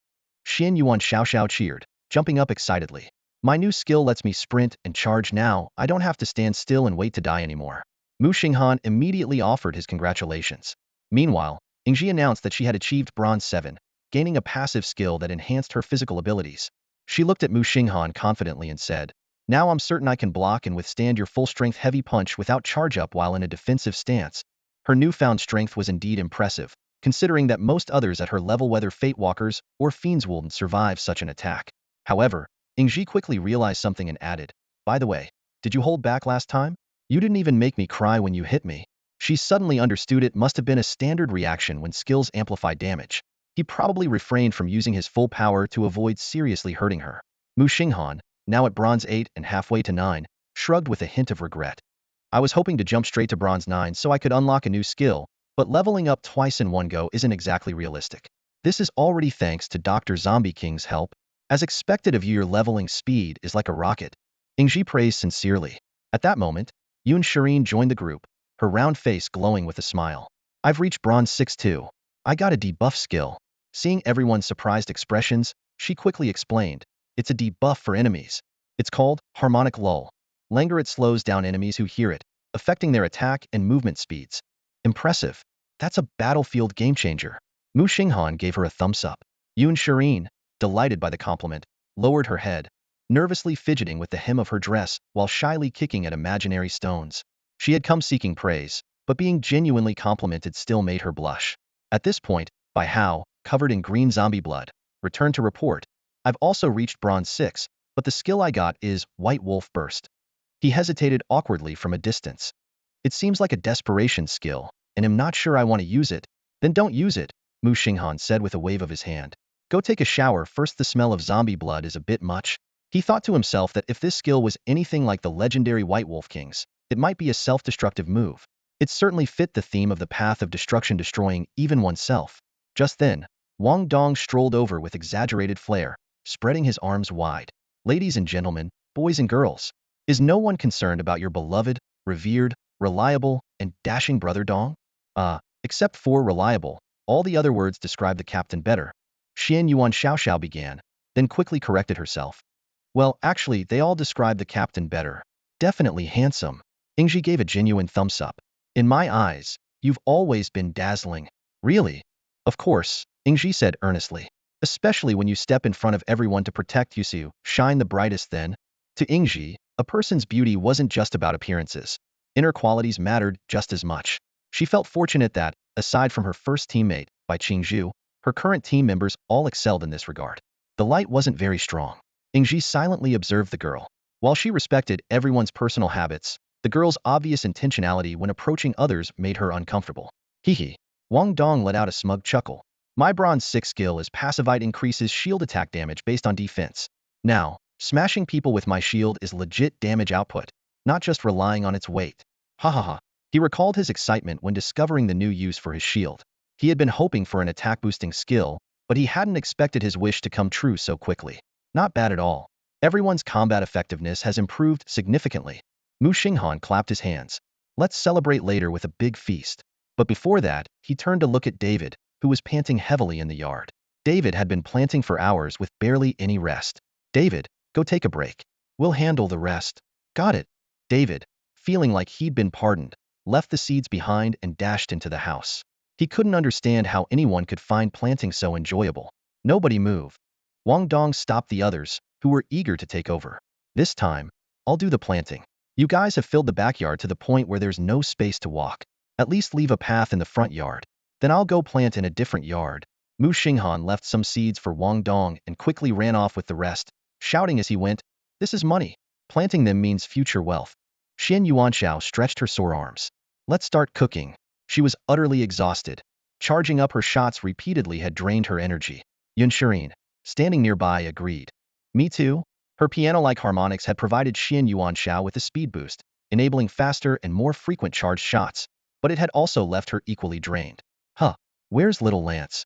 Xian Yuan Xiao cheered, jumping up excitedly. My new skill lets me sprint and charge now. I don't have to stand still and wait to die anymore. Muxing Han immediately offered his congratulations. Meanwhile, Ingji announced that she had achieved bronze 7, gaining a passive skill that enhanced her physical abilities. She looked at Muxing Han confidently and said, now I'm certain I can block and withstand your full-strength heavy punch without charge-up while in a defensive stance. Her newfound strength was indeed impressive, considering that most others at her level, whether Fate Walkers or Fiends, wouldn't survive such an attack. However, Ingji quickly realized something and added, by the way, did you hold back last time? You didn't even make me cry when you hit me. She suddenly understood it must have been a standard reaction when skills amplify damage. He probably refrained from using his full power to avoid seriously hurting her. Muxing Han, now at bronze 8 and halfway to 9, shrugged with a hint of regret. I was hoping to jump straight to bronze 9 so I could unlock a new skill, but leveling up twice in one go isn't exactly realistic. This is already thanks to Dr. Zombie King's help. As expected of you, your leveling speed is like a rocket. Ingji praised sincerely. At that moment, Yun Shireen joined the group, her round face glowing with a smile. I've reached bronze 6 too. I got a debuff skill. Seeing everyone's surprised expressions, she quickly explained. It's a debuff for enemies. It's called Harmonic Lull. Langer, it slows down enemies who hear it, affecting their attack and movement speeds. Impressive. That's a battlefield game changer. Muxing Han gave her a thumbs up. Yun Shireen, delighted by the compliment, lowered her head, nervously fidgeting with the hem of her dress while shyly kicking at imaginary stones. She had come seeking praise, but being genuinely complimented still made her blush. At this point, Bai Hao, covered in green zombie blood, returned to report. I've also reached bronze 6, but the skill I got is White Wolf Burst. He hesitated awkwardly from a distance. It seems like a desperation skill, and I'm not sure I want to use it. Then don't use it, Muxing Han said with a wave of his hand. Go take a shower first. The smell of zombie blood is a bit much. He thought to himself that if this skill was anything like the legendary White Wolf King's, it might be a self-destructive move. It certainly fit the theme of the path of destruction, destroying even oneself. Just then, Wang Dong strolled over with exaggerated flair, spreading his arms wide. Ladies and gentlemen, boys and girls, is no one concerned about your beloved, revered, reliable, and dashing brother Dong? Except for reliable. All the other words describe the captain better. Xian Yuan Xiao began, then quickly corrected herself. Well, actually, they all describe the captain better. Definitely handsome. Ingji gave a genuine thumbs up. In my eyes, you've always been dazzling. Really? Of course, Ingji said earnestly. Especially when you step in front of everyone to protect Yusu, shine the brightest then. To Ingji, a person's beauty wasn't just about appearances. Inner qualities mattered just as much. She felt fortunate that, aside from her first teammate, Bai Qingzhu, her current team members all excelled in this regard. The light wasn't very strong. Ingji silently observed the girl. While she respected everyone's personal habits, the girl's obvious intentionality when approaching others made her uncomfortable. Hee. Wang Dong let out a smug chuckle. My bronze 6 skill is passivite increases shield attack damage based on defense. Now, smashing people with my shield is legit damage output, not just relying on its weight. Ha ha ha. He recalled his excitement when discovering the new use for his shield. He had been hoping for an attack boosting skill, but he hadn't expected his wish to come true so quickly. Not bad at all. Everyone's combat effectiveness has improved significantly. Muxing Han clapped his hands. Let's celebrate later with a big feast. But before that, he turned to look at David, who was panting heavily in the yard. David had been planting for hours with barely any rest. David, go take a break. We'll handle the rest. Got it. David, feeling like he'd been pardoned, left the seeds behind and dashed into the house. He couldn't understand how anyone could find planting so enjoyable. Nobody move. Wang Dong stopped the others, who were eager to take over. This time, I'll do the planting. You guys have filled the backyard to the point where there's no space to walk. At least leave a path in the front yard. Then I'll go plant in a different yard. Muxing Han left some seeds for Wang Dong and quickly ran off with the rest, shouting as he went, this is money. Planting them means future wealth. Xian Yuanxiao stretched her sore arms. Let's start cooking. She was utterly exhausted. Charging up her shots repeatedly had drained her energy. Yun Shirin, standing nearby, agreed. Me too. Her piano-like harmonics had provided Xian Yuanxiao with a speed boost, enabling faster and more frequent charged shots, but it had also left her equally drained. Huh, where's little Lance?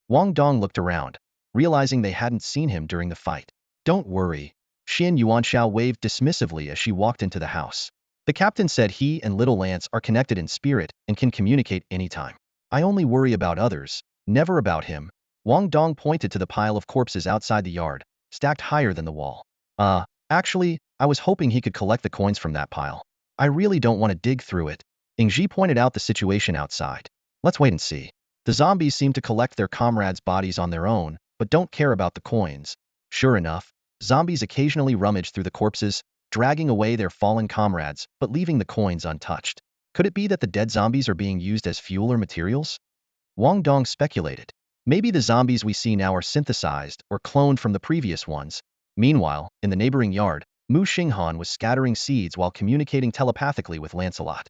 Wang Dong looked around, realizing they hadn't seen him during the fight. Don't worry. Xian Yuanxiao waved dismissively as she walked into the house. The captain said he and little Lance are connected in spirit and can communicate anytime. I only worry about others, never about him. Wang Dong pointed to the pile of corpses outside the yard, stacked higher than the wall. Actually, I was hoping he could collect the coins from that pile. I really don't want to dig through it. Ingji pointed out the situation outside. Let's wait and see. The zombies seem to collect their comrades' bodies on their own, but don't care about the coins. Sure enough, zombies occasionally rummage through the corpses, dragging away their fallen comrades, but leaving the coins untouched. Could it be that the dead zombies are being used as fuel or materials? Wang Dong speculated. Maybe the zombies we see now are synthesized or cloned from the previous ones. Meanwhile, in the neighboring yard, Muxing Han was scattering seeds while communicating telepathically with Lancelot.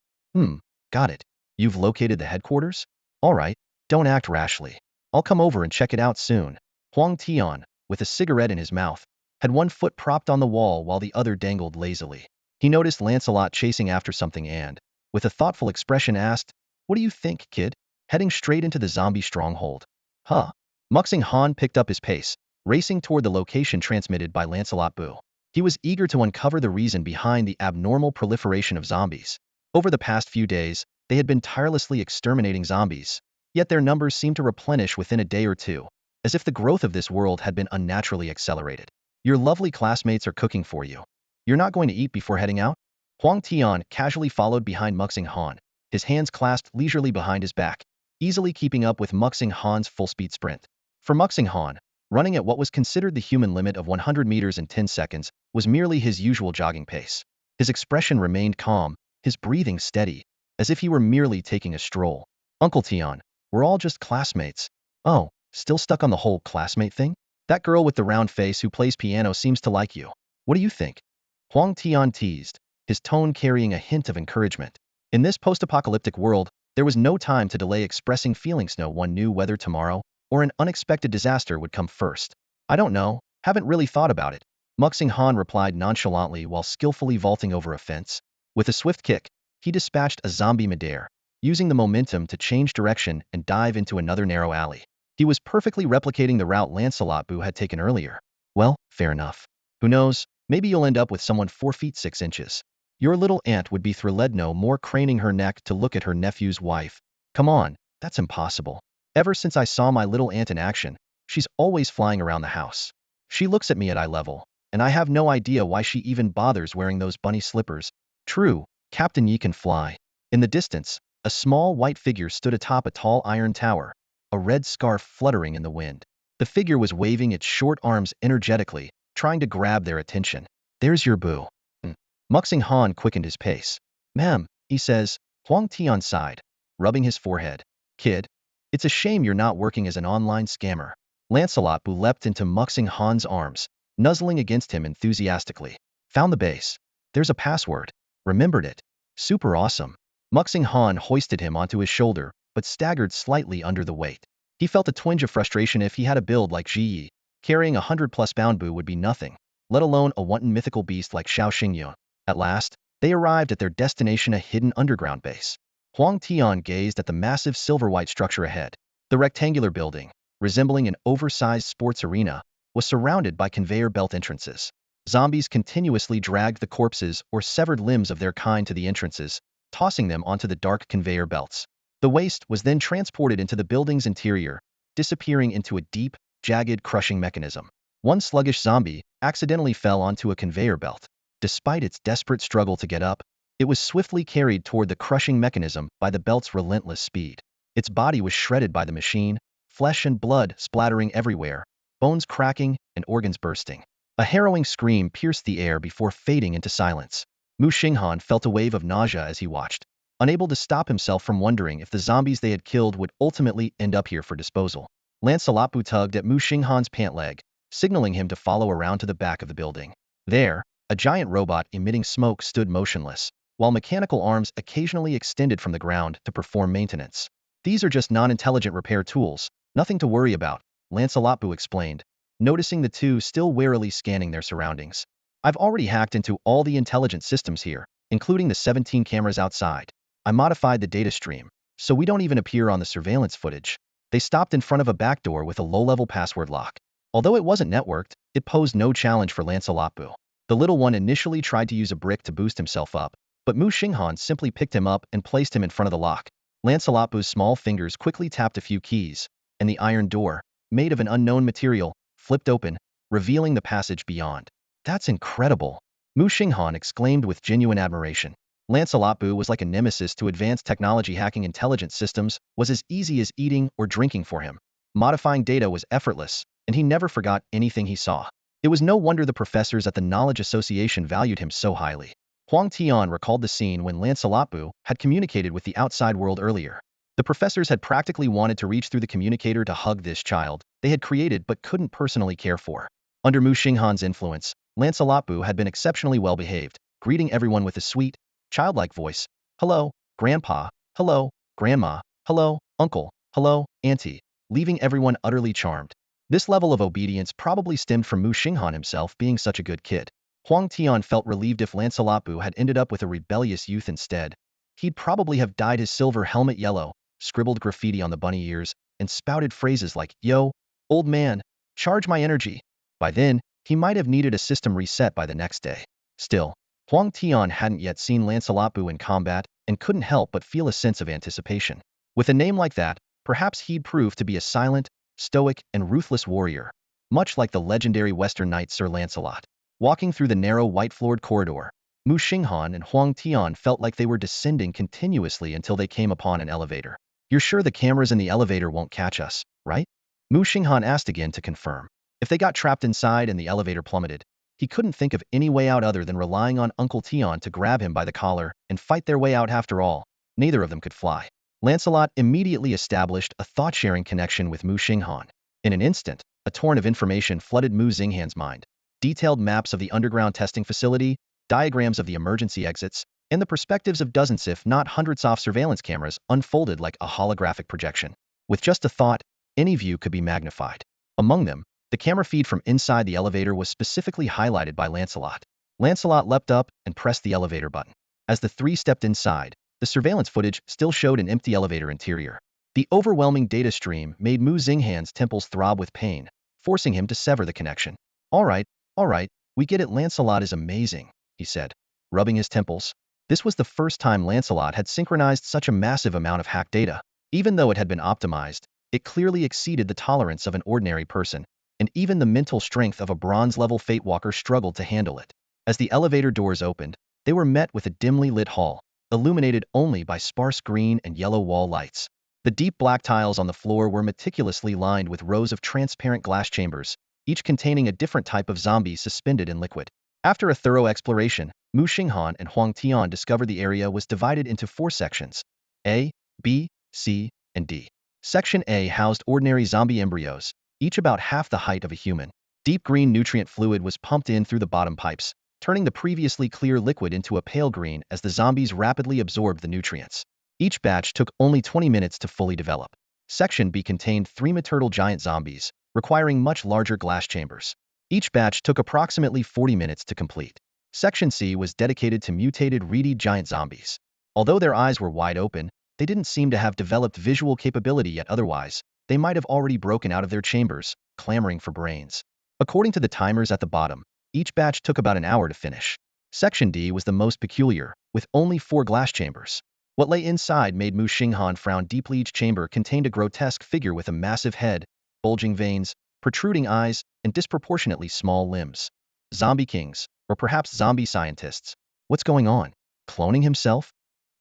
Got it. You've located the headquarters? All right, don't act rashly. I'll come over and check it out soon. Huang Tian, with a cigarette in his mouth, had one foot propped on the wall while the other dangled lazily. He noticed Lancelot chasing after something and, with a thoughtful expression, asked, What do you think, kid? Heading straight into the zombie stronghold. Huh. Muxing Han picked up his pace, racing toward the location transmitted by Lancelot Bu. He was eager to uncover the reason behind the abnormal proliferation of zombies. Over the past few days, they had been tirelessly exterminating zombies, yet their numbers seemed to replenish within a day or two, as if the growth of this world had been unnaturally accelerated. Your lovely classmates are cooking for you. You're not going to eat before heading out? Huang Tian casually followed behind Muxing Han, his hands clasped leisurely behind his back, easily keeping up with Muxing Han's full-speed sprint. For Muxing Han, running at what was considered the human limit of 100 meters in 10 seconds was merely his usual jogging pace. His expression remained calm, his breathing steady, as if he were merely taking a stroll. Uncle Tian, we're all just classmates. Oh, still stuck on the whole classmate thing? That girl with the round face who plays piano seems to like you. What do you think? Huang Tian teased, his tone carrying a hint of encouragement. In this post-apocalyptic world, there was no time to delay expressing feelings. No one knew whether tomorrow or an unexpected disaster would come first. I don't know, haven't really thought about it. Muxing Han replied nonchalantly while skillfully vaulting over a fence. With a swift kick, he dispatched a zombie midair, using the momentum to change direction and dive into another narrow alley. He was perfectly replicating the route Lancelot Bu had taken earlier. Well, fair enough. Who knows, maybe you'll end up with someone 4 feet 6 inches. Your little aunt would be thrilled no more, craning her neck to look at her nephew's wife. Come on, that's impossible. Ever since I saw my little aunt in action, she's always flying around the house. She looks at me at eye level, and I have no idea why she even bothers wearing those bunny slippers. True, Captain Yi can fly. In the distance, A small white figure stood atop a tall iron tower, a red scarf fluttering in the wind. The figure was waving its short arms energetically, trying to grab their attention. "There's your boo." Muxing Han quickened his pace. "Ma'am," he says. Huang Tian sighed, rubbing his forehead. "Kid, it's a shame you're not working as an online scammer." Lancelot Bu leapt into Muxing Han's arms, nuzzling against him enthusiastically. "Found the base. There's a password. Remembered it. Super awesome." Muxing Han hoisted him onto his shoulder, but staggered slightly under the weight. He felt a twinge of frustration. If he had a build like Ji Yi, carrying a 100+ pound Bu would be nothing, let alone a wanton mythical beast like Xiao Xingyun. At last, they arrived at their destination, a hidden underground base. Huang Tian gazed at the massive silver-white structure ahead. The rectangular building, resembling an oversized sports arena, was surrounded by conveyor belt entrances. Zombies continuously dragged the corpses or severed limbs of their kind to the entrances, tossing them onto the dark conveyor belts. The waste was then transported into the building's interior, disappearing into a deep, jagged crushing mechanism. One sluggish zombie accidentally fell onto a conveyor belt. Despite its desperate struggle to get up, it was swiftly carried toward the crushing mechanism by the belt's relentless speed. Its body was shredded by the machine, flesh and blood splattering everywhere, bones cracking and organs bursting. A harrowing scream pierced the air before fading into silence. Muxing Han felt a wave of nausea as he watched, unable to stop himself from wondering if the zombies they had killed would ultimately end up here for disposal. Lancelot Bu tugged at Muxing Han's pant leg, signaling him to follow around to the back of the building. There, a giant robot emitting smoke stood motionless, while mechanical arms occasionally extended from the ground to perform maintenance. "These are just non-intelligent repair tools, nothing to worry about," Lancelot Bu explained, noticing the two still warily scanning their surroundings. "I've already hacked into all the intelligent systems here, including the 17 cameras outside. I modified the data stream, so we don't even appear on the surveillance footage." They stopped in front of a back door with a low-level password lock. Although it wasn't networked, it posed no challenge for Lancelot Bu. The little one initially tried to use a brick to boost himself up, but Muxing Han simply picked him up and placed him in front of the lock. Lancelot Bu's small fingers quickly tapped a few keys, and the iron door, made of an unknown material, flipped open, revealing the passage beyond. "That's incredible," Muxing Han exclaimed with genuine admiration. Lancelot Bu was like a nemesis to advanced technology. Hacking intelligent systems was as easy as eating or drinking for him. Modifying data was effortless, and he never forgot anything he saw. It was no wonder the professors at the Knowledge Association valued him so highly. Huang Tian recalled the scene when Lancelot Bu had communicated with the outside world earlier. The professors had practically wanted to reach through the communicator to hug this child they had created but couldn't personally care for. Under Muxing Han's influence, Lancelot Bu had been exceptionally well behaved, greeting everyone with a sweet, childlike voice. "Hello, Grandpa. Hello, Grandma. Hello, Uncle. Hello, Auntie," leaving everyone utterly charmed. This level of obedience probably stemmed from Muxing Han himself being such a good kid. Huang Tian felt relieved. If Lancelot Bu had ended up with a rebellious youth instead, he'd probably have dyed his silver helmet yellow, scribbled graffiti on the bunny ears, and spouted phrases like, "Yo, old man, charge my energy." By then, he might have needed a system reset by the next day. Still, Huang Tian hadn't yet seen Lancelot Bu in combat and couldn't help but feel a sense of anticipation. With a name like that, perhaps he'd prove to be a silent, stoic, and ruthless warrior, much like the legendary Western knight Sir Lancelot. Walking through the narrow white-floored corridor, Muxing Han and Huang Tian felt like they were descending continuously until they came upon an elevator. "You're sure the cameras in the elevator won't catch us, right?" Muxing Han asked again to confirm. If they got trapped inside and the elevator plummeted, he couldn't think of any way out other than relying on Uncle Tian to grab him by the collar and fight their way out. After all, neither of them could fly. Lancelot immediately established a thought-sharing connection with Muxing Han. In an instant, a torrent of information flooded Muxing Han's mind. Detailed maps of the underground testing facility, diagrams of the emergency exits, and the perspectives of dozens if not hundreds of surveillance cameras unfolded like a holographic projection. With just a thought, any view could be magnified. Among them, the camera feed from inside the elevator was specifically highlighted by Lancelot. Lancelot leapt up and pressed the elevator button. As the three stepped inside, the surveillance footage still showed an empty elevator interior. The overwhelming data stream made Muxing Han's temples throb with pain, forcing him to sever the connection. All right, we get it. Lancelot is amazing," he said, rubbing his temples. This was the first time Lancelot had synchronized such a massive amount of hacked data. Even though it had been optimized, it clearly exceeded the tolerance of an ordinary person, and even the mental strength of a bronze-level Fatewalker struggled to handle it. As the elevator doors opened, they were met with a dimly lit hall, illuminated only by sparse green and yellow wall lights. The deep black tiles on the floor were meticulously lined with rows of transparent glass chambers, each containing a different type of zombie suspended in liquid. After a thorough exploration, Muxing Han and Huang Tian discovered the area was divided into 4 sections: A, B, C, and D. Section A housed ordinary zombie embryos, each about half the height of a human. Deep green nutrient fluid was pumped in through the bottom pipes, turning the previously clear liquid into a pale green as the zombies rapidly absorbed the nutrients. Each batch took only 20 minutes to fully develop. Section B contained 3 maternal giant zombies, requiring much larger glass chambers. Each batch took approximately 40 minutes to complete. Section C was dedicated to mutated reedy giant zombies. Although their eyes were wide open, they didn't seem to have developed visual capability yet, otherwise they might have already broken out of their chambers, clamoring for brains. According to the timers at the bottom, each batch took about an hour to finish. Section D was the most peculiar, with only 4 glass chambers. What lay inside made Muxing Han frown deeply. Each chamber contained a grotesque figure with a massive head, bulging veins, protruding eyes, and disproportionately small limbs. Zombie kings, or perhaps zombie scientists. What's going on? Cloning himself?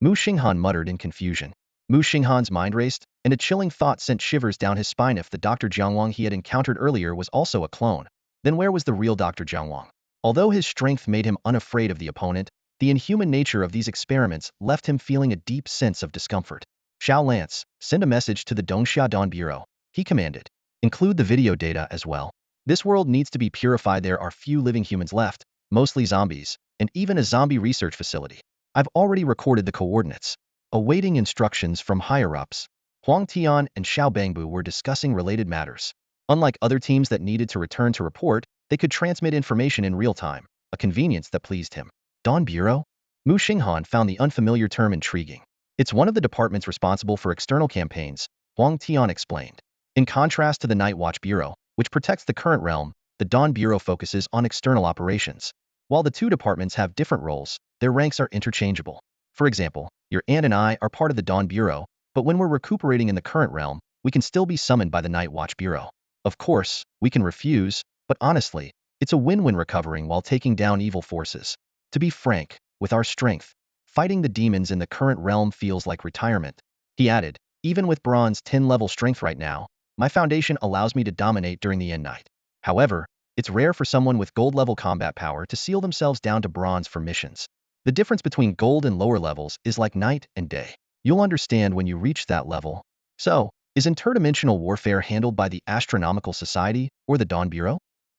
Muxing Han muttered in confusion. Muxing Han's mind raced, and a chilling thought sent shivers down his spine. If the Dr. Jiangwang he had encountered earlier was also a clone, then where was the real Dr. Jiangwang? Although his strength made him unafraid of the opponent, the inhuman nature of these experiments left him feeling a deep sense of discomfort. Xiao Lance, send a message to the Dongxia Dawn Bureau, he commanded. Include the video data as well. This world needs to be purified. There are few living humans left, mostly zombies, and even a zombie research facility. I've already recorded the coordinates. Awaiting instructions from higher-ups. Huang Tian and Xiao Bangbu were discussing related matters. Unlike other teams that needed to return to report, they could transmit information in real time, a convenience that pleased him. Dawn Bureau? Muxing Han found the unfamiliar term intriguing. It's one of the departments responsible for external campaigns, Huang Tian explained. In contrast to the Night Watch Bureau, which protects the current realm, the Dawn Bureau focuses on external operations. While the 2 departments have different roles, their ranks are interchangeable. For example, your aunt and I are part of the Dawn Bureau, but when we're recuperating in the current realm, we can still be summoned by the Night Watch Bureau. Of course, we can refuse, but honestly, it's a win-win recovering while taking down evil forces. To be frank, with our strength, fighting the demons in the current realm feels like retirement. He added, even with bronze 10 level strength right now, my foundation allows me to dominate during the end night. However, it's rare for someone with gold level combat power to seal themselves down to bronze for missions. The difference between gold and lower levels is like night and day. You'll understand when you reach that level. So, is interdimensional warfare handled by the Astronomical Society or the Dawn Bureau?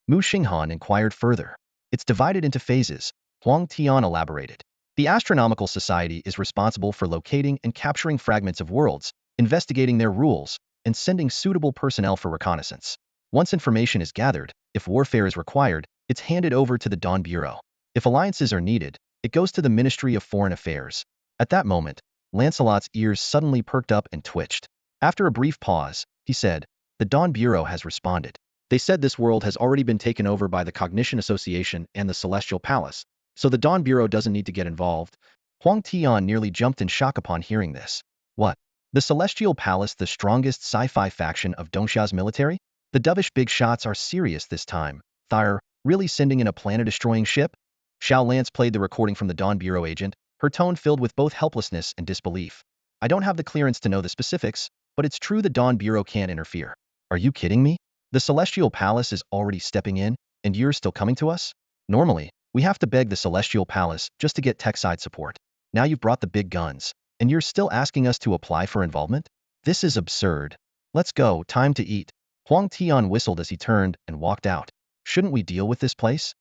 Muxing Han inquired further. It's divided into phases, Huang Tian elaborated. The Astronomical Society is responsible for locating and capturing fragments of worlds, investigating their rules, and sending suitable personnel for reconnaissance. Once information is gathered, if warfare is required, it's handed over to the Dawn Bureau. If alliances are needed, it goes to the Ministry of Foreign Affairs. At that moment, Lancelot's ears suddenly perked up and twitched. After a brief pause, he said, the Dawn Bureau has responded. They said this world has already been taken over by the Cognition Association and the Celestial Palace, so the Dawn Bureau doesn't need to get involved. Huang Tian nearly jumped in shock upon hearing this. What? The Celestial Palace, the strongest sci-fi faction of Dongxia's military? The dovish big shots are serious this time. They're really sending in a planet-destroying ship? Xiao Lance played the recording from the Dawn Bureau agent, her tone filled with both helplessness and disbelief. I don't have the clearance to know the specifics, but it's true the Dawn Bureau can't interfere. Are you kidding me? The Celestial Palace is already stepping in, and you're still coming to us? Normally, we have to beg the Celestial Palace just to get tech-side support. Now you've brought the big guns, and you're still asking us to apply for involvement? This is absurd. Let's go, time to eat. Huang Tian whistled as he turned and walked out. Shouldn't we deal with this place?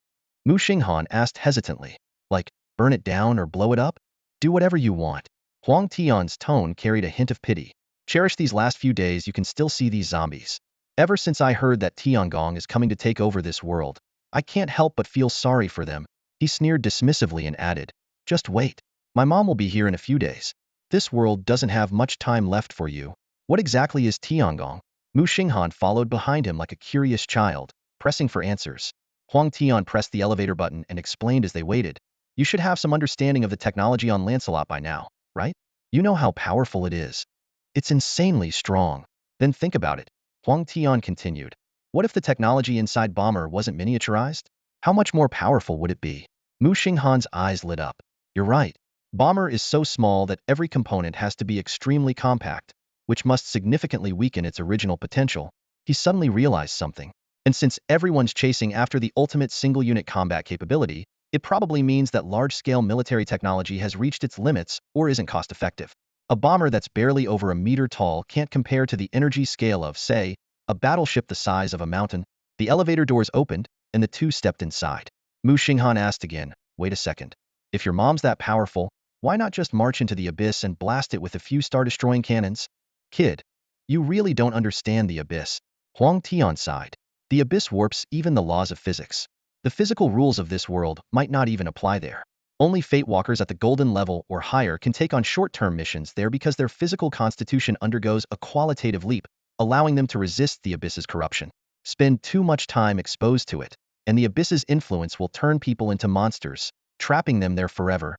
Muxing Han asked hesitantly. Like, burn it down or blow it up? Do whatever you want. Huang Tian's tone carried a hint of pity. Cherish these last few days, you can still see these zombies. Ever since I heard that Tiangong is coming to take over this world, I can't help but feel sorry for them. He sneered dismissively and added, just wait. My mom will be here in a few days. This world doesn't have much time left for you. What exactly is Tiangong? Muxing Han followed behind him like a curious child, pressing for answers. Huang Tian pressed the elevator button and explained as they waited. You should have some understanding of the technology on Lancelot by now, right? You know how powerful it is. It's insanely strong. Then think about it. Huang Tian continued. What if the technology inside Bomber wasn't miniaturized? How much more powerful would it be? Muxing Han's eyes lit up. You're right. Bomber is so small that every component has to be extremely compact, which must significantly weaken its original potential. He suddenly realized something. And since everyone's chasing after the ultimate single-unit combat capability, it probably means that large-scale military technology has reached its limits or isn't cost-effective. A bomber that's barely over a meter tall can't compare to the energy scale of, say, a battleship the size of a mountain. The elevator doors opened, and the two stepped inside. Muxing Han asked again, "Wait a second. If your mom's that powerful, why not just march into the abyss and blast it with a few star-destroying cannons?" "Kid, you really don't understand the abyss." Huang Tian sighed. "The abyss warps even the laws of physics. The physical rules of this world might not even apply there. Only fate walkers at the golden level or higher can take on short-term missions there because their physical constitution undergoes a qualitative leap, allowing them to resist the abyss's corruption. Spend too much time exposed to it, and the abyss's influence will turn people into monsters, trapping them there forever.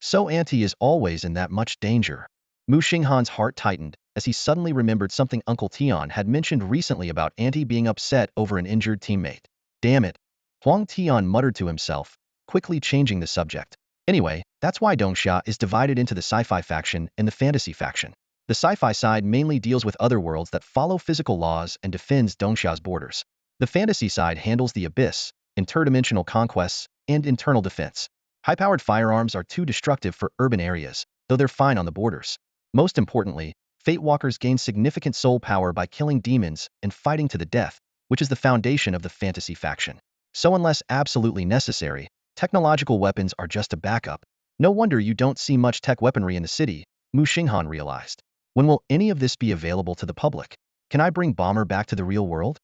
So Auntie is always in that much danger." Muxing Han's heart tightened as he suddenly remembered something Uncle Tian had mentioned recently about Auntie being upset over an injured teammate. Damn it. Huang Tian muttered to himself, quickly changing the subject. Anyway, that's why Dongxia is divided into the sci-fi faction and the fantasy faction. The sci-fi side mainly deals with other worlds that follow physical laws and defends Dongxia's borders. The fantasy side handles the abyss, interdimensional conquests, and internal defense. High-powered firearms are too destructive for urban areas, though they're fine on the borders. Most importantly, Fate Walkers gain significant soul power by killing demons and fighting to the death, which is the foundation of the fantasy faction. So unless absolutely necessary, technological weapons are just a backup. No wonder you don't see much tech weaponry in the city, Muxing Han realized. When will any of this be available to the public? Can I bring Bomber back to the real world?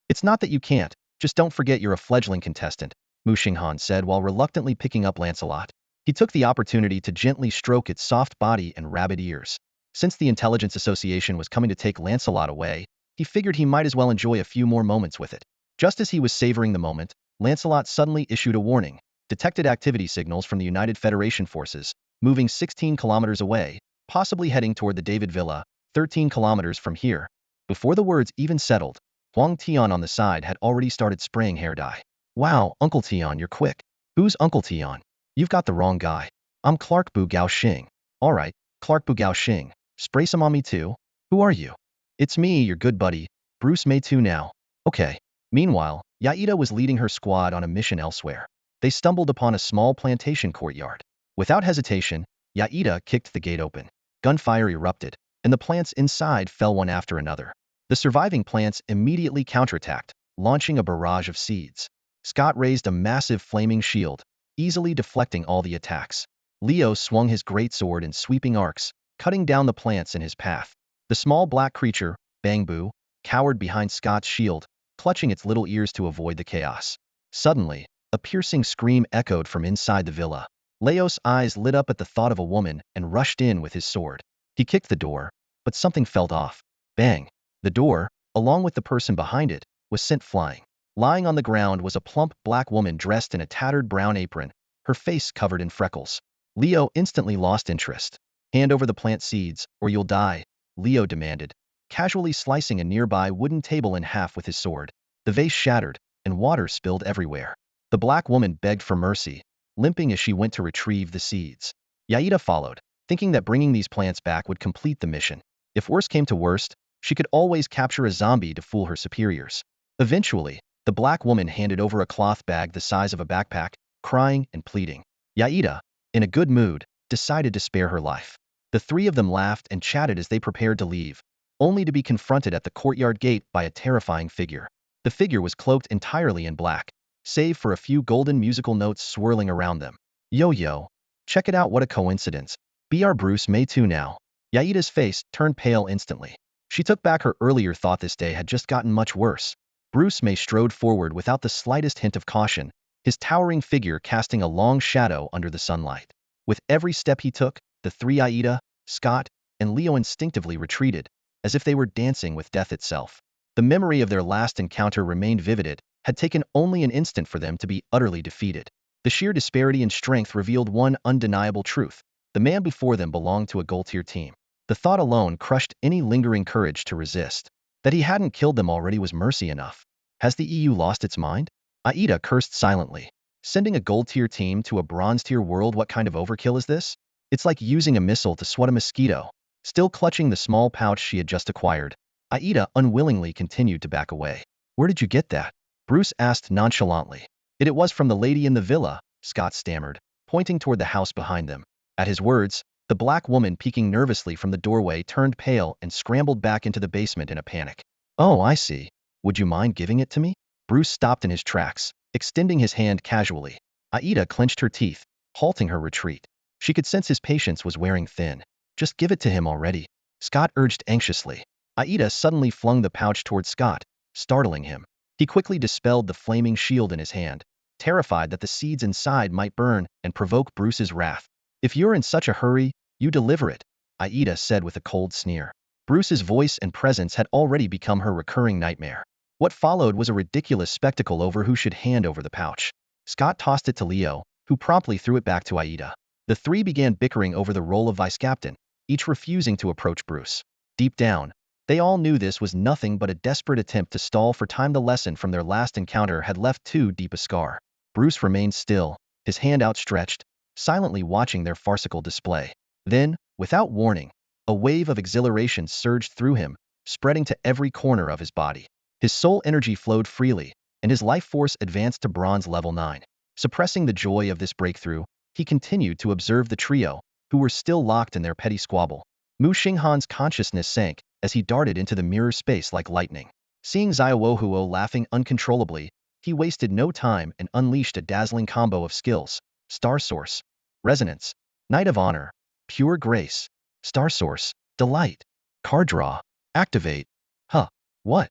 It's not that you can't, just don't forget you're a fledgling contestant, Muxing Han said while reluctantly picking up Lancelot. He took the opportunity to gently stroke its soft body and rabid ears. Since the Intelligence Association was coming to take Lancelot away, he figured he might as well enjoy a few more moments with it. Just as he was savoring the moment, Lancelot suddenly issued a warning. Detected activity signals from the United Federation forces, moving 16 kilometers away, possibly heading toward the David Villa, 13 kilometers from here. Before the words even settled, Huang Tian on the side had already started spraying hair dye. "Wow, Uncle Tian, you're quick." "Who's Uncle Tian?" "You've got the wrong guy. I'm Clark Bu Gao Xing." "All right, Clark Bu Gao Xing. Spray some on me too." "Who are you?" "It's me, your good buddy, Bruce May too now." "Okay." Meanwhile, Yaida was leading her squad on a mission elsewhere. They stumbled upon a small plantation courtyard. Without hesitation, Yaida kicked the gate open. Gunfire erupted, and the plants inside fell one after another. The surviving plants immediately counterattacked, launching a barrage of seeds. Scott raised a massive flaming shield, easily deflecting all the attacks. Leo swung his greatsword in sweeping arcs, cutting down the plants in his path. The small black creature, Bangbu, cowered behind Scott's shield, clutching its little ears to avoid the chaos. Suddenly, a piercing scream echoed from inside the villa. Leo's eyes lit up at the thought of a woman and rushed in with his sword. He kicked the door, but something felt off. Bang! The door, along with the person behind it, was sent flying. Lying on the ground was a plump black woman dressed in a tattered brown apron, her face covered in freckles. Leo instantly lost interest. "Hand over the plant seeds, or you'll die," Leo demanded, casually slicing a nearby wooden table in half with his sword. The vase shattered, and water spilled everywhere. The black woman begged for mercy, limping as she went to retrieve the seeds. Yaida followed, thinking that bringing these plants back would complete the mission. If worst came to worst, she could always capture a zombie to fool her superiors. Eventually, the black woman handed over a cloth bag the size of a backpack, crying and pleading. Yaida, in a good mood, decided to spare her life. The three of them laughed and chatted as they prepared to leave, only to be confronted at the courtyard gate by a terrifying figure. The figure was cloaked entirely in black, save for a few golden musical notes swirling around them. "Yo, check it out, what a coincidence. Br Bruce May too now." Yaida's face turned pale instantly. She took back her earlier thought this day had just gotten much worse. Bruce May strode forward without the slightest hint of caution, his towering figure casting a long shadow under the sunlight. With every step he took, the three Yaida, Scott, and Leo instinctively retreated, as if they were dancing with death itself. The memory of their last encounter remained vivid. It had taken only an instant for them to be utterly defeated. The sheer disparity in strength revealed one undeniable truth. The man before them belonged to a gold-tier team. The thought alone crushed any lingering courage to resist. That he hadn't killed them already was mercy enough. Has the EU lost its mind? Aida cursed silently. Sending a gold-tier team to a bronze-tier world, what kind of overkill is this? It's like using a missile to swat a mosquito. Still clutching the small pouch she had just acquired, Aida unwillingly continued to back away. Where did you get that? Bruce asked nonchalantly. It was from the lady in the villa, Scott stammered, pointing toward the house behind them. At his words, the black woman peeking nervously from the doorway turned pale and scrambled back into the basement in a panic. Oh, I see. Would you mind giving it to me? Bruce stopped in his tracks, extending his hand casually. Aida clenched her teeth, halting her retreat. She could sense his patience was wearing thin. Just give it to him already, Scott urged anxiously. Aida suddenly flung the pouch toward Scott, startling him. He quickly dispelled the flaming shield in his hand, terrified that the seeds inside might burn and provoke Bruce's wrath. If you're in such a hurry, you deliver it, Aida said with a cold sneer. Bruce's voice and presence had already become her recurring nightmare. What followed was a ridiculous spectacle over who should hand over the pouch. Scott tossed it to Leo, who promptly threw it back to Aida. The three began bickering over the role of vice captain, each refusing to approach Bruce. Deep down, they all knew this was nothing but a desperate attempt to stall for time. The lesson from their last encounter had left too deep a scar. Bruce remained still, his hand outstretched, silently watching their farcical display. Then, without warning, a wave of exhilaration surged through him, spreading to every corner of his body. His soul energy flowed freely, and his life force advanced to bronze level 9. Suppressing the joy of this breakthrough, he continued to observe the trio, who were still locked in their petty squabble. Muxing Han's consciousness sank as he darted into the mirror space like lightning. Seeing Xiaohuo laughing uncontrollably, he wasted no time and unleashed a dazzling combo of skills: Star Source, Resonance, Knight of Honor, Pure Grace, Star Source, Delight, Card Draw, Activate. Huh, what?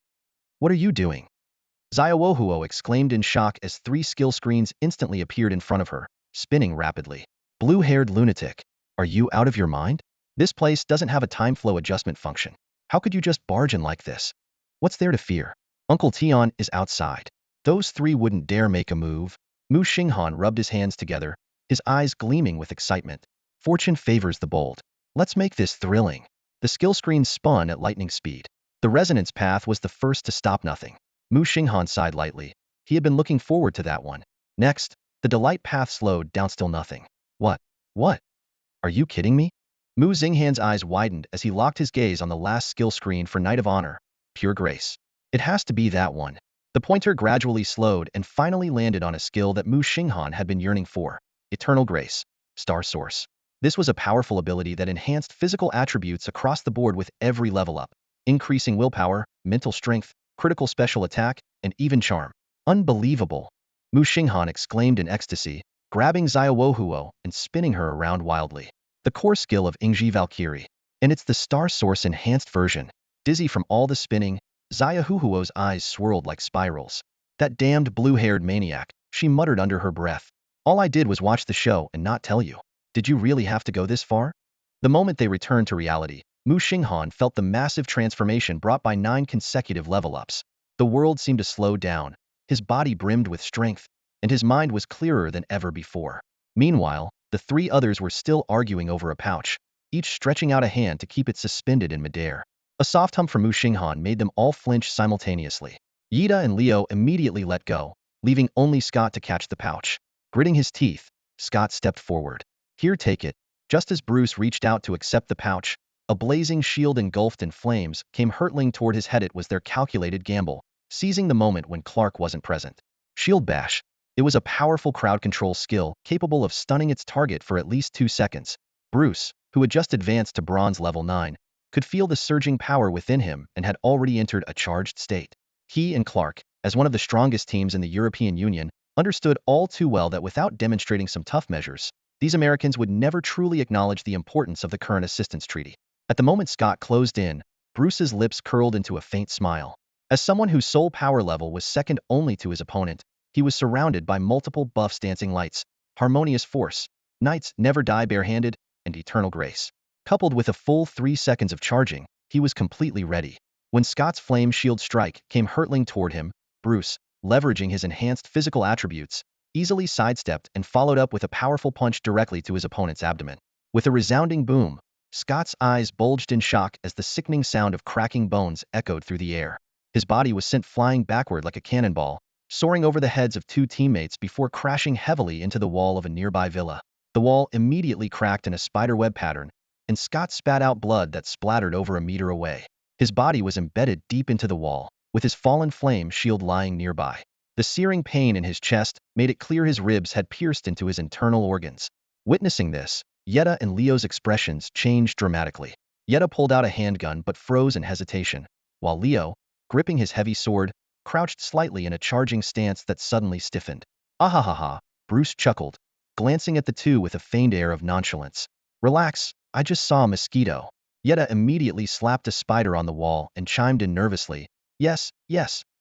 What are you doing? Xiaohuo exclaimed in shock as 3 skill screens instantly appeared in front of her, spinning rapidly. Blue-haired lunatic, are you out of your mind? This place doesn't have a time flow adjustment function. How could you just barge in like this? What's there to fear? Uncle Tian is outside. Those 3 wouldn't dare make a move. Muxing Han rubbed his hands together, his eyes gleaming with excitement. Fortune favors the bold. Let's make this thrilling. The skill screen spun at lightning speed. The resonance path was the first to stop. Nothing. Muxing Han sighed lightly. He had been looking forward to that one. Next, the delight path slowed down. Still nothing. What? What? Are you kidding me? Mu Xinghan's eyes widened as he locked his gaze on the last skill screen for Knight of Honor, Pure Grace. It has to be that one. The pointer gradually slowed and finally landed on a skill that Muxing Han had been yearning for: Eternal Grace, Star Source. This was a powerful ability that enhanced physical attributes across the board with every level up, increasing willpower, mental strength, critical special attack, and even charm. Unbelievable! Muxing Han exclaimed in ecstasy, grabbing Xiaohuo and spinning her around wildly. The core skill of Ingji Valkyrie, and it's the Star Source enhanced version. Dizzy from all the spinning, Xiaohuo's eyes swirled like spirals. That damned blue-haired maniac, she muttered under her breath. All I did was watch the show and not tell you. Did you really have to go this far? The moment they returned to reality, Muxing Han felt the massive transformation brought by 9 consecutive level-ups. The world seemed to slow down, his body brimmed with strength, and his mind was clearer than ever before. Meanwhile, the 3 others were still arguing over a pouch, each stretching out a hand to keep it suspended in midair. A soft hum from Muxing Han made them all flinch simultaneously. Yida and Leo immediately let go, leaving only Scott to catch the pouch. Gritting his teeth, Scott stepped forward. Here, take it. Just as Bruce reached out to accept the pouch, a blazing shield engulfed in flames came hurtling toward his head. It was their calculated gamble, seizing the moment when Clark wasn't present. Shield Bash. It was a powerful crowd control skill capable of stunning its target for at least 2 seconds. Bruce, who had just advanced to bronze level 9, could feel the surging power within him and had already entered a charged state. He and Clark, as one of the strongest teams in the European Union, understood all too well that without demonstrating some tough measures, these Americans would never truly acknowledge the importance of the current assistance treaty. At the moment Scott closed in, Bruce's lips curled into a faint smile. As someone whose soul power level was second only to his opponent, he was surrounded by multiple buffs: dancing lights, harmonious force, knights never die barehanded, and eternal grace. Coupled with a full 3 seconds of charging, he was completely ready. When Scott's flame shield strike came hurtling toward him, Bruce, leveraging his enhanced physical attributes, easily sidestepped and followed up with a powerful punch directly to his opponent's abdomen. With a resounding boom, Scott's eyes bulged in shock as the sickening sound of cracking bones echoed through the air. His body was sent flying backward like a cannonball, soaring over the heads of two teammates before crashing heavily into the wall of a nearby villa. The wall immediately cracked in a spiderweb pattern, and Scott spat out blood that splattered over a meter away. His body was embedded deep into the wall, with his fallen flame shield lying nearby. The searing pain in his chest made it clear his ribs had pierced into his internal organs. Witnessing this, Yetta and Leo's expressions changed dramatically. Yetta pulled out a handgun but froze in hesitation, while Leo, gripping his heavy sword, crouched slightly in a charging stance that suddenly stiffened. Ahahaha, Bruce chuckled, glancing at the two with a feigned air of nonchalance. Relax, I just saw a mosquito. Yetta immediately slapped a spider on the wall and chimed in nervously. Yes,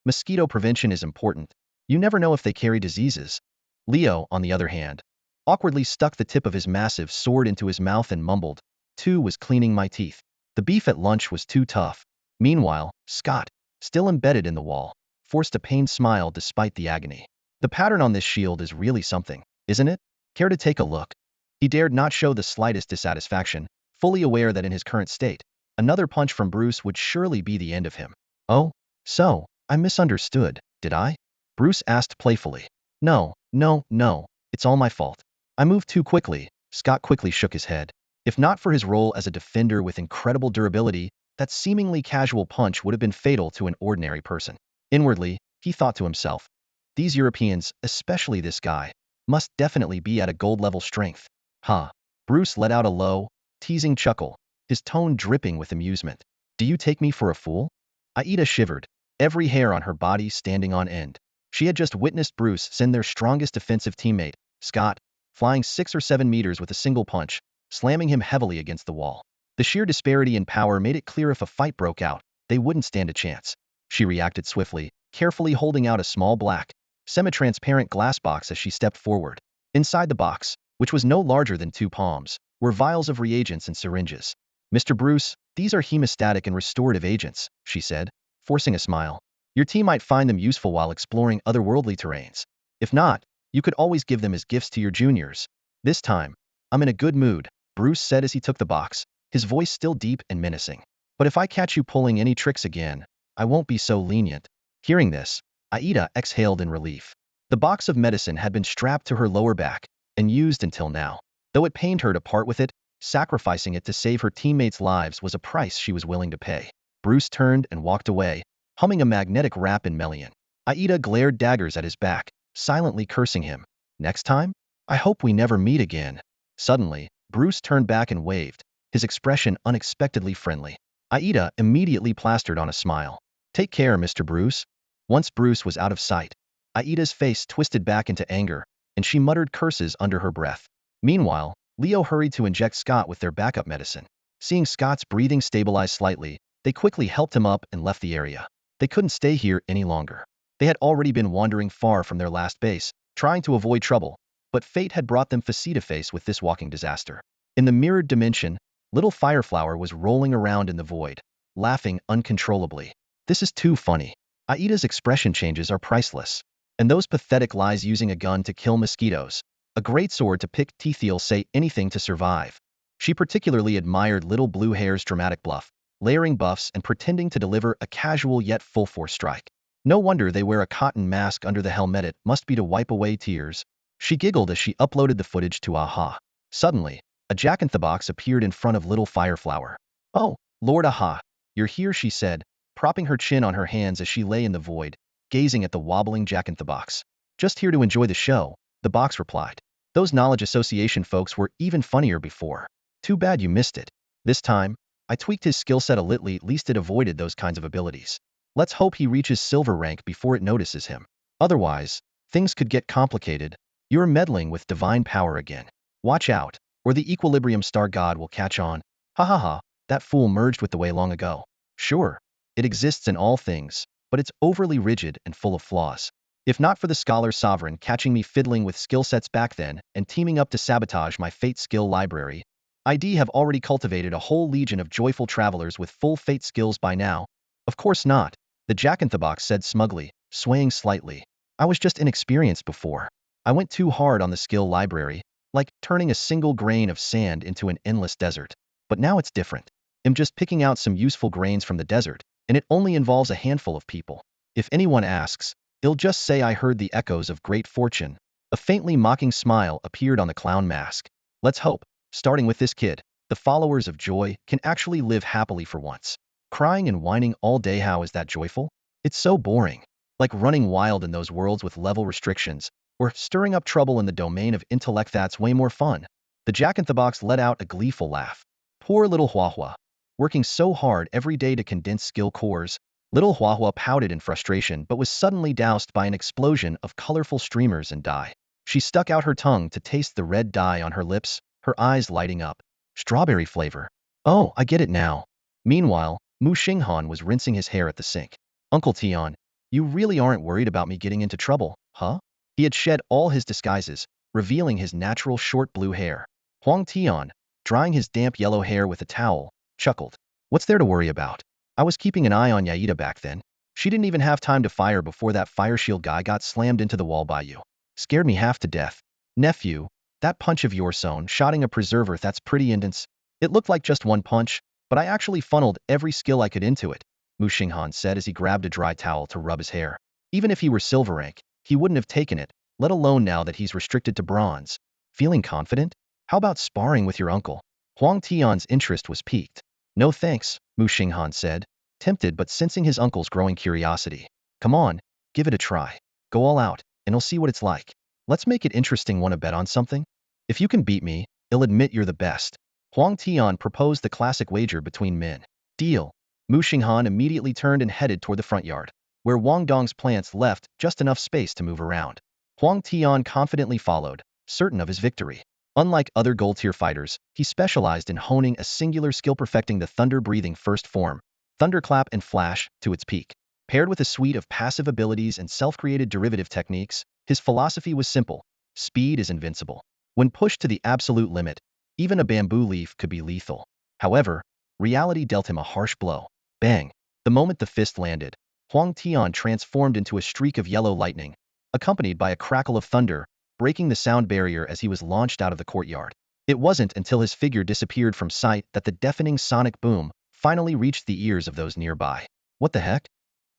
mosquito prevention is important. You never know if they carry diseases. Leo, on the other hand, awkwardly stuck the tip of his massive sword into his mouth and mumbled, "Too was cleaning my teeth." The beef at lunch was too tough. Meanwhile, Scott, still embedded in the wall, forced a pained smile despite the agony. The pattern on this shield is really something, isn't it? Care to take a look? He dared not show the slightest dissatisfaction, fully aware that in his current state, another punch from Bruce would surely be the end of him. Oh, so, I misunderstood, did I? Bruce asked playfully. No, it's all my fault. I moved too quickly. Scott quickly shook his head. If not for his role as a defender with incredible durability, that seemingly casual punch would have been fatal to an ordinary person. Inwardly, he thought to himself, these Europeans, especially this guy, must definitely be at a gold-level strength. Huh. Bruce let out a low, teasing chuckle, his tone dripping with amusement. Do you take me for a fool? Aida shivered, every hair on her body standing on end. She had just witnessed Bruce send their strongest defensive teammate, Scott, flying 6 or 7 meters with a single punch, slamming him heavily against the wall. The sheer disparity in power made it clear if a fight broke out, they wouldn't stand a chance. She reacted swiftly, carefully holding out a small black, semi-transparent glass box as she stepped forward. Inside the box, which was no larger than 2 palms, were vials of reagents and syringes. Mr. Bruce, these are hemostatic and restorative agents, she said, forcing a smile. Your team might find them useful while exploring otherworldly terrains. If not, you could always give them as gifts to your juniors. This time, I'm in a good mood, Bruce said as he took the box, his voice still deep and menacing. But if I catch you pulling any tricks again, I won't be so lenient. Hearing this, Aida exhaled in relief. The box of medicine had been strapped to her lower back, and used until now. Though it pained her to part with it, sacrificing it to save her teammates' lives was a price she was willing to pay. Bruce turned and walked away, humming a magnetic rap in Melian. Aida glared daggers at his back, silently cursing him. Next time? I hope we never meet again. Suddenly, Bruce turned back and waved, his expression unexpectedly friendly. Aida immediately plastered on a smile. Take care, Mr. Bruce. Once Bruce was out of sight, Aida's face twisted back into anger, and she muttered curses under her breath. Meanwhile, Leo hurried to inject Scott with their backup medicine. Seeing Scott's breathing stabilize slightly, they quickly helped him up and left the area. They couldn't stay here any longer. They had already been wandering far from their last base, trying to avoid trouble, but fate had brought them face-to-face with this walking disaster. In the mirrored dimension, little Fireflower was rolling around in the void, laughing uncontrollably. This is too funny. Aida's expression changes are priceless. And those pathetic lies using a gun to kill mosquitoes, a great sword to pick teeth, you'll say anything to survive. She particularly admired Little Blue Hair's dramatic bluff, layering buffs and pretending to deliver a casual yet full-force strike. No wonder they wear a cotton mask under the helmet, it must be to wipe away tears. She giggled as she uploaded the footage to Aha. Suddenly, a jack-in-the-box appeared in front of little Fireflower. Oh, Lord Aha, you're here, she said, propping her chin on her hands as she lay in the void, gazing at the wobbling jack-in-the-box. Just here to enjoy the show, the box replied. Those Knowledge Association folks were even funnier before. Too bad you missed it. This time, I tweaked his skill set a little, at least it avoided those kinds of abilities. Let's hope he reaches silver rank before it notices him. Otherwise, things could get complicated. You're meddling with divine power again. Watch out, or the Equilibrium Star God will catch on. Ha ha ha, that fool merged with the way long ago. Sure, it exists in all things, but it's overly rigid and full of flaws. If not for the Scholar Sovereign catching me fiddling with skill sets back then and teaming up to sabotage my fate skill library, I'd have already cultivated a whole legion of joyful travelers with full fate skills by now. Of course not, the jack-in-the-box said smugly, swaying slightly. I was just inexperienced before. I went too hard on the skill library, like turning a single grain of sand into an endless desert. But now it's different. I'm just picking out some useful grains from the desert, and it only involves a handful of people. If anyone asks, He'll just say I heard the echoes of great fortune. A faintly mocking smile appeared on the clown mask. Let's hope, starting with this kid, the followers of joy can actually live happily for once. Crying and whining all day, how is that joyful? It's so boring. Like running wild in those worlds with level restrictions, or stirring up trouble in the domain of intellect, that's way more fun. The jack-in-the-box let out a gleeful laugh. Poor little Huahua. Working so hard every day to condense skill cores. Little Huahua pouted in frustration but was suddenly doused by an explosion of colorful streamers and dye. She stuck out her tongue to taste the red dye on her lips, her eyes lighting up. Strawberry flavor. Oh, I get it now. Meanwhile, Muxing Han was rinsing his hair at the sink. Uncle Tian, you really aren't worried about me getting into trouble, huh? He had shed all his disguises, revealing his natural short blue hair. Huang Tian, drying his damp yellow hair with a towel, chuckled. What's there to worry about? I was keeping an eye on Yaida back then. She didn't even have time to fire before that fire shield guy got slammed into the wall by you. Scared me half to death. Nephew, that punch of yours own shotting a preserver, that's pretty intense. It looked like just one punch, but I actually funneled every skill I could into it, Muxing Han said as he grabbed a dry towel to rub his hair. Even if he were silver rank, he wouldn't have taken it, let alone now that he's restricted to bronze. Feeling confident? How about sparring with your uncle? Huang Tian's interest was piqued. No thanks, Muxing Han said, tempted but sensing his uncle's growing curiosity. Come on, give it a try. Go all out, and I'll see what it's like. Let's make it interesting. Want to bet on something? If you can beat me, I'll admit you're the best. Huang Tian proposed the classic wager between men. Deal. Muxing Han immediately turned and headed toward the front yard, where Wang Dong's plants left just enough space to move around. Huang Tian confidently followed, certain of his victory. Unlike other gold-tier fighters, he specialized in honing a singular skill, perfecting the thunder-breathing first form, thunderclap and flash, to its peak. Paired with a suite of passive abilities and self-created derivative techniques, his philosophy was simple: speed is invincible. When pushed to the absolute limit, even a bamboo leaf could be lethal. However, reality dealt him a harsh blow. Bang! The moment the fist landed, Huang Tian transformed into a streak of yellow lightning, accompanied by a crackle of thunder, breaking the sound barrier as he was launched out of the courtyard. It wasn't until his figure disappeared from sight that the deafening sonic boom finally reached the ears of those nearby. What the heck?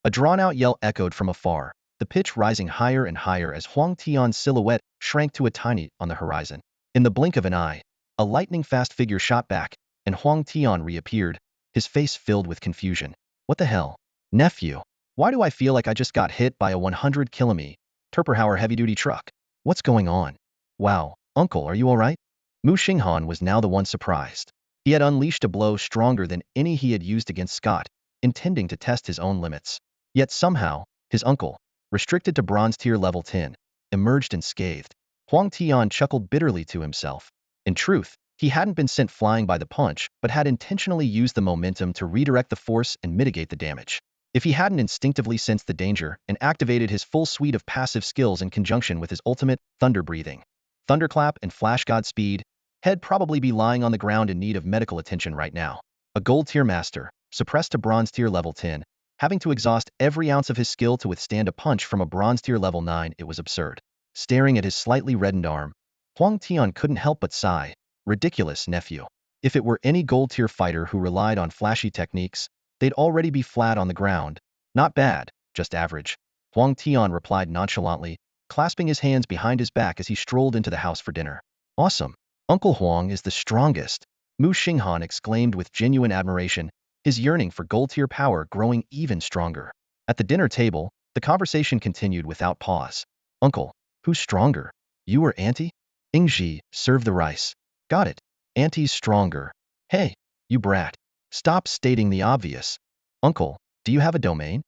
A drawn-out yell echoed from afar, the pitch rising higher and higher as Huang Tian's silhouette shrank to a tiny on the horizon. In the blink of an eye, a lightning-fast figure shot back, and Huang Tian reappeared, his face filled with confusion. What the hell? Nephew, why do I feel like I just got hit by a 100 km Terperhauer heavy-duty truck? What's going on? Wow, uncle, are you alright? Muxing Han was now the one surprised. He had unleashed a blow stronger than any he had used against Scott, intending to test his own limits. Yet somehow, his uncle, restricted to bronze tier level 10, emerged unscathed. Huang Tian chuckled bitterly to himself. In truth, he hadn't been sent flying by the punch, but had intentionally used the momentum to redirect the force and mitigate the damage. If he hadn't instinctively sensed the danger and activated his full suite of passive skills in conjunction with his ultimate, thunder breathing, thunderclap and flash god speed, he'd probably be lying on the ground in need of medical attention right now. A gold tier master, suppressed to bronze tier level 10, having to exhaust every ounce of his skill to withstand a punch from a bronze tier level 9, it was absurd. Staring at his slightly reddened arm, Huang Tian couldn't help but sigh. Ridiculous, nephew. If it were any gold tier fighter who relied on flashy techniques, they'd already be flat on the ground. Not bad, just average. Huang Tian replied nonchalantly, clasping his hands behind his back as he strolled into the house for dinner. Awesome. Uncle Huang is the strongest. Muxing Han exclaimed with genuine admiration, his yearning for gold tier power growing even stronger. At the dinner table, the conversation continued without pause. Uncle, who's stronger? You or Auntie? Ingji, serve the rice. Got it. Auntie's stronger. Hey, you brat. Stop stating the obvious. Uncle, do you have a domain?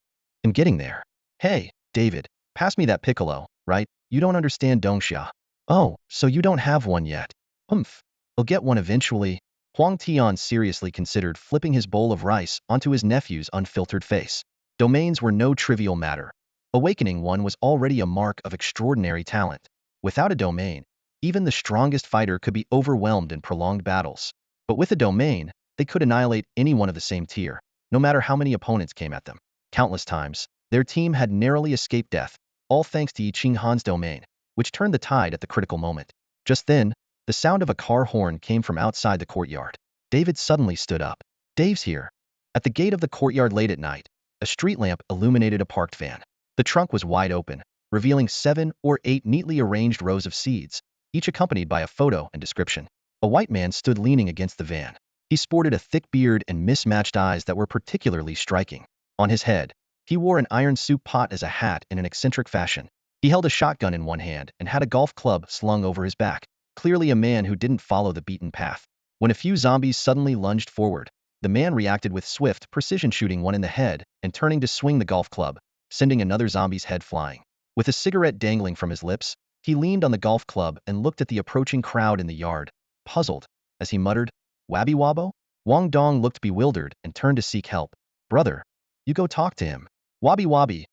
I'm getting there. Hey, David, pass me that piccolo, right? You don't understand Dongxia. Oh, so you don't have one yet. Humph. I'll get one eventually. Huang Tian seriously considered flipping his bowl of rice onto his nephew's unfiltered face. Domains were no trivial matter. Awakening one was already a mark of extraordinary talent. Without a domain, even the strongest fighter could be overwhelmed in prolonged battles. But with a domain, they could annihilate anyone of the same tier, no matter how many opponents came at them. Countless times, their team had narrowly escaped death, all thanks to Muxing Han's domain, which turned the tide at the critical moment. Just then, the sound of a car horn came from outside the courtyard. David suddenly stood up. Dave's here. At the gate of the courtyard late at night, a street lamp illuminated a parked van. The trunk was wide open, revealing 7 or 8 neatly arranged rows of seeds, each accompanied by a photo and description. A white man stood leaning against the van. He sported a thick beard and mismatched eyes that were particularly striking. On his head, he wore an iron soup pot as a hat in an eccentric fashion. He held a shotgun in one hand and had a golf club slung over his back, clearly a man who didn't follow the beaten path. When a few zombies suddenly lunged forward, the man reacted with swift precision, shooting one in the head and turning to swing the golf club, sending another zombie's head flying. With a cigarette dangling from his lips, he leaned on the golf club and looked at the approaching crowd in the yard, puzzled, as he muttered, "Wabby Wabo?" Wang Dong looked bewildered and turned to seek help. "Brother, you go talk to him." "Wabby Wabby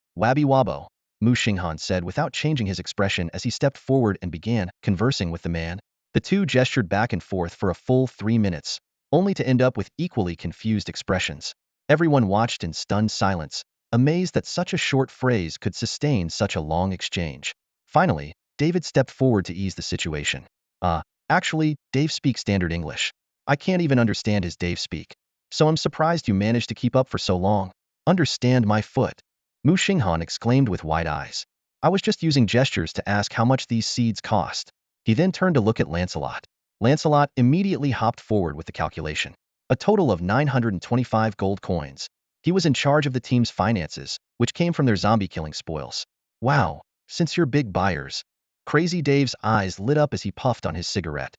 Wabo," Muxing Han said without changing his expression as he stepped forward and began conversing with the man. The two gestured back and forth for a full 3 minutes, only to end up with equally confused expressions. Everyone watched in stunned silence, amazed that such a short phrase could sustain such a long exchange. Finally, David stepped forward to ease the situation. Actually, Dave speaks standard English. I can't even understand his Dave speak. So I'm surprised you managed to keep up for so long." "Understand my foot," Muxing Han exclaimed with wide eyes. "I was just using gestures to ask how much these seeds cost." He then turned to look at Lancelot. Lancelot immediately hopped forward with the calculation. A total of 925 gold coins. He was in charge of the team's finances, which came from their zombie-killing spoils. "Wow, since you're big buyers." Crazy Dave's eyes lit up as he puffed on his cigarette.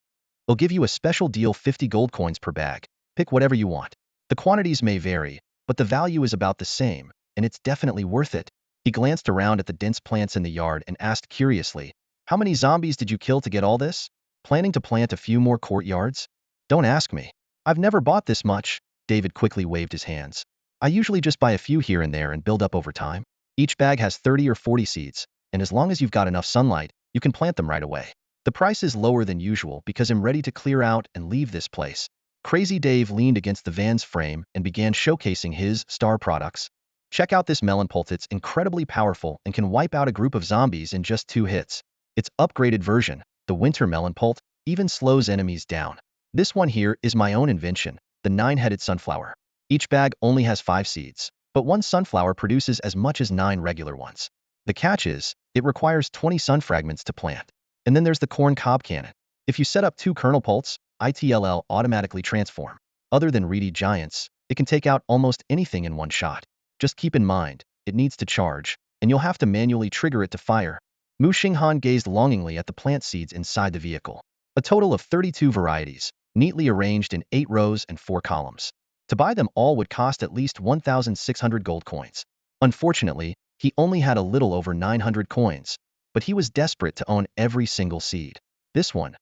"They'll give you a special deal, 50 gold coins per bag. Pick whatever you want. The quantities may vary, but the value is about the same, and it's definitely worth it." He glanced around at the dense plants in the yard and asked curiously, "How many zombies did you kill to get all this? Planning to plant a few more courtyards?" "Don't ask me. I've never bought this much." David quickly waved his hands. "I usually just buy a few here and there and build up over time. Each bag has 30 or 40 seeds, and as long as you've got enough sunlight, you can plant them right away. The price is lower than usual because I'm ready to clear out and leave this place." Crazy Dave leaned against the van's frame and began showcasing his star products. "Check out this melon pult. It's incredibly powerful and can wipe out a group of zombies in just 2 hits. Its upgraded version, the winter melon pult, even slows enemies down. This one here is my own invention, the 9-headed sunflower. Each bag only has 5 seeds, but one sunflower produces as much as 9 regular ones. The catch is, it requires 20 sun fragments to plant. And then there's the corn cob cannon. If you set up 2 kernel pults, it'll automatically transform. Other than reedy giants, it can take out almost anything in one shot. Just keep in mind, it needs to charge, and you'll have to manually trigger it to fire." Muxing Han gazed longingly at the plant seeds inside the vehicle. A total of 32 varieties, neatly arranged in 8 rows and 4 columns. To buy them all would cost at least 1,600 gold coins. Unfortunately, he only had a little over 900 coins, but he was desperate to own every single seed. This one,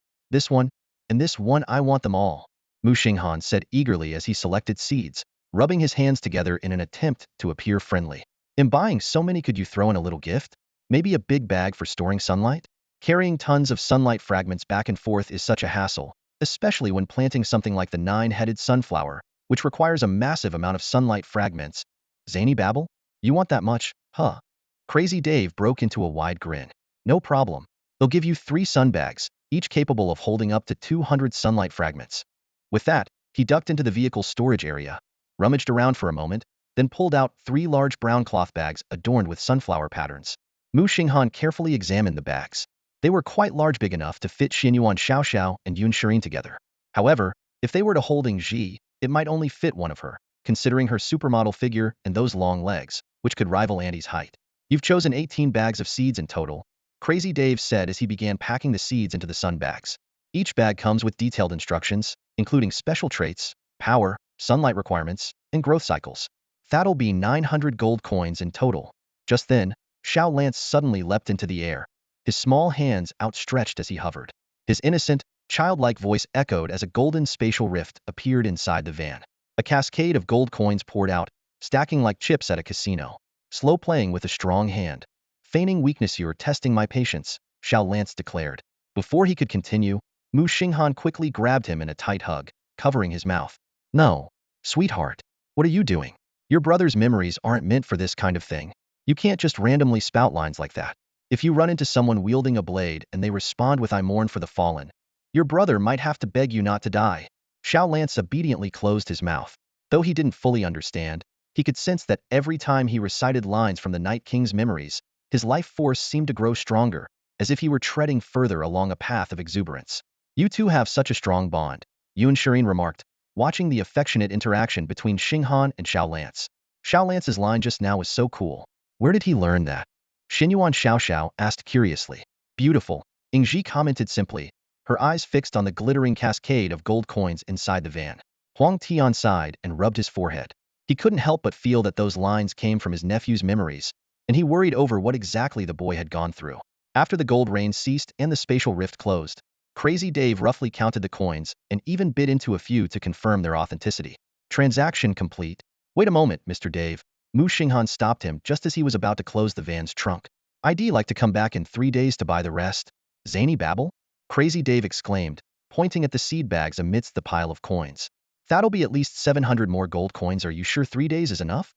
and this one, I want them all," Muxing Han said eagerly as he selected seeds, rubbing his hands together in an attempt to appear friendly. "In buying so many, could you throw in a little gift? Maybe a big bag for storing sunlight? Carrying tons of sunlight fragments back and forth is such a hassle, especially when planting something like the 9-headed sunflower, which requires a massive amount of sunlight fragments." Zany babble? "You want that much, huh?" Crazy Dave broke into a wide grin. "No problem. They'll give you 3 sun bags, each capable of holding up to 200 sunlight fragments." With that, he ducked into the vehicle's storage area, rummaged around for a moment, then pulled out 3 large brown cloth bags adorned with sunflower patterns. Muxing Han carefully examined the bags. They were quite large, big enough to fit Xianyuan Xiaoxiao and Yun Shirin together. However, if they were to holding Ji, it might only fit one of her, considering her supermodel figure and those long legs, which could rival Andy's height. "You've chosen 18 bags of seeds in total," Crazy Dave said as he began packing the seeds into the sun bags. "Each bag comes with detailed instructions, including special traits, power, sunlight requirements, and growth cycles. That'll be 900 gold coins in total." Just then, Xiao Lance suddenly leapt into the air, his small hands outstretched as he hovered. His innocent, childlike voice echoed as a golden spatial rift appeared inside the van. A cascade of gold coins poured out, stacking like chips at a casino. "Slow playing with a strong hand. Feigning weakness, you're testing my patience," Xiao Lance declared. Before he could continue, Muxing Han quickly grabbed him in a tight hug, covering his mouth. "No, sweetheart. What are you doing? Your brother's memories aren't meant for this kind of thing. You can't just randomly spout lines like that. If you run into someone wielding a blade and they respond with 'I mourn for the fallen,' your brother might have to beg you not to die." Xiao Lance obediently closed his mouth. Though he didn't fully understand, He could sense that every time he recited lines from the Night King's memories, his life force seemed to grow stronger, as if he were treading further along a path of exuberance. You two have such a strong bond, Yun Shirin remarked, watching the affectionate interaction between Muxing Han and Xiao Lance. Xiao Lance's line just now was so cool. Where did he learn that? Xinyuan Xiao asked curiously. Beautiful, Ingji commented simply, her eyes fixed on the glittering cascade of gold coins inside the van. Huang Tian sighed and rubbed his forehead. He couldn't help but feel that those lines came from his nephew's memories, and he worried over what exactly the boy had gone through. After the gold rain ceased and the spatial rift closed, Crazy Dave roughly counted the coins and even bit into a few to confirm their authenticity. Transaction complete. Wait a moment, Mr. Dave. Muxing Han stopped him just as he was about to close the van's trunk. I'd like to come back in 3 days to buy the rest. Zany babble? Crazy Dave exclaimed, pointing at the seed bags amidst the pile of coins. That'll be at least 700 more gold coins. Are you sure 3 days is enough?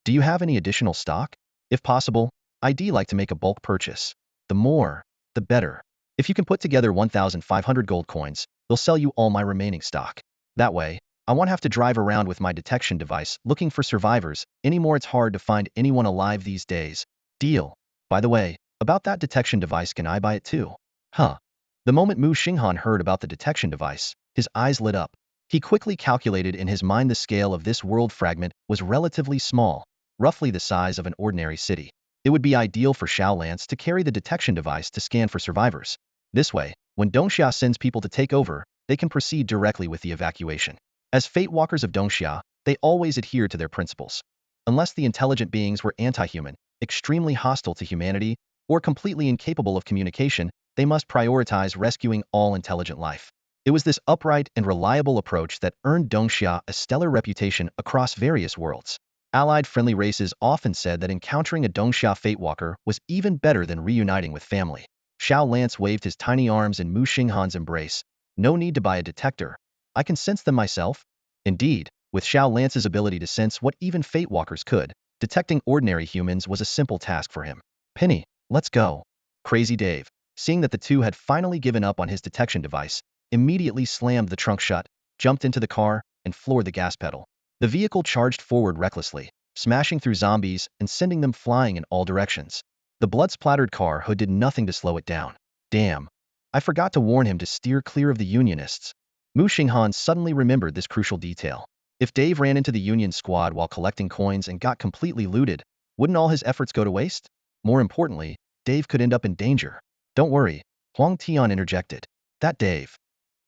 Do you have any additional stock? If possible, I'd like to make a bulk purchase. The more, the better. If you can put together 1,500 gold coins, they'll sell you all my remaining stock. That way, I won't have to drive around with my detection device looking for survivors anymore. It's hard to find anyone alive these days. Deal. By the way, about that detection device, can I buy it too? Huh. The moment Muxing Han heard about the detection device, his eyes lit up. He quickly calculated in his mind the scale of this world fragment was relatively small, roughly the size of an ordinary city. It would be ideal for Xiao Lance to carry the detection device to scan for survivors. This way, when Dongxia sends people to take over, they can proceed directly with the evacuation. As Fate Walkers of Dongxia, they always adhere to their principles. Unless the intelligent beings were anti-human, extremely hostile to humanity, or completely incapable of communication, they must prioritize rescuing all intelligent life. It was this upright and reliable approach that earned Dongxia a stellar reputation across various worlds. Allied friendly races often said that encountering a Dongxia Fate Walker was even better than reuniting with family. Xiao Lance waved his tiny arms in Muxing Han's embrace. No need to buy a detector. I can sense them myself. Indeed, with Xiao Lance's ability to sense what even Fate Walkers could, detecting ordinary humans was a simple task for him. Penny, let's go. Crazy Dave, seeing that the two had finally given up on his detection device, immediately slammed the trunk shut, jumped into the car, and floored the gas pedal. The vehicle charged forward recklessly, smashing through zombies and sending them flying in all directions. The blood-splattered car hood did nothing to slow it down. Damn. I forgot to warn him to steer clear of the Unionists. Muxing Han suddenly remembered this crucial detail. If Dave ran into the Union squad while collecting coins and got completely looted, wouldn't all his efforts go to waste? More importantly, Dave could end up in danger. Don't worry, Huang Tian interjected. That Dave.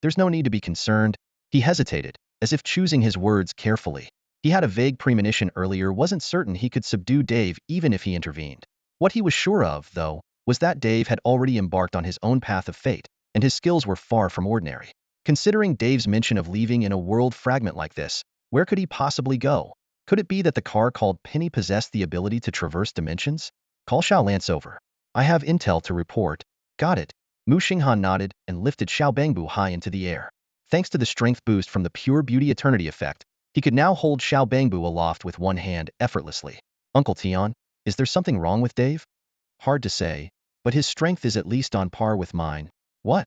There's no need to be concerned. He hesitated, as if choosing his words carefully. He had a vague premonition earlier, wasn't certain he could subdue Dave even if he intervened. What he was sure of, though, was that Dave had already embarked on his own path of fate, and his skills were far from ordinary. Considering Dave's mention of leaving in a world fragment like this, where could he possibly go? Could it be that the car called Penny possessed the ability to traverse dimensions? Call Xiao Lance over. I have intel to report. Got it. Muxing Han nodded and lifted Xiao Bangbu high into the air. Thanks to the strength boost from the Pure Beauty Eternity effect, he could now hold Xiao Bangbu aloft with one hand effortlessly. Uncle Tian, is there something wrong with Dave? Hard to say, but his strength is at least on par with mine. What?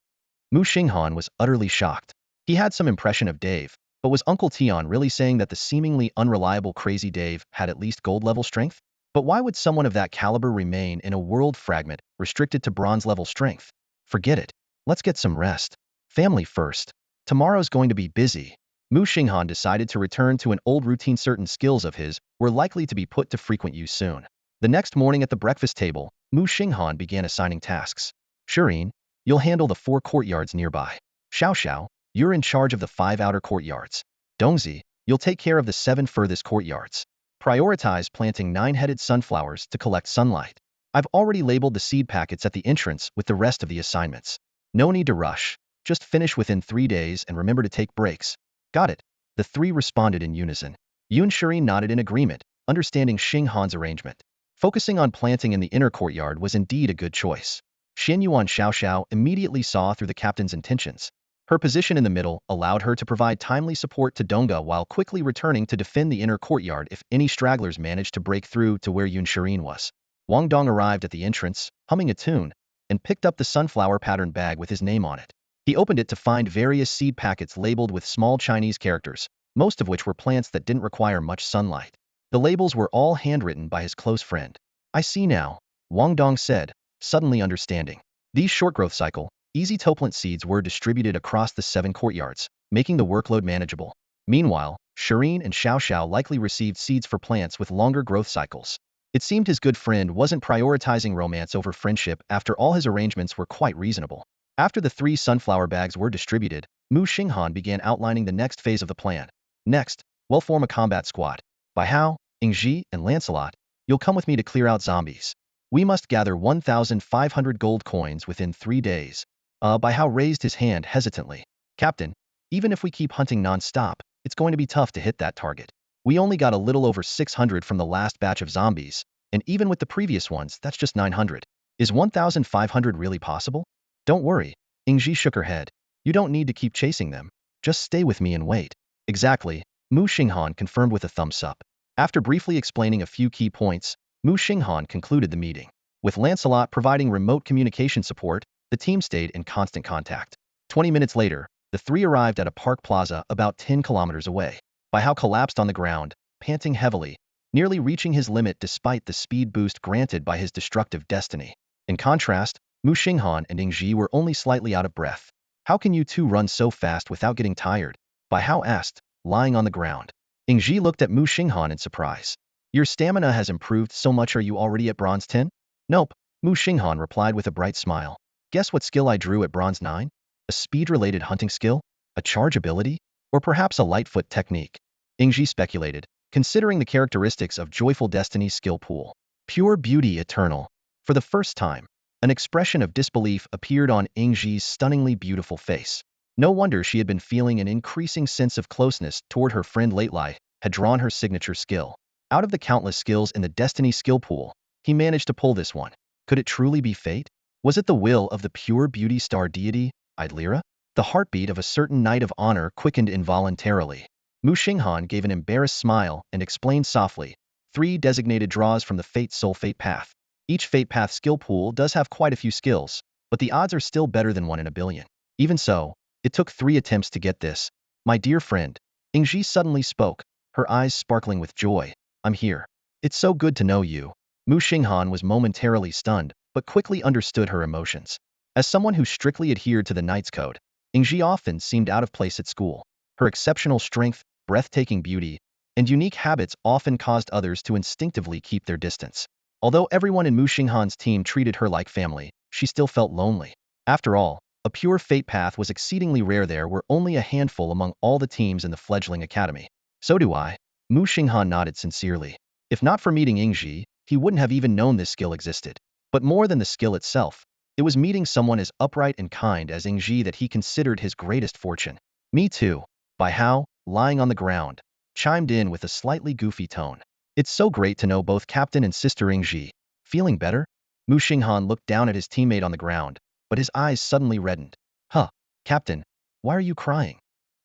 Muxing Han was utterly shocked. He had some impression of Dave, but was Uncle Tian really saying that the seemingly unreliable Crazy Dave had at least gold-level strength? But why would someone of that caliber remain in a world fragment restricted to bronze-level strength? Forget it. Let's get some rest. Family first. Tomorrow's going to be busy. Muxing Han decided to return to an old routine. Certain skills of his were likely to be put to frequent use soon. The next morning at the breakfast table, Muxing Han began assigning tasks. Shirin, you'll handle the 4 courtyards nearby. Xiao, you're in charge of the 5 outer courtyards. Dongzi, you'll take care of the 7 furthest courtyards. Prioritize planting 9-headed sunflowers to collect sunlight. I've already labeled the seed packets at the entrance with the rest of the assignments. No need to rush. Just finish within 3 days and remember to take breaks. Got it. The 3 responded in unison. Yun Shirin nodded in agreement, understanding Muxing Han's arrangement. Focusing on planting in the inner courtyard was indeed a good choice. Xianyuan Xiao immediately saw through the captain's intentions. Her position in the middle allowed her to provide timely support to Dongga while quickly returning to defend the inner courtyard if any stragglers managed to break through to where Yun Shirin was. Wang Dong arrived at the entrance, humming a tune, and picked up the sunflower pattern bag with his name on it. He opened it to find various seed packets labeled with small Chinese characters, most of which were plants that didn't require much sunlight. The labels were all handwritten by his close friend. I see now, Wang Dong said, suddenly understanding. These short-growth cycle, easy toplant seeds were distributed across the 7 courtyards, making the workload manageable. Meanwhile, Shireen and Xiao Xiao likely received seeds for plants with longer growth cycles. It seemed his good friend wasn't prioritizing romance over friendship after all. His arrangements were quite reasonable. After the 3 sunflower bags were distributed, Muxing Han began outlining the next phase of the plan. Next, we'll form a combat squad. Bai Hao, Ingji, and Lancelot, you'll come with me to clear out zombies. We must gather 1,500 gold coins within 3 days. Bai Hao raised his hand hesitantly. Captain, even if we keep hunting non-stop, it's going to be tough to hit that target. We only got a little over 600 from the last batch of zombies, and even with the previous ones, that's just 900. Is 1,500 really possible? Don't worry, Ingji shook her head. You don't need to keep chasing them. Just stay with me and wait. Exactly, Muxing Han confirmed with a thumbs up. After briefly explaining a few key points, Muxing Han concluded the meeting. With Lancelot providing remote communication support, the team stayed in constant contact. 20 minutes later, the 3 arrived at a park plaza about 10 kilometers away. Bai Hao collapsed on the ground, panting heavily, nearly reaching his limit despite the speed boost granted by his destructive destiny. In contrast, Muxing Han and Ingji were only slightly out of breath. How can you two run so fast without getting tired? Bai Hao asked, lying on the ground. Ingji looked at Muxing Han in surprise. Your stamina has improved so much. Are you already at bronze 10? Nope, Muxing Han replied with a bright smile. Guess what skill I drew at bronze 9? A speed-related hunting skill? A charge ability? Or perhaps a lightfoot technique? Ingji speculated, considering the characteristics of Joyful Destiny's skill pool. Pure beauty eternal. For the first time, an expression of disbelief appeared on Ingji's stunningly beautiful face. No wonder she had been feeling an increasing sense of closeness toward her friend lately, had drawn her signature skill. Out of the countless skills in the Destiny skill pool, he managed to pull this one. Could it truly be fate? Was it the will of the pure beauty star deity, Idlira? The heartbeat of a certain knight of honor quickened involuntarily. Muxing Han gave an embarrassed smile and explained softly, 3 designated draws from the Fate Soul Fate Path. Each Fate Path skill pool does have quite a few skills, but the odds are still better than 1 in a billion. Even so, it took 3 attempts to get this. My dear friend, Ingji suddenly spoke, her eyes sparkling with joy. I'm here. It's so good to know you. Muxing Han was momentarily stunned, but quickly understood her emotions. As someone who strictly adhered to the Knight's Code, Ingji often seemed out of place at school. Her exceptional strength, breathtaking beauty, and unique habits often caused others to instinctively keep their distance. Although everyone in Muxing Han's team treated her like family, she still felt lonely. After all, a pure fate path was exceedingly rare. There were only a handful among all the teams in the fledgling academy. So do I. Muxing Han nodded sincerely. If not for meeting Ingji, he wouldn't have even known this skill existed. But more than the skill itself, it was meeting someone as upright and kind as Ingji that he considered his greatest fortune. Me too. Bai Hao, lying on the ground, chimed in with a slightly goofy tone. It's so great to know both Captain and Sister Ingji. Feeling better? Muxing Han looked down at his teammate on the ground, but his eyes suddenly reddened. Huh, Captain, why are you crying?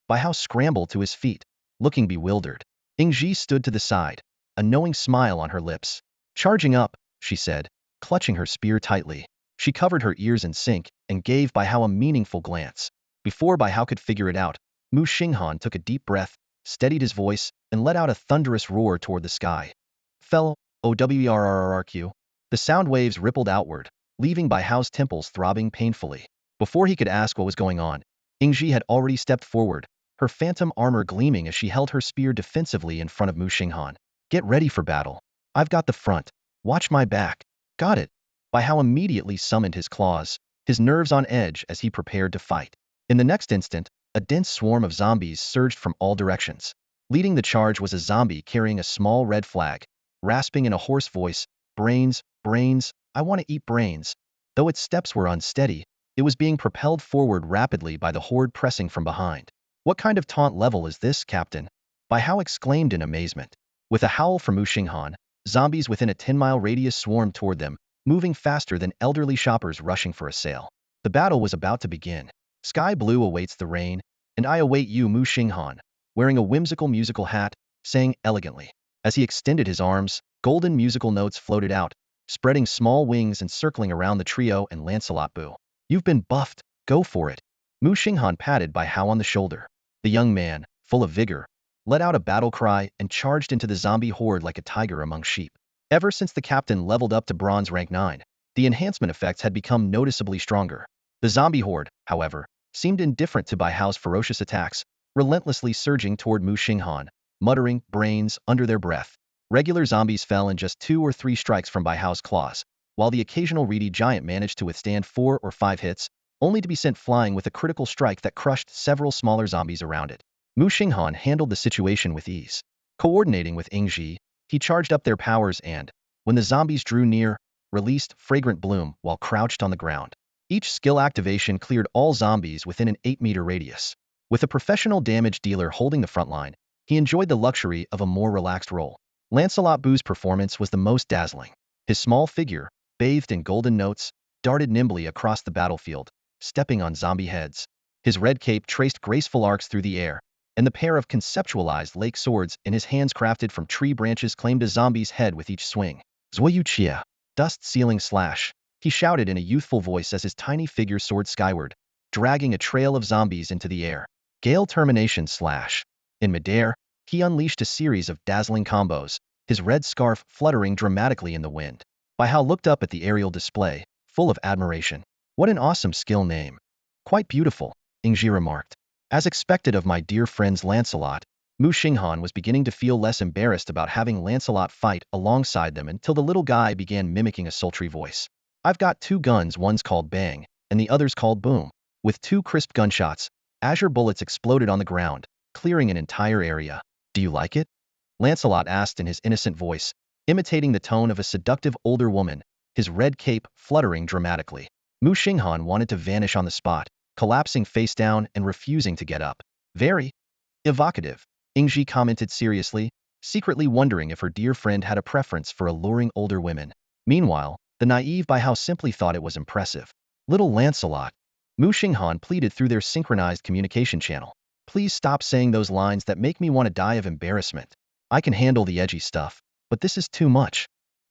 Bai Hao scrambled to his feet, looking bewildered. Ingji stood to the side, a knowing smile on her lips. Charging up, she said, clutching her spear tightly. She covered her ears in sync and gave Bai Hao a meaningful glance. Before Bai Hao could figure it out, Muxing Han took a deep breath, steadied his voice, and let out a thunderous roar toward the sky. Fell, OWRRRQ. The sound waves rippled outward, leaving Bai Hao's temples throbbing painfully. Before he could ask what was going on, Ingji had already stepped forward, her phantom armor gleaming as she held her spear defensively in front of Muxing Han. Get ready for battle. I've got the front. Watch my back. Got it. Bai Hao immediately summoned his claws, his nerves on edge as he prepared to fight. In the next instant, a dense swarm of zombies surged from all directions. Leading the charge was a zombie carrying a small red flag, rasping in a hoarse voice, brains, brains, I want to eat brains. Though its steps were unsteady, it was being propelled forward rapidly by the horde pressing from behind. What kind of taunt level is this, Captain? Bai Hao exclaimed in amazement. With a howl from Muxing Han, zombies within a 10-mile radius swarmed toward them, moving faster than elderly shoppers rushing for a sale. The battle was about to begin. Sky blue awaits the rain, and I await you, Muxing Han, wearing a whimsical musical hat, sang elegantly. As he extended his arms, golden musical notes floated out, spreading small wings and circling around the trio and Lancelot Boo. You've been buffed, go for it. Muxing Han patted Bai Hao on the shoulder. The young man, full of vigor, let out a battle cry, and charged into the zombie horde like a tiger among sheep. Ever since the captain leveled up to bronze rank 9, the enhancement effects had become noticeably stronger. The zombie horde, however, seemed indifferent to Bai Hao's ferocious attacks, relentlessly surging toward Muxing Han, muttering brains under their breath. Regular zombies fell in just 2 or 3 strikes from Bai Hao's claws, while the occasional reedy giant managed to withstand 4 or 5 hits, only to be sent flying with a critical strike that crushed several smaller zombies around it. Muxing Han handled the situation with ease. Coordinating with Ingji, he charged up their powers and, when the zombies drew near, released Fragrant Bloom while crouched on the ground. Each skill activation cleared all zombies within an 8-meter radius. With a professional damage dealer holding the front line, he enjoyed the luxury of a more relaxed role. Lancelot Bu's performance was the most dazzling. His small figure, bathed in golden notes, darted nimbly across the battlefield, stepping on zombie heads. His red cape traced graceful arcs through the air, and the pair of conceptualized lake swords in his hands crafted from tree branches claimed a zombie's head with each swing. Zoyuchia, dust ceiling slash, he shouted in a youthful voice as his tiny figure soared skyward, dragging a trail of zombies into the air. Gale termination slash. In midair, he unleashed a series of dazzling combos, his red scarf fluttering dramatically in the wind. Bai Hao looked up at the aerial display, full of admiration. What an awesome skill name. Quite beautiful, Ingji remarked. As expected of my dear friends Lancelot, Muxing Han was beginning to feel less embarrassed about having Lancelot fight alongside them until the little guy began mimicking a sultry voice. I've got 2 guns, one's called Bang, and the other's called Boom. With 2 crisp gunshots, azure bullets exploded on the ground, clearing an entire area. Do you like it? Lancelot asked in his innocent voice, imitating the tone of a seductive older woman, his red cape fluttering dramatically. Muxing Han wanted to vanish on the spot, collapsing face down and refusing to get up. Very evocative, Ingji commented seriously, secretly wondering if her dear friend had a preference for alluring older women. Meanwhile, the naive Bai Hao simply thought it was impressive. Little Lancelot, Muxing Han pleaded through their synchronized communication channel. Please stop saying those lines that make me want to die of embarrassment. I can handle the edgy stuff, but this is too much.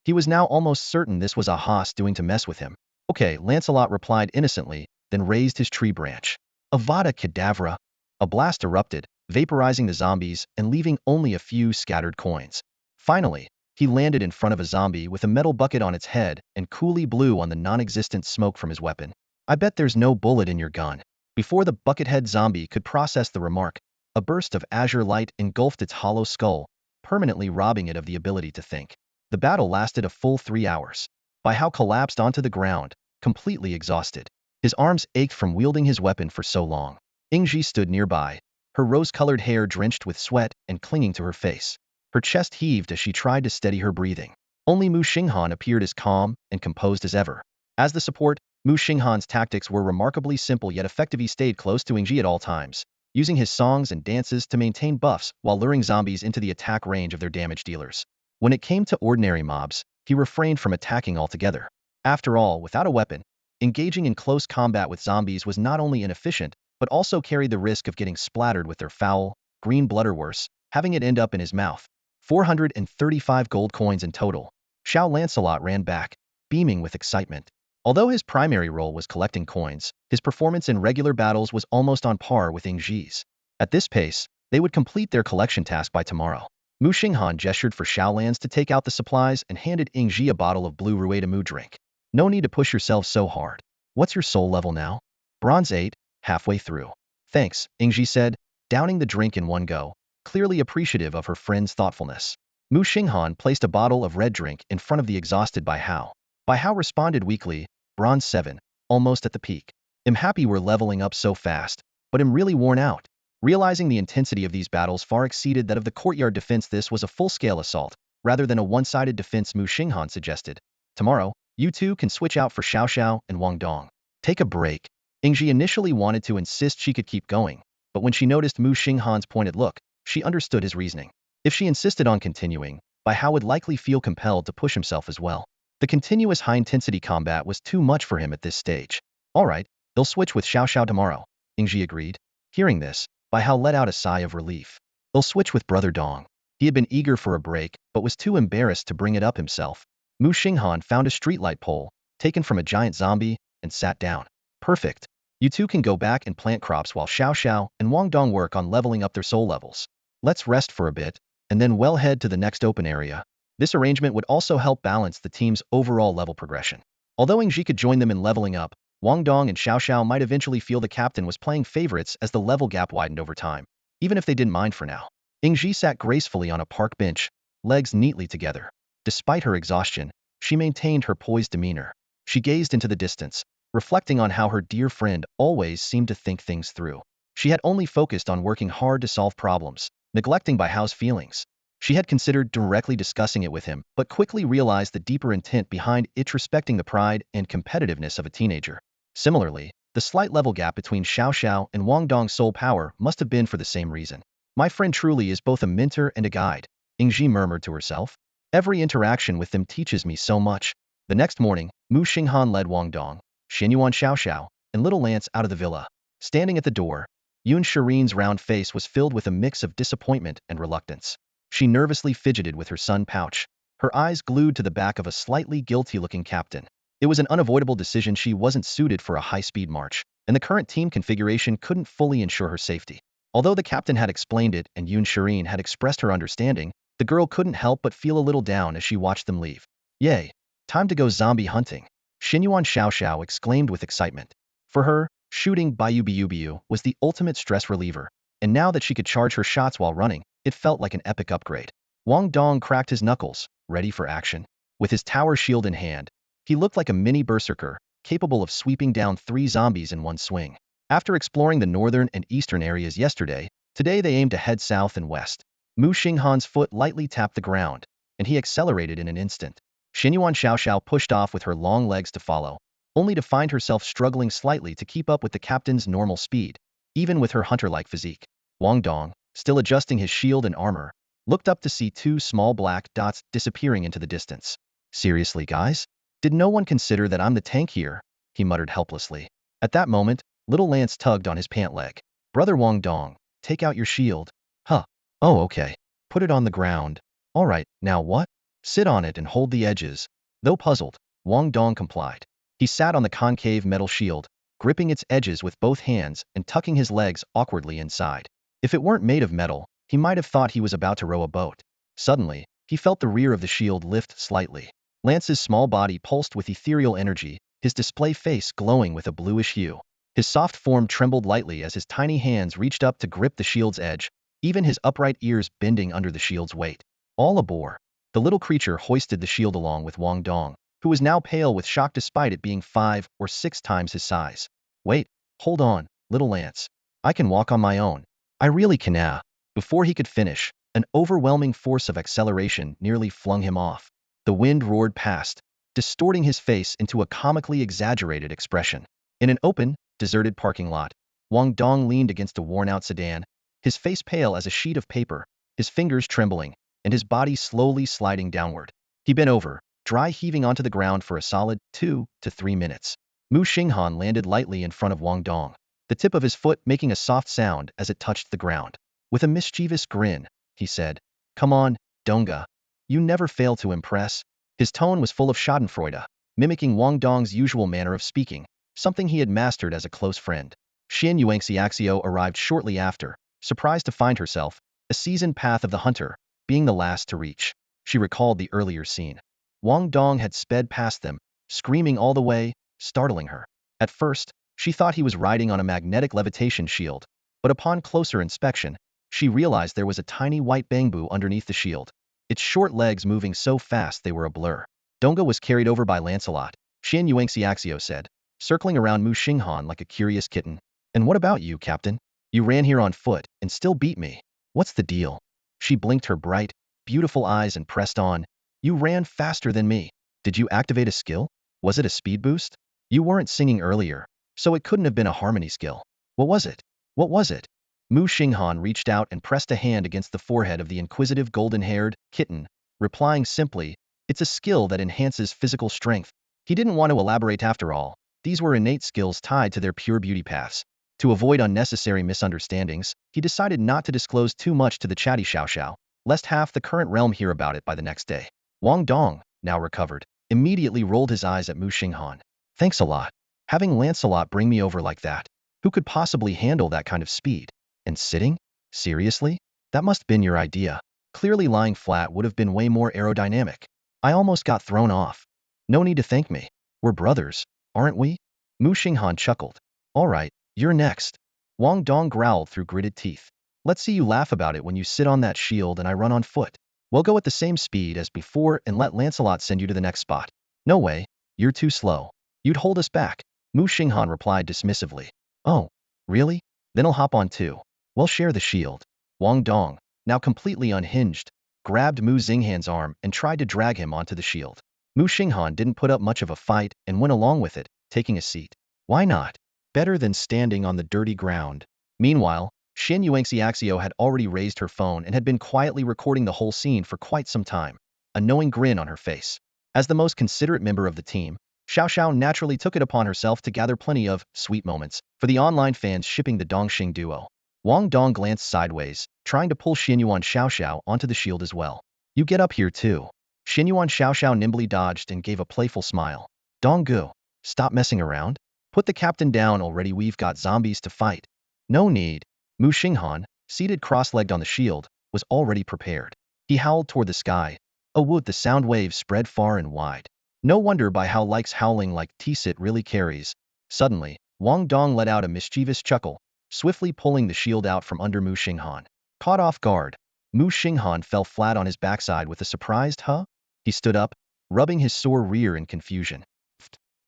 He was now almost certain this was Ahas doing to mess with him. Okay, Lancelot replied innocently, then raised his tree branch. Avada Kedavra! A blast erupted, vaporizing the zombies and leaving only a few scattered coins. Finally, he landed in front of a zombie with a metal bucket on its head and coolly blew on the non-existent smoke from his weapon. I bet there's no bullet in your gun. Before the buckethead zombie could process the remark, a burst of azure light engulfed its hollow skull, permanently robbing it of the ability to think. The battle lasted a full 3 hours. Bai Hao collapsed onto the ground, completely exhausted. His arms ached from wielding his weapon for so long. Ingji stood nearby, her rose-colored hair drenched with sweat and clinging to her face. Her chest heaved as she tried to steady her breathing. Only Muxing Han appeared as calm and composed as ever. As the support, Muxing Han's tactics were remarkably simple yet effective. He stayed close to Ingji at all times, using his songs and dances to maintain buffs while luring zombies into the attack range of their damage dealers. When it came to ordinary mobs, he refrained from attacking altogether. After all, without a weapon, engaging in close combat with zombies was not only inefficient, but also carried the risk of getting splattered with their foul, green blood or worse, having it end up in his mouth. 435 gold coins in total. Xiao Lancelot ran back, beaming with excitement. Although his primary role was collecting coins, his performance in regular battles was almost on par with Ingji's. At this pace, they would complete their collection task by tomorrow. Muxing Han gestured for Xiaolans to take out the supplies and handed Ingji a bottle of blue Ruedamu drink. No need to push yourself so hard. What's your soul level now? Bronze 8, halfway through. Thanks, Ingji said, downing the drink in one go, clearly appreciative of her friend's thoughtfulness. Muxing Han placed a bottle of red drink in front of the exhausted Bai Hao. Bai Hao responded weakly, Bronze 7, almost at the peak. I'm happy we're leveling up so fast, but I'm really worn out. Realizing the intensity of these battles far exceeded that of the courtyard defense, this was a full-scale assault, rather than a one-sided defense. Muxing Han suggested. Tomorrow, you two can switch out for Xiao Xiao and Wang Dong. Take a break. Ingji initially wanted to insist she could keep going, but when she noticed Muxing Han's pointed look, she understood his reasoning. If she insisted on continuing, Bai Hao would likely feel compelled to push himself as well. The continuous high-intensity combat was too much for him at this stage. All right, they'll switch with Xiao Xiao tomorrow, Ingji agreed. Hearing this, Bai Hao let out a sigh of relief. They'll switch with Brother Dong. He had been eager for a break, but was too embarrassed to bring it up himself. Muxing Han found a streetlight pole, taken from a giant zombie, and sat down. Perfect. You two can go back and plant crops while Xiao Xiao and Wang Dong work on leveling up their soul levels. Let's rest for a bit, and then we'll head to the next open area. This arrangement would also help balance the team's overall level progression. Although Ingji could join them in leveling up, Wang Dong and Xiao Xiao might eventually feel the captain was playing favorites as the level gap widened over time, even if they didn't mind for now. Ingji sat gracefully on a park bench, legs neatly together. Despite her exhaustion, she maintained her poised demeanor. She gazed into the distance, reflecting on how her dear friend always seemed to think things through. She had only focused on working hard to solve problems, neglecting Bai Hao's feelings. She had considered directly discussing it with him, but quickly realized the deeper intent behind it, respecting the pride and competitiveness of a teenager. Similarly, the slight level gap between Xiao Xiao and Wang Dong's soul power must have been for the same reason. My friend truly is both a mentor and a guide, Ingji murmured to herself. Every interaction with them teaches me so much. The next morning, Muxing Han led Wang Dong, Xinyuan Xiao Xiao, and little Lance out of the villa. Standing at the door, Yun Shirin's round face was filled with a mix of disappointment and reluctance. She nervously fidgeted with her sun pouch, her eyes glued to the back of a slightly guilty-looking captain. It was an unavoidable decision. She wasn't suited for a high-speed march, and the current team configuration couldn't fully ensure her safety. Although the captain had explained it and Yun Shirin had expressed her understanding, the girl couldn't help but feel a little down as she watched them leave. Yay! Time to go zombie hunting! Xinyuan Xiao Xiao exclaimed with excitement. For her, shooting Biu was the ultimate stress reliever, and now that she could charge her shots while running, it felt like an epic upgrade. Wang Dong cracked his knuckles, ready for action. With his tower shield in hand, he looked like a mini berserker, capable of sweeping down 3 zombies in one swing. After exploring the northern and eastern areas yesterday, today they aimed to head south and west. Muxing Han's foot lightly tapped the ground, and he accelerated in an instant. Xinyuan Xiao Xiao pushed off with her long legs to follow, only to find herself struggling slightly to keep up with the captain's normal speed, even with her hunter-like physique. Wang Dong, still adjusting his shield and armor, looked up to see 2 small black dots disappearing into the distance. Seriously, guys? Did no one consider that I'm the tank here? He muttered helplessly. At that moment, little Lance tugged on his pant leg. Brother Wang Dong, take out your shield. Huh. Oh, okay. Put it on the ground. All right, now what? Sit on it and hold the edges. Though puzzled, Wang Dong complied. He sat on the concave metal shield, gripping its edges with both hands and tucking his legs awkwardly inside. If it weren't made of metal, he might have thought he was about to row a boat. Suddenly, he felt the rear of the shield lift slightly. Lance's small body pulsed with ethereal energy, his display face glowing with a bluish hue. His soft form trembled lightly as his tiny hands reached up to grip the shield's edge, even his upright ears bending under the shield's weight. All aboard. The little creature hoisted the shield along with Wang Dong, who was now pale with shock despite it being 5 or 6 times his size. Wait, hold on, little Lance. I can walk on my own. I really can now. Before he could finish, an overwhelming force of acceleration nearly flung him off. The wind roared past, distorting his face into a comically exaggerated expression. In an open, deserted parking lot, Wang Dong leaned against a worn-out sedan, his face pale as a sheet of paper, his fingers trembling, and his body slowly sliding downward. He bent over, dry heaving onto the ground for a solid 2 to 3 minutes. Muxing Han landed lightly in front of Wang Dong, the tip of his foot making a soft sound as it touched the ground. With a mischievous grin, he said, "Come on, Donga. You never fail to impress." His tone was full of schadenfreude, mimicking Wang Dong's usual manner of speaking, something he had mastered as a close friend. Xian Yuangxiaxio arrived shortly after, surprised to find herself, a seasoned Path of the Hunter, being the last to reach. She recalled the earlier scene. Wang Dong had sped past them, screaming all the way, startling her. At first, she thought he was riding on a magnetic levitation shield, but upon closer inspection, she realized there was a tiny white bamboo underneath the shield, its short legs moving so fast they were a blur. Donga was carried over by Lancelot, Xian Yuangxiaxio said, circling around Muxing Han like a curious kitten. And what about you, Captain? You ran here on foot and still beat me. What's the deal? She blinked her bright, beautiful eyes and pressed on. You ran faster than me. Did you activate a skill? Was it a speed boost? You weren't singing earlier, so it couldn't have been a harmony skill. What was it? What was it? Muxing Han reached out and pressed a hand against the forehead of the inquisitive golden-haired kitten, replying simply, "It's a skill that enhances physical strength." He didn't want to elaborate after all. These were innate skills tied to their pure beauty paths. To avoid unnecessary misunderstandings, he decided not to disclose too much to the chatty Xiao Xiao, lest half the current realm hear about it by the next day. Wang Dong, now recovered, immediately rolled his eyes at Muxing Han. Thanks a lot. Having Lancelot bring me over like that. Who could possibly handle that kind of speed? And sitting? Seriously? That must have been your idea. Clearly lying flat would have been way more aerodynamic. I almost got thrown off. No need to thank me. We're brothers, aren't we? Muxing Han chuckled. All right, you're next. Wang Dong growled through gritted teeth. Let's see you laugh about it when you sit on that shield and I run on foot. We'll go at the same speed as before and let Lancelot send you to the next spot. No way, you're too slow. You'd hold us back. Muxing Han replied dismissively. Oh, really? Then I'll hop on too. We'll share the shield. Wang Dong, now completely unhinged, grabbed Muxing Han's arm and tried to drag him onto the shield. Muxing Han didn't put up much of a fight and went along with it, taking a seat. Why not? Better than standing on the dirty ground. Meanwhile, Xin Yuangxiaxio had already raised her phone and had been quietly recording the whole scene for quite some time, a knowing grin on her face. As the most considerate member of the team, Xiao Xiao naturally took it upon herself to gather plenty of sweet moments for the online fans shipping the Dongxing duo. Wang Dong glanced sideways, trying to pull Xinyuan Xiao Xiao onto the shield as well. You get up here too. Xinyuan Xiao Xiao nimbly dodged and gave a playful smile. Donggu, stop messing around. Put the captain down already, we've got zombies to fight. No need. Muxing Han, seated cross-legged on the shield, was already prepared. He howled toward the sky. Oh would the sound waves spread far and wide. No wonder by how likes howling like T-sit really carries. Suddenly, Wang Dong let out a mischievous chuckle, swiftly pulling the shield out from under Muxing Han. Caught off guard, Muxing Han fell flat on his backside with a surprised huh? He stood up, rubbing his sore rear in confusion.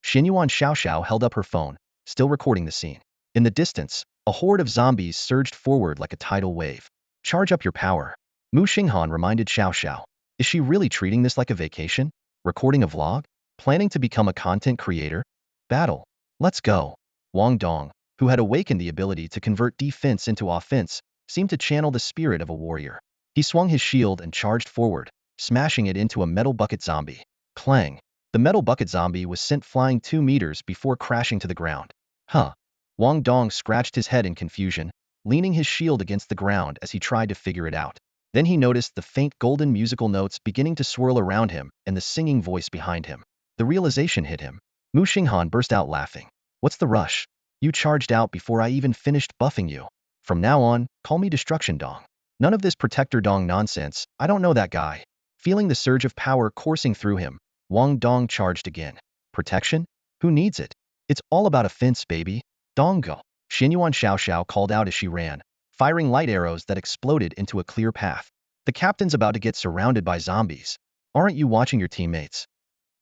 Xinyuan Xiao Xiao held up her phone, still recording the scene. In the distance, a horde of zombies surged forward like a tidal wave. Charge up your power. Muxing Han reminded Xiao Xiao. Is she really treating this like a vacation? Recording a vlog? Planning to become a content creator? Battle. Let's go. Wang Dong, who had awakened the ability to convert defense into offense, seemed to channel the spirit of a warrior. He swung his shield and charged forward, smashing it into a metal bucket zombie. Clang. The metal bucket zombie was sent flying 2 meters before crashing to the ground. Huh. Wang Dong scratched his head in confusion, leaning his shield against the ground as he tried to figure it out. Then he noticed the faint golden musical notes beginning to swirl around him and the singing voice behind him. The realization hit him. Muxing Han burst out laughing. What's the rush? You charged out before I even finished buffing you. From now on, call me Destruction Dong. None of this Protector Dong nonsense, I don't know that guy. Feeling the surge of power coursing through him, Wang Dong charged again. Protection? Who needs it? It's all about offense, baby. Donggo. Xinyuan Xiao Xiao called out as she ran, firing light arrows that exploded into a clear path. The captain's about to get surrounded by zombies. Aren't you watching your teammates?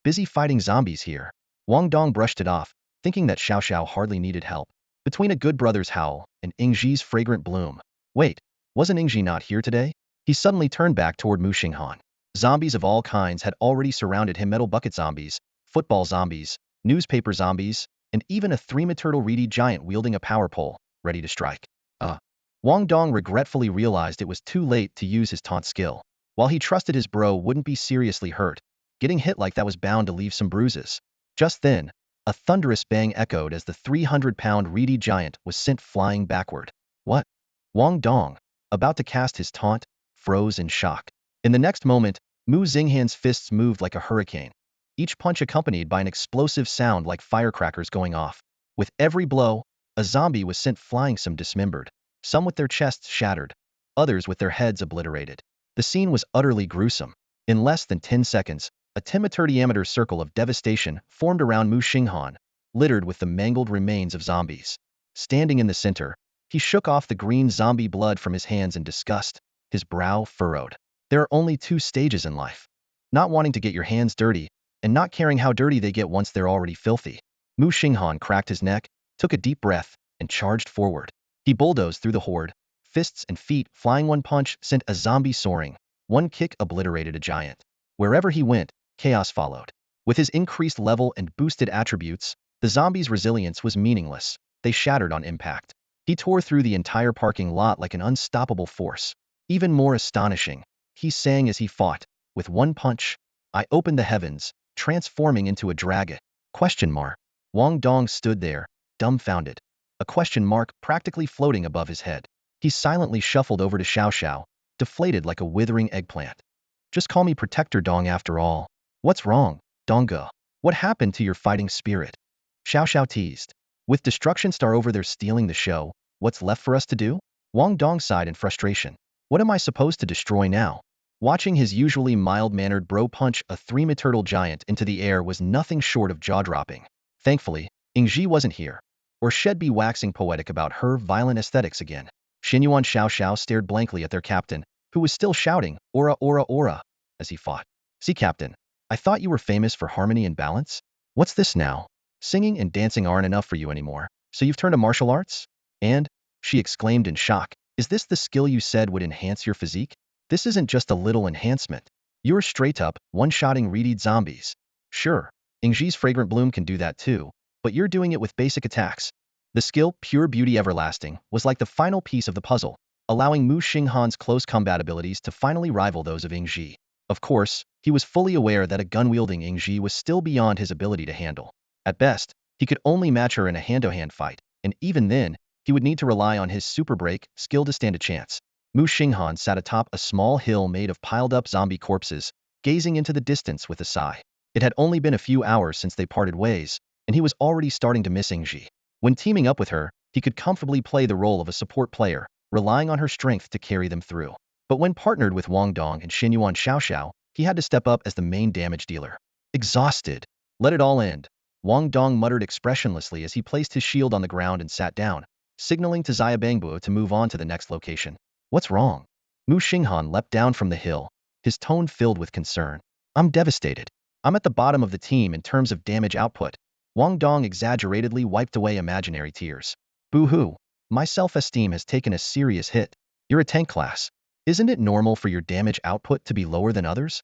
Busy fighting zombies here. Wang Dong brushed it off, thinking that Xiao Xiao hardly needed help. Between a good brother's howl and Ingji's fragrant bloom. Wait, wasn't Ingji not here today? He suddenly turned back toward Muxing Han. Zombies of all kinds had already surrounded him, metal bucket zombies, football zombies, newspaper zombies, and even a 3-meter reedy giant wielding a power pole, ready to strike. Wang Dong regretfully realized it was too late to use his taunt skill. While he trusted his bro wouldn't be seriously hurt, getting hit like that was bound to leave some bruises. Just then, a thunderous bang echoed as the 300-pound reedy giant was sent flying backward. What? Wang Dong, about to cast his taunt, froze in shock. In the next moment, Muxing Han's fists moved like a hurricane, each punch accompanied by an explosive sound like firecrackers going off. With every blow, a zombie was sent flying, some dismembered, some with their chests shattered, others with their heads obliterated. The scene was utterly gruesome. In less than 10 seconds, a 10-meter diameter circle of devastation formed around Muxing Han, littered with the mangled remains of zombies. Standing in the center, he shook off the green zombie blood from his hands in disgust, his brow furrowed. There are only 2 stages in life: not wanting to get your hands dirty, and not caring how dirty they get once they're already filthy. Muxing Han cracked his neck, took a deep breath, and charged forward. He bulldozed through the horde, fists and feet flying. One punch sent a zombie soaring, one kick obliterated a giant. Wherever he went, chaos followed. With his increased level and boosted attributes, the zombies' resilience was meaningless. They shattered on impact. He tore through the entire parking lot like an unstoppable force. Even more astonishing, he sang as he fought. With one punch, I opened the heavens, transforming into a dragon. ? Wang Dong stood there, dumbfounded. A question mark practically floating above his head. He silently shuffled over to Xiao Xiao, deflated like a withering eggplant. Just call me Protector Dong after all. What's wrong, Dongge? What happened to your fighting spirit? Xiao Xiao teased. With Destruction Star over there stealing the show, what's left for us to do? Wang Dong sighed in frustration. What am I supposed to destroy now? Watching his usually mild-mannered bro punch a three-meter giant into the air was nothing short of jaw-dropping. Thankfully, Ingji wasn't here, or she'd be waxing poetic about her violent aesthetics again. Xinyuan Xiaoxiao stared blankly at their captain, who was still shouting, "Aura, aura, aura," as he fought. "See, Captain, I thought you were famous for harmony and balance? What's this now? Singing and dancing aren't enough for you anymore, so you've turned to martial arts?" And, she exclaimed in shock, "is this the skill you said would enhance your physique? This isn't just a little enhancement. You're straight up, one-shotting reedied zombies." "Sure, Ingji's fragrant bloom can do that too, but you're doing it with basic attacks." The skill, Pure Beauty Everlasting, was like the final piece of the puzzle, allowing Muxing Han's close combat abilities to finally rival those of Ingji. Of course, he was fully aware that a gun-wielding Ingji was still beyond his ability to handle. At best, he could only match her in a hand-to-hand fight, and even then, he would need to rely on his super break skill to stand a chance. Muxing Han sat atop a small hill made of piled-up zombie corpses, gazing into the distance with a sigh. It had only been a few hours since they parted ways, and he was already starting to miss Ingji. When teaming up with her, he could comfortably play the role of a support player, relying on her strength to carry them through. But when partnered with Wang Dong and Xinyuan Xiaoxiao, he had to step up as the main damage dealer. Exhausted. "Let it all end," Wang Dong muttered expressionlessly as he placed his shield on the ground and sat down, signaling to Xia Bangbo to move on to the next location. "What's wrong?" Muxing Han leapt down from the hill, his tone filled with concern. "I'm devastated. I'm at the bottom of the team in terms of damage output." Wang Dong exaggeratedly wiped away imaginary tears. "Boo-hoo. My self-esteem has taken a serious hit. You're a tank class. Isn't it normal for your damage output to be lower than others?"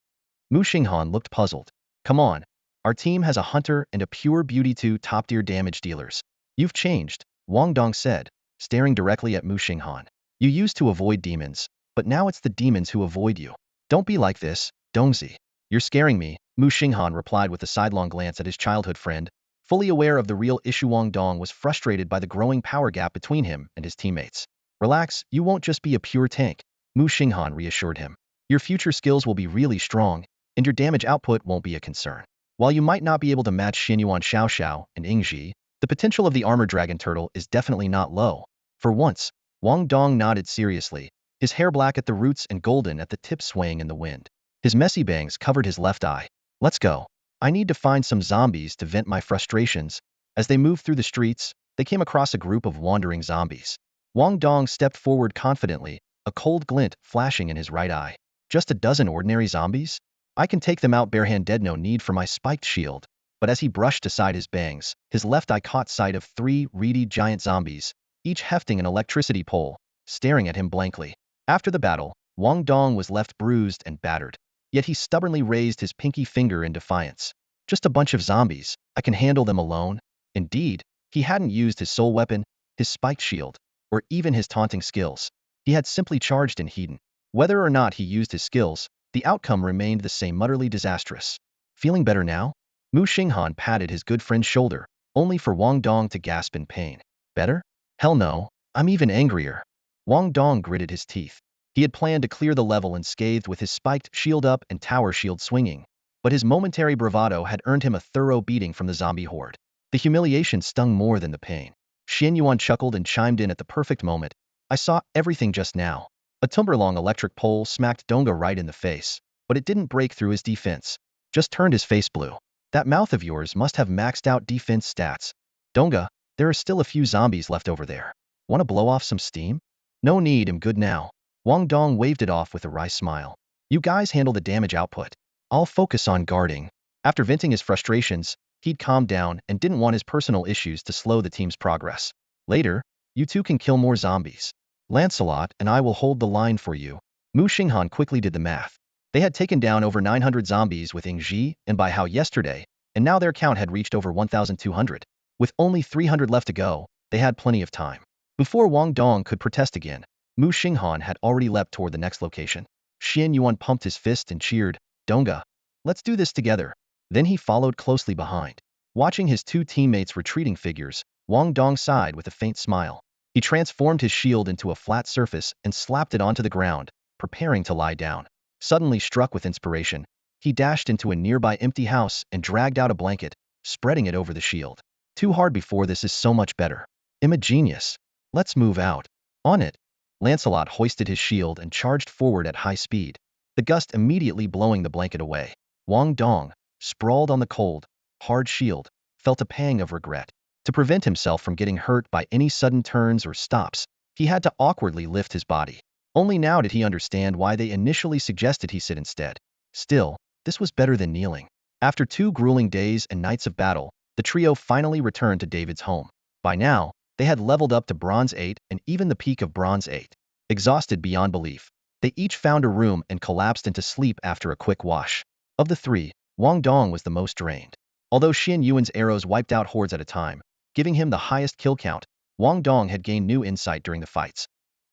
Muxing Han looked puzzled. "Come on. Our team has a hunter and a pure beauty, two top-tier damage dealers. You've changed," Wang Dong said, staring directly at Muxing Han. "You used to avoid demons, but now it's the demons who avoid you. Don't be like this, Dongzi. You're scaring me," Muxing Han replied with a sidelong glance at his childhood friend. Fully aware of the real issue, Wang Dong was frustrated by the growing power gap between him and his teammates. "Relax, you won't just be a pure tank," Muxing Han reassured him. "Your future skills will be really strong, and your damage output won't be a concern. While you might not be able to match Xinyuan Xiaoxiao and Ingji, the potential of the armor dragon turtle is definitely not low." For once, Wang Dong nodded seriously, his hair black at the roots and golden at the tips swaying in the wind. His messy bangs covered his left eye. "Let's go. I need to find some zombies to vent my frustrations." As they moved through the streets, they came across a group of wandering zombies. Wang Dong stepped forward confidently, a cold glint flashing in his right eye. "Just a dozen ordinary zombies? I can take them out barehanded, no need for my spiked shield." But as he brushed aside his bangs, his left eye caught sight of three reedy giant zombies, each hefting an electricity pole, staring at him blankly. After the battle, Wang Dong was left bruised and battered. Yet he stubbornly raised his pinky finger in defiance. "Just a bunch of zombies. I can handle them alone." Indeed, he hadn't used his soul weapon, his spiked shield, or even his taunting skills. He had simply charged in Hedon. Whether or not he used his skills, the outcome remained the same, utterly disastrous. "Feeling better now?" Muxing Han patted his good friend's shoulder, only for Wang Dong to gasp in pain. "Better? Hell no, I'm even angrier." Wang Dong gritted his teeth. He had planned to clear the level unscathed with his spiked shield up and tower shield swinging, but his momentary bravado had earned him a thorough beating from the zombie horde. The humiliation stung more than the pain. Xianyuan chuckled and chimed in at the perfect moment. "I saw everything just now." A timber-long electric pole smacked Donga right in the face, but it didn't break through his defense. Just turned his face blue. "That mouth of yours must have maxed out defense stats. Donga, there are still a few zombies left over there. Want to blow off some steam?" "No need, I'm good now." Wang Dong waved it off with a wry smile. "You guys handle the damage output. I'll focus on guarding." After venting his frustrations, he'd calmed down and didn't want his personal issues to slow the team's progress. "Later, you two can kill more zombies. Lancelot and I will hold the line for you." Muxing Han quickly did the math. They had taken down over 900 zombies with Ingji and Bai Hao yesterday, and now their count had reached over 1,200. With only 300 left to go, they had plenty of time. Before Wang Dong could protest again, Muxing Han had already leapt toward the next location. Xianyuan pumped his fist and cheered, "Donga, let's do this together." Then he followed closely behind. Watching his two teammates' retreating figures, Wang Dong sighed with a faint smile. He transformed his shield into a flat surface and slapped it onto the ground, preparing to lie down. Suddenly struck with inspiration, he dashed into a nearby empty house and dragged out a blanket, spreading it over the shield. "Too hard before, this is so much better. I'm a genius. Let's move out. On it." Lancelot hoisted his shield and charged forward at high speed, the gust immediately blowing the blanket away. Wang Dong, sprawled on the cold, hard shield, felt a pang of regret. To prevent himself from getting hurt by any sudden turns or stops, he had to awkwardly lift his body. Only now did he understand why they initially suggested he sit instead. Still, this was better than kneeling. After 2 grueling days and nights of battle, the trio finally returned to David's home. By now, they had leveled up to Bronze 8 and even the peak of Bronze 8. Exhausted beyond belief, they each found a room and collapsed into sleep after a quick wash. Of the 3, Wang Dong was the most drained. Although Xian Yuan's arrows wiped out hordes at a time, giving him the highest kill count, Wang Dong had gained new insight during the fights.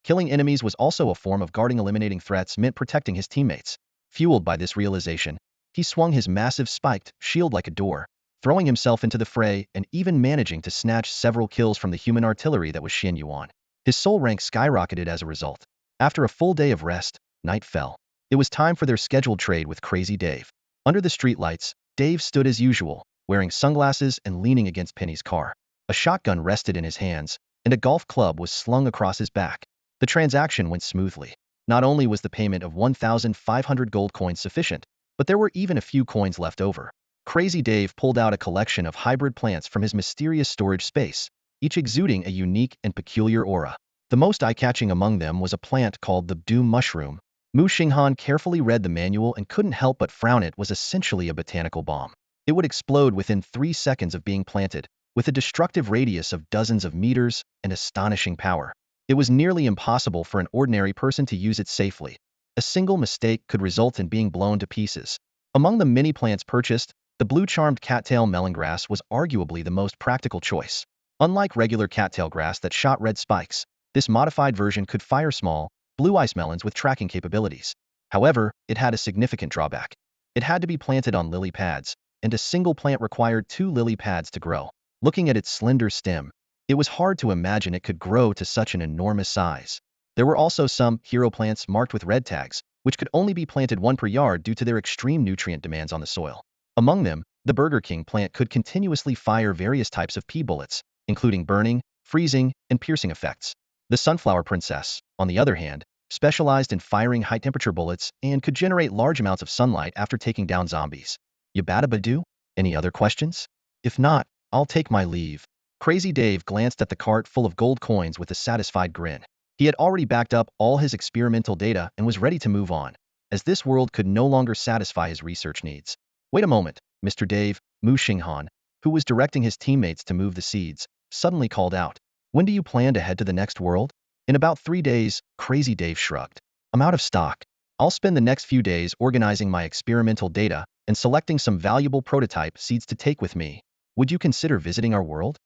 Killing enemies was also a form of guarding. Eliminating threats meant protecting his teammates. Fueled by this realization, he swung his massive spiked shield like a door, throwing himself into the fray and even managing to snatch several kills from the human artillery that was Xian Yuan. His soul rank skyrocketed as a result. After a full day of rest, night fell. It was time for their scheduled trade with Crazy Dave. Under the streetlights, Dave stood as usual, wearing sunglasses and leaning against Penny's car. A shotgun rested in his hands, and a golf club was slung across his back. The transaction went smoothly. Not only was the payment of 1,500 gold coins sufficient, but there were even a few coins left over. Crazy Dave pulled out a collection of hybrid plants from his mysterious storage space, each exuding a unique and peculiar aura. The most eye-catching among them was a plant called the Doom Mushroom. Muxing Han carefully read the manual and couldn't help but frown. It was essentially a botanical bomb. It would explode within 3 seconds of being planted, with a destructive radius of dozens of meters and astonishing power. It was nearly impossible for an ordinary person to use it safely. A single mistake could result in being blown to pieces. Among the many plants purchased, the blue-charmed cattail melongrass was arguably the most practical choice. Unlike regular cattail grass that shot red spikes, this modified version could fire small, blue ice melons with tracking capabilities. However, it had a significant drawback. It had to be planted on lily pads, and a single plant required 2 lily pads to grow. Looking at its slender stem, it was hard to imagine it could grow to such an enormous size. There were also some hero plants marked with red tags, which could only be planted 1 per yard due to their extreme nutrient demands on the soil. Among them, the Burger King plant could continuously fire various types of pea bullets, including burning, freezing, and piercing effects. The Sunflower Princess, on the other hand, specialized in firing high-temperature bullets and could generate large amounts of sunlight after taking down zombies. Yabadabadoo? Any other questions? If not, I'll take my leave. Crazy Dave glanced at the cart full of gold coins with a satisfied grin. He had already backed up all his experimental data and was ready to move on, as this world could no longer satisfy his research needs. Wait a moment, Mr. Dave, Muxing Han, who was directing his teammates to move the seeds, suddenly called out. When do you plan to head to the next world? In about 3 days, Crazy Dave shrugged. I'm out of stock. I'll spend the next few days organizing my experimental data and selecting some valuable prototype seeds to take with me. Would you consider visiting our world?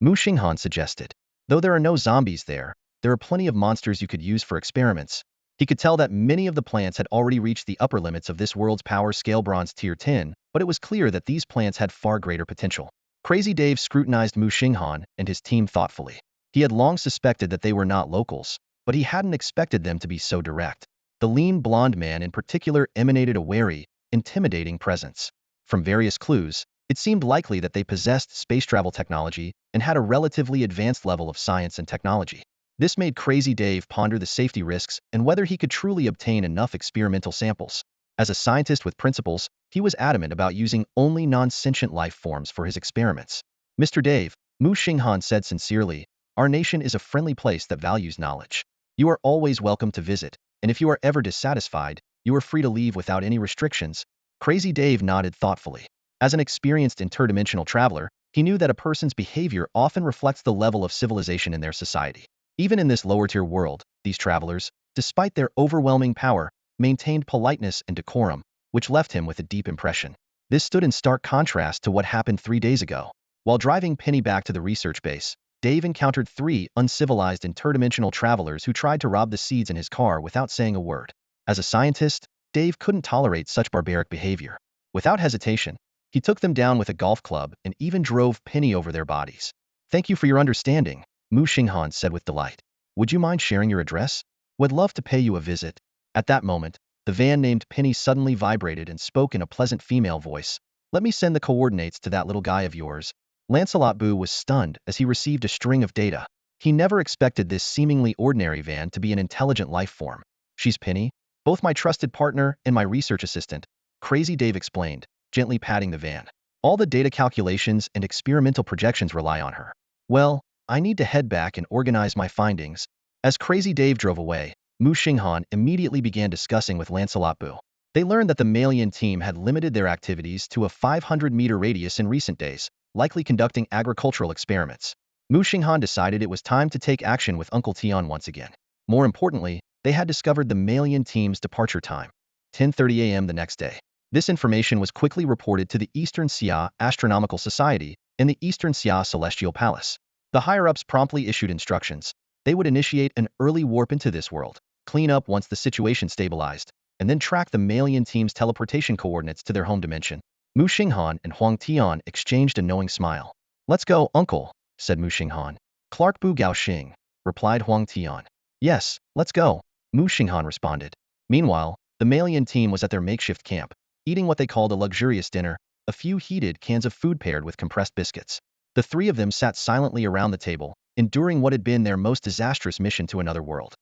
Muxing Han suggested. Though there are no zombies there are plenty of monsters you could use for experiments. He could tell that many of the plants had already reached the upper limits of this world's power scale bronze tier 10, but it was clear that these plants had far greater potential. Crazy Dave scrutinized Muxing Han and his team thoughtfully. He had long suspected that they were not locals, but he hadn't expected them to be so direct. The lean blonde man in particular emanated a wary, intimidating presence. From various clues, it seemed likely that they possessed space travel technology and had a relatively advanced level of science and technology. This made Crazy Dave ponder the safety risks and whether he could truly obtain enough experimental samples. As a scientist with principles, he was adamant about using only non-sentient life forms for his experiments. Mr. Dave, Muxing Han said sincerely, our nation is a friendly place that values knowledge. You are always welcome to visit, and if you are ever dissatisfied, you are free to leave without any restrictions. Crazy Dave nodded thoughtfully. As an experienced interdimensional traveler, he knew that a person's behavior often reflects the level of civilization in their society. Even in this lower-tier world, these travelers, despite their overwhelming power, maintained politeness and decorum, which left him with a deep impression. This stood in stark contrast to what happened 3 days ago. While driving Penny back to the research base, Dave encountered 3 uncivilized interdimensional travelers who tried to rob the seeds in his car without saying a word. As a scientist, Dave couldn't tolerate such barbaric behavior. Without hesitation, he took them down with a golf club and even drove Penny over their bodies. Thank you for your understanding, Muxing Han said with delight. Would you mind sharing your address? Would love to pay you a visit. At that moment, the van named Penny suddenly vibrated and spoke in a pleasant female voice. Let me send the coordinates to that little guy of yours. Lancelot Boo was stunned as he received a string of data. He never expected this seemingly ordinary van to be an intelligent life form. She's Penny, both my trusted partner and my research assistant, Crazy Dave explained, gently patting the van. All the data calculations and experimental projections rely on her. Well, I need to head back and organize my findings. As Crazy Dave drove away, Muxing Han immediately began discussing with Lancelot Bu. They learned that the Malian team had limited their activities to a 500-meter radius in recent days, likely conducting agricultural experiments. Muxing Han decided it was time to take action with Uncle Tian once again. More importantly, they had discovered the Malian team's departure time, 10:30 a.m. the next day. This information was quickly reported to the Eastern Xia Astronomical Society in the Eastern Xia Celestial Palace. The higher-ups promptly issued instructions. They would initiate an early warp into this world, clean up once the situation stabilized, and then track the Malian team's teleportation coordinates to their home dimension. Muxing Han and Huang Tian exchanged a knowing smile. "Let's go, uncle," said Muxing Han. "Clark Bu Gao Xing," replied Huang Tian. "Yes, let's go," Muxing Han responded. Meanwhile, the Malian team was at their makeshift camp, eating what they called a luxurious dinner, a few heated cans of food paired with compressed biscuits. The three of them sat silently around the table, enduring what had been their most disastrous mission to another world.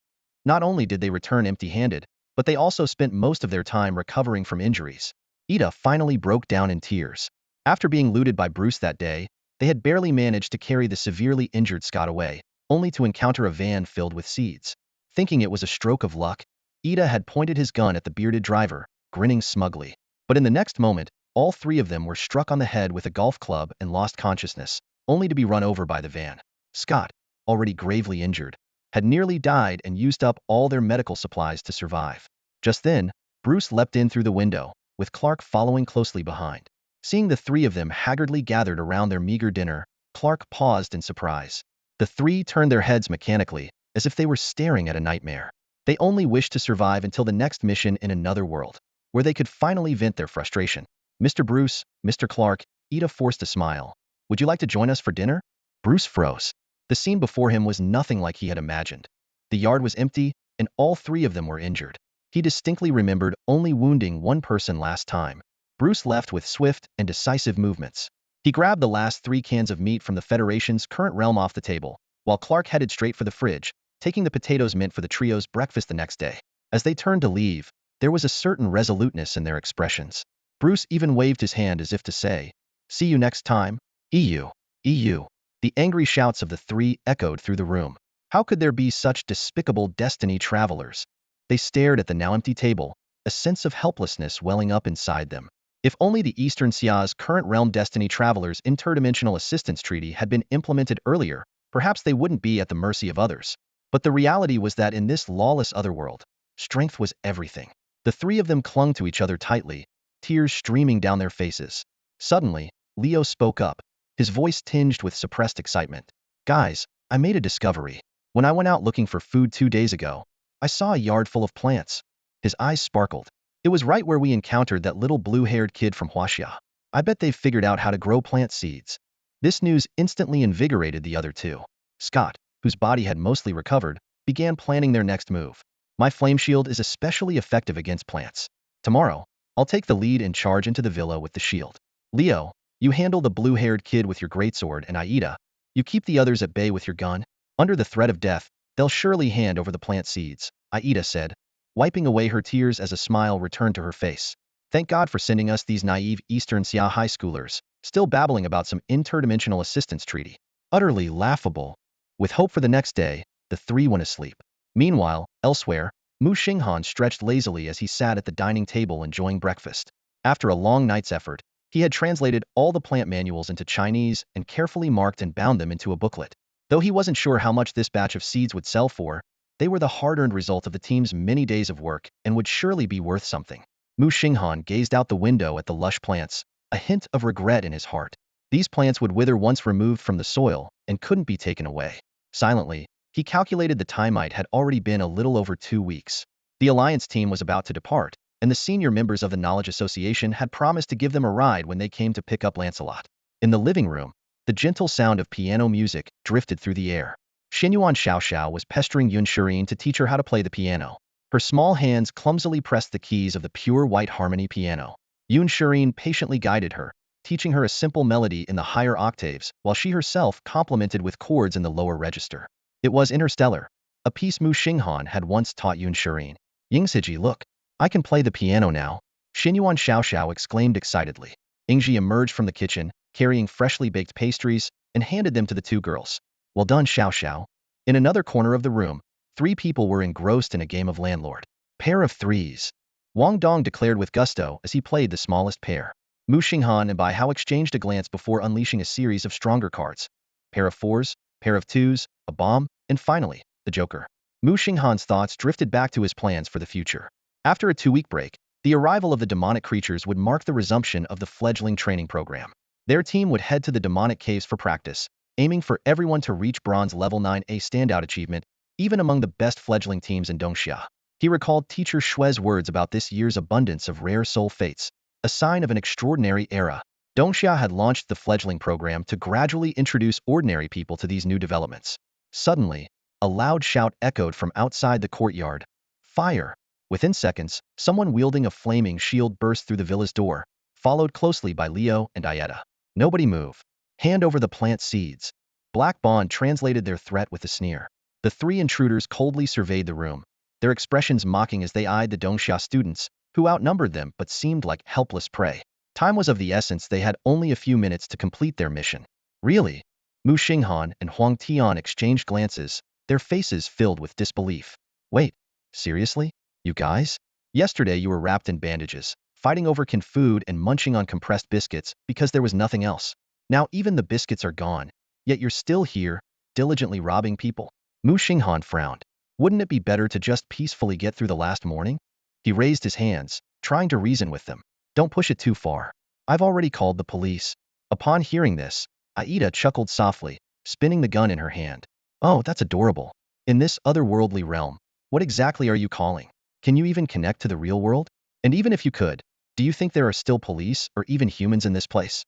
Not only did they return empty-handed, but they also spent most of their time recovering from injuries. Ida finally broke down in tears. After being looted by Bruce that day, they had barely managed to carry the severely injured Scott away, only to encounter a van filled with seeds. Thinking it was a stroke of luck, Ida had pointed his gun at the bearded driver, grinning smugly. But in the next moment, all three of them were struck on the head with a golf club and lost consciousness, only to be run over by the van. Scott, already gravely injured, had nearly died and used up all their medical supplies to survive. Just then, Bruce leapt in through the window, with Clark following closely behind. Seeing the three of them haggardly gathered around their meager dinner, Clark paused in surprise. The three turned their heads mechanically, as if they were staring at a nightmare. They only wished to survive until the next mission in another world, where they could finally vent their frustration. "Mr. Bruce, Mr. Clark," Ida forced a smile. "Would you like to join us for dinner?" Bruce froze. The scene before him was nothing like he had imagined. The yard was empty, and all three of them were injured. He distinctly remembered only wounding one person last time. Bruce left with swift and decisive movements. He grabbed the last 3 cans of meat from the Federation's current realm off the table, while Clark headed straight for the fridge, taking the potatoes meant for the trio's breakfast the next day. As they turned to leave, there was a certain resoluteness in their expressions. Bruce even waved his hand as if to say, "See you next time, EU, EU." The angry shouts of the three echoed through the room. How could there be such despicable destiny travelers? They stared at the now empty table, a sense of helplessness welling up inside them. If only the Eastern Xia's current realm destiny travelers' interdimensional assistance treaty had been implemented earlier, perhaps they wouldn't be at the mercy of others. But the reality was that in this lawless otherworld, strength was everything. The three of them clung to each other tightly, tears streaming down their faces. Suddenly, Leo spoke up, his voice tinged with suppressed excitement. "Guys, I made a discovery. When I went out looking for food 2 days ago, I saw a yard full of plants." His eyes sparkled. "It was right where we encountered that little blue-haired kid from Huaxia. I bet they've figured out how to grow plant seeds." This news instantly invigorated the other two. Scott, whose body had mostly recovered, began planning their next move. "My flame shield is especially effective against plants. Tomorrow, I'll take the lead and charge into the villa with the shield. Leo, you handle the blue-haired kid with your greatsword, and Aida, you keep the others at bay with your gun. Under the threat of death, they'll surely hand over the plant seeds," Aida said, wiping away her tears as a smile returned to her face. "Thank God for sending us these naive Eastern Xia high schoolers, still babbling about some interdimensional assistance treaty." Utterly laughable. With hope for the next day, the three went asleep. Meanwhile, elsewhere, Muxing Han stretched lazily as he sat at the dining table enjoying breakfast. After a long night's effort, he had translated all the plant manuals into Chinese and carefully marked and bound them into a booklet. Though he wasn't sure how much this batch of seeds would sell for, they were the hard-earned result of the team's many days of work and would surely be worth something. Muxing Han gazed out the window at the lush plants, a hint of regret in his heart. These plants would wither once removed from the soil and couldn't be taken away. Silently, he calculated the timite had already been a little over 2 weeks. The Alliance team was about to depart, and the senior members of the Knowledge Association had promised to give them a ride when they came to pick up Lancelot. In the living room, the gentle sound of piano music drifted through the air. Xinyuan Xiaoxiao was pestering Yun Shirin to teach her how to play the piano. Her small hands clumsily pressed the keys of the pure white harmony piano. Yun Shirin patiently guided her, teaching her a simple melody in the higher octaves, while she herself complemented with chords in the lower register. It was interstellar, a piece Muxing Han had once taught Yunshirin. Yingsiji, look, I can play the piano now. Xinyuan Xiaoxiao exclaimed excitedly. Yingji emerged from the kitchen, carrying freshly baked pastries, and handed them to the two girls. Well done, Xiaoxiao. In another corner of the room, three people were engrossed in a game of landlord. Pair of threes. Wang Dong declared with gusto as he played the smallest pair. Muxing Han and Bai Hao exchanged a glance before unleashing a series of stronger cards. Pair of fours, pair of twos, a bomb, and finally, the Joker. Muxing Han's thoughts drifted back to his plans for the future. After a 2-week break, the arrival of the demonic creatures would mark the resumption of the fledgling training program. Their team would head to the demonic caves for practice, aiming for everyone to reach bronze level 9A standout achievement, even among the best fledgling teams in Dongxia. He recalled teacher Shue's words about this year's abundance of rare soul fates, a sign of an extraordinary era. Dongxia had launched the fledgling program to gradually introduce ordinary people to these new developments. Suddenly, a loud shout echoed from outside the courtyard. Fire! Within seconds, someone wielding a flaming shield burst through the villa's door, followed closely by Leo and Ayeta. Nobody move. Hand over the plant seeds. Black Bond translated their threat with a sneer. The three intruders coldly surveyed the room, their expressions mocking as they eyed the Dongxia students, who outnumbered them but seemed like helpless prey. Time was of the essence. They had only a few minutes to complete their mission. Really? Muxing Han and Huang Tian exchanged glances, their faces filled with disbelief. Wait, seriously? You guys? Yesterday you were wrapped in bandages, fighting over canned food and munching on compressed biscuits because there was nothing else. Now even the biscuits are gone, yet you're still here, diligently robbing people. Muxing Han frowned. Wouldn't it be better to just peacefully get through the last morning? He raised his hands, trying to reason with them. Don't push it too far. I've already called the police. Upon hearing this, Aida chuckled softly, spinning the gun in her hand. Oh, that's adorable. In this otherworldly realm, what exactly are you calling? Can you even connect to the real world? And even if you could, do you think there are still police or even humans in this place?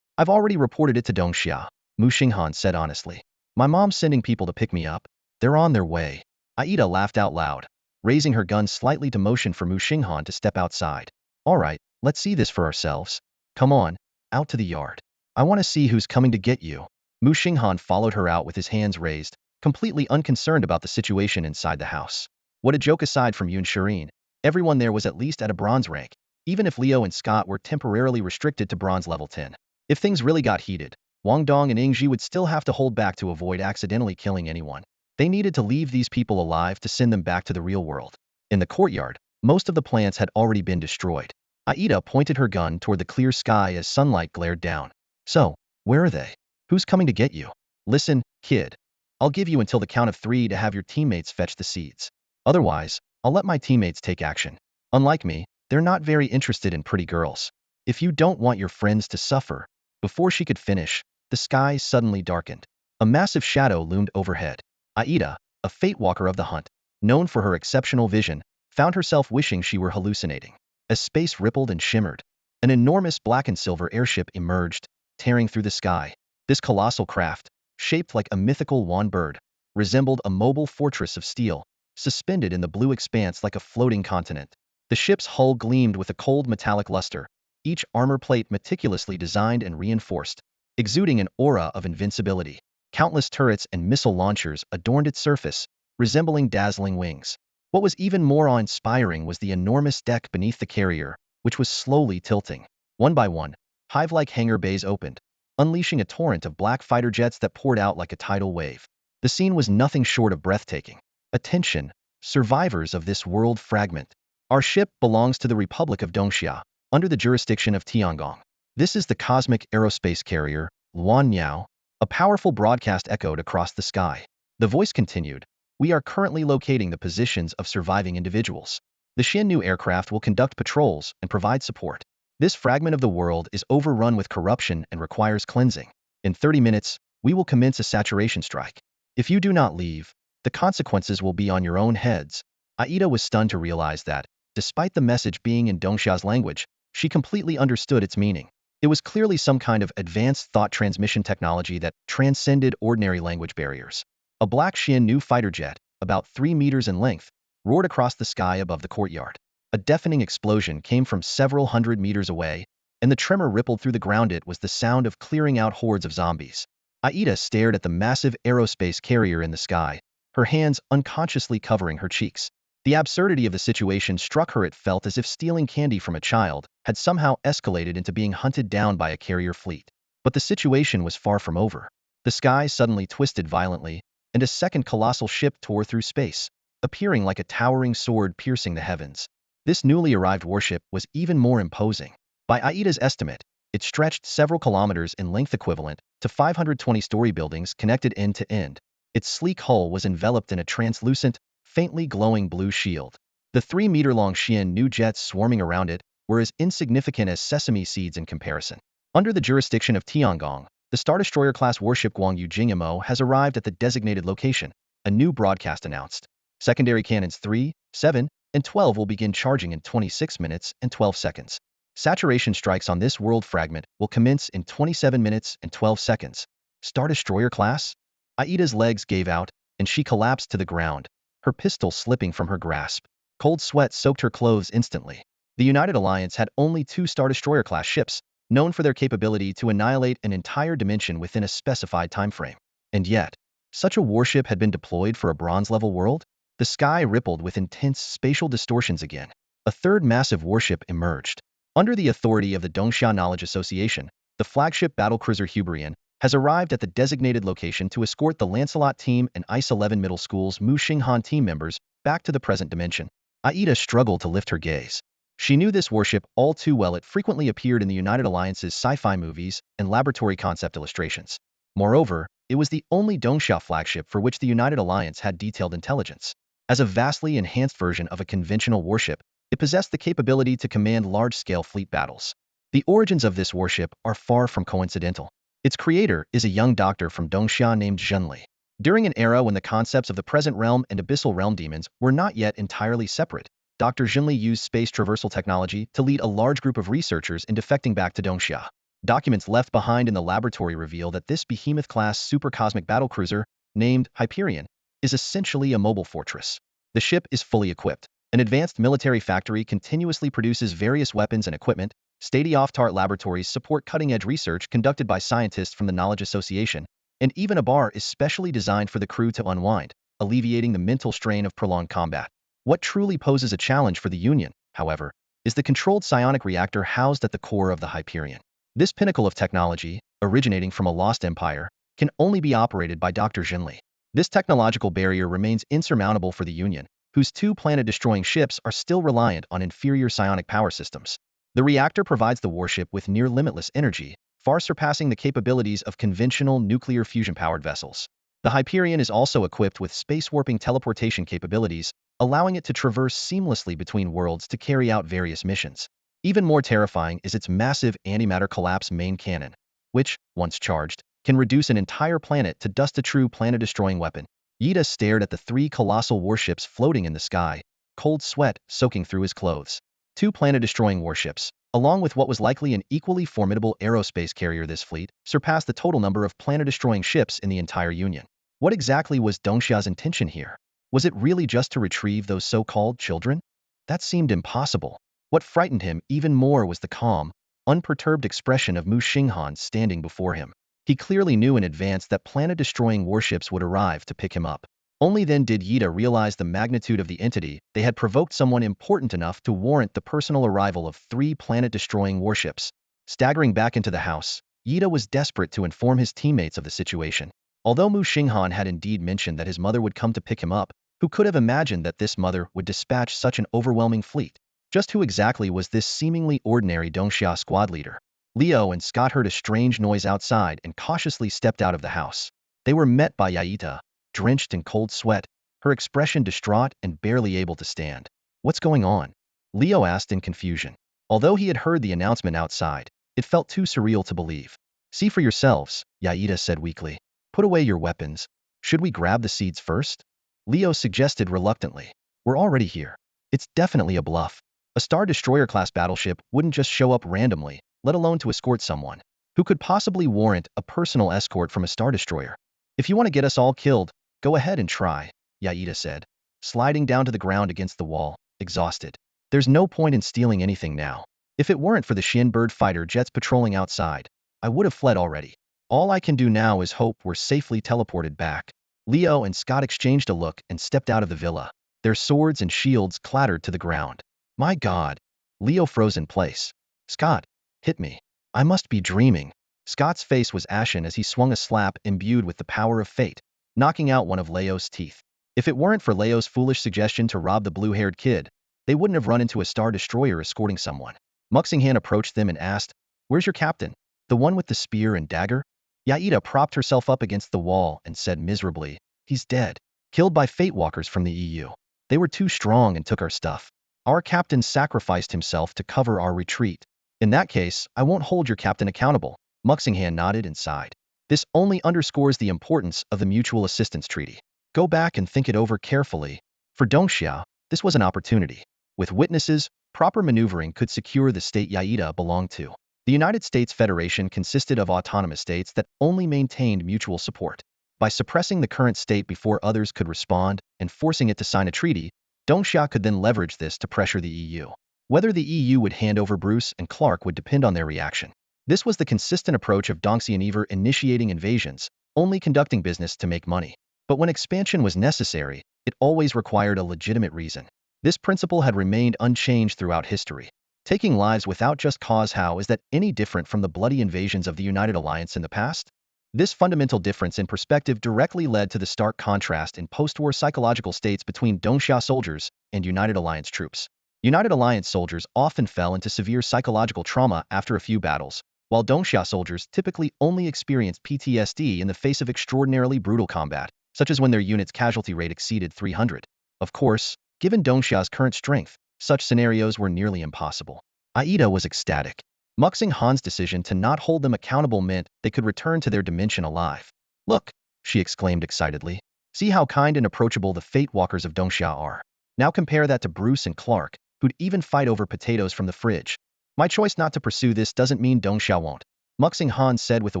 I've already reported it to Dongxia, Muxing Han said honestly. My mom's sending people to pick me up. They're on their way. Aida laughed out loud, raising her gun slightly to motion for Muxing Han to step outside. All right, let's see this for ourselves. Come on, out to the yard. I want to see who's coming to get you. Muxing Han followed her out with his hands raised, completely unconcerned about the situation inside the house. What a joke. Aside from Yunshirin, everyone there was at least at a bronze rank, even if Leo and Scott were temporarily restricted to bronze level 10. If things really got heated, Wang Dong and Yingji would still have to hold back to avoid accidentally killing anyone. They needed to leave these people alive to send them back to the real world. In the courtyard, most of the plants had already been destroyed. Aida pointed her gun toward the clear sky as sunlight glared down. So, where are they? Who's coming to get you? Listen, kid. I'll give you until the count of 3 to have your teammates fetch the seeds. Otherwise, I'll let my teammates take action. Unlike me, they're not very interested in pretty girls. If you don't want your friends to suffer. Before she could finish, the sky suddenly darkened. A massive shadow loomed overhead. Aida, a fate walker of the hunt, known for her exceptional vision, found herself wishing she were hallucinating. As space rippled and shimmered, an enormous black and silver airship emerged, tearing through the sky. This colossal craft, shaped like a mythical wan bird, resembled a mobile fortress of steel, suspended in the blue expanse like a floating continent. The ship's hull gleamed with a cold metallic luster, each armor plate meticulously designed and reinforced, exuding an aura of invincibility. Countless turrets and missile launchers adorned its surface, resembling dazzling wings. What was even more awe-inspiring was the enormous deck beneath the carrier, which was slowly tilting. One by one, hive-like hangar bays opened, unleashing a torrent of black fighter jets that poured out like a tidal wave. The scene was nothing short of breathtaking. Attention, survivors of this world fragment. Our ship belongs to the Republic of Dongxia, under the jurisdiction of Tiangong. This is the cosmic aerospace carrier, Luan Niao. A powerful broadcast echoed across the sky. The voice continued, we are currently locating the positions of surviving individuals. The Xiannu aircraft will conduct patrols and provide support. This fragment of the world is overrun with corruption and requires cleansing. In 30 minutes, we will commence a saturation strike. If you do not leave, the consequences will be on your own heads. Aida was stunned to realize that, despite the message being in Dongxia's language, she completely understood its meaning. It was clearly some kind of advanced thought transmission technology that transcended ordinary language barriers. A black Xiannu fighter jet, about 3 meters in length, roared across the sky above the courtyard. A deafening explosion came from several hundred meters away, and the tremor rippled through the ground. It was the sound of clearing out hordes of zombies. Aida stared at the massive aerospace carrier in the sky, her hands unconsciously covering her cheeks. The absurdity of the situation struck her. It felt as if stealing candy from a child had somehow escalated into being hunted down by a carrier fleet. But the situation was far from over. The sky suddenly twisted violently, and a second colossal ship tore through space, appearing like a towering sword piercing the heavens. This newly arrived warship was even more imposing. By Aida's estimate, it stretched several kilometers in length, equivalent to 520-story buildings connected end to end. Its sleek hull was enveloped in a translucent, faintly glowing blue shield. The 3-meter-long Xian jets swarming around it were as insignificant as sesame seeds in comparison. Under the jurisdiction of Tiangong, the Star Destroyer-class warship Guangyu Jingmo has arrived at the designated location, a new broadcast announced. Secondary cannons 3, 7, and 12 will begin charging in 26 minutes and 12 seconds. Saturation strikes on this world fragment will commence in 27 minutes and 12 seconds. Star Destroyer class? Aida's legs gave out, and she collapsed to the ground, her pistol slipping from her grasp. Cold sweat soaked her clothes instantly. The United Alliance had only 2 Star Destroyer-class ships, known for their capability to annihilate an entire dimension within a specified time frame. And yet, such a warship had been deployed for a bronze-level world? The sky rippled with intense spatial distortions again. A third massive warship emerged. Under the authority of the Dongxia Knowledge Association, the flagship battlecruiser Huberian has arrived at the designated location to escort the Lancelot team and ICE 11 Middle School's Muxing Han team members back to the present dimension. Aida struggled to lift her gaze. She knew this warship all too well. It frequently appeared in the United Alliance's sci-fi movies and laboratory concept illustrations. Moreover, it was the only Dongxia flagship for which the United Alliance had detailed intelligence. As a vastly enhanced version of a conventional warship, it possessed the capability to command large-scale fleet battles. The origins of this warship are far from coincidental. Its creator is a young doctor from Dongxia named Zhenli. During an era when the concepts of the present realm and abyssal realm demons were not yet entirely separate, Dr. Zhenli used space traversal technology to lead a large group of researchers in defecting back to Dongxia. Documents left behind in the laboratory reveal that this behemoth-class supercosmic battlecruiser, named Hyperion, is essentially a mobile fortress. The ship is fully equipped. An advanced military factory continuously produces various weapons and equipment. State-of-the-art laboratories support cutting-edge research conducted by scientists from the Knowledge Association, and even a bar is specially designed for the crew to unwind, alleviating the mental strain of prolonged combat. What truly poses a challenge for the Union, however, is the controlled psionic reactor housed at the core of the Hyperion. This pinnacle of technology, originating from a lost empire, can only be operated by Dr. Zhenli. This technological barrier remains insurmountable for the Union, whose 2 planet-destroying ships are still reliant on inferior psionic power systems. The reactor provides the warship with near-limitless energy, far surpassing the capabilities of conventional nuclear fusion-powered vessels. The Hyperion is also equipped with space-warping teleportation capabilities, allowing it to traverse seamlessly between worlds to carry out various missions. Even more terrifying is its massive antimatter collapse main cannon, which, once charged, can reduce an entire planet to dust, a true planet-destroying weapon. Yida stared at the 3 colossal warships floating in the sky, cold sweat soaking through his clothes. 2 planet-destroying warships, along with what was likely an equally formidable aerospace carrier. This fleet surpassed the total number of planet-destroying ships in the entire Union. What exactly was Dongxia's intention here? Was it really just to retrieve those so-called children? That seemed impossible. What frightened him even more was the calm, unperturbed expression of Muxing Han standing before him. He clearly knew in advance that planet-destroying warships would arrive to pick him up. Only then did Yida realize the magnitude of the entity. They had provoked someone important enough to warrant the personal arrival of 3 planet-destroying warships. Staggering back into the house, Yida was desperate to inform his teammates of the situation. Although Muxing Han had indeed mentioned that his mother would come to pick him up, who could have imagined that this mother would dispatch such an overwhelming fleet? Just who exactly was this seemingly ordinary Dongxia squad leader? Leo and Scott heard a strange noise outside and cautiously stepped out of the house. They were met by Yaita, drenched in cold sweat, her expression distraught and barely able to stand. "What's going on?" Leo asked in confusion. Although he had heard the announcement outside, it felt too surreal to believe. "See for yourselves," Yaita said weakly. "Put away your weapons. Should we grab the seeds first?" Leo suggested reluctantly. "We're already here. It's definitely a bluff. A Star Destroyer-class battleship wouldn't just show up randomly, let alone to escort someone. Who could possibly warrant a personal escort from a Star Destroyer? If you want to get us all killed, go ahead and try," Yaita said, sliding down to the ground against the wall, exhausted. "There's no point in stealing anything now. If it weren't for the Shin bird fighter jets patrolling outside, I would have fled already. All I can do now is hope we're safely teleported back." Leo and Scott exchanged a look and stepped out of the villa. Their swords and shields clattered to the ground. My God. Leo froze in place. Scott, hit me. I must be dreaming. Scott's face was ashen as he swung a slap imbued with the power of fate, knocking out one of Leo's teeth. If it weren't for Leo's foolish suggestion to rob the blue-haired kid, they wouldn't have run into a star destroyer escorting someone. Muxing Han approached them and asked, "Where's your captain? The one with the spear and dagger?" Yaida propped herself up against the wall and said miserably, "He's dead. Killed by fate walkers from the EU. They were too strong and took our stuff. Our captain sacrificed himself to cover our retreat. In that case, I won't hold your captain accountable." Muxing Han nodded and sighed. This only underscores the importance of the mutual assistance treaty. Go back and think it over carefully. For Dongxia, this was an opportunity. With witnesses, proper maneuvering could secure the state Yaida belonged to. The United States Federation consisted of autonomous states that only maintained mutual support. By suppressing the current state before others could respond and forcing it to sign a treaty, Dongxia could then leverage this to pressure the EU. Whether the EU would hand over Bruce and Clark would depend on their reaction. This was the consistent approach of Dongxi and Ever initiating invasions, only conducting business to make money. But when expansion was necessary, it always required a legitimate reason. This principle had remained unchanged throughout history. Taking lives without just cause. How is that any different from the bloody invasions of the United Alliance in the past? This fundamental difference in perspective directly led to the stark contrast in post-war psychological states between Dongxia soldiers and United Alliance troops. United Alliance soldiers often fell into severe psychological trauma after a few battles, while Dongxia soldiers typically only experienced PTSD in the face of extraordinarily brutal combat, such as when their unit's casualty rate exceeded 300. Of course, given Dongxia's current strength, such scenarios were nearly impossible. Aida was ecstatic. Muxing Han's decision to not hold them accountable meant they could return to their dimension alive. Look, she exclaimed excitedly. See how kind and approachable the Fate Walkers of Dongxia are. Now compare that to Bruce and Clark, who'd even fight over potatoes from the fridge. My choice not to pursue this doesn't mean Dongxia won't, Muxing Han said with a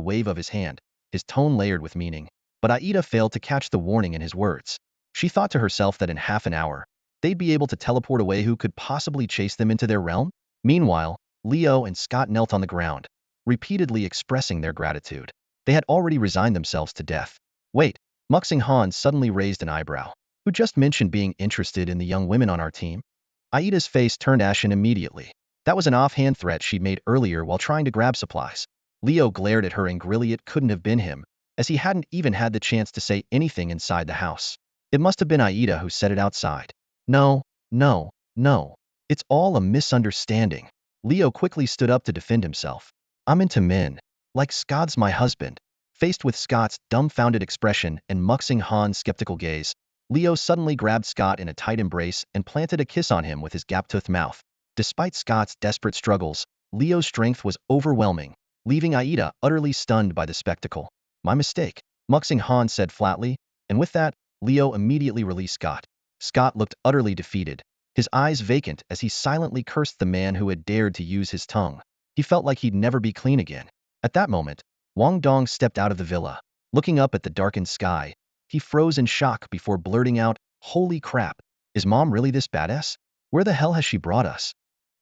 wave of his hand, his tone layered with meaning. But Aida failed to catch the warning in his words. She thought to herself that in half an hour, they'd be able to teleport away. Who could possibly chase them into their realm? Meanwhile, Leo and Scott knelt on the ground, repeatedly expressing their gratitude. They had already resigned themselves to death. Wait, Muxing Han suddenly raised an eyebrow. Who just mentioned being interested in the young women on our team? Aida's face turned ashen immediately. That was an offhand threat she'd made earlier while trying to grab supplies. Leo glared at her angrily. It couldn't have been him, as he hadn't even had the chance to say anything inside the house. It must have been Aida who said it outside. No. It's all a misunderstanding. Leo quickly stood up to defend himself. I'm into men. Like Scott's my husband. Faced with Scott's dumbfounded expression and Muxing Han's skeptical gaze, Leo suddenly grabbed Scott in a tight embrace and planted a kiss on him with his gap-toothed mouth. Despite Scott's desperate struggles, Leo's strength was overwhelming, leaving Aida utterly stunned by the spectacle. My mistake, Muxing Han said flatly, and with that, Leo immediately released Scott. Scott looked utterly defeated, his eyes vacant as he silently cursed the man who had dared to use his tongue. He felt like he'd never be clean again. At that moment, Wang Dong stepped out of the villa. Looking up at the darkened sky, he froze in shock before blurting out, "Holy crap, is Mom really this badass? Where the hell has she brought us?"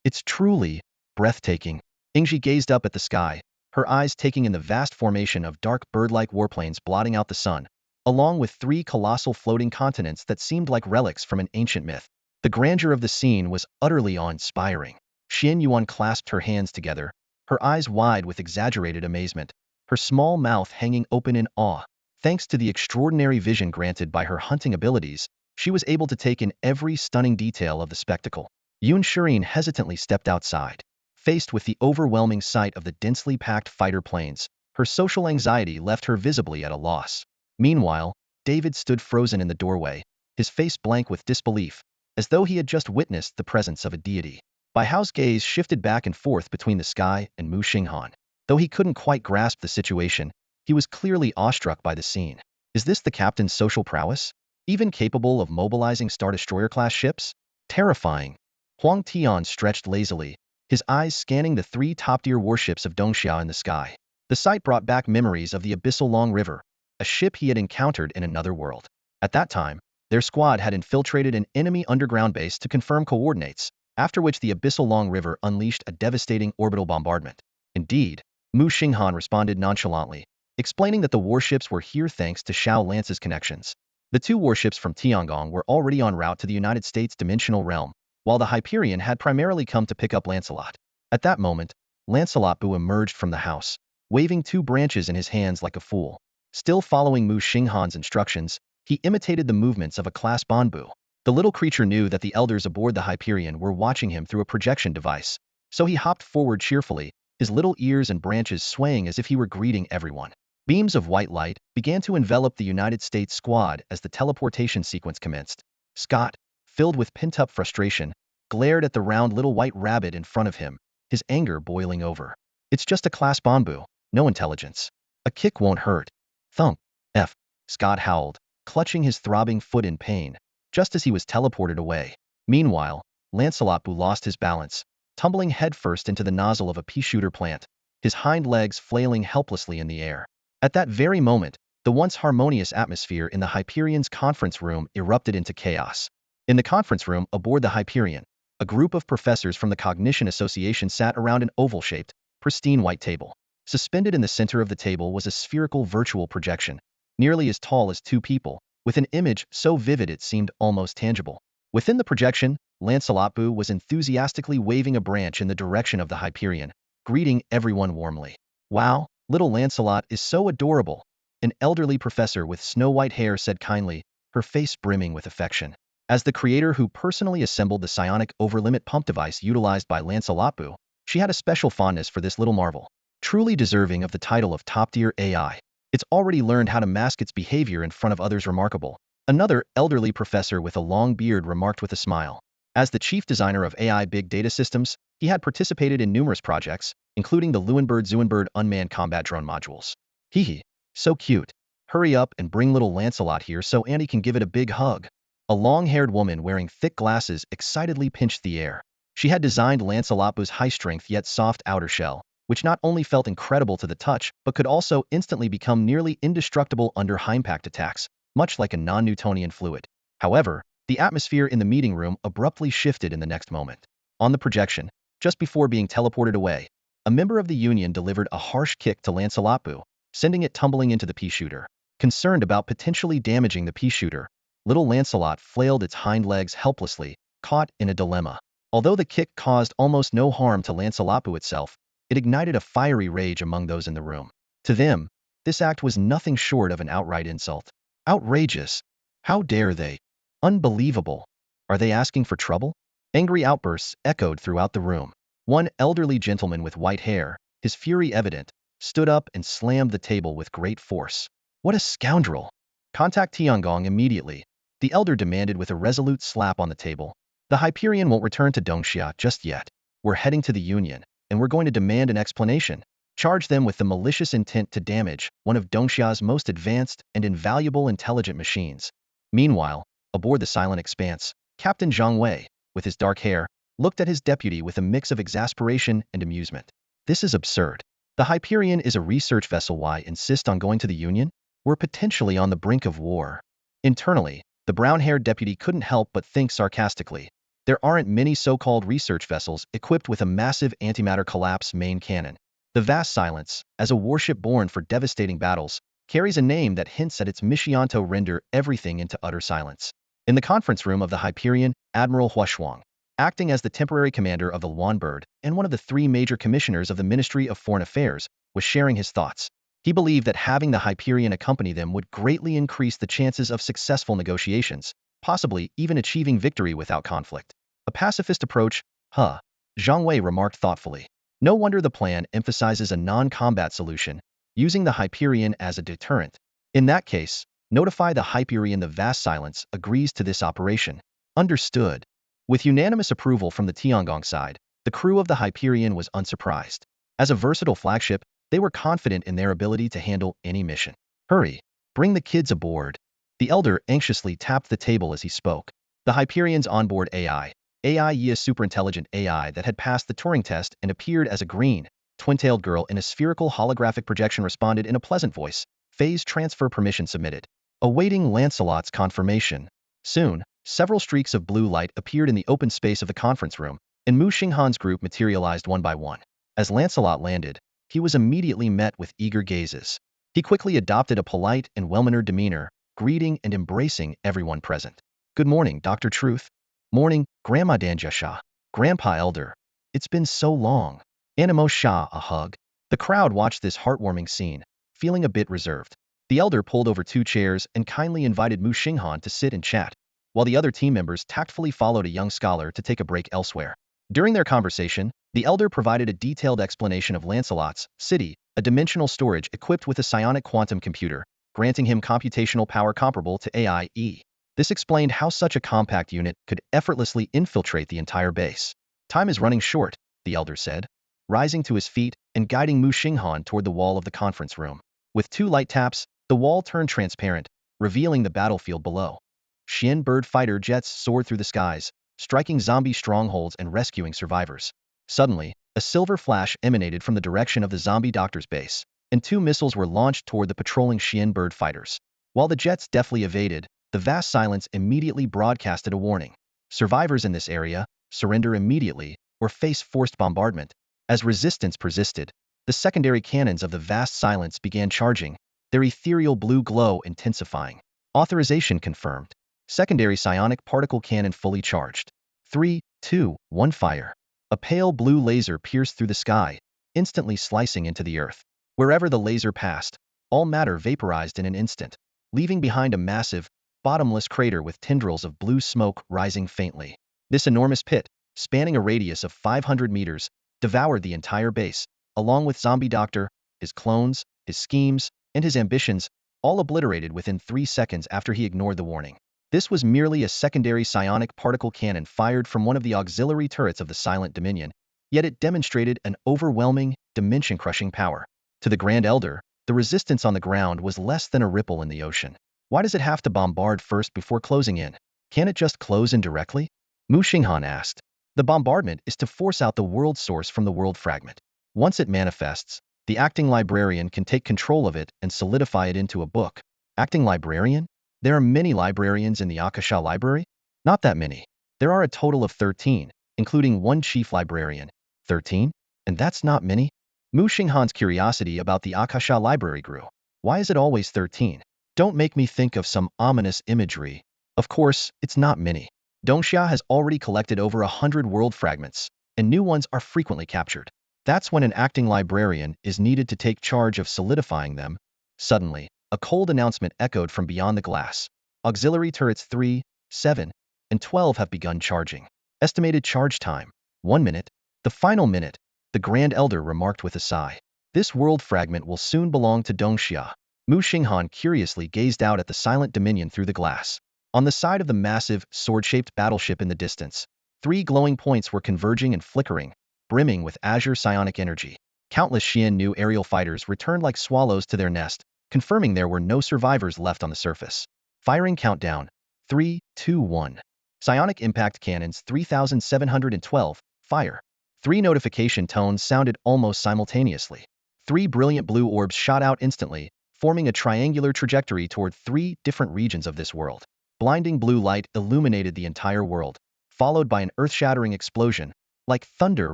It's truly breathtaking. Ingji gazed up at the sky, her eyes taking in the vast formation of dark bird-like warplanes blotting out the sun, along with 3 colossal floating continents that seemed like relics from an ancient myth. The grandeur of the scene was utterly awe-inspiring. Xian Yuan clasped her hands together, her eyes wide with exaggerated amazement, her small mouth hanging open in awe. Thanks to the extraordinary vision granted by her hunting abilities, she was able to take in every stunning detail of the spectacle. Yun Shirin hesitantly stepped outside. Faced with the overwhelming sight of the densely packed fighter planes, her social anxiety left her visibly at a loss. Meanwhile, David stood frozen in the doorway, his face blank with disbelief, as though he had just witnessed the presence of a deity. Bai Hao's gaze shifted back and forth between the sky and Muxing Han. Though he couldn't quite grasp the situation, he was clearly awestruck by the scene. Is this the captain's social prowess? Even capable of mobilizing Star Destroyer-class ships? Terrifying. Huang Tian stretched lazily, his eyes scanning the 3 top-tier warships of Dongxia in the sky. The sight brought back memories of the Abyssal Long River, a ship he had encountered in another world. At that time, their squad had infiltrated an enemy underground base to confirm coordinates, after which the Abyssal Long River unleashed a devastating orbital bombardment. Indeed, Muxing Han responded nonchalantly, explaining that the warships were here thanks to Xiao Lance's connections. The two warships from Tiangong were already en route to the United States dimensional realm, while the Hyperion had primarily come to pick up Lancelot. At that moment, Lancelot Bu emerged from the house, waving two branches in his hands like a fool. Still following Muxing Han's instructions, he imitated the movements of a class Bonbu. The little creature knew that the elders aboard the Hyperion were watching him through a projection device, so he hopped forward cheerfully, his little ears and branches swaying as if he were greeting everyone. Beams of white light began to envelop the United States squad as the teleportation sequence commenced. Scott, filled with pent-up frustration, glared at the round little white rabbit in front of him, his anger boiling over. It's just a class Bonbu, no intelligence. A kick won't hurt. Thump. F. Scott howled, clutching his throbbing foot in pain, just as he was teleported away. Meanwhile, Lancelot Bu lost his balance, tumbling headfirst into the nozzle of a pea-shooter plant, his hind legs flailing helplessly in the air. At that very moment, the once harmonious atmosphere in the Hyperion's conference room erupted into chaos. In the conference room aboard the Hyperion, a group of professors from the Cognition Association sat around an oval-shaped, pristine white table. Suspended in the center of the table was a spherical virtual projection, nearly as tall as two people, with an image so vivid it seemed almost tangible. Within the projection, Lancelot Bu was enthusiastically waving a branch in the direction of the Hyperion, greeting everyone warmly. Wow, little Lancelot is so adorable, an elderly professor with snow-white hair said kindly, her face brimming with affection. As the creator who personally assembled the psionic overlimit pump device utilized by Lancelot Bu, she had a special fondness for this little marvel, truly deserving of the title of top-tier AI. It's already learned how to mask its behavior in front of others remarkable. Another elderly professor with a long beard remarked with a smile. As the chief designer of AI big data systems, he had participated in numerous projects, including the Zoombird unmanned combat drone modules. Hee, so cute. Hurry up and bring little Lancelot here so Annie can give it a big hug. A long-haired woman wearing thick glasses excitedly pinched the air. She had designed Lancelot Bu's high-strength yet soft outer shell, which not only felt incredible to the touch, but could also instantly become nearly indestructible under high-impact attacks, much like a non-Newtonian fluid. However, the atmosphere in the meeting room abruptly shifted in the next moment. On the projection, just before being teleported away, a member of the Union delivered a harsh kick to Lancelot Bu, sending it tumbling into the pea-shooter. Concerned about potentially damaging the pea-shooter, little Lancelot flailed its hind legs helplessly, caught in a dilemma. Although the kick caused almost no harm to Lancelot Bu itself, it ignited a fiery rage among those in the room. To them, this act was nothing short of an outright insult. Outrageous. How dare they? Unbelievable. Are they asking for trouble? Angry outbursts echoed throughout the room. One elderly gentleman with white hair, his fury evident, stood up and slammed the table with great force. What a scoundrel! Contact Tiangong immediately, the elder demanded with a resolute slap on the table. The Hyperion won't return to Dongxia just yet. We're heading to the Union, and we're going to demand an explanation. Charge them with the malicious intent to damage one of Dongxia's most advanced and invaluable intelligent machines. Meanwhile, aboard the Silent Expanse, Captain Zhang Wei, with his dark hair, looked at his deputy with a mix of exasperation and amusement. This is absurd. The Hyperion is a research vessel. Why insist on going to the Union? We're potentially on the brink of war. Internally, the brown-haired deputy couldn't help but think sarcastically. There aren't many so-called research vessels equipped with a massive antimatter collapse main cannon. The vast Silence, as a warship born for devastating battles, carries a name that hints at its mission to render everything into utter silence. In the conference room of the Hyperion, Admiral Hua Shuang, acting as the temporary commander of the Wanbird and one of the three major commissioners of the Ministry of Foreign Affairs, was sharing his thoughts. He believed that having the Hyperion accompany them would greatly increase the chances of successful negotiations, possibly even achieving victory without conflict. A pacifist approach, huh? Zhang Wei remarked thoughtfully. No wonder the plan emphasizes a non-combat solution, using the Hyperion as a deterrent. In that case, notify the Hyperion. The vast Silence agrees to this operation. Understood. With unanimous approval from the Tiangong side, the crew of the Hyperion was unsurprised. As a versatile flagship, they were confident in their ability to handle any mission. Hurry, bring the kids aboard. The elder anxiously tapped the table as he spoke. The Hyperion's onboard AI, a superintelligent AI that had passed the Turing test and appeared as a green, twin-tailed girl in a spherical holographic projection, responded in a pleasant voice. Phase transfer permission submitted. Awaiting Lancelot's confirmation. Soon, several streaks of blue light appeared in the open space of the conference room, and Muxing Han's group materialized one by one. As Lancelot landed, he was immediately met with eager gazes. He quickly adopted a polite and well-mannered demeanor, greeting and embracing everyone present. "Good morning, Dr. Truth." "Morning, Grandma Danjasha." "Grandpa Elder." "It's been so long." "Animo Shah," a hug. The crowd watched this heartwarming scene, feeling a bit reserved. The elder pulled over 2 chairs and kindly invited Muxing Han to sit and chat, while the other team members tactfully followed a young scholar to take a break elsewhere. During their conversation, the elder provided a detailed explanation of Lancelot's city, a dimensional storage equipped with a psionic quantum computer, granting him computational power comparable to AIE. This explained how such a compact unit could effortlessly infiltrate the entire base. "Time is running short," the elder said, rising to his feet and guiding Muxing Han toward the wall of the conference room. With 2 light taps, the wall turned transparent, revealing the battlefield below. Xian bird fighter jets soared through the skies, striking zombie strongholds and rescuing survivors. Suddenly, a silver flash emanated from the direction of the zombie doctor's base, and 2 missiles were launched toward the patrolling Xian bird fighters. While the jets deftly evaded, the vast silence immediately broadcasted a warning. "Survivors in this area, surrender immediately or face forced bombardment." As resistance persisted, the secondary cannons of the vast silence began charging, their ethereal blue glow intensifying. Authorization confirmed. Secondary psionic particle cannon fully charged. 3, 2, 1 fire. A pale blue laser pierced through the sky, instantly slicing into the earth. Wherever the laser passed, all matter vaporized in an instant, leaving behind a massive, bottomless crater with tendrils of blue smoke rising faintly. This enormous pit, spanning a radius of 500 meters, devoured the entire base, along with Zombie Doctor, his clones, his schemes, and his ambitions, all obliterated within 3 seconds after he ignored the warning. This was merely a secondary psionic particle cannon fired from one of the auxiliary turrets of the Silent Dominion, yet it demonstrated an overwhelming, dimension-crushing power. To the Grand Elder, the resistance on the ground was less than a ripple in the ocean. Why does it have to bombard first before closing in? Can't it just close in directly? Muxing Han asked. The bombardment is to force out the world source from the world fragment. Once it manifests, the acting librarian can take control of it and solidify it into a book. Acting librarian? There are many librarians in the Akasha library? Not that many. There are a total of 13, including 1 chief librarian. 13? And that's not many? Muxing Han's curiosity about the Akasha library grew. Why is it always 13? Don't make me think of some ominous imagery. Of course, it's not many. Dongxia has already collected over 100 world fragments, and new ones are frequently captured. That's when an acting librarian is needed to take charge of solidifying them. Suddenly, a cold announcement echoed from beyond the glass. Auxiliary turrets 3, 7, and 12 have begun charging. Estimated charge time, 1 minute. The final minute, the Grand Elder remarked with a sigh. This world fragment will soon belong to Dongxia. Muxing Han curiously gazed out at the Silent Dominion through the glass. On the side of the massive, sword-shaped battleship in the distance, 3 glowing points were converging and flickering, brimming with azure psionic energy. Countless Xian new aerial fighters returned like swallows to their nest, confirming there were no survivors left on the surface. Firing countdown, 3, 2, 1. Psionic impact cannons 3712, fire. 3 notification tones sounded almost simultaneously. 3 brilliant blue orbs shot out instantly, forming a triangular trajectory toward 3 different regions of this world. Blinding blue light illuminated the entire world, followed by an earth-shattering explosion, like thunder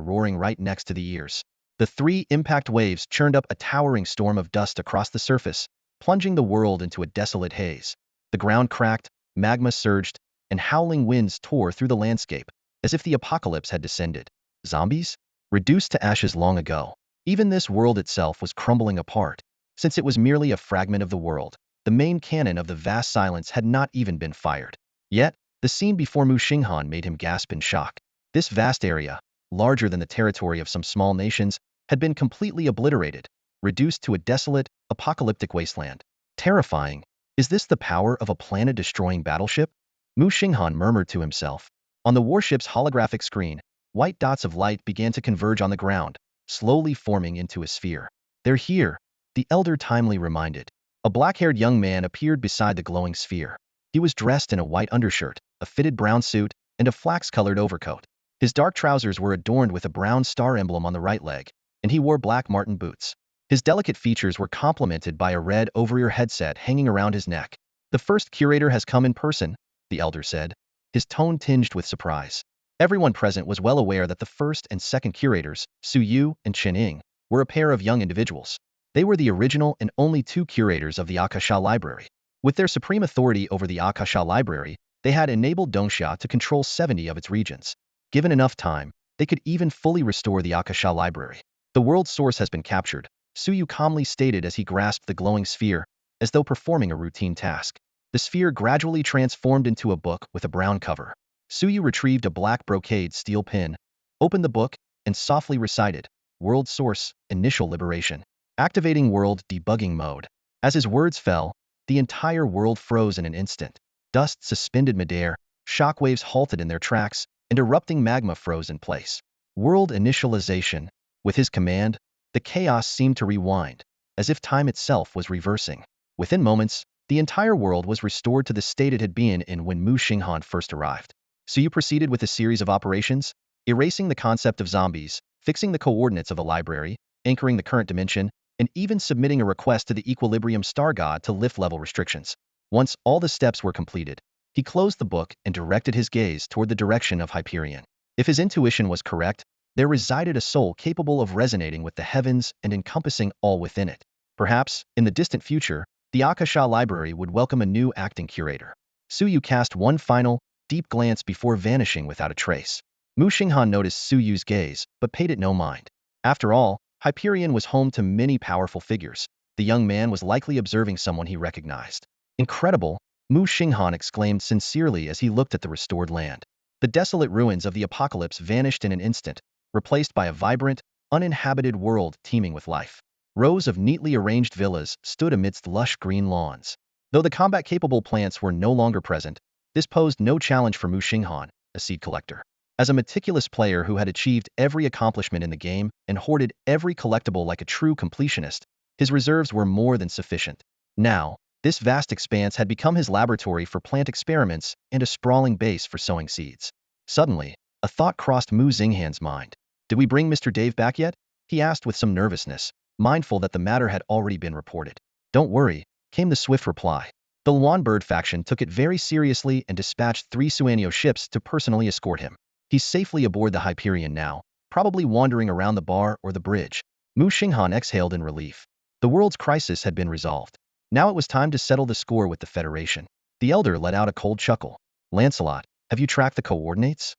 roaring right next to the ears. The 3 impact waves churned up a towering storm of dust across the surface, plunging the world into a desolate haze. The ground cracked, magma surged, and howling winds tore through the landscape, as if the apocalypse had descended. Zombies? Reduced to ashes long ago. Even this world itself was crumbling apart. Since it was merely a fragment of the world, the main cannon of the vast silence had not even been fired. Yet, the scene before Muxing Han made him gasp in shock. This vast area, larger than the territory of some small nations, had been completely obliterated, reduced to a desolate, apocalyptic wasteland. Terrifying. Is this the power of a planet-destroying battleship? Muxing Han murmured to himself. On the warship's holographic screen, white dots of light began to converge on the ground, slowly forming into a sphere. They're here, the elder timely reminded. A black-haired young man appeared beside the glowing sphere. He was dressed in a white undershirt, a fitted brown suit, and a flax-colored overcoat. His dark trousers were adorned with a brown star emblem on the right leg, and he wore black marten boots. His delicate features were complemented by a red over-ear headset hanging around his neck. The first curator has come in person, the elder said, his tone tinged with surprise. Everyone present was well aware that the first and second curators, Su Yu and Chen Ying, were a pair of young individuals. They were the original and only two curators of the Akasha Library. With their supreme authority over the Akasha Library, they had enabled Dongxia to control 70 of its regions. Given enough time, they could even fully restore the Akasha Library. The world's source has been captured, Suyu calmly stated as he grasped the glowing sphere, as though performing a routine task. The sphere gradually transformed into a book with a brown cover. Suyu retrieved a black brocade steel pin, opened the book, and softly recited, World Source, Initial Liberation. Activating World Debugging Mode. As his words fell, the entire world froze in an instant. Dust suspended midair, shockwaves halted in their tracks, and erupting magma froze in place. World Initialization. With his command, the chaos seemed to rewind, as if time itself was reversing. Within moments, the entire world was restored to the state it had been in when Muxing Han first arrived. Suyu proceeded with a series of operations, erasing the concept of zombies, fixing the coordinates of the library, anchoring the current dimension, and even submitting a request to the Equilibrium Star God to lift level restrictions. Once all the steps were completed, he closed the book and directed his gaze toward the direction of Hyperion. If his intuition was correct, there resided a soul capable of resonating with the heavens and encompassing all within it. Perhaps, in the distant future, the Akasha Library would welcome a new acting curator. Suyu cast one final, deep glance before vanishing without a trace. Muxing Han noticed Suyu's gaze, but paid it no mind. After all, Hyperion was home to many powerful figures. The young man was likely observing someone he recognized. Incredible, Muxing Han exclaimed sincerely as he looked at the restored land. The desolate ruins of the apocalypse vanished in an instant, replaced by a vibrant, uninhabited world teeming with life. Rows of neatly arranged villas stood amidst lush green lawns. Though the combat-capable plants were no longer present, this posed no challenge for Muxing Han, a seed collector. As a meticulous player who had achieved every accomplishment in the game and hoarded every collectible like a true completionist, his reserves were more than sufficient. Now, this vast expanse had become his laboratory for plant experiments and a sprawling base for sowing seeds. Suddenly, a thought crossed Muxing Han's mind. Did we bring Mr. Dave back yet? He asked with some nervousness, mindful that the matter had already been reported. Don't worry, came the swift reply. The Luan faction took it very seriously and dispatched 3 Suanio ships to personally escort him. He's safely aboard the Hyperion now, probably wandering around the bar or the bridge. Muxing Han exhaled in relief. The world's crisis had been resolved. Now it was time to settle the score with the Federation. The Elder let out a cold chuckle. Lancelot, have you tracked the coordinates?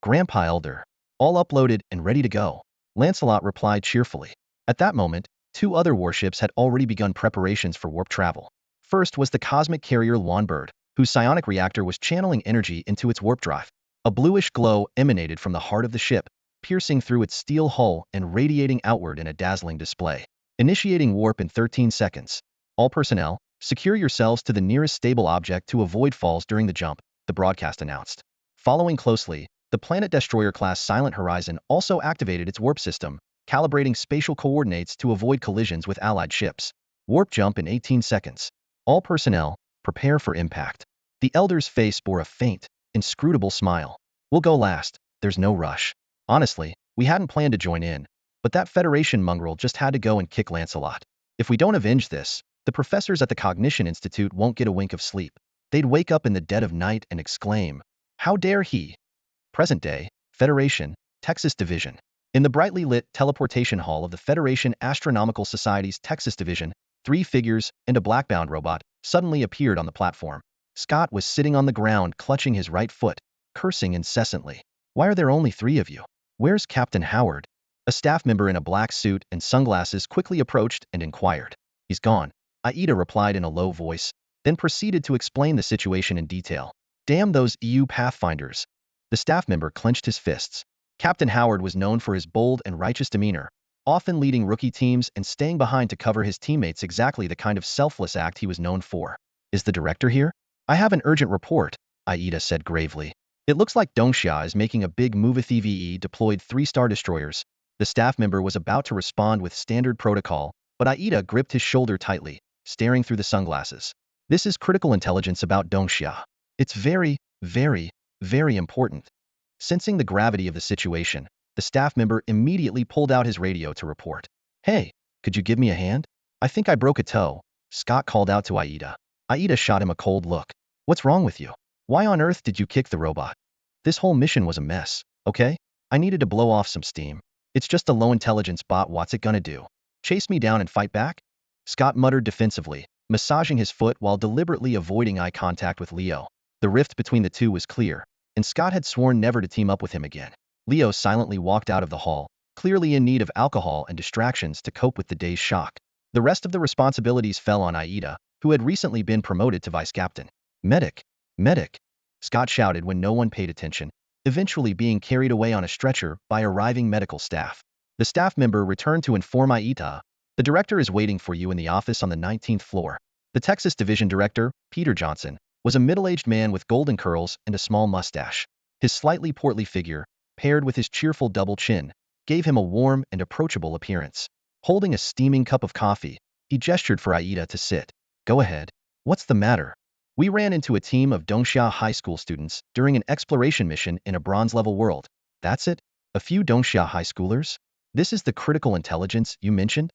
Grandpa Elder. All uploaded and ready to go. Lancelot replied cheerfully. At that moment, 2 other warships had already begun preparations for warp travel. First was the cosmic carrier Luan, whose psionic reactor was channeling energy into its warp drive. A bluish glow emanated from the heart of the ship, piercing through its steel hull and radiating outward in a dazzling display. Initiating warp in 13 seconds. All personnel, secure yourselves to the nearest stable object to avoid falls during the jump, the broadcast announced. Following closely, the Planet Destroyer-class Silent Horizon also activated its warp system, calibrating spatial coordinates to avoid collisions with allied ships. Warp jump in 18 seconds. All personnel, prepare for impact. The Elder's face bore a faint, inscrutable smile. We'll go last, there's no rush. Honestly, we hadn't planned to join in, but that Federation mongrel just had to go and kick Lancelot. If we don't avenge this, the professors at the Cognition Institute won't get a wink of sleep. They'd wake up in the dead of night and exclaim, how dare he? Present day, Federation, Texas Division. In the brightly lit teleportation hall of the Federation Astronomical Society's Texas Division, 3 figures and a blackbound robot suddenly appeared on the platform. Scott was sitting on the ground clutching his right foot, cursing incessantly. Why are there only 3 of you? Where's Captain Howard? A staff member in a black suit and sunglasses quickly approached and inquired. He's gone, Aida replied in a low voice, then proceeded to explain the situation in detail. Damn those EU Pathfinders. The staff member clenched his fists. Captain Howard was known for his bold and righteous demeanor, often leading rookie teams and staying behind to cover his teammates, exactly the kind of selfless act he was known for. Is the director here? I have an urgent report, Aida said gravely. It looks like Dongxia is making a big move. EVE deployed 3 Star Destroyers. The staff member was about to respond with standard protocol, but Aida gripped his shoulder tightly, staring through the sunglasses. This is critical intelligence about Dongxia. It's very, very, very important. Sensing the gravity of the situation, the staff member immediately pulled out his radio to report. Hey, could you give me a hand? I think I broke a toe, Scott called out to Aida. Aida shot him a cold look. What's wrong with you? Why on earth did you kick the robot? This whole mission was a mess, okay? I needed to blow off some steam. It's just a low-intelligence bot. What's it gonna do? Chase me down and fight back? Scott muttered defensively, massaging his foot while deliberately avoiding eye contact with Leo. The rift between the two was clear, and Scott had sworn never to team up with him again. Leo silently walked out of the hall, clearly in need of alcohol and distractions to cope with the day's shock. The rest of the responsibilities fell on Aida, who had recently been promoted to vice captain. Medic! Medic! Scott shouted when no one paid attention, eventually being carried away on a stretcher by arriving medical staff. The staff member returned to inform Aida, "The director is waiting for you in the office on the 19th floor." The Texas Division Director, Peter Johnson, was a middle-aged man with golden curls and a small mustache. His slightly portly figure, paired with his cheerful double chin, gave him a warm and approachable appearance. Holding a steaming cup of coffee, he gestured for Aida to sit. "Go ahead. What's the matter?" "We ran into a team of Dongxia High School students during an exploration mission in a bronze-level world." "That's it? A few Dongxia High Schoolers? This is the critical intelligence you mentioned?"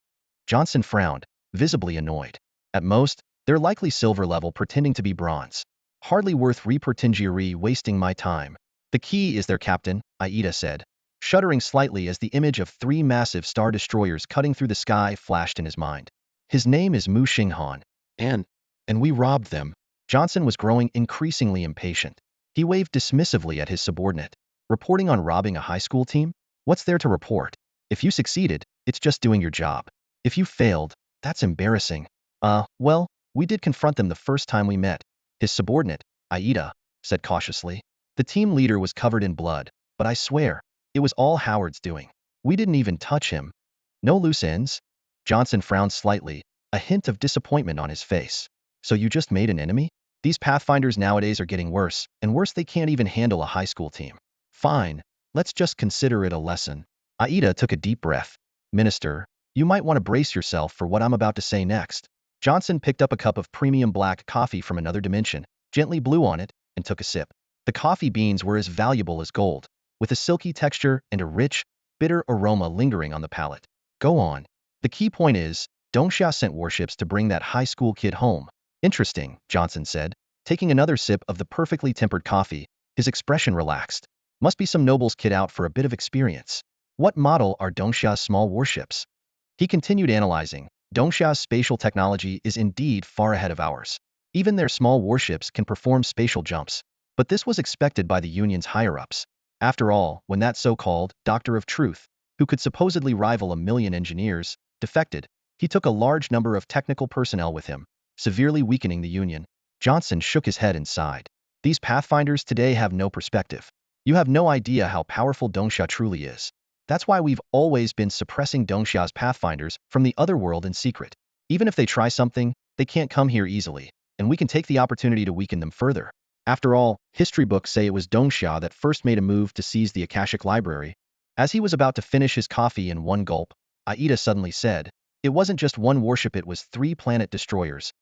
Johnson frowned, visibly annoyed. "At most, they're likely silver level pretending to be bronze. Hardly worth wasting my time." "The key is their captain," Aida said, shuddering slightly as the image of 3 massive star destroyers cutting through the sky flashed in his mind. "His name is Muxing Han. And we robbed them." Johnson was growing increasingly impatient. He waved dismissively at his subordinate. "Reporting on robbing a high school team? What's there to report? If you succeeded, it's just doing your job. If you failed, that's embarrassing." Well, we did confront them the first time we met." His subordinate, Aida, said cautiously. "The team leader was covered in blood, but I swear, it was all Howard's doing. We didn't even touch him." "No loose ends?" Johnson frowned slightly, a hint of disappointment on his face. "So you just made an enemy? These Pathfinders nowadays are getting worse, and worse they can't even handle a high school team." "Fine, let's just consider it a lesson." Aida took a deep breath. "Minister, you might want to brace yourself for what I'm about to say next." Johnson picked up a cup of premium black coffee from another dimension, gently blew on it, and took a sip. The coffee beans were as valuable as gold, with a silky texture and a rich, bitter aroma lingering on the palate. "Go on." "The key point is, Dongxia sent warships to bring that high school kid home." "Interesting," Johnson said, taking another sip of the perfectly tempered coffee, his expression relaxed. "Must be some noble's kid out for a bit of experience. What model are Dongxia's small warships?" He continued analyzing. "Dongxia's spatial technology is indeed far ahead of ours. Even their small warships can perform spatial jumps. But this was expected by the Union's higher-ups. After all, when that so-called Doctor of Truth, who could supposedly rival 1,000,000 engineers, defected, he took a large number of technical personnel with him, severely weakening the Union." Johnson shook his head and sighed. "These Pathfinders today have no perspective. You have no idea how powerful Dongxia truly is. That's why we've always been suppressing Dongxia's Pathfinders from the other world in secret. Even if they try something, they can't come here easily, and we can take the opportunity to weaken them further. After all, history books say it was Dongxia that first made a move to seize the Akashic Library." As he was about to finish his coffee in one gulp, Aida suddenly said, "It wasn't just one warship, it was 3 planet destroyers."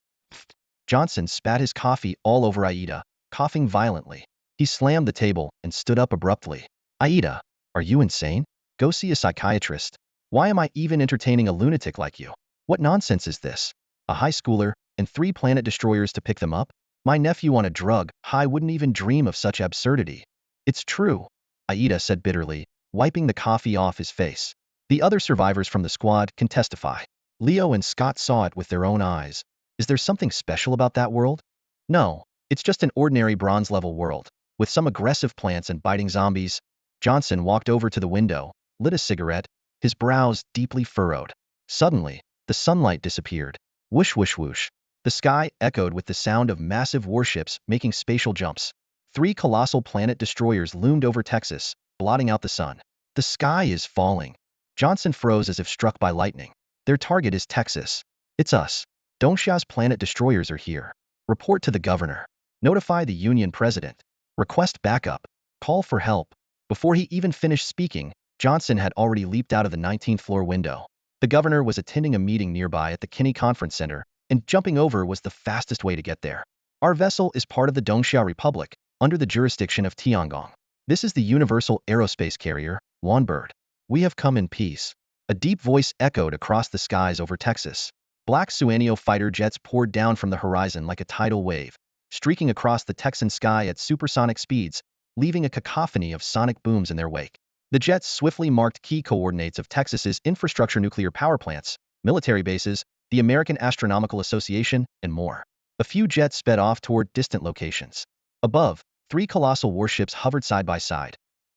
Johnson spat his coffee all over Aida, coughing violently. He slammed the table and stood up abruptly. "Aida, are you insane? Go see a psychiatrist. Why am I even entertaining a lunatic like you? What nonsense is this? A high schooler, and 3 planet destroyers to pick them up? My nephew on a drug high wouldn't even dream of such absurdity." "It's true," Aida said bitterly, wiping the coffee off his face. "The other survivors from the squad can testify. Leo and Scott saw it with their own eyes. Is there something special about that world? No, it's just an ordinary bronze-level world, with some aggressive plants and biting zombies." Johnson walked over to the window, lit a cigarette, his brows deeply furrowed. Suddenly, the sunlight disappeared. Whoosh whoosh whoosh. The sky echoed with the sound of massive warships making spatial jumps. 3 colossal planet destroyers loomed over Texas, blotting out the sun. "The sky is falling." Johnson froze as if struck by lightning. "Their target is Texas. It's us. Dongxia's planet destroyers are here. Report to the governor. Notify the Union president. Request backup. Call for help." Before he even finished speaking, Johnson had already leaped out of the 19th floor window. The governor was attending a meeting nearby at the Kinney Conference Center, and jumping over was the fastest way to get there. "Our vessel is part of the Dongxia Republic, under the jurisdiction of Tiangong. This is the Universal Aerospace Carrier, Wanbird. We have come in peace." A deep voice echoed across the skies over Texas. Black Suanio fighter jets poured down from the horizon like a tidal wave, streaking across the Texan sky at supersonic speeds, leaving a cacophony of sonic booms in their wake. The jets swiftly marked key coordinates of Texas's infrastructure: nuclear power plants, military bases, the American Astronomical Association, and more. A few jets sped off toward distant locations. Above, 3 colossal warships hovered side by side.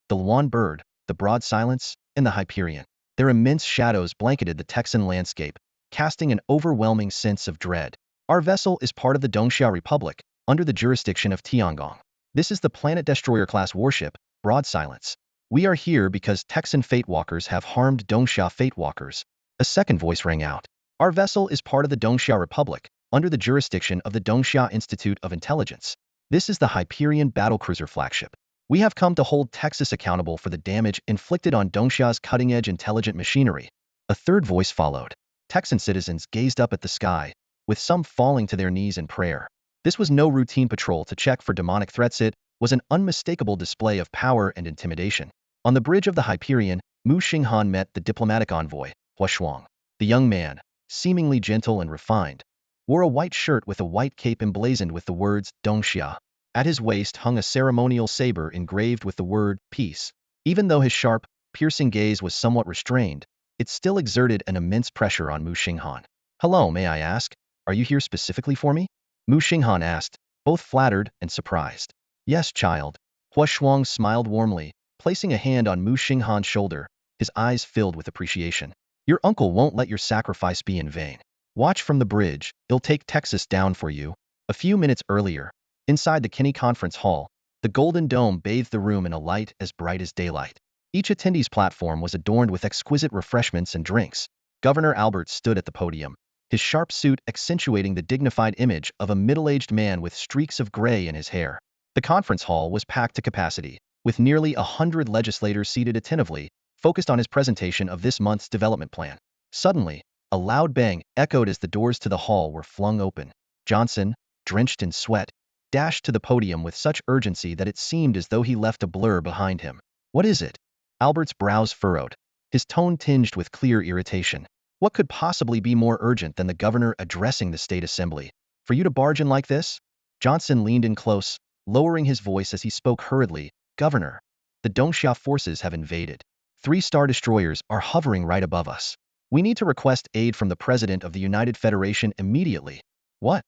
The Luan Bird, the Broad Silence, and the Hyperion. Their immense shadows blanketed the Texan landscape, casting an overwhelming sense of dread. Our vessel is part of the Dongxia Republic, under the jurisdiction of Tiangong. This is the Planet Destroyer-class warship, Broad Silence. We are here because Texan Fatewalkers have harmed Dongxia Fatewalkers. A second voice rang out. Our vessel is part of the Dongxia Republic, under the jurisdiction of the Dongxia Institute of Intelligence. This is the Hyperion battlecruiser flagship. We have come to hold Texas accountable for the damage inflicted on Dongxia's cutting-edge intelligent machinery. A third voice followed. Texan citizens gazed up at the sky, with some falling to their knees in prayer. This was no routine patrol to check for demonic threats. It was an unmistakable display of power and intimidation. On the bridge of the Hyperion, Muxing Han met the diplomatic envoy, Hua Shuang. The young man, seemingly gentle and refined, wore a white shirt with a white cape emblazoned with the words Dongxia. At his waist hung a ceremonial saber engraved with the word peace. Even though his sharp, piercing gaze was somewhat restrained, it still exerted an immense pressure on Muxing Han. Hello, may I ask, are you here specifically for me? Muxing Han asked, both flattered and surprised. Yes, child. Hua Shuang smiled warmly, placing a hand on Muxing Han's shoulder, his eyes filled with appreciation. Your uncle won't let your sacrifice be in vain. Watch from the bridge, he'll take Texas down for you. A few minutes earlier, inside the Kinney Conference Hall, the Golden Dome bathed the room in a light as bright as daylight. Each attendee's platform was adorned with exquisite refreshments and drinks. Governor Albert stood at the podium, his sharp suit accentuating the dignified image of a middle-aged man with streaks of gray in his hair. The conference hall was packed to capacity, with nearly 100 legislators seated attentively, focused on his presentation of this month's development plan. Suddenly, a loud bang echoed as the doors to the hall were flung open. Johnson, drenched in sweat, dashed to the podium with such urgency that it seemed as though he left a blur behind him. What is it? Albert's brows furrowed, his tone tinged with clear irritation. What could possibly be more urgent than the governor addressing the state assembly? For you to barge in like this? Johnson leaned in close, lowering his voice as he spoke hurriedly. Governor, the Dongxia forces have invaded. 3 Star Destroyers are hovering right above us. We need to request aid from the President of the United Federation immediately. What?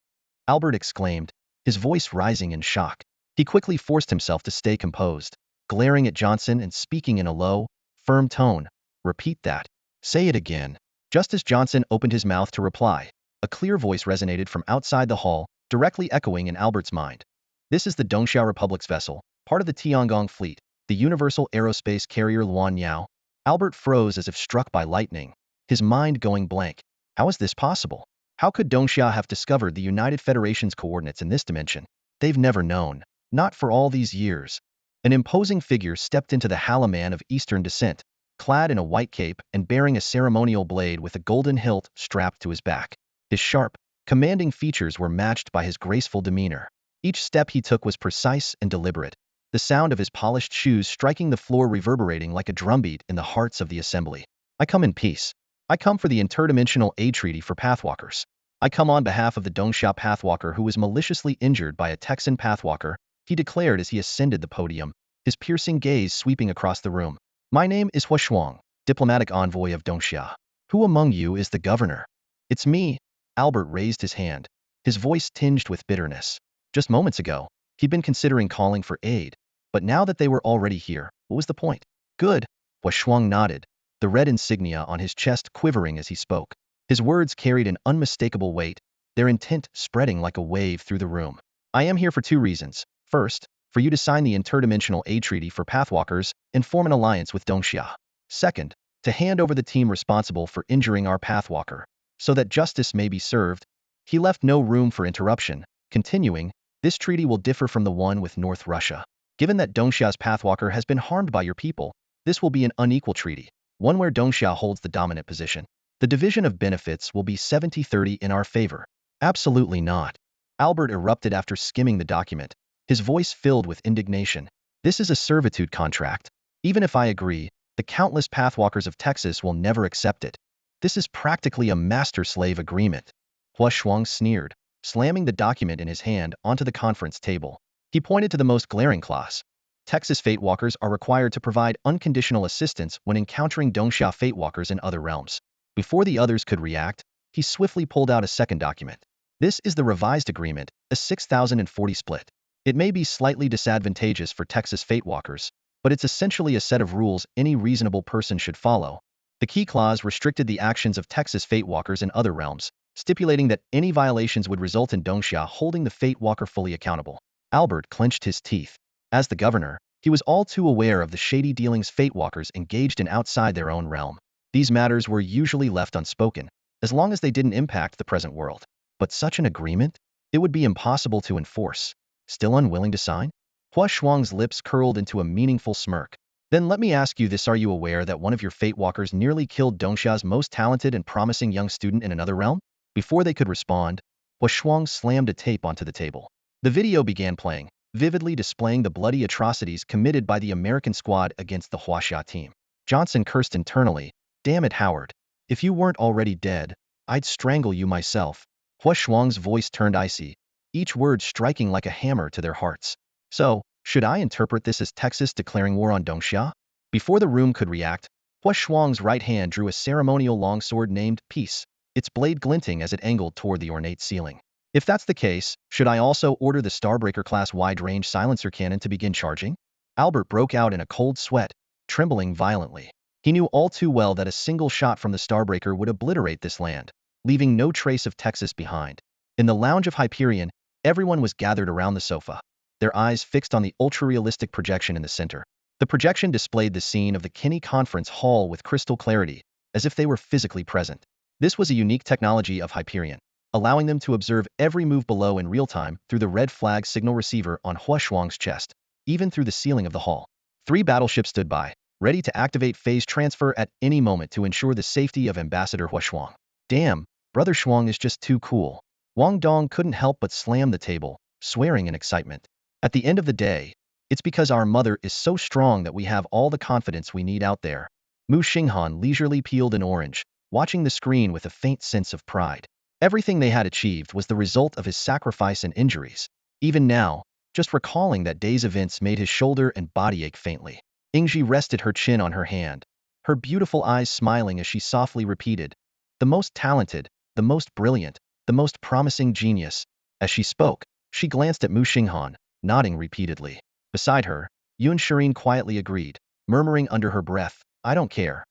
Albert exclaimed, his voice rising in shock. He quickly forced himself to stay composed, glaring at Johnson and speaking in a low, firm tone. Repeat that. Say it again. Just as Johnson opened his mouth to reply, a clear voice resonated from outside the hall, directly echoing in Albert's mind. This is the Dongxia Republic's vessel, part of the Tiangong fleet, the Universal Aerospace Carrier Luan Yao. Albert froze as if struck by lightning, his mind going blank. How is this possible? How could Dongxia have discovered the United Federation's coordinates in this dimension? They've never known, not for all these years. An imposing figure stepped into the Hala man of Eastern descent, clad in a white cape and bearing a ceremonial blade with a golden hilt strapped to his back. His sharp, commanding features were matched by his graceful demeanor. Each step he took was precise and deliberate, the sound of his polished shoes striking the floor reverberating like a drumbeat in the hearts of the assembly. I come in peace. I come for the Interdimensional Aid Treaty for Pathwalkers. I come on behalf of the Dongxia Pathwalker who was maliciously injured by a Texan Pathwalker, he declared as he ascended the podium, his piercing gaze sweeping across the room. My name is Hua Shuang, diplomatic envoy of Dongxia. Who among you is the governor? It's me. Albert raised his hand, his voice tinged with bitterness. Just moments ago, he'd been considering calling for aid, but now that they were already here, what was the point? Good. Hua Shuang nodded, the red insignia on his chest quivering as he spoke. His words carried an unmistakable weight, their intent spreading like a wave through the room. I am here for 2 reasons. First, for you to sign the Interdimensional Aid Treaty for Pathwalkers and form an alliance with Dongxia. Second, to hand over the team responsible for injuring our Pathwalker, so that justice may be served. He left no room for interruption, continuing, this treaty will differ from the one with North Russia. Given that Dongxia's Pathwalker has been harmed by your people, this will be an unequal treaty, one where Dongxia holds the dominant position. The division of benefits will be 70-30 in our favor. Absolutely not. Albert erupted after skimming the document, his voice filled with indignation. This is a servitude contract. Even if I agree, the countless Pathwalkers of Texas will never accept it. This is practically a master-slave agreement. Hua Shuang sneered, slamming the document in his hand onto the conference table. He pointed to the most glaring clause. Texas Fatewalkers are required to provide unconditional assistance when encountering Dongxia Fatewalkers in other realms. Before the others could react, He swiftly pulled out a second document. This is the revised agreement, a 6040 split. It may be slightly disadvantageous for Texas Fatewalkers, but it's essentially a set of rules any reasonable person should follow. The key clause restricted the actions of Texas Fatewalkers in other realms, stipulating that any violations would result in Dongxia holding the Fatewalker fully accountable. Albert clenched his teeth. As the governor, he was all too aware of the shady dealings Fatewalkers engaged in outside their own realm. These matters were usually left unspoken, as long as they didn't impact the present world. But such an agreement? It would be impossible to enforce. Still unwilling to sign? Hua Shuang's lips curled into a meaningful smirk. Then let me ask you this: are you aware that one of your Fatewalkers nearly killed Dongxia's most talented and promising young student in another realm? Before they could respond, Hua Shuang slammed a tape onto the table. The video began playing, vividly displaying the bloody atrocities committed by the American squad against the Huaxia team. Johnson cursed internally. Damn it, Howard. If you weren't already dead, I'd strangle you myself. Hua Shuang's voice turned icy, each word striking like a hammer to their hearts. So, should I interpret this as Texas declaring war on Dongxia? Before the room could react, Hua Shuang's right hand drew a ceremonial longsword named Peace, its blade glinting as it angled toward the ornate ceiling. If that's the case, should I also order the Starbreaker-class wide-range silencer cannon to begin charging? Albert broke out in a cold sweat, trembling violently. He knew all too well that a single shot from the Starbreaker would obliterate this land, leaving no trace of Texas behind. In the lounge of Hyperion, everyone was gathered around the sofa, their eyes fixed on the ultra-realistic projection in the center. The projection displayed the scene of the Kinney Conference Hall with crystal clarity, as if they were physically present. This was a unique technology of Hyperion, allowing them to observe every move below in real time through the red flag signal receiver on Hua Shuang's chest, even through the ceiling of the hall. 3 battleships stood by, ready to activate phase transfer at any moment to ensure the safety of Ambassador Hua Shuang. Damn, Brother Shuang is just too cool. Wang Dong couldn't help but slam the table, swearing in excitement. At the end of the day, it's because our mother is so strong that we have all the confidence we need out there. Muxing Han leisurely peeled an orange, watching the screen with a faint sense of pride. Everything they had achieved was the result of his sacrifice and injuries. Even now, just recalling that day's events made his shoulder and body ache faintly. Ingji rested her chin on her hand, her beautiful eyes smiling as she softly repeated, "The most talented, the most brilliant, the most promising genius." As she spoke, she glanced at Muxing Han, nodding repeatedly. Beside her, Yun Shirin quietly agreed, murmuring under her breath, "I don't care.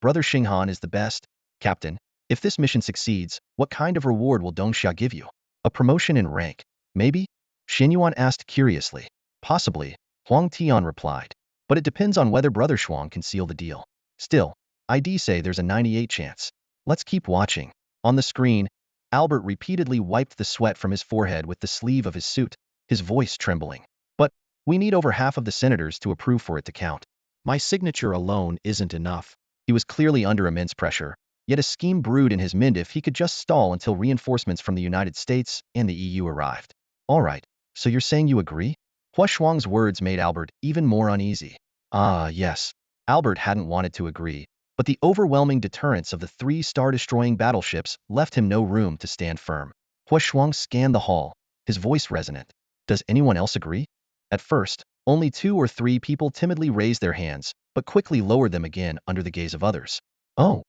Brother Xinghan is the best. Captain, if this mission succeeds, what kind of reward will Dongxia give you? A promotion in rank, maybe?" Xinyuan asked curiously. "Possibly," Huang Tian replied. "But it depends on whether Brother Shuang can seal the deal. Still, I'd say there's a 98 chance. Let's keep watching." On the screen, Albert repeatedly wiped the sweat from his forehead with the sleeve of his suit, his voice trembling. "But we need over half of the senators to approve for it to count. My signature alone isn't enough." He was clearly under immense pressure, yet a scheme brewed in his mind if he could just stall until reinforcements from the United States and the EU arrived. "All right, so you're saying you agree?" Hua Shuang's words made Albert even more uneasy. Ah, yes. Albert hadn't wanted to agree, but the overwhelming deterrence of the 3 star-destroying battleships left him no room to stand firm. Hua Shuang scanned the hall, his voice resonant. "Does anyone else agree?" At first, only 2 or 3 people timidly raised their hands, but quickly lowered them again under the gaze of others. "Oh."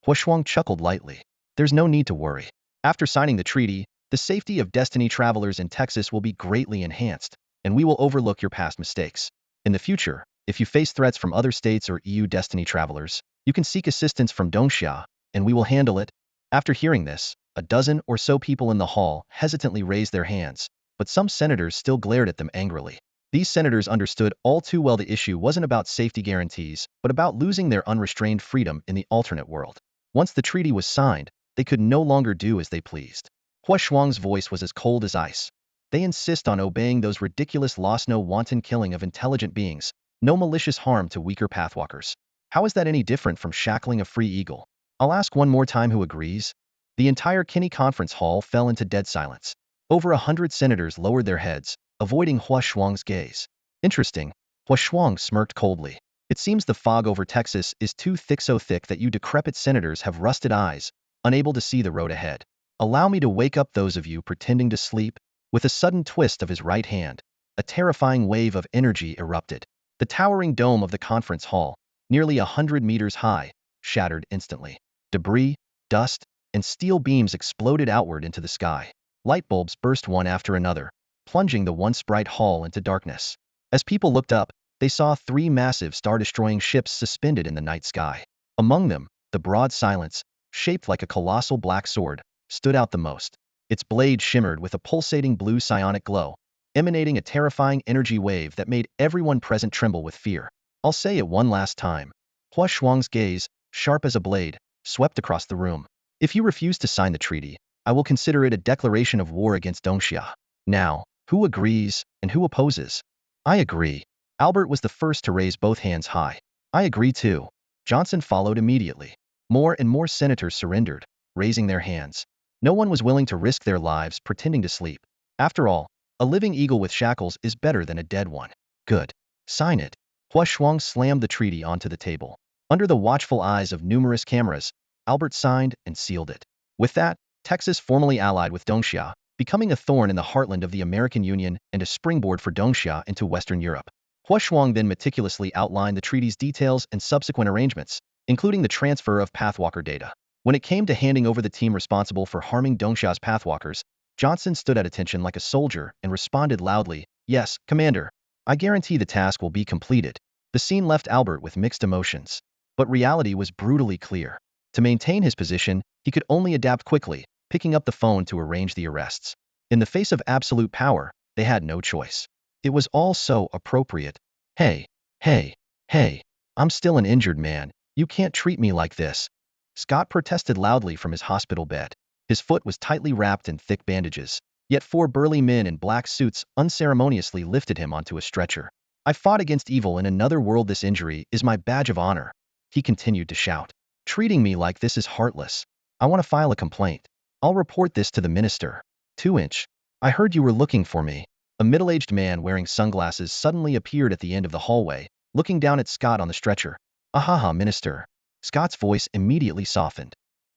Hua Shuang chuckled lightly. "There's no need to worry. After signing the treaty, the safety of Destiny travelers in Texas will be greatly enhanced, and we will overlook your past mistakes. In the future, if you face threats from other states or EU Destiny travelers, you can seek assistance from Dongxia, and we will handle it." After hearing this, a dozen or so people in the hall hesitantly raised their hands, but some senators still glared at them angrily. These senators understood all too well the issue wasn't about safety guarantees, but about losing their unrestrained freedom in the alternate world. Once the treaty was signed, they could no longer do as they pleased. Hua Shuang's voice was as cold as ice. "They insist on obeying those ridiculous laws: no wanton killing of intelligent beings, no malicious harm to weaker pathwalkers. How is that any different from shackling a free eagle?" "I'll ask one more time who agrees." The entire Kinney Conference Hall fell into dead silence. Over 100 senators lowered their heads, avoiding Hua Shuang's gaze. "Interesting." Hua Shuang smirked coldly. "It seems the fog over Texas is too thick, so thick that you decrepit senators have rusted eyes, unable to see the road ahead. Allow me to wake up those of you pretending to sleep." With a sudden twist of his right hand, a terrifying wave of energy erupted. The towering dome of the conference hall, nearly 100 meters high, shattered instantly. Debris, dust, and steel beams exploded outward into the sky. Light bulbs burst one after another, plunging the once bright hall into darkness. As people looked up, they saw 3 massive star-destroying ships suspended in the night sky. Among them, the broad silence, shaped like a colossal black sword, stood out the most. Its blade shimmered with a pulsating blue psionic glow, emanating a terrifying energy wave that made everyone present tremble with fear. I'll say it one last time. Hua Shuang's gaze, sharp as a blade, swept across the room. If you refuse to sign the treaty, I will consider it a declaration of war against Dongxia. Now, who agrees and who opposes? I agree. Albert was the first to raise both hands high. I agree too. Johnson followed immediately. More and more senators surrendered, raising their hands. No one was willing to risk their lives pretending to sleep. After all, a living eagle with shackles is better than a dead one. Good. Sign it. Hua Shuang slammed the treaty onto the table. Under the watchful eyes of numerous cameras, Albert signed and sealed it. With that, Texas formally allied with Dongxia, becoming a thorn in the heartland of the American Union and a springboard for Dongxia into Western Europe. Hua Shuang then meticulously outlined the treaty's details and subsequent arrangements, including the transfer of Pathwalker data. When it came to handing over the team responsible for harming Dongxia's Pathwalkers, Johnson stood at attention like a soldier and responded loudly, "Yes, Commander. I guarantee the task will be completed." The scene left Albert with mixed emotions. But reality was brutally clear. To maintain his position, he could only adapt quickly, picking up the phone to arrange the arrests. In the face of absolute power, they had no choice. It was all so appropriate. Hey, hey, hey, I'm still an injured man. You can't treat me like this. Scott protested loudly from his hospital bed. His foot was tightly wrapped in thick bandages, yet 4 burly men in black suits unceremoniously lifted him onto a stretcher. I fought against evil in another world. This injury is my badge of honor, he continued to shout. Treating me like this is heartless. I want to file a complaint. I'll report this to the minister. 2-inch. I heard you were looking for me. A middle-aged man wearing sunglasses suddenly appeared at the end of the hallway, looking down at Scott on the stretcher. Ahaha, minister. Scott's voice immediately softened.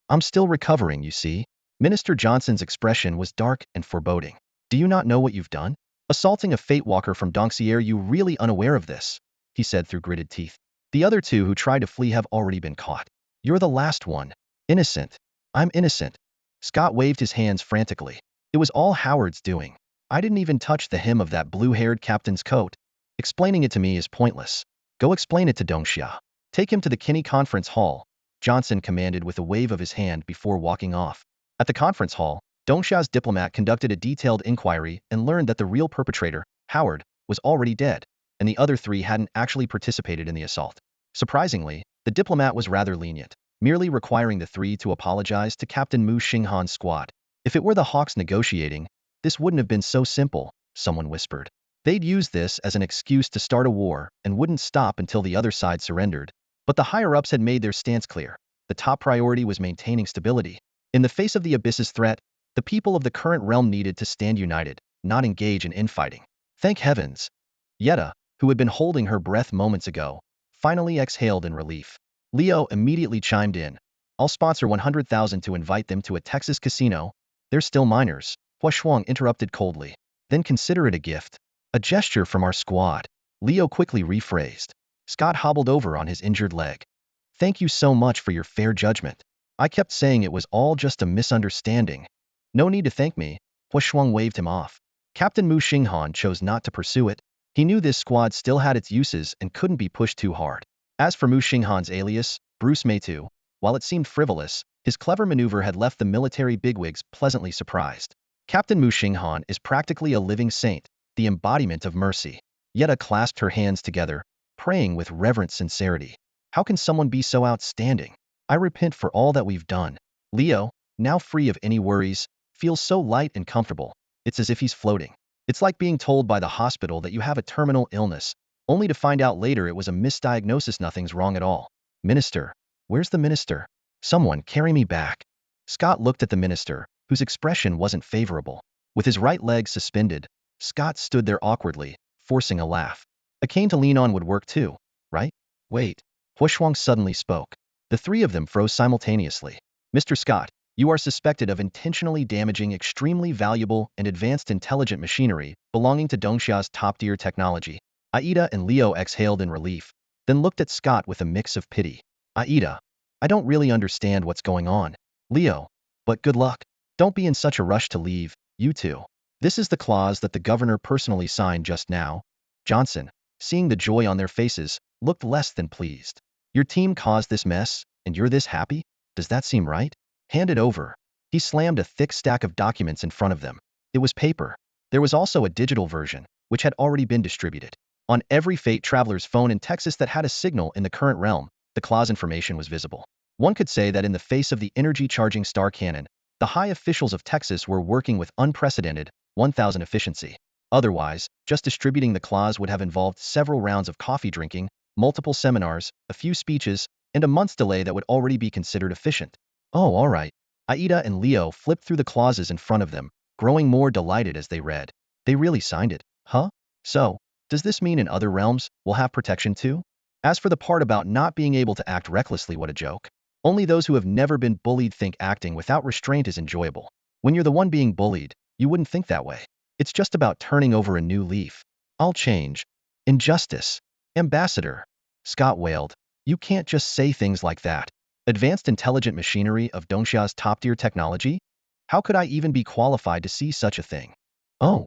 I'm still recovering, you see. Minister Johnson's expression was dark and foreboding. Do you not know what you've done? Assaulting a Fate Walker from Dongxia. You really unaware of this, he said through gritted teeth. The other 2 who tried to flee have already been caught. You're the last one. Innocent. I'm innocent. Scott waved his hands frantically. It was all Howard's doing. I didn't even touch the hem of that blue-haired captain's coat. Explaining it to me is pointless. Go explain it to Dongxia. Take him to the Kinney Conference Hall, Johnson commanded with a wave of his hand before walking off. At the conference hall, Dongxia's diplomat conducted a detailed inquiry and learned that the real perpetrator, Howard, was already dead, and the other 3 hadn't actually participated in the assault. Surprisingly, the diplomat was rather lenient, merely requiring the 3 to apologize to Captain Muxing Han's squad. If it were the Hawks negotiating, this wouldn't have been so simple, someone whispered. They'd use this as an excuse to start a war and wouldn't stop until the other side surrendered. But the higher-ups had made their stance clear. The top priority was maintaining stability. In the face of the Abyss's threat, the people of the current realm needed to stand united, not engage in infighting. Thank heavens. Yetta, who had been holding her breath moments ago, finally exhaled in relief. Leo immediately chimed in. I'll sponsor 100,000 to invite them to a Texas casino. They're still minors. Hua Shuang interrupted coldly. Then consider it a gift. A gesture from our squad. Leo quickly rephrased. Scott hobbled over on his injured leg. Thank you so much for your fair judgment. I kept saying it was all just a misunderstanding. No need to thank me. Hua Shuang waved him off. Captain Muxing Han chose not to pursue it. He knew this squad still had its uses and couldn't be pushed too hard. As for Muxing Han's alias, Bruce Maytu, while it seemed frivolous, his clever maneuver had left the military bigwigs pleasantly surprised. Captain Muxing Han is practically a living saint, the embodiment of mercy. Yetta clasped her hands together, praying with reverent sincerity. How can someone be so outstanding? I repent for all that we've done. Leo, now free of any worries, feels so light and comfortable. It's as if he's floating. It's like being told by the hospital that you have a terminal illness, only to find out later it was a misdiagnosis. Nothing's wrong at all. Minister. Where's the minister? Someone carry me back. Scott looked at the minister, whose expression wasn't favorable. With his right leg suspended, Scott stood there awkwardly, forcing a laugh. A cane to lean on would work too, right? Wait. Hua Shuang suddenly spoke. The 3 of them froze simultaneously. Mr. Scott, you are suspected of intentionally damaging extremely valuable and advanced intelligent machinery belonging to Dongxia's top-tier technology. Aida and Leo exhaled in relief, then looked at Scott with a mix of pity. Aida, I don't really understand what's going on. Leo, But good luck. Don't be in such a rush to leave, you two. This is the clause that the governor personally signed just now. Johnson, seeing the joy on their faces, looked less than pleased. Your team caused this mess, and you're this happy? Does that seem right? Hand it over. He slammed a thick stack of documents in front of them. It was paper. There was also a digital version, which had already been distributed. On every Fate Traveler's phone in Texas that had a signal in the current realm, the clause information was visible. One could say that in the face of the energy-charging star cannon, the high officials of Texas were working with unprecedented 1,000 efficiency. Otherwise, just distributing the clause would have involved several rounds of coffee drinking, multiple seminars, a few speeches, and a month's delay that would already be considered efficient. Oh, all right. Aida and Leo flipped through the clauses in front of them, growing more delighted as they read. They really signed it, huh? So, does this mean in other realms, we'll have protection too? As for the part about not being able to act recklessly, what a joke. Only those who have never been bullied think acting without restraint is enjoyable. When you're the one being bullied, you wouldn't think that way. It's just about turning over a new leaf. I'll change. Injustice. Ambassador. Scott wailed. You can't just say things like that. Advanced intelligent machinery of Dongxia's top-tier technology? How could I even be qualified to see such a thing? Oh.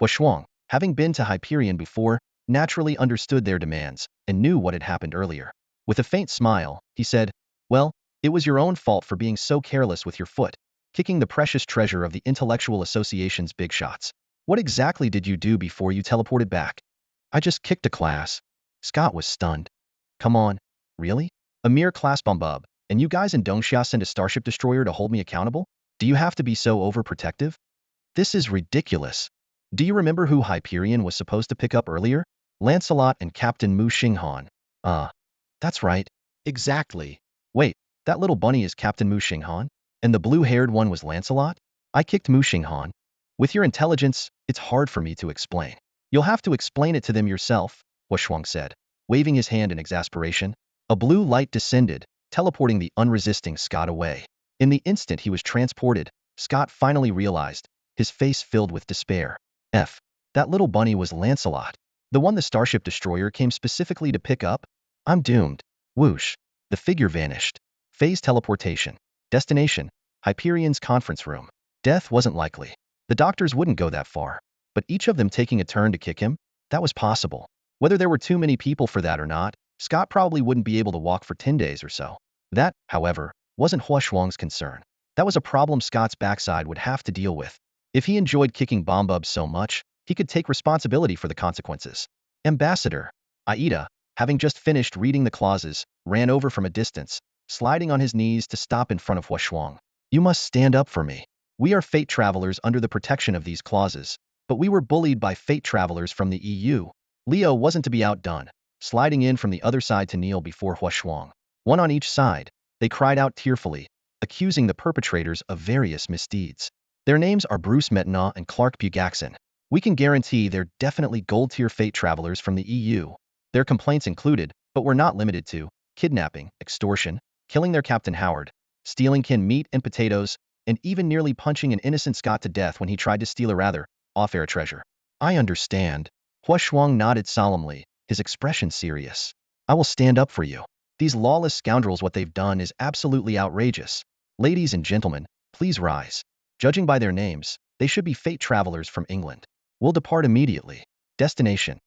Huashuang, having been to Hyperion before, naturally understood their demands and knew what had happened earlier. With a faint smile, he said, well, it was your own fault for being so careless with your foot, kicking the precious treasure of the Intellectual Association's big shots. What exactly did you do before you teleported back? I just kicked a class. Scott was stunned. Come on, really? A mere class bombub, and you guys in Dongxia send a starship destroyer to hold me accountable? Do you have to be so overprotective? This is ridiculous. Do you remember who Hyperion was supposed to pick up earlier? Lancelot and Captain Muxing Han. That's right. Exactly. Wait, that little bunny is Captain Muxing Han? And the blue-haired one was Lancelot? I kicked Muxing Han. With your intelligence, it's hard for me to explain. You'll have to explain it to them yourself, Huashuang said, waving his hand in exasperation. A blue light descended, teleporting the unresisting Scott away. In the instant he was transported, Scott finally realized, his face filled with despair. That little bunny was Lancelot. The one the Starship Destroyer came specifically to pick up? I'm doomed. Whoosh. The figure vanished. Phase teleportation. Destination: Hyperion's conference room. Death wasn't likely. The doctors wouldn't go that far. But each of them taking a turn to kick him? That was possible. Whether there were too many people for that or not, Scott probably wouldn't be able to walk for 10 days or so. That, however, wasn't Huashuang's concern. That was a problem Scott's backside would have to deal with. If he enjoyed kicking bombubs so much, he could take responsibility for the consequences. Ambassador. Aida, having just finished reading the clauses, ran over from a distance, sliding on his knees to stop in front of Huashuang. You must stand up for me. We are Fate Travelers under the protection of these clauses, but we were bullied by Fate Travelers from the EU. Leo wasn't to be outdone, sliding in from the other side to kneel before Huashuang. One on each side, they cried out tearfully, accusing the perpetrators of various misdeeds. Their names are Bruce Mettenaw and Clark Bugaxon. We can guarantee they're definitely gold-tier Fate Travelers from the EU. Their complaints included, but were not limited to, kidnapping, extortion, killing their Captain Howard, stealing canned meat and potatoes, and even nearly punching an innocent Scott to death when he tried to steal a rather off-air treasure. I understand. Huashuang nodded solemnly, his expression serious. I will stand up for you. These lawless scoundrels, what they've done is absolutely outrageous. Ladies and gentlemen, please rise. Judging by their names, they should be Fate Travelers from England. We'll depart immediately. Destination: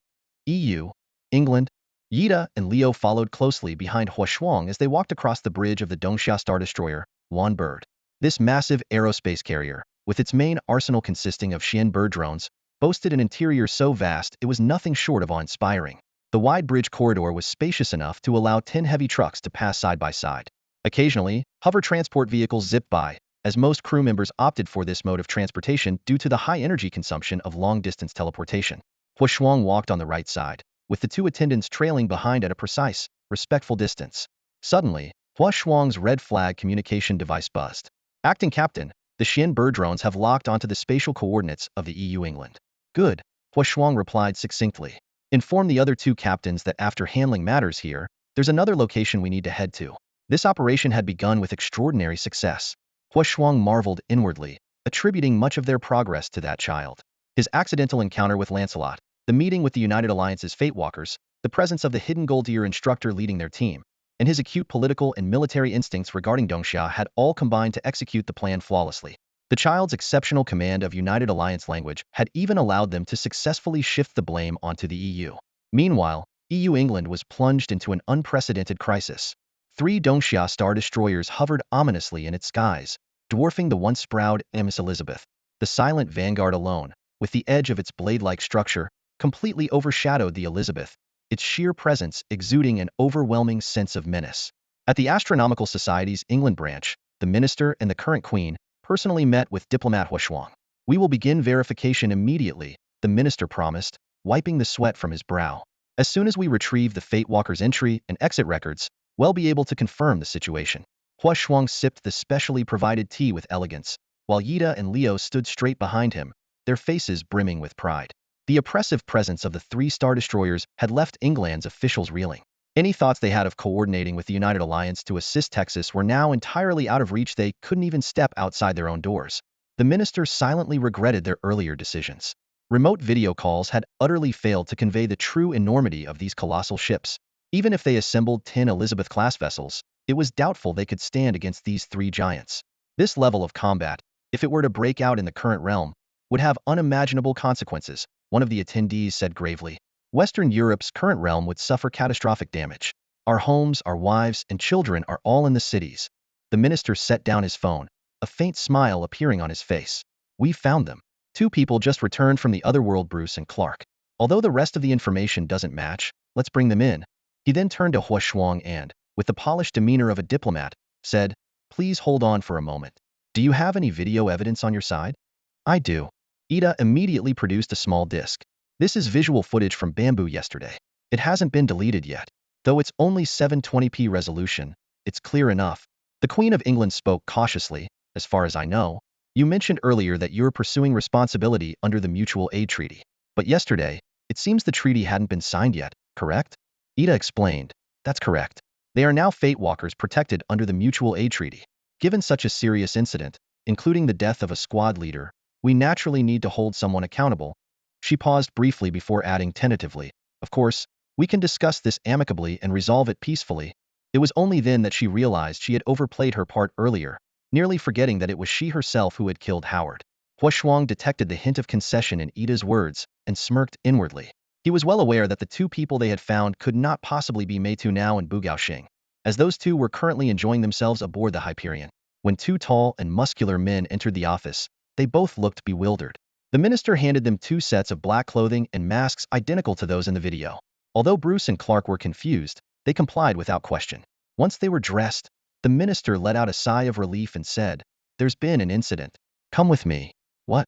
EU, England. Yida and Leo followed closely behind Huashuang as they walked across the bridge of the Dongxia Star Destroyer, Wan Bird. This massive aerospace carrier, with its main arsenal consisting of Xian bird drones, boasted an interior so vast it was nothing short of awe-inspiring. The wide bridge corridor was spacious enough to allow 10 heavy trucks to pass side by side. Occasionally, hover transport vehicles zipped by, as most crew members opted for this mode of transportation due to the high energy consumption of long-distance teleportation. Huashuang walked on the right side, with the two attendants trailing behind at a precise, respectful distance. Suddenly, Huashuang's red flag communication device buzzed. Acting Captain, the Xian bird drones have locked onto the spatial coordinates of the EU England. Good, Huashuang replied succinctly. Inform the other two captains that after handling matters here, there's another location we need to head to. This operation had begun with extraordinary success. Huashuang marveled inwardly, attributing much of their progress to that child. His accidental encounter with Lancelot, the meeting with the United Alliance's Fate Walkers, the presence of the hidden Gold Ear instructor leading their team, and his acute political and military instincts regarding Dongxia had all combined to execute the plan flawlessly. The child's exceptional command of United Alliance language had even allowed them to successfully shift the blame onto the EU. Meanwhile, EU England was plunged into an unprecedented crisis. 3 Dongxia Star Destroyers hovered ominously in its skies, dwarfing the once proud MS Elizabeth. The silent vanguard alone, with the edge of its blade-like structure, completely overshadowed the Elizabeth, its sheer presence exuding an overwhelming sense of menace. At the Astronomical Society's England branch, the minister and the current queen personally met with diplomat Hua Shuang. "We will begin verification immediately," the minister promised, wiping the sweat from his brow. "As soon as we retrieve the Fate Walker's entry and exit records, we'll be able to confirm the situation." Hua Shuang sipped the specially provided tea with elegance, while Yida and Leo stood straight behind him, their faces brimming with pride. The oppressive presence of the 3 Star Destroyers had left England's officials reeling. Any thoughts they had of coordinating with the United Alliance to assist Texas were now entirely out of reach. They couldn't even step outside their own doors. The minister silently regretted their earlier decisions. Remote video calls had utterly failed to convey the true enormity of these colossal ships. Even if they assembled 10 Elizabeth-class vessels, it was doubtful they could stand against these 3 giants. This level of combat, if it were to break out in the current realm, would have unimaginable consequences, one of the attendees said gravely. Western Europe's current realm would suffer catastrophic damage. Our homes, our wives, and children are all in the cities. The minister set down his phone, a faint smile appearing on his face. "We found them. 2 people just returned from the other world, Bruce and Clark. Although the rest of the information doesn't match, let's bring them in." He then turned to Hua Shuang and, with the polished demeanor of a diplomat, said, "Please hold on for a moment. Do you have any video evidence on your side?" "I do." Ida immediately produced a small disc. "This is visual footage from Bamboo yesterday. It hasn't been deleted yet. Though it's only 720p resolution, it's clear enough." The Queen of England spoke cautiously. "As far as I know, you mentioned earlier that you're pursuing responsibility under the Mutual Aid Treaty. But yesterday, it seems the treaty hadn't been signed yet, correct?" Ida explained. "That's correct. They are now Fate Walkers protected under the Mutual Aid Treaty. Given such a serious incident, including the death of a squad leader, we naturally need to hold someone accountable." She paused briefly before adding tentatively, "Of course, we can discuss this amicably and resolve it peacefully." It was only then that she realized she had overplayed her part earlier, nearly forgetting that it was she herself who had killed Howard. Hua Shuang detected the hint of concession in Ida's words and smirked inwardly. He was well aware that the 2 people they had found could not possibly be Mei Tu Nao and Bu Gaoxing, as those 2 were currently enjoying themselves aboard the Hyperion. When 2 tall and muscular men entered the office, they both looked bewildered. The minister handed them 2 sets of black clothing and masks identical to those in the video. Although Bruce and Clark were confused, they complied without question. Once they were dressed, the minister let out a sigh of relief and said, "There's been an incident. Come with me." "What?"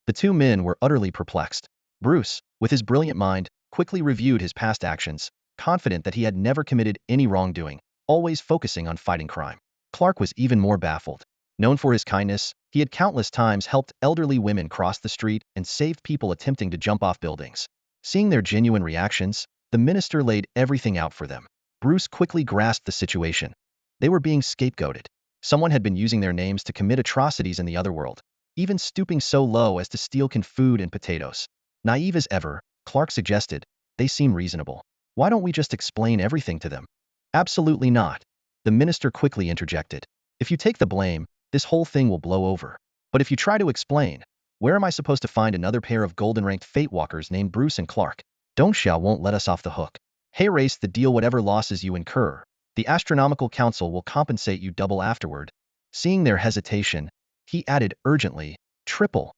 The 2 men were utterly perplexed. Bruce, with his brilliant mind, quickly reviewed his past actions, confident that he had never committed any wrongdoing, always focusing on fighting crime. Clark was even more baffled. Known for his kindness, he had countless times helped elderly women cross the street and saved people attempting to jump off buildings. Seeing their genuine reactions, the minister laid everything out for them. Bruce quickly grasped the situation. They were being scapegoated. Someone had been using their names to commit atrocities in the other world, even stooping so low as to steal canned food and potatoes. Naive as ever, Clark suggested, "They seem reasonable. Why don't we just explain everything to them?" "Absolutely not." The minister quickly interjected. "If you take the blame, this whole thing will blow over. But if you try to explain, where am I supposed to find another pair of golden-ranked Fate Walkers named Bruce and Clark? Dongxia won't let us off the hook. Hey, race the deal. Whatever losses you incur, the Astronomical Council will compensate you double afterward." Seeing their hesitation, he added urgently, Triple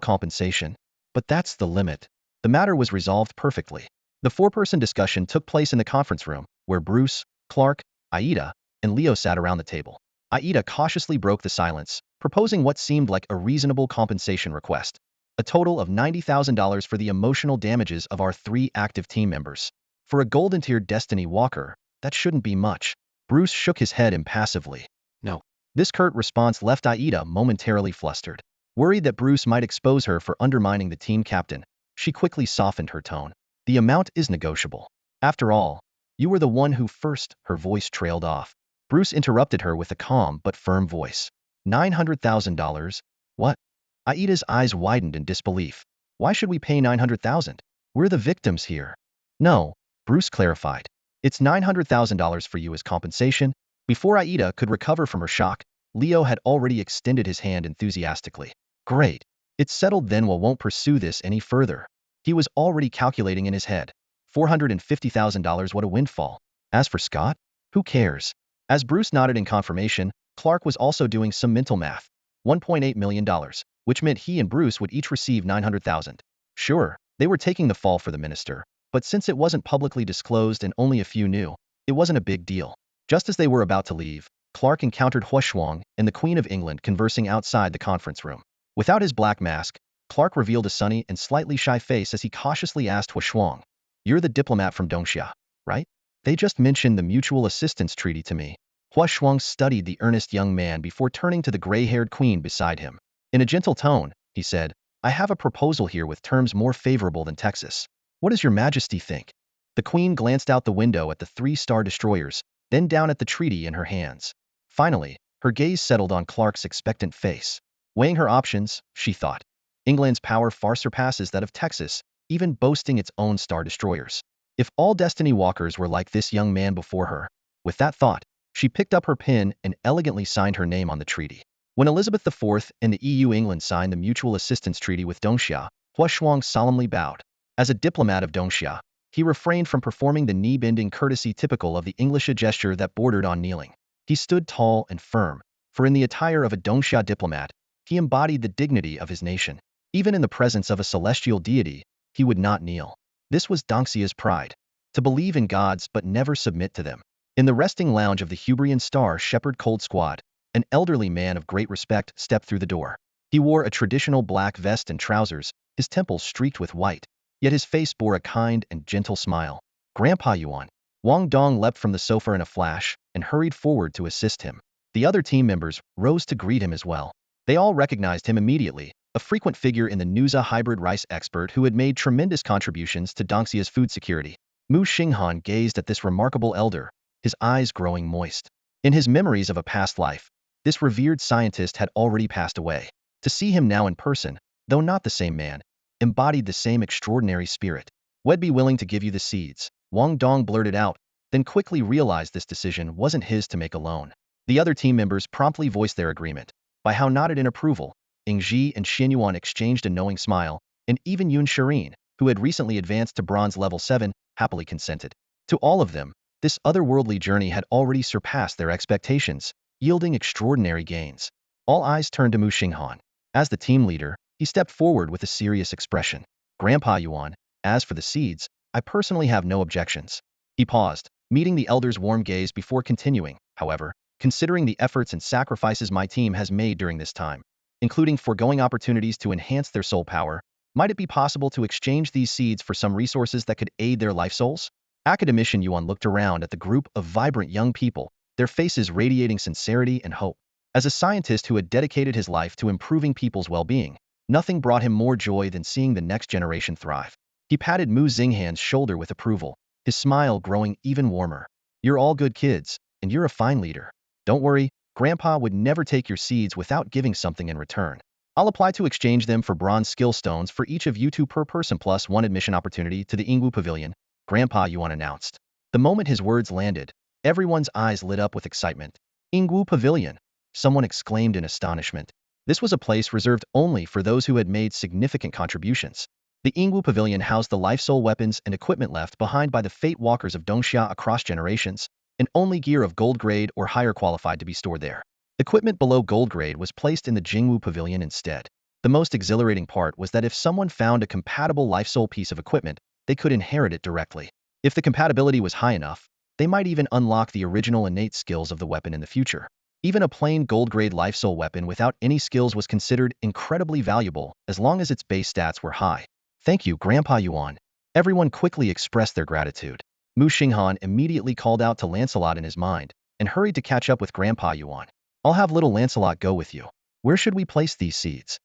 compensation? But that's the limit." The matter was resolved perfectly. The 4-person discussion took place in the conference room, where Bruce, Clark, Aida, and Leo sat around the table. Aida cautiously broke the silence, proposing what seemed like a reasonable compensation request. A total of $90,000 for the emotional damages of our 3 active team members. For a golden-tiered Destiny Walker, that shouldn't be much. Bruce shook his head impassively. "No." This curt response left Aida momentarily flustered. Worried that Bruce might expose her for undermining the team captain, she quickly softened her tone. "The amount is negotiable. After all, you were the one who first." Her voice trailed off. Bruce interrupted her with a calm but firm voice. $900,000? What?" Aida's eyes widened in disbelief. "Why should we pay $900,000? We're the victims here." "No," Bruce clarified. It's $900,000 for you as compensation. Before Aida could recover from her shock, Leo had already extended his hand enthusiastically. Great. It's settled then. We won't pursue this any further. He was already calculating in his head. $450,000, what a windfall. As for Scott, who cares? As Bruce nodded in confirmation, Clark was also doing some mental math. $1.8 million, which meant he and Bruce would each receive $900,000. Sure, they were taking the fall for the minister, but since it wasn't publicly disclosed and only a few knew, it wasn't a big deal. Just as they were about to leave, Clark encountered Huashuang and the Queen of England conversing outside the conference room. Without his black mask, Clark revealed a sunny and slightly shy face as he cautiously asked Huashuang, "You're the diplomat from Dongxia, right? They just mentioned the mutual assistance treaty to me." Huashuang studied the earnest young man before turning to the gray-haired queen beside him. In a gentle tone, he said, "I have a proposal here with terms more favorable than Texas. What does your majesty think?" The queen glanced out the window at the 3-star destroyers, then down at the treaty in her hands. Finally, her gaze settled on Clark's expectant face. Weighing her options, she thought, England's power far surpasses that of Texas, even boasting its own star destroyers. If all Destiny Walkers were like this young man before her, with that thought, she picked up her pen and elegantly signed her name on the treaty. When Elizabeth IV and the EU England signed the Mutual Assistance Treaty with Dongxia, Huashuang solemnly bowed. As a diplomat of Dongxia, he refrained from performing the knee-bending courtesy typical of the English gesture that bordered on kneeling. He stood tall and firm, for in the attire of a Dongxia diplomat, he embodied the dignity of his nation. Even in the presence of a celestial deity, he would not kneel. This was Dongxia's pride, to believe in gods but never submit to them. In the resting lounge of the Hubrian Star Shepherd Cold Squad, an elderly man of great respect stepped through the door. He wore a traditional black vest and trousers, his temples streaked with white, yet his face bore a kind and gentle smile. "Grandpa Yuan." Wang Dong leapt from the sofa in a flash and hurried forward to assist him. The other team members rose to greet him as well. They all recognized him immediately, a frequent figure in the Nuza hybrid rice expert who had made tremendous contributions to Dongxia's food security. Muxing Han gazed at this remarkable elder, his eyes growing moist. In his memories of a past life, this revered scientist had already passed away. To see him now in person, though not the same man, embodied the same extraordinary spirit. "We'd be willing to give you the seeds," Wang Dong blurted out, then quickly realized this decision wasn't his to make alone. The other team members promptly voiced their agreement. Bai Hao nodded in approval. Ing Ji and Xin Yuan exchanged a knowing smile, and even Yun Shirin, who had recently advanced to bronze level 7, happily consented. To all of them, this otherworldly journey had already surpassed their expectations, yielding extraordinary gains. All eyes turned to Muxing Han. As the team leader, he stepped forward with a serious expression. "Grandpa Yuan, as for the seeds, I personally have no objections." He paused, meeting the elder's warm gaze before continuing. "However, considering the efforts and sacrifices my team has made during this time, including foregoing opportunities to enhance their soul power, might it be possible to exchange these seeds for some resources that could aid their life souls?" Academician Yuan looked around at the group of vibrant young people, their faces radiating sincerity and hope. As a scientist who had dedicated his life to improving people's well-being, nothing brought him more joy than seeing the next generation thrive. He patted Mu Xinghan's shoulder with approval, his smile growing even warmer. "You're all good kids, and you're a fine leader. Don't worry, Grandpa would never take your seeds without giving something in return. I'll apply to exchange them for bronze skill stones for each of you two per person plus 1 admission opportunity to the Ingwu Pavilion," Grandpa Yuan announced. The moment his words landed, everyone's eyes lit up with excitement. "Ingwu Pavilion," someone exclaimed in astonishment. This was a place reserved only for those who had made significant contributions. The Ingwu Pavilion housed the life soul weapons and equipment left behind by the Fate Walkers of Dongxia across generations, and only gear of gold grade or higher qualified to be stored there. Equipment below gold grade was placed in the Jingwu Pavilion instead. The most exhilarating part was that if someone found a compatible life soul piece of equipment, they could inherit it directly. If the compatibility was high enough, they might even unlock the original innate skills of the weapon in the future. Even a plain gold-grade life soul weapon without any skills was considered incredibly valuable as long as its base stats were high. "Thank you, Grandpa Yuan." Everyone quickly expressed their gratitude. Muxing Han immediately called out to Lancelot in his mind and hurried to catch up with Grandpa Yuan. "I'll have little Lancelot go with you. Where should we place these seeds?"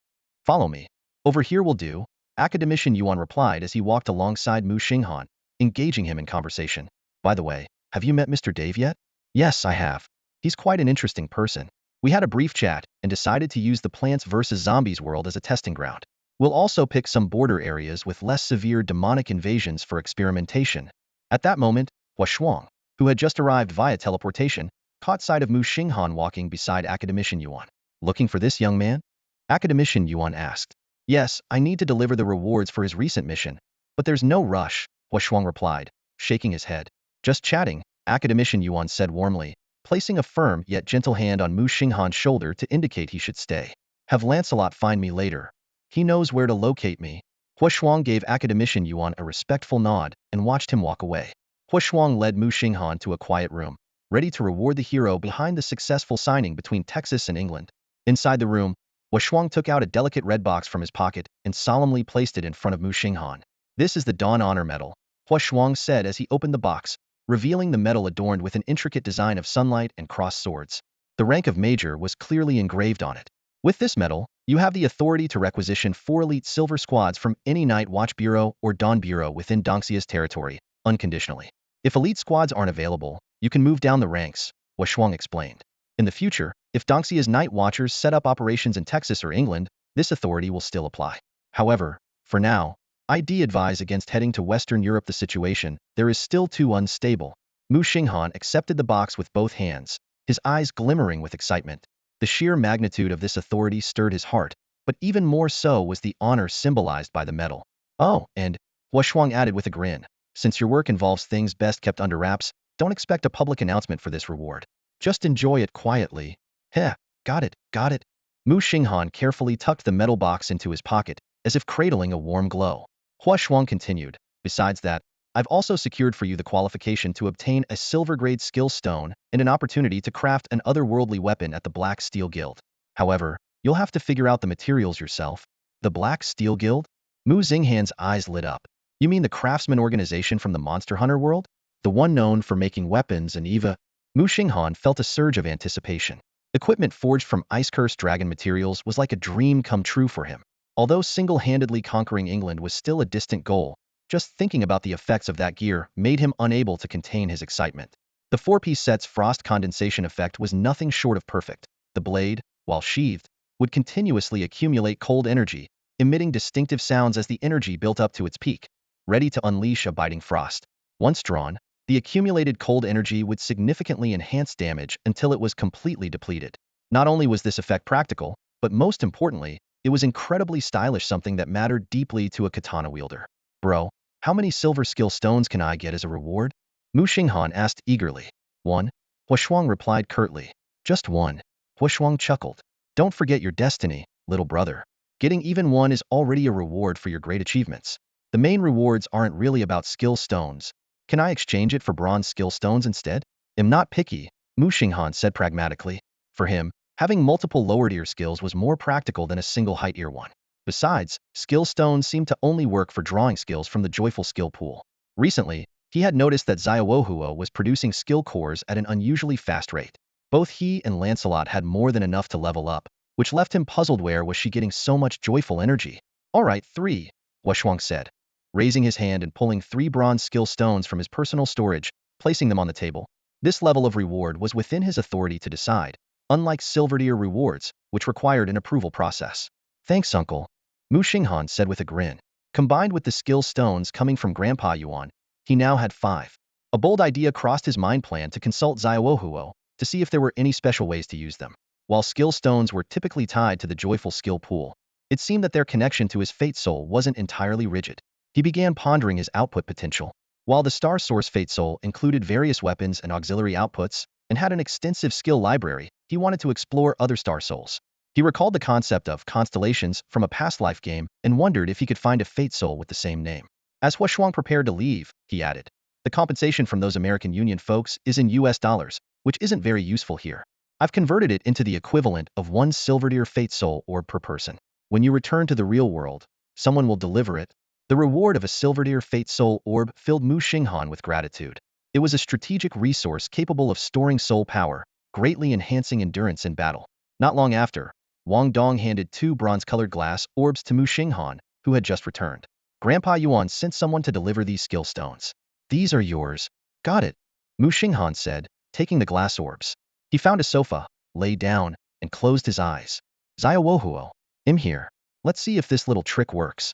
"Follow me. Over here will do," Academician Yuan replied as he walked alongside Muxing Han, engaging him in conversation. "By the way, have you met Mr. Dave yet?" "Yes, I have. He's quite an interesting person. We had a brief chat and decided to use the Plants vs. Zombies world as a testing ground. We'll also pick some border areas with less severe demonic invasions for experimentation." At that moment, Hua Shuang, who had just arrived via teleportation, caught sight of Muxing Han walking beside Academician Yuan. Looking for this young man? Academician Yuan asked. Yes, I need to deliver the rewards for his recent mission, but there's no rush, Hua Shuang replied, shaking his head. Just chatting, Academician Yuan said warmly, placing a firm yet gentle hand on Muxing Han's shoulder to indicate he should stay. Have Lancelot find me later. He knows where to locate me. Hua Shuang gave Academician Yuan a respectful nod and watched him walk away. Hua Shuang led Muxing Han to a quiet room, ready to reward the hero behind the successful signing between Texas and England. Inside the room, Hua Shuang took out a delicate red box from his pocket and solemnly placed it in front of Muxing Han. This is the Dawn Honor Medal, Hua Shuang said as he opened the box, revealing the medal adorned with an intricate design of sunlight and crossed swords. The rank of Major was clearly engraved on it. With this medal, you have the authority to requisition 4 elite silver squads from any Night Watch Bureau or Dawn Bureau within Dongxia's territory, unconditionally. If elite squads aren't available, you can move down the ranks, Hua Shuang explained. In the future, if Dongxia's Night Watchers set up operations in Texas or England, this authority will still apply. However, for now, I'd advise against heading to Western Europe. The situation there is still too unstable. Muxing Han accepted the box with both hands, his eyes glimmering with excitement. The sheer magnitude of this authority stirred his heart, but even more so was the honor symbolized by the medal. Oh, and, Hua Shuang added with a grin, since your work involves things best kept under wraps, don't expect a public announcement for this reward. Just enjoy it quietly. Heh, got it, got it. Muxing Han carefully tucked the metal box into his pocket, as if cradling a warm glow. Hua Shuang continued, besides that, I've also secured for you the qualification to obtain a silver-grade skill stone and an opportunity to craft an otherworldly weapon at the Black Steel Guild. However, you'll have to figure out the materials yourself. The Black Steel Guild? Muxing Han's eyes lit up. You mean the craftsman organization from the Monster Hunter world? The one known for making weapons and Eva? Muxing Han felt a surge of anticipation. Equipment forged from ice-cursed dragon materials was like a dream come true for him. Although single-handedly conquering England was still a distant goal, just thinking about the effects of that gear made him unable to contain his excitement. The 4-piece set's frost condensation effect was nothing short of perfect. The blade, while sheathed, would continuously accumulate cold energy, emitting distinctive sounds as the energy built up to its peak, ready to unleash a biting frost. Once drawn, the accumulated cold energy would significantly enhance damage until it was completely depleted. Not only was this effect practical, but most importantly, it was incredibly stylish, something that mattered deeply to a katana wielder. Bro, how many silver skill stones can I get as a reward? Muxing Han asked eagerly. 1. Hua Shuang replied curtly. Just 1. Hua Shuang chuckled. Don't forget your destiny, little brother. Getting even 1 is already a reward for your great achievements. The main rewards aren't really about skill stones. Can I exchange it for bronze skill stones instead? I'm not picky, Muxing Han said pragmatically. For him, having multiple lower-tier skills was more practical than a single high-tier one. Besides, skill stones seemed to only work for drawing skills from the joyful skill pool. Recently, he had noticed that Xiaohuo was producing skill cores at an unusually fast rate. Both he and Lancelot had more than enough to level up, which left him puzzled. Where was she getting so much joyful energy? All right, 3, Hua Shuang said, raising his hand and pulling 3 bronze skill stones from his personal storage, placing them on the table. This level of reward was within his authority to decide, unlike silver-tier rewards, which required an approval process. Thanks, uncle, Muxing Han said with a grin. Combined with the skill stones coming from Grandpa Yuan, he now had 5. A bold idea crossed his mind, plan to consult Xiaohuo to see if there were any special ways to use them. While skill stones were typically tied to the joyful skill pool, it seemed that their connection to his fate soul wasn't entirely rigid. He began pondering his output potential. While the Star Source Fate Soul included various weapons and auxiliary outputs, and had an extensive skill library, he wanted to explore other Star Souls. He recalled the concept of constellations from a past life game and wondered if he could find a Fate Soul with the same name. As Hua Shuang prepared to leave, he added, the compensation from those American Union folks is in US dollars, which isn't very useful here. I've converted it into the equivalent of 1 silver-tier Fate Soul orb per person. When you return to the real world, someone will deliver it. The reward of a silver-tier Fate Soul orb filled Muxing Han with gratitude. It was a strategic resource capable of storing soul power, greatly enhancing endurance in battle. Not long after, Wang Dong handed 2 bronze-colored glass orbs to Muxing Han, who had just returned. Grandpa Yuan sent someone to deliver these skill stones. These are yours. Got it, Muxing Han said, taking the glass orbs. He found a sofa, lay down, and closed his eyes. Xiaohuo, I'm here. Let's see if this little trick works.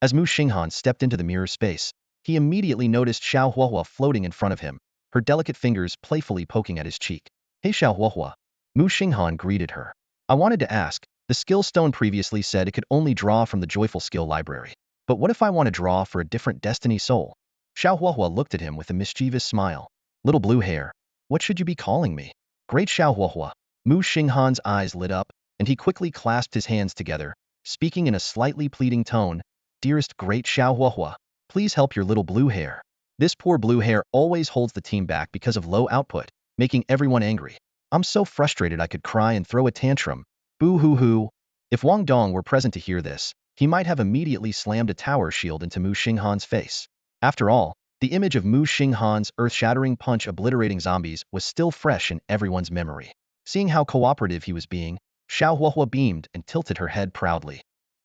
As Muxing Han stepped into the mirror space, He immediately noticed Xiao Huahua floating in front of him, her delicate fingers playfully poking at his cheek. Hey Xiao Huahua. Muxing Han greeted her. I wanted to ask, the skill stone previously said it could only draw from the joyful skill library. But what if I want to draw for a different destiny soul? Xiao Huahua looked at him with a mischievous smile. Little blue hair, what should you be calling me? Great Xiao Huahua. Muxing Han's eyes lit up, and he quickly clasped his hands together, speaking in a slightly pleading tone. Dearest great Xiao Huahua, please help your little blue hair. This poor blue hair always holds the team back because of low output, making everyone angry. I'm so frustrated I could cry and throw a tantrum. Boo-hoo-hoo. If Wang Dong were present to hear this, he might have immediately slammed a tower shield into Muxing Han's face. After all, the image of Muxing Han's earth-shattering punch obliterating zombies was still fresh in everyone's memory. Seeing how cooperative he was being, Xiao Huahua beamed and tilted her head proudly.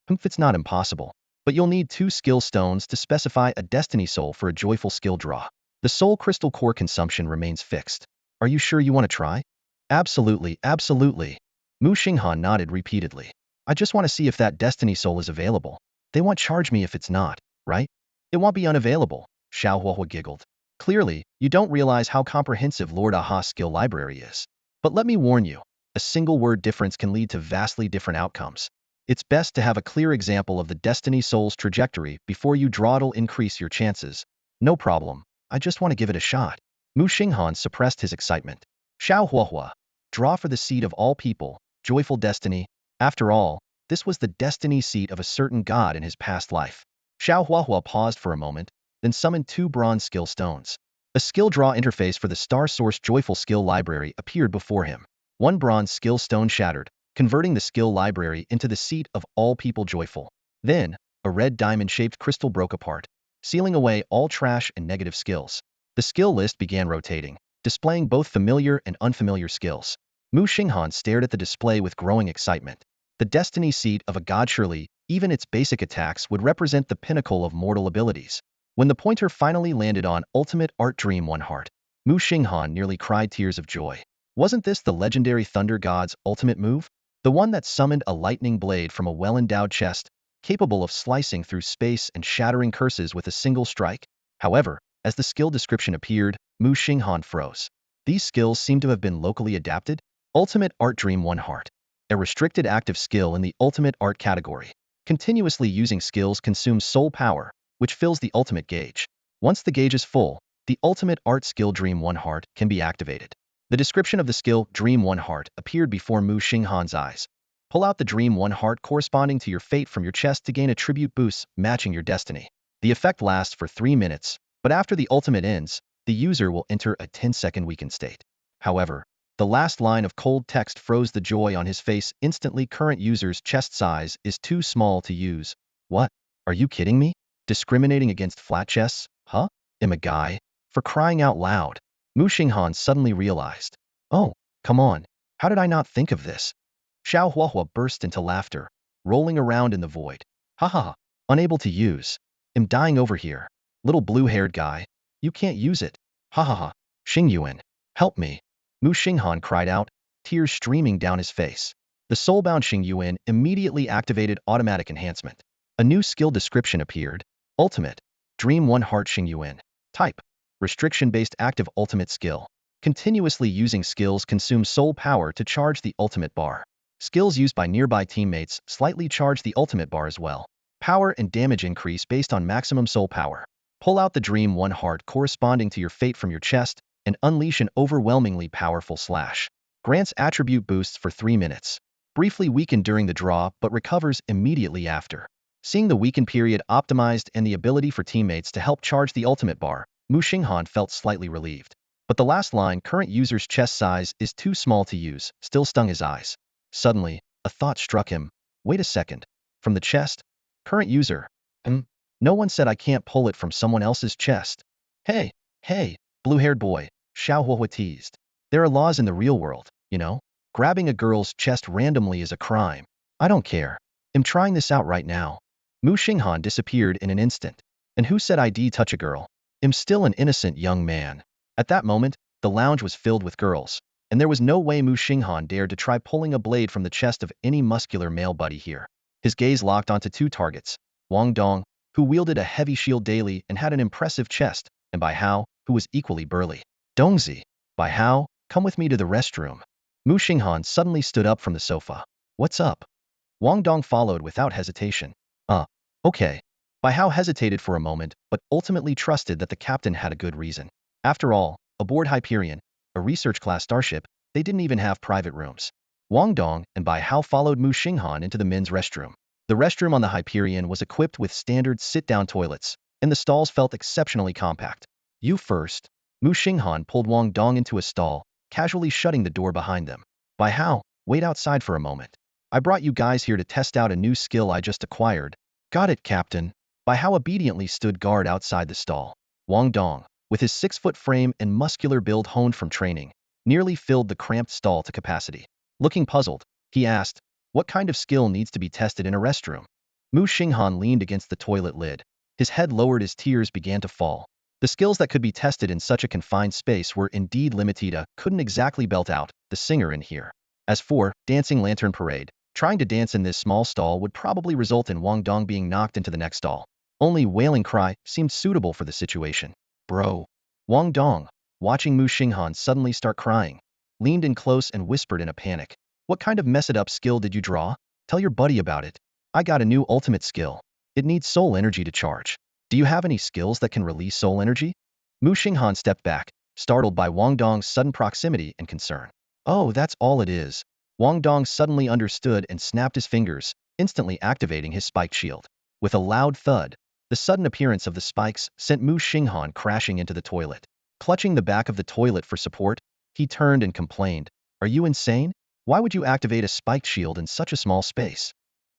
It's not impossible, but you'll need 2 skill stones to specify a destiny soul for a joyful skill draw. The soul crystal core consumption remains fixed. Are you sure you want to try? Absolutely, absolutely. Muxing Han nodded repeatedly. I just want to see if that destiny soul is available. They won't charge me if it's not, right? It won't be unavailable, Xiao Huahua giggled. Clearly, you don't realize how comprehensive Lord Aha's skill library is. But let me warn you, a single word difference can lead to vastly different outcomes. It's best to have a clear example of the destiny soul's trajectory before you draw. It'll increase your chances. No problem, I just want to give it a shot. Muxing Han suppressed his excitement. Xiao Huahua, draw for the seed of all people, joyful destiny. After all, this was the destiny seat of a certain god in his past life. Xiao Huahua paused for a moment, then summoned 2 bronze skill stones. A skill draw interface for the Star Source Joyful Skill Library appeared before him. 1 bronze skill stone shattered, converting the skill library into the seat of all people joyful. Then, a red diamond-shaped crystal broke apart, sealing away all trash and negative skills. The skill list began rotating, displaying both familiar and unfamiliar skills. Muxing Han stared at the display with growing excitement. The destiny seat of a god, surely, even its basic attacks would represent the pinnacle of mortal abilities. When the pointer finally landed on Ultimate Art Dream One Heart, Muxing Han nearly cried tears of joy. Wasn't this the legendary Thunder God's ultimate move? The one that summoned a lightning blade from a well-endowed chest, capable of slicing through space and shattering curses with a single strike? However, as the skill description appeared, Muxing Han froze. These skills seem to have been locally adapted. Ultimate Art Dream One Heart. A restricted active skill in the Ultimate Art category. Continuously using skills consumes soul power, which fills the ultimate gauge. Once the gauge is full, the Ultimate Art skill Dream One Heart can be activated. The description of the skill Dream One Heart appeared before Muxing Han's eyes. Pull out the Dream One Heart corresponding to your fate from your chest to gain attribute boosts matching your destiny. The effect lasts for 3 minutes, but after the ultimate ends, the user will enter a 10-second weakened state. However, the last line of cold text froze the joy on his face instantly. Current user's chest size is too small to use. What? Are you kidding me? Discriminating against flat chests? Huh? Am a guy? For crying out loud. Muxing Han suddenly realized. Oh, come on. How did I not think of this? Xiao Huahua burst into laughter, rolling around in the void. Ha ha ha. Unable to use. Am dying over here. Little blue-haired guy. You can't use it. Ha ha ha. Xingyuan. Help me. Muxing Han cried out, tears streaming down his face. The soulbound Xingyuan immediately activated automatic enhancement. A new skill description appeared. Ultimate. Dream One Heart Xingyuan. Type. Restriction-based active ultimate skill. Continuously using skills consume soul power to charge the ultimate bar. Skills used by nearby teammates slightly charge the ultimate bar as well. Power and damage increase based on maximum soul power. Pull out the Dream One Heart corresponding to your fate from your chest and unleash an overwhelmingly powerful slash. Grants attribute boosts for 3 minutes. Briefly weakened during the draw but recovers immediately after. Seeing the weakened period optimized and the ability for teammates to help charge the ultimate bar, Muxing Han felt slightly relieved. But the last line, current user's chest size is too small to use, still stung his eyes. Suddenly, a thought struck him. Wait a second. From the chest? Current user. No one said I can't pull it from someone else's chest. Hey, blue-haired boy, Xiao Huahua teased. There are laws in the real world, you know? Grabbing a girl's chest randomly is a crime. I don't care. I'm trying this out right now. Muxing Han disappeared in an instant. And who said I'd touch a girl? I'm still an innocent young man. At that moment, the lounge was filled with girls, and there was no way Muxing Han dared to try pulling a blade from the chest of any muscular male buddy here. His gaze locked onto 2 targets, Wang Dong, who wielded a heavy shield daily and had an impressive chest, and Bai Hao, who was equally burly. Dongzi, Bai Hao, come with me to the restroom. Muxing Han suddenly stood up from the sofa. What's up? Wang Dong followed without hesitation. Okay. Bai Hao hesitated for a moment, but ultimately trusted that the captain had a good reason. After all, aboard Hyperion, a research-class starship, they didn't even have private rooms. Wang Dong and Bai Hao followed Muxing Han into the men's restroom. The restroom on the Hyperion was equipped with standard sit-down toilets, and the stalls felt exceptionally compact. You first. Muxing Han pulled Wang Dong into a stall, casually shutting the door behind them. Bai Hao, wait outside for a moment. I brought you guys here to test out a new skill I just acquired. Got it, Captain. Bai Hao obediently stood guard outside the stall. Wang Dong, with his 6-foot frame and muscular build honed from training, nearly filled the cramped stall to capacity. Looking puzzled, he asked, what kind of skill needs to be tested in a restroom? Muxing Han leaned against the toilet lid. His head lowered as tears began to fall. The skills that could be tested in such a confined space were indeed limited. Couldn't exactly belt out the singer in here. As for dancing lantern parade, trying to dance in this small stall would probably result in Wang Dong being knocked into the next stall. Only wailing cry seemed suitable for the situation. Bro. Wang Dong, watching Muxing Han suddenly start crying, leaned in close and whispered in a panic. What kind of messed-up skill did you draw? Tell your buddy about it. I got a new ultimate skill. It needs soul energy to charge. Do you have any skills that can release soul energy? Muxing Han stepped back, startled by Wang Dong's sudden proximity and concern. Oh, that's all it is. Wang Dong suddenly understood and snapped his fingers, instantly activating his spiked shield. With a loud thud, the sudden appearance of the spikes sent Muxing Han crashing into the toilet. Clutching the back of the toilet for support, he turned and complained, Are you insane? Why would you activate a spiked shield in such a small space?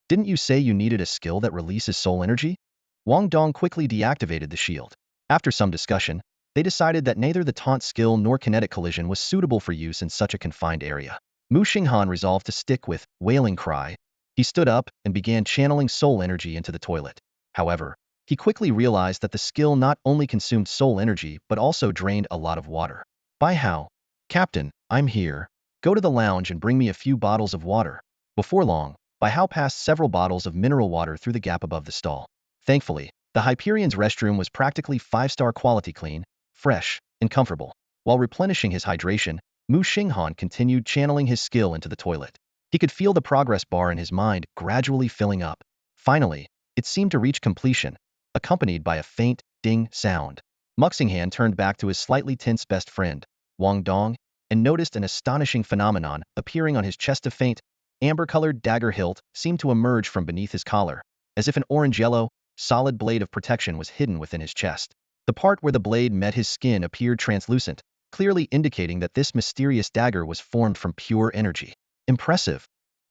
Didn't you say you needed a skill that releases soul energy? Wang Dong quickly deactivated the shield. After some discussion, they decided that neither the taunt skill nor kinetic collision was suitable for use in such a confined area. Muxing Han resolved to stick with wailing cry. He stood up and began channeling soul energy into the toilet. However, he quickly realized that the skill not only consumed soul energy but also drained a lot of water. Bai Hao, Captain, I'm here. Go to the lounge and bring me a few bottles of water. Before long, Bai Hao passed several bottles of mineral water through the gap above the stall. Thankfully, the Hyperion's restroom was practically 5-star quality clean, fresh, and comfortable. While replenishing his hydration, Muxing Han continued channeling his skill into the toilet. He could feel the progress bar in his mind gradually filling up. Finally, it seemed to reach completion, accompanied by a faint, ding sound. Muxing Han turned back to his slightly tense best friend, Wang Dong, and noticed an astonishing phenomenon appearing on his chest. A faint, amber-colored dagger hilt seemed to emerge from beneath his collar, as if an orange-yellow, solid blade of protection was hidden within his chest. The part where the blade met his skin appeared translucent, clearly indicating that this mysterious dagger was formed from pure energy. Impressive.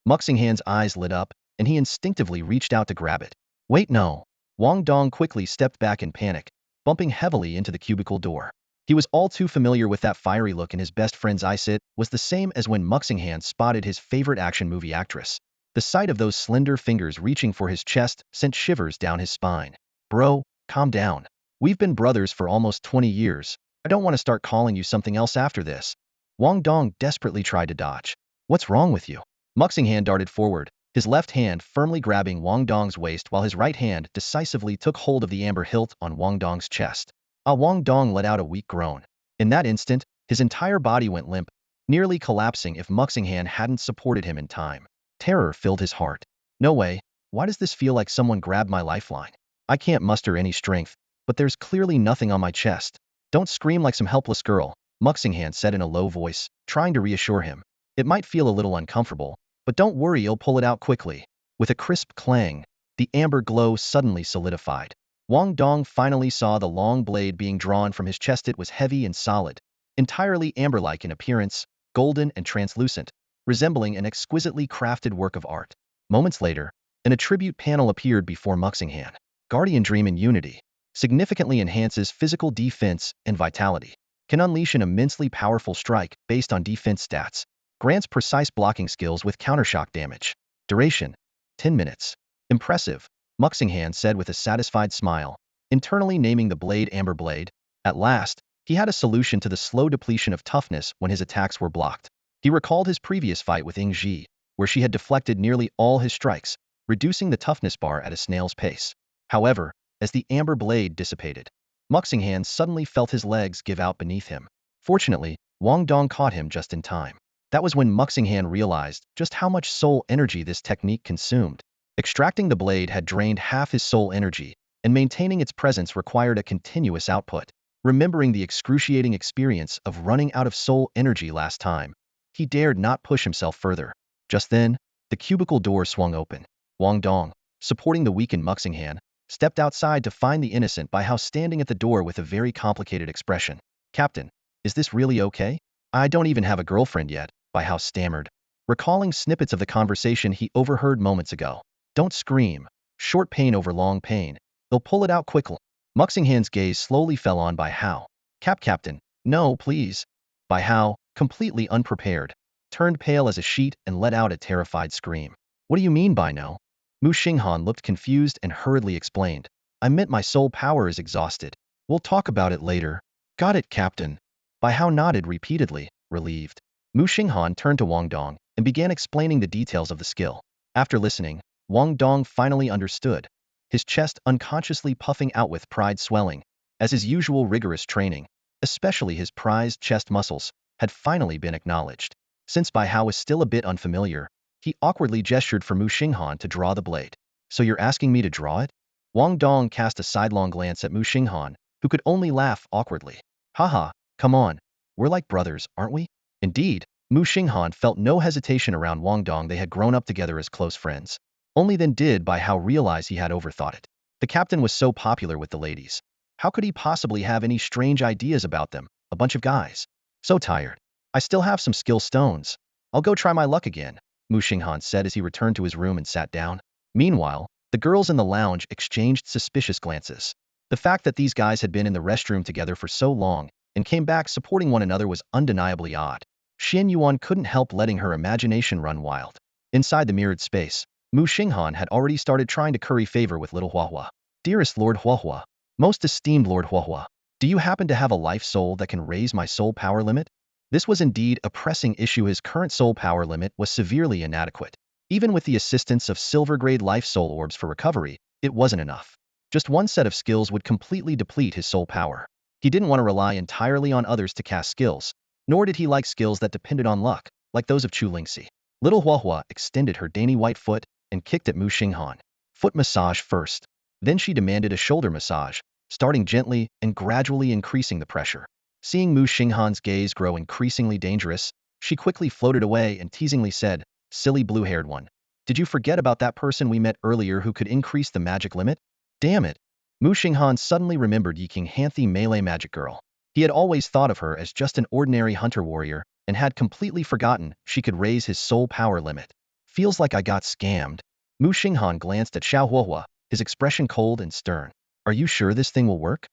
Muxing Han's eyes lit up, and he instinctively reached out to grab it. Wait, no. Wang Dong quickly stepped back in panic, bumping heavily into the cubicle door. He was all too familiar with that fiery look in his best friend's eyes. It was the same as when Muxing Han spotted his favorite action movie actress. The sight of those slender fingers reaching for his chest sent shivers down his spine. Bro, calm down. We've been brothers for almost 20 years. I don't want to start calling you something else after this. Wang Dong desperately tried to dodge. What's wrong with you? Muxing Han darted forward, his left hand firmly grabbing Wang Dong's waist while his right hand decisively took hold of the amber hilt on Wang Dong's chest. Wang Dong let out a weak groan. In that instant, his entire body went limp, nearly collapsing if Muxing Han hadn't supported him in time. Terror filled his heart. No way. Why does this feel like someone grabbed my lifeline? I can't muster any strength, but there's clearly nothing on my chest. Don't scream like some helpless girl, Muxing Han said in a low voice, trying to reassure him. It might feel a little uncomfortable, but don't worry, you'll pull it out quickly. With a crisp clang, the amber glow suddenly solidified. Wang Dong finally saw the long blade being drawn from his chest. It was heavy and solid, entirely amber-like in appearance, golden and translucent, resembling an exquisitely crafted work of art. Moments later, an attribute panel appeared before Muxing Han. Guardian Dream in Unity. Significantly enhances physical defense and vitality. Can unleash an immensely powerful strike based on defense stats. Grants precise blocking skills with countershock damage. Duration: 10 minutes. Impressive, Muxing Han said with a satisfied smile, internally naming the blade Amber Blade. At last, he had a solution to the slow depletion of toughness when his attacks were blocked. He recalled his previous fight with Ying Ji, where she had deflected nearly all his strikes, reducing the toughness bar at a snail's pace. However, as the amber blade dissipated. Muxing Han suddenly felt his legs give out beneath him. Fortunately, Wang Dong caught him just in time. That was when Muxing Han realized just how much soul energy this technique consumed. Extracting the blade had drained half his soul energy, and maintaining its presence required a continuous output. Remembering the excruciating experience of running out of soul energy last time, he dared not push himself further. Just then, the cubicle door swung open. Wang Dong, supporting the weakened Muxing Han, stepped outside to find the innocent Bai Hao standing at the door with a very complicated expression. "Captain, is this really okay? I don't even have a girlfriend yet," Bai Hao stammered, recalling snippets of the conversation he overheard moments ago. "Don't scream. Short pain over long pain. They'll pull it out quickly." Muxing Han's gaze slowly fell on Bai Hao. Captain, no, please." Bai Hao, completely unprepared, turned pale as a sheet and let out a terrified scream. "What do you mean by no?" Muxing Han looked confused and hurriedly explained. "I meant my soul power is exhausted. We'll talk about it later." "Got it, Captain." Bai Hao nodded repeatedly, relieved. Muxing Han turned to Wang Dong and began explaining the details of the skill. After listening, Wang Dong finally understood, his chest unconsciously puffing out with pride swelling, as his usual rigorous training, especially his prized chest muscles, had finally been acknowledged. Since Bai Hao was still a bit unfamiliar, he awkwardly gestured for Muxing Han to draw the blade. "So you're asking me to draw it?" Wang Dong cast a sidelong glance at Muxing Han, who could only laugh awkwardly. "Haha, come on. We're like brothers, aren't we?" Indeed, Muxing Han felt no hesitation around Wang Dong. They had grown up together as close friends. Only then did Bai Hao realize he had overthought it. The captain was so popular with the ladies. How could he possibly have any strange ideas about them? A bunch of guys. So tired. "I still have some skill stones. I'll go try my luck again," Muxing Han said as he returned to his room and sat down. Meanwhile, the girls in the lounge exchanged suspicious glances. The fact that these guys had been in the restroom together for so long and came back supporting one another was undeniably odd. Xian Yuan couldn't help letting her imagination run wild. Inside the mirrored space, Muxing Han had already started trying to curry favor with little Huahua. "Dearest Lord Huahua, most esteemed Lord Huahua, do you happen to have a life soul that can raise my soul power limit?" This was indeed a pressing issue. His current soul power limit was severely inadequate. Even with the assistance of silver-grade life soul orbs for recovery, it wasn't enough. Just one set of skills would completely deplete his soul power. He didn't want to rely entirely on others to cast skills, nor did he like skills that depended on luck, like those of Chu Lingxi. Little Huahua extended her dainty white foot and kicked at Muxing Han. "Foot massage first." Then she demanded a shoulder massage, starting gently and gradually increasing the pressure. Seeing Muxing Han's gaze grow increasingly dangerous, she quickly floated away and teasingly said, "Silly blue-haired one. Did you forget about that person we met earlier who could increase the magic limit?" "Damn it." Muxing Han suddenly remembered Yiking Hanthy melee magic girl. He had always thought of her as just an ordinary hunter-warrior and had completely forgotten she could raise his soul power limit. "Feels like I got scammed." Muxing Han glanced at Xiao Huahua, his expression cold and stern. "Are you sure this thing will work?"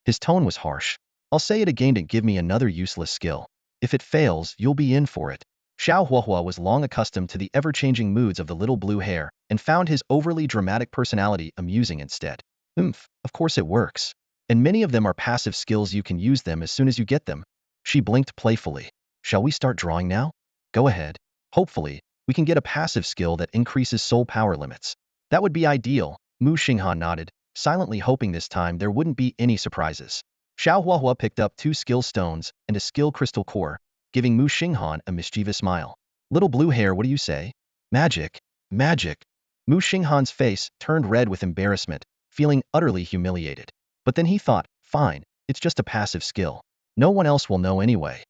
His tone was harsh. "I'll say it again, don't give me another useless skill. If it fails, you'll be in for it." Xiao Huahua was long accustomed to the ever-changing moods of the little blue hair and found his overly dramatic personality amusing instead. Of course it works. And many of them are passive skills. You can use them as soon as you get them." She blinked playfully. "Shall we start drawing now?" "Go ahead. Hopefully, we can get a passive skill that increases soul power limits." "That would be ideal." Muxing Han nodded, silently hoping this time there wouldn't be any surprises. Xiao Huahua picked up 2 skill stones and a skill crystal core, giving Muxing Han a mischievous smile. "Little blue hair, what do you say?" "Magic. Magic." Muxing Han's face turned red with embarrassment, feeling utterly humiliated. But then he thought, fine, it's just a passive skill. No one else will know anyway.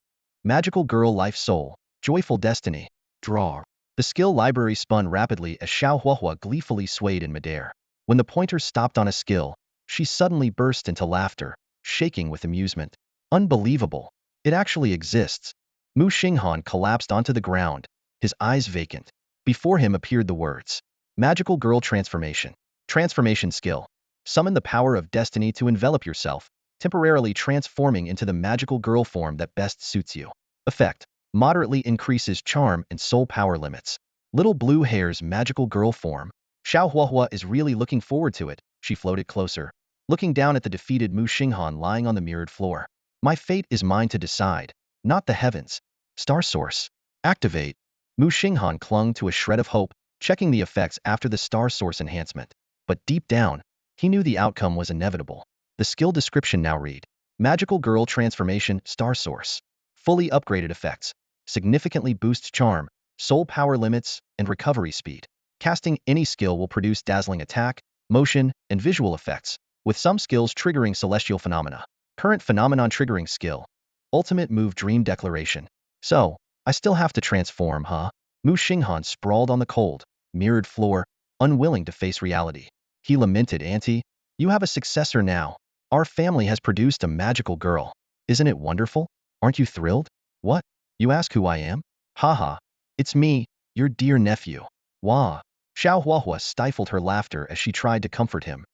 Magical Girl Life Soul, Joyful Destiny, Draw. The skill library spun rapidly as Xiao Huahua gleefully swayed in midair. When the pointer stopped on a skill, she suddenly burst into laughter, shaking with amusement. "Unbelievable. It actually exists." Muxing Han collapsed onto the ground, his eyes vacant. Before him appeared the words, "Magical Girl Transformation. Transformation skill. Summon the power of destiny to envelop yourself, temporarily transforming into the magical girl form that best suits you. Effect: moderately increases charm and soul power limits." Little blue hair's magical girl form. Xiao Huahua is really looking forward to it. She floated closer, looking down at the defeated Muxing Han lying on the mirrored floor. "My fate is mine to decide, not the heavens." Star Source. Activate. Muxing Han clung to a shred of hope, checking the effects after the Star Source enhancement. But deep down, He knew the outcome was inevitable. The skill description now read: Magical Girl Transformation Star Source. Fully upgraded effects. Significantly boosts charm, soul power limits, and recovery speed. Casting any skill will produce dazzling attack, motion, and visual effects, with some skills triggering celestial phenomena. Current phenomenon triggering skill. Ultimate move Dream Declaration. So, I still have to transform, huh? Muxing Han sprawled on the cold, mirrored floor, unwilling to face reality. He lamented, Auntie, you have a successor now. Our family has produced a magical girl. Isn't it wonderful? Aren't you thrilled? What? You ask who I am? Haha. It's me, your dear nephew. Wah. Xiao Huahua stifled her laughter as she tried to comfort him.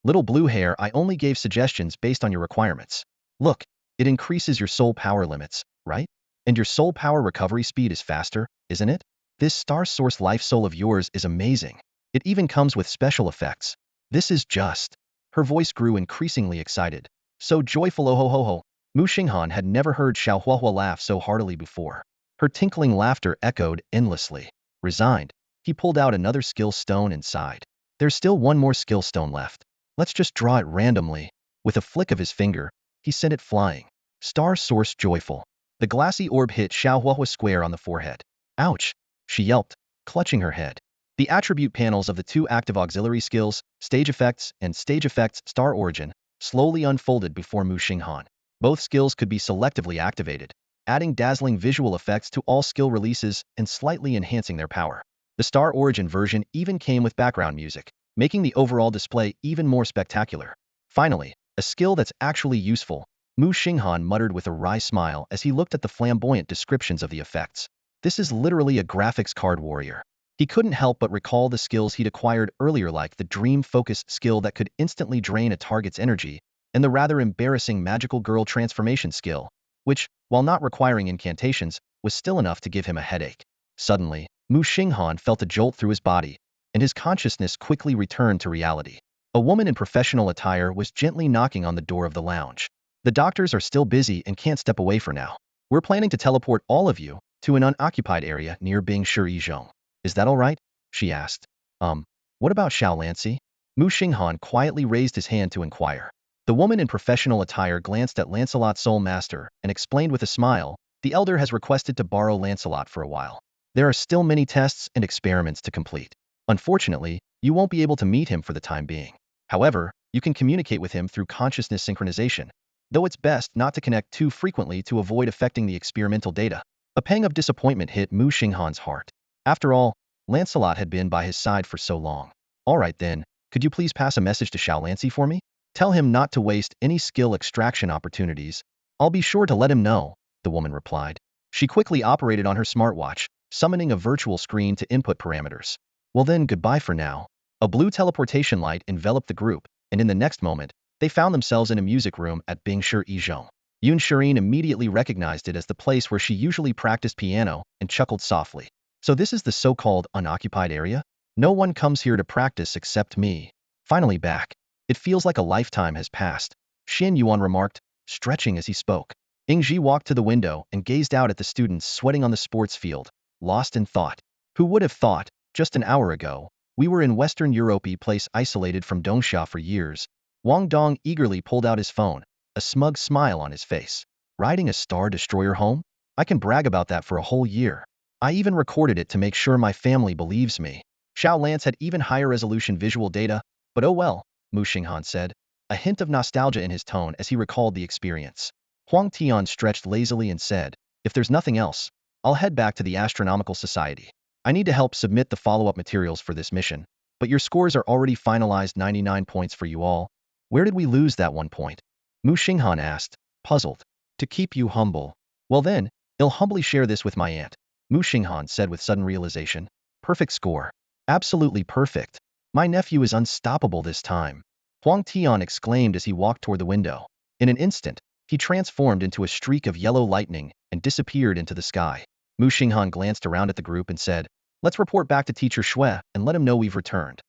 Little blue hair, I only gave suggestions based on your requirements. Look, it increases your soul power limits, right? And your soul power recovery speed is faster, isn't it? This star source life soul of yours is amazing. It even comes with special effects. This is just. Her voice grew increasingly excited. So joyful, oh ho ho ho. Muxing Han had never heard Xiao Huahua laugh so heartily before. Her tinkling laughter echoed endlessly. Resigned, he pulled out another skill stone and sighed. There's still one more skill stone left. Let's just draw it randomly. With a flick of his finger, he sent it flying. Star Source Joyful. The glassy orb hit Xiao Huahua square on the forehead. Ouch! She yelped, clutching her head. The attribute panels of the two active auxiliary skills, Stage Effects and Stage Effects Star Origin, slowly unfolded before Muxing Han. Both skills could be selectively activated, adding dazzling visual effects to all skill releases and slightly enhancing their power. The Star Origin version even came with background music, making the overall display even more spectacular. Finally, a skill that's actually useful, Muxing Han muttered with a wry smile as he looked at the flamboyant descriptions of the effects. This is literally a graphics card warrior. He couldn't help but recall the skills he'd acquired earlier, like the Dream Focus skill that could instantly drain a target's energy, and the rather embarrassing Magical Girl Transformation skill, which, while not requiring incantations, was still enough to give him a headache. Suddenly, Muxing Han felt a jolt through his body, and his consciousness quickly returned to reality. A woman in professional attire was gently knocking on the door of the lounge. The doctors are still busy and can't step away for now. We're planning to teleport all of you to an unoccupied area near Bingshi. Is that all right? She asked. What about Xiao Lancy? Muxing Han quietly raised his hand to inquire. The woman in professional attire glanced at Lancelot's soul master and explained with a smile, the elder has requested to borrow Lancelot for a while. There are still many tests and experiments to complete. Unfortunately, you won't be able to meet him for the time being. However, you can communicate with him through consciousness synchronization, though it's best not to connect too frequently to avoid affecting the experimental data. A pang of disappointment hit Muxing Han's heart. After all, Lancelot had been by his side for so long. All right then, could you please pass a message to Xiao Lancy for me? Tell him not to waste any skill extraction opportunities. I'll be sure to let him know, the woman replied. She quickly operated on her smartwatch, summoning a virtual screen to input parameters. Well then, goodbye for now. A blue teleportation light enveloped the group, and in the next moment, they found themselves in a music room at Bingshi. Yun Shirin immediately recognized it as the place where she usually practiced piano and chuckled softly. So this is the so-called unoccupied area? No one comes here to practice except me. Finally back. It feels like a lifetime has passed, Xin Yuan remarked, stretching as he spoke. Yingji walked to the window and gazed out at the students sweating on the sports field, lost in thought. Who would have thought, just an hour ago, we were in Western Europe, a place isolated from Dongsha for years. Wang Dong eagerly pulled out his phone, a smug smile on his face. Riding a Star Destroyer home? I can brag about that for a whole year. I even recorded it to make sure my family believes me. Xiao Lance had even higher resolution visual data, but oh well, Muxing Han said, a hint of nostalgia in his tone as he recalled the experience. Huang Tian stretched lazily and said, if there's nothing else, I'll head back to the Astronomical Society. I need to help submit the follow-up materials for this mission, but your scores are already finalized, 99 points for you all. Where did we lose that 1 point? Muxing Han asked, puzzled. To keep you humble. Well then, I'll humbly share this with my aunt. Muxing Han said with sudden realization. Perfect score. Absolutely perfect. My nephew is unstoppable this time. Huang Tian exclaimed as he walked toward the window. In an instant, he transformed into a streak of yellow lightning and disappeared into the sky. Muxing Han glanced around at the group and said, let's report back to Teacher Shui and let him know we've returned.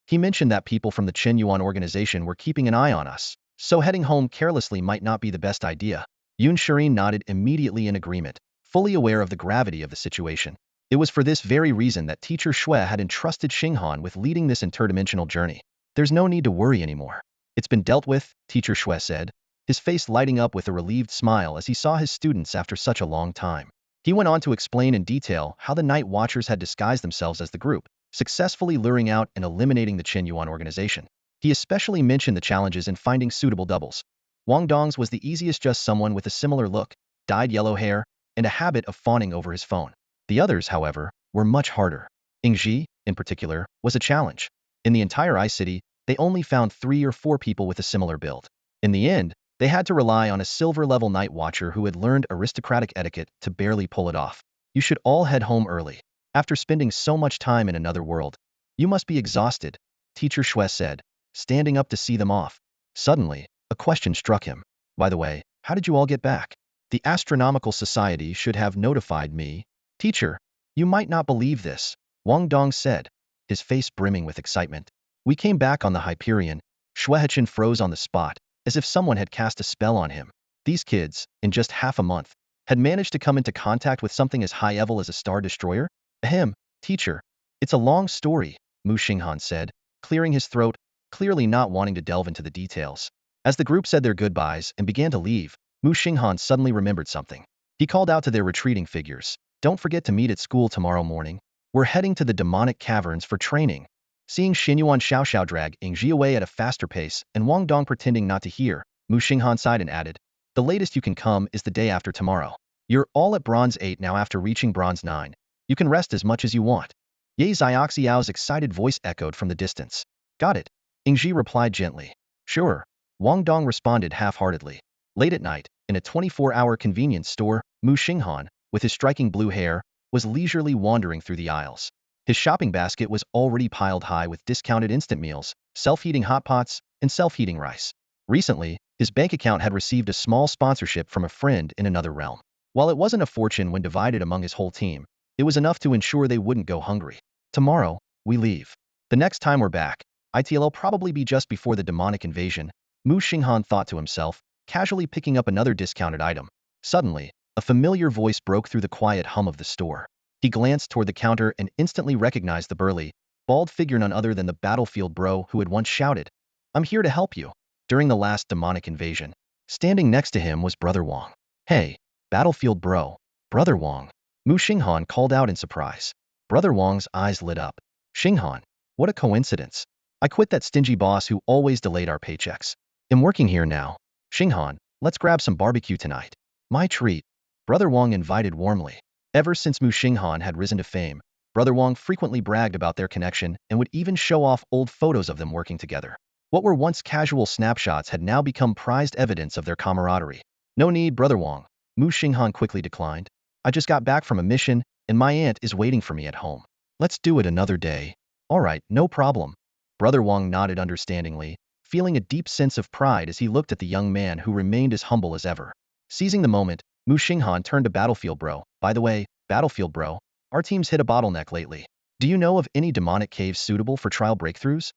He mentioned that people from the Chen Yuan organization were keeping an eye on us, so heading home carelessly might not be the best idea. Yun Shirin nodded immediately in agreement, fully aware of the gravity of the situation. It was for this very reason that Teacher Shui had entrusted Xing Han with leading this interdimensional journey. There's no need to worry anymore. It's been dealt with, Teacher Shui said, his face lighting up with a relieved smile as he saw his students after such a long time. He went on to explain in detail how the Night Watchers had disguised themselves as the group, successfully luring out and eliminating the Qinyuan organization. He especially mentioned the challenges in finding suitable doubles. Wang Dong's was the easiest, just someone with a similar look, dyed yellow hair, and a habit of fawning over his phone. The others, however, were much harder. Yingji, in particular, was a challenge. In the entire Ice City, they only found 3 or 4 people with a similar build. In the end, they had to rely on a silver-level Night Watcher who had learned aristocratic etiquette to barely pull it off. You should all head home early. After spending so much time in another world, you must be exhausted, Teacher Shui said, standing up to see them off. Suddenly, a question struck him. By the way, how did you all get back? The Astronomical Society should have notified me. Teacher, you might not believe this, Wang Dong said, his face brimming with excitement. We came back on the Hyperion. Shuehechen froze on the spot, as if someone had cast a spell on him. These kids, in just half a month, had managed to come into contact with something as high-level as a star destroyer? Ahem, teacher. It's a long story, Muxing Han said, clearing his throat, clearly not wanting to delve into the details. As the group said their goodbyes and began to leave, Muxing Han suddenly remembered something. He called out to their retreating figures. Don't forget to meet at school tomorrow morning. We're heading to the demonic caverns for training. Seeing Xinyuan Xiaoxiao drag Yingji away at a faster pace and Wang Dong pretending not to hear, Muxing Han sighed and added, the latest you can come is the day after tomorrow. You're all at Bronze 8 now. After reaching Bronze 9. You can rest as much as you want. Ye Zioxiao's excited voice echoed from the distance. Got it, Yingji replied gently. Sure, Wang Dong responded half-heartedly. Late at night, in a 24-hour convenience store, Muxing Han, with his striking blue hair, was leisurely wandering through the aisles. His shopping basket was already piled high with discounted instant meals, self-heating hot pots, and self-heating rice. Recently, his bank account had received a small sponsorship from a friend in another realm. While it wasn't a fortune when divided among his whole team, it was enough to ensure they wouldn't go hungry. Tomorrow, we leave. The next time we're back, it'll probably be just before the demonic invasion, Muxing Han thought to himself, casually picking up another discounted item. Suddenly, a familiar voice broke through the quiet hum of the store. He glanced toward the counter and instantly recognized the burly, bald figure, none other than the battlefield bro who had once shouted, I'm here to help you, during the last demonic invasion. Standing next to him was Brother Wang. Hey, battlefield bro, Brother Wang, Muxing Han called out in surprise. Brother Wang's eyes lit up. Xing Han, what a coincidence. I quit that stingy boss who always delayed our paychecks. I'm working here now. Xing Han, let's grab some barbecue tonight. My treat. Brother Wang invited warmly. Ever since Muxing Han had risen to fame, Brother Wang frequently bragged about their connection and would even show off old photos of them working together. What were once casual snapshots had now become prized evidence of their camaraderie. No need, Brother Wang, Muxing Han quickly declined. I just got back from a mission, and my aunt is waiting for me at home. Let's do it another day. All right, no problem. Brother Wang nodded understandingly, feeling a deep sense of pride as he looked at the young man who remained as humble as ever. Seizing the moment, Muxing Han turned to Battlefield Bro. By the way, Battlefield Bro, our team's hit a bottleneck lately. Do you know of any demonic caves suitable for trial breakthroughs?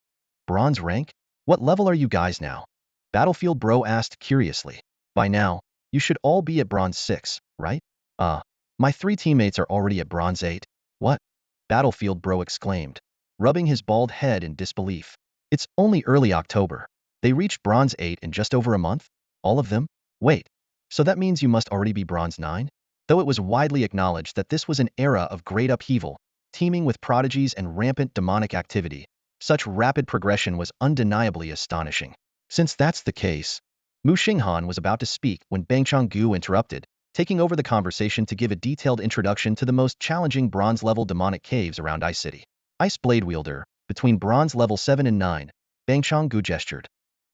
Bronze rank? What level are you guys now? Battlefield Bro asked curiously. By now, you should all be at Bronze 6, right? My 3 teammates are already at Bronze 8. What? Battlefield Bro exclaimed, rubbing his bald head in disbelief. It's only early October. They reached Bronze 8 in just over a month? All of them? Wait. So that means you must already be Bronze 9? Though it was widely acknowledged that this was an era of great upheaval, teeming with prodigies and rampant demonic activity, such rapid progression was undeniably astonishing. Since that's the case, Muxing Han was about to speak when Bang Changgu interrupted, taking over the conversation to give a detailed introduction to the most challenging bronze-level demonic caves around Ice City. Ice Blade Wielder, between bronze level 7 and 9, Bang Changgu gestured.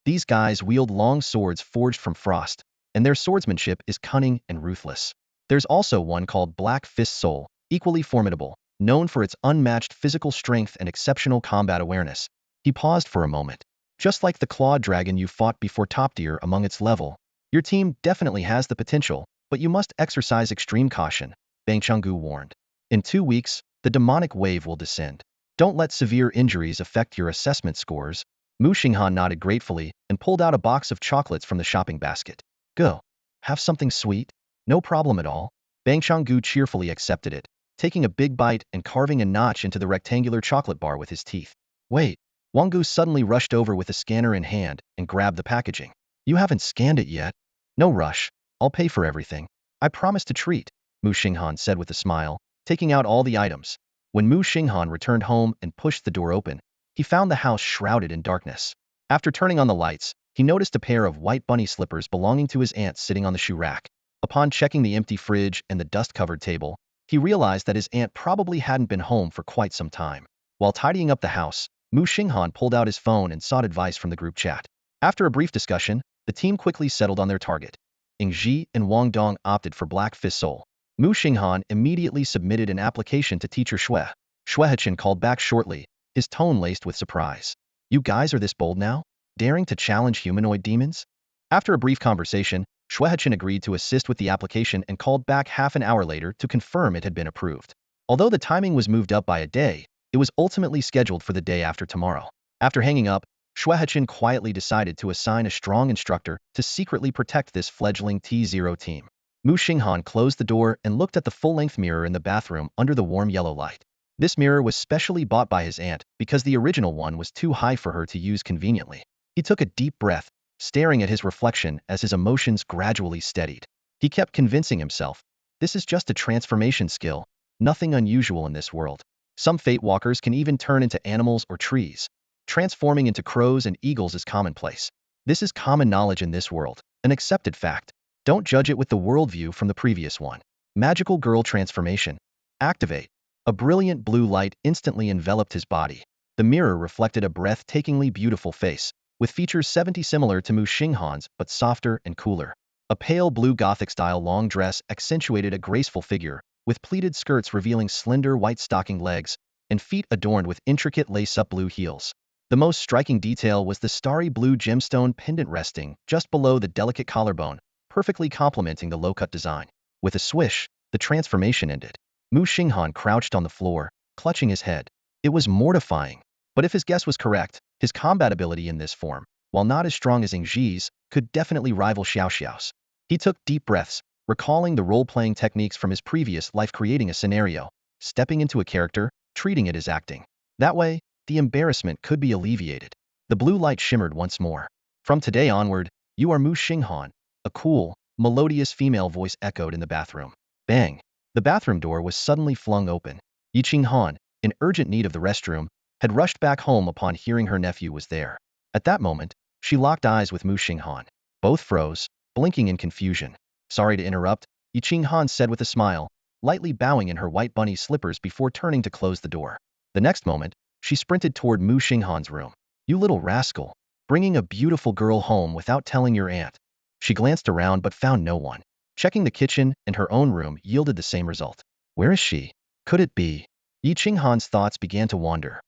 These guys wield long swords forged from frost, and their swordsmanship is cunning and ruthless. There's also one called Black Fist Soul, equally formidable, known for its unmatched physical strength and exceptional combat awareness. He paused for a moment. Just like the clawed dragon you fought before top tier among its level, your team definitely has the potential, but you must exercise extreme caution, Bang Changgu warned. In 2 weeks, the demonic wave will descend. Don't let severe injuries affect your assessment scores. Muxing Han nodded gratefully and pulled out a box of chocolates from the shopping basket. Go. Have something sweet? No problem at all. Bang Changgu cheerfully accepted it, taking a big bite and carving a notch into the rectangular chocolate bar with his teeth. Wait, Wang Gu suddenly rushed over with a scanner in hand and grabbed the packaging. You haven't scanned it yet? No rush. I'll pay for everything. I promise to treat, Muxing Han said with a smile, taking out all the items. When Muxing Han returned home and pushed the door open, he found the house shrouded in darkness. After turning on the lights, he noticed a pair of white bunny slippers belonging to his aunt sitting on the shoe rack. Upon checking the empty fridge and the dust-covered table, he realized that his aunt probably hadn't been home for quite some time. While tidying up the house, Muxing Han pulled out his phone and sought advice from the group chat. After a brief discussion, the team quickly settled on their target. Ying Ji and Wang Dong opted for Black Fist Soul. Muxing Han immediately submitted an application to teacher Xue. Xuehichin called back shortly, his tone laced with surprise. You guys are this bold now? Daring to challenge humanoid demons? After a brief conversation, Xuehichin agreed to assist with the application and called back half an hour later to confirm it had been approved. Although the timing was moved up by a day, it was ultimately scheduled for the day after tomorrow. After hanging up, Xuehichin quietly decided to assign a strong instructor to secretly protect this fledgling T0 team. Muxing Han closed the door and looked at the full-length mirror in the bathroom under the warm yellow light. This mirror was specially bought by his aunt because the original one was too high for her to use conveniently. He took a deep breath, staring at his reflection as his emotions gradually steadied. He kept convincing himself, this is just a transformation skill, nothing unusual in this world. Some fate walkers can even turn into animals or trees. Transforming into crows and eagles is commonplace. This is common knowledge in this world, an accepted fact. Don't judge it with the worldview from the previous one. Magical girl transformation. Activate. A brilliant blue light instantly enveloped his body. The mirror reflected a breathtakingly beautiful face, with features 70 similar to Muxing Han's but softer and cooler. A pale blue Gothic-style long dress accentuated a graceful figure, with pleated skirts revealing slender white stocking legs, and feet adorned with intricate lace-up blue heels. The most striking detail was the starry blue gemstone pendant resting just below the delicate collarbone, perfectly complementing the low-cut design. With a swish, the transformation ended. Muxing Han crouched on the floor, clutching his head. It was mortifying. But if his guess was correct, his combat ability in this form, while not as strong as Ying Ji's, could definitely rival Xiao Xiao's. He took deep breaths, recalling the role-playing techniques from his previous life, creating a scenario, stepping into a character, treating it as acting. That way, the embarrassment could be alleviated. The blue light shimmered once more. From today onward, you are Muxing Han. A cool, melodious female voice echoed in the bathroom. Bang! The bathroom door was suddenly flung open. Muxing Han, in urgent need of the restroom, had rushed back home upon hearing her nephew was there. At that moment, she locked eyes with Muxing Han. Both froze, blinking in confusion. Sorry to interrupt, Muxing Han said with a smile, lightly bowing in her white bunny slippers before turning to close the door. The next moment, she sprinted toward Muxing Han's room. You little rascal, bringing a beautiful girl home without telling your aunt. She glanced around but found no one. Checking the kitchen and her own room yielded the same result. Where is she? Could it be? Muxing Han's thoughts began to wander.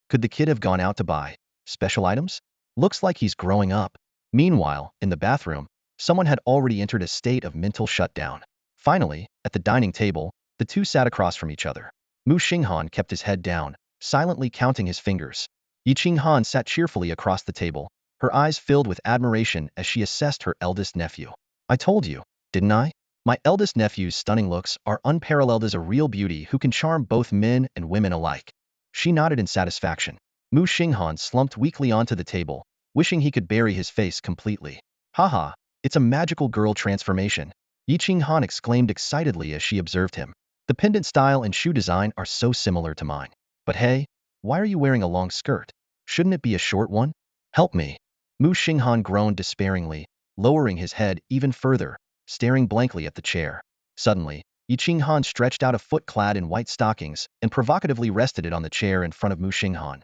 Could the kid have gone out to buy special items? Looks like he's growing up. Meanwhile, in the bathroom, someone had already entered a state of mental shutdown. Finally, at the dining table, the two sat across from each other. Muxing Han kept his head down, silently counting his fingers. Muxing Han sat cheerfully across the table, her eyes filled with admiration as she assessed her eldest nephew. I told you, didn't I? My eldest nephew's stunning looks are unparalleled as a real beauty who can charm both men and women alike. She nodded in satisfaction. Muxing Han slumped weakly onto the table, wishing he could bury his face completely. Haha, it's a magical girl transformation. Muxing Han exclaimed excitedly as she observed him. The pendant style and shoe design are so similar to mine. But hey, why are you wearing a long skirt? Shouldn't it be a short one? Help me. Muxing Han groaned despairingly, lowering his head even further, staring blankly at the chair. Suddenly, Muxing Han stretched out a foot clad in white stockings and provocatively rested it on the chair in front of Muxing Han.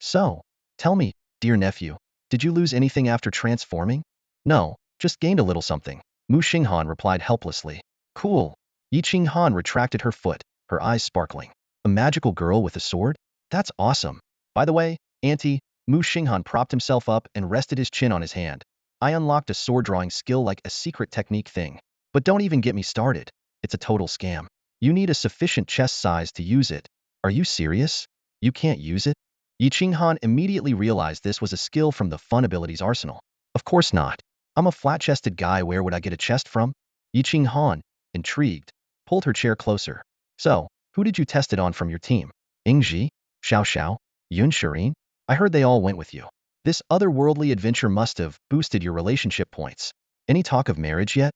So, tell me, dear nephew, did you lose anything after transforming? No, just gained a little something, Muxing Han replied helplessly. Cool. Muxing Han retracted her foot, her eyes sparkling. A magical girl with a sword? That's awesome. By the way, Auntie, Muxing Han propped himself up and rested his chin on his hand. I unlocked a sword drawing skill like a secret technique thing. But don't even get me started. It's a total scam. You need a sufficient chest size to use it. Are you serious? You can't use it? Muxing Han immediately realized this was a skill from the fun abilities arsenal. Of course not. I'm a flat-chested guy, where would I get a chest from? Muxing Han, intrigued, pulled her chair closer. So, who did you test it on from your team? Ying Ji? Xiao Xiao? Yun Shirin? I heard they all went with you. This otherworldly adventure must have boosted your relationship points. Any talk of marriage yet?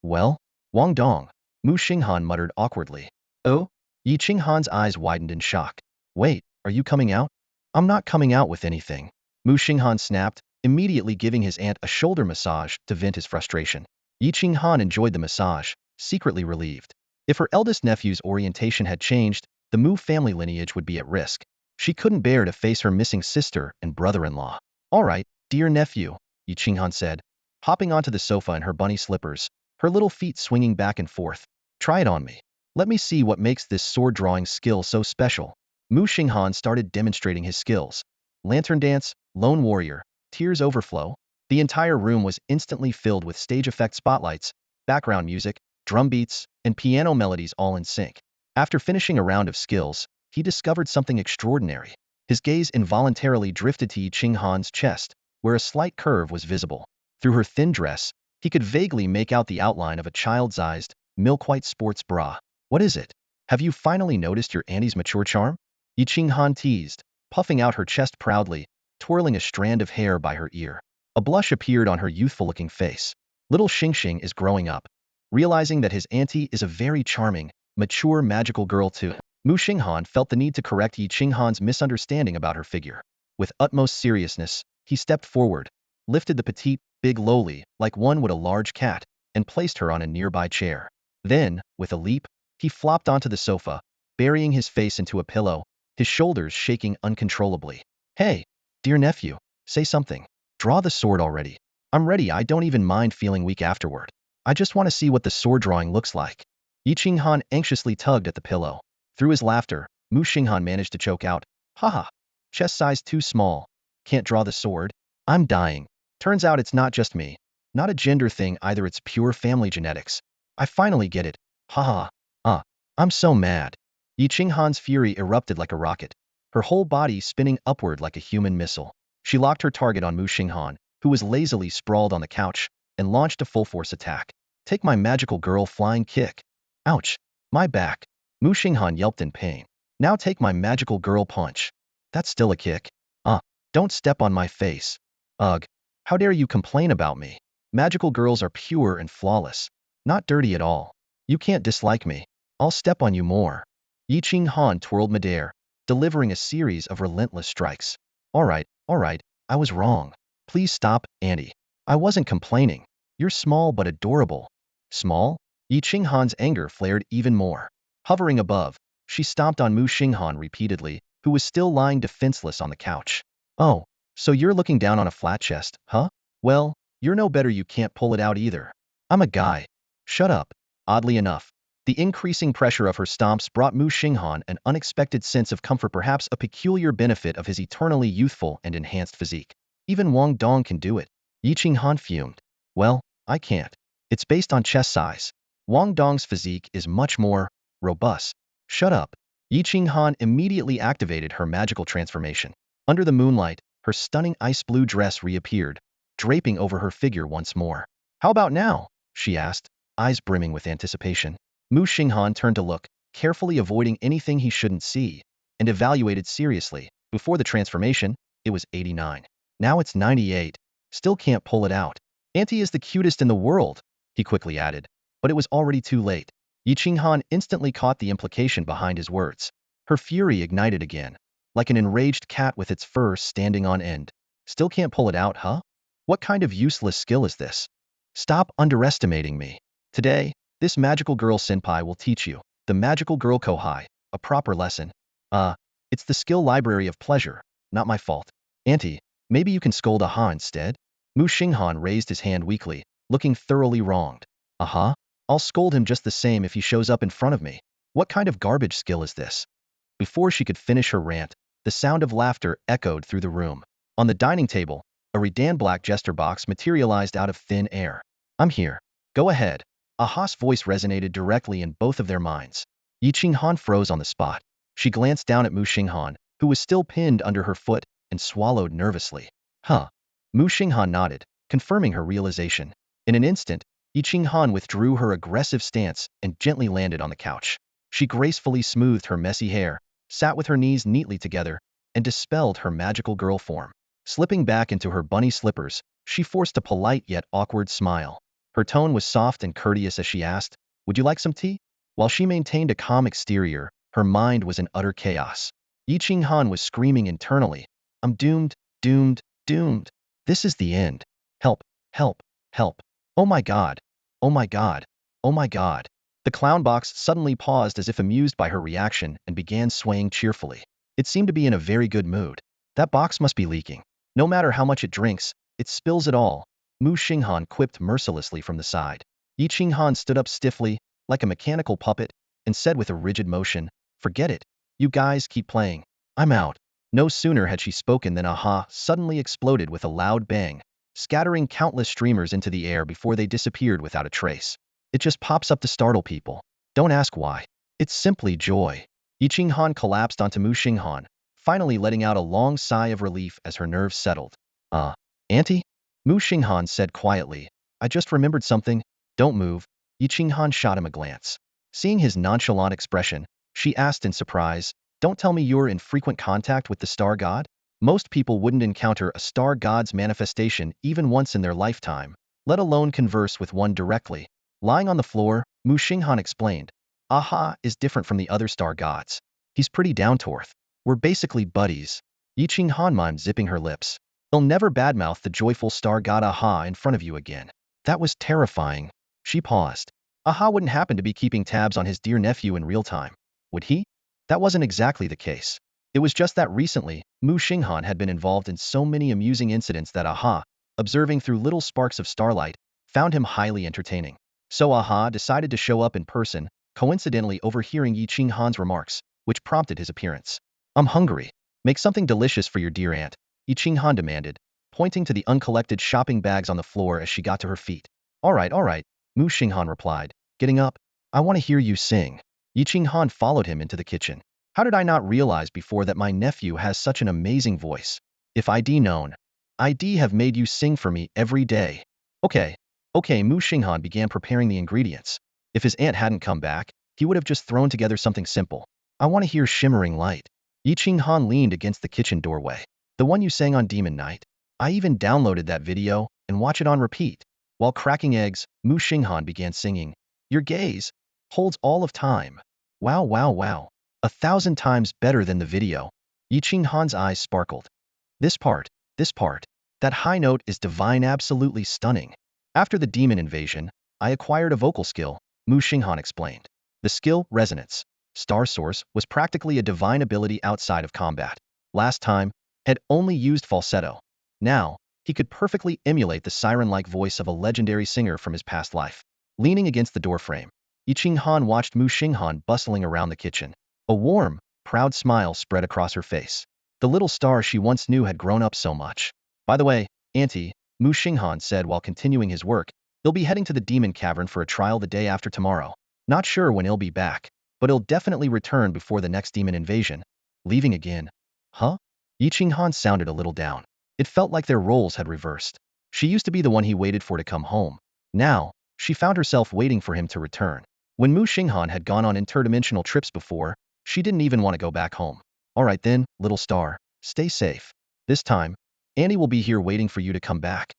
Well? Wang Dong, Muxing Han muttered awkwardly. Oh? Yi Qinghan's eyes widened in shock. Wait, are you coming out? I'm not coming out with anything. Muxing Han snapped, immediately giving his aunt a shoulder massage to vent his frustration. Yi Qinghan enjoyed the massage, secretly relieved. If her eldest nephew's orientation had changed, the Mu family lineage would be at risk. She couldn't bear to face her missing sister and brother-in-law. All right, dear nephew, Yi Qinghan said, hopping onto the sofa in her bunny slippers, her little feet swinging back and forth. Try it on me. Let me see what makes this sword-drawing skill so special. Muxing Han started demonstrating his skills. Lantern dance, lone warrior, tears overflow. The entire room was instantly filled with stage effect spotlights, background music, drum beats, and piano melodies all in sync. After finishing a round of skills, he discovered something extraordinary. His gaze involuntarily drifted to Yi Qinghan's chest, where a slight curve was visible. Through her thin dress, he could vaguely make out the outline of a child-sized, milk-white sports bra. What is it? Have you finally noticed your auntie's mature charm? Yi Qinghan teased, puffing out her chest proudly, twirling a strand of hair by her ear. A blush appeared on her youthful-looking face. Little Xingxing is growing up, realizing that his auntie is a very charming, mature magical girl too. Muxing Han felt the need to correct Yi Qinghan's misunderstanding about her figure. With utmost seriousness, he stepped forward, lifted the petite, big lowly, like one would a large cat, and placed her on a nearby chair. Then, with a leap, he flopped onto the sofa, burying his face into a pillow, his shoulders shaking uncontrollably. Hey, dear nephew, say something. Draw the sword already. I'm ready. I don't even mind feeling weak afterward. I just want to see what the sword drawing looks like. Yi Qinghan anxiously tugged at the pillow. Through his laughter, Muxing Han managed to choke out, haha, chest size too small. Can't draw the sword? I'm dying. Turns out it's not just me. Not a gender thing either, it's pure family genetics. I finally get it. Haha. I'm so mad. Yi Qinghan's fury erupted like a rocket, her whole body spinning upward like a human missile. She locked her target on Muxing Han, who was lazily sprawled on the couch, and launched a full-force attack. Take my magical girl flying kick. Ouch. My back. Muxing Han yelped in pain. Now take my magical girl punch. That's still a kick. Don't step on my face. Ugh. How dare you complain about me? Magical girls are pure and flawless. Not dirty at all. You can't dislike me. I'll step on you more. Yi Qinghan twirled midair, delivering a series of relentless strikes. All right, I was wrong. Please stop, auntie. I wasn't complaining. You're small but adorable. Small? Yi Qinghan's anger flared even more. Hovering above, she stomped on Muxing Han repeatedly, who was still lying defenseless on the couch. Oh, so you're looking down on a flat chest, huh? Well, you're no better, you can't pull it out either. I'm a guy. Shut up. Oddly enough, the increasing pressure of her stomps brought Muxing Han an unexpected sense of comfort, perhaps a peculiar benefit of his eternally youthful and enhanced physique. Even Wang Dong can do it. Yi Qinghan fumed. Well, I can't. It's based on chest size. Wang Dong's physique is much more robust. Shut up. Yi Qinghan immediately activated her magical transformation. Under the moonlight, her stunning ice blue dress reappeared, draping over her figure once more. How about now? She asked, eyes brimming with anticipation. Muxing Han turned to look, carefully avoiding anything he shouldn't see, and evaluated seriously. Before the transformation, it was 89. Now it's 98. Still can't pull it out. Auntie is the cutest in the world, he quickly added, but it was already too late. Yi Qinghan instantly caught the implication behind his words. Her fury ignited again, like an enraged cat with its fur standing on end. Still can't pull it out, huh? What kind of useless skill is this? Stop underestimating me. Today, this magical girl senpai will teach you, the magical girl kohai, a proper lesson. It's the skill library of pleasure, not my fault. Auntie, maybe you can scold Aha instead? Muxing Han raised his hand weakly, looking thoroughly wronged. I'll scold him just the same if he shows up in front of me. What kind of garbage skill is this? Before she could finish her rant, the sound of laughter echoed through the room. On the dining table, a redan black jester box materialized out of thin air. I'm here. Go ahead. Aha's voice resonated directly in both of their minds. Yi Qinghan froze on the spot. She glanced down at Muxing Han, who was still pinned under her foot, and swallowed nervously. Muxing Han nodded, confirming her realization. In an instant, Yi Qinghan withdrew her aggressive stance and gently landed on the couch. She gracefully smoothed her messy hair, sat with her knees neatly together, and dispelled her magical girl form. Slipping back into her bunny slippers, she forced a polite yet awkward smile. Her tone was soft and courteous as she asked, "Would you like some tea?" While she maintained a calm exterior, her mind was in utter chaos. Muxing Han was screaming internally, "I'm doomed, doomed, doomed. This is the end. Help, help, help. Oh my god. Oh my god. Oh my god." The clown box suddenly paused as if amused by her reaction and began swaying cheerfully. It seemed to be in a very good mood. That box must be leaking. No matter how much it drinks, it spills it all. Muxing Han quipped mercilessly from the side. Muxing Han stood up stiffly, like a mechanical puppet, and said with a rigid motion, "Forget it. You guys keep playing. I'm out." No sooner had she spoken than Aha suddenly exploded with a loud bang, scattering countless streamers into the air before they disappeared without a trace. It just pops up to startle people. Don't ask why. It's simply joy. Muxing Han collapsed onto Muxing Han, finally letting out a long sigh of relief as her nerves settled. Auntie?" Muxing Han said quietly. "I just remembered something. Don't move." Muxing Han shot him a glance. Seeing his nonchalant expression, she asked in surprise, "Don't tell me you're in frequent contact with the star god?" Most people wouldn't encounter a star god's manifestation even once in their lifetime, let alone converse with one directly. Lying on the floor, Muxing Han explained, "Aha is different from the other star gods. He's pretty down-to-earth. We're basically buddies." Muxing Han mimed, zipping her lips. "He'll never badmouth the joyful star god Aha in front of you again." That was terrifying. She paused. Aha wouldn't happen to be keeping tabs on his dear nephew in real time, would he? That wasn't exactly the case. It was just that recently, Muxing Han had been involved in so many amusing incidents that Aha, observing through little sparks of starlight, found him highly entertaining. So Aha decided to show up in person, coincidentally overhearing Muxing Han's remarks, which prompted his appearance. "I'm hungry. Make something delicious for your dear aunt," Muxing Han demanded, pointing to the uncollected shopping bags on the floor as she got to her feet. All right, Muxing Han replied, getting up. "I want to hear you sing." Muxing Han followed him into the kitchen. "How did I not realize before that my nephew has such an amazing voice? If I'd known, I'd have made you sing for me every day." Okay, Muxing Han began preparing the ingredients. If his aunt hadn't come back, he would have just thrown together something simple. "I want to hear Shimmering Light." Muxing Han leaned against the kitchen doorway. "The one you sang on Demon Night? I even downloaded that video and watch it on repeat." While cracking eggs, Muxing Han began singing, "Your gaze holds all of time. Wow, wow, wow. 1,000 times better than the video." Muxing Han's eyes sparkled. This part, that high note is divine, absolutely stunning. "After the demon invasion, I acquired a vocal skill," Muxing Han explained. The skill, Resonance, Star Source, was practically a divine ability outside of combat. Last time, had only used falsetto. Now, he could perfectly emulate the siren-like voice of a legendary singer from his past life. Leaning against the doorframe, Muxing Han watched Muxing Han bustling around the kitchen. A warm, proud smile spread across her face. The little star she once knew had grown up so much. "By the way, Auntie," Muxing Han said while continuing his work, "he'll be heading to the demon cavern for a trial the day after tomorrow. Not sure when he'll be back, but he'll definitely return before the next demon invasion." "Leaving again? Huh?" Muxing Han sounded a little down. It felt like their roles had reversed. She used to be the one he waited for to come home. Now, she found herself waiting for him to return. When Muxing Han had gone on interdimensional trips before, she didn't even want to go back home. "All right then, little star, stay safe. This time, Annie will be here waiting for you to come back."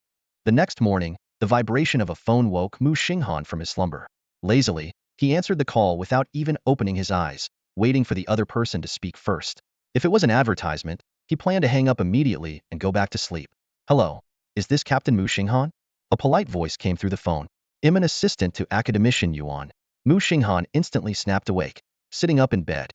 The next morning, the vibration of a phone woke Muxing Han from his slumber. Lazily, he answered the call without even opening his eyes, waiting for the other person to speak first. If it was an advertisement, he planned to hang up immediately and go back to sleep. "Hello, is this Captain Muxing Han?" A polite voice came through the phone. "I'm an assistant to Academician Yuan." Muxing Han instantly snapped awake, sitting up in bed.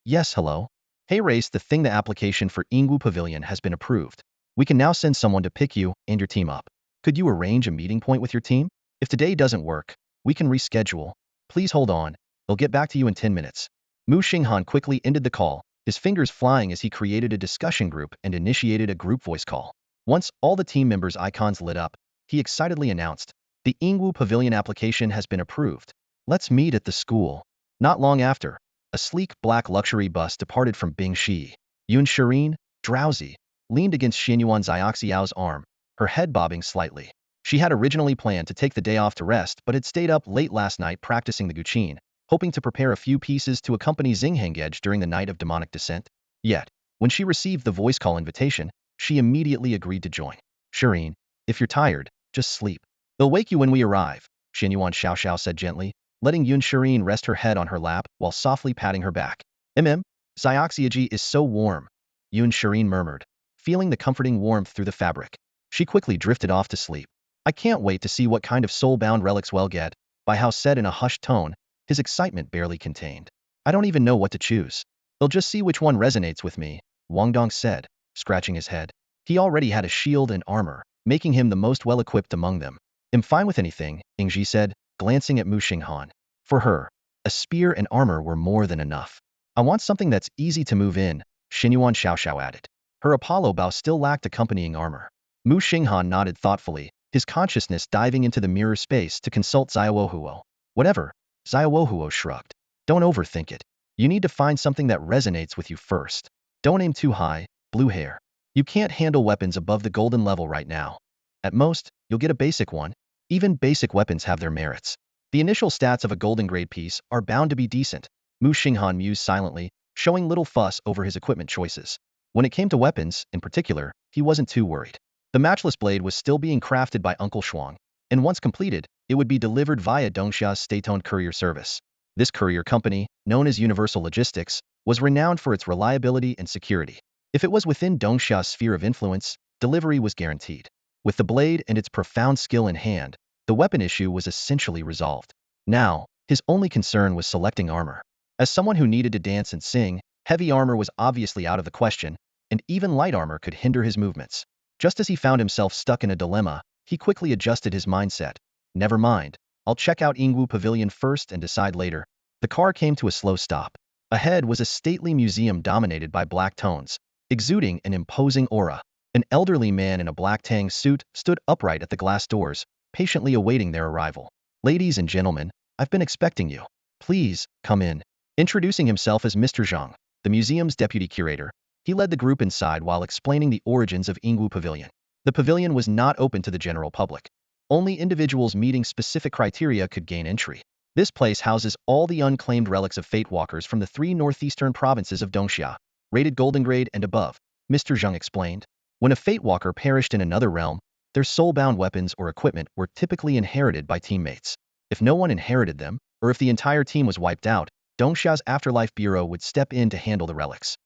Yes, hello. Hey Race, the application for Ingwu Pavilion has been approved. We can now send someone to pick you and your team up. Could you arrange a meeting point with your team? If today doesn't work, we can reschedule. Please hold on, they'll get back to you in 10 minutes. Muxing Han quickly ended the call, his fingers flying as he created a discussion group and initiated a group voice call. Once all the team members' icons lit up, he excitedly announced, "The Ingwu Pavilion application has been approved. Let's meet at the school." Not long after, a sleek black luxury bus departed from Bingxi. Yun Shirin, drowsy, leaned against Xinyuan Xiaoxiao's arm, her head bobbing slightly. She had originally planned to take the day off to rest but had stayed up late last night practicing the guqin, hoping to prepare a few pieces to accompany Xinghengage during the night of demonic descent. Yet, When she received the voice call invitation, she immediately agreed to join. Shireen, if you're tired, just sleep. They'll wake you when we arrive, Xinyuan Xiaoxiao said gently, letting Yun Shireen rest her head on her lap while softly patting her back. Xioxiaji is so warm, Yun Shireen murmured, feeling the comforting warmth through the fabric. She quickly drifted off to sleep. I can't wait to see what kind of soul-bound relics we'll get, Bai Hao said in a hushed tone, his excitement barely contained. I don't even know what to choose. They'll just see which one resonates with me, Wang Dong said, scratching his head. He already had a shield and armor, making him the most well-equipped among them. I'm fine with anything, Yingji said, glancing at Muxing Han. For her, a spear and armor were more than enough. I want something that's easy to move in, Xinyuan Xiaoxiao added. Her Apollo bow still lacked accompanying armor. Muxing Han nodded thoughtfully, his consciousness diving into the mirror space to consult Xiaohuo. Whatever, Xiaohuo shrugged. Don't overthink it. You need to find something that resonates with you first. Don't aim too high, blue hair. You can't handle weapons above the golden level right now. At most, you'll get a basic one. Even basic weapons have their merits. The initial stats of a golden grade piece are bound to be decent, Muxing Han mused silently, showing little fuss over his equipment choices. When it came to weapons, in particular, he wasn't too worried. The matchless blade was still being crafted by Uncle Shuang, and once completed, it would be delivered via Dongxia's state-owned courier service. This courier company, known as Universal Logistics, was renowned for its reliability and security. If it was within Dongxia's sphere of influence, delivery was guaranteed. With the blade and its profound skill in hand, the weapon issue was essentially resolved. Now, his only concern was selecting armor. As someone who needed to dance and sing, heavy armor was obviously out of the question, and even light armor could hinder his movements. Just as he found himself stuck in a dilemma, he quickly adjusted his mindset. Never mind, I'll check out Yingwu Pavilion first and decide later. The car came to a slow stop. Ahead was a stately museum dominated by black tones, exuding an imposing aura. An elderly man in a black tang suit stood upright at the glass doors, patiently awaiting their arrival. Ladies and gentlemen, I've been expecting you. Please, come in. Introducing himself as Mr. Zhang, the museum's deputy curator, he led the group inside while explaining the origins of Yingwu Pavilion. The pavilion was not open to the general public. Only individuals meeting specific criteria could gain entry. This place houses all the unclaimed relics of Fate Walkers from the 3 northeastern provinces of Dongxia, rated golden grade and above, Mr. Zhang explained. When a Fate Walker perished in another realm, their soul-bound weapons or equipment were typically inherited by teammates. If no one inherited them, or if the entire team was wiped out, Dongxia's Afterlife Bureau would step in to handle the relics.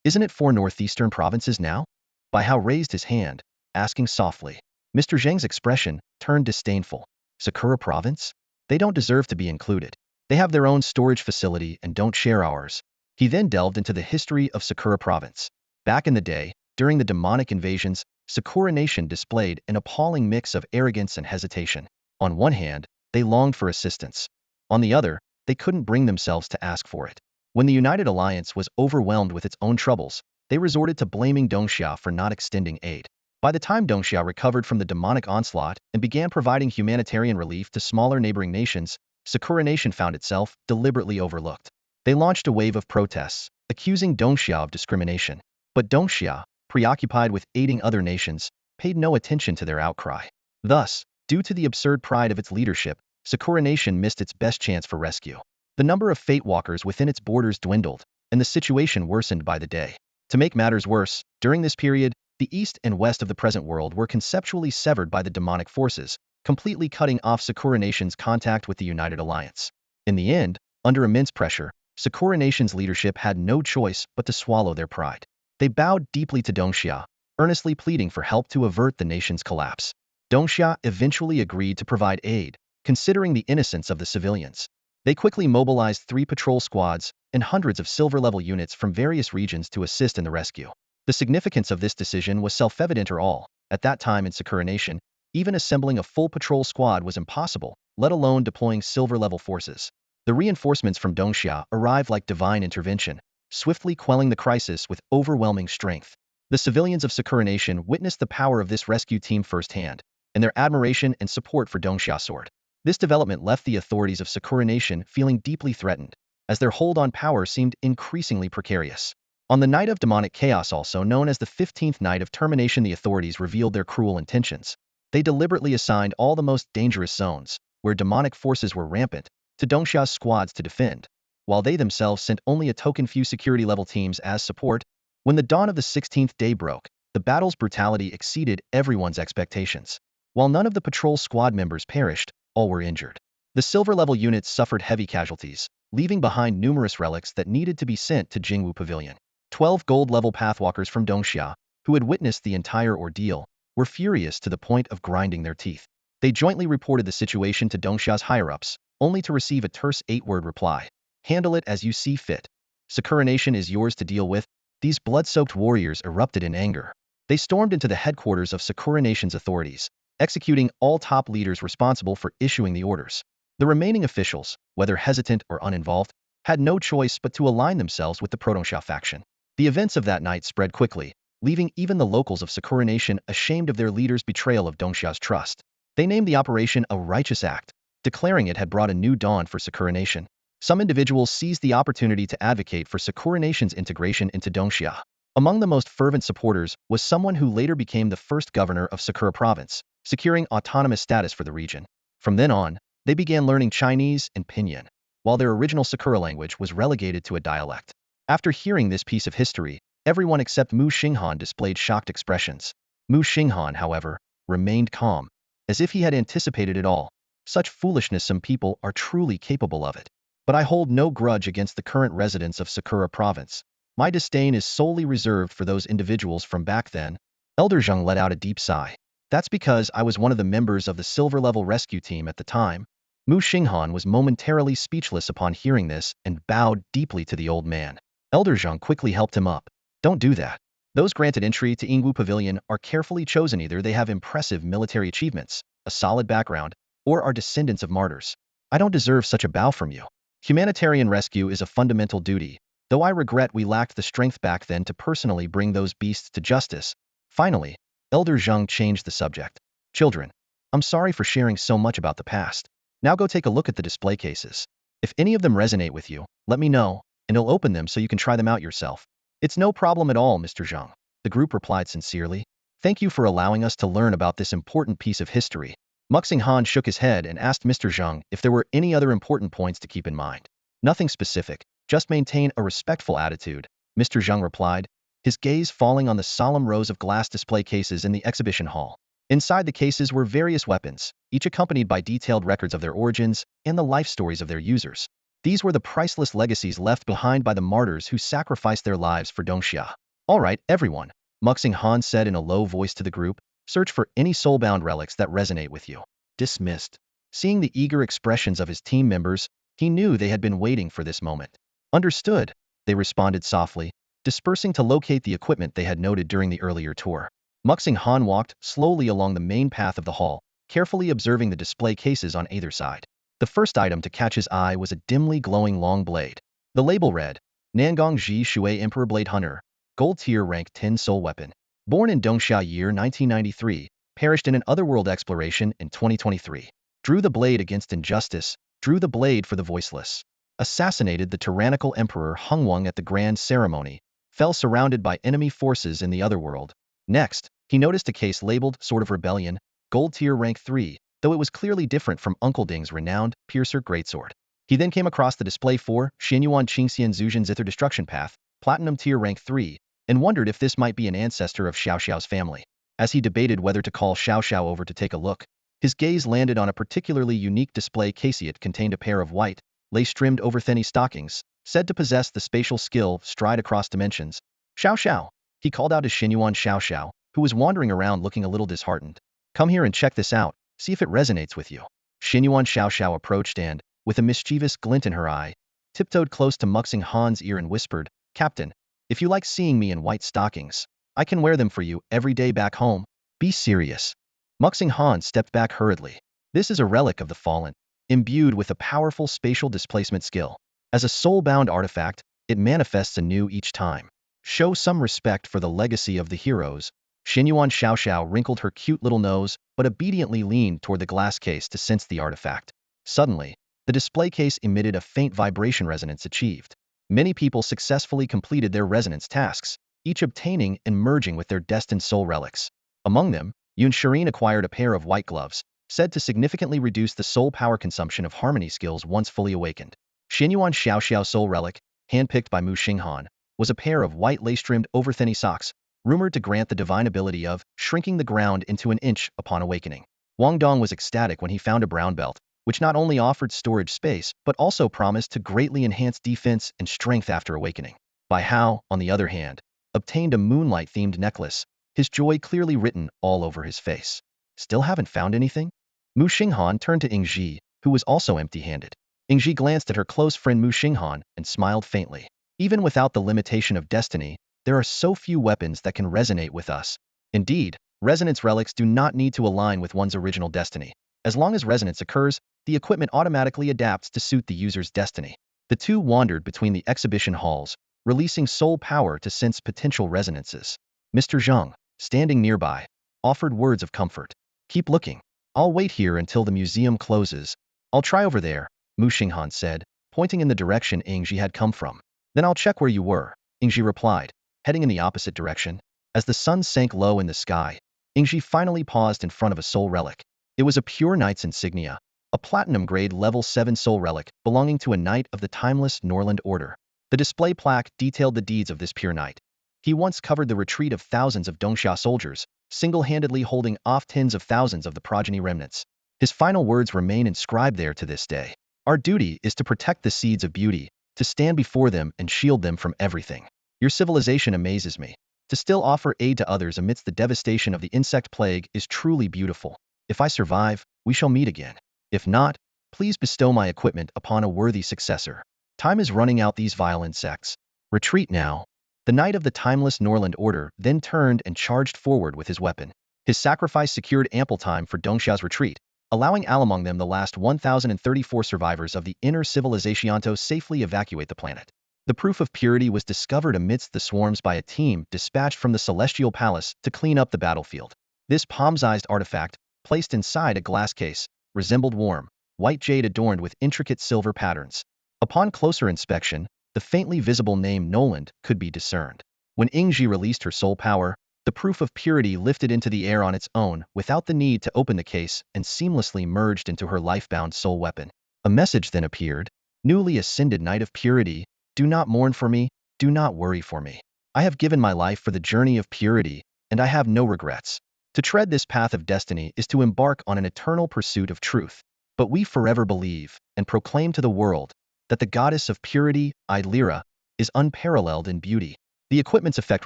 Isn't it 4 northeastern provinces now? Bai Hao raised his hand, asking softly. Mr. Zhang's expression turned disdainful. Sakura province? They don't deserve to be included. They have their own storage facility and don't share ours. He then delved into the history of Sakura province. Back in the day, during the demonic invasions, Sakura Nation displayed an appalling mix of arrogance and hesitation. On one hand, they longed for assistance. On the other, they couldn't bring themselves to ask for it. When the United Alliance was overwhelmed with its own troubles, they resorted to blaming Dongxia for not extending aid. By the time Dongxia recovered from the demonic onslaught and began providing humanitarian relief to smaller neighboring nations, Sakura Nation found itself deliberately overlooked. They launched a wave of protests, accusing Dongxia of discrimination. But Dongxia, preoccupied with aiding other nations, paid no attention to their outcry. Thus, due to the absurd pride of its leadership, Sakura Nation missed its best chance for rescue. The number of Fate Walkers within its borders dwindled, and the situation worsened by the day. To make matters worse, during this period, the east and west of the present world were conceptually severed by the demonic forces, completely cutting off Sakura Nation's contact with the United Alliance. In the end, under immense pressure, Sakura Nation's leadership had no choice but to swallow their pride. They bowed deeply to Dongxia, earnestly pleading for help to avert the nation's collapse. Dongxia eventually agreed to provide aid, considering the innocence of the civilians. They quickly mobilized 3 patrol squads and hundreds of silver-level units from various regions to assist in the rescue. The significance of this decision was self-evident to all. At that time in Sakura Nation, even assembling a full patrol squad was impossible, let alone deploying silver-level forces. The reinforcements from Dongxia arrived like divine intervention, swiftly quelling the crisis with overwhelming strength. The civilians of Sakura Nation witnessed the power of this rescue team firsthand, and their admiration and support for Dongxia soared. This development left the authorities of Sakura Nation feeling deeply threatened, as their hold on power seemed increasingly precarious. On the night of demonic chaos, also known as the 15th night of termination, the authorities revealed their cruel intentions. They deliberately assigned all the most dangerous zones, where demonic forces were rampant, to Dongxia's squads to defend, while they themselves sent only a token few security level teams as support. When the dawn of the 16th day broke, the battle's brutality exceeded everyone's expectations. While none of the patrol squad members perished, all were injured. The silver-level units suffered heavy casualties, leaving behind numerous relics that needed to be sent to Jingwu Pavilion. 12 gold-level pathwalkers from Dongxia, who had witnessed the entire ordeal, were furious to the point of grinding their teeth. They jointly reported the situation to Dongxia's higher-ups, only to receive a terse 8-word reply. Handle it as you see fit. Sakura Nation is yours to deal with. These blood-soaked warriors erupted in anger. They stormed into the headquarters of Sakura Nation's authorities, executing all top leaders responsible for issuing the orders. The remaining officials, whether hesitant or uninvolved, had no choice but to align themselves with the Protongxia faction. The events of that night spread quickly, leaving even the locals of Sakura Nation ashamed of their leader's betrayal of Dongxia's trust. They named the operation a righteous act, declaring it had brought a new dawn for Sakura Nation. Some individuals seized the opportunity to advocate for Sakura Nation's integration into Dongxia. Among the most fervent supporters was someone who later became the first governor of Sakura Province, securing autonomous status for the region. From then on, they began learning Chinese and Pinyin, while their original Sakura language was relegated to a dialect. After hearing this piece of history, everyone except Muxing Han displayed shocked expressions. Muxing Han, however, remained calm, as if he had anticipated it all. Such foolishness, some people are truly capable of it. But I hold no grudge against the current residents of Sakura Province. My disdain is solely reserved for those individuals from back then. Elder Zheng let out a deep sigh. That's because I was one of the members of the silver-level rescue team at the time. Muxing Han was momentarily speechless upon hearing this and bowed deeply to the old man. Elder Zheng quickly helped him up. Don't do that. Those granted entry to Yingwu Pavilion are carefully chosen. Either they have impressive military achievements, a solid background, or are descendants of martyrs. I don't deserve such a bow from you. Humanitarian rescue is a fundamental duty, though I regret we lacked the strength back then to personally bring those beasts to justice. Finally, Elder Zheng changed the subject. Children, I'm sorry for sharing so much about the past. Now go take a look at the display cases. If any of them resonate with you, let me know, and I'll open them so you can try them out yourself. It's no problem at all, Mr. Zheng, the group replied sincerely. Thank you for allowing us to learn about this important piece of history. Muxing Han shook his head and asked Mr. Zheng if there were any other important points to keep in mind. Nothing specific, just maintain a respectful attitude, Mr. Zheng replied, his gaze falling on the solemn rows of glass display cases in the exhibition hall. Inside the cases were various weapons, each accompanied by detailed records of their origins and the life stories of their users. These were the priceless legacies left behind by the martyrs who sacrificed their lives for Dongxia. All right, everyone, Muxing Han said in a low voice to the group, search for any soulbound relics that resonate with you. Dismissed. Seeing the eager expressions of his team members, he knew they had been waiting for this moment. Understood, they responded softly, dispersing to locate the equipment they had noted during the earlier tour. Muxing Han walked slowly along the main path of the hall, carefully observing the display cases on either side. The first item to catch his eye was a dimly glowing long blade. The label read, Nangong Ji Shui Emperor Blade Hunter, Gold Tier Rank 10 Soul Weapon. Born in Dongxia year 1993, perished in an otherworld exploration in 2023. Drew the blade against injustice, drew the blade for the voiceless. Assassinated the tyrannical Emperor Hongwang at the grand ceremony, fell surrounded by enemy forces in the otherworld. Next, he noticed a case labeled Sword of Rebellion, Gold Tier Rank 3, though it was clearly different from Uncle Ding's renowned Piercer Greatsword. He then came across the display for Xianyuan Qingxian Zhujian Zither Destruction Path, Platinum Tier Rank 3, and wondered if this might be an ancestor of Xiao Xiao's family. As he debated whether to call Xiao Xiao over to take a look, his gaze landed on a particularly unique display case. It contained a pair of white, lace-trimmed overthenny stockings, said to possess the spatial skill Stride Across Dimensions. Xiao Xiao, he called out as Xianyuan Xiao Xiao, who was wandering around looking a little disheartened. Come here and check this out, see if it resonates with you. Xianyuan Xiao Xiao approached and, with a mischievous glint in her eye, tiptoed close to Muxing Han's ear and whispered, Captain, if you like seeing me in white stockings, I can wear them for you every day back home. Be serious. Muxing Han stepped back hurriedly. This is a relic of the fallen, imbued with a powerful spatial displacement skill. As a soul-bound artifact, it manifests anew each time. Show some respect for the legacy of the heroes. Xianyuan Xiao Xiao wrinkled her cute little nose, but obediently leaned toward the glass case to sense the artifact. Suddenly, the display case emitted a faint vibration. Resonance achieved. Many people successfully completed their resonance tasks, each obtaining and merging with their destined soul relics. Among them, Yun Shireen acquired a pair of white gloves, said to significantly reduce the soul power consumption of harmony skills once fully awakened. Xianyuan Xiao Xiao soul relic, handpicked by Muxing Han, was a pair of white lace-trimmed over-thinny socks, rumored to grant the divine ability of shrinking the ground into an inch upon awakening. Wang Dong was ecstatic when he found a brown belt, which not only offered storage space but also promised to greatly enhance defense and strength after awakening. Bai Hao, on the other hand, obtained a moonlight-themed necklace, his joy clearly written all over his face. Still haven't found anything? Muxing Han turned to Yingji, who was also empty-handed. Yingji glanced at her close friend Muxing Han and smiled faintly. Even without the limitation of destiny, there are so few weapons that can resonate with us. Indeed, resonance relics do not need to align with one's original destiny. As long as resonance occurs, the equipment automatically adapts to suit the user's destiny. The two wandered between the exhibition halls, releasing soul power to sense potential resonances. Mr. Zhang, standing nearby, offered words of comfort. Keep looking. I'll wait here until the museum closes. I'll try over there, Muxing Han said, pointing in the direction Yingji had come from. Then I'll check where you were, Yingji replied, heading in the opposite direction. As the sun sank low in the sky, Yingji finally paused in front of a soul relic. It was a pure knight's insignia, a platinum-grade level 7 soul relic belonging to a knight of the timeless Norland order. The display plaque detailed the deeds of this pure knight. He once covered the retreat of thousands of Dongxia soldiers, single-handedly holding off tens of thousands of the progeny remnants. His final words remain inscribed there to this day. Our duty is to protect the seeds of beauty, to stand before them and shield them from everything. Your civilization amazes me. To still offer aid to others amidst the devastation of the insect plague is truly beautiful. If I survive, we shall meet again. If not, please bestow my equipment upon a worthy successor. Time is running out these vile insects. Retreat now. The knight of the timeless Norland order then turned and charged forward with his weapon. His sacrifice secured ample time for Dongxia's retreat, allowing among them the last 1,034 survivors of the inner civilization to safely evacuate the planet. The proof of purity was discovered amidst the swarms by a team dispatched from the Celestial Palace to clean up the battlefield. This palm-sized artifact, placed inside a glass case, resembled warm, white jade adorned with intricate silver patterns. Upon closer inspection, the faintly visible name Noland could be discerned. When Yingji released her soul power, the proof of purity lifted into the air on its own without the need to open the case and seamlessly merged into her life-bound soul weapon. A message then appeared. Newly ascended Knight of Purity, do not mourn for me, do not worry for me. I have given my life for the journey of purity, and I have no regrets. To tread this path of destiny is to embark on an eternal pursuit of truth. But we forever believe and proclaim to the world that the goddess of purity, Lyra, is unparalleled in beauty. The equipment's effect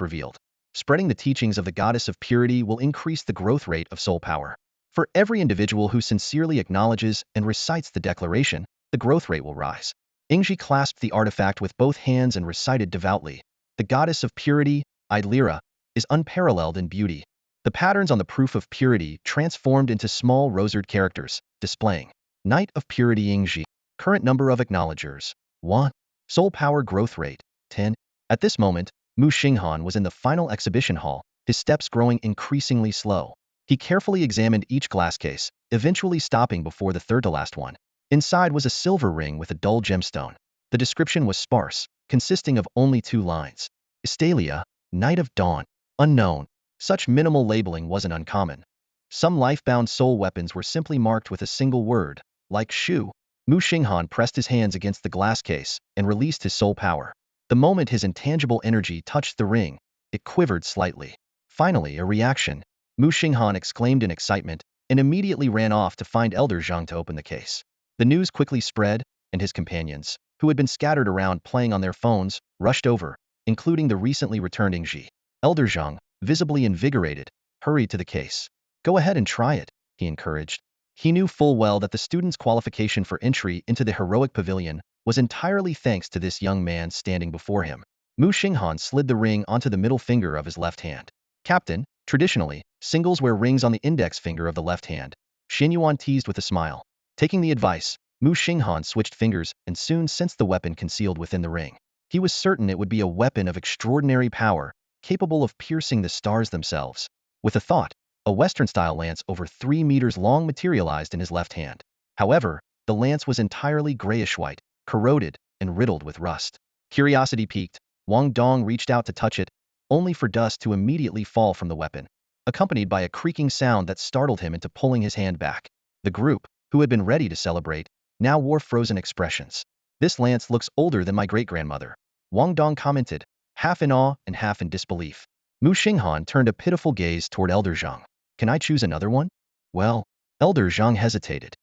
revealed. Spreading the teachings of the goddess of purity will increase the growth rate of soul power. For every individual who sincerely acknowledges and recites the declaration, the growth rate will rise. Yingji clasped the artifact with both hands and recited devoutly, the goddess of purity, Lyra, is unparalleled in beauty. The patterns on the proof of purity transformed into small rosered characters, displaying Knight of Purity Yingji. Current number of acknowledgers, 1. Soul power growth rate, 10. At this moment, Muxing Han was in the final exhibition hall, his steps growing increasingly slow. He carefully examined each glass case, eventually stopping before the third-to-last one. Inside was a silver ring with a dull gemstone. The description was sparse, consisting of only 2 lines. Estalia, Knight of Dawn, unknown. Such minimal labeling wasn't uncommon. Some life-bound soul weapons were simply marked with a single word, like Shu. Muxing Han pressed his hands against the glass case and released his soul power. The moment his intangible energy touched the ring, it quivered slightly. Finally, a reaction. Muxing Han exclaimed in excitement and immediately ran off to find Elder Zhang to open the case. The news quickly spread, and his companions, who had been scattered around playing on their phones, rushed over, including the recently returned Yingji. Elder Zhang, visibly invigorated, hurried to the case. Go ahead and try it, he encouraged. He knew full well that the student's qualification for entry into the heroic pavilion was entirely thanks to this young man standing before him. Muxing Han slid the ring onto the middle finger of his left hand. Captain, traditionally, singles wear rings on the index finger of the left hand. Xin Yuan teased with a smile. Taking the advice, Muxing Han switched fingers and soon sensed the weapon concealed within the ring. He was certain it would be a weapon of extraordinary power, capable of piercing the stars themselves. With a thought, a Western-style lance over 3 meters long materialized in his left hand. However, the lance was entirely grayish-white, corroded, and riddled with rust. Curiosity piqued, Wang Dong reached out to touch it, only for dust to immediately fall from the weapon, accompanied by a creaking sound that startled him into pulling his hand back. The group, who had been ready to celebrate, now wore frozen expressions. This lance looks older than my great-grandmother, Wang Dong commented. half in awe and half in disbelief. Muxing Han turned a pitiful gaze toward Elder Zhang. Can I choose another one? Well, Elder Zhang hesitated.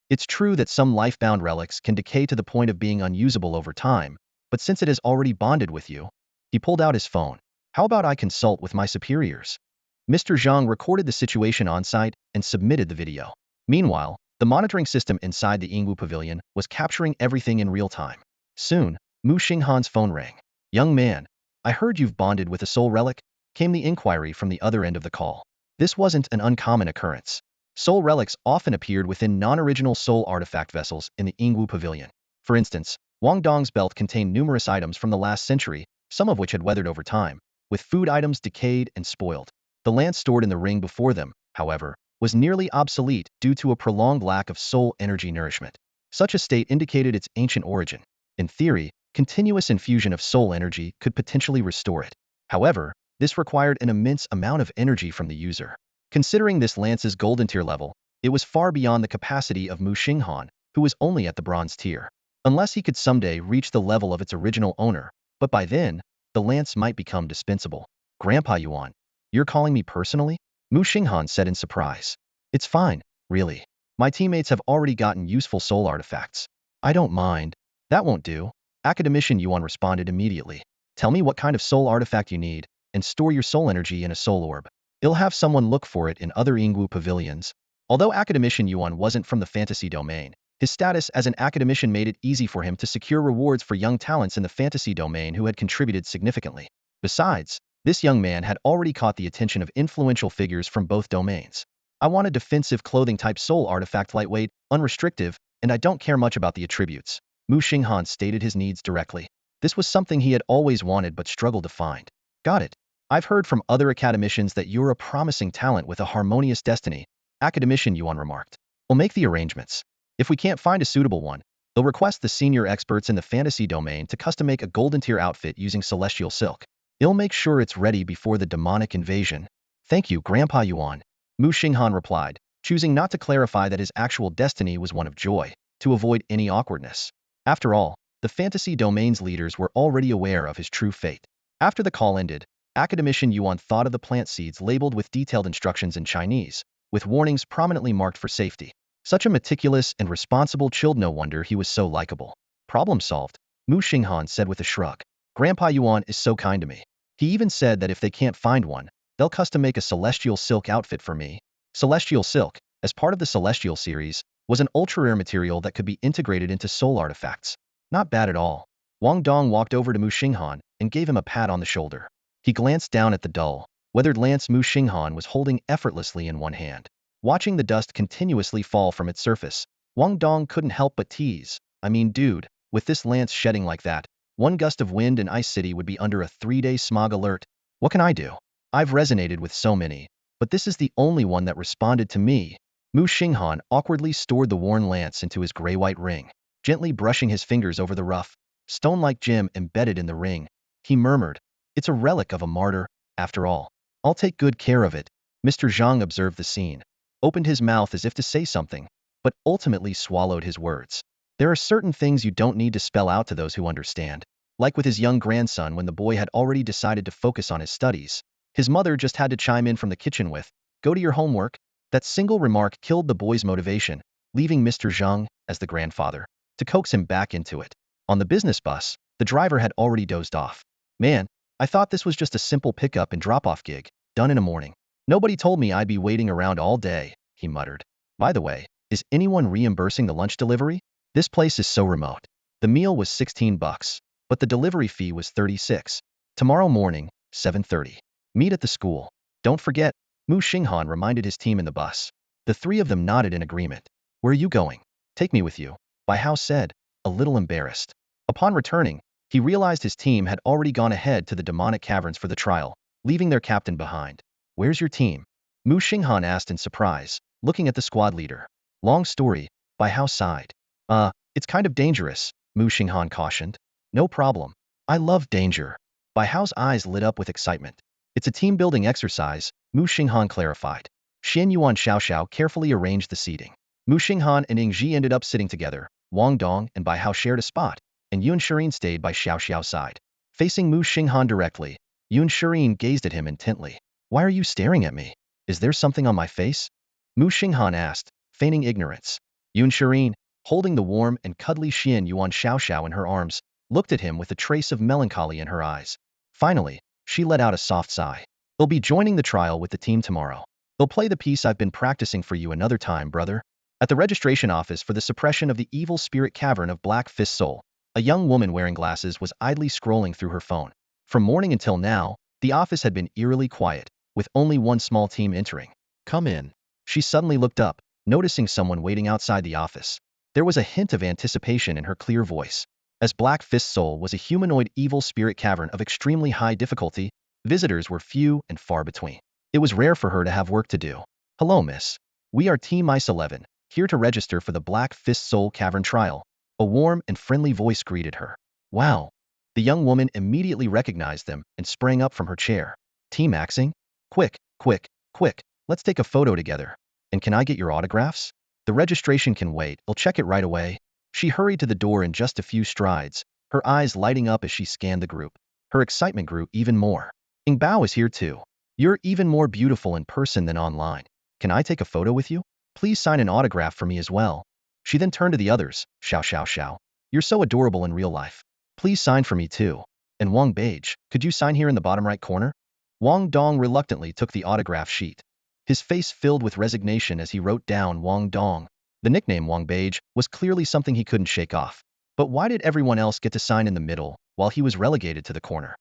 It's true that some life-bound relics can decay to the point of being unusable over time, but since it has already bonded with you, he pulled out his phone. How about I consult with my superiors? Mr. Zhang recorded the situation on-site and submitted the video. Meanwhile, the monitoring system inside the Yingwu Pavilion was capturing everything in real time. Soon, Muxing Han's phone rang. Young man, I heard you've bonded with a soul relic, came the inquiry from the other end of the call. This wasn't an uncommon occurrence. Soul relics often appeared within non-original soul artifact vessels in the Yingwu Pavilion. For instance, Wang Dong's belt contained numerous items from the last century, some of which had weathered over time, with food items decayed and spoiled. The lance stored in the ring before them, however, was nearly obsolete due to a prolonged lack of soul energy nourishment. Such a state indicated its ancient origin. In theory, continuous infusion of soul energy could potentially restore it. However, this required an immense amount of energy from the user. Considering this lance's golden tier level, it was far beyond the capacity of Muxing Han, who was only at the bronze tier. Unless he could someday reach the level of its original owner, but by then, the lance might become dispensable. Grandpa Yuan, you're calling me personally? Muxing Han said in surprise. It's fine, really. My teammates have already gotten useful soul artifacts. I don't mind. That won't do. Academician Yuan responded immediately. Tell me what kind of soul artifact you need, and store your soul energy in a soul orb. I'll have someone look for it in other Yingwu pavilions. Although Academician Yuan wasn't from the fantasy domain, his status as an academician made it easy for him to secure rewards for young talents in the fantasy domain who had contributed significantly. Besides, this young man had already caught the attention of influential figures from both domains. I want a defensive clothing type soul artifact, lightweight, unrestrictive, and I don't care much about the attributes. Muxing Han stated his needs directly. This was something he had always wanted but struggled to find. Got it. I've heard from other academicians that you're a promising talent with a harmonious destiny, Academician Yuan remarked. We'll make the arrangements. If we can't find a suitable one, they'll request the senior experts in the fantasy domain to custom make a golden tier outfit using celestial silk. They'll make sure it's ready before the demonic invasion. Thank you, Grandpa Yuan. Muxing Han replied, choosing not to clarify that his actual destiny was one of joy, to avoid any awkwardness. After all, the fantasy domain's leaders were already aware of his true fate. After the call ended, Academician Yuan thought of the plant seeds labeled with detailed instructions in Chinese, with warnings prominently marked for safety. Such a meticulous and responsible child, no wonder he was so likable. Problem solved, Muxing Han said with a shrug. Grandpa Yuan is so kind to me. He even said that if they can't find one, they'll custom make a celestial silk outfit for me. Celestial silk, as part of the Celestial series, was an ultra-rare material that could be integrated into soul artifacts. Not bad at all. Wang Dong walked over to Muxing Han and gave him a pat on the shoulder. He glanced down at the dull, weathered lance Muxing Han was holding effortlessly in one hand. Watching the dust continuously fall from its surface, Wang Dong couldn't help but tease. I mean, dude, with this lance shedding like that, one gust of wind and Ice City would be under a 3-day smog alert. What can I do? I've resonated with so many, but this is the only one that responded to me. Muxing Han awkwardly stored the worn lance into his gray-white ring, gently brushing his fingers over the rough, stone-like gem embedded in the ring. He murmured, it's a relic of a martyr, after all. I'll take good care of it. Mr. Zhang observed the scene, opened his mouth as if to say something, but ultimately swallowed his words. There are certain things you don't need to spell out to those who understand. Like with his young grandson when the boy had already decided to focus on his studies, his mother just had to chime in from the kitchen with, go to your homework. That single remark killed the boy's motivation, leaving Mr. Zhang, as the grandfather, to coax him back into it. On the business bus, the driver had already dozed off. Man, I thought this was just a simple pickup and drop-off gig, done in a morning. Nobody told me I'd be waiting around all day, he muttered. By the way, is anyone reimbursing the lunch delivery? This place is so remote. The meal was $16, but the delivery fee was $36. Tomorrow morning, 7:30. Meet at the school. Don't forget, Muxing Han reminded his team in the bus. The three of them nodded in agreement. Where are you going? Take me with you, Bai Hao said, a little embarrassed. Upon returning, he realized his team had already gone ahead to the demonic caverns for the trial, leaving their captain behind. Where's your team? Muxing Han asked in surprise, looking at the squad leader. Long story, Bai Hao sighed. It's kind of dangerous, Muxing Han cautioned. No problem. I love danger. Bai Hao's eyes lit up with excitement. It's a team-building exercise, Muxing Han clarified. Xian Yuan Xiaoxiao carefully arranged the seating. Muxing Han and Ying Ji ended up sitting together. Wang Dong and Bai Hao shared a spot, and Yun Shirin stayed by Xiaoxiao's side. Facing Muxing Han directly, Yun Shirin gazed at him intently. Why are you staring at me? Is there something on my face? Muxing Han asked, feigning ignorance. Yun Shirin, holding the warm and cuddly Xian Yuan Xiaoxiao in her arms, looked at him with a trace of melancholy in her eyes. Finally, she let out a soft sigh. They'll be joining the trial with the team tomorrow. They'll play the piece I've been practicing for you another time, brother. At the registration office for the suppression of the evil spirit cavern of Black Fist Soul, a young woman wearing glasses was idly scrolling through her phone. From morning until now, the office had been eerily quiet, with only one small team entering. Come in. She suddenly looked up, noticing someone waiting outside the office. There was a hint of anticipation in her clear voice. As Black Fist Soul was a humanoid evil spirit cavern of extremely high difficulty, visitors were few and far between. It was rare for her to have work to do. Hello, miss. We are Team Ice 11, here to register for the Black Fist Soul Cavern trial. A warm and friendly voice greeted her. Wow. The young woman immediately recognized them and sprang up from her chair. Team Maxing? Quick, quick, quick, let's take a photo together. And can I get your autographs? The registration can wait, I'll check it right away. She hurried to the door in just a few strides, her eyes lighting up as she scanned the group. Her excitement grew even more. Ing Bao is here too. You're even more beautiful in person than online. Can I take a photo with you? Please sign an autograph for me as well. She then turned to the others. Xiao Xiao Xiao. You're so adorable in real life. Please sign for me too. And Wang Beige, could you sign here in the bottom right corner? Wang Dong reluctantly took the autograph sheet. His face filled with resignation as he wrote down Wang Dong. The nickname Wang Beige was clearly something he couldn't shake off. But why did everyone else get to sign in the middle, while he was relegated to the corner?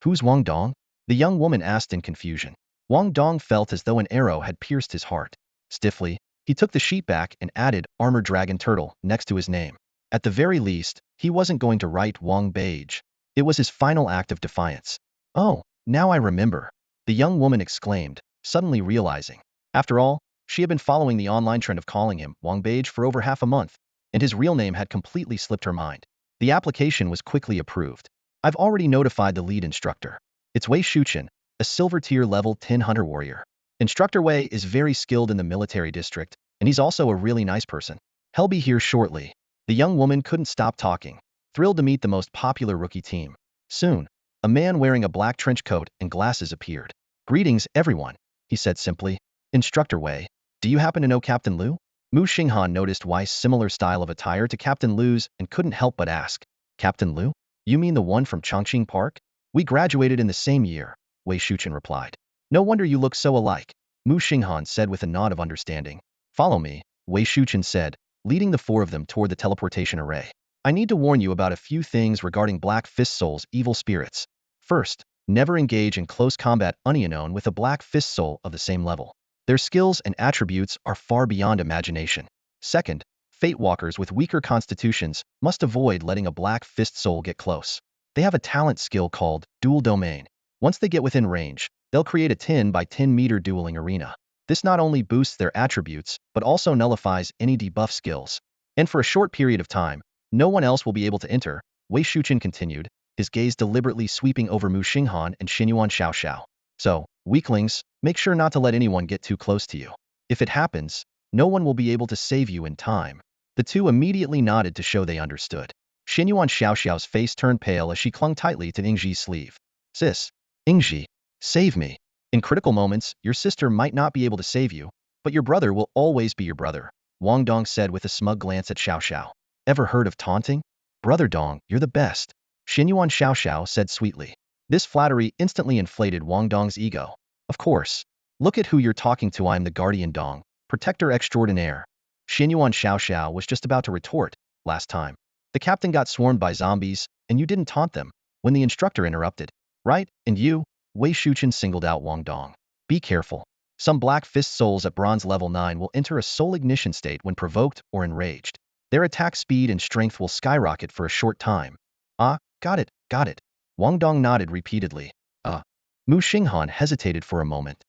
Who's Wang Dong? The young woman asked in confusion. Wang Dong felt as though an arrow had pierced his heart. Stiffly, he took the sheet back and added Armored Dragon Turtle next to his name. At the very least, he wasn't going to write Wang Beige. It was his final act of defiance. Oh, now I remember. The young woman exclaimed, suddenly realizing. After all, she had been following the online trend of calling him Wang Beige for over half a month, and his real name had completely slipped her mind. The application was quickly approved. I've already notified the lead instructor. It's Wei Shuchen, a silver tier level 10 hunter warrior. Instructor Wei is very skilled in the military district, and he's also a really nice person. He'll be here shortly. The young woman couldn't stop talking, thrilled to meet the most popular rookie team. Soon, a man wearing a black trench coat and glasses appeared. Greetings, everyone, he said simply. Instructor Wei, do you happen to know Captain Liu? Muxing Han noticed Wei's similar style of attire to Captain Liu's and couldn't help but ask. Captain Liu? You mean the one from Chongqing Park? We graduated in the same year, Wei Shuchen replied. No wonder you look so alike, Muxing Han said with a nod of understanding. Follow me, Wei Shuchen said, leading the four of them toward the teleportation array. I need to warn you about a few things regarding Black Fist Soul's evil spirits. First, never engage in close combat unknown with a Black Fist Soul of the same level. Their skills and attributes are far beyond imagination. Second, Fate Walkers with weaker constitutions must avoid letting a Black Fist Soul get close. They have a talent skill called Dual Domain. Once they get within range, they'll create a 10 by 10 meter dueling arena. This not only boosts their attributes, but also nullifies any debuff skills. And for a short period of time, no one else will be able to enter, Wei Shuchen continued, his gaze deliberately sweeping over Muxing Han and Xinyuan Xiaoxiao. So, weaklings, make sure not to let anyone get too close to you. If it happens, no one will be able to save you in time. The two immediately nodded to show they understood. Xinyuan Xiaoxiao's face turned pale as she clung tightly to Ingji's sleeve. Sis, Ingji, save me. In critical moments, your sister might not be able to save you, but your brother will always be your brother, Wang Dong said with a smug glance at Xiaoxiao. Ever heard of taunting? Brother Dong, you're the best, Xinyuan Xiaoxiao said sweetly. This flattery instantly inflated Wang Dong's ego. Of course. Look at who you're talking to. I'm the Guardian Dong, Protector Extraordinaire. Xinyuan Xiaoxiao was just about to retort. Last time, the captain got swarmed by zombies, and you didn't taunt them, when the instructor interrupted. Right? And you? Wei Shuchen singled out Wang Dong. Be careful. Some Black Fist Souls at bronze level 9 will enter a soul ignition state when provoked or enraged. Their attack speed and strength will skyrocket for a short time. Ah, got it, got it. Wang Dong nodded repeatedly. Muxing Han hesitated for a moment.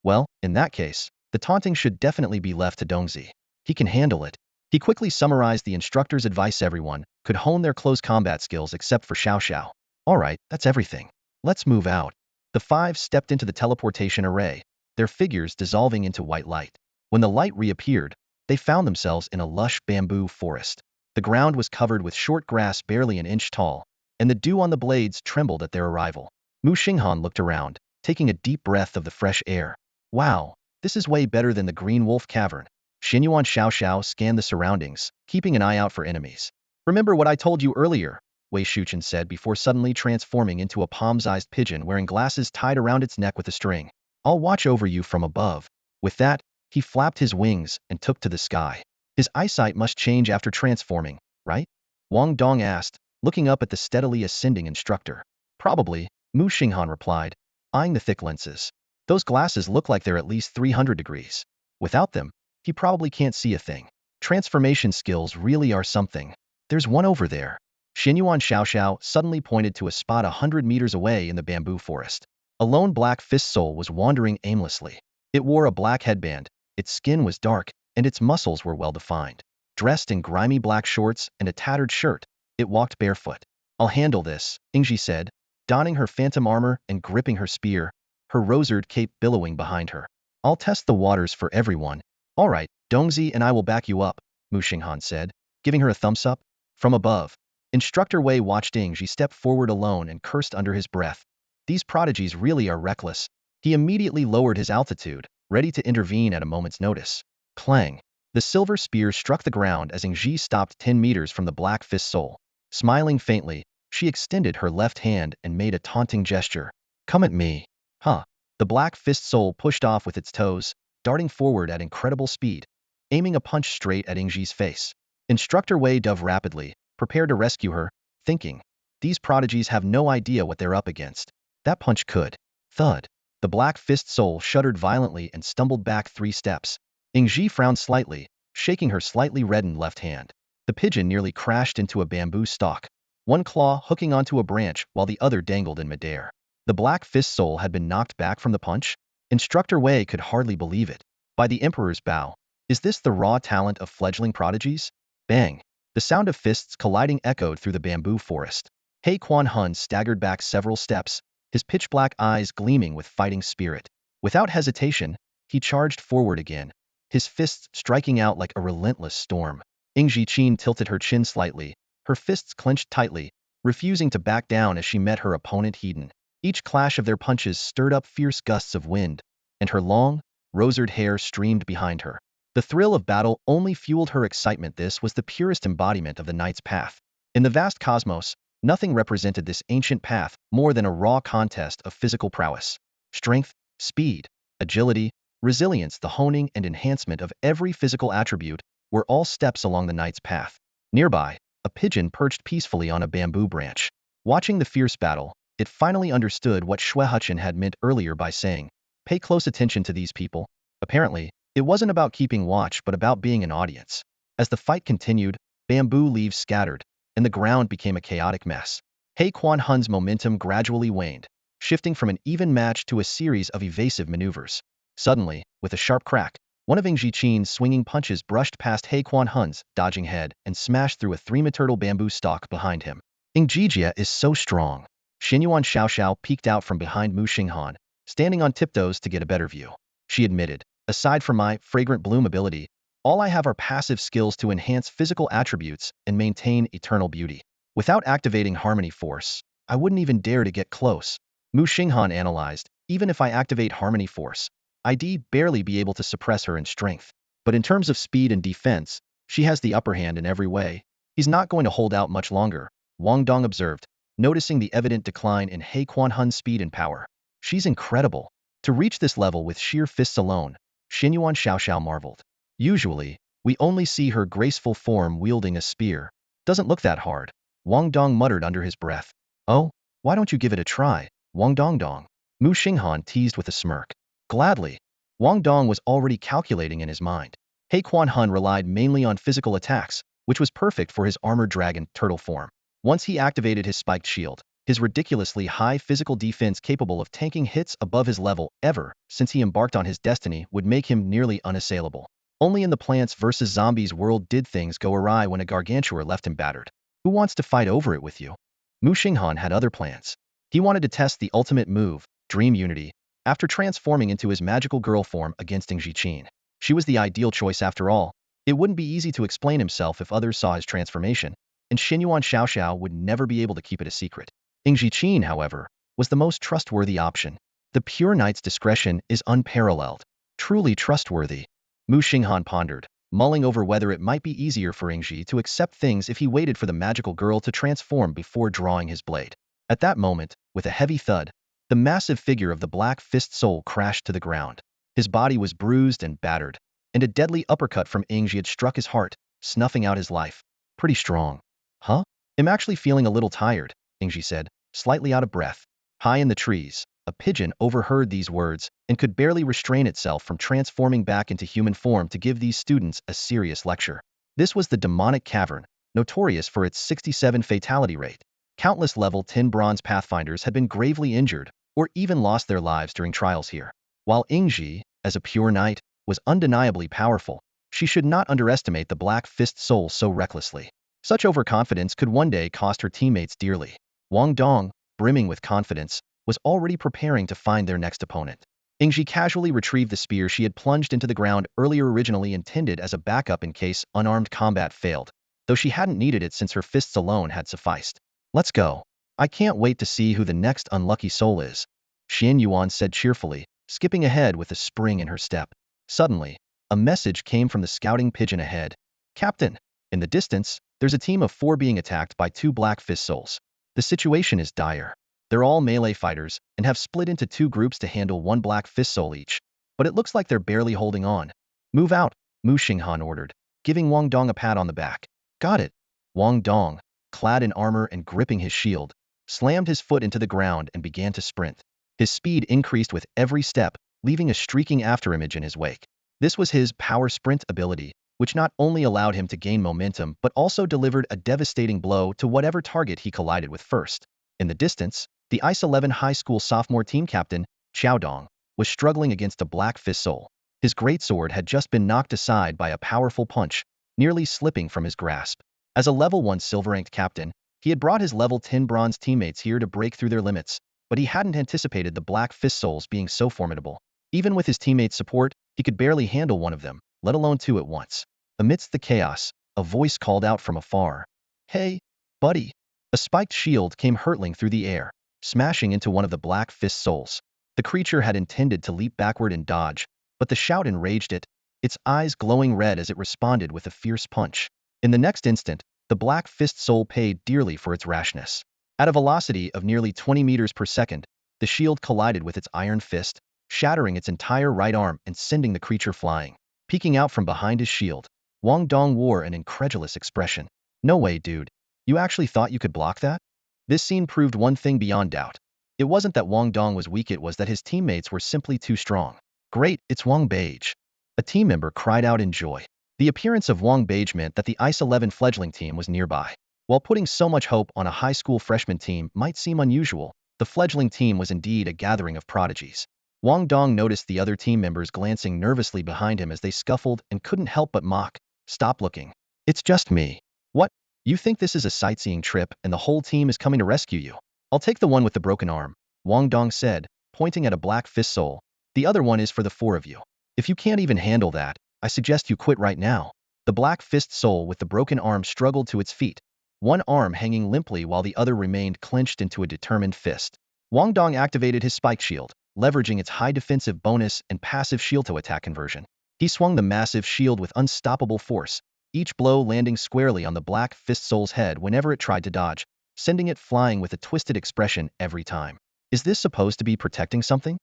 Well, in that case, the taunting should definitely be left to Dongzi. He can handle it. He quickly summarized the instructor's advice. Everyone could hone their close combat skills except for Xiaoxiao. Alright, that's everything. Let's move out. The five stepped into the teleportation array, their figures dissolving into white light. When the light reappeared, they found themselves in a lush bamboo forest. The ground was covered with short grass barely an inch tall, and the dew on the blades trembled at their arrival. Muxing Han looked around, taking a deep breath of the fresh air. Wow, this is way better than the Green Wolf Cavern. Xinyuan Xiaoxiao scanned the surroundings, keeping an eye out for enemies. Remember what I told you earlier, Wei Shuchen said before suddenly transforming into a palm-sized pigeon wearing glasses tied around its neck with a string. I'll watch over you from above. With that, he flapped his wings and took to the sky. His eyesight must change after transforming, right? Wang Dong asked, looking up at the steadily ascending instructor. Probably, Muxing Han replied, eyeing the thick lenses. Those glasses look like they're at least 300 degrees. Without them, he probably can't see a thing. Transformation skills really are something. There's one over there. Xinyuan Xiaoxiao suddenly pointed to a spot 100 meters away in the bamboo forest. A lone black fist soul was wandering aimlessly. It wore a black headband, its skin was dark, and its muscles were well-defined. Dressed in grimy black shorts and a tattered shirt, it walked barefoot. I'll handle this, Ingji said, donning her phantom armor and gripping her spear, her rosered cape billowing behind her. I'll test the waters for everyone. All right, Dongzi and I will back you up, Muxing Han said, giving her a thumbs up. From above, Instructor Wei watched Ingji step forward alone and cursed under his breath. These prodigies really are reckless. He immediately lowered his altitude, ready to intervene at a moment's notice. Clang! The silver spear struck the ground as Ingji stopped 10 meters from the black fist soul. Smiling faintly, she extended her left hand and made a taunting gesture. Come at me. Huh. The black fist soul pushed off with its toes, darting forward at incredible speed, aiming a punch straight at Ingji's face. Instructor Wei dove rapidly, prepared to rescue her, thinking, these prodigies have no idea what they're up against. That punch could. Thud. The black fist soul shuddered violently and stumbled back 3 steps. Ingji frowned slightly, shaking her slightly reddened left hand. The pigeon nearly crashed into a bamboo stalk, one claw hooking onto a branch while the other dangled in midair. The black fist soul had been knocked back from the punch? Instructor Wei could hardly believe it. By the Emperor's bow. Is this the raw talent of fledgling prodigies? Bang! The sound of fists colliding echoed through the bamboo forest. He Quan Hun staggered back several steps, his pitch-black eyes gleaming with fighting spirit. Without hesitation, he charged forward again, his fists striking out like a relentless storm. Ingji Qin tilted her chin slightly, her fists clenched tightly, refusing to back down as she met her opponent Hedon. Each clash of their punches stirred up fierce gusts of wind, and her long, rosered hair streamed behind her. The thrill of battle only fueled her excitement. This was the purest embodiment of the knight's path. In the vast cosmos, nothing represented this ancient path more than a raw contest of physical prowess. Strength, speed, agility, resilience, the honing and enhancement of every physical attribute were all steps along the knight's path. Nearby, a pigeon perched peacefully on a bamboo branch. Watching the fierce battle, it finally understood what Xue Huchen had meant earlier by saying, pay close attention to these people. Apparently, it wasn't about keeping watch but about being an audience. As the fight continued, bamboo leaves scattered, and the ground became a chaotic mess. He Quan Hun's momentum gradually waned, shifting from an even match to a series of evasive maneuvers. Suddenly, with a sharp crack, one of Ingji Qin's swinging punches brushed past He Quan Hun's dodging head and smashed through a 3-meter bamboo stalk behind him. Ingjijia is so strong. Xinyuan Xiaoxiao peeked out from behind Muxing Han, standing on tiptoes to get a better view. She admitted, aside from my fragrant bloom ability, all I have are passive skills to enhance physical attributes and maintain eternal beauty. Without activating Harmony Force, I wouldn't even dare to get close. Muxing Han analyzed, even if I activate Harmony Force, I'd barely be able to suppress her in strength. But in terms of speed and defense, she has the upper hand in every way. He's not going to hold out much longer, Wang Dong observed, noticing the evident decline in He Quan Hun's speed and power. She's incredible. To reach this level with sheer fists alone, Xinyuan Xiaoxiao marveled. Usually, we only see her graceful form wielding a spear. Doesn't look that hard, Wang Dong muttered under his breath. Oh, why don't you give it a try, Wang Dong? Muxing Han teased with a smirk. Gladly. Wang Dong was already calculating in his mind. He Quan Hun relied mainly on physical attacks, which was perfect for his armored dragon turtle form. Once he activated his spiked shield, his ridiculously high physical defense capable of tanking hits above his level ever since he embarked on his destiny would make him nearly unassailable. Only in the Plants vs. Zombies world did things go awry when a gargantuar left him battered. Who wants to fight over it with you? Muxing Han had other plans. He wanted to test the ultimate move, Dream Unity, after transforming into his magical girl form against Ingji Qin. She was the ideal choice after all. It wouldn't be easy to explain himself if others saw his transformation. and Xinyuan Xiaoxiao would never be able to keep it a secret. Ingji Qin, however, was the most trustworthy option. The pure knight's discretion is unparalleled. Truly trustworthy. Muxing Han pondered, mulling over whether it might be easier for Ingji to accept things if he waited for the magical girl to transform before drawing his blade. At that moment, with a heavy thud, the massive figure of the Black Fist Soul crashed to the ground. His body was bruised and battered, and a deadly uppercut from Ingji had struck his heart, snuffing out his life. Pretty strong. Huh? I'm actually feeling a little tired, Ingji said, slightly out of breath. High in the trees, a pigeon overheard these words and could barely restrain itself from transforming back into human form to give these students a serious lecture. This was the demonic cavern, notorious for its 67 fatality rate. Countless level 10 bronze pathfinders had been gravely injured or even lost their lives during trials here. While Ingji, as a pure knight, was undeniably powerful, she should not underestimate the Black Fist Soul so recklessly. Such overconfidence could one day cost her teammates dearly. Wang Dong, brimming with confidence, was already preparing to find their next opponent. Ingji casually retrieved the spear she had plunged into the ground earlier, originally intended as a backup in case unarmed combat failed, though she hadn't needed it since her fists alone had sufficed. Let's go. I can't wait to see who the next unlucky soul is, Xianyuan said cheerfully, skipping ahead with a spring in her step. Suddenly, a message came from the scouting pigeon ahead. Captain, in the distance, there's a team of 4 being attacked by 2 Black Fist Souls. The situation is dire. They're all melee fighters and have split into 2 groups to handle 1 Black Fist Soul each, but it looks like they're barely holding on. Move out, Muxing Han ordered, giving Wang Dong a pat on the back. Got it. Wang Dong, clad in armor and gripping his shield, slammed his foot into the ground and began to sprint. His speed increased with every step, leaving a streaking afterimage in his wake. This was his power sprint ability, which not only allowed him to gain momentum but also delivered a devastating blow to whatever target he collided with first. In the distance, the ICE 11 high school sophomore team captain, Xiaodong, was struggling against a Black Fist Soul. His greatsword had just been knocked aside by a powerful punch, nearly slipping from his grasp. As a level 1 silver-ranked captain, he had brought his level 10 bronze teammates here to break through their limits, but he hadn't anticipated the Black Fist Souls being so formidable. Even with his teammates' support, he could barely handle one of them, let alone 2 at once. Amidst the chaos, a voice called out from afar. Hey, buddy. A spiked shield came hurtling through the air, smashing into one of the Black Fist Souls. The creature had intended to leap backward and dodge, but the shout enraged it, its eyes glowing red as it responded with a fierce punch. In the next instant, the Black Fist Soul paid dearly for its rashness. At a velocity of nearly 20 meters per second, the shield collided with its iron fist, shattering its entire right arm and sending the creature flying. Peeking out from behind his shield, Wang Dong wore an incredulous expression. No way, dude. You actually thought you could block that? This scene proved one thing beyond doubt. It wasn't that Wang Dong was weak, it was that his teammates were simply too strong. Great, it's Wang Beige. A team member cried out in joy. The appearance of Wang Beige meant that the ICE 11 fledgling team was nearby. While putting so much hope on a high school freshman team might seem unusual, the fledgling team was indeed a gathering of prodigies. Wang Dong noticed the other team members glancing nervously behind him as they scuffled and couldn't help but mock. Stop looking. It's just me. What? You think this is a sightseeing trip and the whole team is coming to rescue you? I'll take the one with the broken arm, Wang Dong said, pointing at a Black Fist Soul. The other one is for the 4 of you. If you can't even handle that, I suggest you quit right now. The Black Fist Soul with the broken arm struggled to its feet, one arm hanging limply while the other remained clenched into a determined fist. Wang Dong activated his spike shield, leveraging its high defensive bonus and passive shield-to-attack conversion. He swung the massive shield with unstoppable force, each blow landing squarely on the Black Fist Soul's head whenever it tried to dodge, sending it flying with a twisted expression every time. Is this supposed to be protecting something?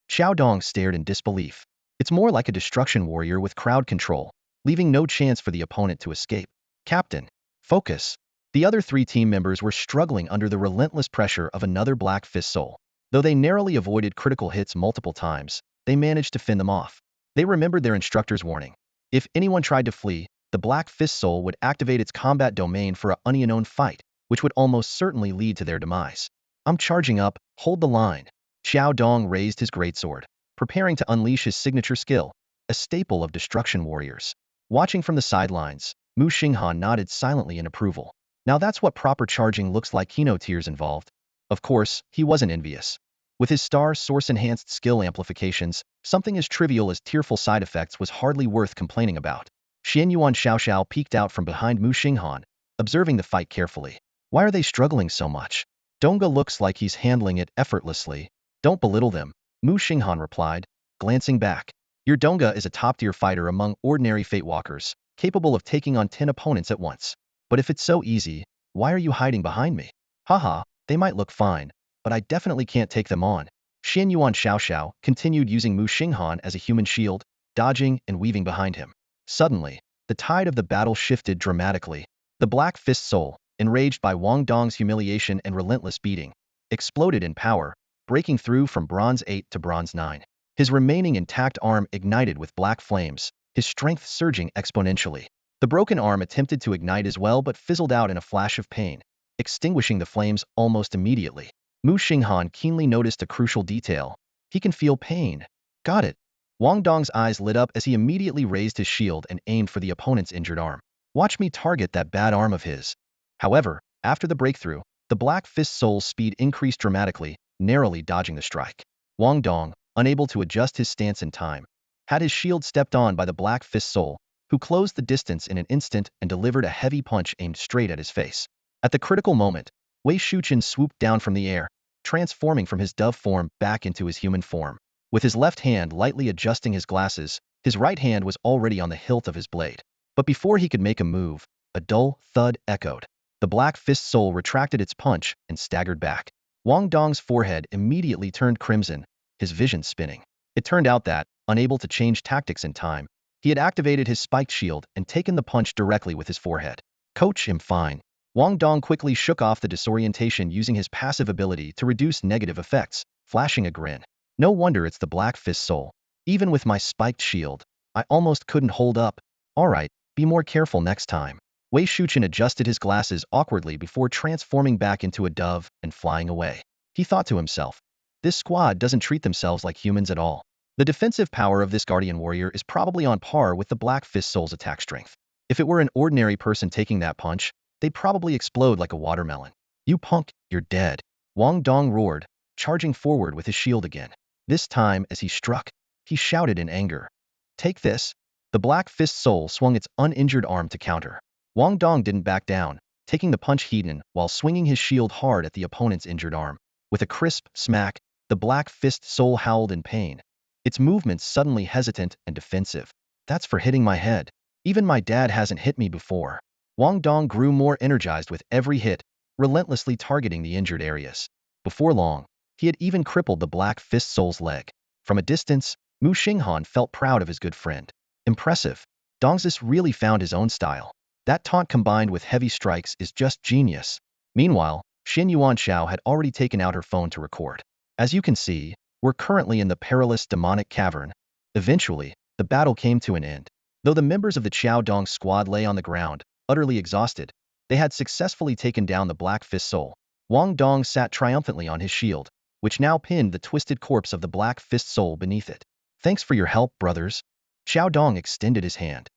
Xiaodong stared in disbelief. It's more like a destruction warrior with crowd control, leaving no chance for the opponent to escape. Captain, focus. The other 3 team members were struggling under the relentless pressure of another Black Fist Soul. Though they narrowly avoided critical hits multiple times, they managed to fend them off. They remembered their instructor's warning. If anyone tried to flee, the Black Fist Soul would activate its combat domain for a unknown fight, which would almost certainly lead to their demise. I'm charging up, hold the line. Xiaodong raised his greatsword, preparing to unleash his signature skill, a staple of destruction warriors. Watching from the sidelines, Muxing Han nodded silently in approval. Now that's what proper charging looks like. No tears involved. Of course, he wasn't envious. With his star source-enhanced skill amplifications, something as trivial as tearful side effects was hardly worth complaining about. Xianyuan Xiaoxiao peeked out from behind Muxing Han, observing the fight carefully. Why are they struggling so much? Donga looks like he's handling it effortlessly. Don't belittle them, Muxing Han replied, glancing back. Your Donga is a top-tier fighter among ordinary Fate Walkers, capable of taking on 10 opponents at once. But if it's so easy, why are you hiding behind me? Haha, they might look fine, but I definitely can't take them on. Xian Yuan Xiao continued using Muxing Han as a human shield, dodging and weaving behind him. Suddenly, the tide of the battle shifted dramatically. The Black Fist Soul, enraged by Wang Dong's humiliation and relentless beating, exploded in power, breaking through from Bronze 8 to Bronze 9. His remaining intact arm ignited with black flames, his strength surging exponentially. The broken arm attempted to ignite as well but fizzled out in a flash of pain, extinguishing the flames almost immediately. Muxing Han keenly noticed a crucial detail. He can feel pain. Got it. Wang Dong's eyes lit up as he immediately raised his shield and aimed for the opponent's injured arm. Watch me target that bad arm of his. However, after the breakthrough, the Black Fist Soul's speed increased dramatically, narrowly dodging the strike. Wang Dong, unable to adjust his stance in time, had his shield stepped on by the Black Fist Soul, who closed the distance in an instant and delivered a heavy punch aimed straight at his face. At the critical moment, Wei Shuqian swooped down from the air, transforming from his dove form back into his human form. With his left hand lightly adjusting his glasses, his right hand was already on the hilt of his blade. But before he could make a move, a dull thud echoed. The Black Fist Soul retracted its punch and staggered back. Wang Dong's forehead immediately turned crimson, his vision spinning. It turned out that, unable to change tactics in time, he had activated his spiked shield and taken the punch directly with his forehead. Coach, I'm fine. Wang Dong quickly shook off the disorientation using his passive ability to reduce negative effects, flashing a grin. No wonder it's the Black Fist Soul. Even with my spiked shield, I almost couldn't hold up. Alright, be more careful next time. Wei Shuqian adjusted his glasses awkwardly before transforming back into a dove and flying away. He thought to himself, this squad doesn't treat themselves like humans at all. The defensive power of this Guardian Warrior is probably on par with the Black Fist Soul's attack strength. If it were an ordinary person taking that punch, they'd probably explode like a watermelon. You punk, you're dead. Wang Dong roared, charging forward with his shield again. This time, as he struck, he shouted in anger. Take this. The Black Fist Soul swung its uninjured arm to counter. Wang Dong didn't back down, taking the punch hidden while swinging his shield hard at the opponent's injured arm. With a crisp smack, the Black Fist Soul howled in pain, its movements suddenly hesitant and defensive. That's for hitting my head. Even my dad hasn't hit me before. Wang Dong grew more energized with every hit, relentlessly targeting the injured areas. Before long, he had even crippled the Black Fist Soul's leg. From a distance, Muxing Han felt proud of his good friend. Impressive. Dongsis really found his own style. That taunt combined with heavy strikes is just genius. Meanwhile, Xian Yuan Xiao had already taken out her phone to record. As you can see, we're currently in the perilous demonic cavern. Eventually, the battle came to an end. Though the members of the Qiao Dong squad lay on the ground, utterly exhausted, they had successfully taken down the Black Fist Soul. Wang Dong sat triumphantly on his shield, which now pinned the twisted corpse of the Black Fist Soul beneath it. Thanks for your help, brothers. Qiao Dong extended his hand.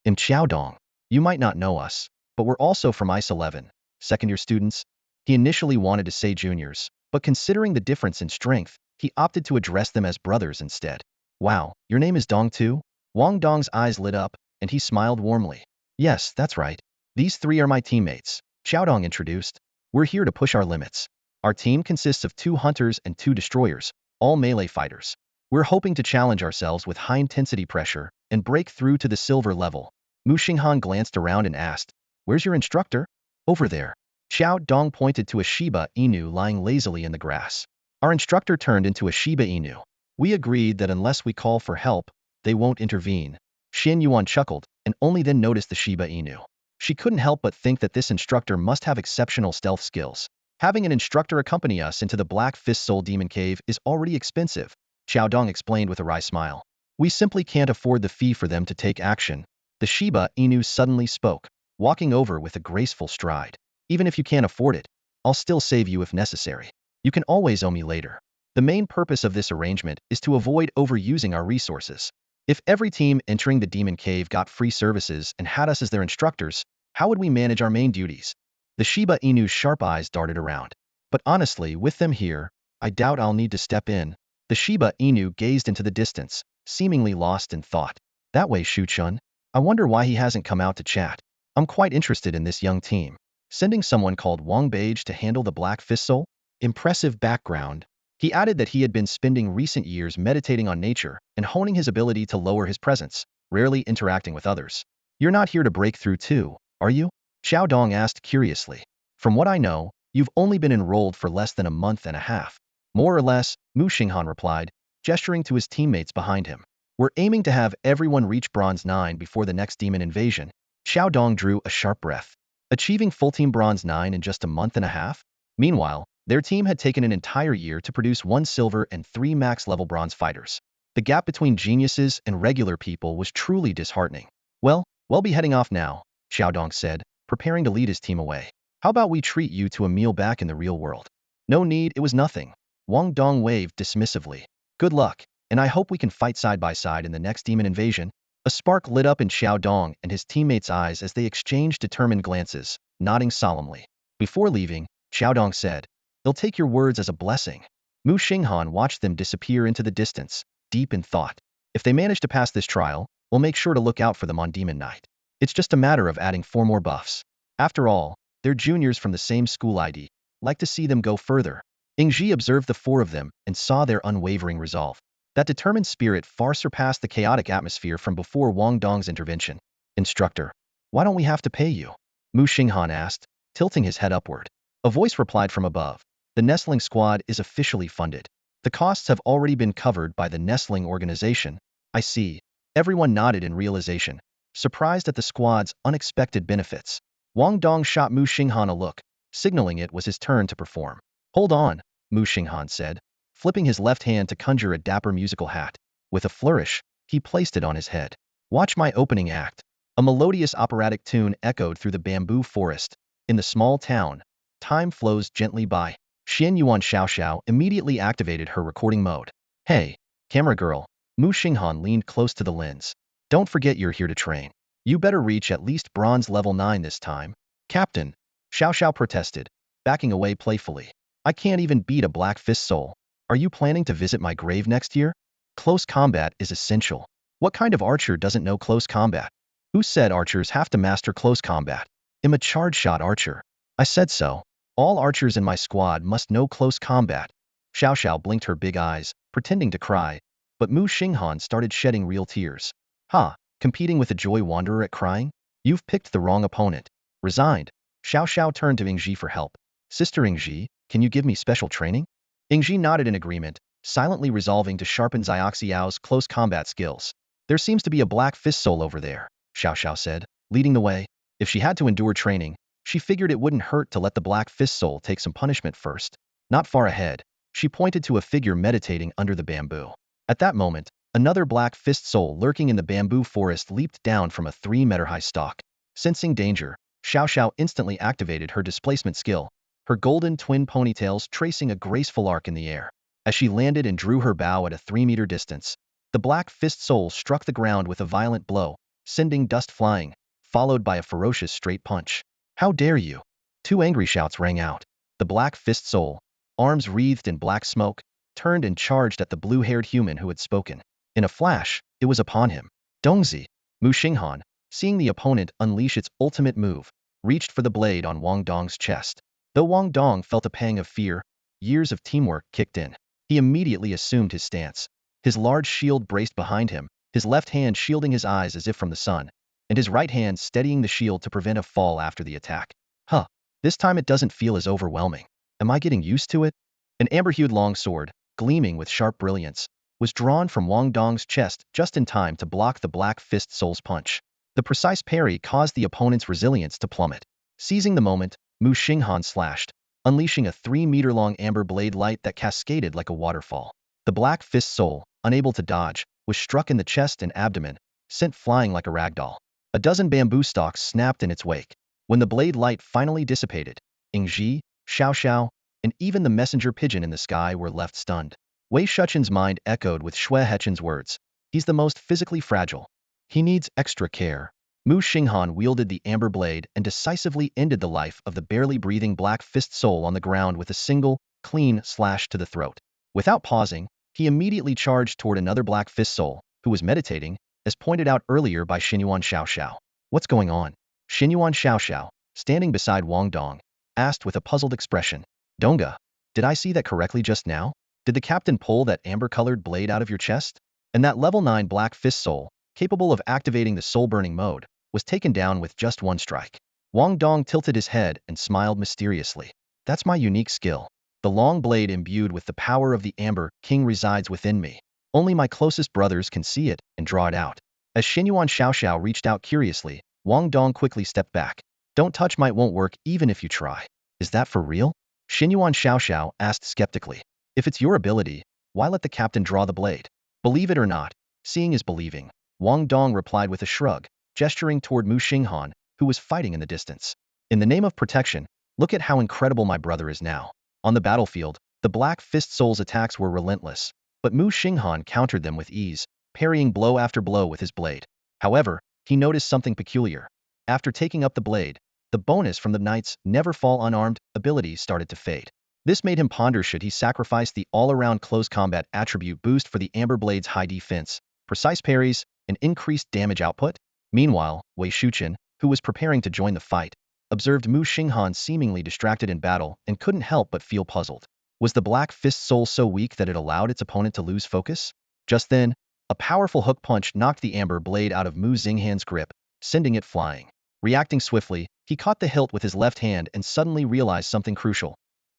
Qiao Dong, you might not know us, but we're also from ICE 11, second-year students. He initially wanted to say juniors, but considering the difference in strength, he opted to address them as brothers instead. Wow, your name is Dong too? Wang Dong's eyes lit up, and he smiled warmly. Yes, that's right. These three are my teammates, Qiao Dong introduced. We're here to push our limits. Our team consists of 2 hunters and 2 destroyers, all melee fighters. We're hoping to challenge ourselves with high-intensity pressure and break through to the silver level. Muxing Han glanced around and asked, where's your instructor? Over there. Qiao Dong pointed to a Shiba Inu lying lazily in the grass. Our instructor turned into a Shiba Inu. We agreed that unless we call for help, they won't intervene. Xian Yuan chuckled, and only then noticed the Shiba Inu. She couldn't help but think that this instructor must have exceptional stealth skills. Having an instructor accompany us into the Black Fist Soul Demon Cave is already expensive, Qiao Dong explained with a wry smile. We simply can't afford the fee for them to take action. The Shiba Inu suddenly spoke, walking over with a graceful stride. Even if you can't afford it, I'll still save you if necessary. You can always owe me later. The main purpose of this arrangement is to avoid overusing our resources. If every team entering the Demon Cave got free services and had us as their instructors, how would we manage our main duties? The Shiba Inu's sharp eyes darted around. But honestly, with them here, I doubt I'll need to step in. The Shiba Inu gazed into the distance, seemingly lost in thought. That way, Shuqian. I wonder why he hasn't come out to chat. I'm quite interested in this young team. Sending someone called Wang Beige to handle the Black Fist Soul? Impressive background. He added that he had been spending recent years meditating on nature and honing his ability to lower his presence, rarely interacting with others. You're not here to break through too, are you? Xiao Dong asked curiously. From what I know, you've only been enrolled for less than a month and a half. More or less, Muxing Han replied, gesturing to his teammates behind him. We're aiming to have everyone reach Bronze 9 before the next demon invasion. Xiao Dong drew a sharp breath. Achieving full team Bronze 9 in just a month and a half? Meanwhile, their team had taken an entire year to produce 1 silver and 3 max-level bronze fighters. The gap between geniuses and regular people was truly disheartening. Well, we'll be heading off now, Xiao Dong said, preparing to lead his team away. How about we treat you to a meal back in the real world? No need, it was nothing. Wang Dong waved dismissively. Good luck, and I hope we can fight side by side in the next demon invasion. A spark lit up in Xiao Dong and his teammates' eyes as they exchanged determined glances, nodding solemnly. Before leaving, Xiao Dong said, "They'll take your words as a blessing." Muxing Han watched them disappear into the distance, deep in thought. If they manage to pass this trial, we'll make sure to look out for them on Demon Night. It's just a matter of adding 4 more buffs. After all, they're juniors from the same school ID. Like to see them go further. Ingji observed the 4 of them and saw their unwavering resolve. That determined spirit far surpassed the chaotic atmosphere from before Wang Dong's intervention. Instructor, why don't we have to pay you? Muxing Han asked, tilting his head upward. A voice replied from above. The Nestling Squad is officially funded. The costs have already been covered by the Nestling organization. I see. Everyone nodded in realization, surprised at the squad's unexpected benefits. Wang Dong shot Muxing Han a look, signaling it was his turn to perform. Hold on, Muxing Han said, flipping his left hand to conjure a dapper musical hat. With a flourish, he placed it on his head. Watch my opening act. A melodious operatic tune echoed through the bamboo forest. In the small town, time flows gently by. Xian Yuan Xiaoxiao immediately activated her recording mode. Hey, camera girl, Muxing Han leaned close to the lens. Don't forget you're here to train. You better reach at least bronze level 9 this time. Captain, Xiaoxiao protested, backing away playfully. I can't even beat a Black Fist Soul. Are you planning to visit my grave next year? Close combat is essential. What kind of archer doesn't know close combat? Who said archers have to master close combat? I'm a charge shot archer. I said so. All archers in my squad must know close combat. Xiaoxiao blinked her big eyes, pretending to cry, but Muxing Han started shedding real tears. Ha, competing with a joy wanderer at crying? You've picked the wrong opponent. Resigned, Xiaoxiao turned to Ingji for help. Sister Ingji, can you give me special training? Ingji nodded in agreement, silently resolving to sharpen Xiaoxiao's close combat skills. There seems to be a Black Fist Soul over there, Xiaoxiao said, leading the way. If she had to endure training, she figured it wouldn't hurt to let the Black Fist Soul take some punishment first. Not far ahead, she pointed to a figure meditating under the bamboo. At that moment, another Black Fist Soul lurking in the bamboo forest leaped down from a 3-meter-high stalk. Sensing danger, Xiaoxiao instantly activated her displacement skill, her golden twin ponytails tracing a graceful arc in the air. As she landed and drew her bow at a 3-meter distance, the Black Fist Soul struck the ground with a violent blow, sending dust flying, followed by a ferocious straight punch. How dare you? 2 angry shouts rang out. The Black Fist Soul, arms wreathed in black smoke, turned and charged at the blue-haired human who had spoken. In a flash, it was upon him. Dongzi, Muxing Han, seeing the opponent unleash its ultimate move, reached for the blade on Wang Dong's chest. Though Wang Dong felt a pang of fear, years of teamwork kicked in. He immediately assumed his stance. His large shield braced behind him, his left hand shielding his eyes as if from the sun, and his right hand steadying the shield to prevent a fall after the attack. Huh, this time it doesn't feel as overwhelming. Am I getting used to it? An amber-hued long sword, gleaming with sharp brilliance, was drawn from Wang Dong's chest just in time to block the Black Fist Soul's punch. The precise parry caused the opponent's resilience to plummet. Seizing the moment, Muxing Han slashed, unleashing a 3-meter-long amber blade light that cascaded like a waterfall. The Black Fist Soul, unable to dodge, was struck in the chest and abdomen, sent flying like a ragdoll. A dozen bamboo stalks snapped in its wake. When the blade light finally dissipated, Ingji, Xiaoxiao, and even the messenger pigeon in the sky were left stunned. Wei Shuchen's mind echoed with Xue Hechen's words. He's the most physically fragile. He needs extra care. Muxing Han wielded the amber blade and decisively ended the life of the barely breathing Black Fist Soul on the ground with a single, clean slash to the throat. Without pausing, he immediately charged toward another Black Fist Soul, who was meditating, as pointed out earlier by Xinyuan Xiaoxiao. What's going on? Xinyuan Xiaoxiao, standing beside Wang Dong, asked with a puzzled expression. Donga, did I see that correctly just now? Did the captain pull that amber-colored blade out of your chest? And that level 9 Black Fist Soul, capable of activating the soul-burning mode, was taken down with just one strike. Wang Dong tilted his head and smiled mysteriously. That's my unique skill. The long blade imbued with the power of the Amber King resides within me. Only my closest brothers can see it and draw it out. As Xinyuan Xiaoxiao reached out curiously, Wang Dong quickly stepped back. Don't touch might won't work even if you try. Is that for real? Xinyuan Xiaoxiao asked skeptically. If it's your ability, why let the captain draw the blade? Believe it or not, seeing is believing. Wang Dong replied with a shrug, gesturing toward Muxing Han, who was fighting in the distance. In the name of protection, look at how incredible my brother is now. On the battlefield, the Black Fist Soul's attacks were relentless, but Muxing Han countered them with ease, parrying blow after blow with his blade. However, he noticed something peculiar. After taking up the blade, the bonus from the knight's never fall unarmed ability started to fade. This made him ponder should he sacrifice the all-around close combat attribute boost for the Amber Blade's high defense, precise parries, and increased damage output? Meanwhile, Wei Shuqian, who was preparing to join the fight, observed Muxing Han seemingly distracted in battle and couldn't help but feel puzzled. Was the Black Fist Soul so weak that it allowed its opponent to lose focus? Just then, a powerful hook punch knocked the Amber Blade out of Muxing Han's grip, sending it flying. Reacting swiftly, he caught the hilt with his left hand and suddenly realized something crucial.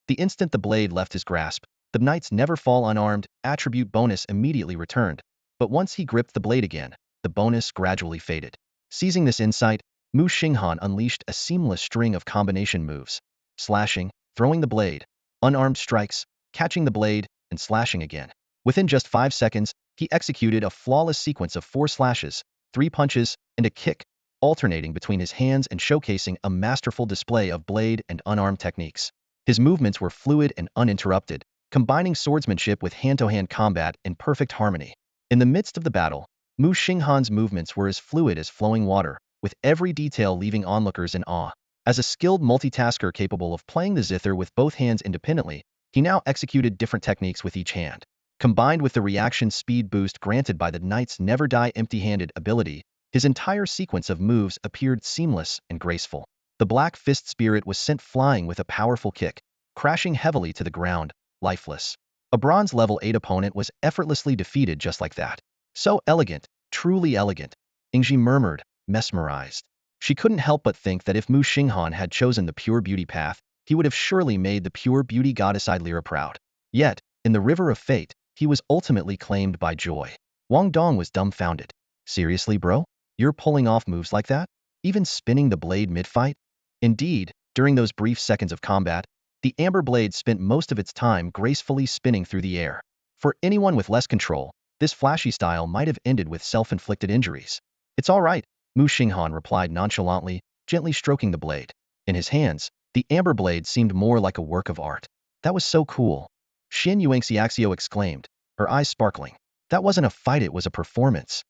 The instant the blade left his grasp, the knight's never fall unarmed attribute bonus immediately returned, but once he gripped the blade again, the bonus gradually faded. Seizing this insight, Muxing Han unleashed a seamless string of combination moves, slashing, throwing the blade, unarmed strikes, catching the blade, and slashing again. Within just 5 seconds, he executed a flawless sequence of 4 slashes, 3 punches, and a kick, alternating between his hands and showcasing a masterful display of blade and unarmed techniques. His movements were fluid and uninterrupted, combining swordsmanship with hand-to-hand combat in perfect harmony. In the midst of the battle, Muxing Han's movements were as fluid as flowing water, with every detail leaving onlookers in awe. As a skilled multitasker capable of playing the zither with both hands independently, he now executed different techniques with each hand. Combined with the reaction speed boost granted by the knight's never die empty-handed ability, his entire sequence of moves appeared seamless and graceful. The Black Fist Spirit was sent flying with a powerful kick, crashing heavily to the ground, lifeless. A bronze level 8 opponent was effortlessly defeated just like that. So elegant, truly elegant, Ingji murmured, mesmerized. She couldn't help but think that if Muxing Han had chosen the pure beauty path, he would have surely made the pure beauty goddess Idlira proud. Yet, in the river of fate, he was ultimately claimed by joy. Wang Dong was dumbfounded. Seriously, bro? You're pulling off moves like that? Even spinning the blade mid-fight? Indeed, during those brief seconds of combat, the Amber Blade spent most of its time gracefully spinning through the air. For anyone with less control, this flashy style might have ended with self-inflicted injuries. It's all right, Muxing Han replied nonchalantly, gently stroking the blade. In his hands, the Amber Blade seemed more like a work of art. That was so cool. Xin Yuanxiaxio exclaimed, her eyes sparkling. That wasn't a fight, it was a performance.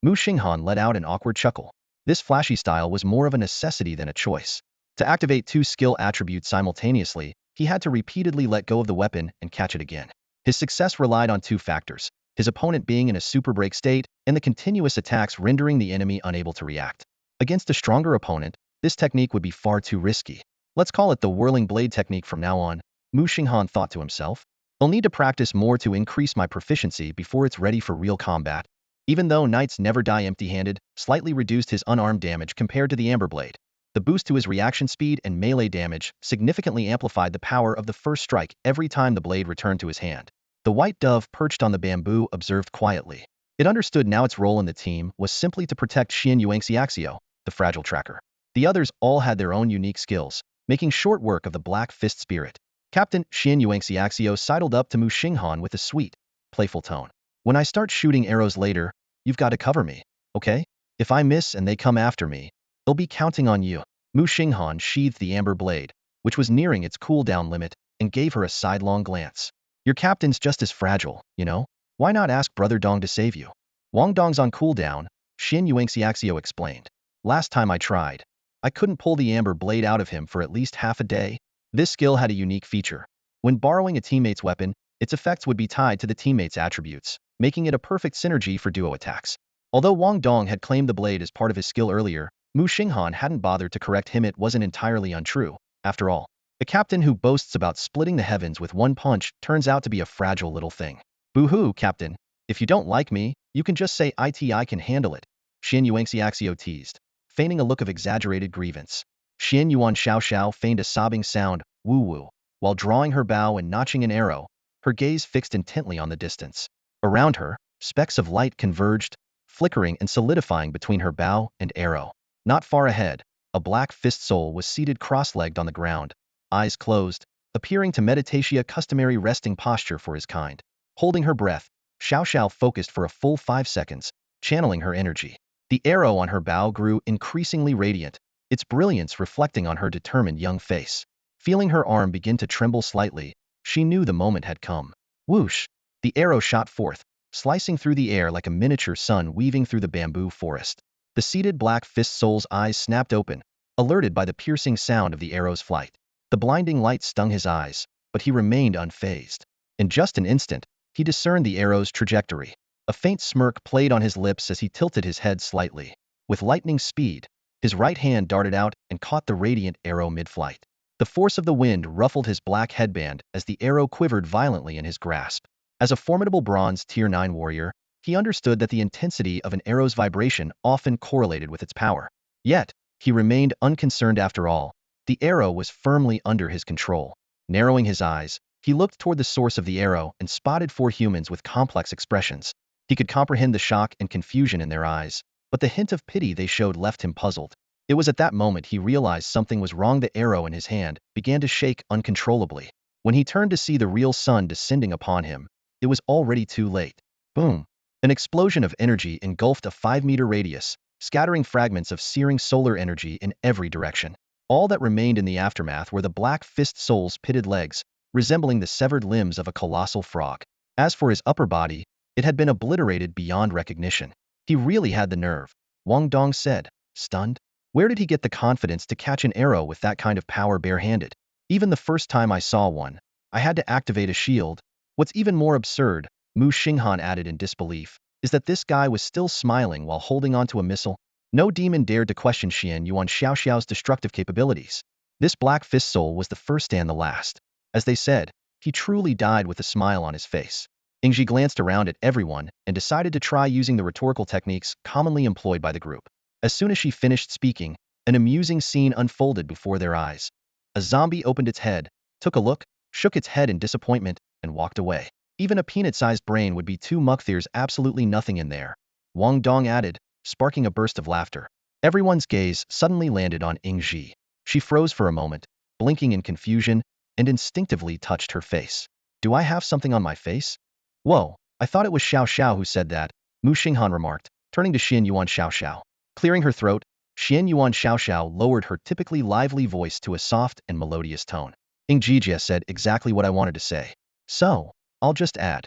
Muxing Han let out an awkward chuckle. This flashy style was more of a necessity than a choice. To activate 2 skill attributes simultaneously, he had to repeatedly let go of the weapon and catch it again. His success relied on 2 factors, his opponent being in a super break state and the continuous attacks rendering the enemy unable to react. Against a stronger opponent, this technique would be far too risky. Let's call it the whirling blade technique from now on, Muxing Han thought to himself. I'll need to practice more to increase my proficiency before it's ready for real combat. Even though knights never die empty-handed, slightly reduced his unarmed damage compared to the Amber Blade. The boost to his reaction speed and melee damage significantly amplified the power of the first strike every time the blade returned to his hand. The white dove perched on the bamboo observed quietly. It understood now its role in the team was simply to protect Xin Yuanxiaxio, the fragile tracker. The others all had their own unique skills, making short work of the Black Fist Spirit. Captain Xin Yuanxiaxio sidled up to Muxing Han with a sweet, playful tone. When I start shooting arrows later, you've got to cover me, okay? If I miss and they come after me, they'll be counting on you. Muxing Han sheathed the Amber Blade, which was nearing its cooldown limit, and gave her a sidelong glance. Your captain's just as fragile, you know? Why not ask Brother Dong to save you? Wang Dong's on cooldown, Xin Yuanxiaxio explained. Last time I tried, I couldn't pull the Amber Blade out of him for at least half a day. This skill had a unique feature. When borrowing a teammate's weapon, its effects would be tied to the teammate's attributes, making it a perfect synergy for duo attacks. Although Wang Dong had claimed the blade as part of his skill earlier, Muxing Han hadn't bothered to correct him. It wasn't entirely untrue. After all, the captain who boasts about splitting the heavens with one punch turns out to be a fragile little thing. Boo-hoo, Captain. If you don't like me, you can just say I can handle it, Xian Yuanxiaxio teased, feigning a look of exaggerated grievance. Xian Yuan Xiao feigned a sobbing sound, woo-woo, while drawing her bow and notching an arrow, her gaze fixed intently on the distance. Around her, specks of light converged, flickering and solidifying between her bow and arrow. Not far ahead, a black fist soul was seated cross-legged on the ground, eyes closed, appearing to meditate, a customary resting posture for his kind. Holding her breath, Xiao focused for a full 5 seconds, channeling her energy. The arrow on her bow grew increasingly radiant, its brilliance reflecting on her determined young face. Feeling her arm begin to tremble slightly, she knew the moment had come. Whoosh! The arrow shot forth, slicing through the air like a miniature sun weaving through the bamboo forest. The seated black fist soul's eyes snapped open, alerted by the piercing sound of the arrow's flight. The blinding light stung his eyes, but he remained unfazed. In just an instant, he discerned the arrow's trajectory. A faint smirk played on his lips as he tilted his head slightly. With lightning speed, his right hand darted out and caught the radiant arrow mid-flight. The force of the wind ruffled his black headband as the arrow quivered violently in his grasp. As a formidable bronze Tier 9 warrior, he understood that the intensity of an arrow's vibration often correlated with its power. Yet, he remained unconcerned after all. The arrow was firmly under his control. Narrowing his eyes, he looked toward the source of the arrow and spotted 4 humans with complex expressions. He could comprehend the shock and confusion in their eyes, but the hint of pity they showed left him puzzled. It was at that moment he realized something was wrong. The arrow in his hand began to shake uncontrollably. When he turned to see the real sun descending upon him, it was already too late. Boom! An explosion of energy engulfed a 5-meter radius, scattering fragments of searing solar energy in every direction. All that remained in the aftermath were the black fist soul's pitted legs, resembling the severed limbs of a colossal frog. As for his upper body, it had been obliterated beyond recognition. He really had the nerve, Wang Dong said, stunned. Where did he get the confidence to catch an arrow with that kind of power barehanded? Even the first time I saw one, I had to activate a shield. What's even more absurd, Muxing Han added in disbelief, is that this guy was still smiling while holding onto a missile. No demon dared to question Xian Yuan Xiao's destructive capabilities. This black fist soul was the first and the last. As they said, he truly died with a smile on his face. Ingji glanced around at everyone and decided to try using the rhetorical techniques commonly employed by the group. As soon as she finished speaking, an amusing scene unfolded before their eyes. A zombie opened its head, took a look, shook its head in disappointment, and walked away. Even a peanut-sized brain would be too much. There's absolutely nothing in there, Wang Dong added, sparking a burst of laughter. Everyone's gaze suddenly landed on Ingji. She froze for a moment, blinking in confusion, and instinctively touched her face. Do I have something on my face? Whoa, I thought it was Xiao who said that, Muxing Han remarked, turning to Xian Yuan Xiao. Clearing her throat, Xian Yuan Xiao lowered her typically lively voice to a soft and melodious tone. Ingji said exactly what I wanted to say. So, I'll just add.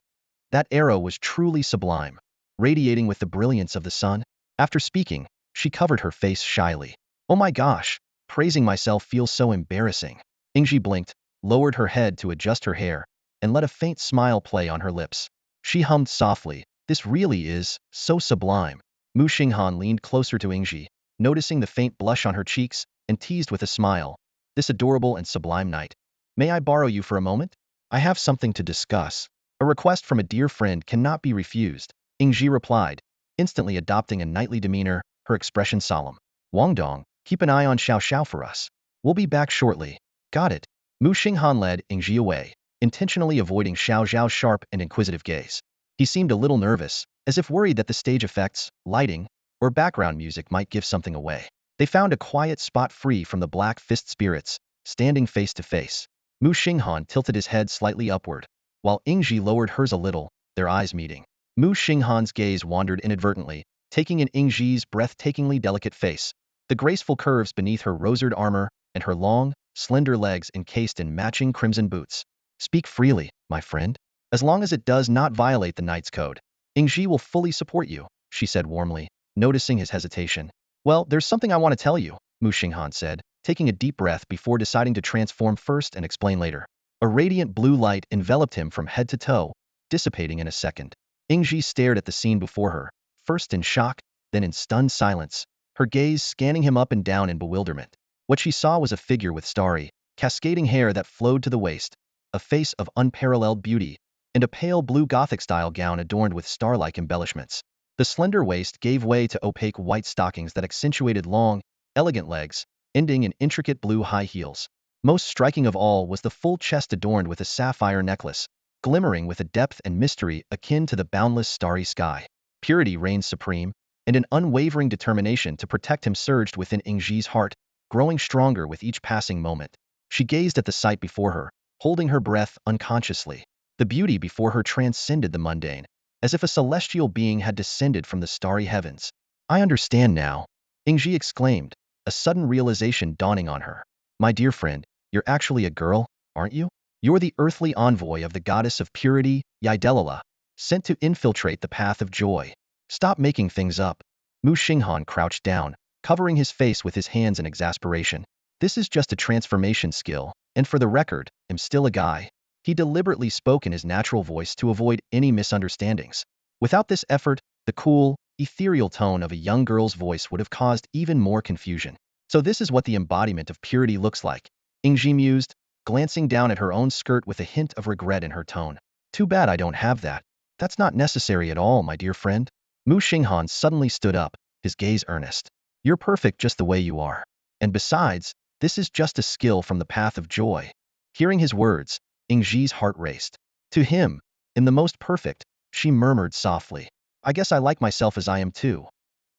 That arrow was truly sublime, radiating with the brilliance of the sun. After speaking, she covered her face shyly. Oh my gosh, praising myself feels so embarrassing. Ingji blinked, lowered her head to adjust her hair, and let a faint smile play on her lips. She hummed softly, this really is so sublime. Muxing Han leaned closer to Ingji, noticing the faint blush on her cheeks, and teased with a smile. This adorable and sublime night. May I borrow you for a moment? I have something to discuss. A request from a dear friend cannot be refused, Ingji replied, instantly adopting a knightly demeanor, her expression solemn. Wang Dong, keep an eye on Xiao for us. We'll be back shortly. Got it. Muxing Han led Ingji away, intentionally avoiding Xiao's sharp and inquisitive gaze. He seemed a little nervous, as if worried that the stage effects, lighting, or background music might give something away. They found a quiet spot free from the black fist spirits, standing face to face. Muxing Han tilted his head slightly upward, while Ingji lowered hers a little, their eyes meeting. Muxing Han's gaze wandered inadvertently, taking in Ingji's breathtakingly delicate face, the graceful curves beneath her rosered armor, and her long, slender legs encased in matching crimson boots. Speak freely, my friend. As long as it does not violate the Knight's Code, Ingji will fully support you, she said warmly, noticing his hesitation. Well, there's something I want to tell you, Muxing Han said, taking a deep breath before deciding to transform first and explain later. A radiant blue light enveloped him from head to toe, dissipating in a second. Ingji stared at the scene before her, first in shock, then in stunned silence, her gaze scanning him up and down in bewilderment. What she saw was a figure with starry, cascading hair that flowed to the waist, a face of unparalleled beauty, and a pale blue Gothic-style gown adorned with star-like embellishments. The slender waist gave way to opaque white stockings that accentuated long, elegant legs, ending in intricate blue high heels. Most striking of all was the full chest adorned with a sapphire necklace, glimmering with a depth and mystery akin to the boundless starry sky. Purity reigned supreme, and an unwavering determination to protect him surged within Ingji's heart, growing stronger with each passing moment. She gazed at the sight before her, holding her breath unconsciously. The beauty before her transcended the mundane, as if a celestial being had descended from the starry heavens. "I understand now," Ingji exclaimed, a sudden realization dawning on her. "My dear friend, you're actually a girl, aren't you? You're the earthly envoy of the goddess of purity, Ydelala, sent to infiltrate the path of joy. Stop making things up." Muxing Han crouched down, covering his face with his hands in exasperation. "This is just a transformation skill, and for the record, I'm still a guy." He deliberately spoke in his natural voice to avoid any misunderstandings. Without this effort, the cool, ethereal tone of a young girl's voice would have caused even more confusion. "So this is what the embodiment of purity looks like," Ingji mused, glancing down at her own skirt with a hint of regret in her tone. "Too bad I don't have that." "That's not necessary at all, my dear friend." Muxing Han suddenly stood up, his gaze earnest. "You're perfect just the way you are. And besides, this is just a skill from the path of joy." Hearing his words, Ingji's heart raced. To him, in the most perfect, she murmured softly, "I guess I like myself as I am too.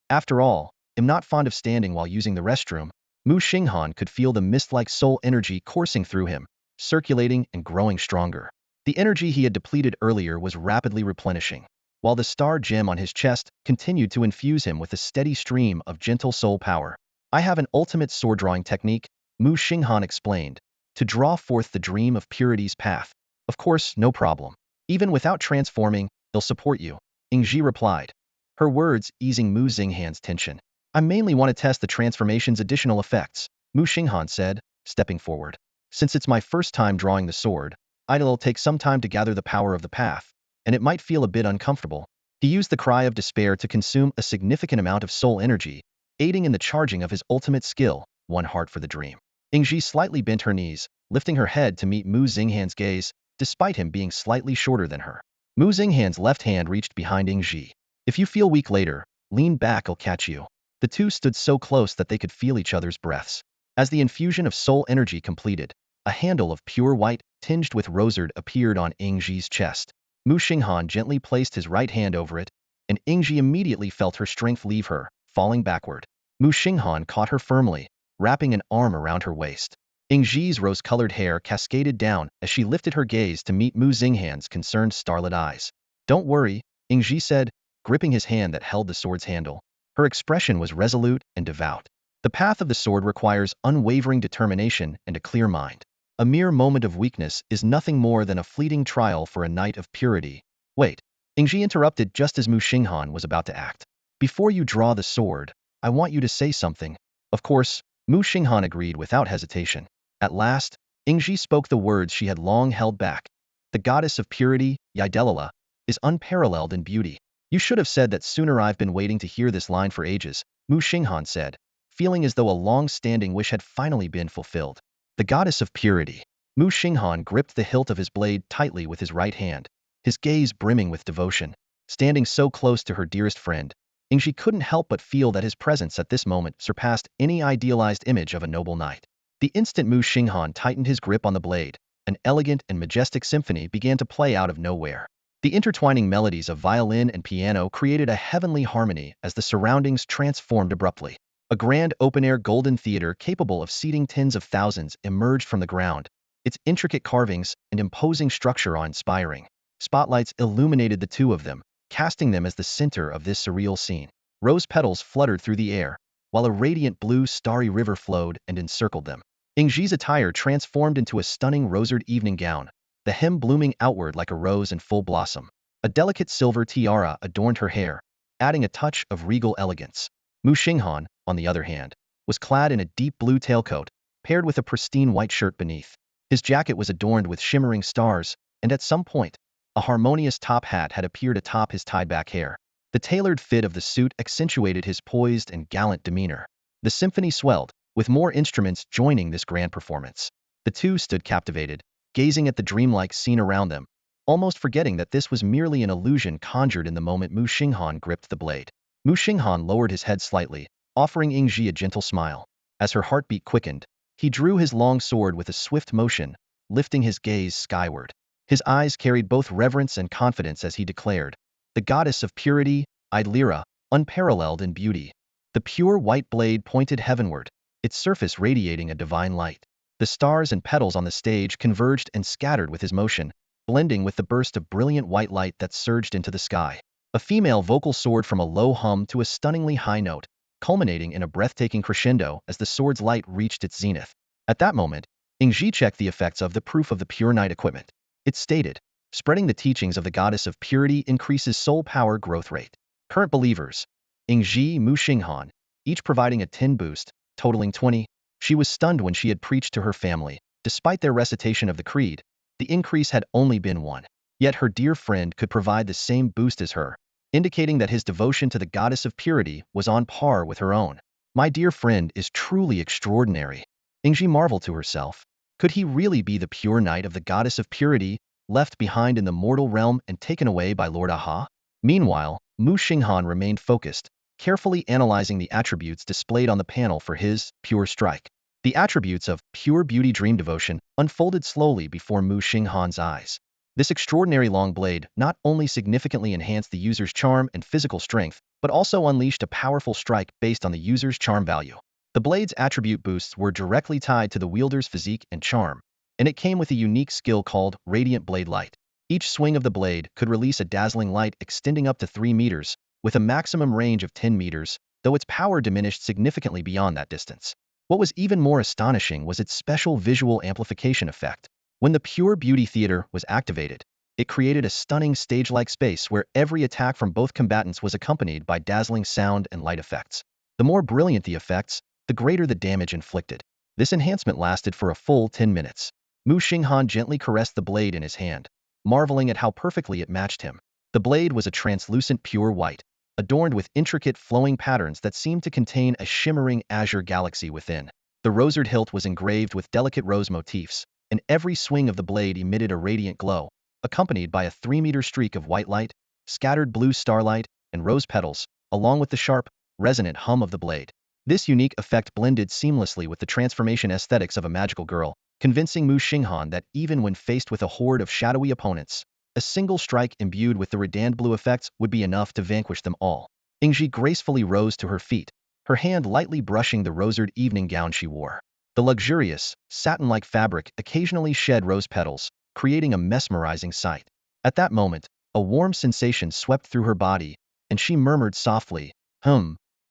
After all, I'm not fond of standing while using the restroom." Muxing Han could feel the mist-like soul energy coursing through him, circulating and growing stronger. The energy he had depleted earlier was rapidly replenishing, while the star gem on his chest continued to infuse him with a steady stream of gentle soul power. "I have an ultimate sword-drawing technique," Muxing Han explained, "to draw forth the dream of purity's path." "Of course, no problem. Even without transforming, they'll support you," Ingji replied, her words easing Muxing Han's tension. "I mainly want to test the transformation's additional effects," Muxing Han said, stepping forward. "Since it's my first time drawing the sword, it'll take some time to gather the power of the path, and it might feel a bit uncomfortable." He used the cry of despair to consume a significant amount of soul energy, aiding in the charging of his ultimate skill, one heart for the dream. Ingji slightly bent her knees, lifting her head to meet Muxing Han's gaze, despite him being slightly shorter than her. Muxing Han's left hand reached behind Ingji. "If you feel weak later, lean back, I'll catch you." The two stood so close that they could feel each other's breaths. As the infusion of soul energy completed, a handle of pure white, tinged with rosard, appeared on Ingji's chest. Muxing Han gently placed his right hand over it, and Ingji immediately felt her strength leave her, falling backward. Muxing Han caught her firmly, wrapping an arm around her waist. Ingji's rose-colored hair cascaded down as she lifted her gaze to meet Muxing Han's concerned starlit eyes. "Don't worry," Ingji said, gripping his hand that held the sword's handle. Her expression was resolute and devout. "The path of the sword requires unwavering determination and a clear mind. A mere moment of weakness is nothing more than a fleeting trial for a knight of purity." "Wait," Ingji interrupted just as Muxing Han was about to act. "Before you draw the sword, I want you to say something." "Of course," Muxing Han agreed without hesitation. At last, Ingji spoke the words she had long held back. "The goddess of purity, Ydelala, is unparalleled in beauty." "You should have said that sooner. I've been waiting to hear this line for ages," Muxing Han said, feeling as though a long-standing wish had finally been fulfilled. "The goddess of purity." Muxing Han gripped the hilt of his blade tightly with his right hand, his gaze brimming with devotion. Standing so close to her dearest friend, Ingji couldn't help but feel that his presence at this moment surpassed any idealized image of a noble knight. The instant Muxing Han tightened his grip on the blade, an elegant and majestic symphony began to play out of nowhere. The intertwining melodies of violin and piano created a heavenly harmony as the surroundings transformed abruptly. A grand open-air golden theater capable of seating tens of thousands emerged from the ground, its intricate carvings and imposing structure awe-inspiring. Spotlights illuminated the two of them, casting them as the center of this surreal scene. Rose petals fluttered through the air, while a radiant blue starry river flowed and encircled them. Ingji's attire transformed into a stunning rosard evening gown, the hem blooming outward like a rose in full blossom. A delicate silver tiara adorned her hair, adding a touch of regal elegance. Muxing Han, on the other hand, was clad in a deep blue tailcoat, paired with a pristine white shirt beneath. His jacket was adorned with shimmering stars, and at some point, a harmonious top hat had appeared atop his tied-back hair. The tailored fit of the suit accentuated his poised and gallant demeanor. The symphony swelled, with more instruments joining this grand performance. The two stood captivated, gazing at the dreamlike scene around them, almost forgetting that this was merely an illusion conjured in the moment Muxing Han gripped the blade. Muxing Han lowered his head slightly, offering Ingji a gentle smile. As her heartbeat quickened, he drew his long sword with a swift motion, lifting his gaze skyward. His eyes carried both reverence and confidence as he declared, "The goddess of purity, Idlira, unparalleled in beauty." The pure white blade pointed heavenward, its surface radiating a divine light. The stars and petals on the stage converged and scattered with his motion, blending with the burst of brilliant white light that surged into the sky. A female vocal soared from a low hum to a stunningly high note, culminating in a breathtaking crescendo as the sword's light reached its zenith. At that moment, Ingji checked the effects of the proof of the pure night equipment. It stated, "Spreading the teachings of the goddess of purity increases soul power growth rate." Current believers, Ingji, Muxing Han, each providing a 10 boost, totaling 20. She was stunned when she had preached to her family. Despite their recitation of the creed, the increase had only been 1. Yet her dear friend could provide the same boost as her, indicating that his devotion to the goddess of purity was on par with her own. "My dear friend is truly extraordinary." Ingji marveled to herself. Could he really be the pure knight of the goddess of purity, left behind in the mortal realm and taken away by Lord Aha? Meanwhile, Muxing Han remained focused, carefully analyzing the attributes displayed on the panel for his pure strike. The attributes of pure beauty dream devotion unfolded slowly before Muxing Han's eyes. This extraordinary long blade not only significantly enhanced the user's charm and physical strength, but also unleashed a powerful strike based on the user's charm value. The blade's attribute boosts were directly tied to the wielder's physique and charm, and it came with a unique skill called Radiant Blade Light. Each swing of the blade could release a dazzling light extending up to 3 meters, with a maximum range of 10 meters, though its power diminished significantly beyond that distance. What was even more astonishing was its special visual amplification effect. When the Pure Beauty Theater was activated, it created a stunning stage-like space where every attack from both combatants was accompanied by dazzling sound and light effects. The more brilliant the effects, the greater the damage inflicted. This enhancement lasted for a full 10 minutes. Muxing Han gently caressed the blade in his hand, marveling at how perfectly it matched him. The blade was a translucent pure white, adorned with intricate flowing patterns that seemed to contain a shimmering azure galaxy within. The rosered hilt was engraved with delicate rose motifs, and every swing of the blade emitted a radiant glow, accompanied by a 3-meter streak of white light, scattered blue starlight, and rose petals, along with the sharp, resonant hum of the blade. This unique effect blended seamlessly with the transformation aesthetics of a magical girl, convincing Muxing Han that even when faced with a horde of shadowy opponents, a single strike imbued with the redand blue effects would be enough to vanquish them all. Ingji gracefully rose to her feet, her hand lightly brushing the rosered evening gown she wore. The luxurious, satin-like fabric occasionally shed rose petals, creating a mesmerizing sight. At that moment, a warm sensation swept through her body, and she murmured softly,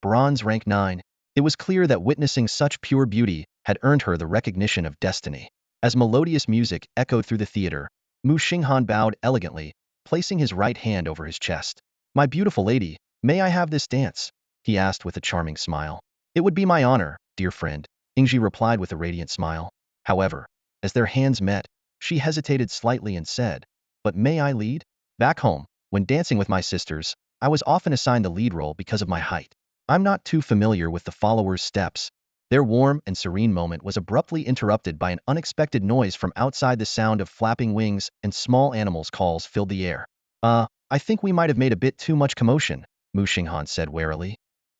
bronze rank 9. It was clear that witnessing such pure beauty had earned her the recognition of destiny. As melodious music echoed through the theater, Muxing Han bowed elegantly, placing his right hand over his chest. "My beautiful lady, may I have this dance?" he asked with a charming smile. "It would be my honor, dear friend," Ingji replied with a radiant smile. However, as their hands met, she hesitated slightly and said, "But may I lead?" Back home, when dancing with my sisters, I was often assigned the lead role because of my height. I'm not too familiar with the followers' steps. Their warm and serene moment was abruptly interrupted by an unexpected noise from outside. The sound of flapping wings and small animals' calls filled the air. I think we might have made a bit too much commotion," Muxing Han said warily.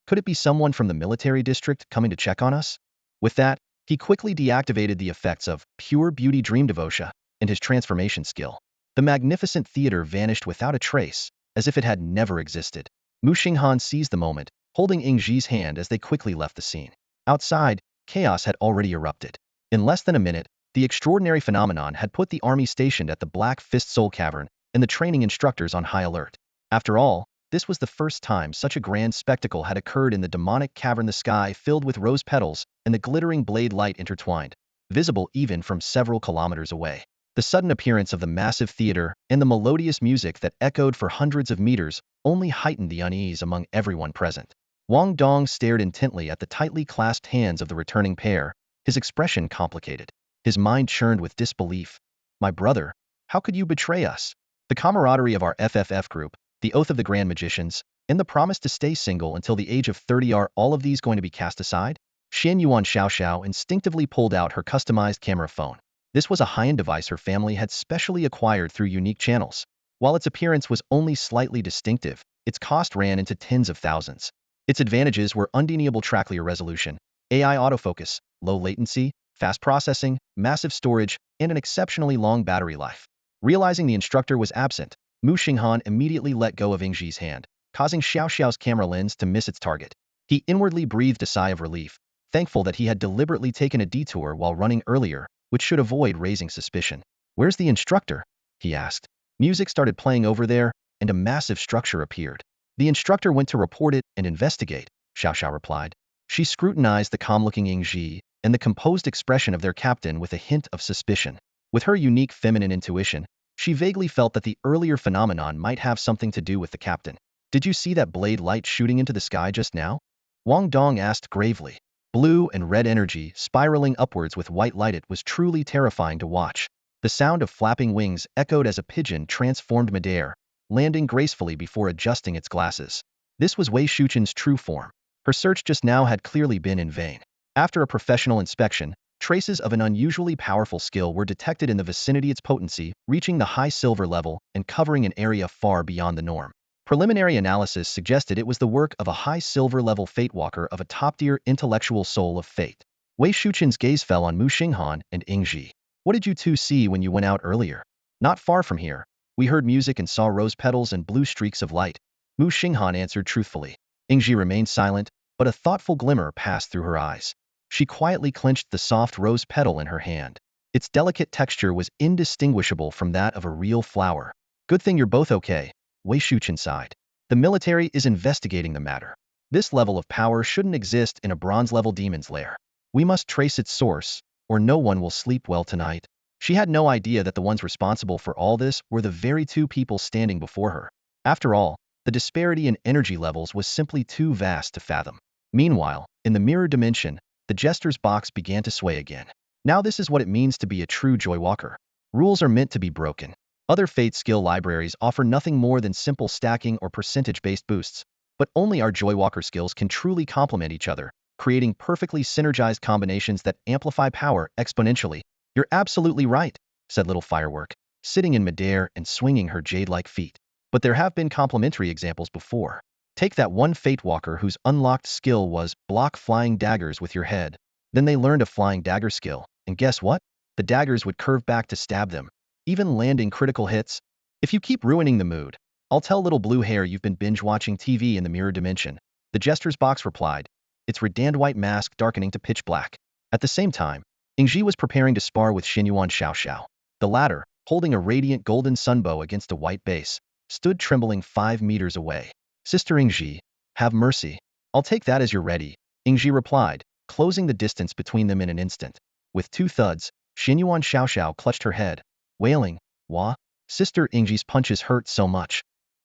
"Could it be someone from the military district coming to check on us?" With that, he quickly deactivated the effects of Pure Beauty Dream Devotion and his transformation skill. The magnificent theater vanished without a trace, as if it had never existed. Muxing Han seized the moment, holding Ingji's hand as they quickly left the scene. Outside, chaos had already erupted. In less than a minute, the extraordinary phenomenon had put the army stationed at the Black Fist Soul Cavern and the training instructors on high alert. After all, this was the first time such a grand spectacle had occurred in the demonic cavern. The sky filled with rose petals and the glittering blade light intertwined, visible even from several kilometers away. The sudden appearance of the massive theater and the melodious music that echoed for hundreds of meters only heightened the unease among everyone present. Wang Dong stared intently at the tightly clasped hands of the returning pair, his expression complicated. His mind churned with disbelief. "My brother, how could you betray us?" The camaraderie of our FFF group, the Oath of the Grand Magicians, And the promise to stay single until the age of 30, are all of these going to be cast aside? Xian Yuan Xiaoxiao instinctively pulled out her customized camera phone. This was a high-end device her family had specially acquired through unique channels. While its appearance was only slightly distinctive, its cost ran into tens of thousands. Its advantages were undeniable track-clear resolution, AI autofocus, low latency, fast processing, massive storage, and an exceptionally long battery life. Realizing the instructor was absent, Muxing Han immediately let go of Ingji's hand, causing Xiaoxiao's camera lens to miss its target. He inwardly breathed a sigh of relief, thankful that he had deliberately taken a detour while running earlier, which should avoid raising suspicion. "Where's the instructor?" he asked. Music started playing over there, and a massive structure appeared. "The instructor went to report it and investigate," Xiaoxiao replied. She scrutinized the calm-looking Ingji and the composed expression of their captain with a hint of suspicion. With her unique feminine intuition, she vaguely felt that the earlier phenomenon might have something to do with the captain. "Did you see that blade light shooting into the sky just now?" Wang Dong asked gravely. Blue and red energy spiraling upwards with white light. It was truly terrifying to watch. The sound of flapping wings echoed as a pigeon transformed midair, landing gracefully before adjusting its glasses. This was Wei Shuchen's true form. Her search just now had clearly been in vain. After a professional inspection, traces of an unusually powerful skill were detected in the vicinity, its potency reaching the high silver level and covering an area far beyond the norm. Preliminary analysis suggested it was the work of a high silver level fate walker of a top-tier intellectual soul of fate. Wei Shuchen's gaze fell on Muxing Han and Ingji. "What did you two see when you went out earlier?" "Not far from here. We heard music and saw rose petals and blue streaks of light," Muxing Han answered truthfully. Ingji remained silent, but a thoughtful glimmer passed through her eyes. She quietly clenched the soft rose petal in her hand. Its delicate texture was indistinguishable from that of a real flower. "Good thing you're both okay," Wei Shuchen sighed. "The military is investigating the matter. This level of power shouldn't exist in a bronze-level demon's lair. We must trace its source, or no one will sleep well tonight." She had no idea that the ones responsible for all this were the very two people standing before her. After all, the disparity in energy levels was simply too vast to fathom. Meanwhile, in the mirror dimension, the jester's box began to sway again. Now this is what it means to be a true joywalker. Rules are meant to be broken. Other Fate skill libraries offer nothing more than simple stacking or percentage-based boosts, but only our joywalker skills can truly complement each other, creating perfectly synergized combinations that amplify power exponentially. "You're absolutely right," said Little Firework, sitting in midair and swinging her jade-like feet. "But there have been complementary examples before. Take that one Fate Walker whose unlocked skill was block flying daggers with your head. Then they learned a flying dagger skill, and guess what? The daggers would curve back to stab them, even landing critical hits. If you keep ruining the mood, I'll tell Little Blue Hair you've been binge-watching TV in the mirror dimension," the jester's box replied, its redand white mask darkening to pitch black. At the same time, Ingji was preparing to spar with Xinyuan Xiaoxiao. The latter, holding a radiant golden sunbow against a white base, stood trembling 5 meters away. "Sister Ingji, have mercy." "I'll take that as you're ready," Ingji replied, closing the distance between them in an instant. With 2 thuds, Xinyuan Xiaoxiao clutched her head, wailing, "Wah? Sister Ingji's punches hurt so much."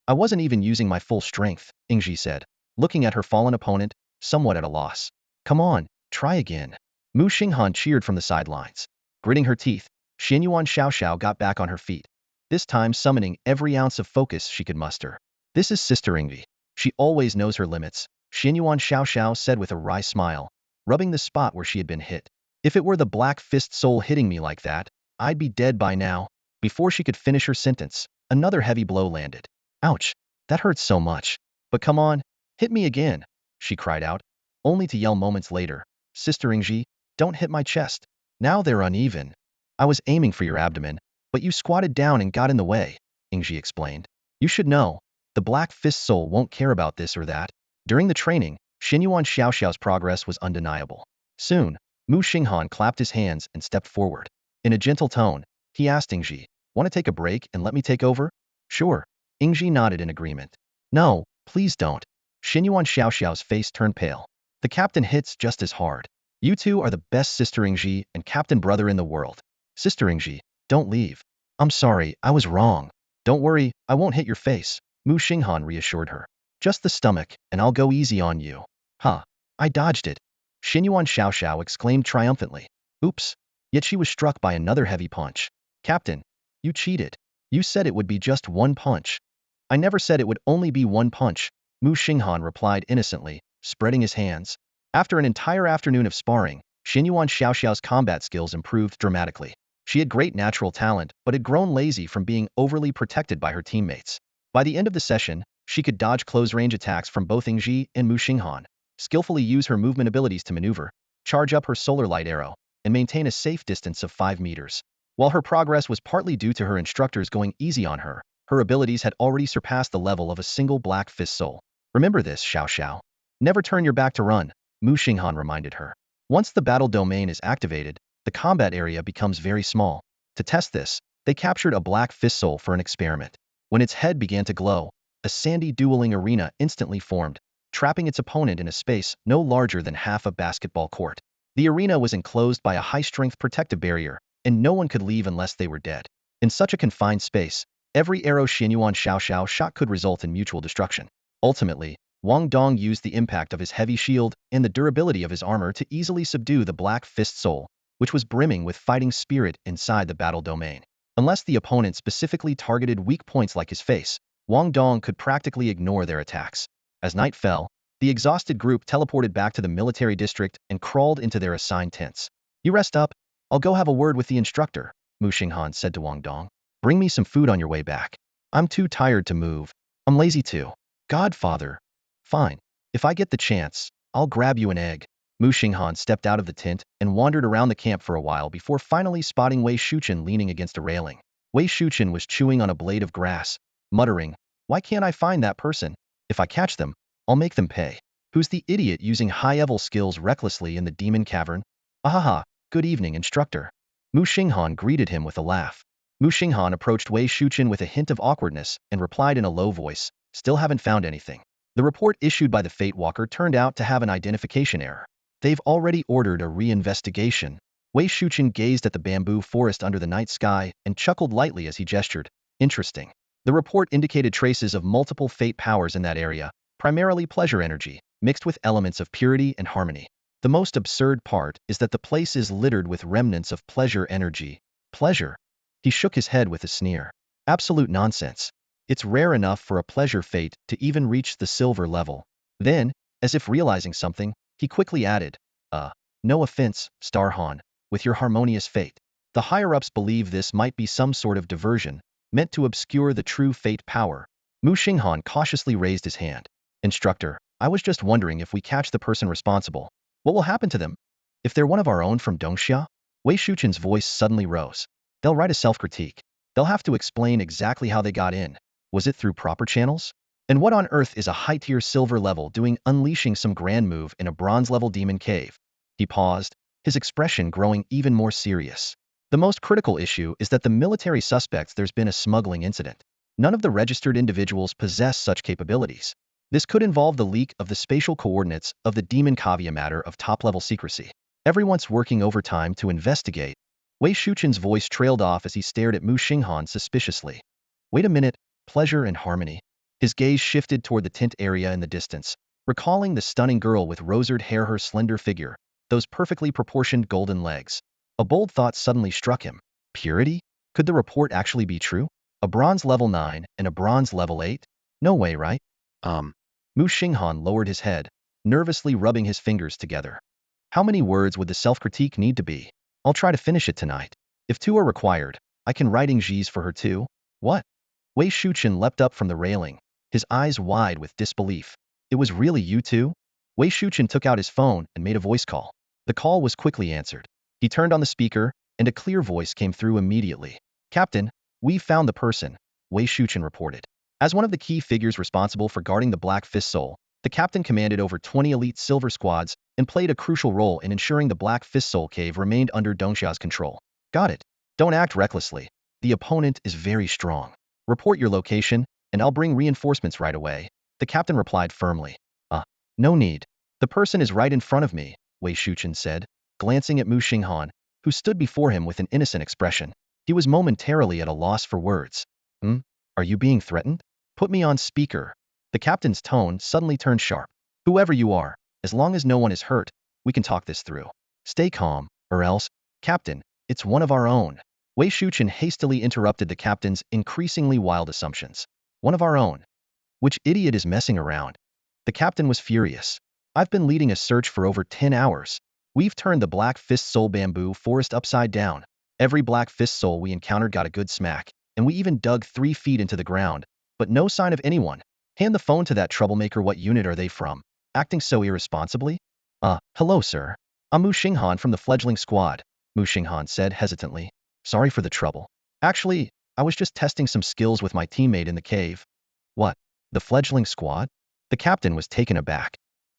"I wasn't even using my full strength," Ingji said, looking at her fallen opponent, somewhat at a loss. "Come on, try again." Muxing Han cheered from the sidelines. Gritting her teeth, Xinyuan Xiaoxiao got back on her feet, this time summoning every ounce of focus she could muster. "This is Sister Ingvi. She always knows her limits," Xinyuan Xiaoxiao said with a wry smile, rubbing the spot where she had been hit. "If it were the Black Fist soul hitting me like that, I'd be dead by now." Before she could finish her sentence, another heavy blow landed. "Ouch, that hurts so much. But come on, hit me again," she cried out, only to yell moments later, "Sister Ingji, don't hit my chest. Now they're uneven." "I was aiming for your abdomen, but you squatted down and got in the way," Ingji explained. "You should know, the Black Fist soul won't care about this or that." During the training, Xinyuan Xiaoxiao's progress was undeniable. Soon, Muxing Han clapped his hands and stepped forward. In a gentle tone, he asked Ingji, "Want to take a break and let me take over?" "Sure." Ingji nodded in agreement. "No, please don't." Xinyuan Xiaoxiao's face turned pale. "The captain hits just as hard. You two are the best Sister Ingji and Captain Brother in the world. Sister Ingji, don't leave." "I'm sorry, I was wrong." "Don't worry, I won't hit your face," Muxing Han reassured her. "Just the stomach, and I'll go easy on you." "Huh, I dodged it," Xinyuan Xiaoxiao exclaimed triumphantly. "Oops." Yet she was struck by another heavy punch. "Captain, you cheated. You said it would be just one punch." "I never said it would only be one punch," Muxing Han replied innocently, spreading his hands. After an entire afternoon of sparring, Xinyuan Xiaoxiao's combat skills improved dramatically. She had great natural talent, but had grown lazy from being overly protected by her teammates. By the end of the session, she could dodge close-range attacks from both Yingji and Muxing Han, skillfully use her movement abilities to maneuver, charge up her solar light arrow, and maintain a safe distance of 5 meters. While her progress was partly due to her instructors going easy on her, her abilities had already surpassed the level of a single Black Fist soul. Remember this, Xiao Xiao. Never turn your back to run, Muxing Han reminded her. Once the battle domain is activated, the combat area becomes very small. To test this, they captured a Black Fist soul for an experiment. When its head began to glow, a sandy dueling arena instantly formed, trapping its opponent in a space no larger than half a basketball court. The arena was enclosed by a high-strength protective barrier, and no one could leave unless they were dead. In such a confined space, every arrow Xinyuan Xiaoxiao shot could result in mutual destruction. Ultimately, Wang Dong used the impact of his heavy shield and the durability of his armor to easily subdue the Black Fist soul, which was brimming with fighting spirit inside the battle domain. Unless the opponent specifically targeted weak points like his face, Wang Dong could practically ignore their attacks. As night fell, the exhausted group teleported back to the military district and crawled into their assigned tents. You rest up, I'll go have a word with the instructor, Muxing Han said to Wang Dong. Bring me some food on your way back. I'm too tired to move. I'm lazy too. Godfather. Fine. If I get the chance, I'll grab you an egg. Muxing Han stepped out of the tent and wandered around the camp for a while before finally spotting Wei Shuchen leaning against a railing. Wei Shuchen was chewing on a blade of grass, muttering, "Why can't I find that person? If I catch them, I'll make them pay. Who's the idiot using high-level skills recklessly in the demon cavern? Ahaha, good evening, instructor." Muxing Han greeted him with a laugh. Muxing Han approached Wei Shuchen with a hint of awkwardness and replied in a low voice, "Still haven't found anything." The report issued by the Fate Walker turned out to have an identification error. They've already ordered a re-investigation. Wei Shuchen gazed at the bamboo forest under the night sky and chuckled lightly as he gestured. Interesting. The report indicated traces of multiple fate powers in that area, primarily pleasure energy, mixed with elements of purity and harmony. The most absurd part is that the place is littered with remnants of pleasure energy. Pleasure? He shook his head with a sneer. Absolute nonsense. It's rare enough for a pleasure fate to even reach the silver level. Then, as if realizing something, he quickly added, no offense, Star Han, with your harmonious fate. The higher-ups believe this might be some sort of diversion, meant to obscure the true fate power. Muxing Han cautiously raised his hand. Instructor, I was just wondering if we catch the person responsible, what will happen to them? If they're one of our own from Dongxia? Wei Shuchen's voice suddenly rose. They'll write a self-critique. They'll have to explain exactly how they got in. Was it through proper channels? And what on earth is a high-tier silver level doing unleashing some grand move in a bronze-level demon cave? He paused, his expression growing even more serious. The most critical issue is that the military suspects there's been a smuggling incident. None of the registered individuals possess such capabilities. This could involve the leak of the spatial coordinates of the demon cavia matter of top-level secrecy. Everyone's working overtime to investigate. Wei Shuchen's voice trailed off as he stared at Muxing Han suspiciously. Wait a minute, pleasure and harmony. His gaze shifted toward the tent area in the distance, recalling the stunning girl with rosered hair, her slender figure, those perfectly proportioned golden legs. A bold thought suddenly struck him. Purity? Could the report actually be true? A bronze level 9 and a bronze level 8? No way, right? Muxing Han lowered his head, nervously rubbing his fingers together. How many words would the self-critique need to be? I'll try to finish it tonight. If 2 are required, I can write Ingji's for her too. What? Wei Shuchen leapt up from the railing, his eyes wide with disbelief. It was really you two? Wei Shuchen took out his phone and made a voice call. The call was quickly answered. He turned on the speaker, and a clear voice came through immediately. Captain, we've found the person, Wei Shuchen reported. As one of the key figures responsible for guarding the Black Fist Soul, the captain commanded over 20 elite silver squads and played a crucial role in ensuring the Black Fist Soul cave remained under Dongxia's control. Got it. Don't act recklessly. The opponent is very strong. Report your location, and I'll bring reinforcements right away, the captain replied firmly. No need. The person is right in front of me, Wei Shuchen said, glancing at Muxing Han, who stood before him with an innocent expression. He was momentarily at a loss for words. Are you being threatened? Put me on speaker. The captain's tone suddenly turned sharp. Whoever you are, as long as no one is hurt, we can talk this through. Stay calm, or else, Captain, it's one of our own. Wei Shuchen hastily interrupted the captain's increasingly wild assumptions. One of our own. Which idiot is messing around? The captain was furious. I've been leading a search for over 10 hours. We've turned the Black Fist Soul bamboo forest upside down. Every Black Fist Soul we encountered got a good smack, and we even dug 3 feet into the ground, but no sign of anyone. Hand the phone to that troublemaker. What unit are they from? Acting so irresponsibly? Hello, sir. I'm Muxing Han from the fledgling squad, Muxing Han said hesitantly. Sorry for the trouble. Actually, I was just testing some skills with my teammate in the cave. What? The fledgling squad? The captain was taken aback.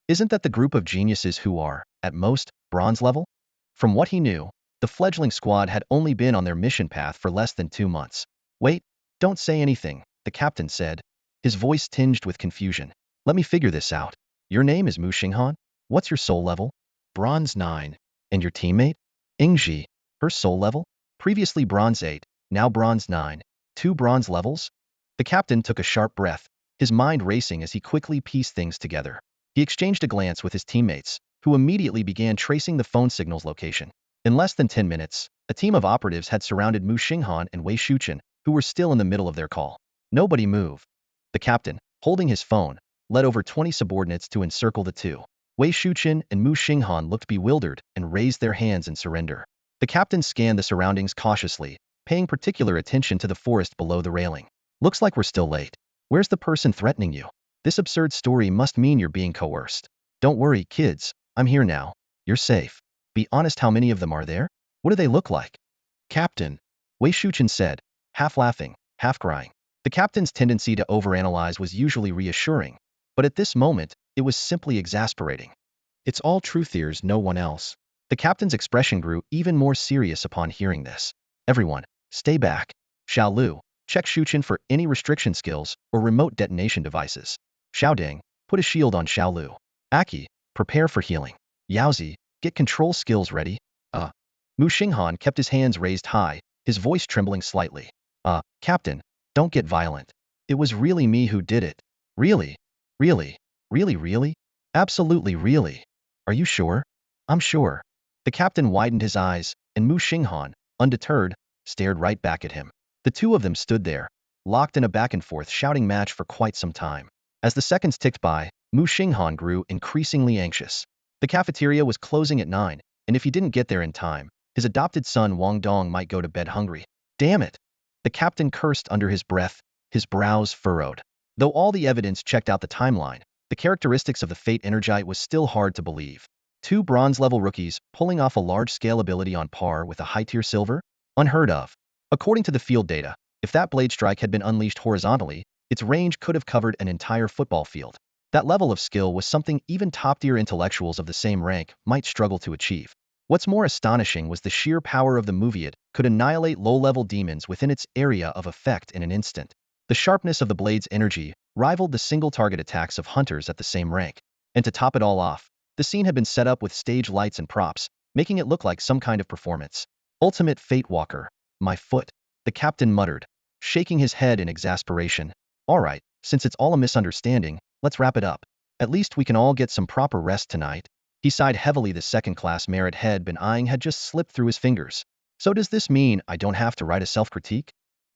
Isn't that the group of geniuses who are, at most, bronze level? From what he knew, the fledgling squad had only been on their mission path for less than 2 months. Wait, don't say anything, the captain said, his voice tinged with confusion. Let me figure this out. Your name is Muxing Han? What's your soul level? Bronze 9. And your teammate? Ingji. Her soul level? Previously Bronze 8, now Bronze 9. 2 bronze levels? The captain took a sharp breath, his mind racing as he quickly pieced things together. He exchanged a glance with his teammates, who immediately began tracing the phone signal's location. In less than 10 minutes, a team of operatives had surrounded Muxing Han and Wei Shuchen, who were still in the middle of their call. Nobody moved. The captain, holding his phone, led over 20 subordinates to encircle the two. Wei Shuchen and Muxing Han looked bewildered and raised their hands in surrender. The captain scanned the surroundings cautiously, paying particular attention to the forest below the railing. Looks like we're still late. Where's the person threatening you? This absurd story must mean you're being coerced. Don't worry, kids. I'm here now. You're safe. Be honest, how many of them are there? What do they look like? Captain, Wei Shuchen said, half laughing, half crying. The captain's tendency to overanalyze was usually reassuring, but at this moment, it was simply exasperating. It's all truth, there's no one else. The captain's expression grew even more serious upon hearing this. Everyone, stay back. Xiao Lu, check Shuchen for any restriction skills or remote detonation devices. Xiao Ding, put a shield on Xiao Lu. Aki, prepare for healing. Yaozi, get control skills ready. Muxing Han kept his hands raised high, his voice trembling slightly. Captain, don't get violent. It was really me who did it. Really? Really? Really, really? Absolutely really. Are you sure? I'm sure. The captain widened his eyes, and Muxing Han, undeterred, stared right back at him. The two of them stood there, locked in a back-and-forth shouting match for quite some time. As the seconds ticked by, Muxing Han grew increasingly anxious. The cafeteria was closing at 9, and if he didn't get there in time, his adopted son Wang Dong might go to bed hungry. Damn it! The captain cursed under his breath, his brows furrowed. Though all the evidence checked out the timeline, the characteristics of the Fate Energite was still hard to believe. 2 bronze-level rookies pulling off a large-scale ability on par with a high-tier silver? Unheard of. According to the field data, if that blade strike had been unleashed horizontally, its range could have covered an entire football field. That level of skill was something even top-tier intellectuals of the same rank might struggle to achieve. What's more astonishing was the sheer power of the Moviet could annihilate low-level demons within its area of effect in an instant. The sharpness of the blade's energy rivaled the single-target attacks of hunters at the same rank. And to top it all off, the scene had been set up with stage lights and props, making it look like some kind of performance. Ultimate Fate Walker. My foot. The captain muttered, shaking his head in exasperation. All right, since it's all a misunderstanding, let's wrap it up. At least we can all get some proper rest tonight. He sighed heavily. The second-class merit head been eyeing had just slipped through his fingers. So does this mean I don't have to write a self-critique?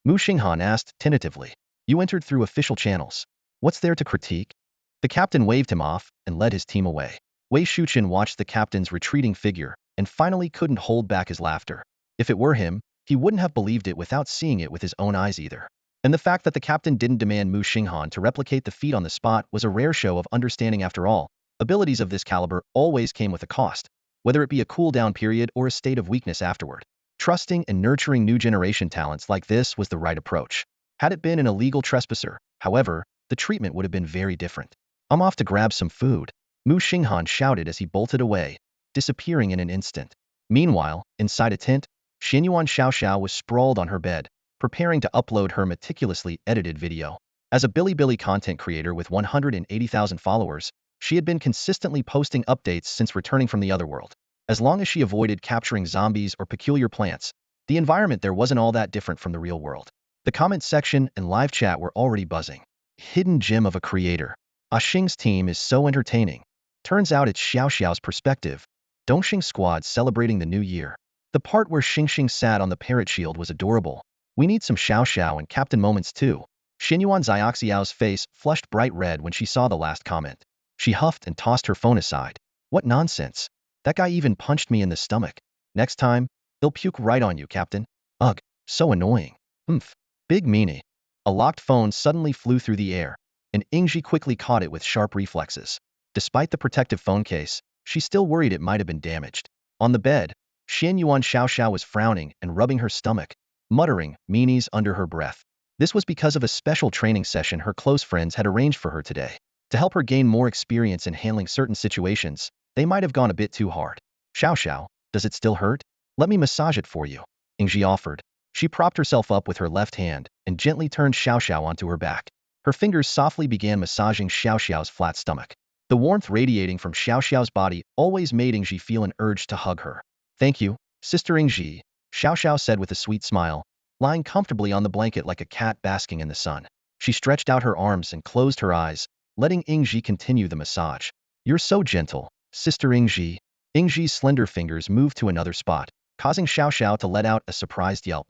Muxing Han asked tentatively. You entered through official channels. What's there to critique? The captain waved him off and led his team away. Wei Shuchen watched the captain's retreating figure and finally couldn't hold back his laughter. If it were him, he wouldn't have believed it without seeing it with his own eyes either. And the fact that the captain didn't demand Muxing Han to replicate the feat on the spot was a rare show of understanding. After all, abilities of this caliber always came with a cost, whether it be a cooldown period or a state of weakness afterward. Trusting and nurturing new generation talents like this was the right approach. Had it been an illegal trespasser, however, the treatment would have been very different. I'm off to grab some food, Muxing Han shouted as he bolted away, disappearing in an instant. Meanwhile, inside a tent, Xinyuan Xiaoxiao was sprawled on her bed, preparing to upload her meticulously edited video. As a Bilibili content creator with 180,000 followers, she had been consistently posting updates since returning from the otherworld. As long as she avoided capturing zombies or peculiar plants, the environment there wasn't all that different from the real world. The comment section and live chat were already buzzing. Hidden gem of a creator. Xing's team is so entertaining. Turns out it's Xiaoxiao's perspective. Dongxing squad celebrating the new year. The part where Xing sat on the parrot shield was adorable. We need some Xiaoxiao and Captain moments too. Xinyuan Xiaoxiao's face flushed bright red when she saw the last comment. She huffed and tossed her phone aside. What nonsense. That guy even punched me in the stomach. Next time, he'll puke right on you, Captain. Ugh, so annoying. Humph. Big meanie. A locked phone suddenly flew through the air, and Ingji quickly caught it with sharp reflexes. Despite the protective phone case, she still worried it might have been damaged. On the bed, Xian Yuan Xiao was frowning and rubbing her stomach, muttering meanies under her breath. This was because of a special training session her close friends had arranged for her today. To help her gain more experience in handling certain situations, they might have gone a bit too hard. Xiao, does it still hurt? Let me massage it for you, Ingji offered. She propped herself up with her left hand and gently turned Xiao onto her back. Her fingers softly began massaging Xiao's flat stomach. The warmth radiating from Xiao's body always made Ingji feel an urge to hug her. Thank you, Sister Ingji, Xiao said with a sweet smile, lying comfortably on the blanket like a cat basking in the sun. She stretched out her arms and closed her eyes, letting Ingji continue the massage. You're so gentle, Sister Ingji. Ingji's slender fingers moved to another spot, causing Xiao to let out a surprised yelp.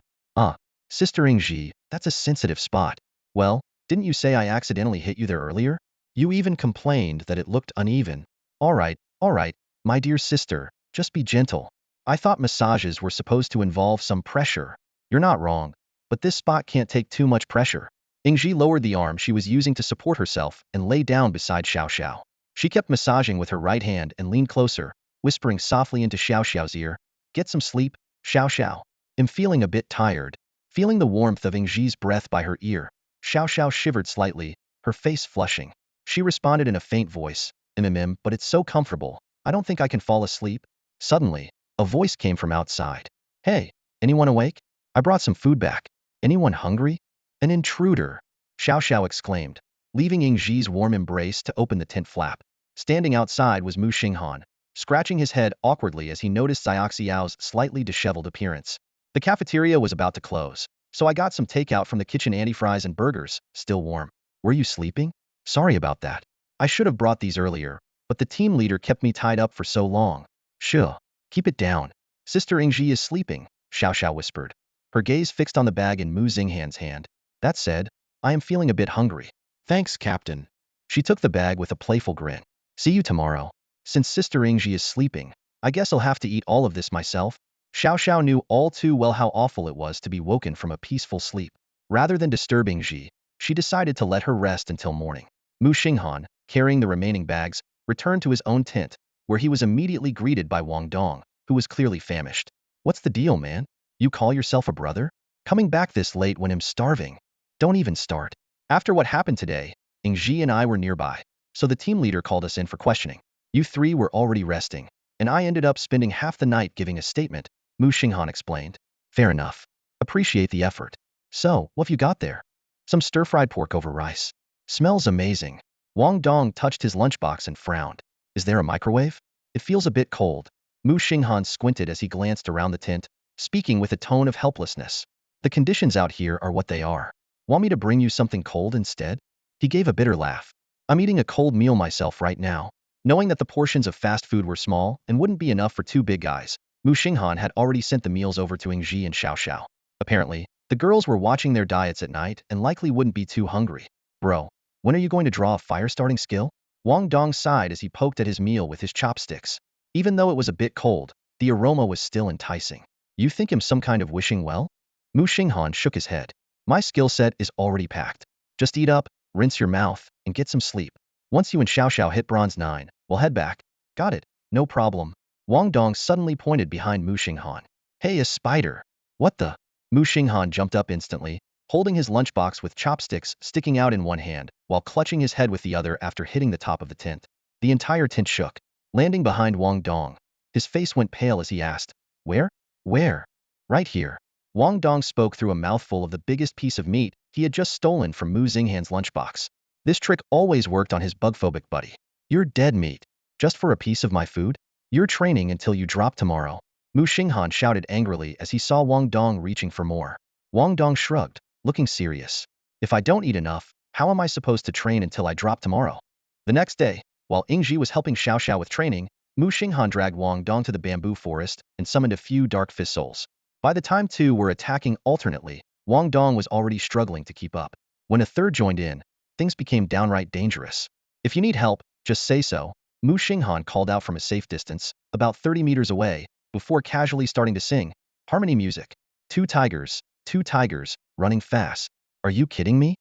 Sister Ingji, that's a sensitive spot. Well, didn't you say I accidentally hit you there earlier? You even complained that it looked uneven. All right, my dear sister, just be gentle. I thought massages were supposed to involve some pressure. You're not wrong, but this spot can't take too much pressure. Ingji lowered the arm she was using to support herself and lay down beside Xiao. She kept massaging with her right hand and leaned closer, whispering softly into Xiao's ear, Get some sleep, Xiao. I'm feeling a bit tired. Feeling the warmth of Ingji's breath by her ear, Xiao shivered slightly, her face flushing. She responded in a faint voice, but it's so comfortable, I don't think I can fall asleep. Suddenly, a voice came from outside. Hey, anyone awake? I brought some food back. Anyone hungry? An intruder, Xiao exclaimed, leaving Ingji's warm embrace to open the tent flap. Standing outside was Muxing Han, scratching his head awkwardly as he noticed Xiao's slightly disheveled appearance. The cafeteria was about to close, so I got some takeout from the kitchen, anti-fries and burgers, still warm. Were you sleeping? Sorry about that. I should have brought these earlier, but the team leader kept me tied up for so long. Sure, keep it down. Sister Ingji is sleeping, Xiao whispered, her gaze fixed on the bag in Muxing Han's hand. That said, I am feeling a bit hungry. Thanks, Captain. She took the bag with a playful grin. See you tomorrow. Since Sister Ingji is sleeping, I guess I'll have to eat all of this myself. Xiao knew all too well how awful it was to be woken from a peaceful sleep. Rather than disturb Ingji, she decided to let her rest until morning. Muxing Han, carrying the remaining bags, returned to his own tent, where he was immediately greeted by Wang Dong, who was clearly famished. What's the deal, man? You call yourself a brother? Coming back this late when I'm starving? Don't even start. After what happened today, Ingji and I were nearby, so the team leader called us in for questioning. You three were already resting, and I ended up spending half the night giving a statement, Muxing Han explained. Fair enough. Appreciate the effort. So, what have you got there? Some stir-fried pork over rice. Smells amazing. Wang Dong touched his lunchbox and frowned. Is there a microwave? It feels a bit cold. Muxing Han squinted as he glanced around the tent, speaking with a tone of helplessness. The conditions out here are what they are. Want me to bring you something cold instead? He gave a bitter laugh. I'm eating a cold meal myself right now. Knowing that the portions of fast food were small and wouldn't be enough for two big guys, Muxing Han had already sent the meals over to Ingji and Xiao. Apparently, the girls were watching their diets at night and likely wouldn't be too hungry. Bro, when are you going to draw a fire-starting skill? Wang Dong sighed as he poked at his meal with his chopsticks. Even though it was a bit cold, the aroma was still enticing. You think I'm some kind of wishing well? Muxing Han shook his head. My skill set is already packed. Just eat up, rinse your mouth, and get some sleep. Once you and Xiao hit bronze 9, we'll head back. Got it, no problem. Wang Dong suddenly pointed behind Muxing Han. Hey, a spider. What the? Muxing Han jumped up instantly, holding his lunchbox with chopsticks sticking out in one hand, while clutching his head with the other after hitting the top of the tent. The entire tent shook, landing behind Wang Dong. His face went pale as he asked, Where? Where? Right here. Wang Dong spoke through a mouthful of the biggest piece of meat he had just stolen from Muxing Han's lunchbox. This trick always worked on his bug-phobic buddy. You're dead meat. Just for a piece of my food? You're training until you drop tomorrow. Muxing Han shouted angrily as he saw Wang Dong reaching for more. Wang Dong shrugged, looking serious. If I don't eat enough, how am I supposed to train until I drop tomorrow? The next day, while Ingji was helping Xiao with training, Muxing Han dragged Wang Dong to the bamboo forest and summoned a few dark fist souls. By the time two were attacking alternately, Wang Dong was already struggling to keep up. When a third joined in, things became downright dangerous. If you need help, Just say so. Muxing Han called out from a safe distance, about 30 meters away, before casually starting to sing. Harmony music. Two tigers, running fast. Are you kidding me?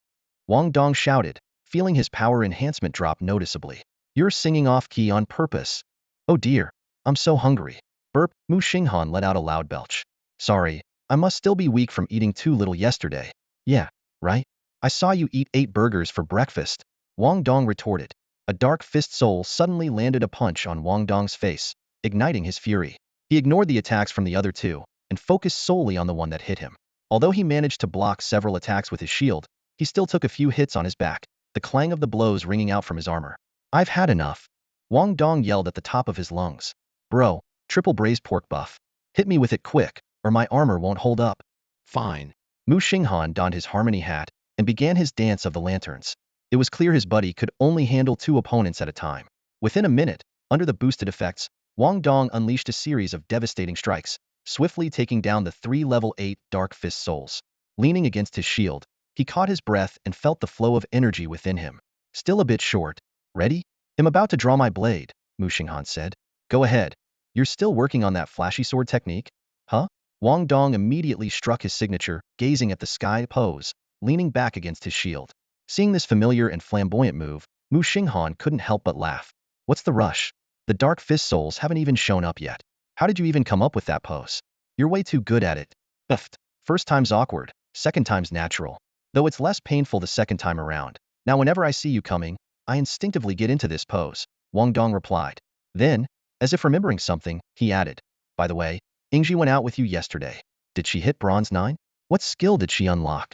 Wang Dong shouted, feeling his power enhancement drop noticeably. You're singing off-key on purpose. Oh dear, I'm so hungry. Burp, Muxing Han let out a loud belch. Sorry, I must still be weak from eating too little yesterday. Yeah, right? I saw you eat 8 burgers for breakfast. Wang Dong retorted. A dark fist soul suddenly landed a punch on Wang Dong's face, igniting his fury. He ignored the attacks from the other two, and focused solely on the one that hit him. Although he managed to block several attacks with his shield, he still took a few hits on his back, the clang of the blows ringing out from his armor. I've had enough. Wang Dong yelled at the top of his lungs. Bro, triple braised pork buff. Hit me with it quick, or my armor won't hold up. Fine. Muxing Han donned his harmony hat and began his dance of the lanterns. It was clear his buddy could only handle 2 opponents at a time. Within a minute, under the boosted effects, Wang Dong unleashed a series of devastating strikes, swiftly taking down the 3 level 8 Dark Fist souls. Leaning against his shield, he caught his breath and felt the flow of energy within him. Still a bit short. Ready? I'm about to draw my blade, Muxing Han said. Go ahead. You're still working on that flashy sword technique? Huh? Wang Dong immediately struck his signature, gazing at the sky pose, leaning back against his shield. Seeing this familiar and flamboyant move, Muxing Han couldn't help but laugh. What's the rush? The Dark Fist souls haven't even shown up yet. How did you even come up with that pose? You're way too good at it. Uffed. First time's awkward, second time's natural. Though it's less painful the second time around. Now whenever I see you coming, I instinctively get into this pose, Wang Dong replied. Then, as if remembering something, he added, by the way, Ingji went out with you yesterday. Did she hit bronze 9? What skill did she unlock?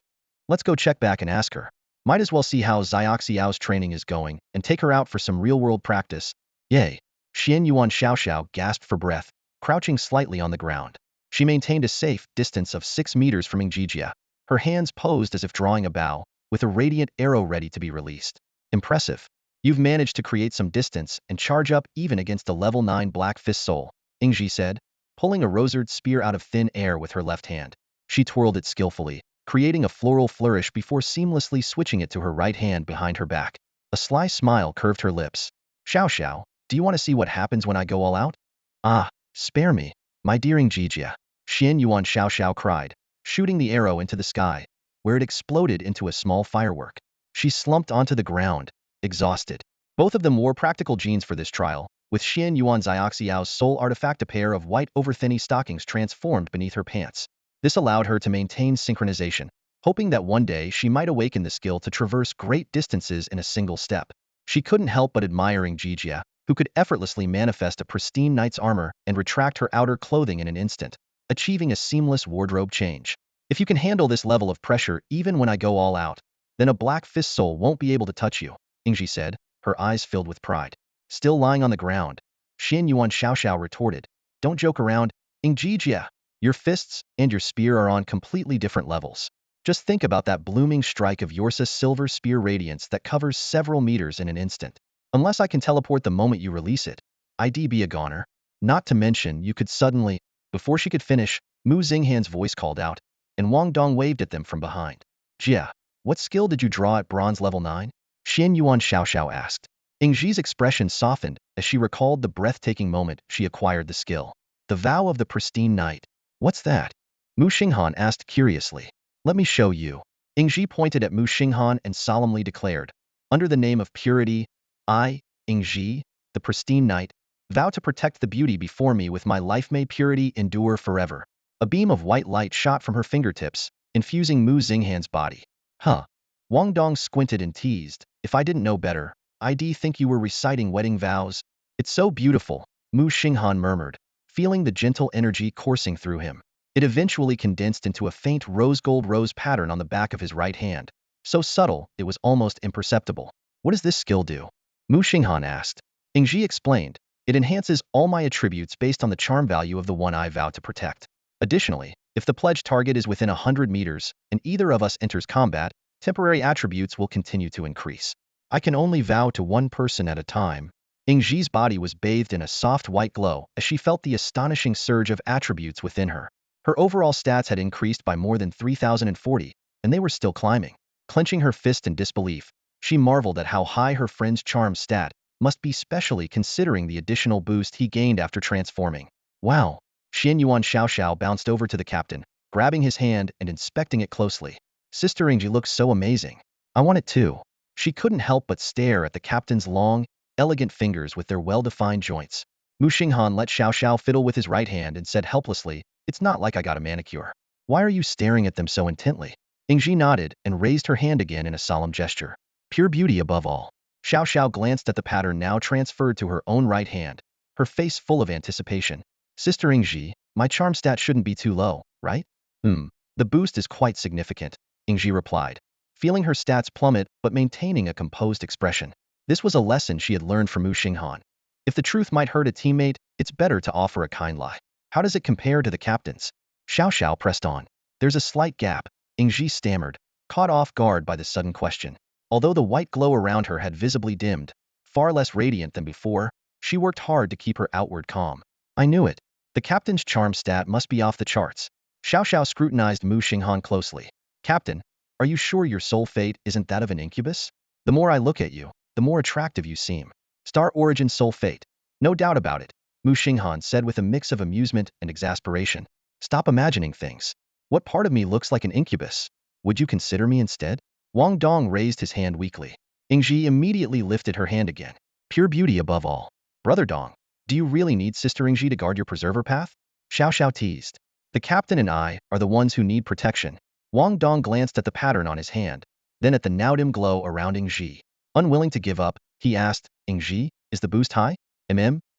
Let's go check back and ask her. Might as well see how Xiaoxiao's training is going and take her out for some real-world practice. Yay. Xian Yuan Xiaoxiao gasped for breath, crouching slightly on the ground. She maintained a safe distance of 6 meters from Ingjijia, her hands posed as if drawing a bow, with a radiant arrow ready to be released. Impressive. You've managed to create some distance and charge up even against a level 9 Black Fist soul, Ingji said, pulling a rosered spear out of thin air with her left hand. She twirled it skillfully, creating a floral flourish before seamlessly switching it to her right hand behind her back. A sly smile curved her lips. Xiao, do you want to see what happens when I go all out? Ah, spare me, my dear Ingjijia, Xian Yuan Xiao cried, shooting the arrow into the sky, where it exploded into a small firework. She slumped onto the ground, exhausted. Both of them wore practical jeans for this trial, with Xian Yuan Xiaoxiao's sole artifact a pair of white over-thinny stockings transformed beneath her pants. This allowed her to maintain synchronization, hoping that one day she might awaken the skill to traverse great distances in a single step. She couldn't help but admire Ingjijia, who could effortlessly manifest a pristine knight's armor and retract her outer clothing in an instant, achieving a seamless wardrobe change. If you can handle this level of pressure even when I go all out, then a Black Fist soul won't be able to touch you, Ingji said, her eyes filled with pride. Still lying on the ground, Xian Yuan Xiao retorted, Don't joke around, Ingjijia. Your fists and your spear are on completely different levels. Just think about that blooming strike of Yorsa's silver spear radiance that covers several meters in an instant. Unless I can teleport the moment you release it, I'd be a goner. Not to mention, you could suddenly... Before she could finish, Mu Xinghan's voice called out, and Wang Dong waved at them from behind. Jia, what skill did you draw at bronze level 9? Xian Yuan Xiao asked. Ingji's expression softened as she recalled the breathtaking moment she acquired the skill. The vow of the pristine knight. What's that? Muxing Han asked curiously. Let me show you. Ingji pointed at Muxing Han and solemnly declared, under the name of purity, I, Ingji, the pristine knight, vow to protect the beauty before me with my life. May purity endure forever. A beam of white light shot from her fingertips, infusing Mu Xinghan's body. Huh. Wang Dong squinted and teased, if I didn't know better, I'd think you were reciting wedding vows. It's so beautiful, Muxing Han murmured, feeling the gentle energy coursing through him. It eventually condensed into a faint rose-gold rose pattern on the back of his right hand, so subtle it was almost imperceptible. What does this skill do? Muxing Han asked. Ingji explained, it enhances all my attributes based on the charm value of the one I vow to protect. Additionally, if the pledge target is within 100 meters and either of us enters combat, temporary attributes will continue to increase. I can only vow to one person at a time. Ingji's body was bathed in a soft white glow as she felt the astonishing surge of attributes within her. Her overall stats had increased by more than 3,040, and they were still climbing. Clenching her fist in disbelief, she marveled at how high her friend's charm stat must be specially considering the additional boost he gained after transforming. Wow. Xian Yuan Xiaoxiao bounced over to the captain, grabbing his hand and inspecting it closely. Sister Ingji looks so amazing. I want it too. She couldn't help but stare at the captain's long, elegant fingers with their well-defined joints. Muxing Han let Xiaoxiao fiddle with his right hand and said helplessly, "It's not like I got a manicure. Why are you staring at them so intently?" Ingji nodded and raised her hand again in a solemn gesture. Pure beauty above all. Xiaoxiao glanced at the pattern now transferred to her own right hand, her face full of anticipation. Sister Ingji, my charm stat shouldn't be too low, right? The boost is quite significant, Ingji replied, feeling her stats plummet but maintaining a composed expression. This was a lesson she had learned from Muxing Han. If the truth might hurt a teammate, it's better to offer a kind lie. How does it compare to the captain's? Xiaoxiao pressed on. There's a slight gap, Ingji stammered, caught off guard by the sudden question. Although the white glow around her had visibly dimmed, far less radiant than before, she worked hard to keep her outward calm. I knew it. The captain's charm stat must be off the charts. Xiaoxiao scrutinized Muxing Han closely. Captain, are you sure your soul fate isn't that of an incubus? The more I look at you, the more attractive you seem. Star origin soul fate. No doubt about it, Muxing Han said with a mix of amusement and exasperation. Stop imagining things. What part of me looks like an incubus? Would you consider me instead? Wang Dong raised his hand weakly. Ingji immediately lifted her hand again. Pure beauty above all. Brother Dong, do you really need Sister Ingji to guard your preserver path? Xiaoxiao teased. The captain and I are the ones who need protection. Wang Dong glanced at the pattern on his hand, then at the now dim glow around Ingji. Unwilling to give up, he asked, Ingji, is the boost high?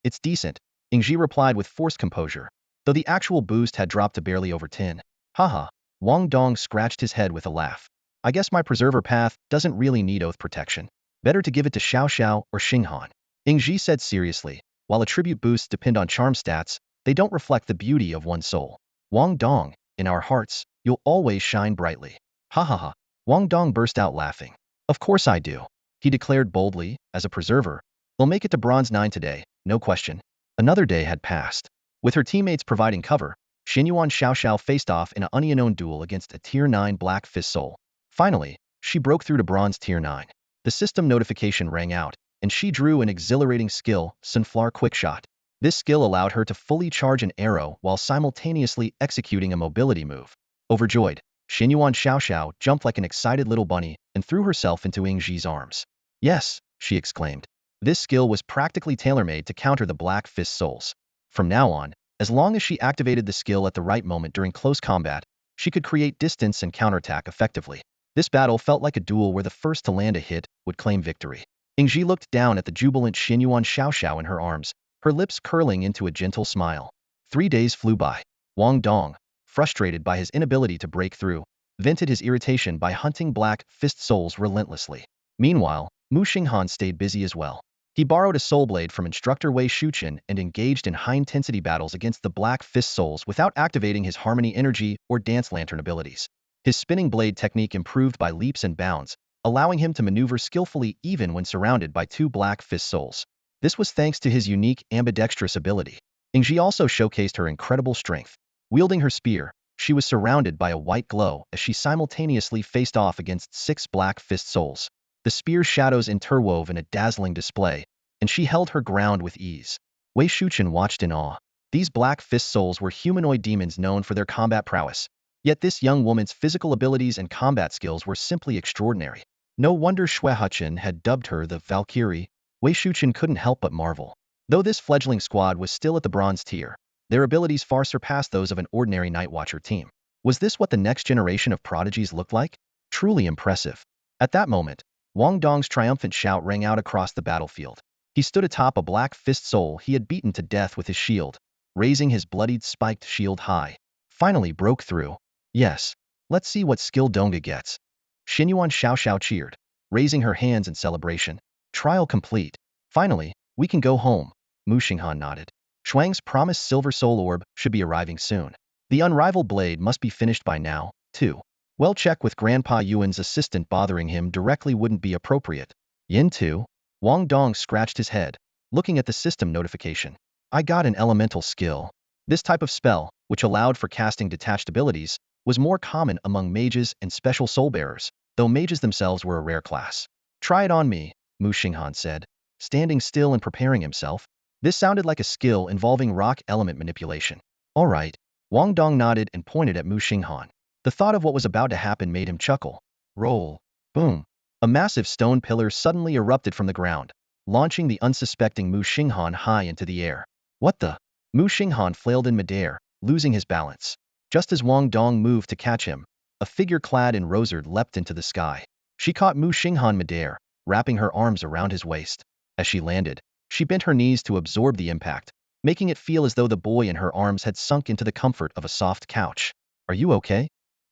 It's decent, Ingji replied with forced composure, though the actual boost had dropped to barely over 10. Haha, Wang Dong scratched his head with a laugh. I guess my preserver path doesn't really need oath protection. Better to give it to Xiaoxiao or Xing Han. Ingji said seriously, while attribute boosts depend on charm stats, they don't reflect the beauty of one's soul. Wang Dong, in our hearts, you'll always shine brightly. Ha ha ha. Wang Dong burst out laughing. Of course I do. He declared boldly, as a preserver, we'll make it to Bronze 9 today, no question. Another day had passed. With her teammates providing cover, Xinyuan Xiaoxiao faced off in an unknown duel against a Tier 9 Black Fist Soul. Finally, she broke through to Bronze Tier 9. The system notification rang out, and she drew an exhilarating skill, Sunflower Quickshot. This skill allowed her to fully charge an arrow while simultaneously executing a mobility move. Overjoyed, Xinyuan Xiaoxiao jumped like an excited little bunny and threw herself into Ingji's arms. Yes, she exclaimed. This skill was practically tailor-made to counter the Black Fist Souls. From now on, as long as she activated the skill at the right moment during close combat, she could create distance and counterattack effectively. This battle felt like a duel where the first to land a hit would claim victory. Ingji looked down at the jubilant Xinyuan Xiaoxiao in her arms, her lips curling into a gentle smile. 3 days flew by. Wang Dong, frustrated by his inability to break through, vented his irritation by hunting Black Fist Souls relentlessly. Meanwhile, Muxing Han stayed busy as well. He borrowed a soul blade from instructor Wei Shuqian and engaged in high-intensity battles against the Black Fist Souls without activating his Harmony Energy or Dance Lantern abilities. His spinning blade technique improved by leaps and bounds, allowing him to maneuver skillfully even when surrounded by 2 Black Fist Souls. This was thanks to his unique ambidextrous ability. Ingji also showcased her incredible strength. Wielding her spear, she was surrounded by a white glow as she simultaneously faced off against 6 Black Fist Souls. The spear's shadows interwove in a dazzling display, and she held her ground with ease. Wei Shuqian watched in awe. These Black Fist Souls were humanoid demons known for their combat prowess. Yet this young woman's physical abilities and combat skills were simply extraordinary. No wonder Xue Huqin had dubbed her the Valkyrie. Wei Shuqian couldn't help but marvel. Though this fledgling squad was still at the bronze tier, their abilities far surpassed those of an ordinary Night Watcher team. Was this what the next generation of prodigies looked like? Truly impressive. At that moment, Wang Dong's triumphant shout rang out across the battlefield. He stood atop a Black Fist Soul he had beaten to death with his shield, raising his bloodied spiked shield high. Finally broke through. Yes, let's see what skill Donga gets. Xinyuan Xiaoxiao cheered, raising her hands in celebration. Trial complete. Finally, we can go home. Muxing Han nodded. Shuang's promised Silver Soul Orb should be arriving soon. The unrivaled blade must be finished by now, too. Well, check with Grandpa Yuan's assistant bothering him directly wouldn't be appropriate. Yin too? Wang Dong scratched his head, looking at the system notification. I got an elemental skill. This type of spell, which allowed for casting detached abilities, was more common among mages and special soul bearers, though mages themselves were a rare class. Try it on me, Muxing Han said. standing still and preparing himself. This sounded like a skill involving rock element manipulation. All right. Wang Dong nodded and pointed at Muxing Han. The thought of what was about to happen made him chuckle. Roll. Boom. A massive stone pillar suddenly erupted from the ground, launching the unsuspecting Muxing Han high into the air. What the? Muxing Han flailed in midair, losing his balance. Just as Wang Dong moved to catch him, a figure clad in rosard leapt into the sky. She caught Muxing Han midair, wrapping her arms around his waist. As she landed, she bent her knees to absorb the impact, making it feel as though the boy in her arms had sunk into the comfort of a soft couch. Are you okay?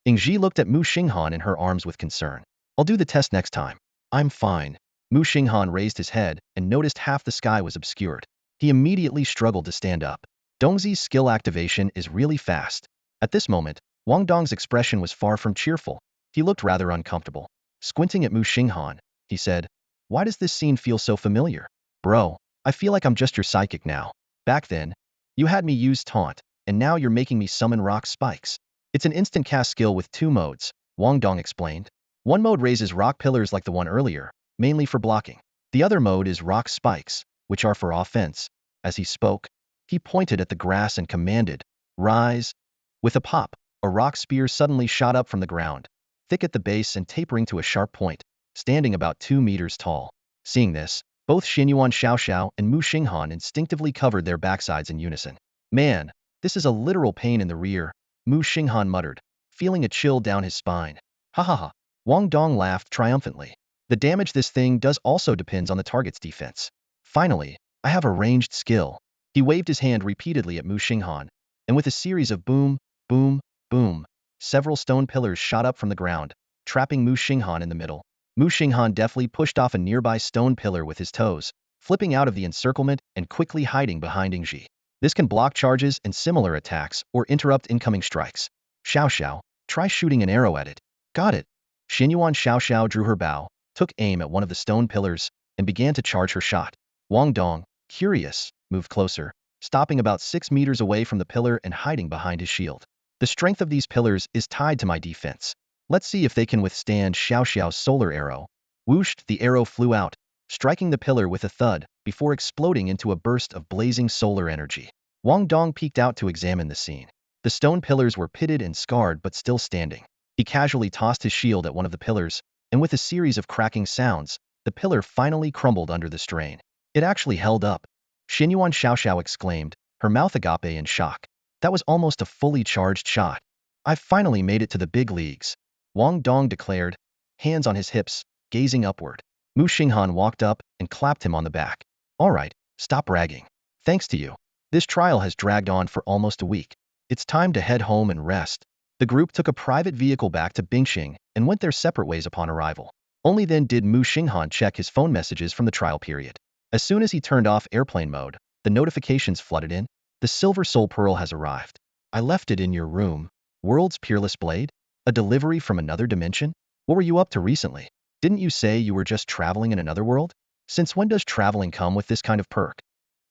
Ingji looked at Muxing Han in her arms with concern. I'll do the test next time. I'm fine. Muxing Han raised his head and noticed half the sky was obscured. He immediately struggled to stand up. Dongzi's skill activation is really fast. At this moment, Wang Dong's expression was far from cheerful. He looked rather uncomfortable. Squinting at Muxing Han, he said, "Why does this scene feel so familiar? Bro, I feel like I'm just your psychic now. Back then, you had me use taunt, and now you're making me summon rock spikes. It's an instant cast skill with 2 modes, Wang Dong explained. One mode raises rock pillars like the one earlier, mainly for blocking. The other mode is rock spikes, which are for offense." As he spoke, he pointed at the grass and commanded, "Rise." With a pop, a rock spear suddenly shot up from the ground, thick at the base and tapering to a sharp point, standing about 2 meters tall. Seeing this, both Xinyuan Xiaoxiao and Muxing Han instinctively covered their backsides in unison. Man, this is a literal pain in the rear, Muxing Han muttered, feeling a chill down his spine. Ha ha ha. Wang Dong laughed triumphantly. The damage this thing does also depends on the target's defense. Finally, I have a ranged skill. He waved his hand repeatedly at Muxing Han, and with a series of boom, boom, boom, several stone pillars shot up from the ground, trapping Muxing Han in the middle. Muxing Han deftly pushed off a nearby stone pillar with his toes, flipping out of the encirclement and quickly hiding behind Ingji. This can block charges and similar attacks or interrupt incoming strikes. Xiao, try shooting an arrow at it. Got it. Xinyuan Xiao drew her bow, took aim at one of the stone pillars, and began to charge her shot. Wang Dong, curious, moved closer, stopping about 6 meters away from the pillar and hiding behind his shield. The strength of these pillars is tied to my defense. Let's see if they can withstand Xiao's solar arrow. Whooshed, the arrow flew out, striking the pillar with a thud, before exploding into a burst of blazing solar energy. Wang Dong peeked out to examine the scene. The stone pillars were pitted and scarred but still standing. He casually tossed his shield at one of the pillars, and with a series of cracking sounds, the pillar finally crumbled under the strain. It actually held up. Xinyuan Xiao exclaimed, her mouth agape in shock. That was almost a fully charged shot. I've finally made it to the big leagues, Wang Dong declared, hands on his hips, gazing upward. Muxing Han walked up and clapped him on the back. All right, stop bragging. Thanks to you, this trial has dragged on for almost a week. It's time to head home and rest. The group took a private vehicle back to Bingxing and went their separate ways upon arrival. Only then did Muxing Han check his phone messages from the trial period. As soon as he turned off airplane mode, the notifications flooded in. The Silver Soul Pearl has arrived. I left it in your room. World's Peerless Blade? A delivery from another dimension? What were you up to recently? Didn't you say you were just traveling in another world? Since when does traveling come with this kind of perk?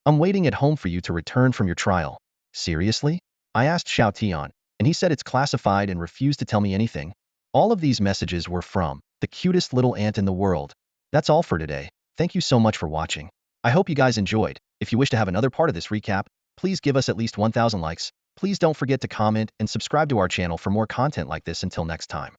I'm waiting at home for you to return from your trial. Seriously? I asked Xiao Tian, and he said it's classified and refused to tell me anything. All of these messages were from the cutest little ant in the world. That's all for today. Thank you so much for watching. I hope you guys enjoyed. If you wish to have another part of this recap, please give us at least 1,000 likes. Please don't forget to comment and subscribe to our channel for more content like this. Until next time.